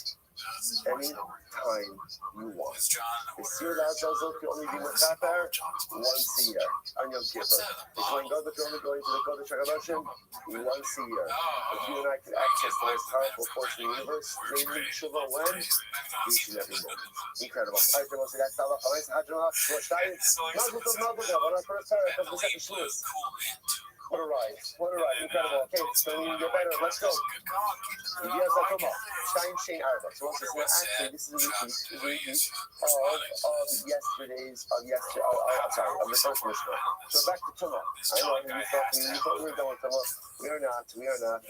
Any time you want. The Siyar Azazel can only be Mechaper once a year on Yom Kippur. The Kohen Gadol can only go into the Kodesh HaKadoshim once a year. If you and I could access the most powerful force in the universe, daily Tshuva when? Each and every moment. Incredible. I can also that's all. I say Hajjah Shloshayim. Mazel Tov, Mazel Tov. On our first parak of the second Shavuos. What a ride. What a ride. Incredible. Okay, so we can get better. Let's go. Yes, I come up. Stein Shane Arba. So what's this now? Actually, this is a repeat of yesterday's, of the first Mishnah. So back to Tumah. I know you thought we were done with Tumah. We are not.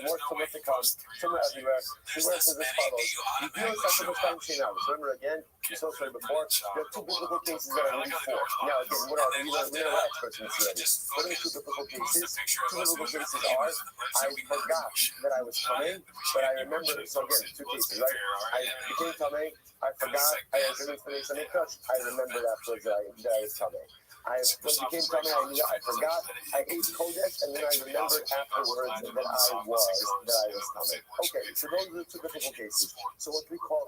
More Tumah to come. Tumah everywhere. The word says as follows. You do this after the Stein Shane Arba. So remember again, you saw it before, there are two biblical cases that are really for. Now again, we are experts in this already. What are the two biblical cases? Two biblical cases are, I forgot that I was coming, but I remember, so again, two cases, right? I became coming, I forgot, I entered into the Beis Hamikdash, I remembered afterwards that I was coming. I became coming, I forgot, I ate Kodesh, and then I remembered afterwards that I was coming. Okay, so those are the two biblical cases. So what we call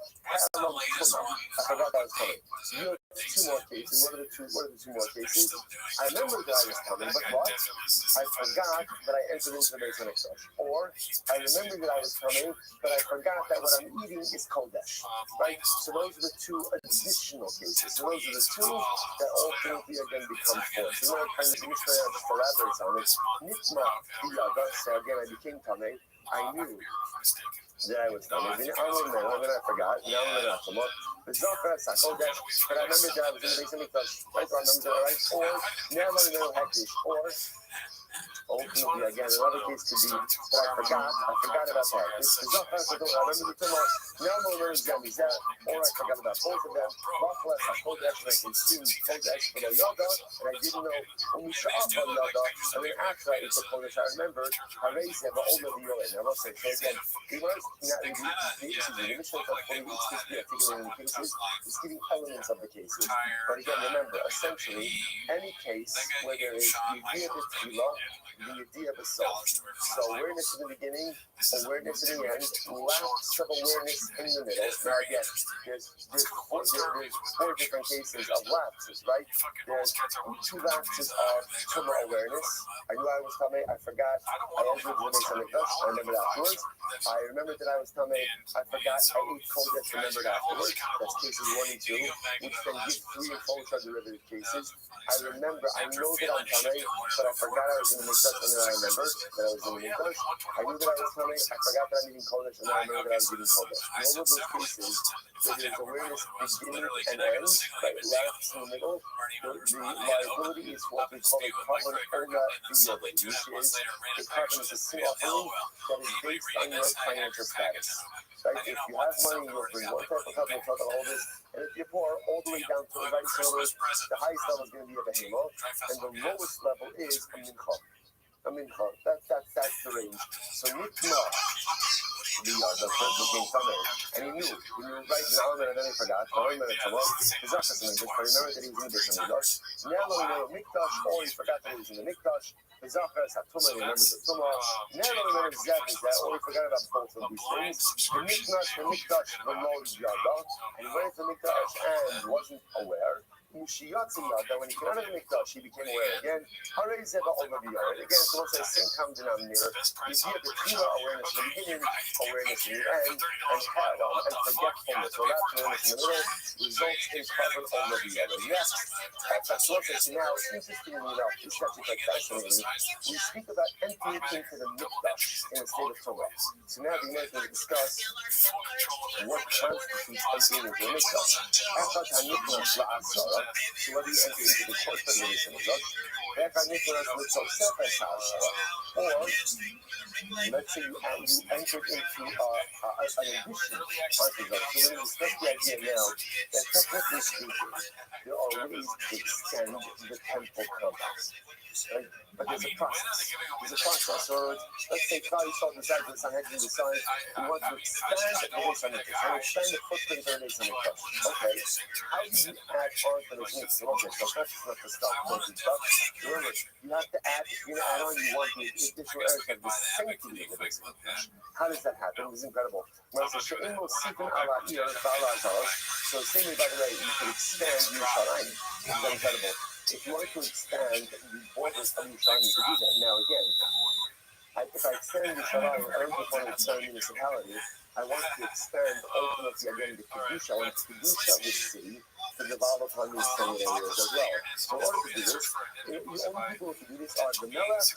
parallel Tumah. I forgot that I was coming. You have two more cases. What are the two more cases? I remembered that I was coming, but what? I forgot that I entered into the Beis Hamikdash. Or I remembered that I was coming, but I forgot that what I'm eating is Kodesh. Right? So those are the two additional cases. So those are the two that ultimately again become force. So when the Mishnah just elaborates on it, Nitma Biyada, so again I became coming, I knew that I was coming. Then I forgot. Now I'm not come up. It's not for us. But I remember that I was in the Beis Hamikdash. Right? So I remember that, right? Or now I'm in the Hektish. Or ultimately, again, another case could be that I forgot about that. It's not for us. I remember the Tumah. Now I'm over in Gandhi's that, or I forgot about both of them. Lachlas, I Kodesh, and I consumed Kodesh for the Yoda, and I didn't know when we shot up on Yoda, and then after I ate the Kodesh, I remembered Harayz have all of the Yoda. Now, I'll say, so again, the Mishnah of 40 weeks is articulating the cases, is giving elements of the cases. But again, remember, essentially, any case where there is the idea of the Tefillah, the idea of a self. So awareness in the beginning, awareness in the end, lapse of awareness in the middle. Now again, there's four different cases of lapses, right? There's two lapses of Tumah awareness. I knew I was coming, I forgot, I entered the Beis Hamikdash, I remembered afterwards. I remembered that I was coming, I forgot, I ate Kodesh, remembered afterwards. That's cases 1 and 2, which then give 3 and 4 derivative cases. I remember, I know that I'm coming, but I forgot I was in the Mikdash, and then I remembered that I was in the Mikdash. I knew that I was coming, I forgot that I'm eating Kodesh, and then I remembered that I was eating Kodesh. In all of those cases, where there's awareness beginning and end, right, lapse in the middle, the liability is what we call a carbon ola biyod, which is the carbon is a sin offering that is based on your financial status. Right? If you have money, you'll bring one type of carbon, we'll talk about all this. And if you're poor, all the way down to the right shoulder, the highest level is going to be a behemoth, and the lowest level is a mincha. That's the range. So Nitma, the first became Tamil, and he knew right now and then he forgot. Now he remembered that he was in the Beis Hamikdash. Now he remembered Mikdash, or he forgot that he was in the Mikdash. The Zachar Satumah, he remembered the Tumah. Now he remembered exactly that, or he forgot about both of these things. The Mikdash, the Lord Yada, and he went to the Mikdash and wasn't aware. When he came out of the Mikdash, he became aware again. Again, so what's the same common denominator? You see the Tila awareness in the beginning, awareness in the end, and forgetfulness, or lapsefulness in the middle, results in carbon over the other. Yes, that's what it's now. Interestingly enough, this is actually quite fascinating. We speak about entering into the Mikdash in a state of Torah. So now we're going to discuss what constitutes entering into the Mikdash. So whether you enter into the court of the Beis Hamikdash, or let's say you entered into an addition onto that. So we're going to discuss the idea now that technically speaking, there are ways to extend the temple complex. Right? But there's a process. So let's say Klal Yisrael decides, the Sanhedrin decides, we want to expand the Beis Hamikdash, and expand the footprint of the Beis Hamikdash. Okay, how do you add on to the Beis Hamikdash? Okay, so first it's not the stuff, remember, you have to add, if you're going to add on, you want the additional areas to have the sanctity of the Beis Hamikdash. How does that happen? It's incredible. Well, so same way, by the way, you can expand Yerushalayim. It's incredible. If you want to expand the borders of Yerushalayim, you can do that. Now, again, if I extend Yerushalayim, I don't just want to expand municipality. I want to expand ultimately again the Kedusha. I want the Kedusha of the city to develop upon these same areas as well. So in order to do this, the only people who can do this are the Melech,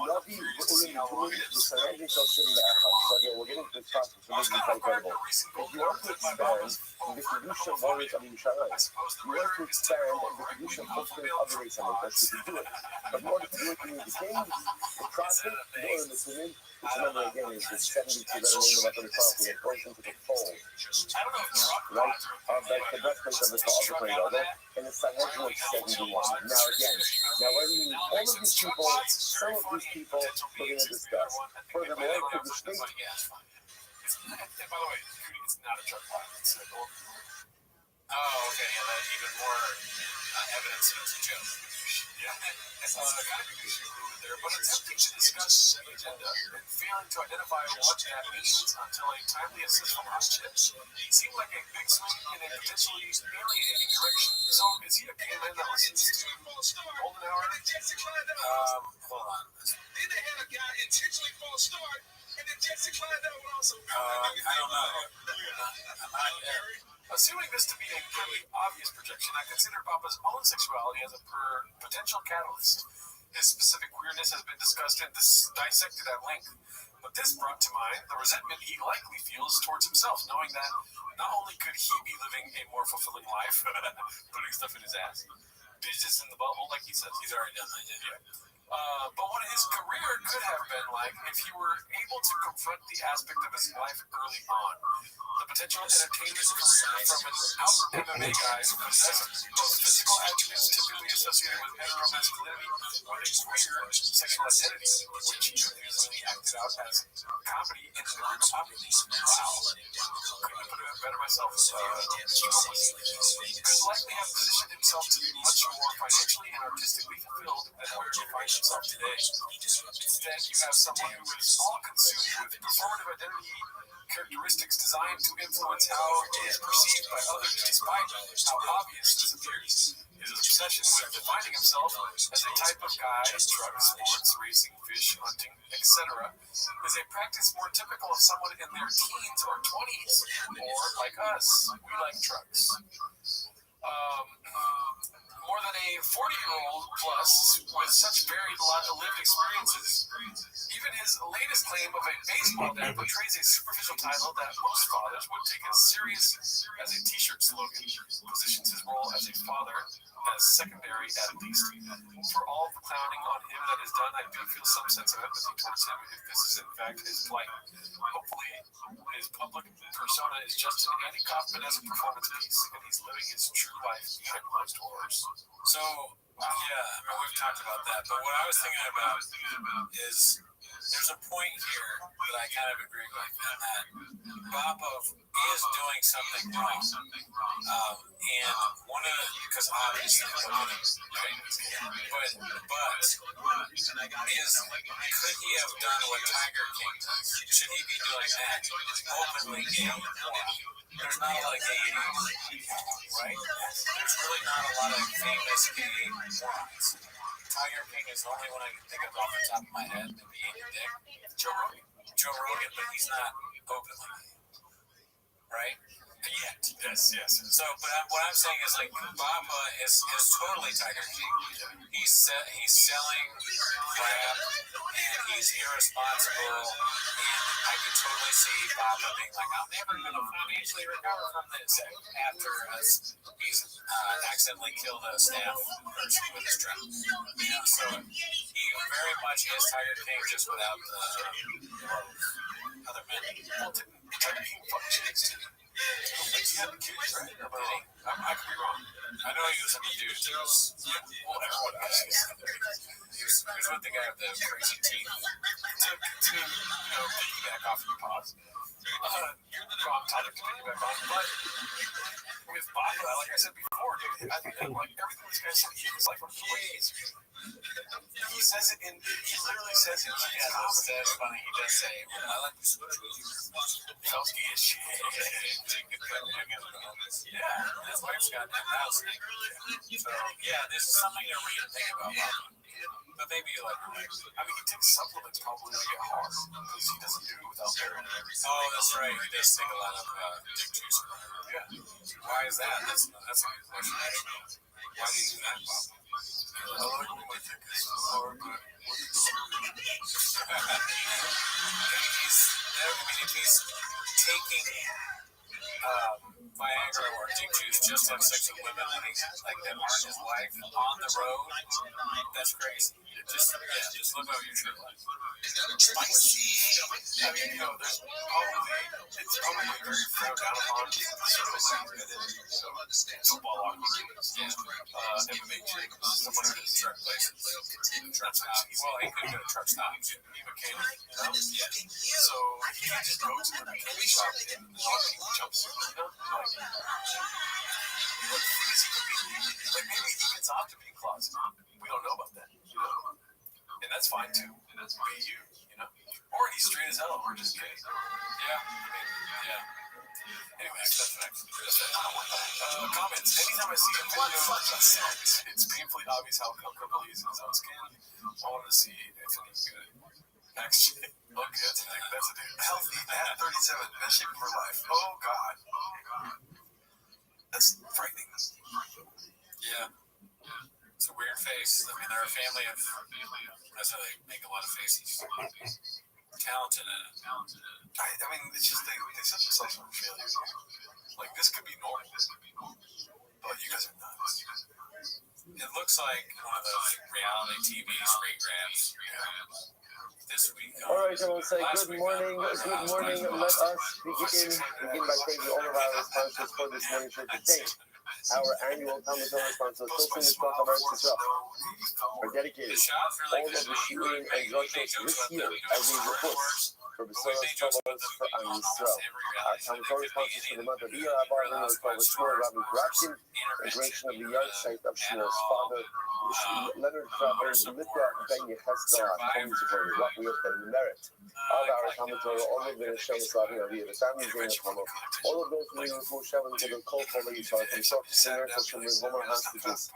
Navi, Urim, the Sanhedrin, Shoshim, the Echad. So again, we're getting to this process, so this is quite incredible. If you want to expand the Kedusha borders of Yerushalayim, you want to expand the Kedusha footprint of the Beis Hamikdash, you can do it. But in order to do it, you need the king, the prophet, the Urim, the Tumim, which remember again is the 72 that are named about the prophet that goes into the fold, right? That's the best place of the Torah, and the Sanhedrin of 71. Now again, whether you need all of these people, some of these people we're going to discuss. Furthermore, to distinct. By the way, it's not a drug product. Oh, okay. Yeah, that's even more evidence that it's a joke. Yeah. It's kind of a big issue there, but attempting to discuss the agenda and failing to identify what that means until a timely assist from us chips seemed like a big swing in a potentially alienating direction. So, is he a gay man that listens to Golden Hour? Hold on. Then they had a guy intentionally false start, and then Jesse Klein would also. I don't know. Assuming this to be a pretty obvious projection, I consider Papa's own sexuality as a potential catalyst. His specific queerness has been discussed and dissected at length, but this brought to mind the resentment he likely feels towards himself, knowing that not only could he be living a more fulfilling life, putting stuff in his ass, bitches in the butthole, like he says, he's already done that, yeah. But what his career could have been like if he were able to confront the aspect of his life early on. The potential entertainment career from an out MMA guy who possessed those physical attributes typically associated with heteromasculinity with a queer sexual identity, which he usually acted out as comedy in the group populace. Wow. Couldn't have put it better myself. Could likely have positioned himself to be much more financially and artistically fulfilled than where he finds himself today. Instead, you have someone who is all consumed with performative identity characteristics designed to influence how it is perceived by others, despite how obvious this appears. His obsession with defining himself as a type of guy, drugs, sports, racing, fish, hunting, etc., is a practice more typical of someone in their teens or 20s, or like us, we like drugs. More than a 40-year-old plus with such varied lived experiences. Even his latest claim of a baseball that portrays a superficial title that most fathers would take as serious as a t-shirt slogan positions his role as a father as secondary at least. For all the clowning on him that is done, I do feel some sense of empathy towards him if this is in fact his plight. Hopefully, his public persona is just an Andy Kaufman-esque performance piece, and he's living his true life behind closed doors. So, yeah, I mean, we've talked about that, but what I was thinking about is there's a point here that I kind of agree with, and that Popov is doing something wrong. And one of the, because obviously, right? But could he have done what Tiger King does? Should he be doing that openly gay? There's not a lot of gay people, right? There's really not a lot of famous gay ones. Tiger King is the only one I can think of off the top of my head. Maybe Andy Dick. Joe Rogan, but he's not openly gay, right? Yes. So, but what I'm saying is, like, Baba is totally Tiger King. He's selling crap, and he's irresponsible, and I could totally see Baba being like, I'm never going to financially recover from this after he's accidentally killed a staff person with his truck. You know, so he very much is Tiger King, just without the other men. Tiger King fucking chicks too. He had the kids, right? I could be wrong. I know he was a dude. Whatever. He was with the guy with the crazy teeth. To piggyback off your pause. I'm tired of piggyback on. But with Baba, like I said before, dude, I think like everything this guy said, he was like from ways. He says it in. He literally says it. Yeah, that's funny. He does say, "I like this felt gay as shit." Yeah, his wife's got that house. So yeah, this is something to read and think about. But maybe like, I mean, he takes supplements probably to get hard because he doesn't do it without there. Oh, that's right. He does take a lot of dick juice. Yeah. Why is that? That's a good question. Why do you do that, Bob? I like when my dick is hard. If he's taking Viagra or dick juice just to have sex with women and he's like that aren't his wife on the road, that's crazy. Just look over your shirt. Spicy. I mean, you know, it's probably very frowned down upon. Football hockey games, MMA gyms, someone who's in truck places. Truck stops. Well, he could go to truck stops. He mechanic. Yeah. So he can just go to the mechanic shop and walk jumps. Like maybe he gets off to be closet. We don't know about that. You know? And that's fine too. And that's fine. Be you know? Or he's straight as hell, or just gay. Yeah. Anyway, that's next. Comments. Anytime I see him it's painfully obvious how comfortable he is in his own skin. I wanted to see if he's good. Actually, look good. That's a dude. Healthy at 37. Best shape of her life. Oh, God. That's frightening. Yeah. It's a weird face. I mean, they're a family of. That's how they make a lot of faces. Talented in it. I mean, it's just they set themselves up for failure. Like, this could be normal. But you guys are nuts. It looks like one of those reality TV screen grabs. This week. All right, I will say good morning. Good morning. Let us begin by thanking all of our sponsors for this morning show today. Our annual Talmud sponsors, Tilson Mishpach America Israel, are dedicated all of the Shiurim and Drushos this year as we report for Besoros Tovos for Am Yisrael. Our Talmud sponsors for the month of Iyar Abba are Shmuel Rabbi Grafkin, the creation of the yard site of Shmuel's father, Leonard Krabber, Lithia Ben Yecheskel, Tony Zipori, Rocky Up and the merit of our Talmud Torah, all of the Hashem Slavim Aviyah, the families in the Talmud, all of those who for Shem and the Kol Holy Yisrael, from Sof Sinners, from the Roman hostages,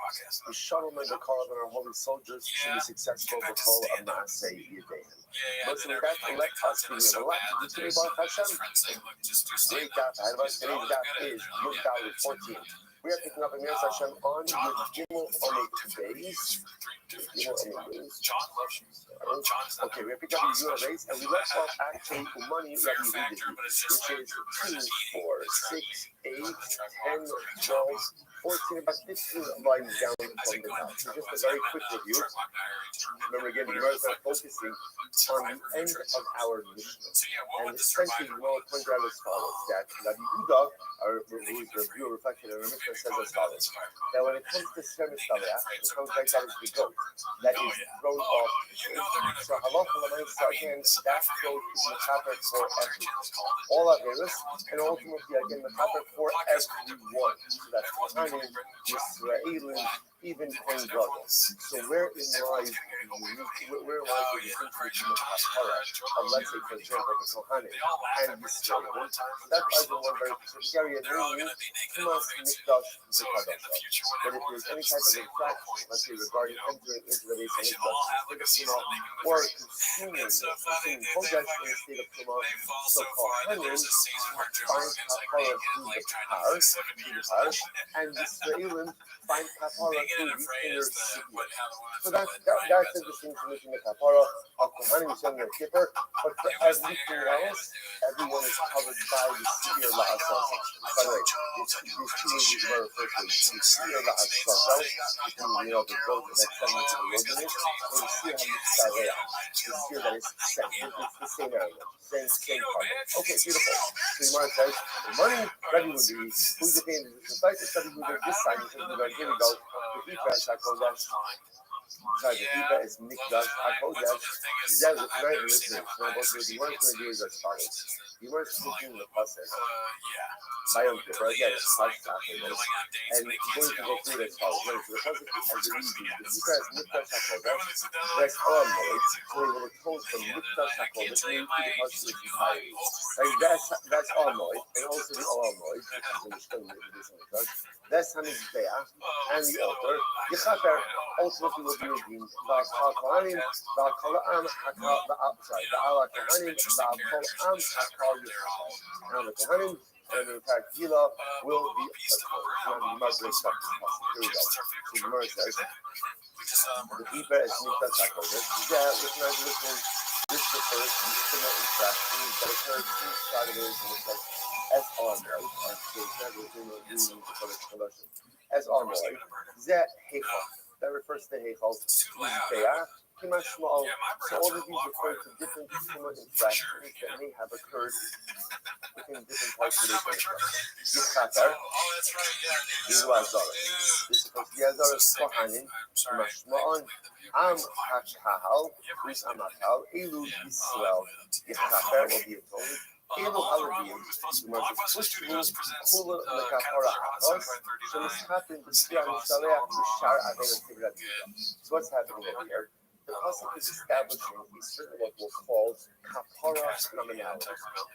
the Shalom and the Korban, our holy soldiers, should be successful with all of Maaseh Yidayim. But with that, let us begin. A lot to do today, Baruch Hashem. Great daf. Ahead of us today's daf is Yud Dalet 14. We are picking up Amir Hashem on with Gimel Omek Beis. John loves you. Okay, we are picking up the Yud Beis, and we left off actually money that we read, which is 2, 4, 6, 8, 10, 12, 14, about 15 lines down from the top. So just a very quick review. Remember again, the Gemara is not focusing on the end of our Mishnah. And essentially, we want to point out as follows, that Rabbi Yehuda, who is the review reflected in our Mishnah, says as follows. Now, when it comes to Shem Estalach, it comes right down as the goat. that is thrown off the cloth. So halacha l'maisa, again, that cloth is mechaper for everything. All Averis, and ultimately again mechaper for everyone. So that's Kohanim, Yisraelim, even Kohen Gadol. So wherein lies the distinction between the kapara of, let's say, for example, the Kohanim and Yisraelim? That lies in one very specific area, namely Tumas Mikdash Zikadosh. But if there's any type of infraction, let's say regarding entering into the base of Mikdash, or consuming Kodesh in the state of Tumah, so Kohanim find kapara through the parish, and Yisraelim find kapara through the inner city. So that's the distinction between the kapara of Kohanim and the Kippur. But for everything else, everyone is covered by the Seir La'asasa. By the way, these two images were referred to the Seir La'asasa, the goat that sent into the wilderness, and the Seir HaMitzareh, the Seir that is sent. It's the same area, same part. Okay, beautiful. So the Gemara says, the money ready would be, who's the thing? The site is study who did this sign, here we go. The Ifa is HaKodesh. Sorry, the Ifa is Mikdash HaKodesh. Zeh, the Gemara is listening. So what the Gemara is going to do is as follows. The Gemara is speaking the Pasuk. By Yom Kippur, again, it's Pasuk afterwards. And going to go through it as follows. The Pasuk as a reason. The Ifa is Mikdash HaKodesh. That's all Moed. So we will atone from Mikdash HaKodesh into the Pasuk entirety. That's all Moed. And also the all Moed, which is the Mishkan Mikdash. That's HaMizbeach and the altar. Yechaper ultimately will be redeemed. Va'al Kohanim, Va'al Kol Ha'am, Va'al Kohanim, Va'al Kol Ha'am, Hakal Yechaper. Now the Kohanim and the entire Gila will be atoned. The Muslim stuff. Here we go. So the Gemara says, the Ifa is Mikdash HaKodesh. Listen. This refers to the similar infractions that occurred inside of the as armored, as armored, that heichal, that refers to the heichal, so all of these refer to different similar infractions that may have occurred within different parts of the Yichatar, this is supposed to be Azaras Kohanim, Mashma'on, Am HaKahal, Chris Amakal, Elu Yisrael, Yichatar will be atoned. Elu Halavim, Kula Lekapara Haos, Shemischatim B'Shia Mishalech B'Shar Avelet Tivrativa. So what's happening over here? The Pasuk is establishing a certain what we'll call kapara commonality,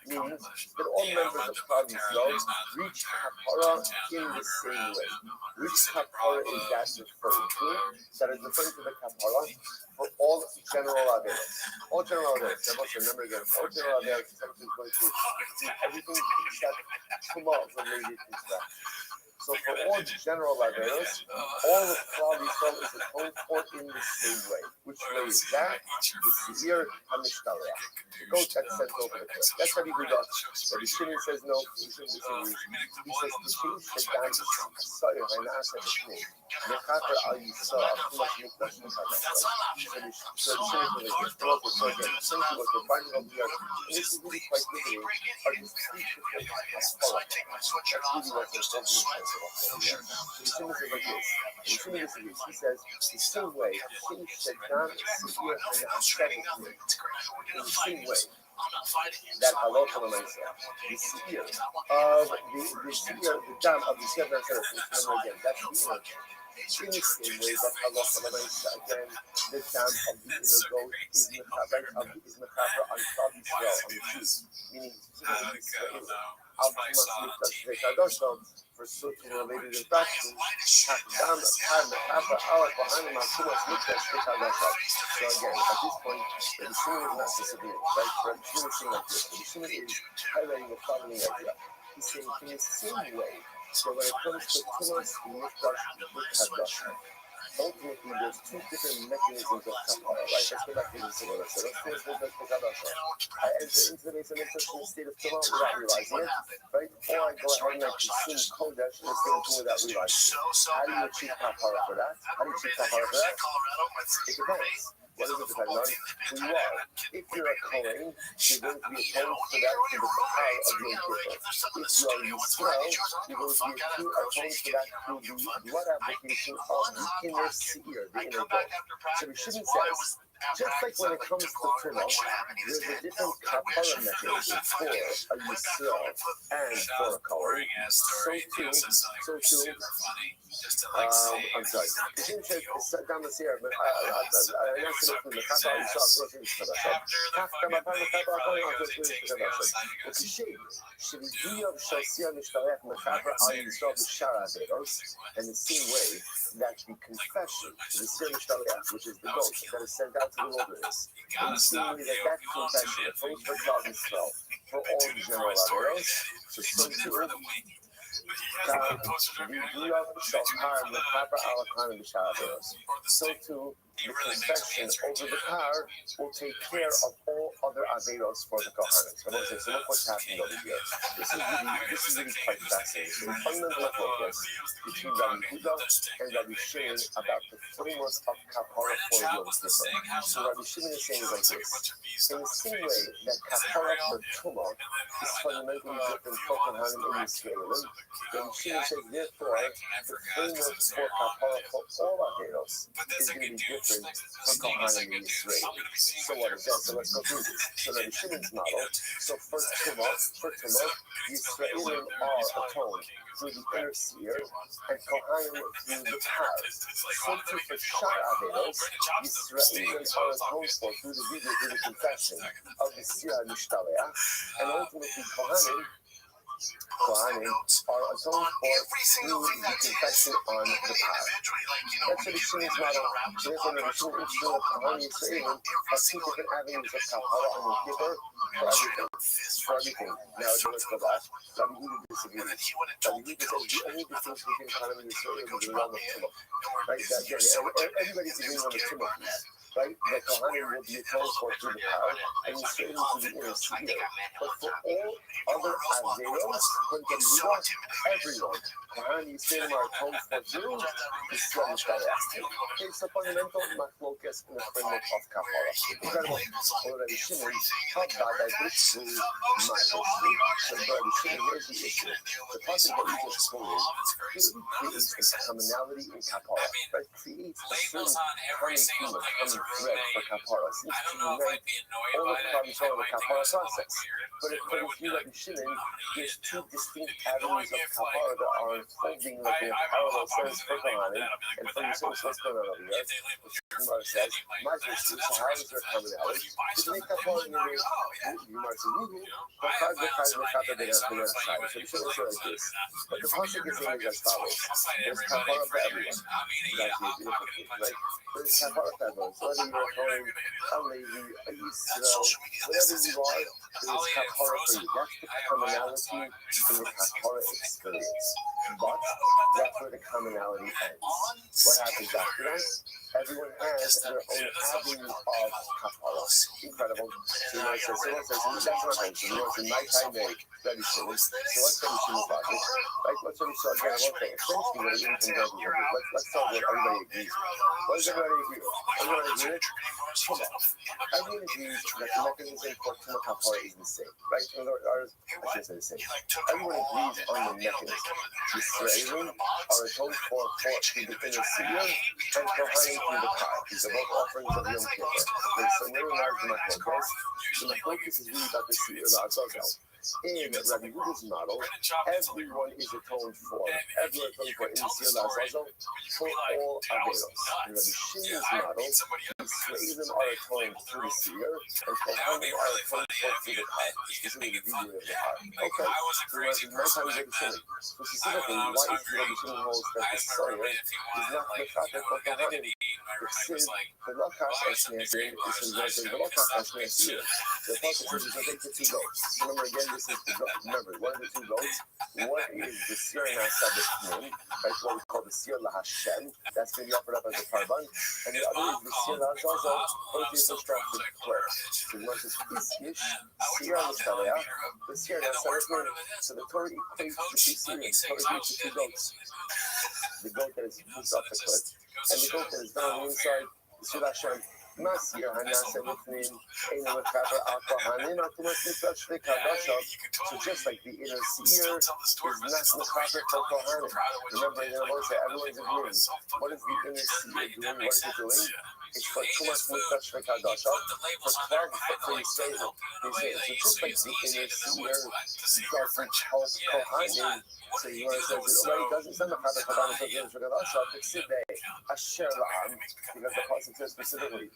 meaning that all members of Klal Yisrael reach kapara in the same way. Which kapara is that referring to? That is referring to the kapara for all general averos. All general averos. I must remember again. All general averos is going to include everything except tumah related infraction. So for all general averos, all of Klal Yisrael is atoned for in the same way. Which way is that? The Seir HaMishtalech. The goat that's sent over the cliff. That's what he does. But the Shimon says no. He says the Shimon said down to Sayer and Asa B'Shmei. Mechaper al Yisrael Akumash Mikdash Mikdash. So the Shimon says this throughout the Sayer. Essentially what we're finding over here, and this is really quite limiting, are just three different aspects. That's really what they're talking about. So the Shimon says like this. The Shimon disagrees. He says the same way. The Shimon said down to Seir and Asa B'Shmei. In the same way that halacha l'maisa, the seir of the dam of the seven seraphims. Remember again, that's the inner goat. In the same way that halacha l'maisa, again, the dam of the inner goat is mechaber on Klal Yisrael, on the Jews, meaning Israel. For certain related infractions, so again, at this point, the Shimon is not disagreeing, right? The Shimon is saying like this. The Shimon is highlighting the following idea. He's saying in the same way, so when it comes to Tumas Mikdash, ultimately there's two different mechanisms of kapara, right? Let's go back to this one. So let's finish Mikdash Mikdash. I enter into the base of Mikdash in the state of Tumah without realizing it, right? Or I go ahead and I consume Kodesh in the state of Tumah without realizing it. How do you achieve kapara for that? It depends. What is it depending on? Who you are. If you're a Kohen, you're going to be atoned for that through the power of Yom Kippur. If you are Yisrael, you're going to be atoned for that through the blood application of the inner seir, the inner goat. So Restream says, just like when it comes to Tumah, there's a different kapara mechanism for a Yisrael and for a Kohen. So too, I'm sorry. Restream says, down the seir, but I answered it from the kapara Yisrael, and the same way that the confession, the Sir Mishtaleach, which is the goat that is sent out to the wilderness, in the same way that confession atones for Klal Yisrael for all general averos, so too, so too, the confession over the car will take care of all other averos for the Kohanim. So look what's happening over here. This is really quite fascinating. So the fundamental focus between Rabbi Yehuda and Rabbi Shimon about the framework of kapara for Yom Kippur. So Rabbi Shimon is saying like this: in the same way that kapara for Tumah is fundamentally different for Kohanim and Yisraelim, Rabbi Shimon says therefore the framework for kapara for all averos is going to be different for Kohanim and Yisrael. So what is that? So let's go through this. So Rabbi Shimon's model. So for Tumah, Yisraelim are atoned through the inner seir and Kohanim through the power. So too for Shar Averos, Yisraelim are atoned for through the confession of the Sir Mishtaleach, and ultimately Kohanim are atoned for through the confession on the power. That's what Shimon's model. Therefore, the Shimon Israel of Kohanim Yisraelim have two different avenues of kapara on Yom Kippur for everything. Now, let's go back. Rabbi Yehuda disagrees. Rabbi Yehuda says the only difference between Kohanim and Yisrael is the realm of Tumah. Right? Everybody's agreeing on the Tumah piece. Right? The Kohanim will be atoned for through the power, and Yisrael will be inner seir. But for all other averos, according to Yehuda, everyone, Kohanim Yisrael are atoned for through the Sir Mishtaleach. It's a fundamental machlokas in the framework of kapara. Incredible. Rabbi Shimon talked about that this through my history. So Rabbi Shimon, here's the issue. The passage that we just quoted creates a commonality in kapara. Right? Creates a certain common theme, a common thread for kapara. Seems to unite all the problems of the kapara process. But according to Rabbi Shimon, there's two distinct avenues of kapara that are unfolding like in a parallel sense for Kohanim and for Yisrael. What's going on over here? The Gemara says, "My sister, so how is there commonality? To make kapara in your Gemara says, but cause the kapara they have to side." So you should also like this. But the pasuk is saying as follows: there's kapara for everyone. That's the beautiful thing, right? There's kapara for everyone. So whether you're a Kohen, a Levi, a Yisrael, whatever you are, there's kapara for you. That's the commonality in the kapara experience. But that's where the commonality ends. What happens after that? Everyone has their own avenue of kapara. Incredible. So you says, that's what happens. So you know, in my time, Rabbi Shimon. So what's Rabbi Shimon's logic? Like, what's Rabbi Shimon? Again, one thing. Essentially, what it even comes down to is let's talk what everybody agrees with. What does everybody agree with? Everybody agree with Tumah. Everyone agrees that the mechanism for Tumah kapara is the same, right? I shouldn't say the same. Everyone agrees on the mechanism. Yisraelim are atoned for through the inner seir and Kohanim through the power. These are both offerings of Yom Kippur. So where lies the machlokas? The machlokas is really about the seir la'azazel. In Rabbi Yehuda's model, everyone is atoned for. Everyone is atoned for in the seir la'azazel for all averos. In Rabbi Shimon's model, Yisraelim are atoned through the seir and Kohanim are atoned for through the power. This is the video of the power. Okay, so my time is Rabbi Shimon. So specifically, why is Rabbi Shimon holds that the seir is not mechatek for Kohanim? The lokash eshneasir is the lokash eshneasir. The pasuk says to take the two goats. Remember again, this is the goat. Remember, one of the two goats. One is the sir na'asabes pnim. That's what we call the sir lahashem. That's going to be offered up as a karban. And the other is the sir la'azazel, or the instructed prayer. So the one says iskish, sir l'shtaleach, the sir na'asabes pnim. So the Torah equates the two seers. The Torah equates the two goats. The goat that is pushed off the cliff, and the goat that is down on the inside, the sir Hashem, Masir Hanasa Nifnin, Aina Makaber Al Kohanim, Atumas Nifrat Shvei Kadoshot. So just like the inner seer is not Makaber for Kohanim. Remember, in the Moshe, everyone's agreeing. What is the inner seer doing? What is it doing? It's for Tumas Nifrat Shvei Kadoshot, for 12 for Yisrael. So just like the inner seer doesn't help Kohanim, so you want to say, well, it doesn't say Makaber Kohanim for Yisrael Kadoshot, but Sidney, Asher La'am, because the Pasuk says specifically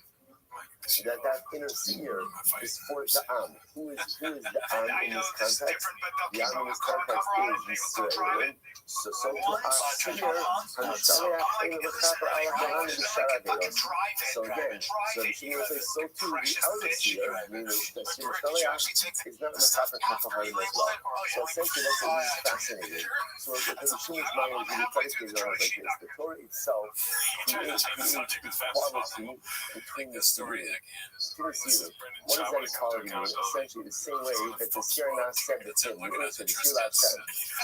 that inner seer is for the Am. Who is the Am in this context? The Am in this context is Yisrael. So to Asher, so again, so the Shema says, so too the outer seer, meaning the Shema is not Makaber Kohanim as well. So essentially, that's what is fascinating. So the Shema's mind is really predicated on like this. The Torah itself creates equality between the seer. What does that equality mean? Essentially, the same way that the Sirna said the Tim, the Shema said,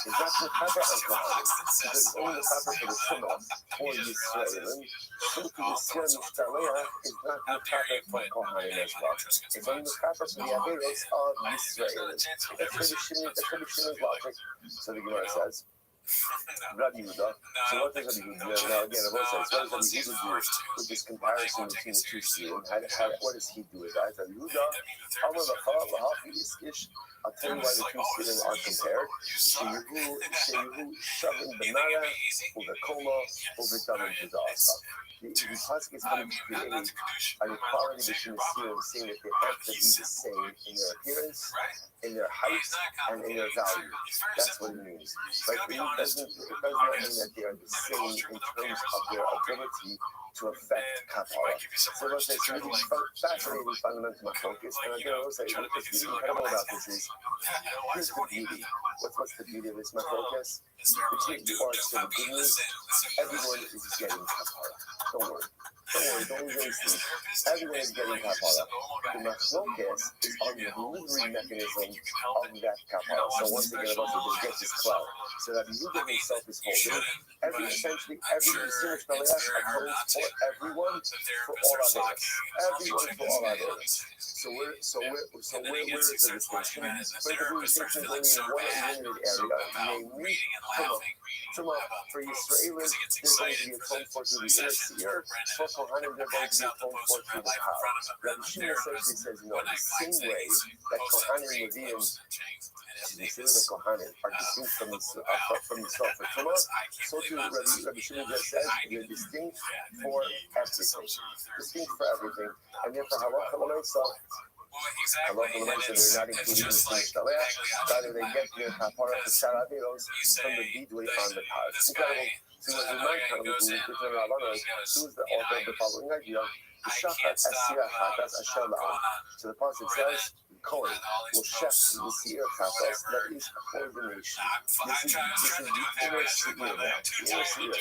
is not Makaber Kohanim, because it's only Makaber for the Shema or Yisrael. So to the Sirna is not Makaber for Kohanim as well. It's only Makaber for the Averos of Yisrael. That's for the Shema's logic. So the Gemara says, Rabbi Yehuda. So what does Rabbi Yehuda? Now again, I've also said, what does Rabbi Yehuda do with this comparison between the two seals? What does he do with that? Rabbi Yehuda, I'll tell you why the two seals are compared. Sheyu shavin benaya over koma over damin v'da'asa. The pasuk is going to create an equality between the seals, saying that they have to be the same in their appearance, in their height, and in their value. That's what it means. But it doesn't not mean that they are the same in terms of their ability to affect kapara. So what's this really fascinating fundamental focus, and again, I will say, what's really incredible about this is, here's the beauty. What's the beauty of this focus? Between the arts and the good news, everyone is getting kapara. Don't worry, don't waste it. Everyone is getting kapara. The machlokas is on the delivery mechanism of that kapara. So once again, about to get this cloud. So that Yehuda himself is holding essentially every single Shaliach atones for everyone for all others. Everyone for all others. So where is the distinction? Where the distinction is only in one limited area, namely Tumah. For Yisraelis, they're going to be atoned for through the inner seer. For Kohanim, they're going to be atoned for through the power. Rabbi Shimon essentially says, no, the same way that Kohanim and Leviim, the Kohanim are distinct from themselves for Tumah, so too Rabbi Shimon just says, they're distinct for everything. Distinct for everything. And therefore, halacha l'maisa, they're not included in the same shaliach. Rather, they get their kapara for sharaviros from the bidui on the path. It's incredible. So it was a non-kind of who's the author of the following idea. So the pasuk says, Cohen will chef the seer chatas that is a coordination. This is the inner seer.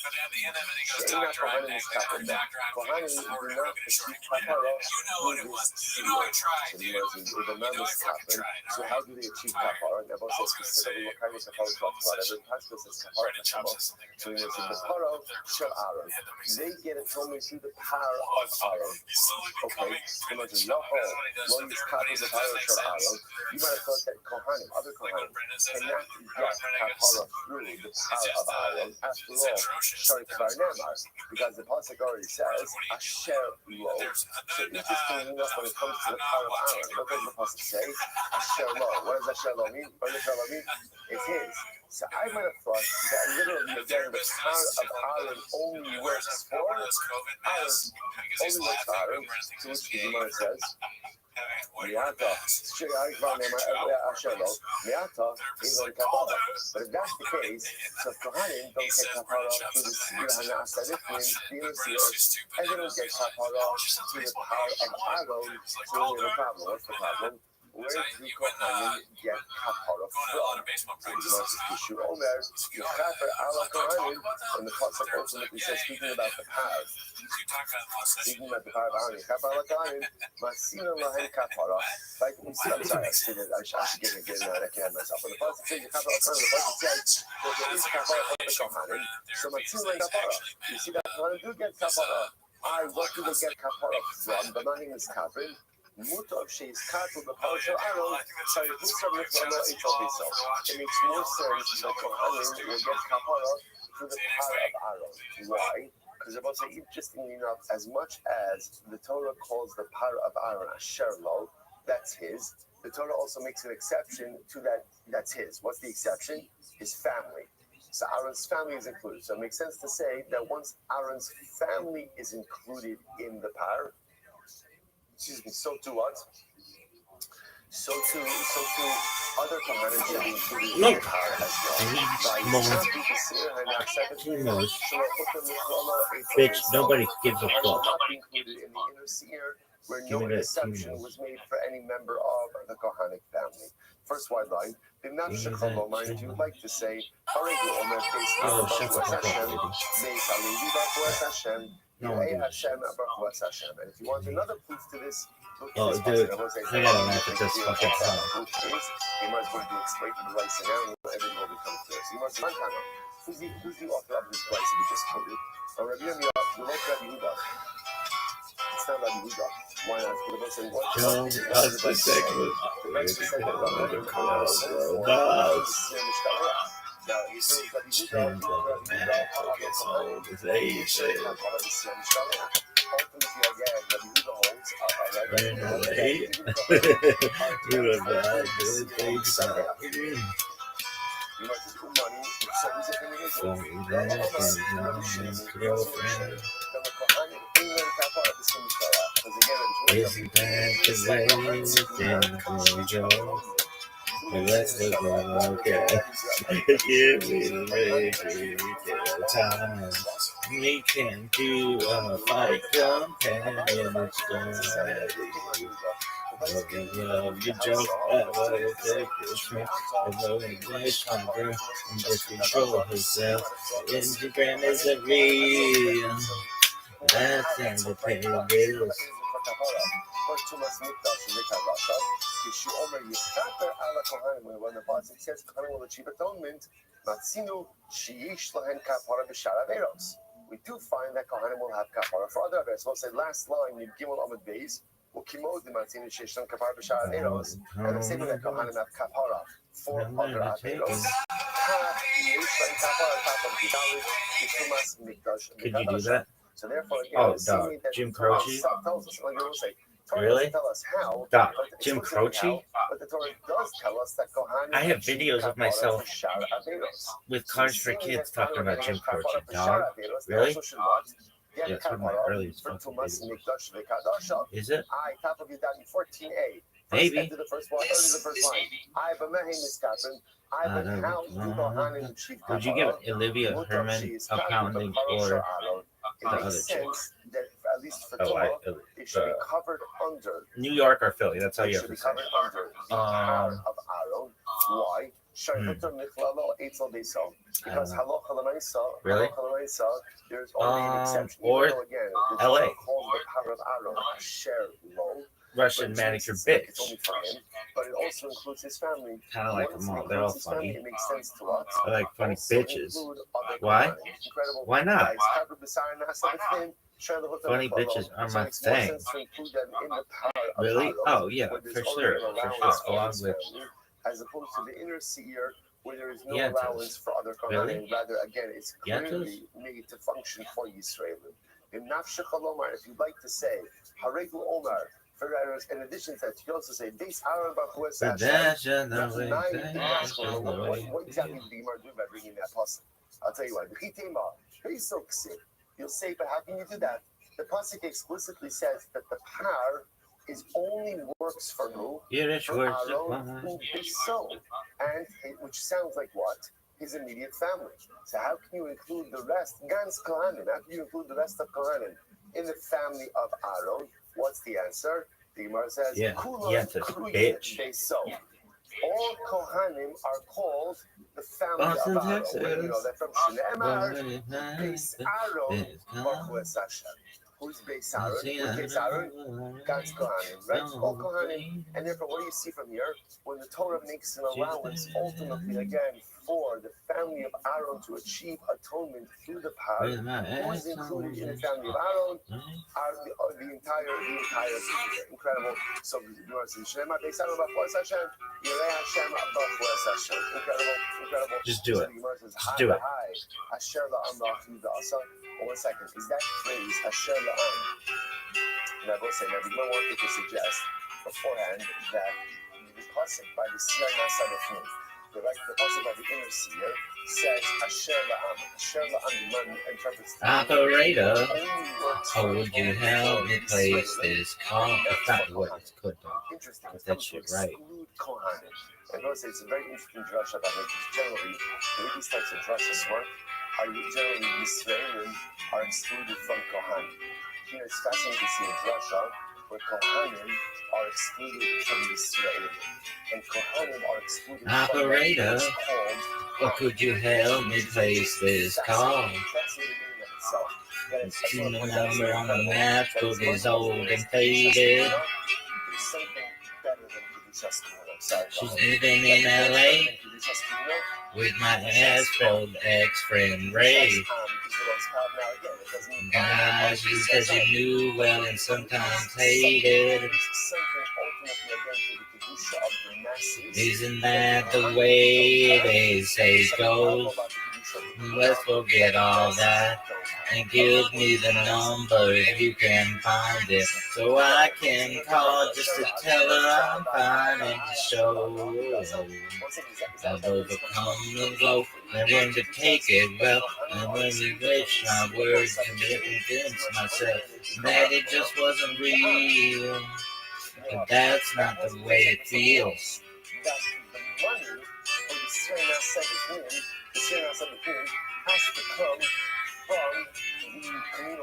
She'ena Kohanim is kapara. Kohanim do not achieve kapara through this seer. So the man is kapara. So how do they achieve kapara? And I've also specifically what kind of kapara talks about. Every pasuk says kapara kapara. So it's the power of Aaron. They get atonement through the power of Aaron. Okay? Imagine Yahweh, one is copies of power of Aaron. You might have thought that Kohanim, other Kohanim, cannot get kapara through the power of Aaron. After all, Shari Kvar Nemar, because the pasuk already says Asher Lo. So interestingly enough, when it comes to the power of Aaron, what does the pasuk say? Asher Lo. What does Asher Lo mean? What does Asher Lo mean? It's his. So I might have thought that literally again the power of Aaron only works for Aaron. Only works for Aaron. To which the Gemara says, Miata, but if that's the case, so Kohanim don't get kapara through the seer Hanasarifin, the inner seer, and they don't get kapara through the power of Aaron. So we have a problem. What's the problem? Where do Kohanim get kapara from? So the Gemara says, Kishu Omer, Yechaper ala Kohanim, and the pasuk ultimately says, speaking about the power. Speaking about the power of Aaron, Yechaper ala Kohanim, Masina lahem kapara. Like, I'm sorry, I should get it, I can't myself. But the pasuk says, Yechaper ala Kohanim, the pasuk says that there is kapara from the Kohanim, so Masina lahem kapara. You see that Kohanim do get kapara I what do they get kapara from? The money is covered. Mutav she's katu the parsha Aaron. So it makes more sense that Kohanim will get kapara through the power of Aaron. Why? Because about to say, interestingly enough, as much as the Torah calls the power of Aaron Asher Lo, that's his. The Torah also makes an exception to that. That's his. What's the exception? His family. So Aaron's family is included. So it makes sense to say that once Aaron's family is included in the par, excuse me, so too what? So too other Kohanim should be included in the par as well. Bitch, nobody gives a fuck. Not be included in the inner seer where no exception was made for any member of the Kohanic family. First wide line. If you like to say, and if you want another proof to this, oh, dude, I gotta laugh at this fucking time. You might want to explain to the right scenario, everything will become clear. So you must say, who's the author of this price that we just quoted? It's not Rabbi Yehuda. Why not? Because they what? No, that's the second. Now, you see, Rabbi Yehuda, ultimately, again, Rabbi Yehuda holds you might just put money, so who's it in Isn't that the way things go? The rest of them okay. Give me the regular time. We can do a fight companion. It's love your joke, I will take your strength. I love you, girl, and just control herself. Instagram isn't real. That's in the pages. When the Pasuk says Kohanim will achieve atonement, we do find that Kohanim will have kapara for other averos. So say last line in Gimel Amud Beis, and the same way that Kohanim have kapara for other averos. Could you do that? So therefore, oh, dog, Jim Croce? Really? Dog, Jim Croce? But the Torah does tell us that Kohanim I have videos of myself with Cars for Kids talking about Jim Croce. Dog? Really? Yeah, it's one of my earliest fucking videos. Is it? Maybe. The first line. Would you give Olivia Herman a pounding or the other chick? That at least for Torah, it should be covered under New York or Philly. That's how you have to say. Under the power of Aaron. Why? Because halacha l'maisa, really? There's only an exception. Or again, LA. Calls the power of Aaron share low. Russian manicure bitch. It's only for him, but it also includes his family. Kind of like them all. They're all funny. It makes sense to us. I like funny bitches. Why? Why not? Funny bitches are my thing. Really? Oh yeah, for sure. Along with, as opposed to the inner seer, where there is no allowance for other Kohanim. Rather, again, it's clearly made to function for Yisrael. In if you'd like to say, Haregul Omar. In addition to that, you can also say, "Base Aaron Baruch What exactly the Gemara do by bringing that pasuk? I'll tell you what. You'll say, but how can you do that? The pasuk explicitly says that the par is only works for who? For Aaron, who is so, and which sounds like what? His immediate family. So how can you include the rest? Gans Kohanim. How can you include the rest of Kohanim in the family of Aaron? What's the answer? The Gemara says, bitch. All Kohanim are called the family of Aaron. You know that from Shneimar, Beis Aaron, Baruch Hashem. Who's Beis Aaron? Who's Beis Aaron? God's Kohanim, right? All Kohanim. And therefore, what do you see from here? When the Torah makes an allowance, ultimately, again, for the family of Aaron to achieve atonement through the power. Who is included in the family of Aaron? Are the entire incredible. So incredible. Just do it. Just do it. 1 second. Is that phrase Asher La'am? And I will say, now, we don't want to suggest beforehand that the pasuk by the Seer Nasa B'Fnim, the pasuk by the inner seer, says Asher La'am. Asher La'am interprets the Operator, oh, would you help me place this call? That's not the word, it's good though. Interesting. Get that shit right. And I will say it's a very interesting drasha about it, because generally, the way these types of drashas work, are generally Yisraelim are excluded from Kohanim. Here it's fascinating to see a drasha where Kohanim are excluded from Yisraelim, and Kohanim are excluded Operator, or could you help me place this call? It's the number on the map, book is old and faded. She's living in LA with my asphalt ex-friend Ray. Guys, because you knew well and sometimes hated. Isn't that the way they say it goes? Let's forget all that and give me the number if you can find it, so I can call just to tell her I'm fine and to show I've overcome the blow and learned to take it well, and when we wish my words and convince myself that it just wasn't real, but that's not the way it feels.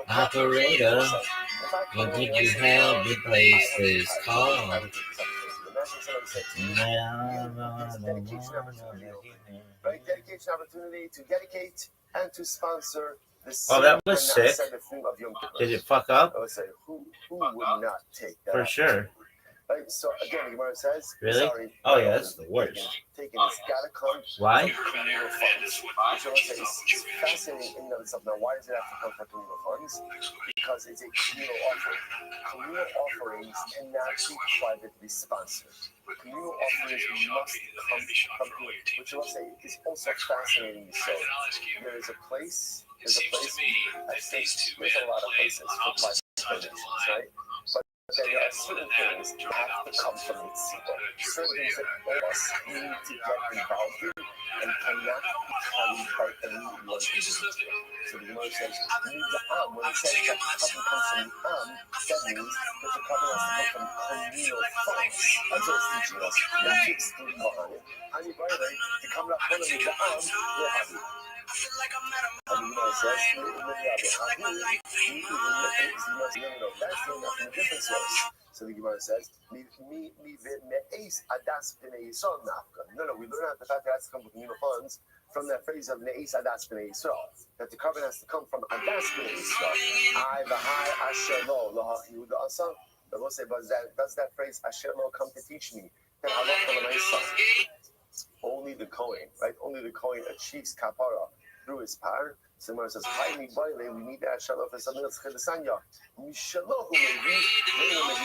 Operator, would you help me place this call? Right, dedication opportunity to dedicate and to sponsor the. Oh, that was sick. Did it fuck up? I would say, who would not take that? For sure. Right, so again, the Gemara says, really? Sorry, oh yeah, that's the worst. Taking it's gotta come. Why? From communal funds. Which I would say is fascinating in and of itself. Now, why does it have to come from communal funds? Because it's a communal offering. Communal offerings cannot be privately sponsored. Communal offerings must come from community, which I will say is also fascinating. So there is a place. There's a place. I think there's a lot of places for private donations, right? There are certain things that have to come from the people. Certain things that all of us need to get involved in and cannot be carried by anyone individually. So the Gemara says, need the Am. When it says that the covenant comes from the Am, that means that the covenant has to come from communal funds. That's what it's teaching us. Not to exclude Kohanim. Hani Baile, to come up one of the Am, you're happy. And the Gemara says, so the Gemara says, no, we learn out the fact that it has to come from communal funds from that phrase of Ne'is Adas B'nei Yisrael, that the covenant has to come from Adas B'nei Yisrael. I, V'hai, Asher Lo, Lo Yehuda Asa. But we'll say, but does that phrase Asher Lo come to teach me that Halacha L'Maisa? Only the Kohen, right? Only the Kohen achieves kapara through his power. So Gemara says, we need that Asher Lo for something else. Chedesanya, Mishalohu maybe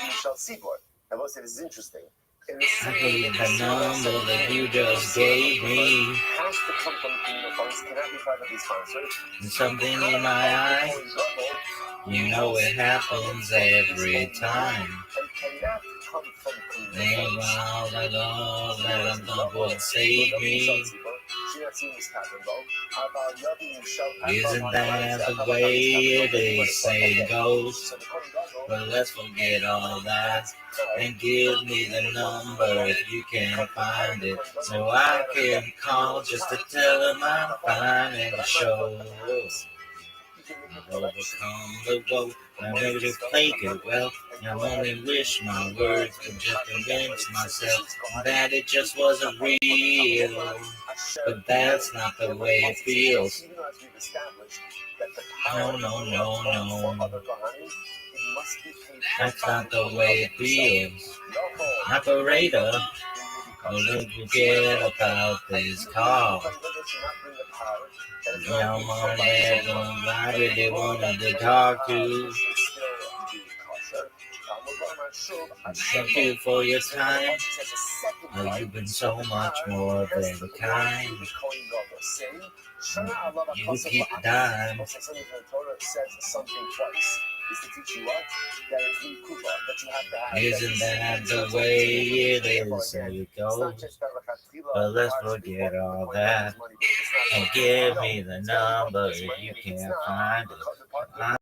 Mishal Sibor. I will say this is interesting. I gave the number that you just gave me. Has to come from communal funds, cannot be privately sponsored. And something in my eye, you know it happens every time. And cannot come from communal Name all the love that I'm the Lord save me. Isn't that the way they say it goes? But let's forget all that and give me the number if you can find it, so I can call just to tell them I'm fine and to show I've overcome the woe. I'm ready to take it well. I only wish my words could just convince myself that it just wasn't real, but that's not the way it feels. No, no, no, no. That's not the way it feels. Operator, don't forget about this call. that you're not in the power. That it's No not more somebody's than over. nobody they Going wanted back to to talk you to. should still be kosher. Thank you for your time. Takes a second Oh, bite. you've been so much more than kind. You keep the dime. Something from the Torah says something twice. Is to teach you what? That it's mikuva, that you have to have. Isn't that the way it is? So you go. But let's forget all that and give me the number if you can't find it.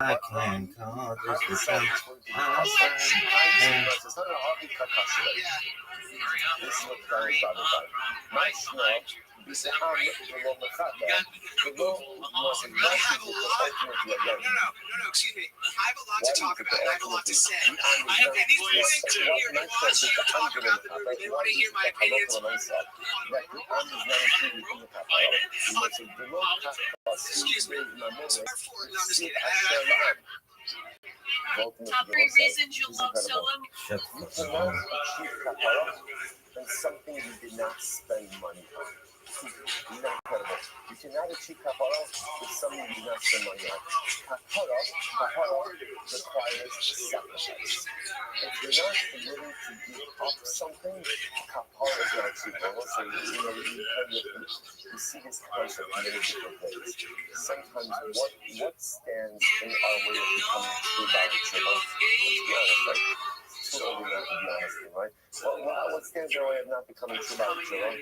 I can call just to say I'm fine. This is what Karen is talking about. My snub, Bisaham, excuse me. I have a lot to talk about. I have a lot to say. And these things to hear the laws, you can talk about the movie. They want to hear my opinions. Excuse me. No, I'm just kidding. Top 3 reasons you love solo. Shut You the fuck cannot up. achieve kapara on something you did not spend money on. Isn't that incredible? You cannot achieve kapara with something you did not spend money on. Kapara requires sacrifice. If you're not willing to give up something, kapara is not achievable. So you see this concept in many different ways. Sometimes what stands in our way of becoming true Bible children? Let's be honest, right? It's too early not to be honest, right? What stands in our way of not becoming true Bible children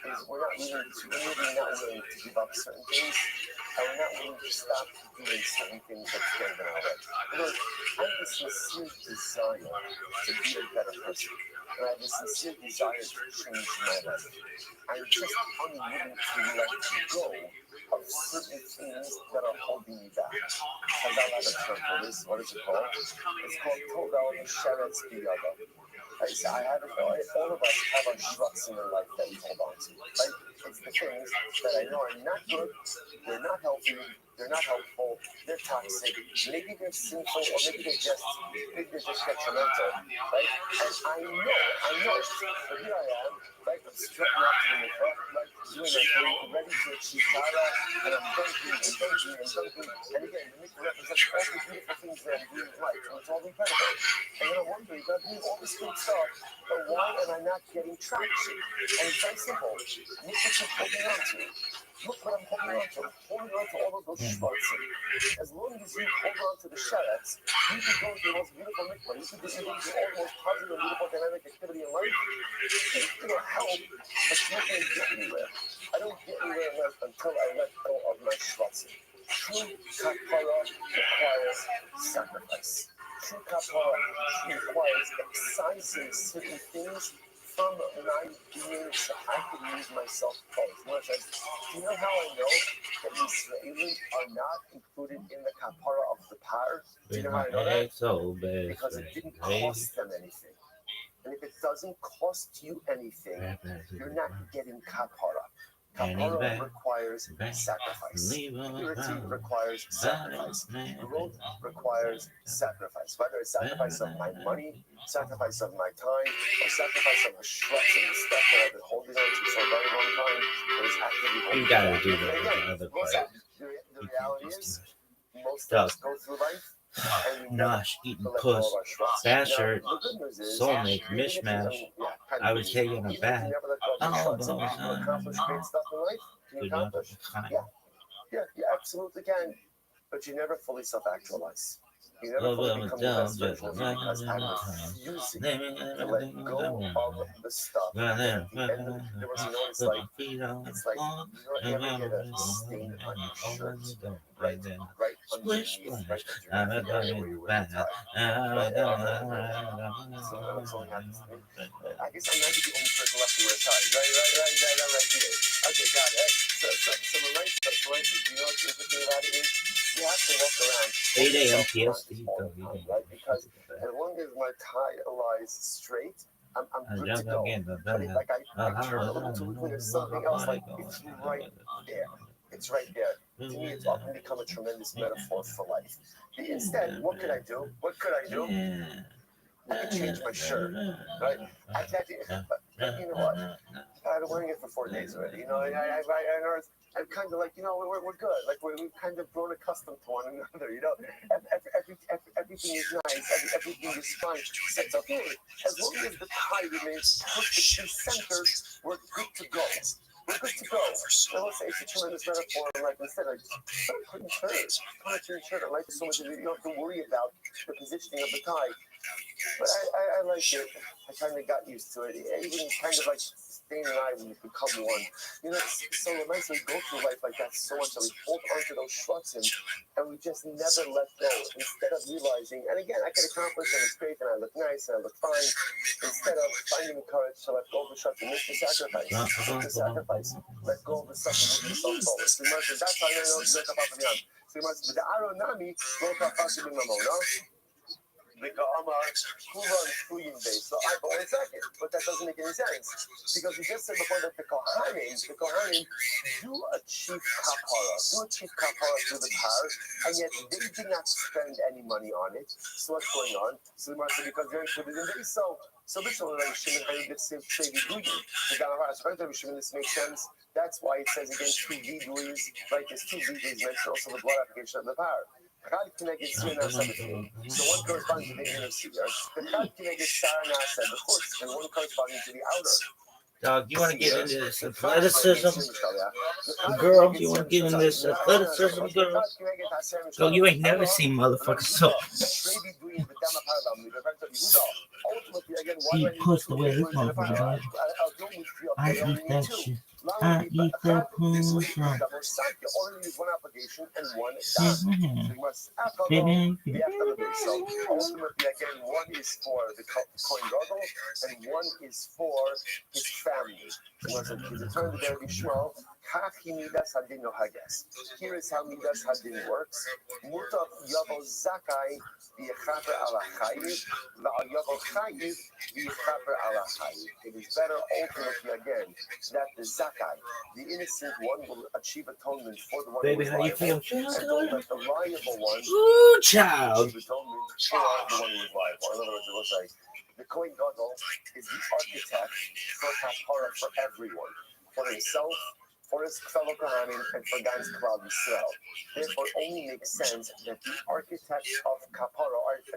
is we're not willing to give up certain things, and we're not willing to stop doing certain things that stand in our way. In other words, I have this sincere desire to be a better person. And I have this sincere desire to change my life. I'm just unwilling to let go of certain things that are holding me back. Because I have a term for this. What is it called? It's called Togal Sheretz Biyada. I have it, all of us have our shruts in our life that we hold on to. Right? It's the things that I know are not good, they're not healthy, they're not helpful, they're toxic, maybe they're sinful, or maybe they're just detrimental, right? And I know, but here I am, right? I'm strutting up to the mikvah, like doing my thing, ready to achieve Tara, and I'm dunking, and again, the mikvah represents all the beautiful things that I'm doing right, and it's all incredible. And then I'm wondering, I'm doing all this good stuff, but why am I not getting traction? And it's very simple. Look what you're holding on to. Look what I'm holding on to. I'm holding on to all of those shruts. As long as you hold on to the sherets, you can go to the most beautiful mikvah. You can do all the most positive, beautiful, dynamic activity in life. It'll help, but you're not going to get anywhere. I don't get anywhere until I let go of my shruts. True kapara requires sacrifice. True kapara requires excising certain things from my being so I can use myself both. Do you know how I know that the Israelis are not included in the kapara of the par? Do you know how I know that? So bad. Because it didn't cost them anything. And if it doesn't cost you anything, you're not getting kapara. Kapara requires sacrifice. Purity requires sacrifice. Growth requires sacrifice. Whether it's sacrifice of my money, sacrifice of my time, or sacrifice of the shruts and the stuff that I've been holding on to for a very long time, that is actively holding You gotta back. do that And with again, the other what's part. that? The reality is, most Doug. of us go through life and we never Nosh, eating let go puss, of our shruts. bad Now, shirt, the good news is, soulmate, even if you- mishmash. kind I of would good tell news. you in a Even if bad. you never let go of your shruts, can you accomplish great stuff in life? Can you accomplish? Yeah, you absolutely can. But you never fully self-actualize. You never fully become your best version of you because I'm refusing to let go of the stuff. And at the end of there was, it's like you don't ever get a stain on your shirt, right underneath, right at your area where you wear the tie. Someone's only had this to me. I guess I'm not the only person left to wear a tie. Right here. Okay, got it. So the light, you know what's interesting about it is you have to walk around 8 a.m. PST, PST. right? Because as long as my tie lies straight, I'm good to go. But if I turn a little too weakly, there's something else like it's right there. It's right there. To me, it's often become a tremendous metaphor for life. Instead, what could I do? I could change my shirt, right? you know what? I've been wearing it for 4 days already. You know, I'm kind of like, you know, we're good. Like we've kind of grown accustomed to one another. You know, everything is nice. Everything is fine. So it's okay as long as the tie remains perfectly centered. We're good to go. We're good to go. I will say it's a tremendous metaphor. Like I said, put your shirt. I like it so much that you don't have to worry about the positioning of the tie. But I like it. I kind of got used to it. Even kind of like Stain and I, we become one. You know, it's so nice we go through life like that so much that we hold onto those shrutzim and we just never let go. Instead of realizing, and again, I can accomplish and it's great and I look nice and I look fine. Instead of finding the courage to let go of the shrutzim, make the sacrifice. Make the sacrifice. Let go of the suffering, move yourself forward. So that's how I know to look up off the young. So the Aronami, look up off the Mamona. So but 1 second, but that doesn't make any sense because we just said before that the Kohanim do achieve kapara through the power, and yet they did not spend any money on it. So what's going on? So the Martha, because they're included in this, so this one like Shimon this makes sense. That's why it says again 2 viduis, right? There's 2 viduis mentioned also the blood application of the power. So one corresponds to the inner seer. The course, and one corresponding to the outer. Dog, you want to get into this athleticism, girl? You want to get into this athleticism, girl? Girl, you ain't never seen motherfuckers so. He pushed away his motherfucker. I eat that shit. I eat that pussy. One application and one baby. So ultimately, again, one is for the Kohen Gadol and one is for his family. Here is how Midas Hadin works. Mutaf Yavo Zakai v'yechaper ala chayiv, v'al chayiv v'yechaper ala chayiv. It is better ultimately again that the Zakai, the innocent one, will achieve atonement for the one Baby, who how you is feel? liable, and don't let the liable one Ooh, child. achieve atonement for the one who is liable. In other words, it looks like the Kohen Gadol is the architect for kapara for everyone, for himself, for his fellow Kohanim, and for God's Klal Yisrael. Therefore, it only makes sense that the architect of kapara, or the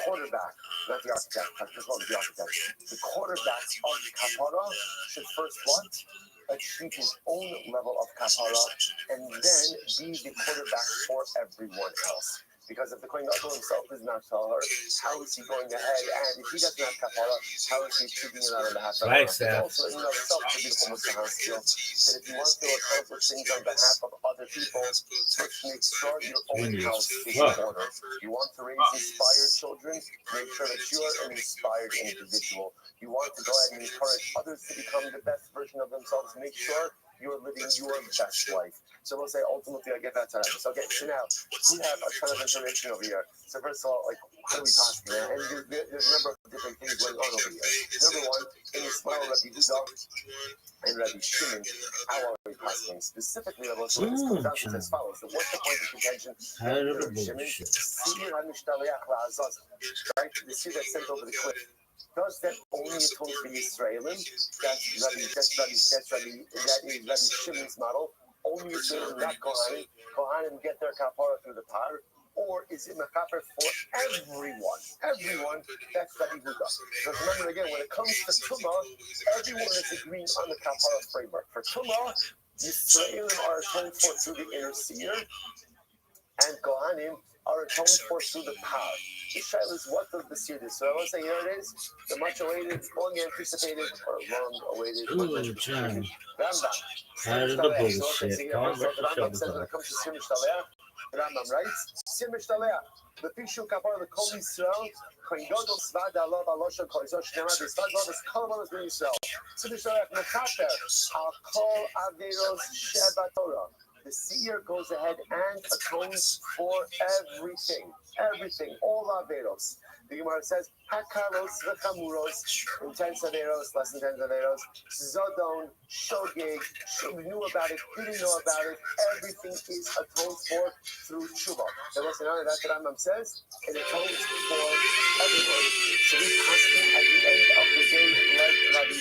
quarterback, not the architect, the quarterback of kapara should first what? Achieve his own level of kapara, and then be the quarterback for everyone else. Because if the Kohen Gadol himself is not Tahor, how is he going ahead? And if he doesn't have kapara, how is he achieving it on behalf of others? Also, in itself, it's a beautiful Muslim skill that if you want to accomplish things on behalf of other people, first make sure your own house is in order. You want to raise inspired children, make sure that you are an inspired individual. You want to go ahead and encourage others to become the best version of themselves, make sure you're living your best life. So we'll say ultimately I get that time. So okay, so now we have a ton of information over here. So first of all, like how do we pass it? And there's a number of different things going on over here. Number one, in the smile of Rabbi Yehuda and Rabbi Shimon, how are we passing? Specifically, Rabbi Shimon comes down to as follows. So what's the point of contention? Rabbi Shimon, right? The seer that's sent over the cliff. Does that only atone for the Israelim? That is Rabbi Shimon's model. Only Israelim, not Kohanim. Kohanim get their kapara through the power. Or is it mechaper for everyone? Everyone, that's Rabbi Yehuda. Because remember again, when it comes to Tumah, everyone is agreeing on the kapara framework. For Tumah, Israelim are atoned for through the inner seer, and Kohanim are atoned for through the power. The shaila is what does the seer do? So I want to say here it is, the much awaited, long anticipated, or long awaited. Ooh, John. Tired of the bullshit. Rambam writes, Sir Mishtaleach, the Pishu Kapar, the Kol Yisrael, Kohen Gadol Svad Allah Balosha Kol Yisrael Shnema Svad Allah is Kol Balas Ben Yisrael. Sir Mishtaleach Mechaper Al Kol Averos Sheba Torah. The seer goes ahead and atones for everything, all Averos. The Gemara says, Hakaros v'chamuros, intense averos, less intense averos, Zodon, Shogeg, knew about it, didn't know about it, everything is atoned for through Tshuva. And listen, that's what Rambam says, it atones for everyone. So we constantly, at the end of the day, like Rabbi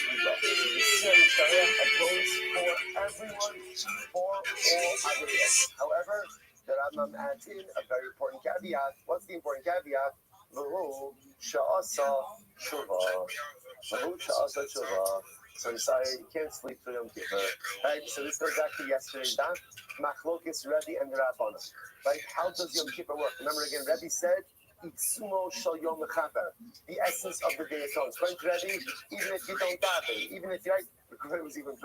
all Averis. However, the Rambam adds in a very important caveat. What's the important caveat? V'hu sha'asa tshuva. V'hu sha'asa tshuva. So I'm sorry, you can't sleep through Yom Kippur. Right? So this goes back to yesterday's daf. Machlokes Rebbe and the Rabbanan. Right? How does Yom Kippur work? Remember again, Rebbe said, Itzumo shal Yom Mechaper. The essence of the Day Atonement. Friend Rebbe, even if you don't daven, even if you're right, it was even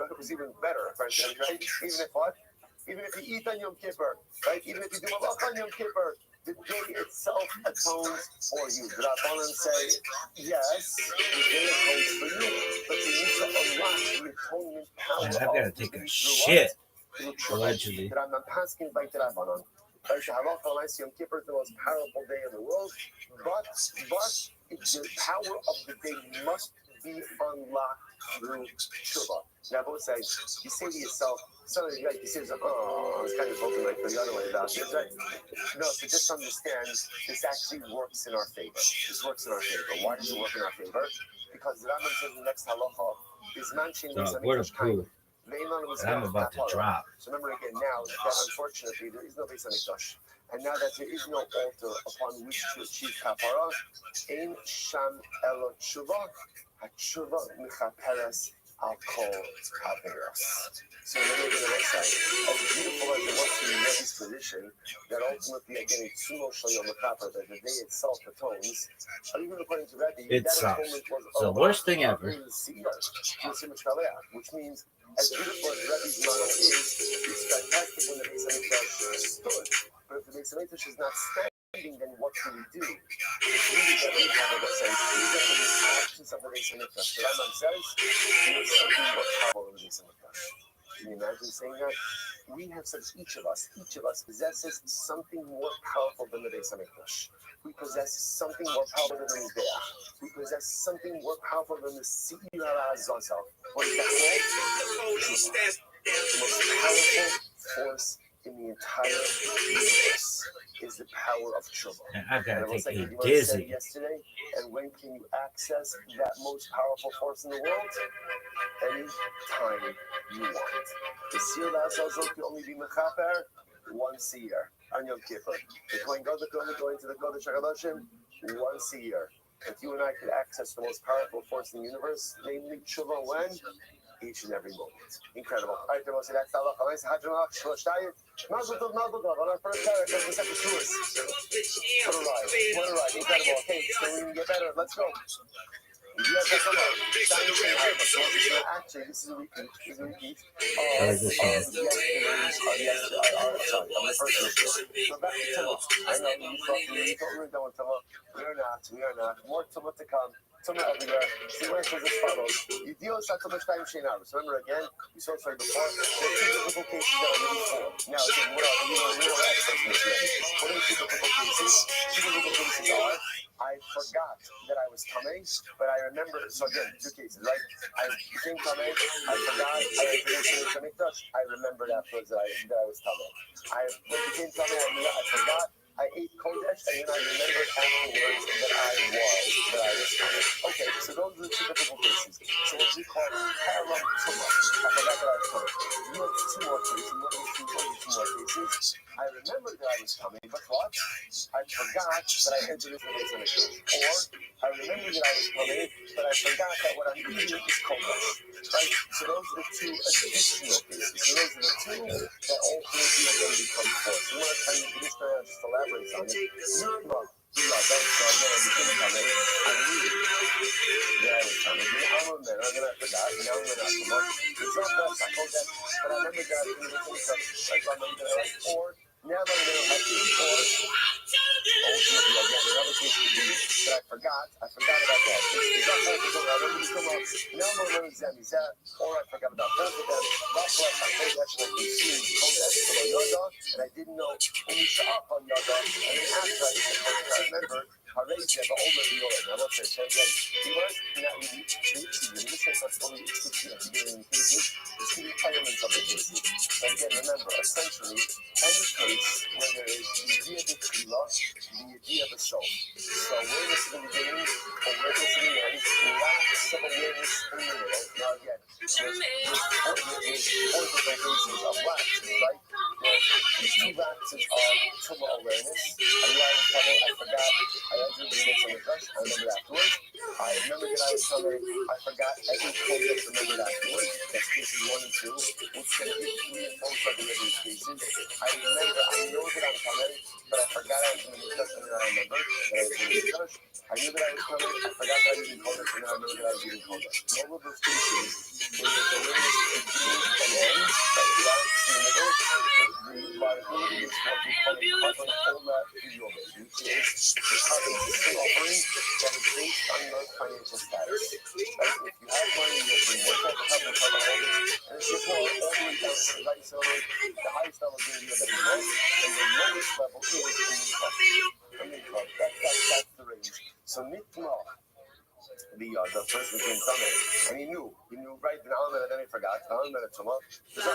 better, friend Rebbe, right? Even if what? Even if you eat on Yom Kippur, right? Even if you do malach on Yom Kippur, the day itself atones for you. The Rabbanan say, yes, the day atones for you, but you need to unlock the atonement power. Man, I've got to take a shit. Allegedly. I'm asking by the Rabbanan. Yom Kippur is the most powerful day in the world, but the power of the day must be unlocked through tshuva. Now, both sides, you say to yourself, something like you say, oh, I was kind of hoping like the other way about this, right? No, so just understand, this actually works in our favor. This works in our favor. Why does it work in our favor? Because the Rambam says in the next halacha is mentioned in So, word of proof that I'm about to drop. So remember again now that unfortunately there is no Beis Hamikdash, and now that there is no altar upon which to achieve kapara, ein sham elo tshuva, hatshuva mechaperes al kol haveros. So remember the next side. As beautiful as it was to Rebbe's position, that ultimately again it's tzumo shel yom hachaper, that the day itself atones. Even according to Rebbe, It that sucks. atonement was It's the worst thing ever. Which means as beautiful as Rebbe's model is, it's fantastic when the Beis Hamikdash stood. But if the Beis Hamikdash is not standing, then what do we do? It's really that we have a sense, even in the absence of the Beis Hamikdash. The Rambam says, there is something more powerful in the Beis Hamikdash. Can you imagine saying that? We have such, each of us possesses something more powerful than the Beis Hamikdash. We possess something more powerful than the Mizbeach. We possess something more powerful than the Seir HaZazel. What is that called? The most powerful force in the entire universe is the power of tshuva. And I've got And to it was take like a you said dizzy. yesterday. And when can you access that most powerful force in the world? Any time you want. The Seir HaZazel can only be mechaper once a year on Yom Kippur. The Kohen Gadol can only go into the Kodesh HaKadoshim once a year. If you and I could access the most powerful force in the universe, namely tshuva, when? Each and every moment. Incredible. All right, that's Mazel tov on our first parak of the second Shavuos. What a ride. What a ride. Incredible. Okay, it's going to get better. Let's go. Actually, this is a repeat. I like this song. Sorry, I'm the first one. So back to Tumah. I know you thought we were done with Tumah. We are not. More Tumah to come. Tumah everywhere. See where it says as follows. You deal with that Tumah Shtayim Shein Arus. Remember again, we saw it before. There are two difficult cases that are really four. Now again, what are the experts in this already? What are the two difficult cases? Two difficult cases are, I forgot that I was coming, but I remember. So again, two cases, right? I became coming. I forgot. I remembered afterwards that I was coming. I became coming. I forgot. I ate kodesh, and then I remembered afterwards that I was coming. Okay, so those are the two difficult cases. So what we call parallel tumah. I forgot that I was coming. You have two more cases. What are the two more cases? I remembered that I was coming, but what? I forgot that I entered into the Beis Hamikdash. Or I remembered that I was coming, but I forgot that what I'm eating is kodesh. Right? So those are the two additional cases. So those are the two that ultimately are going to become four. So we want to tell you this now, just elaborate on it. Or now that I'm going to have to ultimately again another case could be that I forgot about that. Or I forgot about both of them. That's why I told that I consumed and I didn't know when we saw up on Yada, and then after I remember Harayja, the older the old. Now let's say again, he was not really it's the elements of the cases. But again, remember, essentially, any case where there is the idea of the tefillah, the idea of the soul. So where this is the beginning, or where this is the end, lack of awareness in the middle. Now again, there's organizations of waxes, right? There's two waxes of tumor awareness. I knew I was coming, I forgot. I entered the units on the brush, I remembered afterwards. I remembered that I was coming, I forgot. I didn't remember afterwards. That's cases 1 and 2. It's going to be 3 and 4 of these cases. I remember, I know that I'm coming, but I forgot I was in the discussion and I remembered that I was in the discussion. I knew that I was coming, I forgot that I didn't call it, and I remembered that I was eating call it. In all of those cases, when there's awareness of beginning and end, like last in the middle, the liability is what we call a carbon cola yogurt, which is the carbon system offering that is based on your financial status. Like if you have money, you'll bring one type of carbon holders, and if you're poor, all the way down to the highest level, the highest level is going to be a better low, and the lowest level is a min cup. That's the range. So Nitma, the person came coming, and he knew right now, and then he forgot. Now I'm going to Tuma. I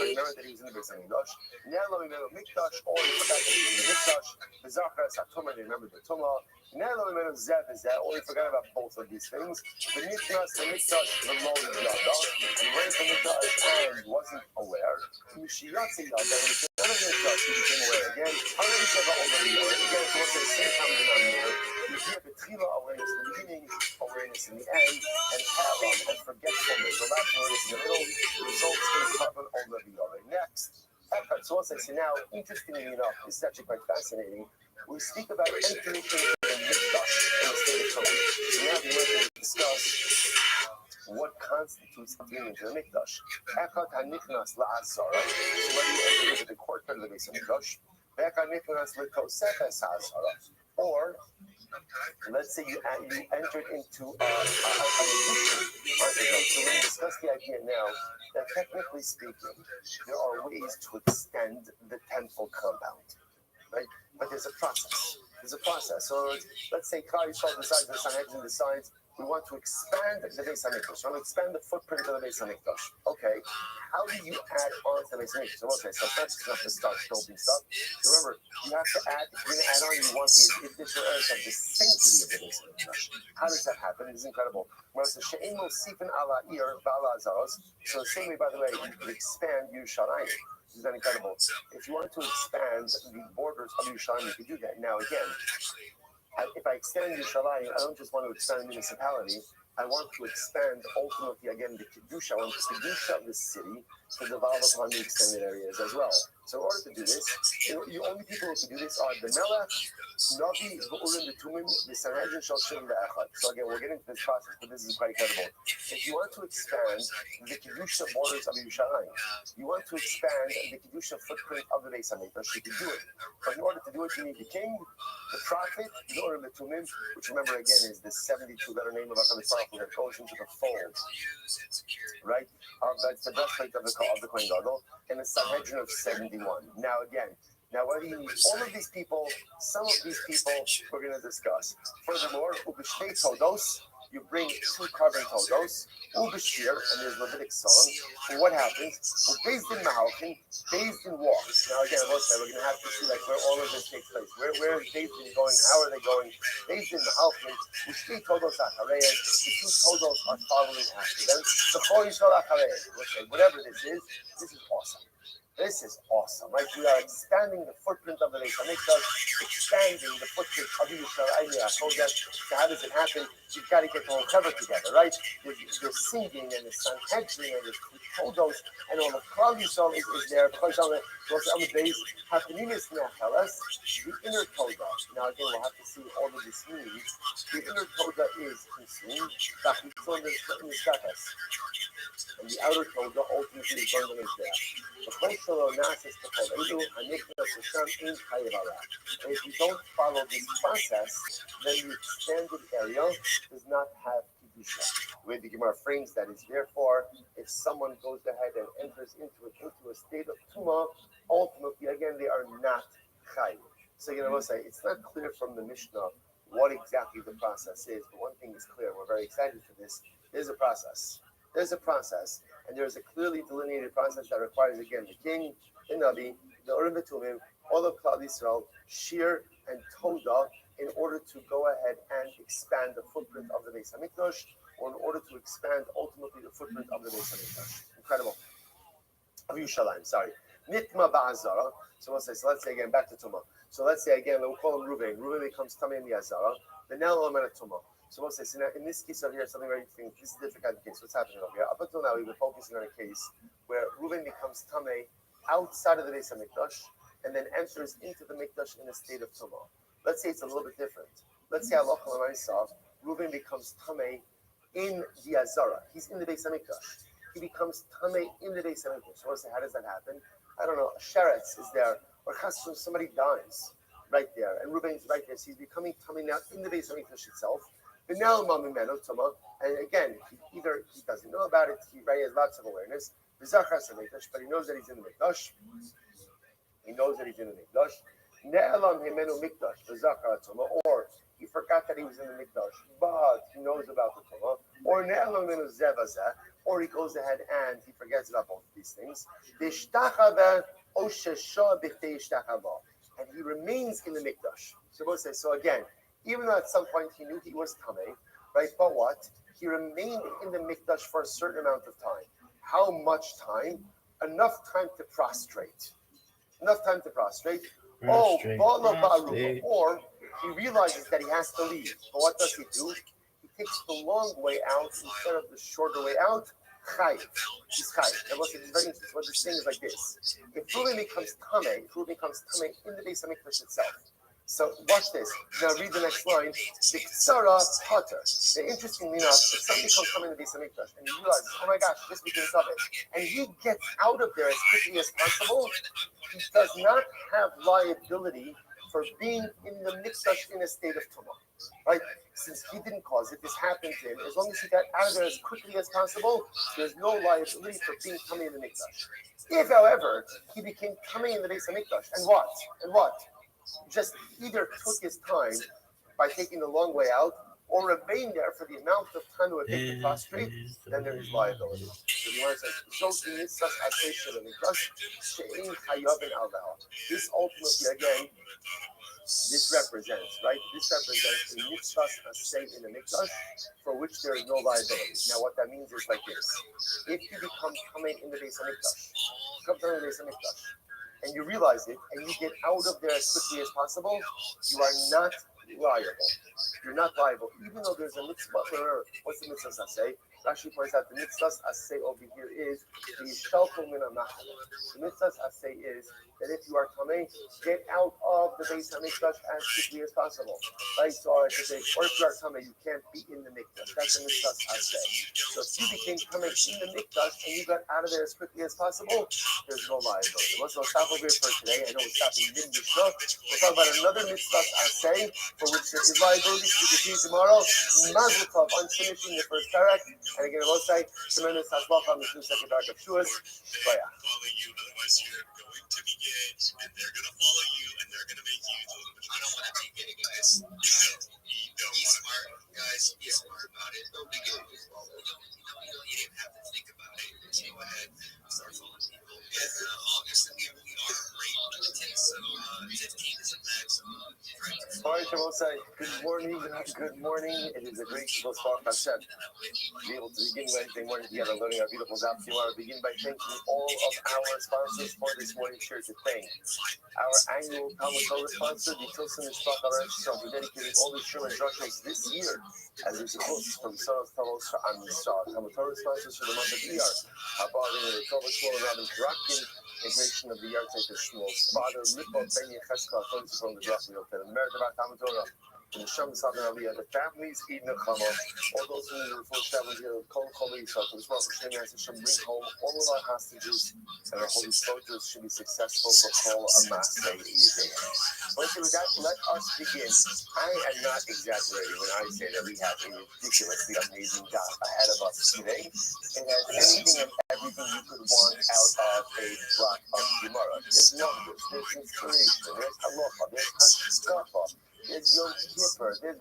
remember that he was in the Beis Hamikdash. Now let me remember Mikdash, or he forgot that he was in the Mikdash. The Zachar Satuma, he remembered the Tuma. Now let me remember Zeb is that, or he forgot about both of these things. The Mikdash, the low is Yada, and went to Mikdash and wasn't aware. Mishiyatzi Yada, and he said, none of Mikdash, he became aware again. I already said about all the Yada. Again, it's what they say, comes in on here. You hear the Tila awareness in the beginning, awareness in the end, and haram and forgetfulness. So that's awareness in the middle results in carbon over the other. Next, so as I say now, interestingly enough, this is actually quite fascinating. We speak about entering into the mikdash in the state of Torah. So now we're going to discuss what constitutes entering into the mikdash. Echad hanichnas la'asara. So whether you enter into the courtyard of the Beis Hamikdash, echad hanichnas l'tosefes ha'asara, or let's say you entered into an addition. So we're going to discuss the idea now that technically speaking, there are ways to extend the temple compound, right? But there's a process. So let's say Klal Yisrael decides, the Sanhedrin decides, we want to expand the Beis Hamikdash. We want to expand the footprint of the Beis Hamikdash. Okay, how do you add on to the Beis Hamikdash? Okay, so it's not just enough to start building stuff. Remember, you have to add, if you're going to add on, you want the additional areas of the sanctity of the Beis Hamikdash. How does that happen? It is incredible. So the same way, by the way, you could expand Yerushalayim. This is incredible. If you want to expand the borders of Yerushalayim, you can do that. Now, again, if I extend Yerushalayim, I don't just want to expand the municipality. I want to expand ultimately again the kedusha. I want the kedusha of the city to develop upon the extended areas as well. So in order to do this, the only people who can do this are the Melech, Navi, Urim, the Tumim, the Sanhedrin, Shalshim, the Echad. So again, we'll get into this process, but this is quite incredible. If you want to expand the kedusha borders of Yerushalayim, you want to expand the kedusha footprint of the Beis Hamikdash, you can do it. But in order to do it, you need the king, the prophet, the Urim, the Tumim, which remember again is the 72-letter name of HaKadosh Baruch Hu that goes into the fold, right? That's the breastplate of the Kohen Gadol, and the Sanhedrin of 71. Now again, what do you need? All of these people, some of these people we're going to discuss. Furthermore, Ubishtei Todos, you bring 2 carbon Todos, Ubishir, and there's Levitic song. And what happens? Based in Mahalchin, based in walks. Now again, we're going to have to see like where all of this takes place. Where is based in going? How are they going? Based in Mahalchin, Ubishtei Todos Achareya, the 2 Todos are following after them. The Chol Yisrael Achareya, whatever this is awesome. This is awesome, right? We are expanding the footprint of the Beis Hamikdash, expanding the footprint of Yerushalayim. So how does it happen? You've got to get the whole cover together, right? You're singing, and the Sanhedrin, and the Todos, and all the Klal Yisrael is there. On the base, Hapenimis Nechalas, the inner Toda. Now again, we'll have to see what all of this means. The inner Toda is consumed, and the outer Toda ultimately is burned in death. And if you don't follow this process, then the expanded area does not have kedusha. The way the Gemara frames that is, therefore, if someone goes ahead and enters into a state of tumah, ultimately, again, they are not chayiv. So we'll say it's not clear from the Mishnah what exactly the process is, but one thing is clear. We're very excited for this. There's a process, and there's a clearly delineated process that requires, again, the king, the Navi, the Urim Tumim, all of Klal Yisrael, Shir, and Toda, in order to go ahead and expand the footprint of the Beis Hamikdash. or in order to expand ultimately the footprint of the Beis Hamikdash. Incredible. Of Yerushalayim, sorry. Nitma ba'azara. So let's say again, back to Tumah. So let's say again, we'll call him Reuven. Reuven becomes Tamei in the Azara. The now element of Tumah. So we'll say, so now in this case over here, something very interesting. This is a different kind of case. What's happening over here? Up until now, we've been focusing on a case where Reuven becomes Tamei outside of the Beis Hamikdash and then enters into the Mikdash in a state of Tumah. Let's say it's a little bit different. Let's say Allah Reuven becomes Tamei in the Azara. He's in the Beis Hamikdash. He becomes Tamei in the Beis Hamikdash. So we'll say, how does that happen? I don't know. A Sheretz is there, or Chasson, somebody dies right there, and Reuven's right there. So he's becoming Tamei now in the Beis Hamikdash itself. And now and again, either he doesn't know about it, he has lots of awareness, but he knows that he's in the Mikdash. He knows that he's in the Mikdash. Or he forgot that he was in the Mikdash, but he knows about the Tumah. Or he goes ahead and he forgets about both of these things. And he remains in the Mikdash. So we'll say, so again, even though at some point he knew he was Tamei, right? But what? He remained in the Mikdash for a certain amount of time. How much time? Enough time to prostrate. Enough time to prostrate. Or he realizes that he has to leave. But what does he do? He takes the long way out instead of the shorter way out. Chayiv. He's chayiv. Now, listen, it's very interesting. What this thing is like this. If Reuven becomes Tamei in the Beis Hamikdash itself. So watch this. Now read the next line. The Ksara Potter. Interestingly enough, if somebody comes from in the Beis Hamikdash and he realizes, oh my gosh, this became Tamei, and he gets out of there as quickly as possible, he does not have liability for being in the Mikdash in a state of Tumah. Right? Since he didn't cause it, this happened to him. As long as he got out of there as quickly as possible, there's no liability for being Tamei in the Mikdash. If, however, he became Tamei in the Beis Hamikdash, and what? Just either took his time by taking the long way out or remained there for the amount of time it would take to prostrate, then there is liability. So the Gemara says, this ultimately, again, this represents a mitzvah asay in the mikdash for which there is no liability. Now, what that means is like this: if you become Tamei in the Beis Hamikdash, and you realize it, and you get out of there as quickly as possible, you are not liable. You're not liable, even though there's a mitzvah. What's the mitzvah asay? Rashi points out the mitzvah asay over here is the shalto min hamachal. The mitzvah asay is that if you are Tamei, get out of the Beis Hamikdash as quickly as possible. Right? So I should say, or if you are Tamei, you can't be in the mikdash. That's the mitzvah asay. So if you became Tamei in the mikdash and you got out of there as quickly as possible, there's no liability. Let's stop over here for today. I know we're stopping in Mishnah. We'll talk about another mitzvah asay for which there is liability. See you tomorrow. Mazel tov on finishing the first parak. And again, I will say, tremendous hashbach on the second parak of Shuas. Shvaya. And they're gonna follow you, and they're gonna make you do it. I don't want to take it, guys. Be smart, guys. Be smart about it. Don't be good. You don't even have to think about it. Just go ahead and start following people. And August, we are great attendance. So 15 is a max. All right, I will say, good morning. Good morning. It is a great Baruch Hashem to be able to begin Wednesday morning together, learning our beautiful Daf. You want to begin by thanking all of our sponsors for this morning. Sure to thank our annual Talmud Torah sponsor, the Tilson Mishpach Arach. We're dedicating all the Sherman drushos this year as it's hosts from Soros Talos to Amistad. Talmud Torah sponsors for the month of Iyar. About the Torah Shmuel Rabbi Drakin, integration of the Yartek of Shmuel's father, Lipo Ben Yecheska, from the Drakin of the Merit about Talmud Torah. And the Shem Southern Aliyah, the families, Eden Chama, all those who are full travelers here, Kol Yisrael, from this month, Hashem bring home all of our hostages, and our holy soldiers should be successful for Kol Amasei Yidei. But with that, let us begin. I am not exaggerating when I say that we have a ridiculously amazing job ahead of us today. It has anything and everything you could want out of a block of Gemara. There's numbers, there's inspiration, there's halacha, there's hashkafa. There's Yom Kippur, there's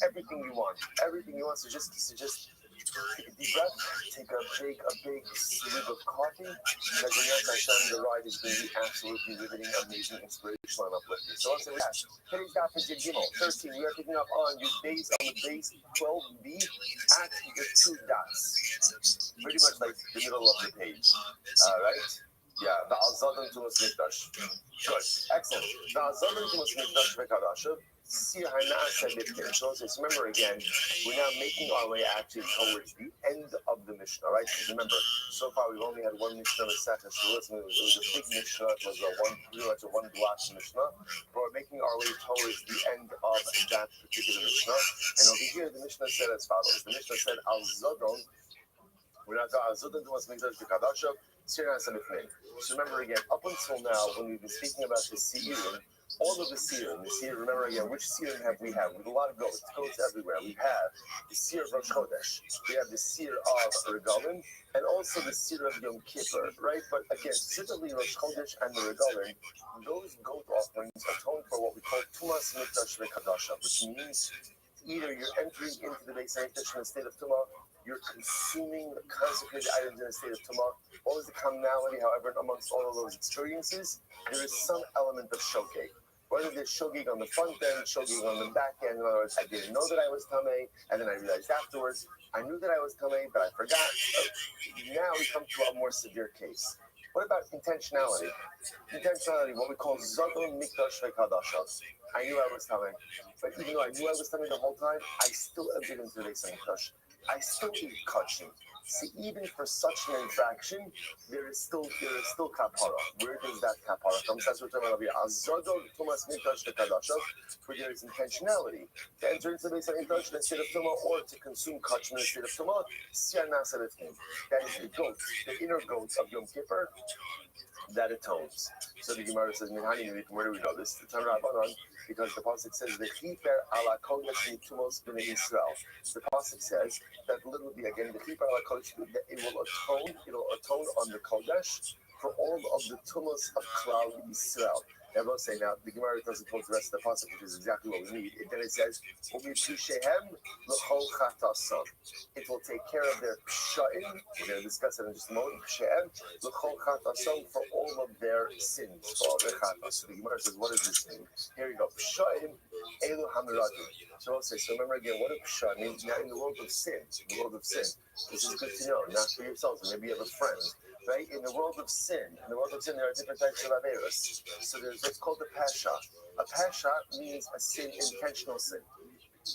everything you want. Everything you want. So just take a deep breath, take a big swig of coffee, because the next Hashem, the ride is going to be absolutely riveting, amazing, inspirational, and uplifting. So let's say we have today's daf is Yud Gimel 13. We are picking up on your base on the base 12b at the two dots, pretty much like the middle of the page. All right. Yeah, the Azadon Tumas Mikdash. Good, excellent. The Azadon Tumas Mikdash Vekadasha. So remember again, we're now making our way actually towards the end of the Mishnah, right? Remember, so far we've only had one Mishnah Masechah Shavuos. It was a big Mishnah. It was pretty much a one-block Mishnah. But we're making our way towards the end of that particular Mishnah. And over here, the Mishnah said as follows. The Mishnah said, Al Zodon. We're not Al Zodon Tumas Mikdash Vekadasha. So remember again, up until now, when we've been speaking about the Seirim, all of the Seirim, remember again, which Seirim have we had? We have a lot of goats everywhere. We have the Seir of Rosh Chodesh, we have the Seir of Regalim, and also the Seir of Yom Kippur, right? But again, specifically Rosh Chodesh and the Regalim, those goat offerings atone for what we call Tumas Mikdash Vekadasha, which means either you're entering into the Beis Hamikdash in a state of Tumah, you're consuming the consecrated items in a state of Tumah. What was the commonality, however, amongst all of those experiences? There is some element of shogeg. Whether there's shogeg on the front end, shogeg on the back end, in other words, I didn't know that I was tamei, and then I realized afterwards, I knew that I was tamei, but I forgot. Now we come to a more severe case. What about intentionality? Intentionality, what we call Zadon Mikdash Vekadasha. I knew I was tamei, but even though I knew I was tamei the whole time, I still entered into the Beis Hamikdash. I still eat kachim. See, even for such an infraction, there is still kapara. Where does that kapara come? That's what we're talking about. Azadon Tumas Mikdash Vekadasha, where there is intentionality to enter into the Beis Hamikdash in the state of tumah, or to consume kachim in the state of tumah. Siyar Nasa Lefnim. That is the goat, the inner goat of Yom Kippur, that atones. So the Gemara says, where do we know this? The Tan Rabbanan, because the pasuk says the chiper ala kodesh mitumos b'nei Yisrael. The pasuk says that literally again the chiper ala kodesh, it'll atone on the kodesh for all of the tumos of Klal Yisrael. Now, we'll say now the Gemara doesn't quote the rest of the pasuk, which is exactly what we need. And then it says, it will take care of their psha'im. We're going to discuss it in just a moment. For all of their sins, for all their chatas. So the Gemara says, what does this mean? Here you go. Psha'im elu hamiradim. So I'll say, so remember again, what does psha'im mean? Now in the world of sin, this is good to know, not for yourselves. Maybe you have a friend. Right? In the world of sin, there are different types of averos. So there's what's called a pasha. A pasha means a sin, intentional sin.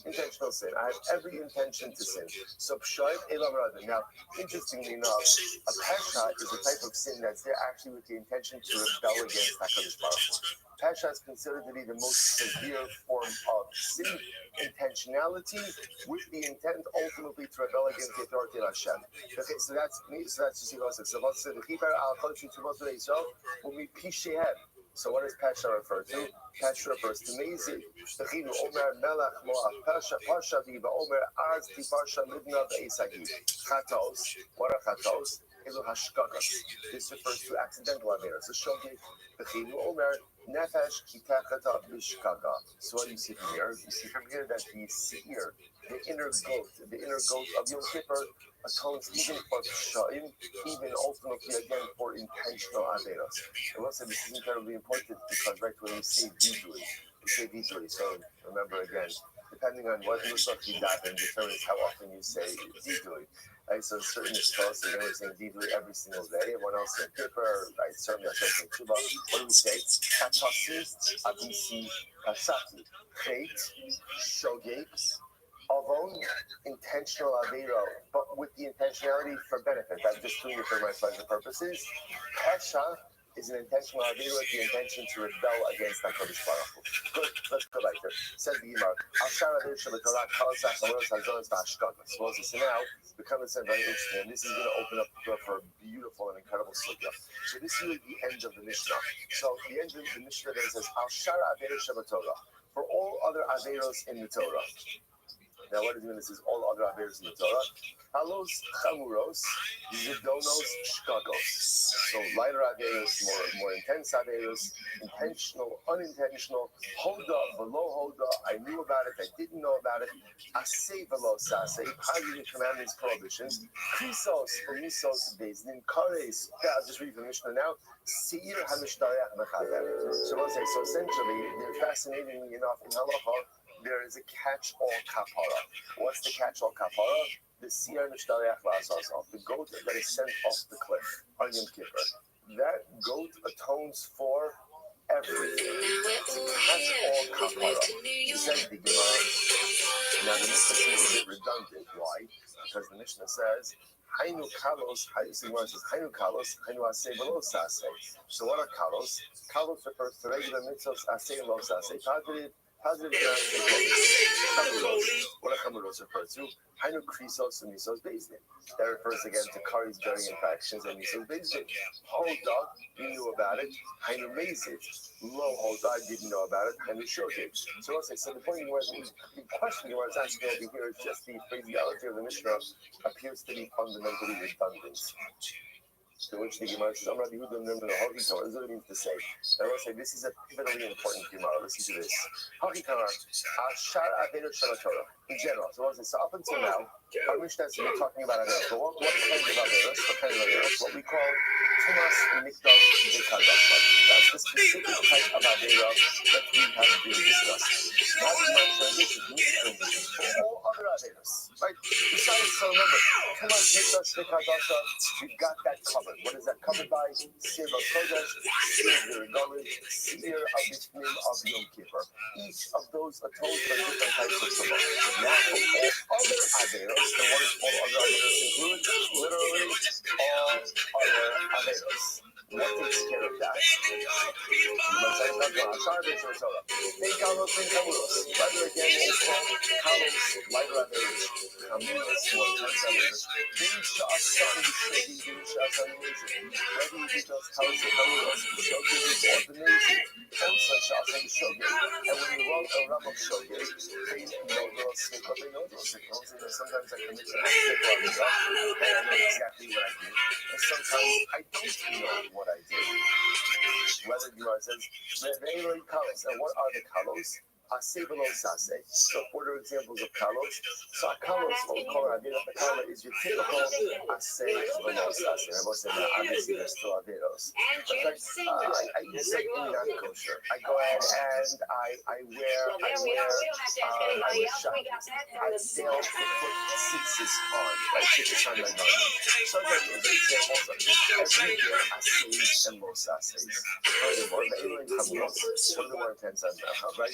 Intentional sin. I have every intention to sin. So pshaim elam radin. Now, interestingly enough, a pasha is a type of sin that's there actually with the intention to rebel against HaKadosh Baruch Hu. Pasha is considered to be the most severe form of sin, intentionality with the intent ultimately to rebel against the authority of Hashem. Okay, so that's just the process. So let's say the chiper al kodesh mitumos b'nei Yisrael will be pishehem. So what does Pasha refer to? Pasha refers to Mezi. Techinu Omer Melech Moab Pasha Viva Omer Az Ti Pasha Libna Be'esagi. Chatos. What are chatos? Elu hashkakas. This refers to accidental averas. So shogeg. Techinu Omer Nefesh Kitachata Bishkaga. So what do you see from here? You see from here that the seir, the inner goat of Yom Kippur, atones even for psha'im, even ultimately again for intentional averos. And once again, this is incredibly important because right when we say vidui, so remember again, depending on what nusach you daven determines how often you say vidui. Right, so certain scholars are going to say vidui every single day. Everyone else saying Kippur, right? Certainly, I say Tshuva. What do we say? Katasi, Abisi, Kasati, Chait, Shogeg, Avon, intentional avero, but with the intentionality for benefit. I'm just doing it for my pleasure purposes. Pesha is an intentional avero with the intention to rebel against HaKadosh Baruch Hu. Good, let's go back there. Says the Gemara, so now, we come to something very interesting, and this is going to open up for a beautiful and incredible sugya. So this is really the end of the Mishnah. So the end of the Mishnah then says, Al Shara Averos Shabbat Torah. For all other averos in the Torah. Now, what does it mean? This is all other averos in the Torah. Halos chamuros, zidonos shkagos. So lighter averos, more intense averos, intentional, unintentional, hoda, below hoda. I knew about it, I didn't know about it. Asay velo sasay, positive commandments, prohibitions. Krisos, omisos, bezdin, kares. I'll just read the Mishnah now. Seir hamishtarech mechaber. So we'll say, so essentially, fascinatingly enough, in halacha, there is a catch-all kapara. What's the catch-all kapara? The seir hamishtarech la'asasal, the goat that is sent off the cliff on Yom Kippur. That goat atones for everything. It's a catch-all kapara. Says the Gemara. Now the Mishnah is a bit redundant. Why? Because the Mishnah says, Hainu kalos, Hainu kalos, Hainu asay velo sasay. So what are kalos? Kalos refers to regular mitzvos, asay and lo sasay. Positive chamuros. What are chamuros referred to? Hainu krisos and misos bezdin. That refers again to karis bearing infections and misos bezdin. Hoda, you knew about it. Hainu mezit. Lo hoda, I didn't know about it. Hainu shogeg. So let's say, so the point the question you was asking over here is just the phraseology of the Mishnah appears to be fundamentally redundant. To which the Gemara says, I'm not even going to Haki Torah. This is what it means to say. I will say, this is a pivotally important Gemara. Listen to this. Haki Torah, Ashar Averos Shal Torah. In general, so up until now, our Mishnah has been talking about Averos. But what kind of Averos? What kind of Averos? What we call Tumas Mikdash V'Kadash. That's the specific type of Averos that we have been discussing. Now the Gemara transitions for all other Averos. Right? Besides, so remember, Tumas Mikdash V'Kadash, we've got that covered. What is that covered by? Seir Kodesh, Seir V'Regalim, Seir Abitnim of Yom Kippur. Each of those atones for different types of Tumas. Now, for all other averos, and what is all other averos include? Literally, all other averos. What takes care of that? Whether again, it's called kalos, lighter averos, kamuros, more intense averos. Things to us son, things to us amazing. Whether you do those kalos or kamuros, shogeg is ordination. Also, shas and shogeg. And when you run a ram of shogeg, they know those. Sometimes I commit to and I know exactly what I did. And sometimes I don't know what I did. Whether you are says, very kalos. And what are the kalos? Asay velo sasay. So, what are examples of kalos? So, a kalos, what we call an avera, the kala is your typical asay velo sasay. I will say that obviously there's still averos. But like, I eat something not kosher. I go ahead and I wear shot. I fail to put tzitzis on. Right? Tzitzis on my garment. So, again, there's examples of every day asay and lo sasays. Furthermore, the alien kamuros, one of the more intense on right?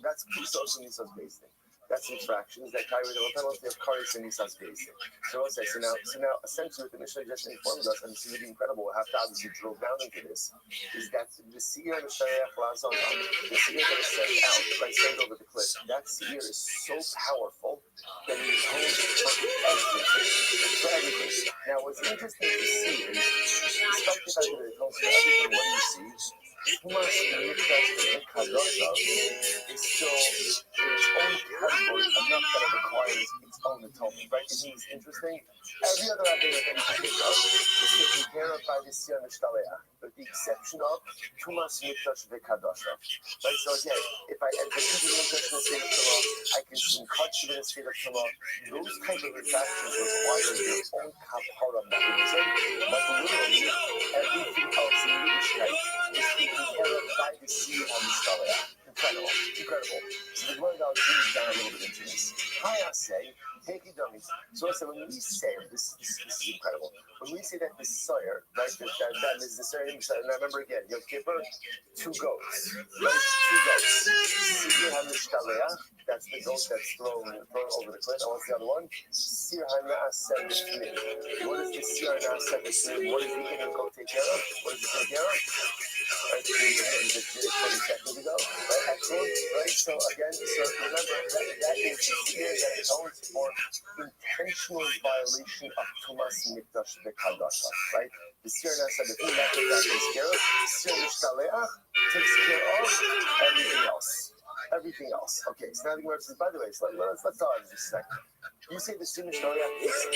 That's Krisos and Misos basic. That's infractions that carry the penalty of Karis and Misos basic. So we'll say, so now essentially what the Mishnah just informed us, and this is really incredible, we'll have to obviously drill down into this, is that the seer and the Shariach Lazon, the seer that is sent out, right, sent over the cliff, that seer is so powerful that it atones for everything. Now what's interesting to see is, despite the fact that it atones for everything, what do you see? Tumas Mikdash V'Kadosha is still in its own category enough that it requires its own atonement, right? It means interesting. Every other idea that you can think of is taken care of by the Seir Mishtaleach, with the exception of Tumas Mikdash V'Kadosha. Right? So again, if I enter into the Mikdash in a state of Tumah, I consume kachim in a state of Tumah. Those kinds of infractions require their own kapara mechanism, but literally everything else in Yiddishkeit is taken care of by the Seir Mishtaleach. Incredible. So the Gemara now zooms down a little bit into this. I say, take it dummies. So when we say this is incredible. When we say that the Seir, right, that is the Seir, and I remember again, Yom Kippur, 2 goats, right? 2 goats. Seir HaMishtaleach, that's the goat that's thrown over the cliff. And what's the other one? Seir HaNa'aseh B'Shmim. What is the Seir HaNa'aseh B'Shmim? What does the inner goat take care of? What does it take care of? Right, we just did it 20 seconds ago. Right, excellent. Right, so again, remember that is the fear that atones for intentional violation of Tumas Mikdash V'Kadosha. Right, the Seir HaNa'aseh B'Shmim, that takes care of. Seir Mishtaleach takes care of everything else. everything else. Okay, so now the Gemara says, by the way, so let's talk about this a second. You say the Simon Shloya is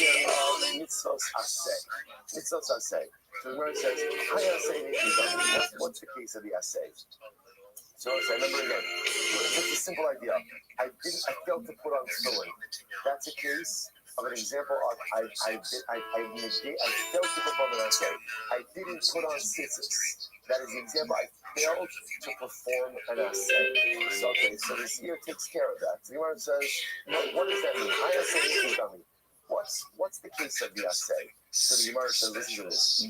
mitzvos aseh. Mitzvos aseh. So the Gemara says, what's the case of the aseh? So I remember again, just a simple idea. I failed to put on tefillin. That's a case of an example of I failed to perform an assay. I didn't put on tzitzis. That is the example. I failed to perform an assay. So okay, so this year takes care of that. So the Gemara says, what does that mean? I assay dummy. What's the case of the assay? So the Gemara says, listen to this.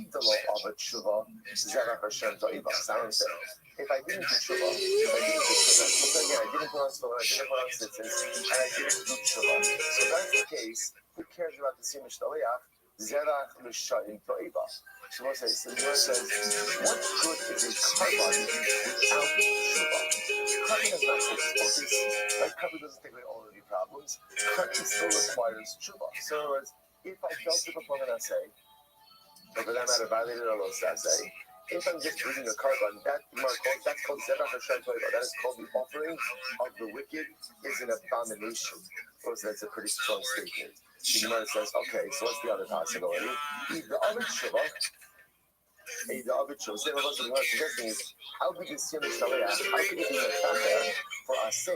If I didn't do tshuva, so again, I didn't put on tefillin, I didn't put on tzitzis, and I didn't do tshuva. So that's the case. Who cares about the Simon Shloya? Zerach l'shayim to'iba. So the Gemara says, what good is a carbon without tshuva? Carbon is not so focused. Like carbon doesn't take away all of the problems. Carbon still requires tshuva. So in other words, if I failed to perform an essay, or for that matter, violated a los essay, if I'm just reading a carbon, that's called Zerach l'shayim to'iba. That is called the offering of the wicked is an abomination. So that's a pretty strong statement. The Gemara says, okay, so what's the other possibility? The other tshuva. So the Gemara suggesting is, how could you see how could it be a for our says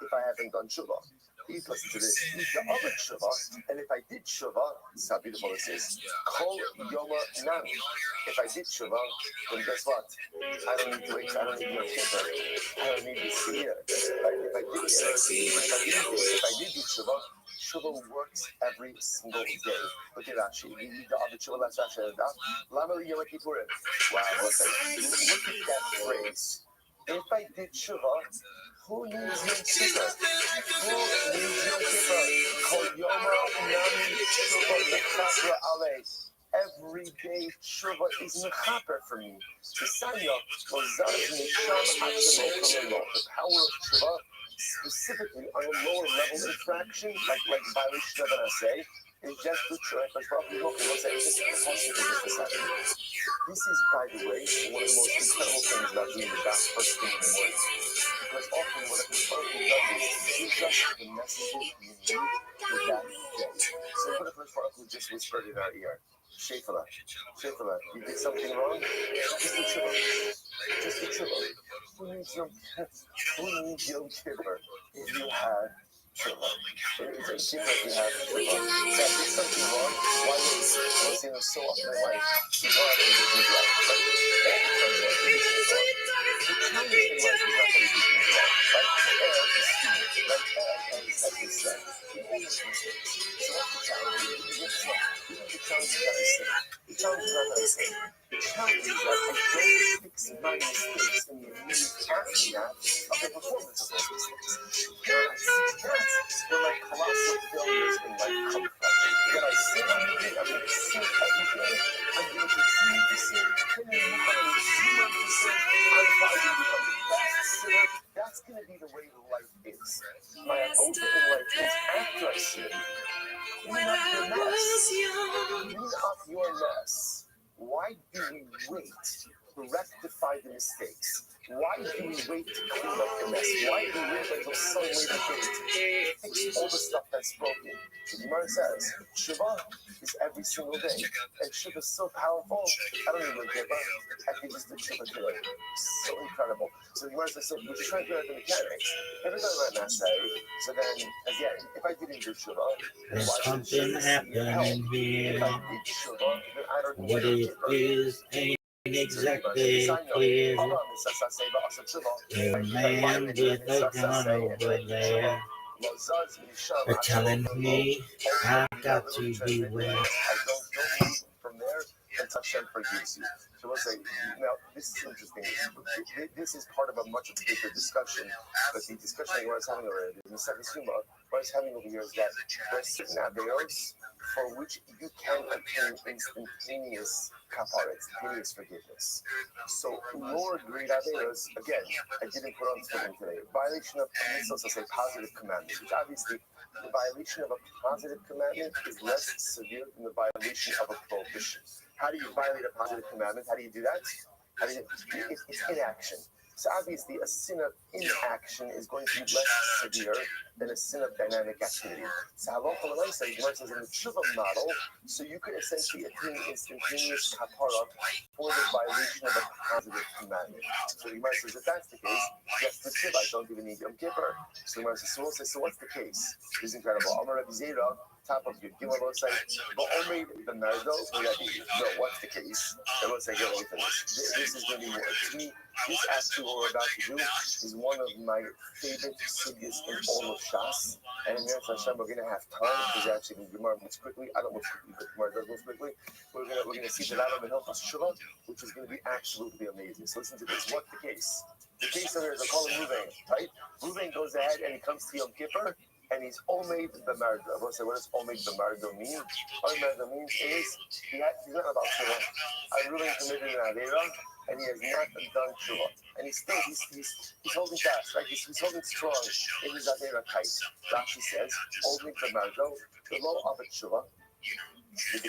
if I haven't done tshuva? Listen to this. The other tshuva, and if I did tshuva, this is how beautiful this is. Kol yoma nami. If I did tshuva, then guess what? I don't need to wait. I don't need your kicker. I don't need to see it. If I did do tshuva, tshuva works every single day. Look at Rashi. We read the other tshuva. Let's Rashi. Lama Yom Kippurim. Wow, look at that phrase. If I did tshuva, who needs Yom Kippur? Who needs Yom Kippur? Kol Yoma Nami Tshuva Mechaper Alei. Every day tshuva is mechaper for me. Tisanya Mozaz Misham Atzmo. The power of tshuva, specifically on a lower level infraction, like violation of an assay, is just to try. This is, by the way, one of the most incredible things about doing the bath first thing in the morning. Because often what a consultant does is gives us the messages we need for that day. So what if Baruch just whispered in our ear? Shefala, you did something wrong? Just the tshuva. Just the tshuva. Who needs Yom Kippur if you have tshuva? It's a Kippur if you have tshuva. So I did something wrong. Why was it so often in life? You go out and you do right. The challenge in life is not that you do things wrong. As we said, people make mistakes. So what's the challenge? The challenge is not the same. The challenge is not the same. The challenge is that I don't fix my mistakes in the immediate aftermath of the performance of those mistakes. That's where my colossal failures in life come from. That I sin every day, I'm going to sin every day, I'm going to continue to sin, I'm going to zero to sin, I'm probably going to become the best sinner. That's going to be the way life is. My hope in life is after I sin, clean up your mess. Why do we wait to rectify the mistakes? Why do we wait to clean up the mess? Why do we wait until some later date to fix all the stuff that's broken? The Gemara says, Shiva is every single day. And Shiva is so powerful, I don't even give up. I can just do Shiva today. So incredible. So the Gemara says, so we're just trying to figure out the mechanics. Every time I say, so then, again, if I didn't do Shiva, there's something happening here. If I did Shiva, then I don't need What it is ain't exactly clear. A man with a gun over there. They're telling me I got to beware. I don't move from there until Hashem forgives you. So we'll say, now, this is interesting. This is part of a much bigger discussion, but the discussion I was having over in the second Suma, what I was having over here is that there are certain averos for which you can obtain instantaneous kapara, instantaneous forgiveness. So lower grade averos, again, I didn't put on something today. Violation of, let's say, positive commandments, which obviously the violation of a positive commandment is less severe than the violation of a prohibition. How do you violate a positive commandment? How do you do that? It's inaction. So obviously, a sin of inaction is going to be less severe than a sin of dynamic activity. So halacha l'maisa, the Gemara says in the tshuva model, so you could essentially attain instantaneous kapara for the violation of a positive commandment. So the Gemara says if that's the case, yes, the tshuva, I don't even need Yom Kippur. So the Gemara says, so what's the case? This is incredible. Amar Rabbi Zera, top of your Gimel will say, but only the Merdo, no, what's the case? I will say, get away from this. This is going to be more, to me, this actually what we're about to do is one of my favorite sugyas in all of Shas. And in Eretz Hashem, we're going to have time because actually the Gemara moves quickly. I don't move quickly, but Gemara does move quickly. We're going to see the Ladam and Hilchos Shuvah, which is going to be absolutely amazing. So listen to this. What's the case? The case over here is I call him Ruvain, right? Ruvain goes ahead and he comes to Yom Kippur and he's Omeid B'Mardo. I will say, what does Omeid B'Mardo mean? Omeid B'Mardo means is he's not about Shuvah. Ruvain committed an Avera and he has not done Shuvah. And he's still, he's holding fast, right? He's holding strong in his Avera kite. Rashi says, Omeid B'Mardo, the law of a Shuvah. Okay,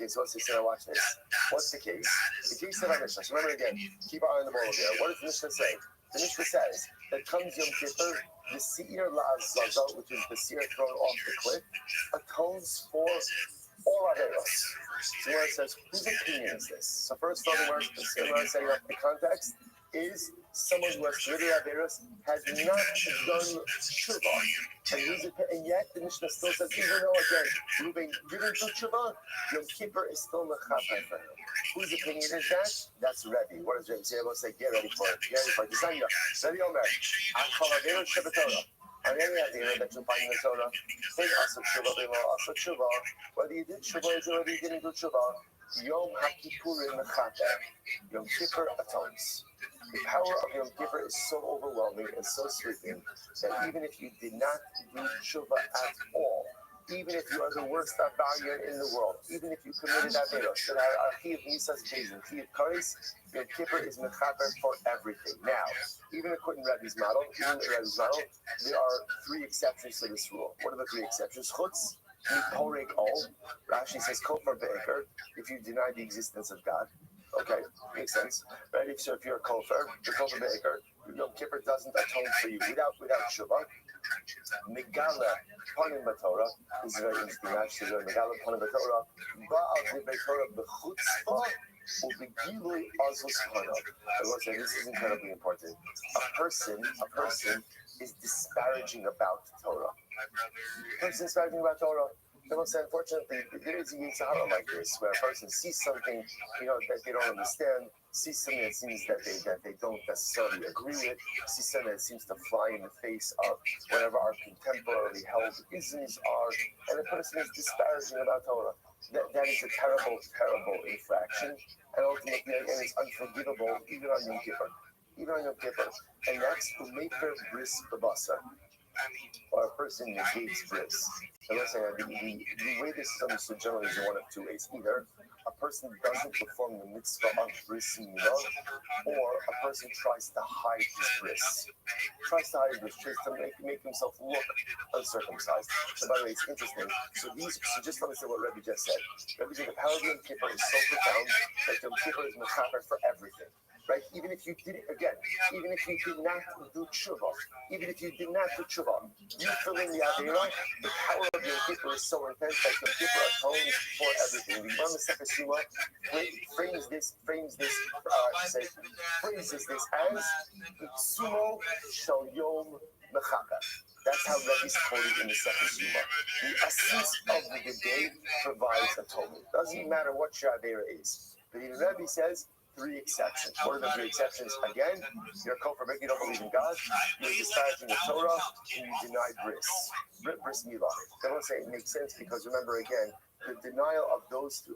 so let's just watch this. What's the case? The case of our Mishnah. So remember again, keep our eye on the ball here. What does the Mishnah say? The Mishnah says that comes Yom Kippur, the Seir La'azazel, which is the Seir thrown off the cliff, atones for all Averos. So where it says, whose opinion is this? So first of all, the setting up the context is someone who has committed Averos has not done Shuvah. And yet the Mishnah still says, even though again, Reuben didn't do Shuvah, Yom Kippur is still Mechaper for him. Whose opinion is that? That's Rebbe. What does Rebbe say? Rebbe say, get ready for it. Get ready for it. Desanya. Rebbe Omer. Achal Averos Shabbatorah. And any Avera that you find in the Torah, say Asa Shuvah, Asa Shuvah. Whether you did Shuvah or whether you didn't do Shuvah, Yom HaKippurim Mechaper. Yom Kippur atones. The power of Yom Kippur is so overwhelming and so sweeping that even if you did not do tshuva at all, even if you are the worst Avarian in the world, even if you committed Averos, that are Chiv Nisas Bezin, Chiv Karis, Yom Kippur is mechaper for everything. Now, even according to Rebbe's model, there are three exceptions to this rule. What are the three exceptions? Chutz, Miporek Ol, Rashi says, Kofar Be'eker, if you deny the existence of God. Okay, makes sense. Right? If you're a kofar, the kofar be'eker, Yom Kippur doesn't atone for you without shuvah. Megala panim b'Torah is very interesting. Actually, Megala panim b'Torah, ba'al b'Torah b'chutzpah u'b'gilui azus panav. I will say this is incredibly important. A person is disparaging about Torah. A person is disparaging about Torah. Unfortunately, there is a Yitzhara like this, where a person sees something, that they don't understand, sees something that seems that they don't necessarily agree with, sees something that seems to fly in the face of whatever our contemporarily held isms are, and the person is disparaging about Torah. That is a terrible, terrible infraction, and ultimately, again, it's unforgivable even on Yom Kippur. And that's to make her bris babasa. Or a person negates bris. So let's say the way this is understood generally is in one of two ways. Either a person doesn't perform the mitzvah of bris milah, or a person tries to hide his bris. Tries to make himself look uncircumcised. So by the way, it's interesting. So just understand what Rebbe just said. Rebbe said the power of Yom Kippur is so profound that Yom Kippur is mechaper for everything. Right? Even if you did not do tshuva, you fill in the Avera, the power of Yom Kippur is so intense that Yom Kippur atones for everything. The Gemara Sekesuma phrases this as Itzumo Shal Yom Mechaper. That's how Rebbe's quoted in the Sekesuma. The essence of the day provides atonement. Doesn't matter what your Avera is. But even Rebbe says, three exceptions. What are the three exceptions? Again, you're a kofar, you don't believe in God, you're disparaging the Torah, and you deny bris milah. I want to say it makes sense because remember again, the denial of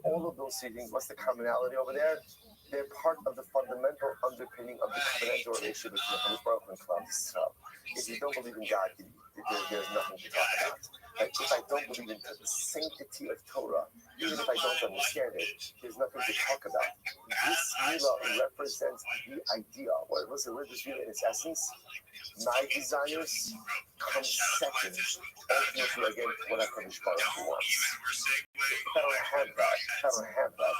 all of those three things, what's the commonality over there? They're part of the fundamental underpinning of the covenantal relationship between the Baruch and Klal Yisrael. If you don't believe in God, there's nothing to talk about. Like, if I don't believe in the sanctity of Torah even if I don't understand it, there's nothing to talk about. This milah represents the idea. What was the word this milah in its essence? My desires come second, ultimately again what HaKadosh Baruch Hu wants. If I don't have that,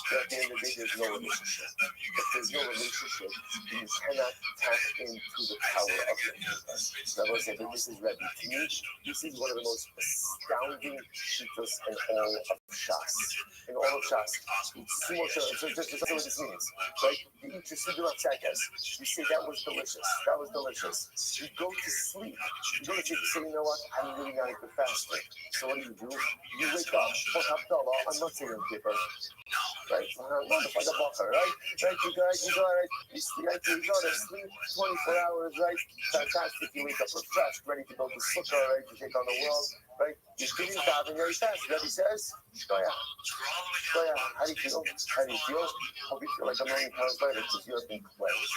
then at the end of the day there's no relationship. If there's no relationship, then you cannot tap into the power of the universe. Rabbi said that this is Rebbe. To me, this is one of the most astounding shittos in all of Shas. In all of Shas, it's so just what this means, right? You eat your sugar of tzedakah. You say that was delicious. That was delicious. You go to sleep. You go to sleep and say, you know what? I'm really not a good faster. So what do? You wake up. I'm not saying Kippur. Right? Like a bucker, right? You go to sleep 24 hours, right? Fantastic. You wake up refreshed, ready to go to sukkah, ready to take on the world, right? You're getting davening very fast. Rebbe says, Shkoya. How do you feel? Hope you feel like a million pounds lighter because you have been cleansed.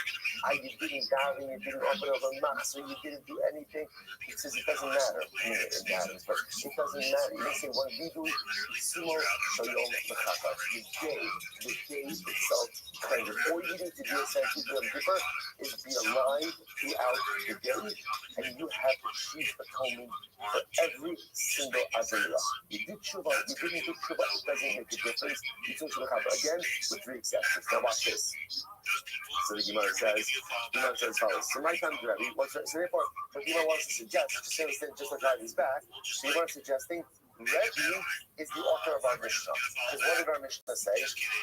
You didn't daven, you didn't open up a machzor, you didn't do anything. It says it doesn't matter. I mean, it matters, but it doesn't matter. You say one vidu, sumo, shayom, mechaka. The day itself cleanses. All you need to do essentially to Yom Kippur is be alive throughout the day, and you have achieved atonement for every single avera. You did tshuva, you didn't do tshuva, it doesn't make a difference. You took tshuva again with 3 exceptions. Now watch this. So the Gemara says as follows. So my time Rebbe, so therefore, what Gemara wants to suggest, just like Rebbe's back, the Gemara is suggesting Rebbe is the author of our Mishnah. Because what did our Mishnah say?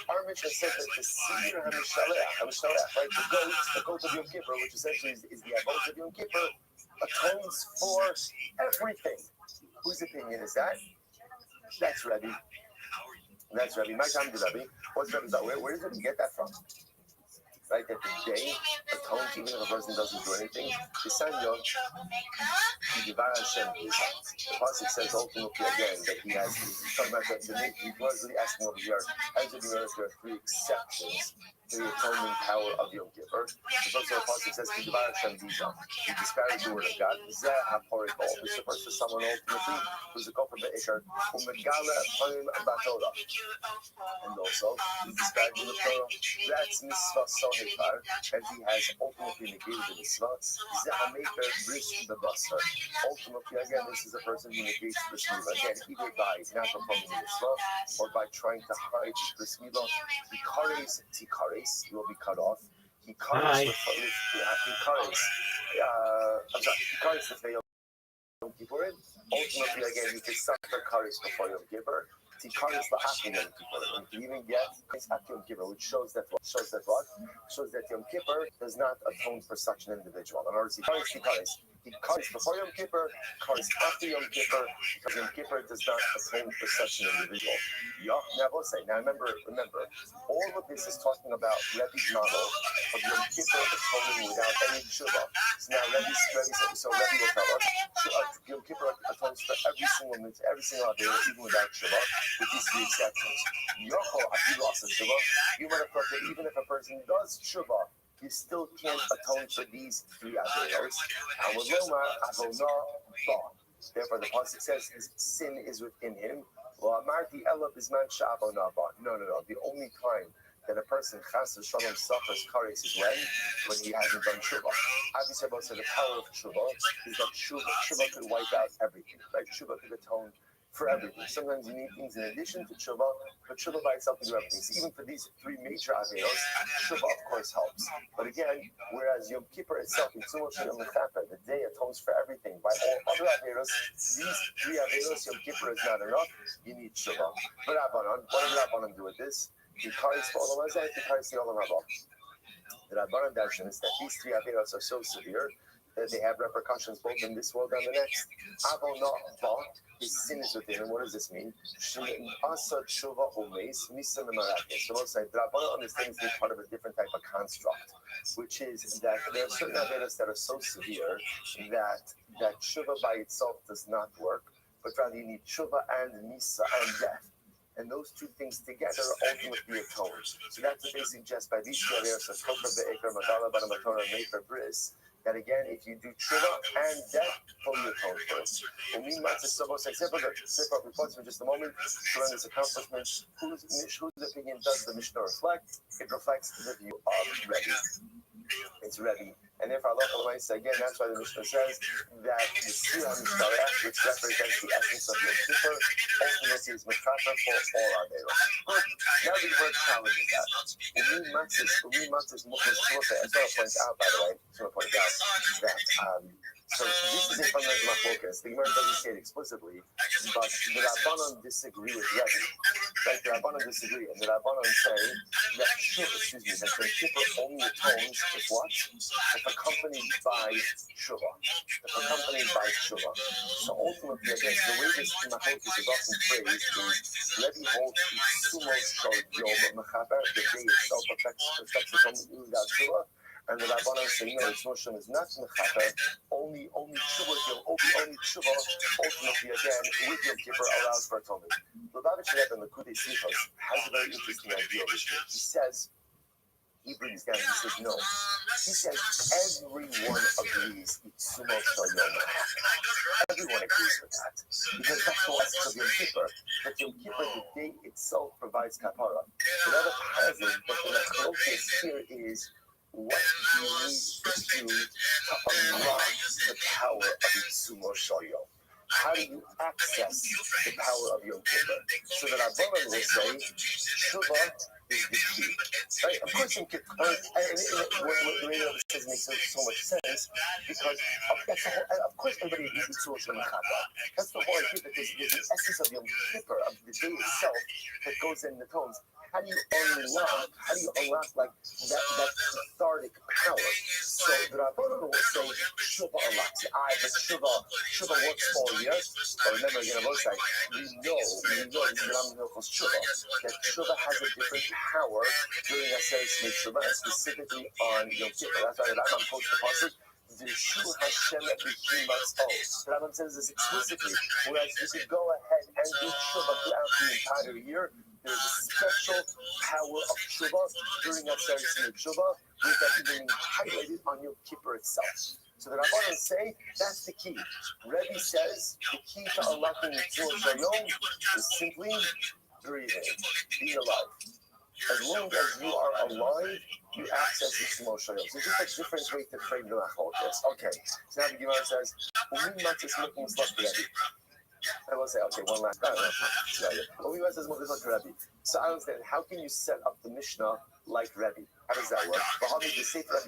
Our Mishnah says that the Seir HaMishalech, right, the goat of Yom Kippur, which essentially is the avot of Yom Kippur, atones for everything. Whose opinion is that? That's Rebbe. My time to Rebbe. What's Rebbe's about? Where does Rebbe get that from? Right, that the day atones even if a person doesn't do anything. The pasuk says ultimately again that he has. He's talking about he was really asking over here. As you notice, there are 3 exceptions to the atonement power of Yom Kippur. There's also a pasuk says he disparaged the word of God. This refers to someone ultimately who's a kofar be'ikar umegala panim b'Torah, and also he's disparaging the Torah. That's mitzvah sohekar, and he has ultimately negated the mitzvah. Zehameker bris b'basar. Ultimately, again, this is a person who negates the mitzvah. Again, either by not performing the mitzvah or by trying to hide the mitzvah. Tikares, he will be cut off. Tikares the fail Yom Kippur. Ultimately, again, you can suffer kares before Yom Kippur. Tikares la'achim Yom Kippur. And you can even get Yom Kippur, which shows that Yom Kippur does not atone for such an individual. In other words, he kares before Yom Kippur, kares after Yom Kippur, because Yom Kippur does not atone for such an individual. Now remember, all of this is talking about Rebbe's model of Yom Kippur atoning without any tshuva. So now Rebbe will tell us Yom Kippur atones for every single day, even without tshuva, with these 3 exceptions. You might have thought that even if a person does tshuva, you still can't atone for these 3 averos. Therefore, the pasuk says his sin is within him. No. The only time that a person chas v'shalom suffers kares is when he hasn't done tshuva. Obviously, about the power of tshuva is that tshuva could wipe out everything. Right? Tshuva could atone for everything. Sometimes you need things in addition to tshuva, but tshuva by itself can do everything. So even for these 3 major averos, tshuva of course helps. But again, whereas Yom Kippur itself, the day atones for everything. By all other averos, these 3 averos, Yom Kippur is not enough. You need tshuva. But what does Rabbanan do with this? The kares for Olam Hazeh, the kares for Olam Haba. The Rabbanan darshan is that these 3 averos are so severe that they have repercussions both in this world and the next. His sin is within him. What does this mean? So Rabbanan understands this part of a different type of construct, which is that there are certain averos that are so severe that tshuva by itself does not work, but rather you need tshuva and nisa and death. And those 2 things together ultimately atone. So that's the basic jest by these 2 averos of kofar be'ikar, magala b'Torah, mefer bris, that again, if you do tshuva and death, fully atone for it. For just a moment to learn this accomplishment, whose opinion does the Mishnah reflect? It reflects the view of Rebbe. It's Rebbe. And therefore, Allah again, that's why the Mishnah says that the Siyah Mishtarech, which represents the essence of your keeper, ultimately is Mechaper for all our Beirut. But now the word challenges that. Umi Matzis Mukhlis Shlote, as well points out, by the way, I just want to point out that, so this is a fundamental machlokas. The Gemara doesn't say it explicitly, but the Rabbanon disagree with Rebbe. Right? The Rabbanon disagree, and the Rabbanon say that the keeper only atones if what? If accompanied by Shuvah. If accompanied by Shuvah. So ultimately, again, the way this machlokas is often phrased is Rebbe holds Sumo Shor Yom Mechaber, the day itself affects the without Shuvah. And the Rabbanon say, no, its notion is not mechaper, only tshuva, only tshuva, ultimately again, with Yom Kippur allows for atonement. The Lubavitch Rebbe in the Kudei Sichos has a very interesting idea of this. He brings down, he says, no. He says, everyone agrees, Itzumo Shal Yom Mechaper. Everyone agrees with that. Because that's the essence of Yom Kippur. But Yom Kippur, the day itself, provides kapara. So that has it, but the machlokas here is, what do you need to do to unlock the power of Itzumo Shal Yom? How do you access the power of Yom Kippur? So that Rabbanon will say, Shuvah is the key. Right? Of course, Yom Kippur, the way that says makes so much sense, because that's the whole, of course everybody agrees with Itzumo Shal Mechaper. That's the whole idea, that there's the essence of Yom Kippur, of the day itself, that goes in the tones. How do you unlock like that cathartic power? So the Rabbanon will say Shuvah unlocks it. But Shuvah works all year. But remember, again, we know that Shuvah has a different power during Aseret Shuvah, specifically on Yom Kippur. That's why the Rambam quotes the pasuk. V'shu Hashem b'chimas o. The Rambam says this explicitly. Whereas you could go ahead and do Shuvah throughout the entire year. There's a special power of Shuvah during Aseret Shuvah, with that being highlighted on Yom Kippur itself. So the Rabbanon say that's the key. Rebbe says the key to unlocking Itzumo Shal Yom is simply breathing, being alive. As long as you are alive, you access Itzumo Shal Yom. So just a different way to frame the machlokas. Okay, so now the Gemara says, "Umi matzis mukim slach Rebbe." I will say, okay, one last time. So I understand, how can you set up the Mishnah like Rebbe? How does that work? The Sefer at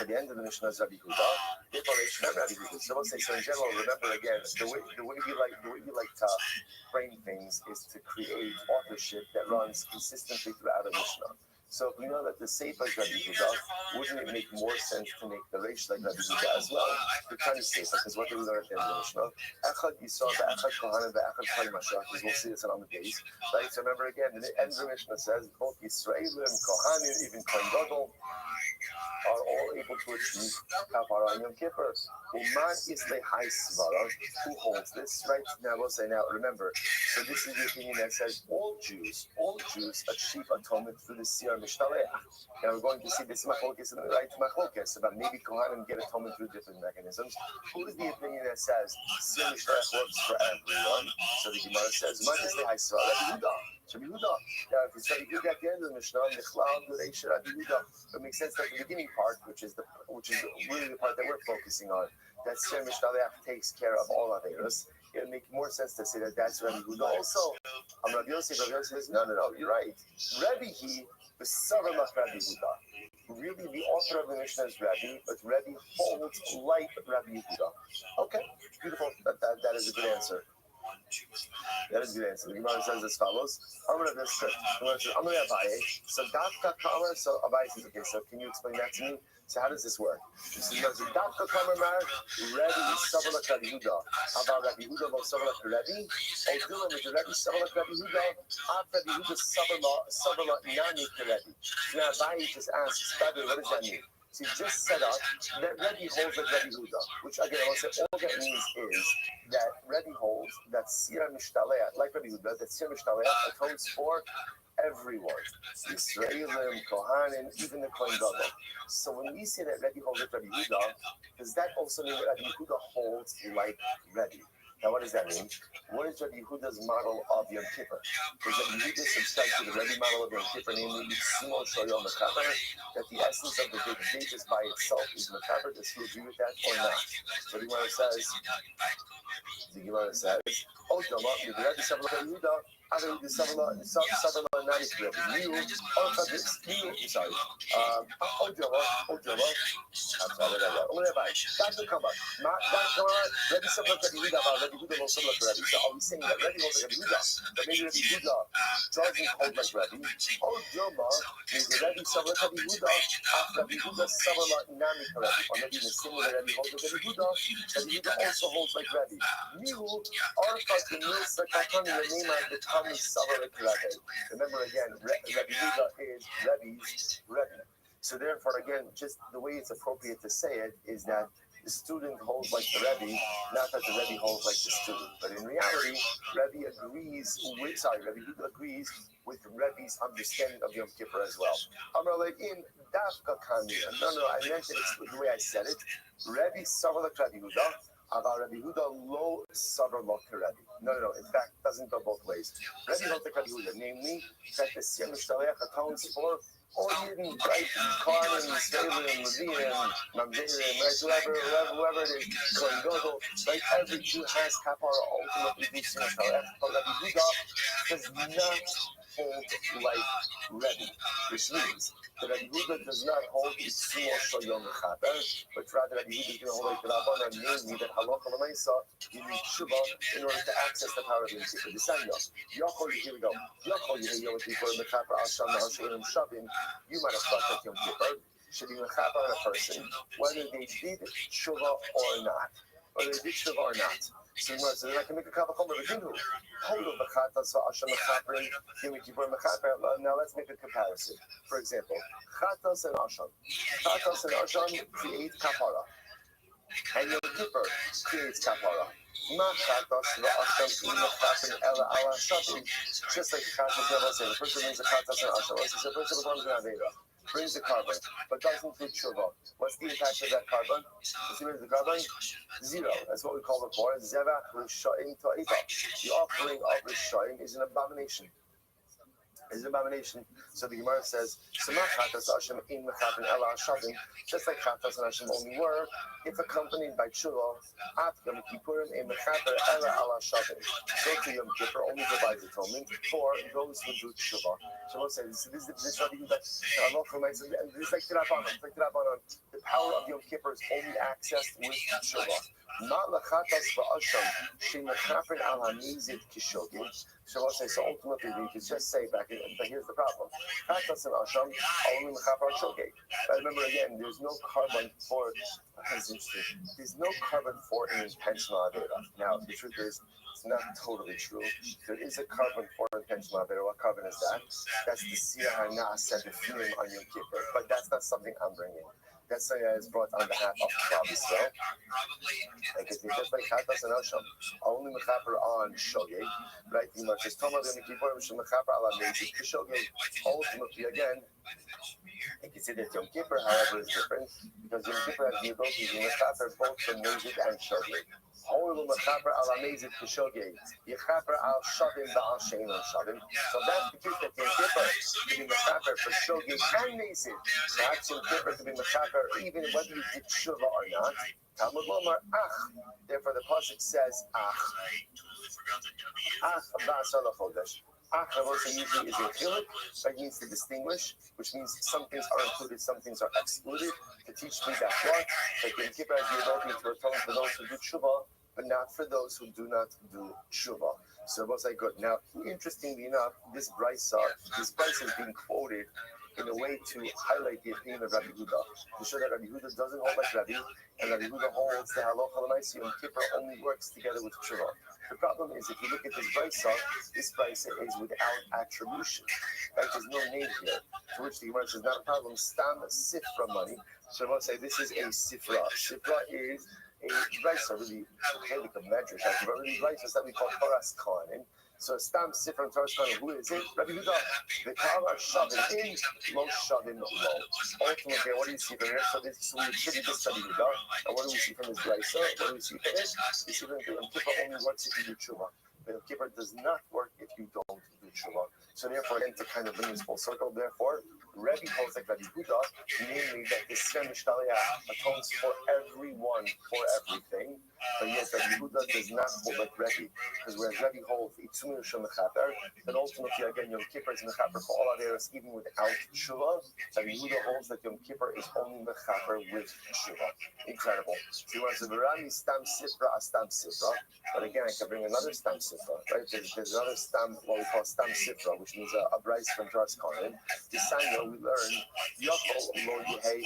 the end of the Mishnah is Rabbi Huda. Therefore, they should remember Rabbi Huda. So we'll say, so in general, remember again, the way we like to frame things is to create authorship that runs consistently throughout a Mishnah. So if we know that the Sefer is Rabbi Huda, wouldn't it make more sense to make the Reish like Rabbi Huda as well? The Tani Sefer, because what do we learn at the end of the Mishnah? Echad Yisrael, Echad Kohanim, Echad Chai Mashiach, because we'll see this on the days. Right? So remember again, the end of the Mishnah says both Yisraelim, Kohanim, even Kohen Gadol, are all able to achieve Kapara and Yom Kippur. Uman is the high svara. Who holds this? Right? Now we'll say, now remember, so this is the opinion that says all Jews achieve atonement through the Siyar Mishtaleach. Now we're going to see this machlokas in the right machlokas about maybe Kohanim get atonement through different mechanisms. Who is the opinion that says Siyar Mishtaleach works for everyone? So the Gemara says, Uman is the high svara. Rabbi Yehuda. Now, if it's Rabbi Yehuda at the end of the Mishnah, it makes sense that the beginning part, which is really the part that we're focusing on, that Shem Mishnaleach takes care of all Averos. It would make more sense to say that that's Rabbi Yehuda. Also, Rabbi Yosef says, no, you're right. Rabbi he, the Saramach Rabbi Yehuda. Really, the author of the Mishnah is Rabbi, but Rabbi holds like Rabbi Yehuda. Okay, beautiful. That is a good answer. That is a good answer. The Gemara says as follows. I'm going to Abaye. So Dafka Kamar, so Abaye says, okay, so can you explain that to me? So how does this work? So Dafka Kamar Mar, Rebbe Savalak Rabbi Yehuda. About Rabbi Yehuda, Savalak Rebbe. Odillah with the Rebbe Savalak Rabbi Yehuda. Rabbi Yehuda Savalak Nani Rebbe. Now Abaye just asks, what does that mean? So you just set up that Rebbe holds like Rebbe Huda, which again, I want to say all that means is that Rebbe holds that Sira Mishtaleach, like Rebbe Huda, that Sira Mishtaleach atones for everyone. Yisraelim, Kohanim, even the Kohen Gadol. So when we say that Rebbe holds like Rabbi Yehuda, does that also mean that Rabbi Yehuda holds like Rebbe? Now, what does that mean? What is Rabbi Yehuda's model of Yom Kippur? Does Rabbi Yehuda subscribe to the Rebbe model of Yom Kippur, namely Yitzimo Shoyom Mechaber, that the essence of the day just by itself is Mechaber? Does he agree with that or not? So the Gemara says, "Oh, Dama, the Rebbe Sabbalah Yehuda, Ave the Sabbalah Nani Rebbe, Miu, or Fabis, Miu, sorry, Oh, Dama, I'm sorry, that's the comeback. Rebbe Sabbalah Yehuda, Rebbe Yehuda will Sabbalah Rebbe. So are we saying that Rebbe holds like Rebbe Yehuda, but maybe Rebbe Yehuda doesn't hold like Rebbe? Oh, Dama, the Rebbe Sabbalah Yehuda, after Rebbe Yehuda Sabbalah Nani Rebbe, or maybe in the same way that Rebbe holds like Rebbe Yehuda, Rebbe Yehuda also holds like Rebbe. Remember again, Rabbi Yehuda is Rebbe's Rebbe. So therefore, again, just the way it's appropriate to say it is that the student holds like the Rebbe, not that the Rebbe holds like the student. But in reality, Rebbe Yehuda agrees with Rebbe's understanding of Yom Kippur as well. In Dafka Kami, no, I meant it the way I said it. Rebbe Savalak Rabbi Yehuda. About Rabbi Yehuda lo savar lo Rebbe. No. In fact, it doesn't go both ways. Rebbe holds like Rabbi Yehuda, namely that the Siyam Shtalech atones for all Yidden, right? Karnim, Svalim, Leviim, Mamzerim, right? Whoever it is, Kohen Gadol, right? Every Jew has kapara ultimately do Siyam Shtalech. But Rabbi Yehuda does not hold like Rebbe, which means that Rabbi Yehuda does not hold Yisrael Shoyom Mechaber, but rather Rabbi Yehuda is going to hold like the Rabbanan, namely that Halacha L'Maisa, you need Shuvah in order to access the power of Yom Kippur. Here we go. Yom Kippur Mechaber Asham Na'ashem Shavim. You might have thought that Yom Kippur should be Mechaber on a person, whether they did Shuvah or not. So then I can make a kavachom of a dinhu. Now let's make a comparison. For example, chatas and asham. Chatas and asham create kapara, and Yom Kippur creates kapara. Just like chatas never say, the person brings a chatas and asham. Let's say the person performs an avera, brings a carbon, but doesn't do tshuva. What's the impact of that carbon? What's the impact of the carbon? Zero. That's what we call before zevach rishayim ta'iva. The offering of rishayim is an abomination. So the Gemara says, just like chatas and Hashem only were, if accompanied by tshuva, so to Yom Kippur only provides atonement for those who do tshuva. So we'll say, this is like the power of Yom Kippur is only accessed with tshuva. Not lachatas va'asham shemechaper al hamizit kishogim. So we'll say, so ultimately we could just say back, but here's the problem. Chatas and asham only mechaper al shogeg. Remember again, there's no carbon for. There's no carbon for an intentional avera. Now the truth is, it's not totally true. There is a carbon for intentional avera. What carbon is that? That's the siyah ha'na'aseh b'fnim on Yom Kippur. But that's not something I'm bringing. That's something that is brought on behalf of Klal Yisrael. Like it's just like chatas and asham, only mechaper on shogeg, right? You must just tell me the Kippur which mechaper ala meizik k'shogeg. Ultimately, again, I can say that Yom Kippur, however, is different because Yom Kippur has the ability to mechaper both for meizik and shogeg. However, mechaper ala meizik k'shogeg, yechaper al shavim ba'al shein al shavim. So that's the case that Yom Kippur to be mechaper for shogeg and meizik. Perhaps Yom Kippur to be mechaper even whether you did tshuva or not. Talmud Lomar ach. Therefore, the pasuk says ach. Ach ba'asar lachodesh. Ach usually is a chiluk, that means to distinguish, which means some things are included, some things are excluded. To teach me that what that Yom Kippur has the ability to atone for those who do tshuva, but not for those who do not do tshuva. So what's I good? Now, interestingly enough, this brisa is being quoted in a way to highlight the opinion of Rabbi Yehuda, to show that Rabbi Yehuda doesn't hold like Rabbi, and Rabbi Yehuda holds the halacha l'maisa Yom Kippur only works together with tshuva. The problem is, if you look at this brisa is without attribution. Right? There's no name here, to which the Gemara says not a problem. Stam sifra money. So I want to say this is a sifra. Sifra is a brisa, really like a medrash, but really brisa that we call Toras Kohanim. So Stam Sifra and Torah Kohanim, who is it? Rabbi Huda. The Kala Shavin in, Lo Shavin Lo. Ultimately, what do you see from here? So we should be this Rabbi Huda. And what do we see from his Braisa? What do we see from it? We see from Yom Kippur only works if you do Tshuva. But Yom Kippur does not work if you don't do Tshuva. So therefore, again, to kind of bring this full circle, therefore, Rebbe holds like Rabbi Huda, namely that the Sfem Mishtaliyah atones for everyone, for everything. But yes, Rabbi Huda does not hold like Rebbe, because whereas Rebbe holds Itzum Yishon Mechaper, then ultimately, again, Yom Kippur is Mechaper for all others, even without Tshuva. Rabbi Huda holds that Yom Kippur is only Mechaper with Tshuva. Incredible. So he wants to Verami Stam Sifra, Astam Sifra. But again, I can bring another Stam Sifra, right? There's another Stam, what we call Stam Sifra, which means a Bryce from Joras Kohanim. This time, we learn Yachol Lo Yehei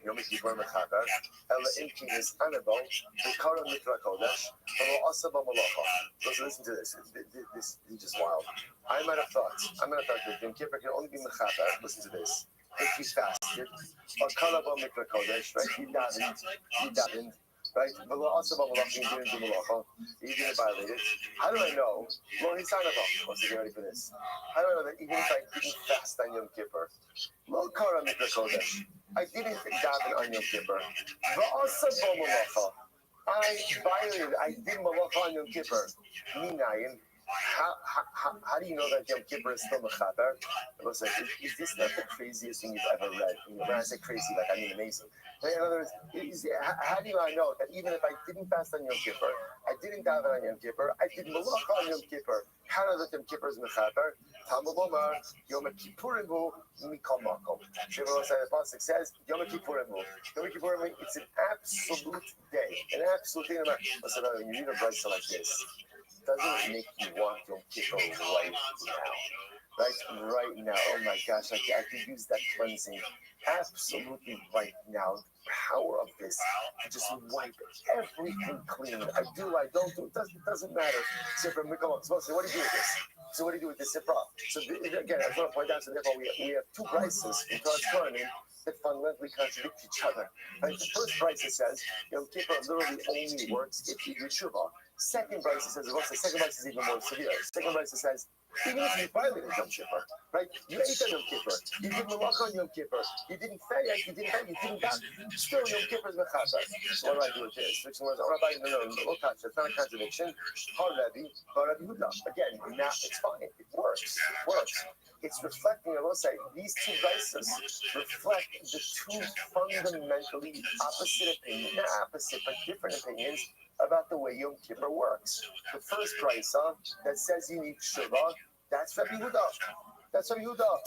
Yom Kippur Mechaper Ela Imkin is Anabel Bekara Mikra Kodesh Elo Asaba Malacha. So listen to this. This is just wild. I might have thought that Yom Kippur can only be Mechaper. Listen to this. If you fasted, or Kalaba Mikra Kodesh, right? You davened. Right? But also about Malacha, you didn't do Malacha. You didn't violate it. How do I know? Well, he's not about. What's he ready for this? How do I know that even if I didn't fast on Yom Kippur, Lo Kara Mikra Kodesh, I didn't daven on Yom Kippur, but also about Malacha, I violated, I did Malacha on Yom Kippur. Minayin. How do you know that Yom Kippur is still Mechaper? Listen, is this not the craziest thing you've ever read? When I say crazy, like I mean amazing. In other words, how do I know that even if I didn't fast on Yom Kippur, I didn't daven on Yom Kippur, I did Malacha on Yom Kippur, how do I know that Yom Kippur is Mechaper? Talmud Lomar, Yom Kippurim hu mikol makom. Shimon the pasuk says Yom Kippurim hu. Yom Kippurim, it's an absolute day, an absolute day. Listen, when you read a verse like this, doesn't make you want Yom Kippur right now. Right now. Oh my gosh, I could use that cleansing absolutely right now. Power of this to just wipe everything clean. I do, I don't do, it doesn't matter. So from Mikol, so what do you do with this? So what do you do with this Sifra? So again, I just want to point out, so therefore we have two prices in Torah's Kohanim that fundamentally contradict each other. Right? The first price says Yom Kippur literally only works if you do Tshuva. Second price says, the second price is even more severe. Second price says, even if you violated Yom Kippur, right? You ate on Yom Kippur, you did Malacha on Yom Kippur, you didn't fast, you didn't daven, still Yom Kippur is Mechaper. So what do I do with this? Which one was, Rabbi, no, it's not a contradiction. Rabbi Huda. Again, now it's fine, it works. It's reflecting, I will say, these two vices reflect the two fundamentally opposite opinions, not opposite, but different opinions about the way Yom Kippur works. The first brisa that says you need Shiva, that's Rabbi Huda.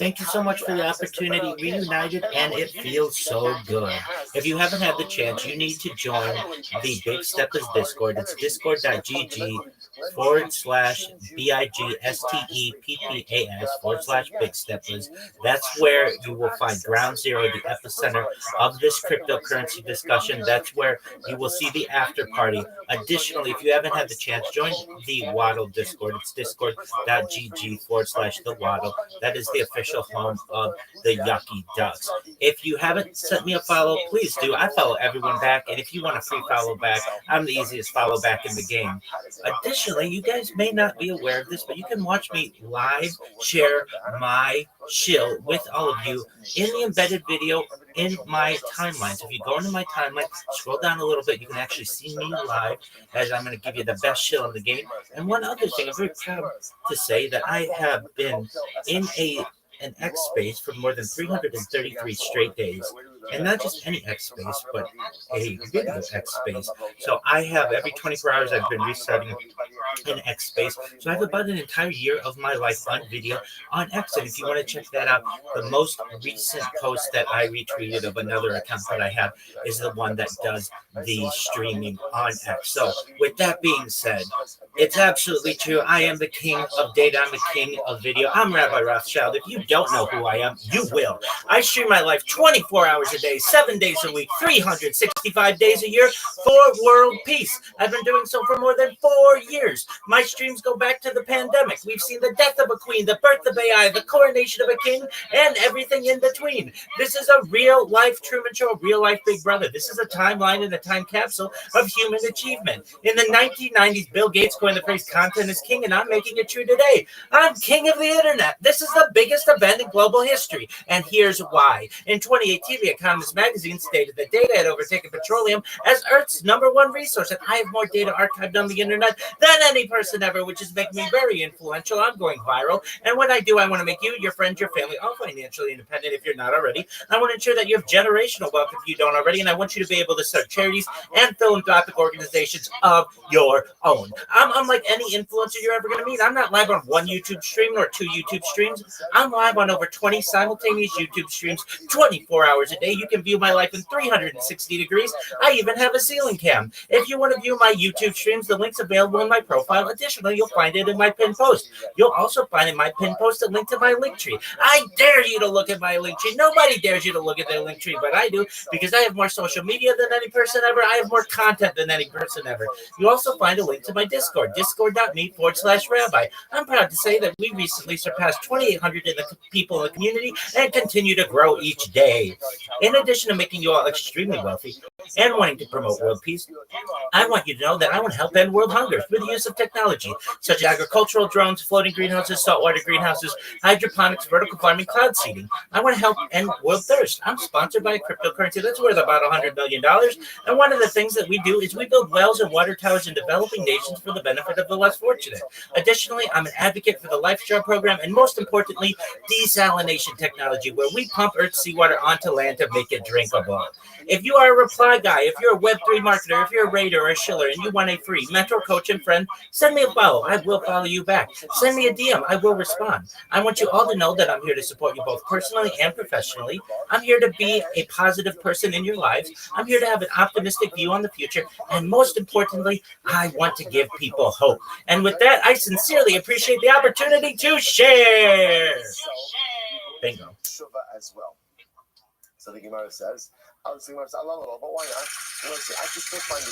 Thank you so much for the opportunity. Reunited, and it feels so good. If you haven't had the chance, you need to join the Big Steppers Discord. It's discord.gg/BIGSTEPPAS/Big Steppers. That's where you will find Ground Zero, the epicenter of this cryptocurrency discussion. That's where you will see the after party. Additionally, if you haven't had the chance, join the Waddle Discord. It's discord.gg/the Waddle. That is the official home of the Yucky Ducks. If you haven't sent me a follow, please do. I follow everyone back, and if you want a free follow back, I'm the easiest follow back in the game. Additionally, you guys may not be aware of this, but you can watch me live share my shill with all of you in the embedded video in my timeline. So if you go into my timeline, scroll down a little bit, you can actually see me live as I'm going to give you the best shill in the game. And one other thing, I'm very proud to say that I have been in an X space for more than 333 straight days. And not just any X space, but a video X space. So I have every 24 hours I've been resetting an X space. So I have about an entire year of my life on video on X. And if you want to check that out, the most recent post that I retweeted of another account that I have is the one that does the streaming on X. So with that being said, it's absolutely true. I am the king of data. I'm the king of video. I'm Rabbi Rothschild. If you don't know who I am, you will. I stream my life 24 hours a day, 7 days a week, 365 days a year for world peace. I've been doing so for more than 4 years. years. My streams go back to the pandemic. We've seen the death of a queen, the birth of AI, the coronation of a king, and everything in between. This is a real-life Truman Show, a real-life Big Brother. This is a timeline and a time capsule of human achievement. In the 1990s, Bill Gates coined the phrase content is king, and I'm making it true today. I'm king of the internet. This is the biggest event in global history, and here's why. In 2018, The Economist magazine stated that data had overtaken petroleum as Earth's #1 resource, and I have more data archived on the internet than any person ever, which is making me very influential. I'm going viral, and when I do, I want to make you, your friends, your family all financially independent if you're not already. I want to ensure that you have generational wealth if you don't already, and I want you to be able to start charities and philanthropic organizations of your own. I'm unlike any influencer you're ever going to meet. I'm not live on one YouTube stream or 2 YouTube streams. I'm live on over 20 simultaneous YouTube streams 24 hours a day. You can view my life in 360 degrees. I even have a ceiling cam. If you want to view my YouTube streams, the link's available in my profile. Additionally, you'll find it in my pinned post. You'll also find in my pinned post a link to my link tree. I dare you to look at my link tree. Nobody dares you to look at their link tree, but I do, because I have more social media than any person ever. I have more content than any person ever. You also find a link to my Discord, discord.me/rabbi. I'm proud to say that we recently surpassed 2,800 people in the community and continue to grow each day. In addition to making you all extremely wealthy and wanting to promote world peace, I want you to know that I want to help end world hunger through the use of technology, such as agricultural drones, floating greenhouses, saltwater greenhouses, hydroponics, vertical farming, cloud seeding. I want to help end world thirst. I'm sponsored by a cryptocurrency that's worth about $100 million. And one of the things that we do is we build wells and water towers in developing nations for the benefit of the less fortunate. Additionally, I'm an advocate for the LifeStar program, and most importantly, desalination technology, where we pump Earth's seawater onto land to make it drinkable. If you are a reply guy, if you're a Web3 marketer, if you're a raider or a shiller, and you want a free mentor, coach, and friend, send me a follow. I will follow you back. Send me a DM. I will respond. I want you all to know that I'm here to support you both personally and professionally. I'm here to be a positive person in your lives. I'm here to have an optimistic view on the future. And most importantly, I want to give people hope. And with that, I sincerely appreciate the opportunity to share. Bingo. As well. So the Gemara says, I love it, but why not? Listen, I can still find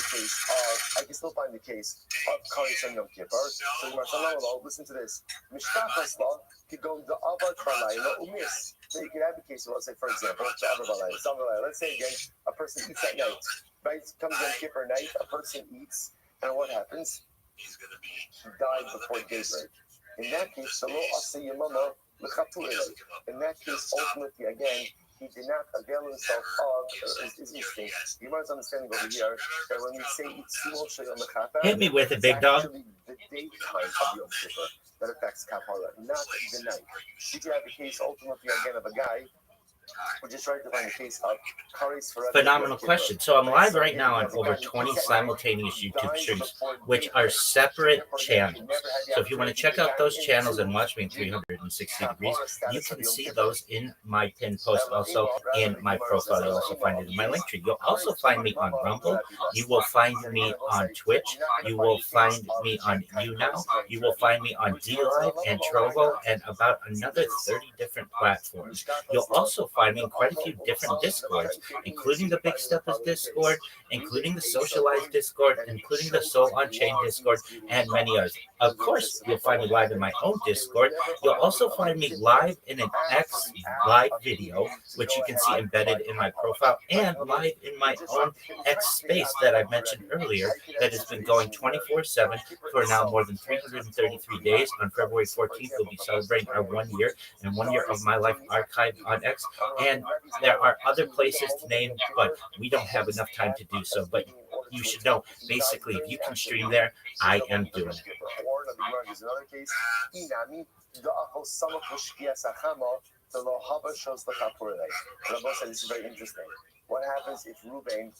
the case of Karis and Yom Kippur. So the Gemara says, listen to this. Mishtachasla could go the Avad Balayla Umis. So you could have a case of, let's say, for example, let's say again, a person eats at night, right? Comes Yom Kippur night, a person eats, and what happens? He died before daybreak. In that case, in that case, ultimately, again, he did not avail himself of his instinct. You might understanding over here that when we say hit me with it, big dog. Actually, the daytime of Yom Kippur that affects kapara, not the night. You could have the case ultimately again of a guy. We're just trying to find a case of Karis forever. Phenomenal question. So I'm live right now on over 20 simultaneous YouTube streams, which are separate channels. So if you want to check out those channels and watch me in 360 degrees, you can see those in my pinned post, also in my profile. You'll also find it in my link tree. You'll also find me on Rumble. You will find me on Twitch. You will find me on YouNow. You will find me on DLive and Trovo and about another 30 different platforms. You'll also find me in quite a few different Discords, including the Big Steppers Discord, including the Socialized Discord, including the Soul Unchained Discord, and many others. Of course, you'll find me live in my own Discord. You'll also find me live in an X live video, which you can see embedded in my profile, and live in my own X space that I mentioned earlier that has been going 24/7 for now more than 333 days. On February 14th, we'll be celebrating our 1 year and 1 year of my life archived on X. And there are other places to name, but we don't have enough time to do so. But you should know, basically, if you can stream there, I am doing it. There's another case. Rabbi said this is very interesting. What happens if Reuben,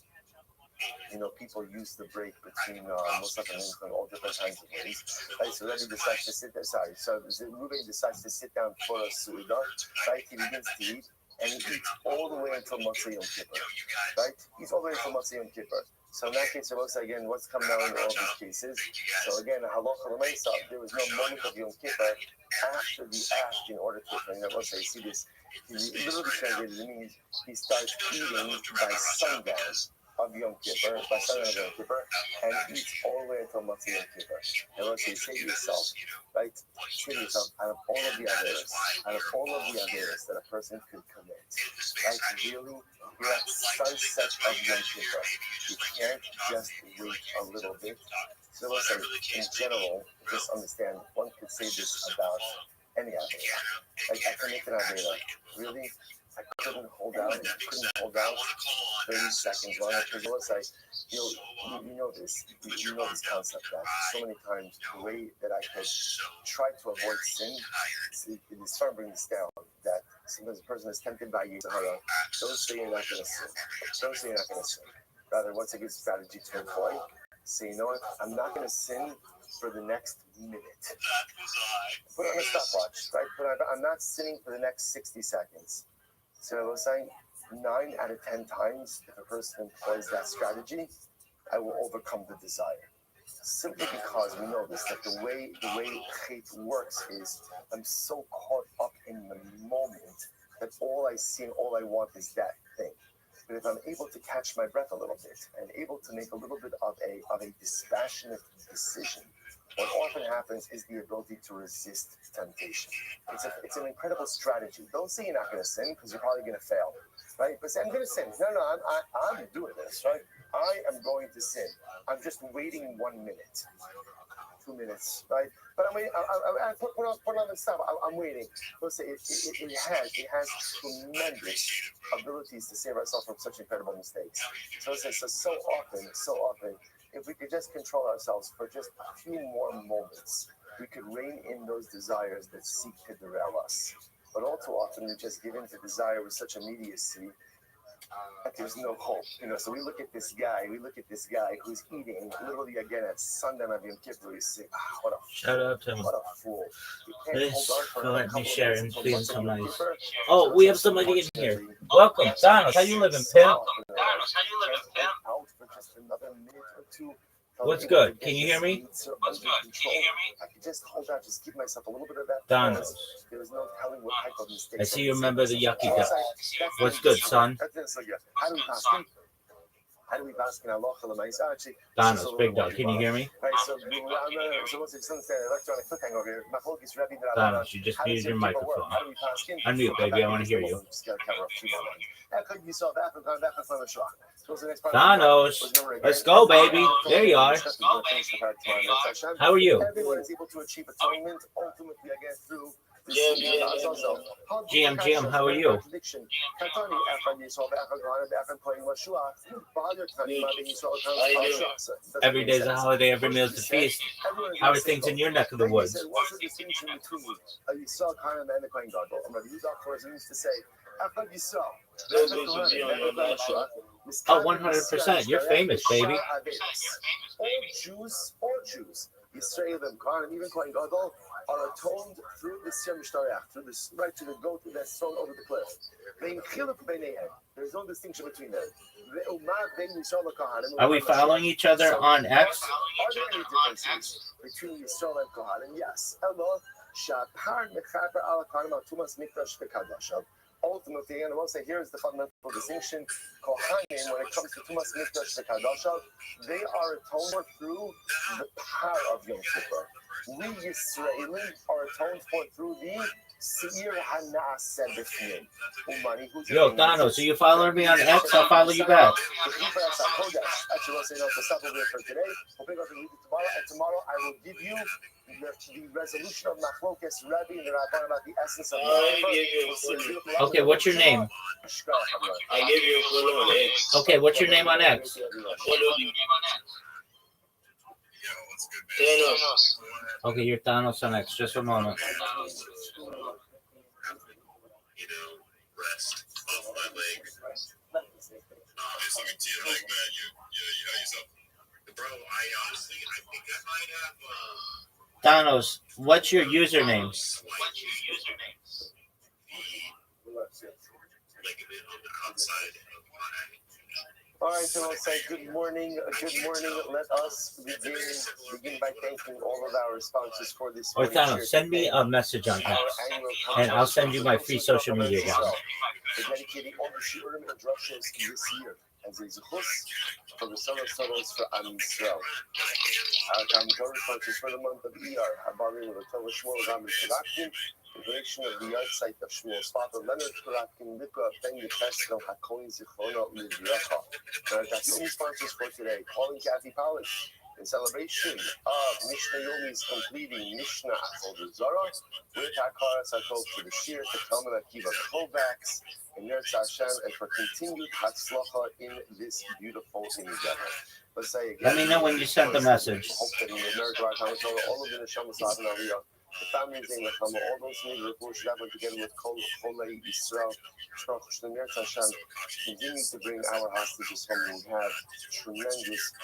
people use the break between Musaf and Mincha, all different kinds of ways. Right? So Rebbe decides to sit there. So Reuben decides to sit down for a Suda. Right? He begins to eat, and he eats all the way until Motzei Yom Kippur. Right? He's all the way until Motzei Yom Kippur. So in that case, again, what's come down in all these cases? So again, halacha l'meisa, there was no moment of Yom Kippur after the act in order to. Let's say, you see this. He literally translated, it means he starts eating by sundown of Yom Kippur, by sundown of Yom Kippur, and eats all the way until Matzah Yom Kippur. And let's say to yourself, right? Say to yourself, out of all of the averos that a person could commit, right? Really, you're at sunset of Yom Kippur. You can't just wait a little bit. So listen, in general, just understand, one could say this about any avera. Like I can make an avera. Really, I couldn't hold out 30 seconds longer because like, you know this concept that so many times the way that I could try to avoid sin, it's trying to bring this down, that sometimes a person is tempted by you, don't say you're not going to sin. Rather, what's a good strategy to employ? Say, you know what, I'm not going to sin for the next minute. Put on a stopwatch, right? I'm not sinning for the next 60 seconds. So I was saying 9 out of 10 times, if a person employs that strategy, I will overcome the desire. Simply because we know this, that the way hate works is I'm so caught up in the moment that all I see and all I want is that thing. But if I'm able to catch my breath a little bit and able to make a little bit of a dispassionate decision, what often happens is the ability to resist temptation. It's an incredible strategy. Don't say you're not going to sin because you're probably going to fail, right? But say I'm going to sin. No, I'm doing this, right? I am going to sin. I'm just waiting 1 minute, 2 minutes, right? But I'm waiting. I put on the stuff. I'm waiting. Let's say it has tremendous abilities to save ourselves from such incredible mistakes. So let's say so often. If we could just control ourselves for just a few more moments, we could rein in those desires that seek to derail us. But all too often, we just give in to desire with such immediacy that there's no hope. So we look at this guy who's eating literally again at sundown of Yom Kippur. We say, what a fool. Please let me share and feeling so nice. Oh, we have somebody in here. Welcome, Donald. How you living, pimp? What's good? Can you hear me? I can just hold out, just give myself a little bit of that. Donald. There's no telling what type of mistakes. I see you remember the yucky duck. What's good, son? How do we bask in Allah? Actually, Donald's big dog. Can you hear me? Right, so Donald, you just muted your microphone. Unmute, baby. I want to hear you. Donald, let's go, baby. There you are. How are you? Everyone is able to achieve atonement ultimately again through GM, how are you? Every day's a holiday, every meal's a feast. How are things in your neck of the woods? Oh, 100%. You're famous, baby. All Jews, Yisraelim, Kohanim, even Kohen Gadol, are atoned through the Sir Mishtareach, through this right to the goat that's thrown over the cliff. There's no distinction between them. Are we following each other on X? Are there any differences between Yisrael and Kohanim? Yes. Ultimately, and I will say here is the fundamental distinction. Kohanim, when it comes to Tumas Mikdash V'Kadashav, they are atoned for through the power of Yom Kippur. We Yisraelim are atoned for through the Seir HaNa'aseh B'Fnim. Yo, Thanos, are you following me on X? I'll follow you back. Actually, we'll say to stop over here for today. We'll pick up the video tomorrow, and tomorrow I will give you the resolution of Machlokes Rebbe and the Rabban about the essence of life. Okay, what's your name? I gave you a follow on X. Okay, what's your name on X? Thanos. Okay, you're Thanos on X. Just a moment. Rest off my leg. Just looking to you like, man, you know yourself. Bro, I honestly, I think I might have, Thanos, what's your username? like a bit on the outside of my. All right, so I'll say good morning. Let us begin by thanking all of our sponsors for this. Or Thanos, send me a message on X, and I'll send you my free social media account. We're dedicating all the shiurim and drushes this year as a zuchus for the son of Solos for Am Yisrael. Our Torah responses for the month of Iyar, Habarim of the Torah Shmuel Ram Kurakkin, the creation of the yard site of Shmuel's father Leonard Kurakkin, Mikra Ben Yecheskel Hakoin Zichrono Livrecha. Our Dafyomi sponsors for today, Paul and Kathy Powers. In celebration of Mishnah Yomi's completing Mishnah Avodah Zarah with Hakara Satov to the Shir, to Talmud Akiva Kovacs, and Yetz Hashem, and for continued Hatzlacha in this beautiful endeavor. Let's say again. Let me know when you sent the message. Hope that in the American all of the Neshama Savan Aliyah, the families in the Chama, all those who need to report together with Kolei Yisrael, Yetz Hashem, continue to bring our hostages home. We have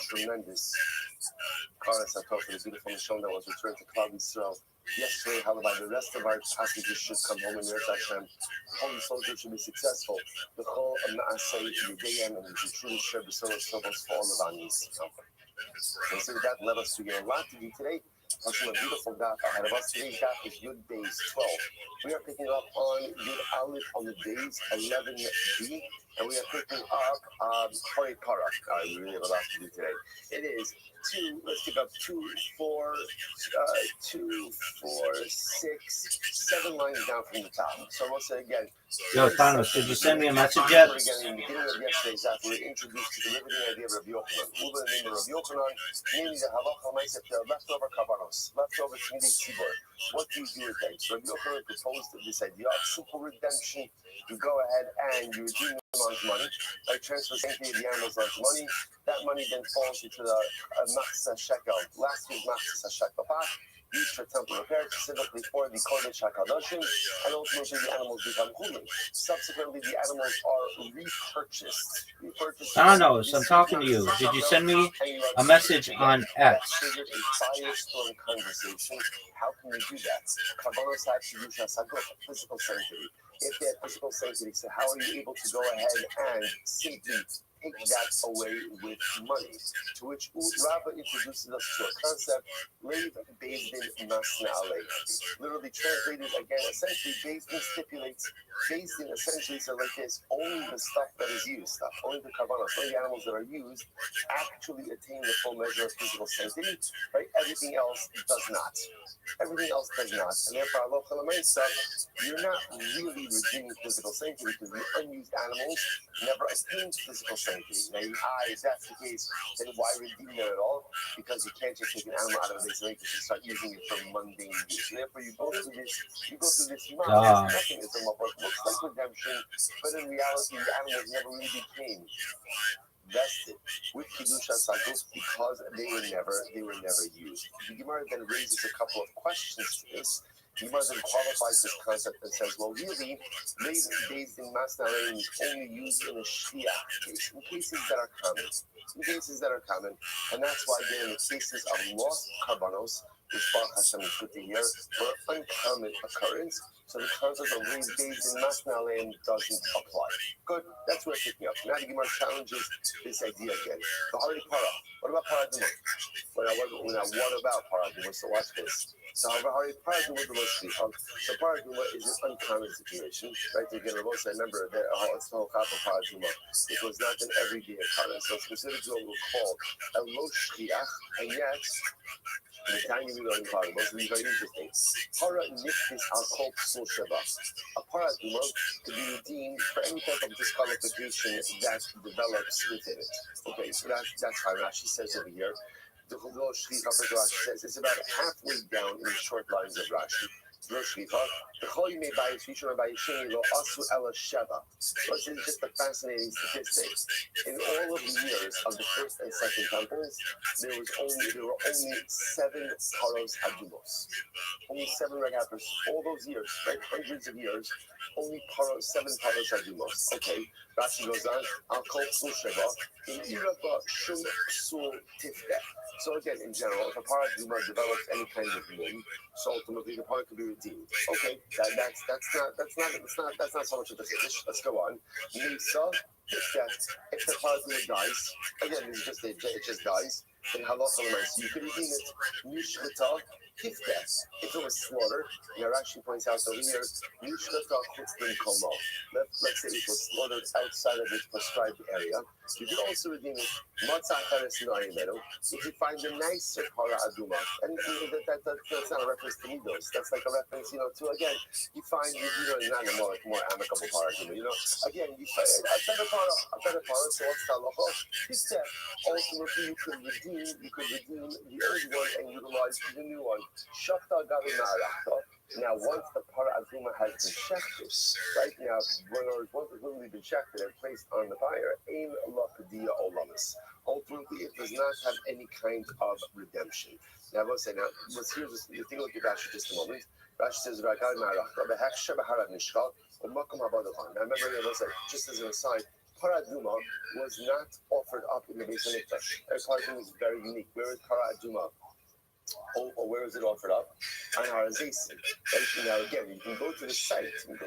tremendous Karas Atov for the beautiful Neshama that was returned to Klal Yisrael yesterday. Hallelujah. The rest of our hostages should come home in Yetz Hashem. Holy soldiers should be successful. The whole of Naasei Yudayan, and we should truly share the soul of troubles for all of our needs. And so that led us to get a lot to do today. Also, a beautiful daf ahead of us. Today's daf is Yud Days 12. We are picking up on Yud Aleph on the days 11b, and we are picking up Hori Parak. We really have a lot to do today. It is let's pick up 2, 4, 6, 7 lines down from the top. So we'll say again. Yo, Thanos, did you send me a message yet? Again, in the beginning of yesterday's daf, we were introduced to the riveting idea of Rabbi Yochanan. Uber the name of Rabbi Yochanan, namely the halacha ma'aseh, leftover kavanos, leftover tzmidei tzibur. What do you do with them? So Rabbi Yochanan proposed this idea of simple redemption. You go ahead and you redeem them onto money, like transfer sanctity of the animals onto money. That money then falls into the machzah shekel, last year's machzah shekel pot, used for temple repair, specifically for the Kodesh HaKadoshim, and ultimately the animals become chulin. Subsequently, the animals are repurchased. Thanos, I'm talking to you. Did you send me a message on X? Triggered a firestorm conversation. How can you do that? Karbanos have Shiddush HaSaguf, physical sanctity. If they have physical sanctity, so how are you able to go ahead and simply take that away with money? To which Rabba introduces us to a concept, Leiv Bezdin Masna Alei. Literally translated again, essentially Bezdin stipulates, Bezdin essentially says like this, only the stuff that is used, only the karbanos, only the animals that are used actually attain the full measure of physical sanctity, right? Everything else does not. Everything else does not. And therefore, you're not really redeeming physical sanctity because the unused animals never attain physical sanctity. Now, if that's the case, then why redeem them at all? Because you can't just take an animal out of the sanctity and start using it for mundane use. Therefore, you go through this mechanism of what looks like redemption, but in reality, the animals never really became vested with Kiddush HaSaguf because they were never used. The Gemara then raises a couple of questions to this. The Gemara then qualifies this concept and says, well, really, Leiv Bezdin Masna Alei is only used in a shliach case, in cases that are common. And that's why again, in the cases of lost karbanos, which Baruch Hashem is good to hear, were uncommon occurrence. So the concept of Leiv Bezdin Masna Alei doesn't apply. Good, that's what we're picking up. Now the Gemara challenges this idea again. The Hari Para. What about Paraduma? What about Paraduma? So watch this. So Hari Paraduma so Paraduma is an uncommon situation. Right? Again, I remember that it's the whole Kappa Paraduma. It was not an everyday occurrence. So specifically what we'll call a lo shliach, and yet the tiny we learn Paraduma. This is very interesting. Para niftis al kol psul sheva. A Paraduma could be redeemed for any type of disqualification that develops within it. Okay, so that's how Rashi says over here. The Rashi says it's about halfway down in the short lines of Rashi. This is just a fascinating statistic. In all of the years of the first and second temples, there were only 7 paros hadumos. Only 7 regatas. All those years, right? Hundreds of years, only 7 paros hadumos. Okay, Rashi goes on. I'll call Sheva. In Iraba Shum Psul Tifdeh. So again, in general, if a paraduma develops any kind of moon, so ultimately the para could be redeemed. Okay, that's not so much of the chiddush. Let's go on. Misa, if the paraduma dies, again, it just dies. In halacha l'maisa, you can redeem it. Nishvita, If it was slaughtered, Rashi points out over here, let's say it was slaughtered outside of its prescribed area. You can also redeem it. If you find a nicer para aduma, and that's not a reference to midos. That's like a reference, to again, you find not a more amicable para aduma. Again, you find a better para. So what's the halacha? Ultimately, you could redeem the old one and utilize the new one. Now, once the para aduma has been shechted, right now, once it's literally been shechted and placed on the fire, ain lapadia olamas. Ultimately, it does not have any kind of redemption. Now, let's hear this. You think, look at Rashi just a moment. Rashi says, now, remember, just as an aside, para aduma was not offered up in the Beis Hamikdash. Para aduma is very unique. Where is para aduma? Or where is it offered up? On Har HaZeisim. Right? Now, again, you can go to the site. Where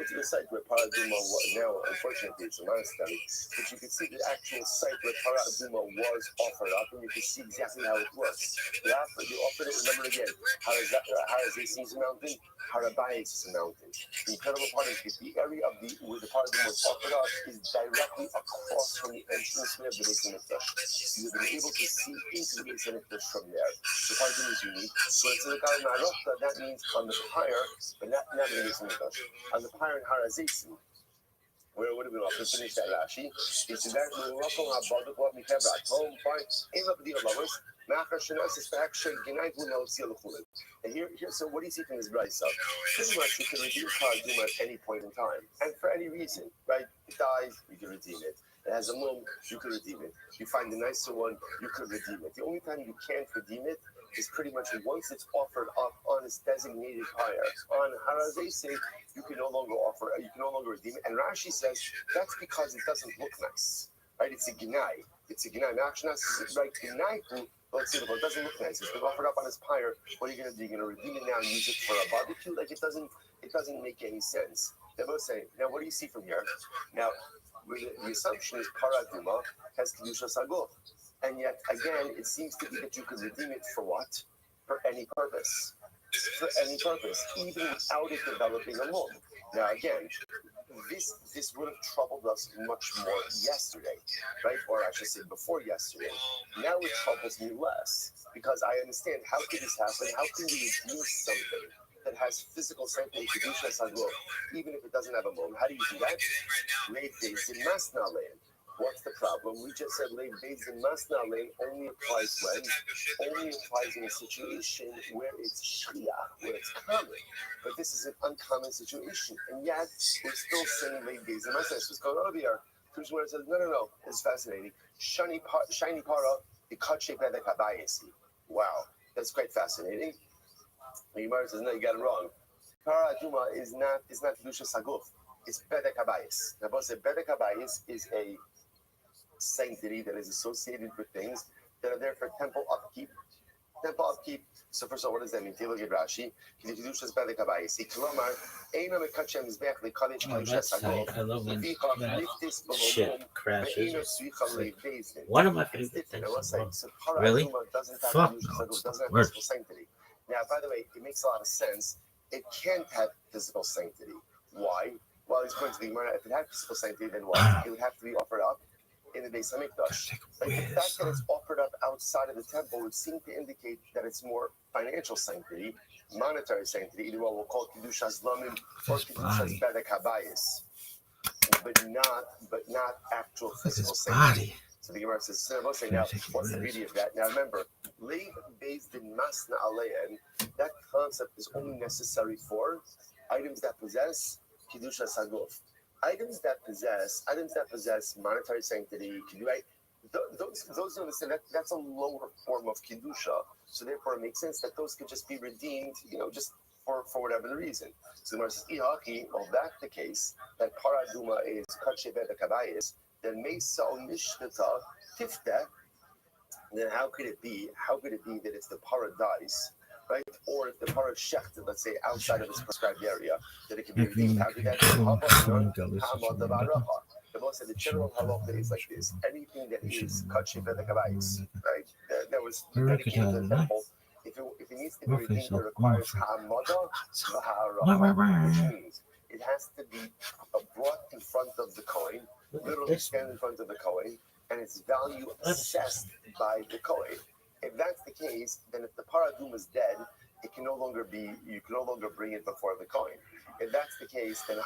Para Aduma was. Now, unfortunately, it's a monastery. But you can see the actual site where Para Aduma was offered up, and you can see exactly how it works. You offered it, remember again, Har HaZeisim is a mountain, Har HaBayis is a mountain. The incredible part is that the area of where the Para Aduma was offered up is directly across from the entranceway of the Beis Hamikdash. You've been able to see into the Beis Hamikdash from there. The Para Aduma is unique. So it's the that means on the pyre, but not in the Beis Hamikdash. On the pyre in Har HaZeisim, where would have been often finished that Rashi. It's that we welcome our body what we have at home. Fine. In the deal lovers, and here, so what do you see from this brisa? Pretty much you can redeem Para Aduma at any point in time, and for any reason, right? It dies, you can redeem it. It has a mum, you could redeem it. You find a nicer one, you could redeem it. The only time you can't redeem it is pretty much once it's offered up on its designated pyre. On Har HaZeisim, you can no longer redeem it. And Rashi says that's because it doesn't look nice, right? It's a ginai. Now, actually, right? Ginai, let's see, it doesn't look nice. It's been offered up on its pyre. What are you going to do? You're going to redeem it now and use it for a barbecue? Like it doesn't make any sense. They're both saying, now what do you see from here? Now, the assumption is Para Aduma has kedusha saguf. And yet, again, it seems to be that you could redeem it for what? For any purpose. For any purpose, even without it developing a mum. Now, again, this would have troubled us much more yesterday, right? Or I should say before yesterday. Now it troubles me less, because I understand how could this happen? How can we redeem something that has physical sanctity, kedusha saguf, even if it doesn't have a mum? How do you do that? Lev beis din masna lein. What's the problem? We just said lev beis din masna lein only applies when? Only applies in a situation where it's shliach, where it's common. But this is an uncommon situation, and yet we're still saying lev beis din masna. What's going on over here? Where it says, no. It's fascinating. Shiny para, the kache bedek habayisi. Wow, that's quite fascinating. The Gemara says, no, you got it wrong. Para Aduma is not kedusha saguf. It's bedek habayis. Now, both say bedek habayis is a sanctity that is associated with things that are there for temple upkeep. So first of all, what does that mean? Take a look at Rashi. Kedusha is bedek habayis. Klomar eina mekachem mizbeach lekalei kedusha saguf. I love when shit crashes. One of my favorite things. Really? Fuck no. Doesn't have physical sanctity. Now, by the way, it makes a lot of sense. It can't have physical sanctity. Why? Well, he's going to the Gemara. If it had physical sanctity, then what? It would have to be offered up in the Beis Hamikdash. Like the fact that it's offered up outside of the temple would seem to indicate that it's more financial sanctity, monetary sanctity. Either what we'll call kedushas lamim or kedushas bedek habayis, but not actual physical sanctity. So the Gemara says, now, what's the beauty of that? Now, remember, lev beis din masna alein, that concept is only necessary for items that possess kedusha saguf. Items that possess monetary sanctity, right? Those understand that that's a lower form of kedusha. So therefore, it makes sense that those could just be redeemed, just for whatever the reason. So the Gemara says, ihaki, well, that's the case, that Para Aduma is kache bedek habayis, then Mesa Mishnata Tifta, then how could it be that it's the paradise, right? Or if the parad shechted, let's say outside of its prescribed area, that it can be redeemed? How could that be? The most said the general halacha is like this: anything that is kachi bedek habayis, right? That was dedicated to the temple. If it needs case to be redeemed, it requires ha'amada v'ha'aracha, which means it has to be brought in front of the Kohen, literally stand in front of the Kohen, and its value assessed by the Kohen. If that's the case, then if the paradum is dead, it can no longer be. You can no longer bring it before the Kohen. If that's the case, then it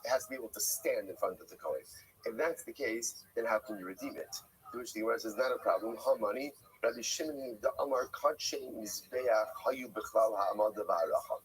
has to be able to stand in front of the Kohen. If that's the case, then how can you redeem it? To which the Gemara says, not a problem. Hamani, Rabbi Shimon the Amar Kadshe Mizbeach Hayu Bechlal Ha'amad V'Haracha.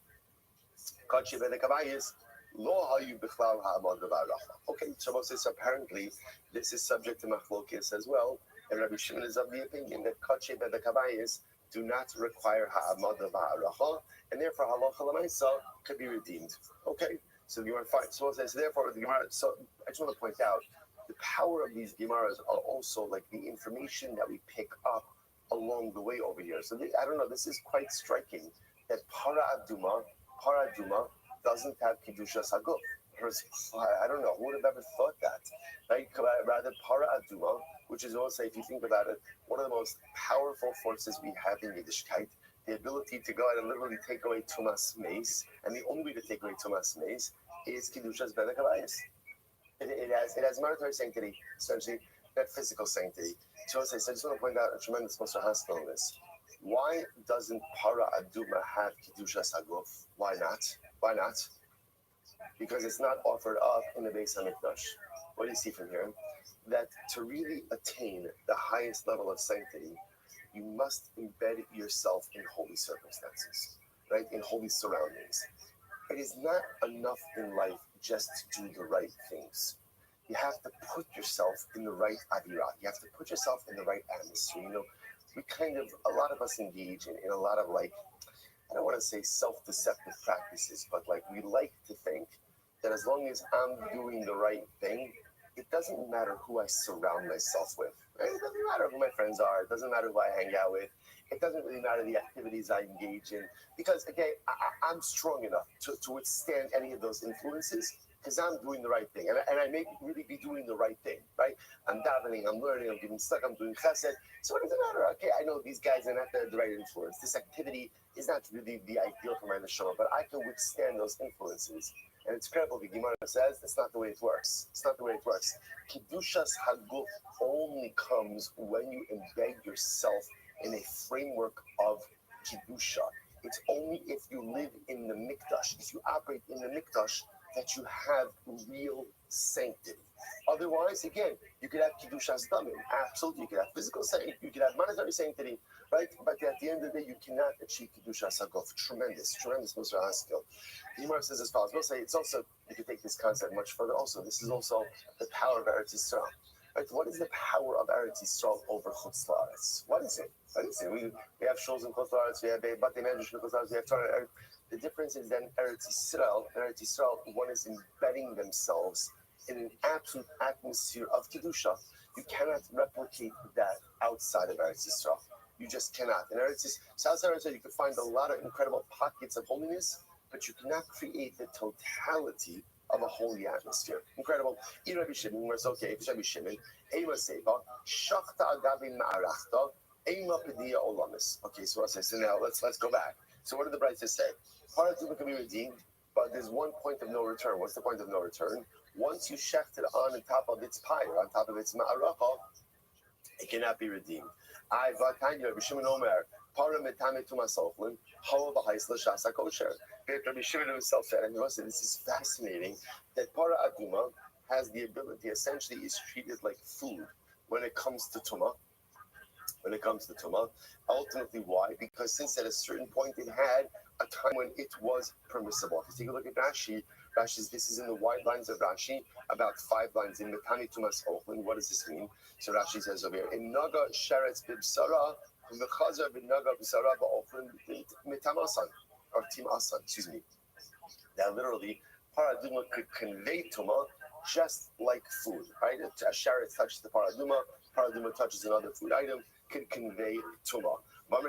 Kadshe Bedekabayis Lo Hayu Bechlal Ha'amad V'Haracha. Okay, Shabbos says apparently this is subject to Machlokes as well. And Rabbi Shimon is of the opinion that Kadshe Bedekabayis do not require Ha'amad V'Haracha, and therefore Halacha L'Maisa could be redeemed. Okay, so the Gemara finds. So it says therefore the Gemara. So I just want to point out the power of these Gemaras are also like the information that we pick up along the way over here. So I don't know. This is quite striking that Para Aduma doesn't have Kedushas Haguf. I don't know who would have ever thought that, right? Rather Para Aduma, which is also, if you think about it, one of the most powerful forces we have in Yiddishkeit. The ability to go out and literally take away Tumas Meis, and the only way to take away Tumas Meis is Kedushas Bedek Habayis. It has monetary sanctity, essentially, not physical sanctity. So I just want to point out a tremendous Moshe on this. Why doesn't Para Aduma have Kedushas Haguf? Why not? Why not? Because it's not offered up in the Beis HaMikdash. What do you see from here? That to really attain the highest level of sanctity, you must embed yourself in holy circumstances, right? In holy surroundings. It is not enough in life just to do the right things. You have to put yourself in the right avirah. You have to put yourself in the right atmosphere. You know, a lot of us engage in a lot of like, I don't want to say self-deceptive practices, but like we like to think that as long as I'm doing the right thing, it doesn't matter who I surround myself with. Right? It doesn't matter who my friends are. It doesn't matter who I hang out with. It doesn't really matter the activities I engage in. Because, again, I'm strong enough to withstand any of those influences because I'm doing the right thing. And I may really be doing the right thing, right? I'm davening, I'm learning, I'm giving stuck, I'm doing chesed. So it doesn't matter. Okay, I know these guys are not the right influence. This activity is not really the ideal for my neshama, but I can withstand those influences. And it's incredible. The Gemara says that's not the way it works. It's not the way it works. Kedushas Haguf only comes when you embed yourself in a framework of Kedusha. It's only if you live in the Mikdash, if you operate in the Mikdash, that you have real sanctity. Otherwise, again, you could have Kedushas Damim. Absolutely. You could have physical sanctity. You could have monetary sanctity, right? But at the end of the day, you cannot achieve Kedushas Haguf. Tremendous Musar skill. The Gemara says as follows. We'll say it's also, you can take this concept much further also. This is also the power of Eretz Yisrael. Right? What is the power of Eretz Yisrael over Chutz La'aretz? What is it? We have shuls in Chutz La'aretz, we have Batei Medrash in Chutz La'aretz, we have Torah. The difference is then Eretz Yisrael, one is embedding themselves in an absolute atmosphere of Kedusha. You cannot replicate that outside of Eretz Yisrael. You just cannot. In Eretz Yisrael, South Eretz Yisrael, you can find a lot of incredible pockets of holiness, but you cannot create the totality of a holy atmosphere. Incredible. Even Rabbi Shimon, where it's okay, if Rabbi Shimon, Ema Seba, Shachta Agabi Ma'arachta, Ema Pediya Olamis. Okay, so now let's go back. So what did the Bride say? Part of it can be redeemed, but there's one point of no return. What's the point of no return? Once you shecht it on top of its pyre, on top of its ma'aracha, it cannot be redeemed. I Vatanya Rabbi Shimon Omer, Para Metame Tumasochlin, Hava B'Haisla Shasa Kosher. Rabbi Shimon himself said, and listen, this is fascinating, that Para Aduma has the ability, essentially is treated like food when it comes to Tumah. Ultimately, why? Because since at a certain point it had a time when it was permissible. If you take a look at Rashi's, this is in the wide lines of Rashi, about 5 lines in Metami Tumas Ochlin. What does this mean? So Rashi says over here, in Naga Sheretz Bibsara, Mechazer B'Naga B'Sara Ba'Ochlin Metamasan, or Timasan, excuse me. That literally, Paraduma could convey Tuma just like food, right? A Sheretz touches the Paraduma touches another food item, can convey Tuma. And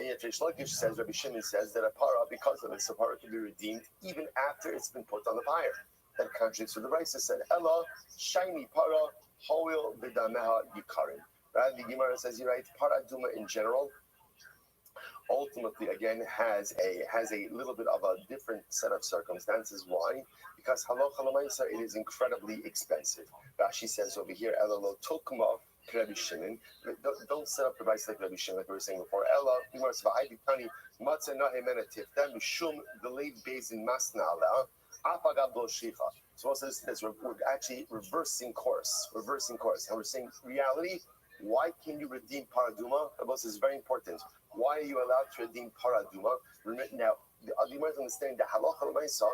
yet Reish Lakish says, Rabbi Shimon says that a para, because of this, a para can be redeemed even after it's been put on the fire. That contradicts what the Raisa said. Ella, shiny para, hoil v'dameha yikarin. Right? The Gemara says, you're right, paraduma in general ultimately again has a little bit of a different set of circumstances. Why? Because halacha l'maisa, it is incredibly expensive. Rashi says over here, Elalo tokma Rabbi Shimon. Don't set up the rice like Rabbi Shimon, like we were saying before. Ella, Gemara says, "V'hai b'tani matzah nahemena tifta mishum delayed base in masnala apagab lo shicha." So also this we're actually reversing course, and we're saying reality. Why can you redeem paraduma? This is very important. Why are you allowed to redeem paraduma? Now, you might understand that halacha l'maisa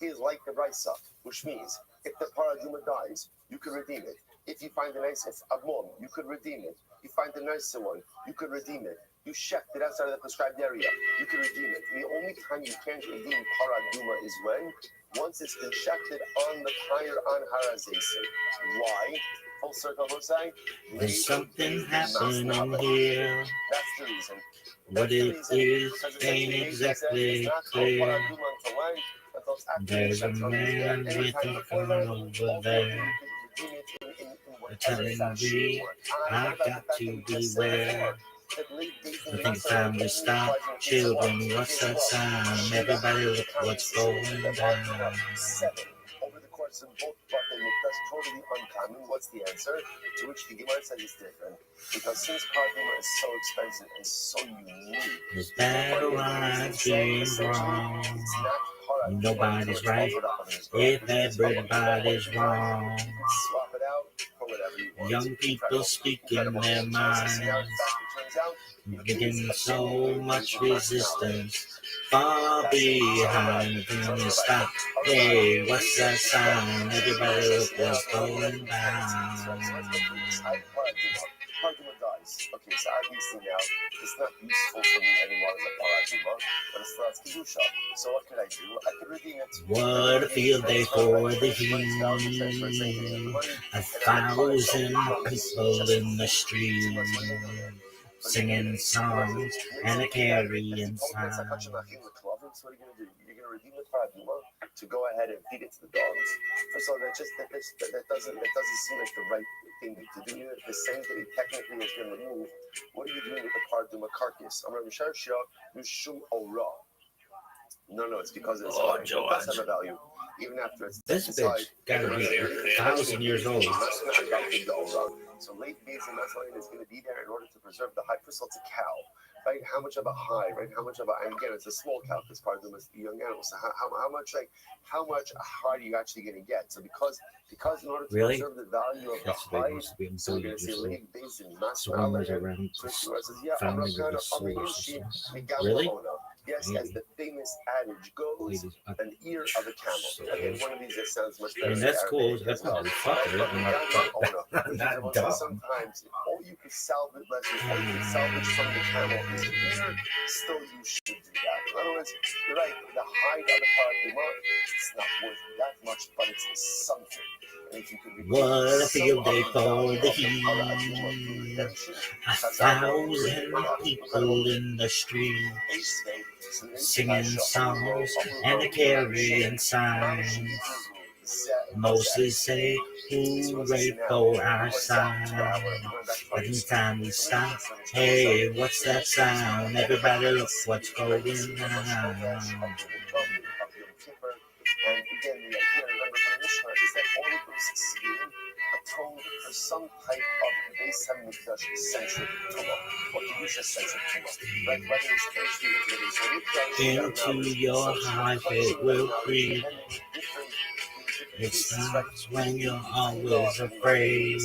is like the brisa, which means if the paraduma dies, you can redeem it. If you find a nice abmom, you could redeem it. You find a nicer one, you could redeem it. You shecht it outside of the prescribed area, you can redeem it. The only time you can't redeem paraduma is once it's been shechted on the tire on harazesi. Why? Full circle, Hosai. There's something happening here. That's the reason. What it is ain't exactly clear. There's a man with a gun over there telling me I got to beware. I think it's time to stop. Children, what's that sound? Everybody look what's going down. Over the course of both that's totally uncommon. What's the answer? To which the Gemara says it's different. Because since paraduma is so expensive and so unique, this battle line's being wrong. Nobody's right if everybody's wrong. Swap it out for whatever you want. Young people speaking their minds, getting so much resistance. Far behind, can you stop? Hey, what's that sound? Everybody look what's going down. Paraduma dies. Okay, so obviously now it's not useful for me anymore as a paraduma, but it still has kedusha. So what could I do? I could redeem it. What a field day for the heat. 1,000 people in the street, singing songs and carrying signs. So what are you going to do? You're going to redeem the paraduma to go ahead and feed it to the dogs. First of all, that doesn't seem like the right thing to do. Even if the same thing technically has been removed, what are you doing with the paraduma carcass? I'm going to share mishum ora. No, it's because it's it does have a value. Even after it's this bitch gotta be 1,000 years old. So late phase and mescaline is going to be there in order to preserve the high. First of all, it's a cow, right? How much of a high, right? How much of a, and again, it's a small cow because part of them is the young animals. So how much high are you actually going to get? So because in order to preserve the value of the hide, so we're going to say late phase and mescaline. So it says, yeah, really? Yes, as the famous adage goes, an ear of a camel. Again, one of these that sounds much better. I mean, that's cool. That's not fucker. I'm not dumb. Sometimes all you can salvage, all you can salvage from the camel is an ear. Still, you should do that. In other words, you're right. The hide of the paraduma, it's not worth that much, but it's something. And if you could what a field day for the heat. 1,000 people in the street, singing songs and carrying signs. Moses say, hooray for our side. But it's time we stop. Hey, what's that sound? Everybody look what's going on. And again, the idea, remember from Mishnah, is that all of those skiing atoned for some type of Beis HaMikdash centric tumah, or Kedusha centric tumah. Right? Whether it's into your heart it will creep. It starts when you're always afraid.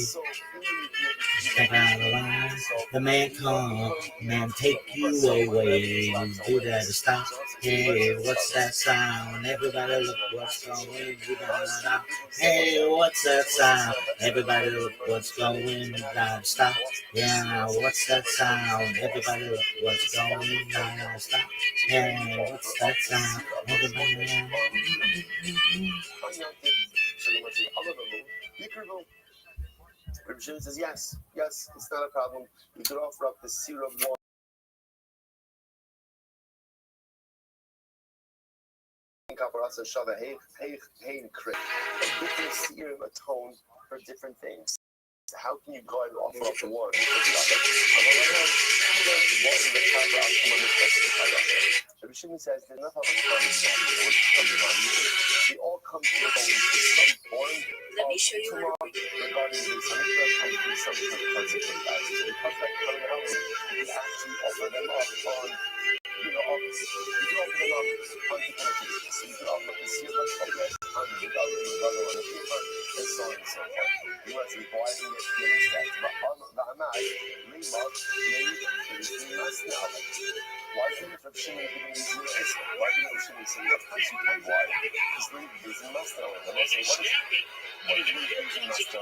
Step out of line, the man come, man take you away. Do that to stop. Hey, what's that sound? Everybody look what's going on. Hey, what's that sound? Everybody look what's going on. Stop. Yeah, what's that sound? Everybody look what's going on. Stop. Yeah, what's that sound? Everybody. Rabbi Shimon says, yes, it's not a problem. You could offer up the syrup one. Different serum atone for different things. how can you go and offer up one? On the other hand, Rabbi Shimon says there's enough of a they all come to some form. Let me show you how to Regarding this, some consequent guys. So because that coming out, you actually offer them up on, you can offer them up on different occasions. So you can offer the seal of Kodesh on the dollar on the paper, and so on and so forth. You want to why do you get that? But on the Amai, Lima, why do you Rabbi Shimon giving you zero answer? Why do you Rabbi Shimon say, of course you can, why? Because Lima is in Masnah. And I say, what is Lima in Masnah?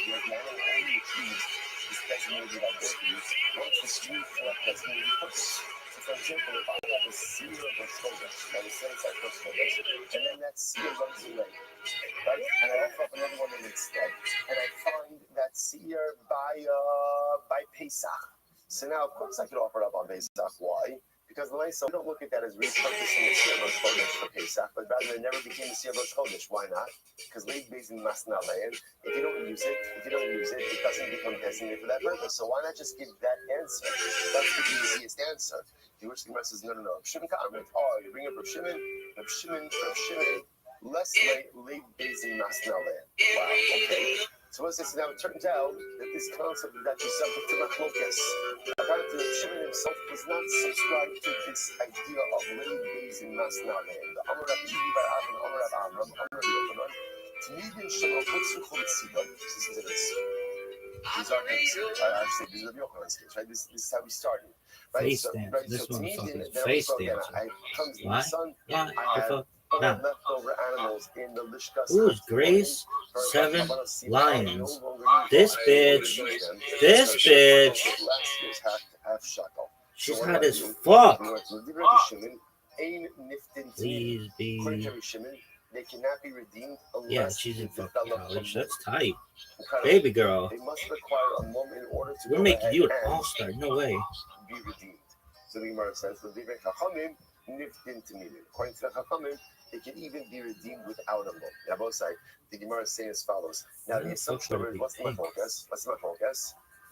Your animal only achieves this designated identity once the street collect designated purpose. So, for example, if I have a seal of a Kodesh, that is set aside for Kodesh, and then that seal runs away, right? And I offer up another one instead, and I find that seer by Pesach. So now, of course, I could offer it up on Pesach. Why? Because the Leisa, we don't look at that as repurposing the seer of Kodesh for Pesach, but rather it never became the seer of Kodesh. Why not? Because late based in Masna land, if you don't use it, it doesn't become designated for that purpose. So why not just give that answer? That's the easiest answer. The Jewish Gemara says, no. Shimon comment. Oh, you bring up Rav Shimon, less late based in Masna land. Wow, okay. So what's this? Now it turns out that this concept is actually subject to machlokas. Apparently, Shimon himself does not subscribe to this idea of late days in Masna land. The Amar Rabbi Ibi bar Avin, Amar Rabbi Amram, Amar Rabbi Yochanan, T'midin Shelo Chutzu Cholitzidon. Listen to this. These are things. Actually, this is Rabbi Yochanan's case, right? This is how we started. Right? Face So, dance. right? This So motherfucker T'midin, face again, dancing. comes in Why? the sun. Why? I have Now, leftover animals in the lishkas. who's Grace? 7 lions. This bitch. She's hot as fuck. Please be. They cannot be redeemed unless Yeah, she's in fucking college. That's tight. Baby girl. They must require a mum in order to We're making you an all-star. No way. be redeemed. So the Gemara says, according to the Chachamim, they can even be redeemed without a mum. Now, both sides, the Gemara is saying as follows. Now, the assumption is, what's my focus?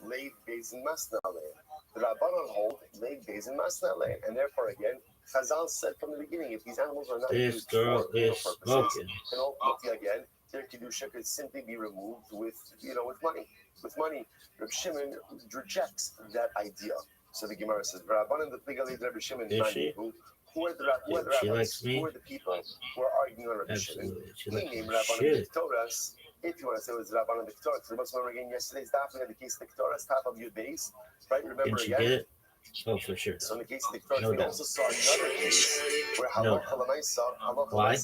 Laid based in Masna land. The Rabbanon hold laid based in Masna land. And therefore, again, Chazal said from the beginning, if these animals are not This used girl for is purposes, smoking. then ultimately, again, their kedusha could simply be removed with money. With money, Reb Shimon rejects that idea. So the Gemara says, "Rabbanan the Pigali Reb Shimon." Is she? Who are the She likes me. Who are the people who are arguing on Reb Shimon? Absolutely. She He likes named my Rabbanan shit. Diktoras. If you want to say it was Rabbanan Diktoras, the most remember again yesterday's daf, we had the case of Diktoras, top of your base, right? Remember Didn't she again? get it? Oh, for sure. So in the case of Diktoras, No we doubt. also saw another case where No Halacha Lamaisa, Why?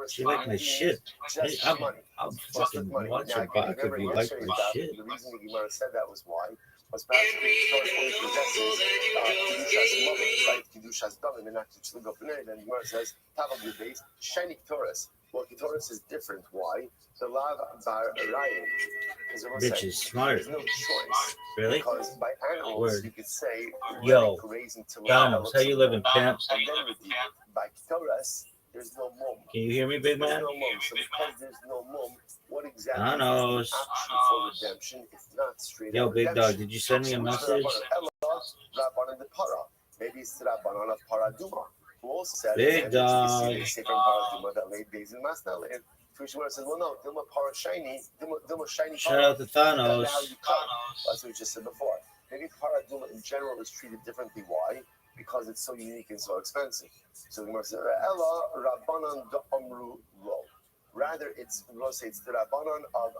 She liked my shit. Just I'm money. I'll Just fucking with money. watch Now, your again, back if remember you like yesterday's my daf, shit. the reason the Gemara said that was why? Was perhaps Diktoras only possesses Kedushas mother, right? Kedushas damim, and not Kedushas gofanei. Then the Gemara says, top of your base, shiny Ketoras. Well, Ketoras is different. Why? The lav bar ryan. Bitch is smart. There's no choice. Really? Because by animals, Word. you could say, Yo, grazing till Donald, how you living, pimp? and then redeem it. By Ketoras, there's no mum. Can you hear me, big There's man? no mum. So because there's no mum, what exactly Danos. is the option for redemption if not straight Yo, up big redemption? dog, did you send me a message? Rabbanan the para. Maybe it's the Rabbanan of Paraduma, who also said Big dog. they say from Paraduma that laid days in Masna land. Tushimura says, well, no, Dilma para shiny, Dilma shiny. Shout out to Thanos. That's what we just said before. Maybe Paraduma in general is treated differently. Why? Because it's so unique and so expensive. So the Gemara says, Ella Rabbanan da Amru Lo. Rather, it's the Rabbanan of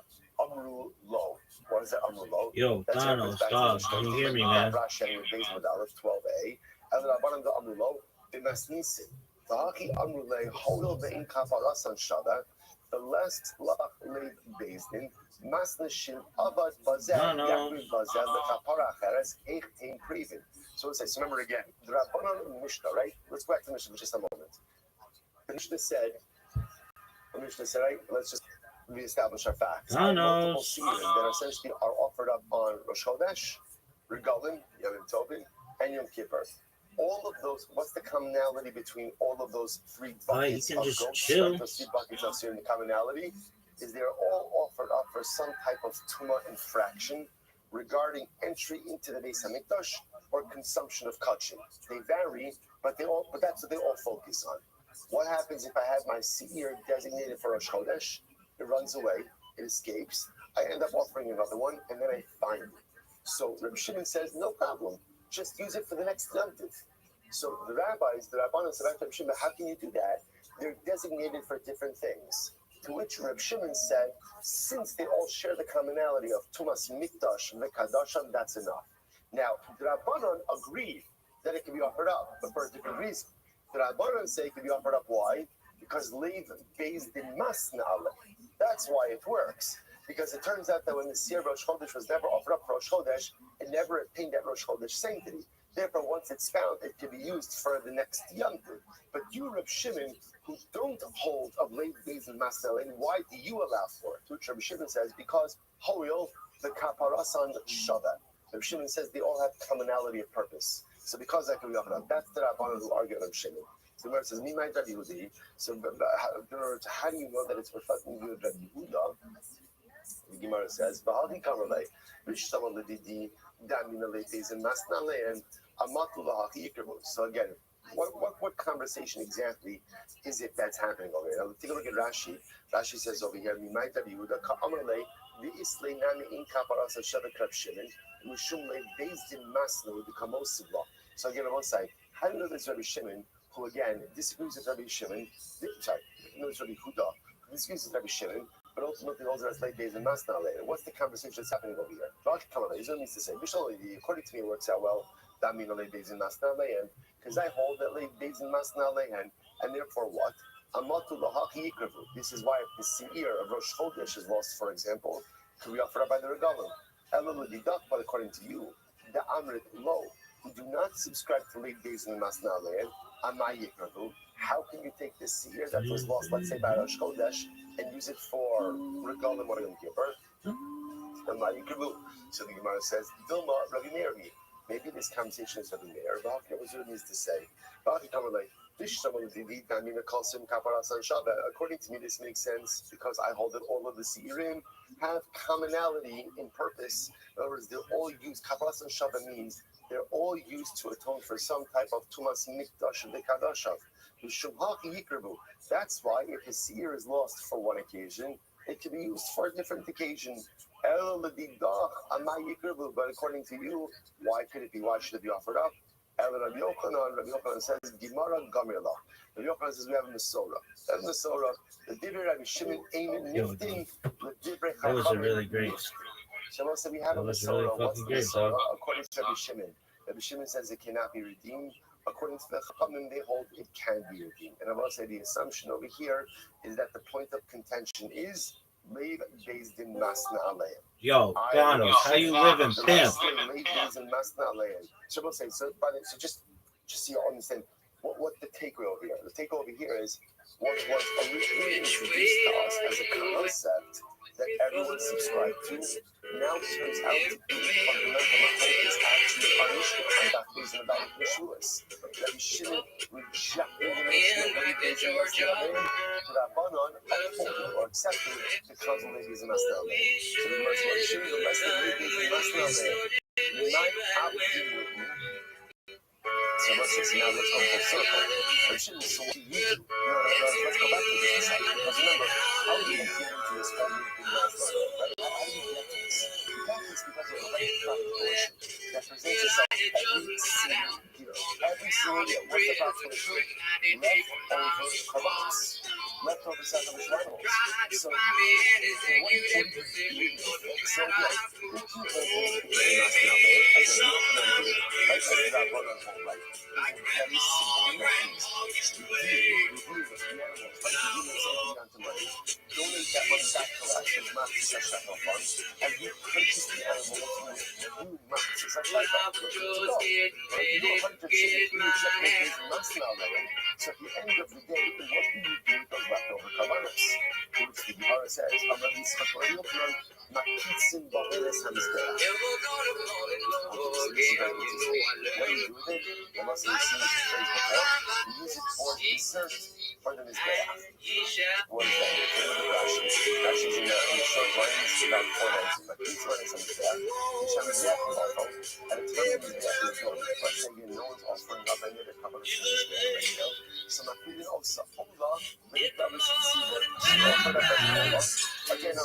Amru Lo. What is that Amru Lo? Yo, Thanos, dog, can you hear me, man? Rashi with base medallion 12a. Ella Rabbanan da Amru Lo. B'masnisin. V'haki Amru Le Hodel Ve'in Kafarasan Shada. The last lach laid based in Masnashin Abad Bazel Yakri Bazel the Kapara Cheres Eichtain Previn. So it says, remember again, the Rabbanan Mishnah, right? Let's go back to the Mishnah for just a moment. The Mishnah said, right? Let's just reestablish our facts. Multiple season that essentially are offered up on Rosh Chodesh, Regalim, Yom Tovim, and Yom Kippur. All of those, what's the commonality between all of those three buckets you can of just goats? chill. Right? Those three buckets of the commonality. is they're all offered up for some type of tuma infraction regarding entry into the Beis Hamikdash or consumption of kachim. They vary, but that's what they all focus on. What happens if I have my seir designated for Rosh Chodesh? It runs away, it escapes. I end up offering another one, and then I find it. So Reb Shimon says, no problem, just use it for the next Yom Tov. So the Rabbanan said, Reb Shimon, how can you do that? They're designated for different things. To which Reb Shimon said, since they all share the commonality of Tumas Mikdash and Mekadasham, that's enough. Now, the Rabbanan agreed that it can be offered up, but for a different reason. The Rabbanan say it can be offered up. Why? Because Leiv based in Masna Ale. That's why it works. Because it turns out that when the Seir Rosh Chodesh was never offered up for Rosh Chodesh, it never attained that Rosh Chodesh sanctity. Therefore, once it's found, it can be used for the next Yom Tov. But you, Reb Shimon, who don't hold of late days in Masnel, and why do you allow for it? Which Reb Shimon says, because Hoil, the Kaparasan Shava. Reb Shimon says they all have commonality of purpose. So because that can be offered up, that's the Rabbanan who argue Reb Shimon. So the Gemara says, Mi Ma'id Reb Yehudi. So how do you know that it's reflecting Reb Yehuda? The Gemara says, "V'hadi kamalei, v'shtamal ledidi, damina leites and masnale and amatu lahachi yikravu." So again, what conversation exactly is it that's happening over here? Now, take a look at Rashi. Rashi says over here, "Mimai Reb Yehuda ka'amalei v'islei nami in kaparasa shavek Reb Shimon mishum leidezim masnu v'kamosivla." So again, on one side, how do you know there's Rabbi Shimon who again disagrees with Rabbi Shimon? Sorry, no, it's Rabbi Yehuda who disagrees with Rabbi Shimon, but ultimately holds it as late days and masna later. What's the conversation that's happening over here? Here's what it means to say. According to me, it works out well. That means late days and masna later, because I hold that late days and masna later, and therefore what? Amatu lahachi yikravu. This is why if the seir of Rosh Chodesh is lost, for example, can be offered up by the regalim. But according to you, the Amrit Lo, who do not subscribe to late days and masna later, amay yikravu. How can you take this seir that was lost, let's say by Rosh Chodesh, and use it for regalim or Yom Kippur? So the Gemara says, Dilma Rabbi Meir. Maybe this conversation is Rabbi Meir. What it means to say? According to me, this makes sense because I hold that all of the Seirim have commonality in purpose. In other words, they're all used. Kaparas and Shabbat means they're all used to atone for some type of Tumas Mikdash and Dekadashav. That's why if a seer is lost for one occasion, it can be used for a different occasion. But according to you, why could it be? Why should it be offered up? Rabbi Yochanan says, Gemara Gamirla. Rabbi Yochanan says we have a Masorah. That Masorah, the Divrei Rabbi Shimon Eimin Niftin, the Divrei Chachamim. That was a really great. Shemot said we have a Masorah. What's the Masorah? According to Rabbi Shimon. Rabbi Shimon says it cannot be redeemed. According to the Chachamim, they hold it can be redeemed. And I will say the assumption over here is that the point of contention is Leiv based in Masna Aleim. Yo, Donald, how you living, pimp? Leiv based in Masna Aleim. So we'll say so just so you understand what the takeaway over here. The takeaway over here is what was originally introduced to us as a concept that everyone subscribed to now turns out to be fundamental is actually punished and that is about Yeshua's. That we shouldn't reject the notion of Leiv based in Masna Aleim. Rabbanon upholding or accepting because of Leiv based in Masna Aleim. So we must ensure the rest of Leiv based in Masna Aleim. Not outdo. So let's now let's go full circle. So what do you do? Let's go back to this side. Because remember, how do you get into this whole moving last level, right? How do you get to this? You get this because of a very practical issue that presents itself every single year. Every single year. What's the practical issue? Leftover corrupts. Leftover sacrificial animals. So what do you do? So yes, we keep on going as a real community, like that one on home, right? Very simple things. We believe with the animals, like the humans saving onto money, donate that money back to us as not to such a fund, and you purchase the animal to new months. It's like that. Look to go. Right? You know 100 chickens, you check my days and months now, right? So at the end of the day, what do you do with those leftover kavanas? Which the Gemara says, I'm going to be Makitzin Bahiris Hamizbeach. So this is very What do you do with it? You must have seen this phrase before. You use it for dessert for the Mizbeach. What is that? Rashi's in the short lines about 4 lines, but he's running some Mizbeach. He's trying to get and it's very Mizbeach is doing. Let's say no one's offering up any of the cover of Mizbeach. So my feeling of Sa'ula, when it covers the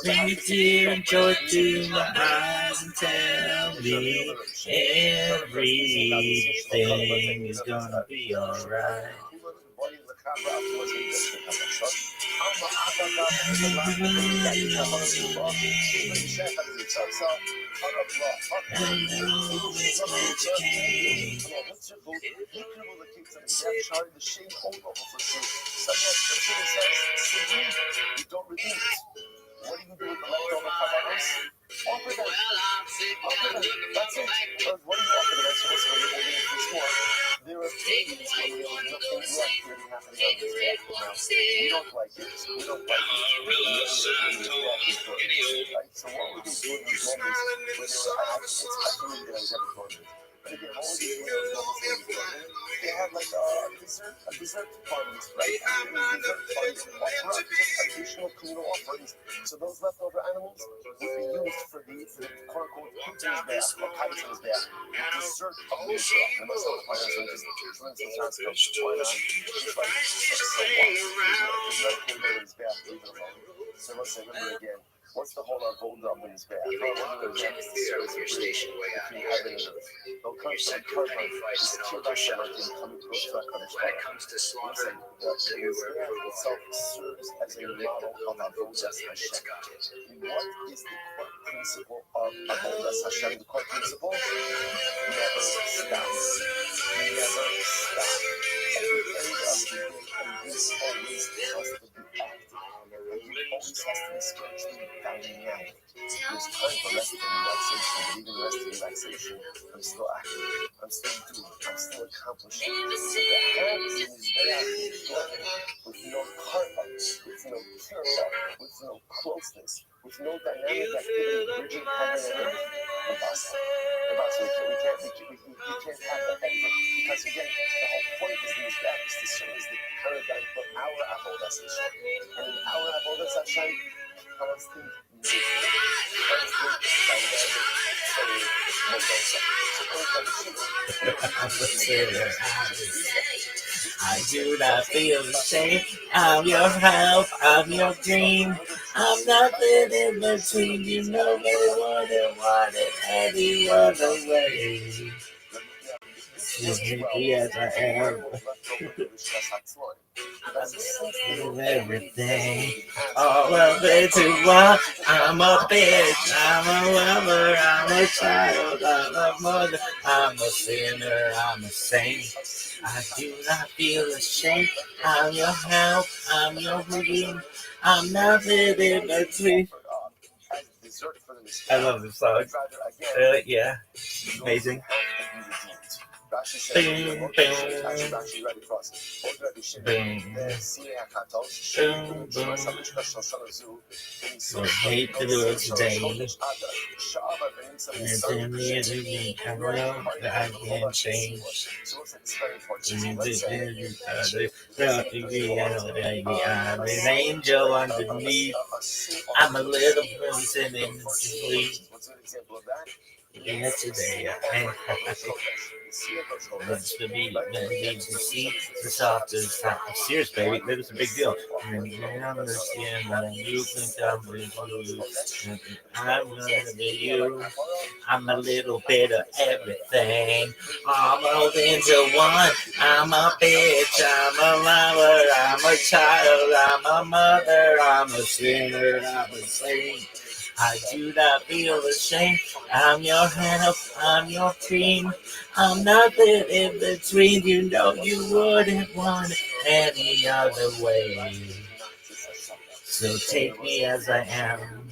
Make you enjoy to my eyes and tell me everything is gonna be alright. What do you do with the leftover kavanos? Offer them. Offer them. That's it. Or what do you offer them? So listen, when you're holding it this more, there are occasions when there was nothing left really happening on this day. Now, we don't like it. We don't like it. Right? So what would they do in those moments when they were it's actually there was every tournament. But again, what would they do in those moments? They had like a dessert fund, right? Dessert fund offer up just additional communal offerings. So those leftover animals would be used for the quote unquote pizza's bath or Tyson's bath. Dessert of the bath. And most of the financial just for instance, why not? It's like there's no food in his bath, leave it alone. So let's say, remember again, what's the whole hold up in his bath? Station way out here. You said sacrifice and altar shells. When it comes to slaughter, do you approval? Serves as a model of Avodas Hashem. What is the core principle of Avodas Hashem? The core principle? Never stops. Never stop. Every area of the day, and this always has to be active. It always has to be spiritually dynamic. There's time for rest and relaxation, but even rest and relaxation, I'm still active. I'm still doing. I'm still accomplishing. So the hands in his very with no karma, with no kirpa, with no closeness, with no dynamic activity, bridging heaven and earth. We can't have that because again, the whole point is these is to serve as the paradigm for our Avodas Hashem. And in our Avodas Hashem, constant I do not feel ashamed. I'm your help. I'm your dream. I'm nothing in between. You know me, want it any other way. Yes, I am. Everything, all of it to what? I'm a bitch, I'm a lover, I'm a child, I'm a mother, I'm a sinner, I'm a saint. I do not feel ashamed. I'm your help, I'm your dream. I'm nothing in between. I love this song. Yeah, amazing. Boom, boom. So hate to do it today. And then the other day, I know that I can change. I'm an angel underneath. I'm a little person in the sleep. Yesterday, I Let's to be to see the softest serious baby. That is a big deal. And I understand that you think I'm with you. I'm gonna be you. I'm a little bit of everything. I'm rolled into one. I'm a bitch. I'm a lover. I'm a child. I'm a mother. I'm a sinner. I'm a saint. I do not feel ashamed. I'm your help. I'm your dream. I'm nothing in between. You know you wouldn't want it any other way. So take me as I am.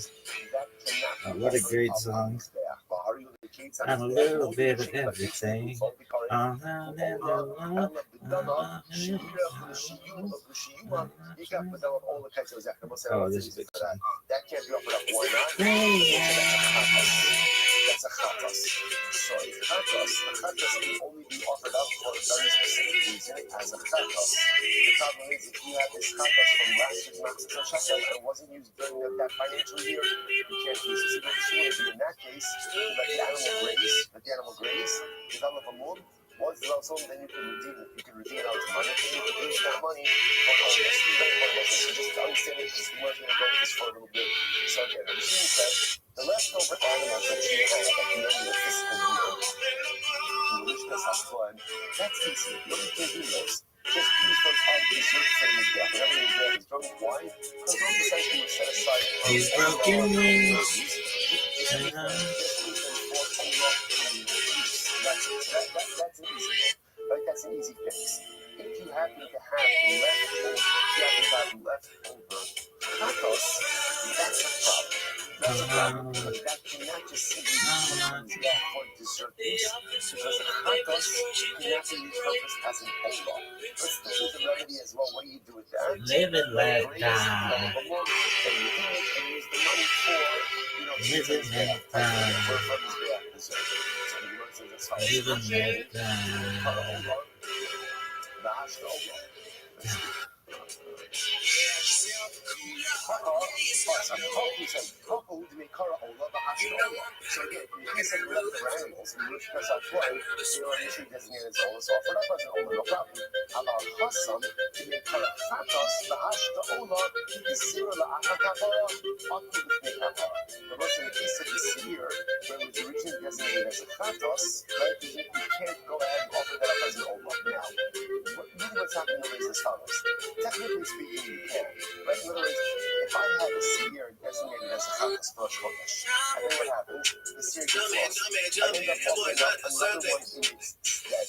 Oh, what a great song. I'm a little bit of everything. Oh, this is a big song. That can't be offered up. Why not? That's as a chatas. So a chatas can only be offered up for a very specific reason as a chatas. The problem is if you have this chatas from last year's Maximum Shachar and it wasn't used during that financial year, you can't use it. So in that case, you let the animal graze, develop a moon. Once develops home, then you can redeem it. You can redeem it out to money, and you can use that money for all this. So just to understand it, because we're going to go with this for a little bit. So again, the machine says the leftover animals that you have at the end of the fiscal year, in the Rishkas HaFlood, that's easy. You don't need to do those. Just use those as dessert for the Mizbeach. Whenever the Mizbeach is drunk, why? Because those essentially were set aside for These broken wings. That's an easy one. Right? That's an easy fix. If you happen to have leftover tacos, that's a problem. That's a problem. That cannot just simply be used for dessert use, because the tacos cannot be repurposed as an olah. Let's look at the remedy as well. What do you do with that? Live and let die. And use the money for, Live and let die. Live and let die. So again, in case of leftover animals, in which case I play, initially designated as olas, offered up as an olah, no problem. About Hassam, to be Karafatos, the Hashta Olah, the Sira la Akakapara, Aku the Kapara. The most in the case of the Seir, where it was originally designated as a Chatos, right, you can't go ahead and offer that up as an olah. Now, really what's happening is as follows. Technically speaking, you can. Right? In other words, if I had a Seir designated as a Chatos for a Chodesh, and then what happens? The Seir gets lost. I end up offering up another one in its stead.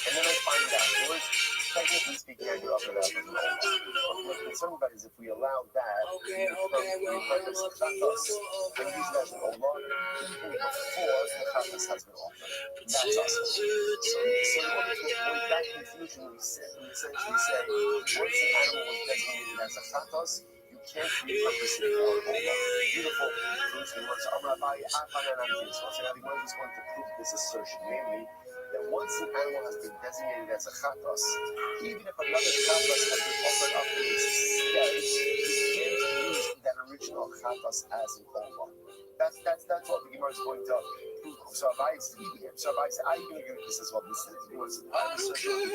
And then I find it afterwards. Technically speaking, I do offer that as an olah. What we're concerned about is if we allow that, we repurpose the Chatos and use that as an olah, even before the Chatos has been offered. That's awesome. So in order to avoid that confusion, we essentially say, once an animal was designated as a chatos, you can't repurpose it for an olah. Beautiful. So Rabbi Afananam is going to prove this assertion, namely, that once an animal has been designated as a chatos, even if another chatos has been offered up in its stead, you can't use that original chatos as an olah. That's what the Gemara is going to prove. So if I say, I'm going to give this as well. This was part of the social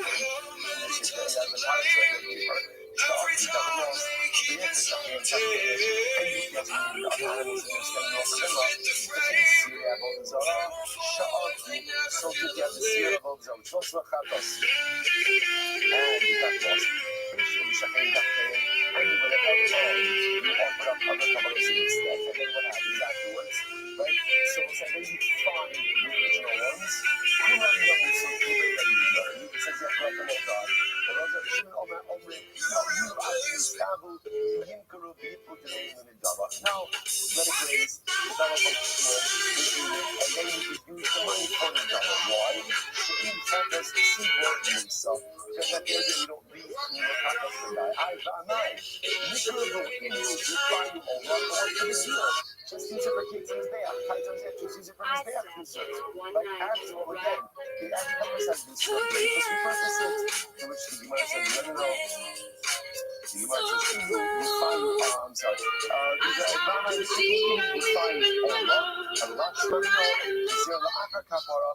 So it's like maybe find the original ones. You have the others so you can it says you have to God. But those are Shimon Omer Omri. No, you actually stabble. Yimkuru people to name in the Dava. Now, let it graze, develop a small, and then you can use the money for the Dava. Why? So in fact, there's the seed working himself. Because at the end of the day, you don't leave from your Kakas to die. I'm not. Yimkuru will reply to Allah. What's the deal? Just use it for kids in his day. Just use it for his day concerns. Like after all, again, the Antichrist has been served. Just repurpose it. To which the Gemara says, no. The Gemara says, you find, I'm sorry. You find Allah, Allah, Zero Akar Kapara,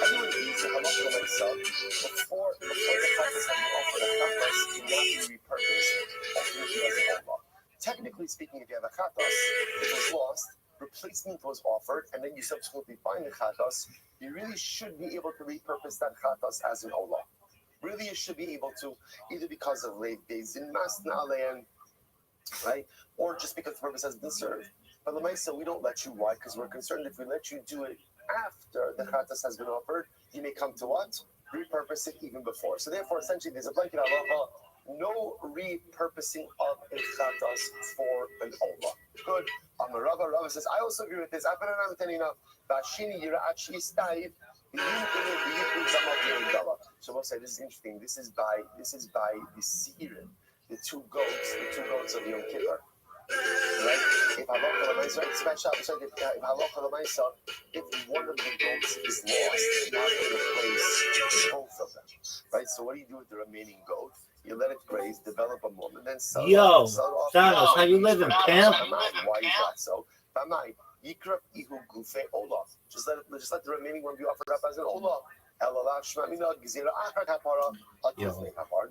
everyone needs a halakha myself before the practice had been offered a chatas cannot be repurposed ultimately as an Allah. Technically speaking, if you have a chatas, it was lost, replacement was offered, and then you subsequently find the chatas, you really should be able to repurpose that chatas as an olah. Really, you should be able to, either because of late days in masnalean, right, or just because the purpose has been served. But Lamaisa, we don't let you. Why? Because we're concerned if we let you do it after the chatas has been offered, you may come to what? Repurpose it even before. So therefore, essentially, there's a blanket halacha. No repurposing of a chatas for an olah. Good. Rava says, I also agree with this. So we'll say this is interesting. This is by the Seirim, the two goats of Yom Kippur. Right? If one of the goats is lost, you have to replace both of them. Right? So what do you do with the remaining goat? You let it graze, develop a mum, and then sell it off. Thanos, how you living, pimp? Why is that so? Just let the remaining one be offered up as an Olah.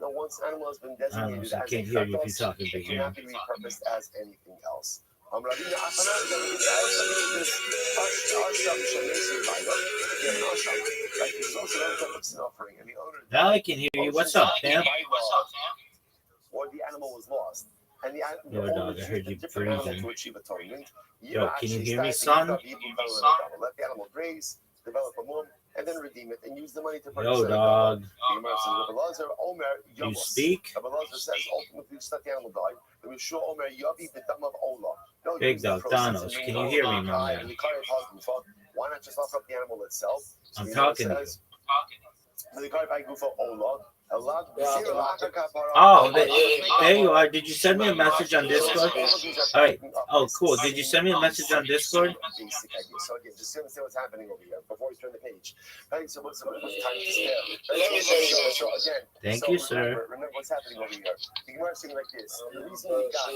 No, once animal has been designated I as can't a hear you if chatos, you're talking it big. cannot be repurposed as anything else. Now I can hear you. What's up, pimp? Or the animal was lost. And the Yo, dog, I heard you breathing. to achieve atonement. Yo, can you hear me, son? Let the animal graze, develop a mum, and then redeem it and use the money to purchase Yo, it. dog. You speak? says ultimately just let the animal die. Big dog, Thanos, can you hear me, my man? Why not just offer up the animal itself? I'm talking to you. Oh, there you are. Did you send me a message on Discord? All right. Oh, cool. Did you send me a message on Discord? Basic idea. So again, just to understand what's happening over here before we turn the page. Right. So what's time to spare? So again. Thank you, sir. Remember what's happening over here. The Gemara is saying like this. The reason we got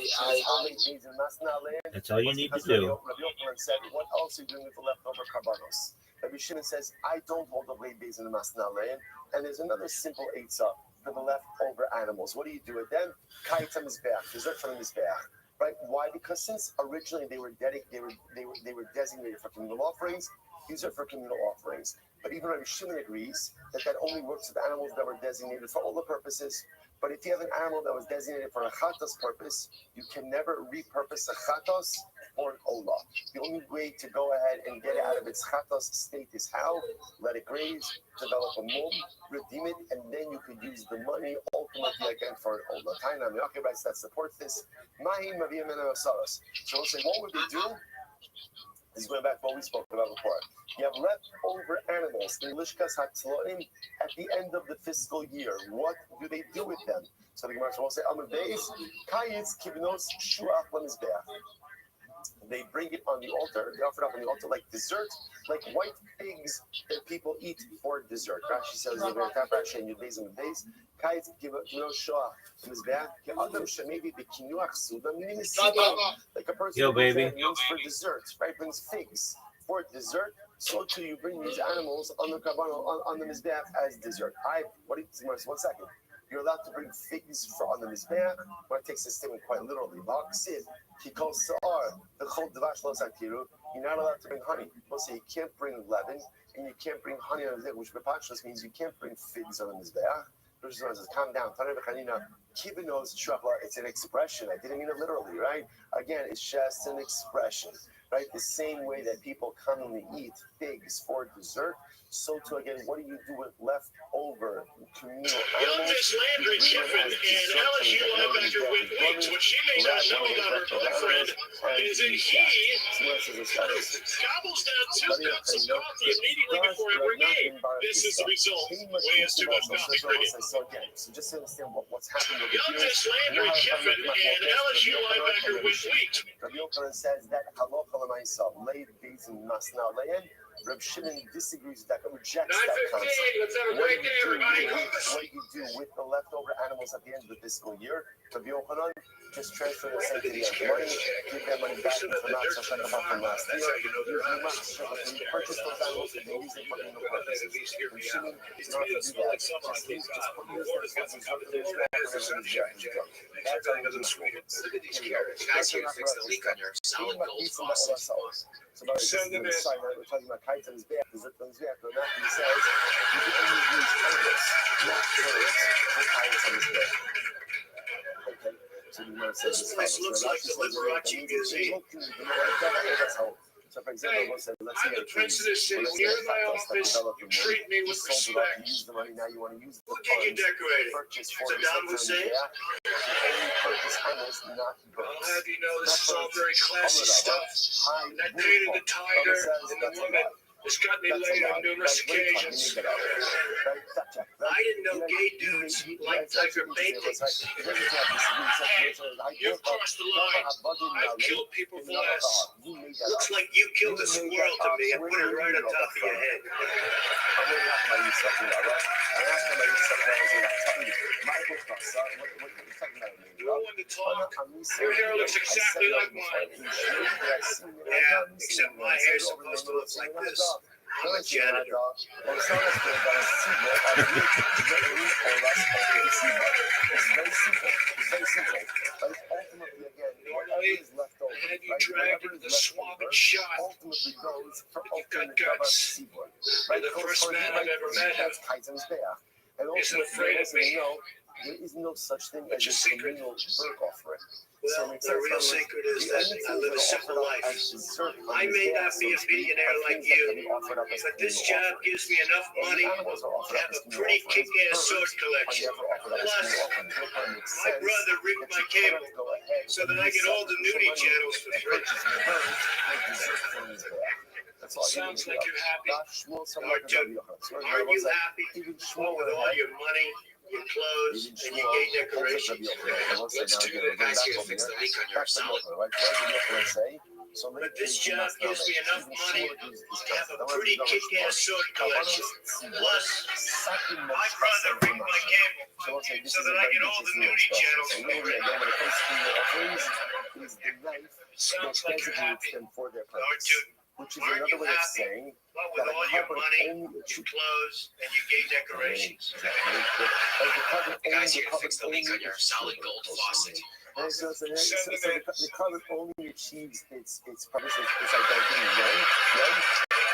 That's all you need to do. Rabbi Yochanan said, what else are you doing with the leftover karbanos? Rabbi Shimon says, I don't hold the blade days in the Masna land. And there's another simple eitzah for the leftover animals. What do you do with them? Kaitam is back. Dessert from them is back. Right? Why? Because since originally they were designated for communal offerings, these are for communal offerings. But even Rabbi Shimon agrees that only works with animals that were designated for all the purposes. But if you have an animal that was designated for a chatos purpose, you can never repurpose a chatos or an olah. The only way to go ahead and get it out of its chatos state is how? Let it graze, develop a mum, redeem it, and then you could use the money ultimately again for an olah. Taina Miyake writes that supports this. Mahim Maviyam and Asaras. So we'll say, what would they do? This is going back to what we spoke about before. You have leftover animals in Lishkas Hatzloim at the end of the fiscal year. What do they do with them? So the Gemara will say, Amud Beis, Kayitz Kivnos Shuach Lemizbeach. They bring it on the altar. They offer it up on the altar like dessert, like white pigs that people eat for dessert. Rashi says, Rashi and Yudbeis and Yudbeis. Kayitz Kivnos Shuach Lemizbeach. Adam Shemevi Bekinuach Sudam. Like a person Yo, baby. For dessert, right? Brings figs for dessert. So too, you bring these animals on the Kabbana, on the Mizbeach as dessert. One second. You're allowed to bring figs on the Mizbeach. One takes this statement quite literally. He calls Sa'ar, the Chol Devash Lo Saktiru. You're not allowed to bring honey. We'll say you can't bring leaven, and you can't bring honey on the Mizbeach, which Bepachlos means you can't bring figs on the Mizbeach. Rosh Hashanah says, calm down. It's an expression. I didn't mean it literally, right? Again, it's just an expression, right? The same way that people commonly eat figs for dessert, so too, again, what do you do with leftover communal animals? Miss Landry Kiffin and LSU linebacker with wings. What she may not know about her boyfriend is that he gobbles down 2 cups of coffee immediately before every game. This is the result when he has too much coffee drinking. So just to understand what's happening over here. Miss Landry Kiffin and LSU linebacker with wings. Rabbi Yochanan says that halacha l'maisa, laid days in masna le'en. Reb Shimon disagrees with that, rejects that concept. Let's have a great day, everybody. What do you do with the leftover animals at the end of the fiscal year? Rabbi Yochanan, just transfer the sanctity of money, give that money back to the Matzah from last year. Purchase those animals and they use them for communal purposes. Reb Shimon does not have to do that. Just put use the funds that's how you do it. Look at these carrots. Guys here fix the leak on your solid gold faucet. So we're talking about kites on his back, dessert on his back, but not he says you can only use carrots, not carrots, for kites on his back. Okay, so the Gemara says this place looks like the Liberace Museum. So for example, let's say I'm the president near my office. Treat me with respect. Use the money now. You want to use the We'll get you decorated. purchase for Saddam Hussein. purchase animals, not I'll have you know this is all very classy stuff. And that painted the tiger and the woman. It's got me laid on numerous occasions. I didn't know gay dudes like tiger paintings. You've crossed the line. I've killed people for less. Looks like you killed a squirrel to me and put it right on top of your head. You want to talk? Your hair looks exactly like mine. Yeah, except my hair's supposed to look like this. I'm a janitor. It's very simple. But ultimately, again, whatever is left over, I had you dragged into the swamp and shot. ultimately goes for But you've got ultimate guts. You're the first man I've ever met. And Isn't afraid of me. There is no such thing What's as your a secret? communal work offering. Well, the real secret is that I live a simple life. I may not be a billionaire like you, but this job gives me enough money to have a pretty kick-ass sword collection. Plus, my brother rigged my cable so that I get all the nudie channels for free. Sounds like you're happy. Dude, aren't you happy? What with all your money, your clothes, and your gay decorations? Let's do the guys here to fix the leak on your salad. But this job gives me enough money to have a pretty kick-ass sword collection. Plus, my brother rigged my cable so that I get all the nudie channels for free. Sounds like you're happy. Aren't you? Which is another way of saying What with all your money, your clothes, and your gay decorations? The guys here to fix the leak on your solid gold faucet. So the carbon only achieves its purpose, its identity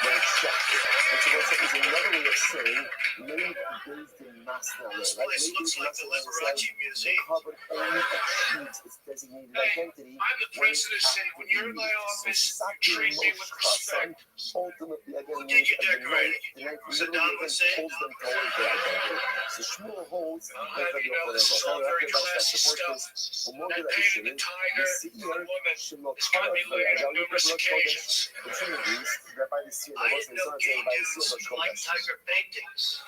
when it's checked. And so what's is another way of saying laid based in mass knowledge. This place looks like the Liberace Museum. Carbon only achieves its designated identity. I'm the president saying when you're in my office, you treat me with respect. Ultimately, again, Who did you decorate? Saddam Hussein? them towards their identity. So Shmuel holds Glad you know this is all very classy stuff. That painting the tiger, the woman, it's got me laid on numerous occasions. I didn't know gay dudes like tiger paintings.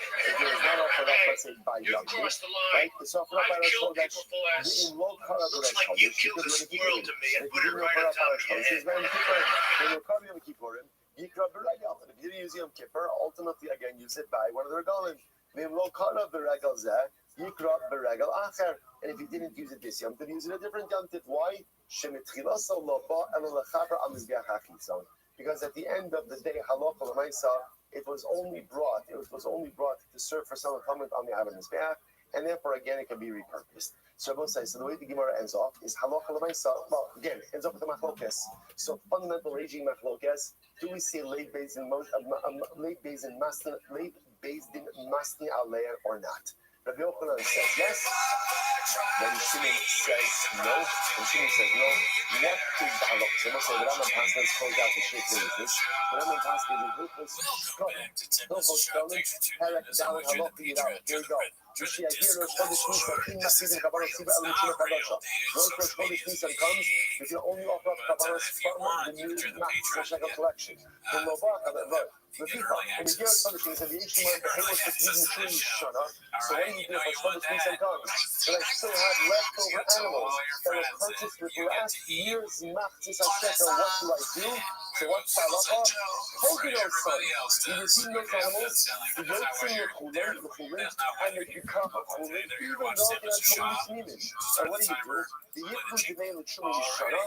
You've crossed the line. I've killed people for less. Looks like you killed a squirrel to me and put it right on top of your head. Ultimately, again, you sit by one of the regalim. And if you didn't use it this yom, then use it a different yom. Why? Because at the end of the day, halacha l'maisa, it was only brought to serve for someone coming on the Aaron Mizbeach, and therefore again it can be repurposed. So Rabbi says, so the way the Gemara ends off is halacha l'maisa. Well, again, ends up with the machlokes. So fundamental raging machlokes. Do we say late based in masni aleh or not? Rabbi Yochanan says yes. Then Shimon says no. And Shimon says no. What is the halach? So let's say the Rambam Pasnas calls out the shit religious. The Rambam Pasnas is ruthless. No stolen. Perek down halach to get out. Here we go. Once Rosh Chodesh Nisan comes, we can only offer up Kabbalah from the new Matzah collection. From Novak, the people in the year of Chodesh Nisan, the Yeshua and the Halos of Eden Tree Shana. So when you do for Chodesh Nisan comes, but I still have leftover animals that were purchased with last year's Matzah Shekel. What do I do? So what's halacha? Holding those sons, you redeem those animals, the yotzim the chulin, and the yikam chulin, even though they are totally meaning. And what do? The yikam today in the Shuman Shana,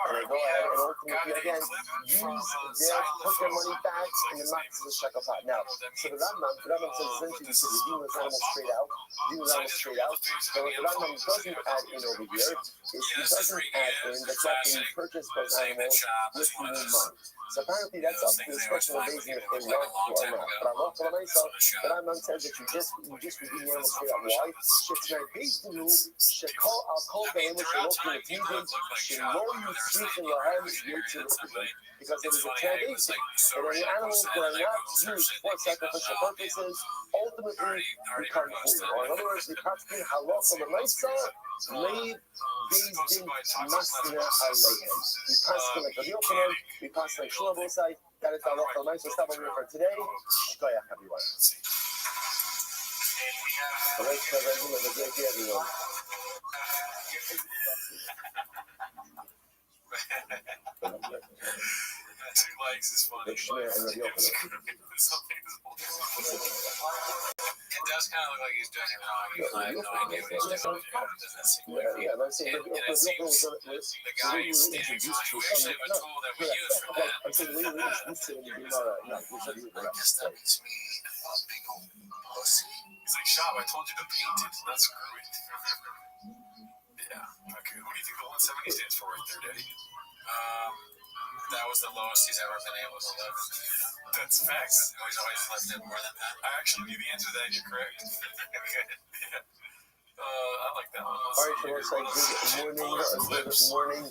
and they go ahead and ultimately again use put their money back in the Matzah Shekel pot. Now, so the Rambam says essentially you should redeem those animals straight out. So what the Rambam doesn't add in over here is he doesn't add in the fact that he purchased those animals with new money. So apparently that's up to the discretion of raising if they want to or not. But I'm not for myself. The Rambam says that you just redeem the animals straight out. Why? She's not based on you. I'll call the animals to look in the medium. She low you speak in your hands, because it is a tradition, and any animals that are not used for sacrificial purposes ultimately become food. Or in other words, the Paskin halacha l'maisa leib bezdin masna aleihem. We Paskin like Rabbi Yochanan, we Paskin like Shmuel Bosai. That is the halacha l'maisa. Stop over for today. Shkoyach, everyone. Everyone. Two likes is funny. It does kind of look like he's doing it wrong. I have no idea what he's doing. Doesn't seem like yeah, I'm saying the guy is standing by. We actually have a tool that we use for that. I'm saying we introduced to him to be I guess that makes me a big old pussy. He's like, Shab, I told you to paint it, not screw it. Yeah. Okay. What do you think the 170 stands for right there, Daddy? That was the lowest he's ever been able to lift. That's facts. He's always lifted more than that. I actually knew the answer to that. You're correct. Okay. Yeah. I like that one. All right, so it's like good morning.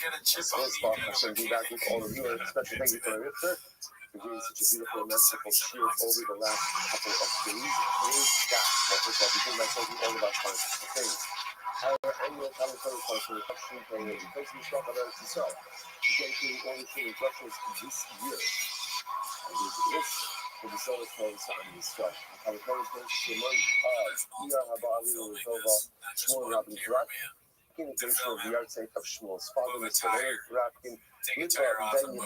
Get a chip on This podcast and be back with all of you. And a special thank you for Rifter for doing such a beautiful and merciful shiur over the last couple of days. Today's that. Well, first of all, because I told you all about conscious things. Our annual commentary function is Restream playing a place we talk about Israel. Dedicating all the true instructions this year. And this for the solar flows on this strike. The commentary is going to be a month of Iyar Haba Avinu Ritova, Shmuel Rabin Rapkin, communication of the yahrzeit of Shmuel's father, Mr. Leonard Rapkin, Ben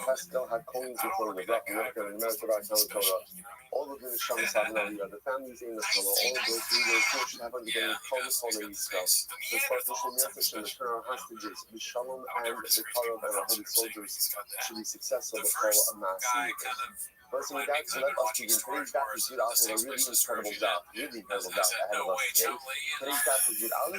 Pascal had coins before the Black American and American Torah. All of the Shamas have the families in the Torah, all of those leaders who should have undergone promise on the Israel. The partition Nefesh and the Torah hostages, the Shalom and the Torah and our holy soldiers should be successful before a mass leader. First with that, so let us begin. Today's daf is with out with a really incredible daf ahead of us today. Today's daf is with out.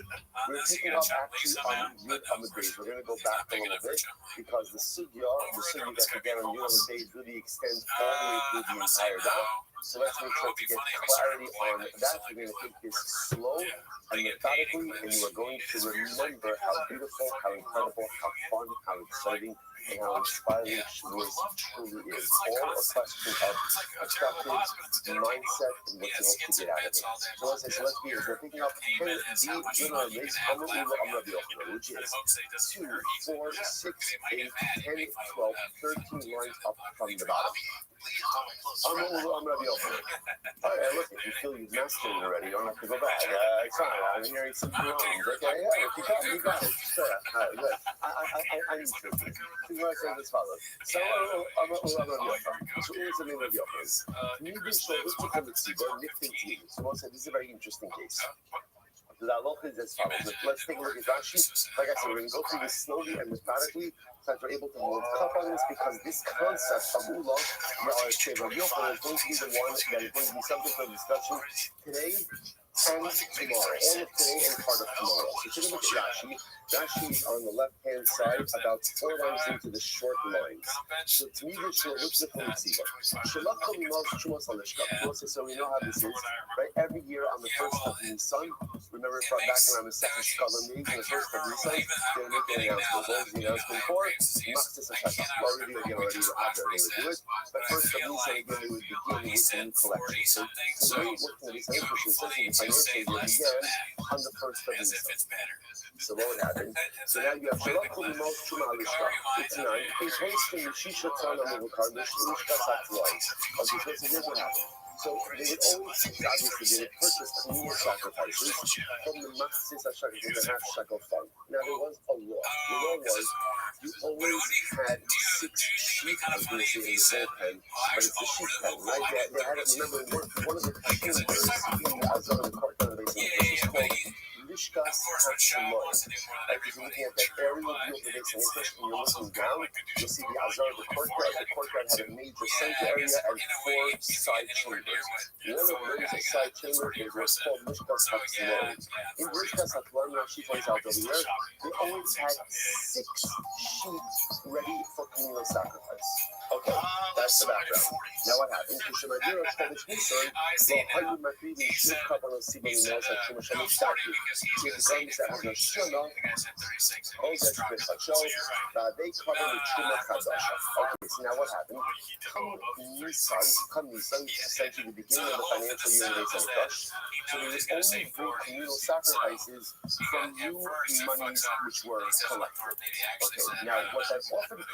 We're picking up actually on Yud Amud Beis. We're going to go back a little bit because the sugya that began on Yud Amud Beis really extends all the way through the entire daf. So let's make sure to get clarity on that. We're going to take this slow and methodically, and you are going to remember how beautiful, how incredible, how fun, how exciting, and how inspiring Shavuos truly is. All a question of perspective, mindset, and what you hope to get out of it. So let's begin. We're picking up 10 deep Yunah Reis Amr which is 2, 4, 6, 8, 10, 12, 13 lines up from the bottom. I'm Rabbi Yochanan. Look, if you feel you've mastered it already, you don't have to go back. It's fine. I'm hearing some wrongs. Okay, yeah, if you got it. Good. I need to. Here's what I say as follows. So, I'm Rabbi Yochanan. So, here's the name of Yochanan. So, this is a very interesting case. The halacha is as follows. Let's take a look at Rashi. Like I said, we're going to go through this slowly and methodically so that we're able to hold up on this because this concept of Ula, Rabbi Yochanan, is going to be the one that is going to be subject of discussion today and tomorrow. All of today and part of tomorrow. So take a look at Rashi. Rashi is on the left-hand side, about 4 lines into the short lines. So to me, this looks like a so we know how this is, right? Every year on the first of Nisan, remember from back around the second Shkala meeting, on the first of Nisan, they make an announcement. What was the announcement for? Machzis HaShakal. Already, again, already after they would do it. But first of Nisan, again, they would begin with a new collection. So the way it worked in the Nisan, which was essentially the financial year began on the first of Nisan. So what would happen? So now you have Shalach Kulimot Shuma Alishka. It's 9. It's wasting the Shisha Tzana Muvakar, the Shlishka Satzwai. Okay, so here's what happened. So they would always, obviously, they would purchase communal sacrifices from the Machzis HaShakal, the half shekel fund. Now there was a law. The law was you always had 6 sheep, I was going to say in the bullpen, but it's the sheep pen, right? They had it, remember, one of the chambers in the Azar, the court of the basement, was called Lishkas HaShalom. Like if you're looking at that aerial view of the base of interest and you're looking down, you'll see the Azar, the courtyard. The courtyard had a major center area and 4 side chambers. One of those side chambers is what's called Lishkas HaShalom. In Lishkas HaShalom, Rashi points out over here, they always had 6 sheep ready for communal sacrifice. Okay, that's the background. Now what happened? כשמגיע לחודש ניסן, לא היו מקריבים שום כוונות סיבוניות של שום השם סטטי. כי בגלל זה השנה, עודש בחדשות, ועדי כוונות שום החדש. Okay, so now what happened? Come Nisan, essentially the beginning of the financial year of the Mikdash, so they would only bring communal sacrifices from new monies which were collected. Okay, now what that often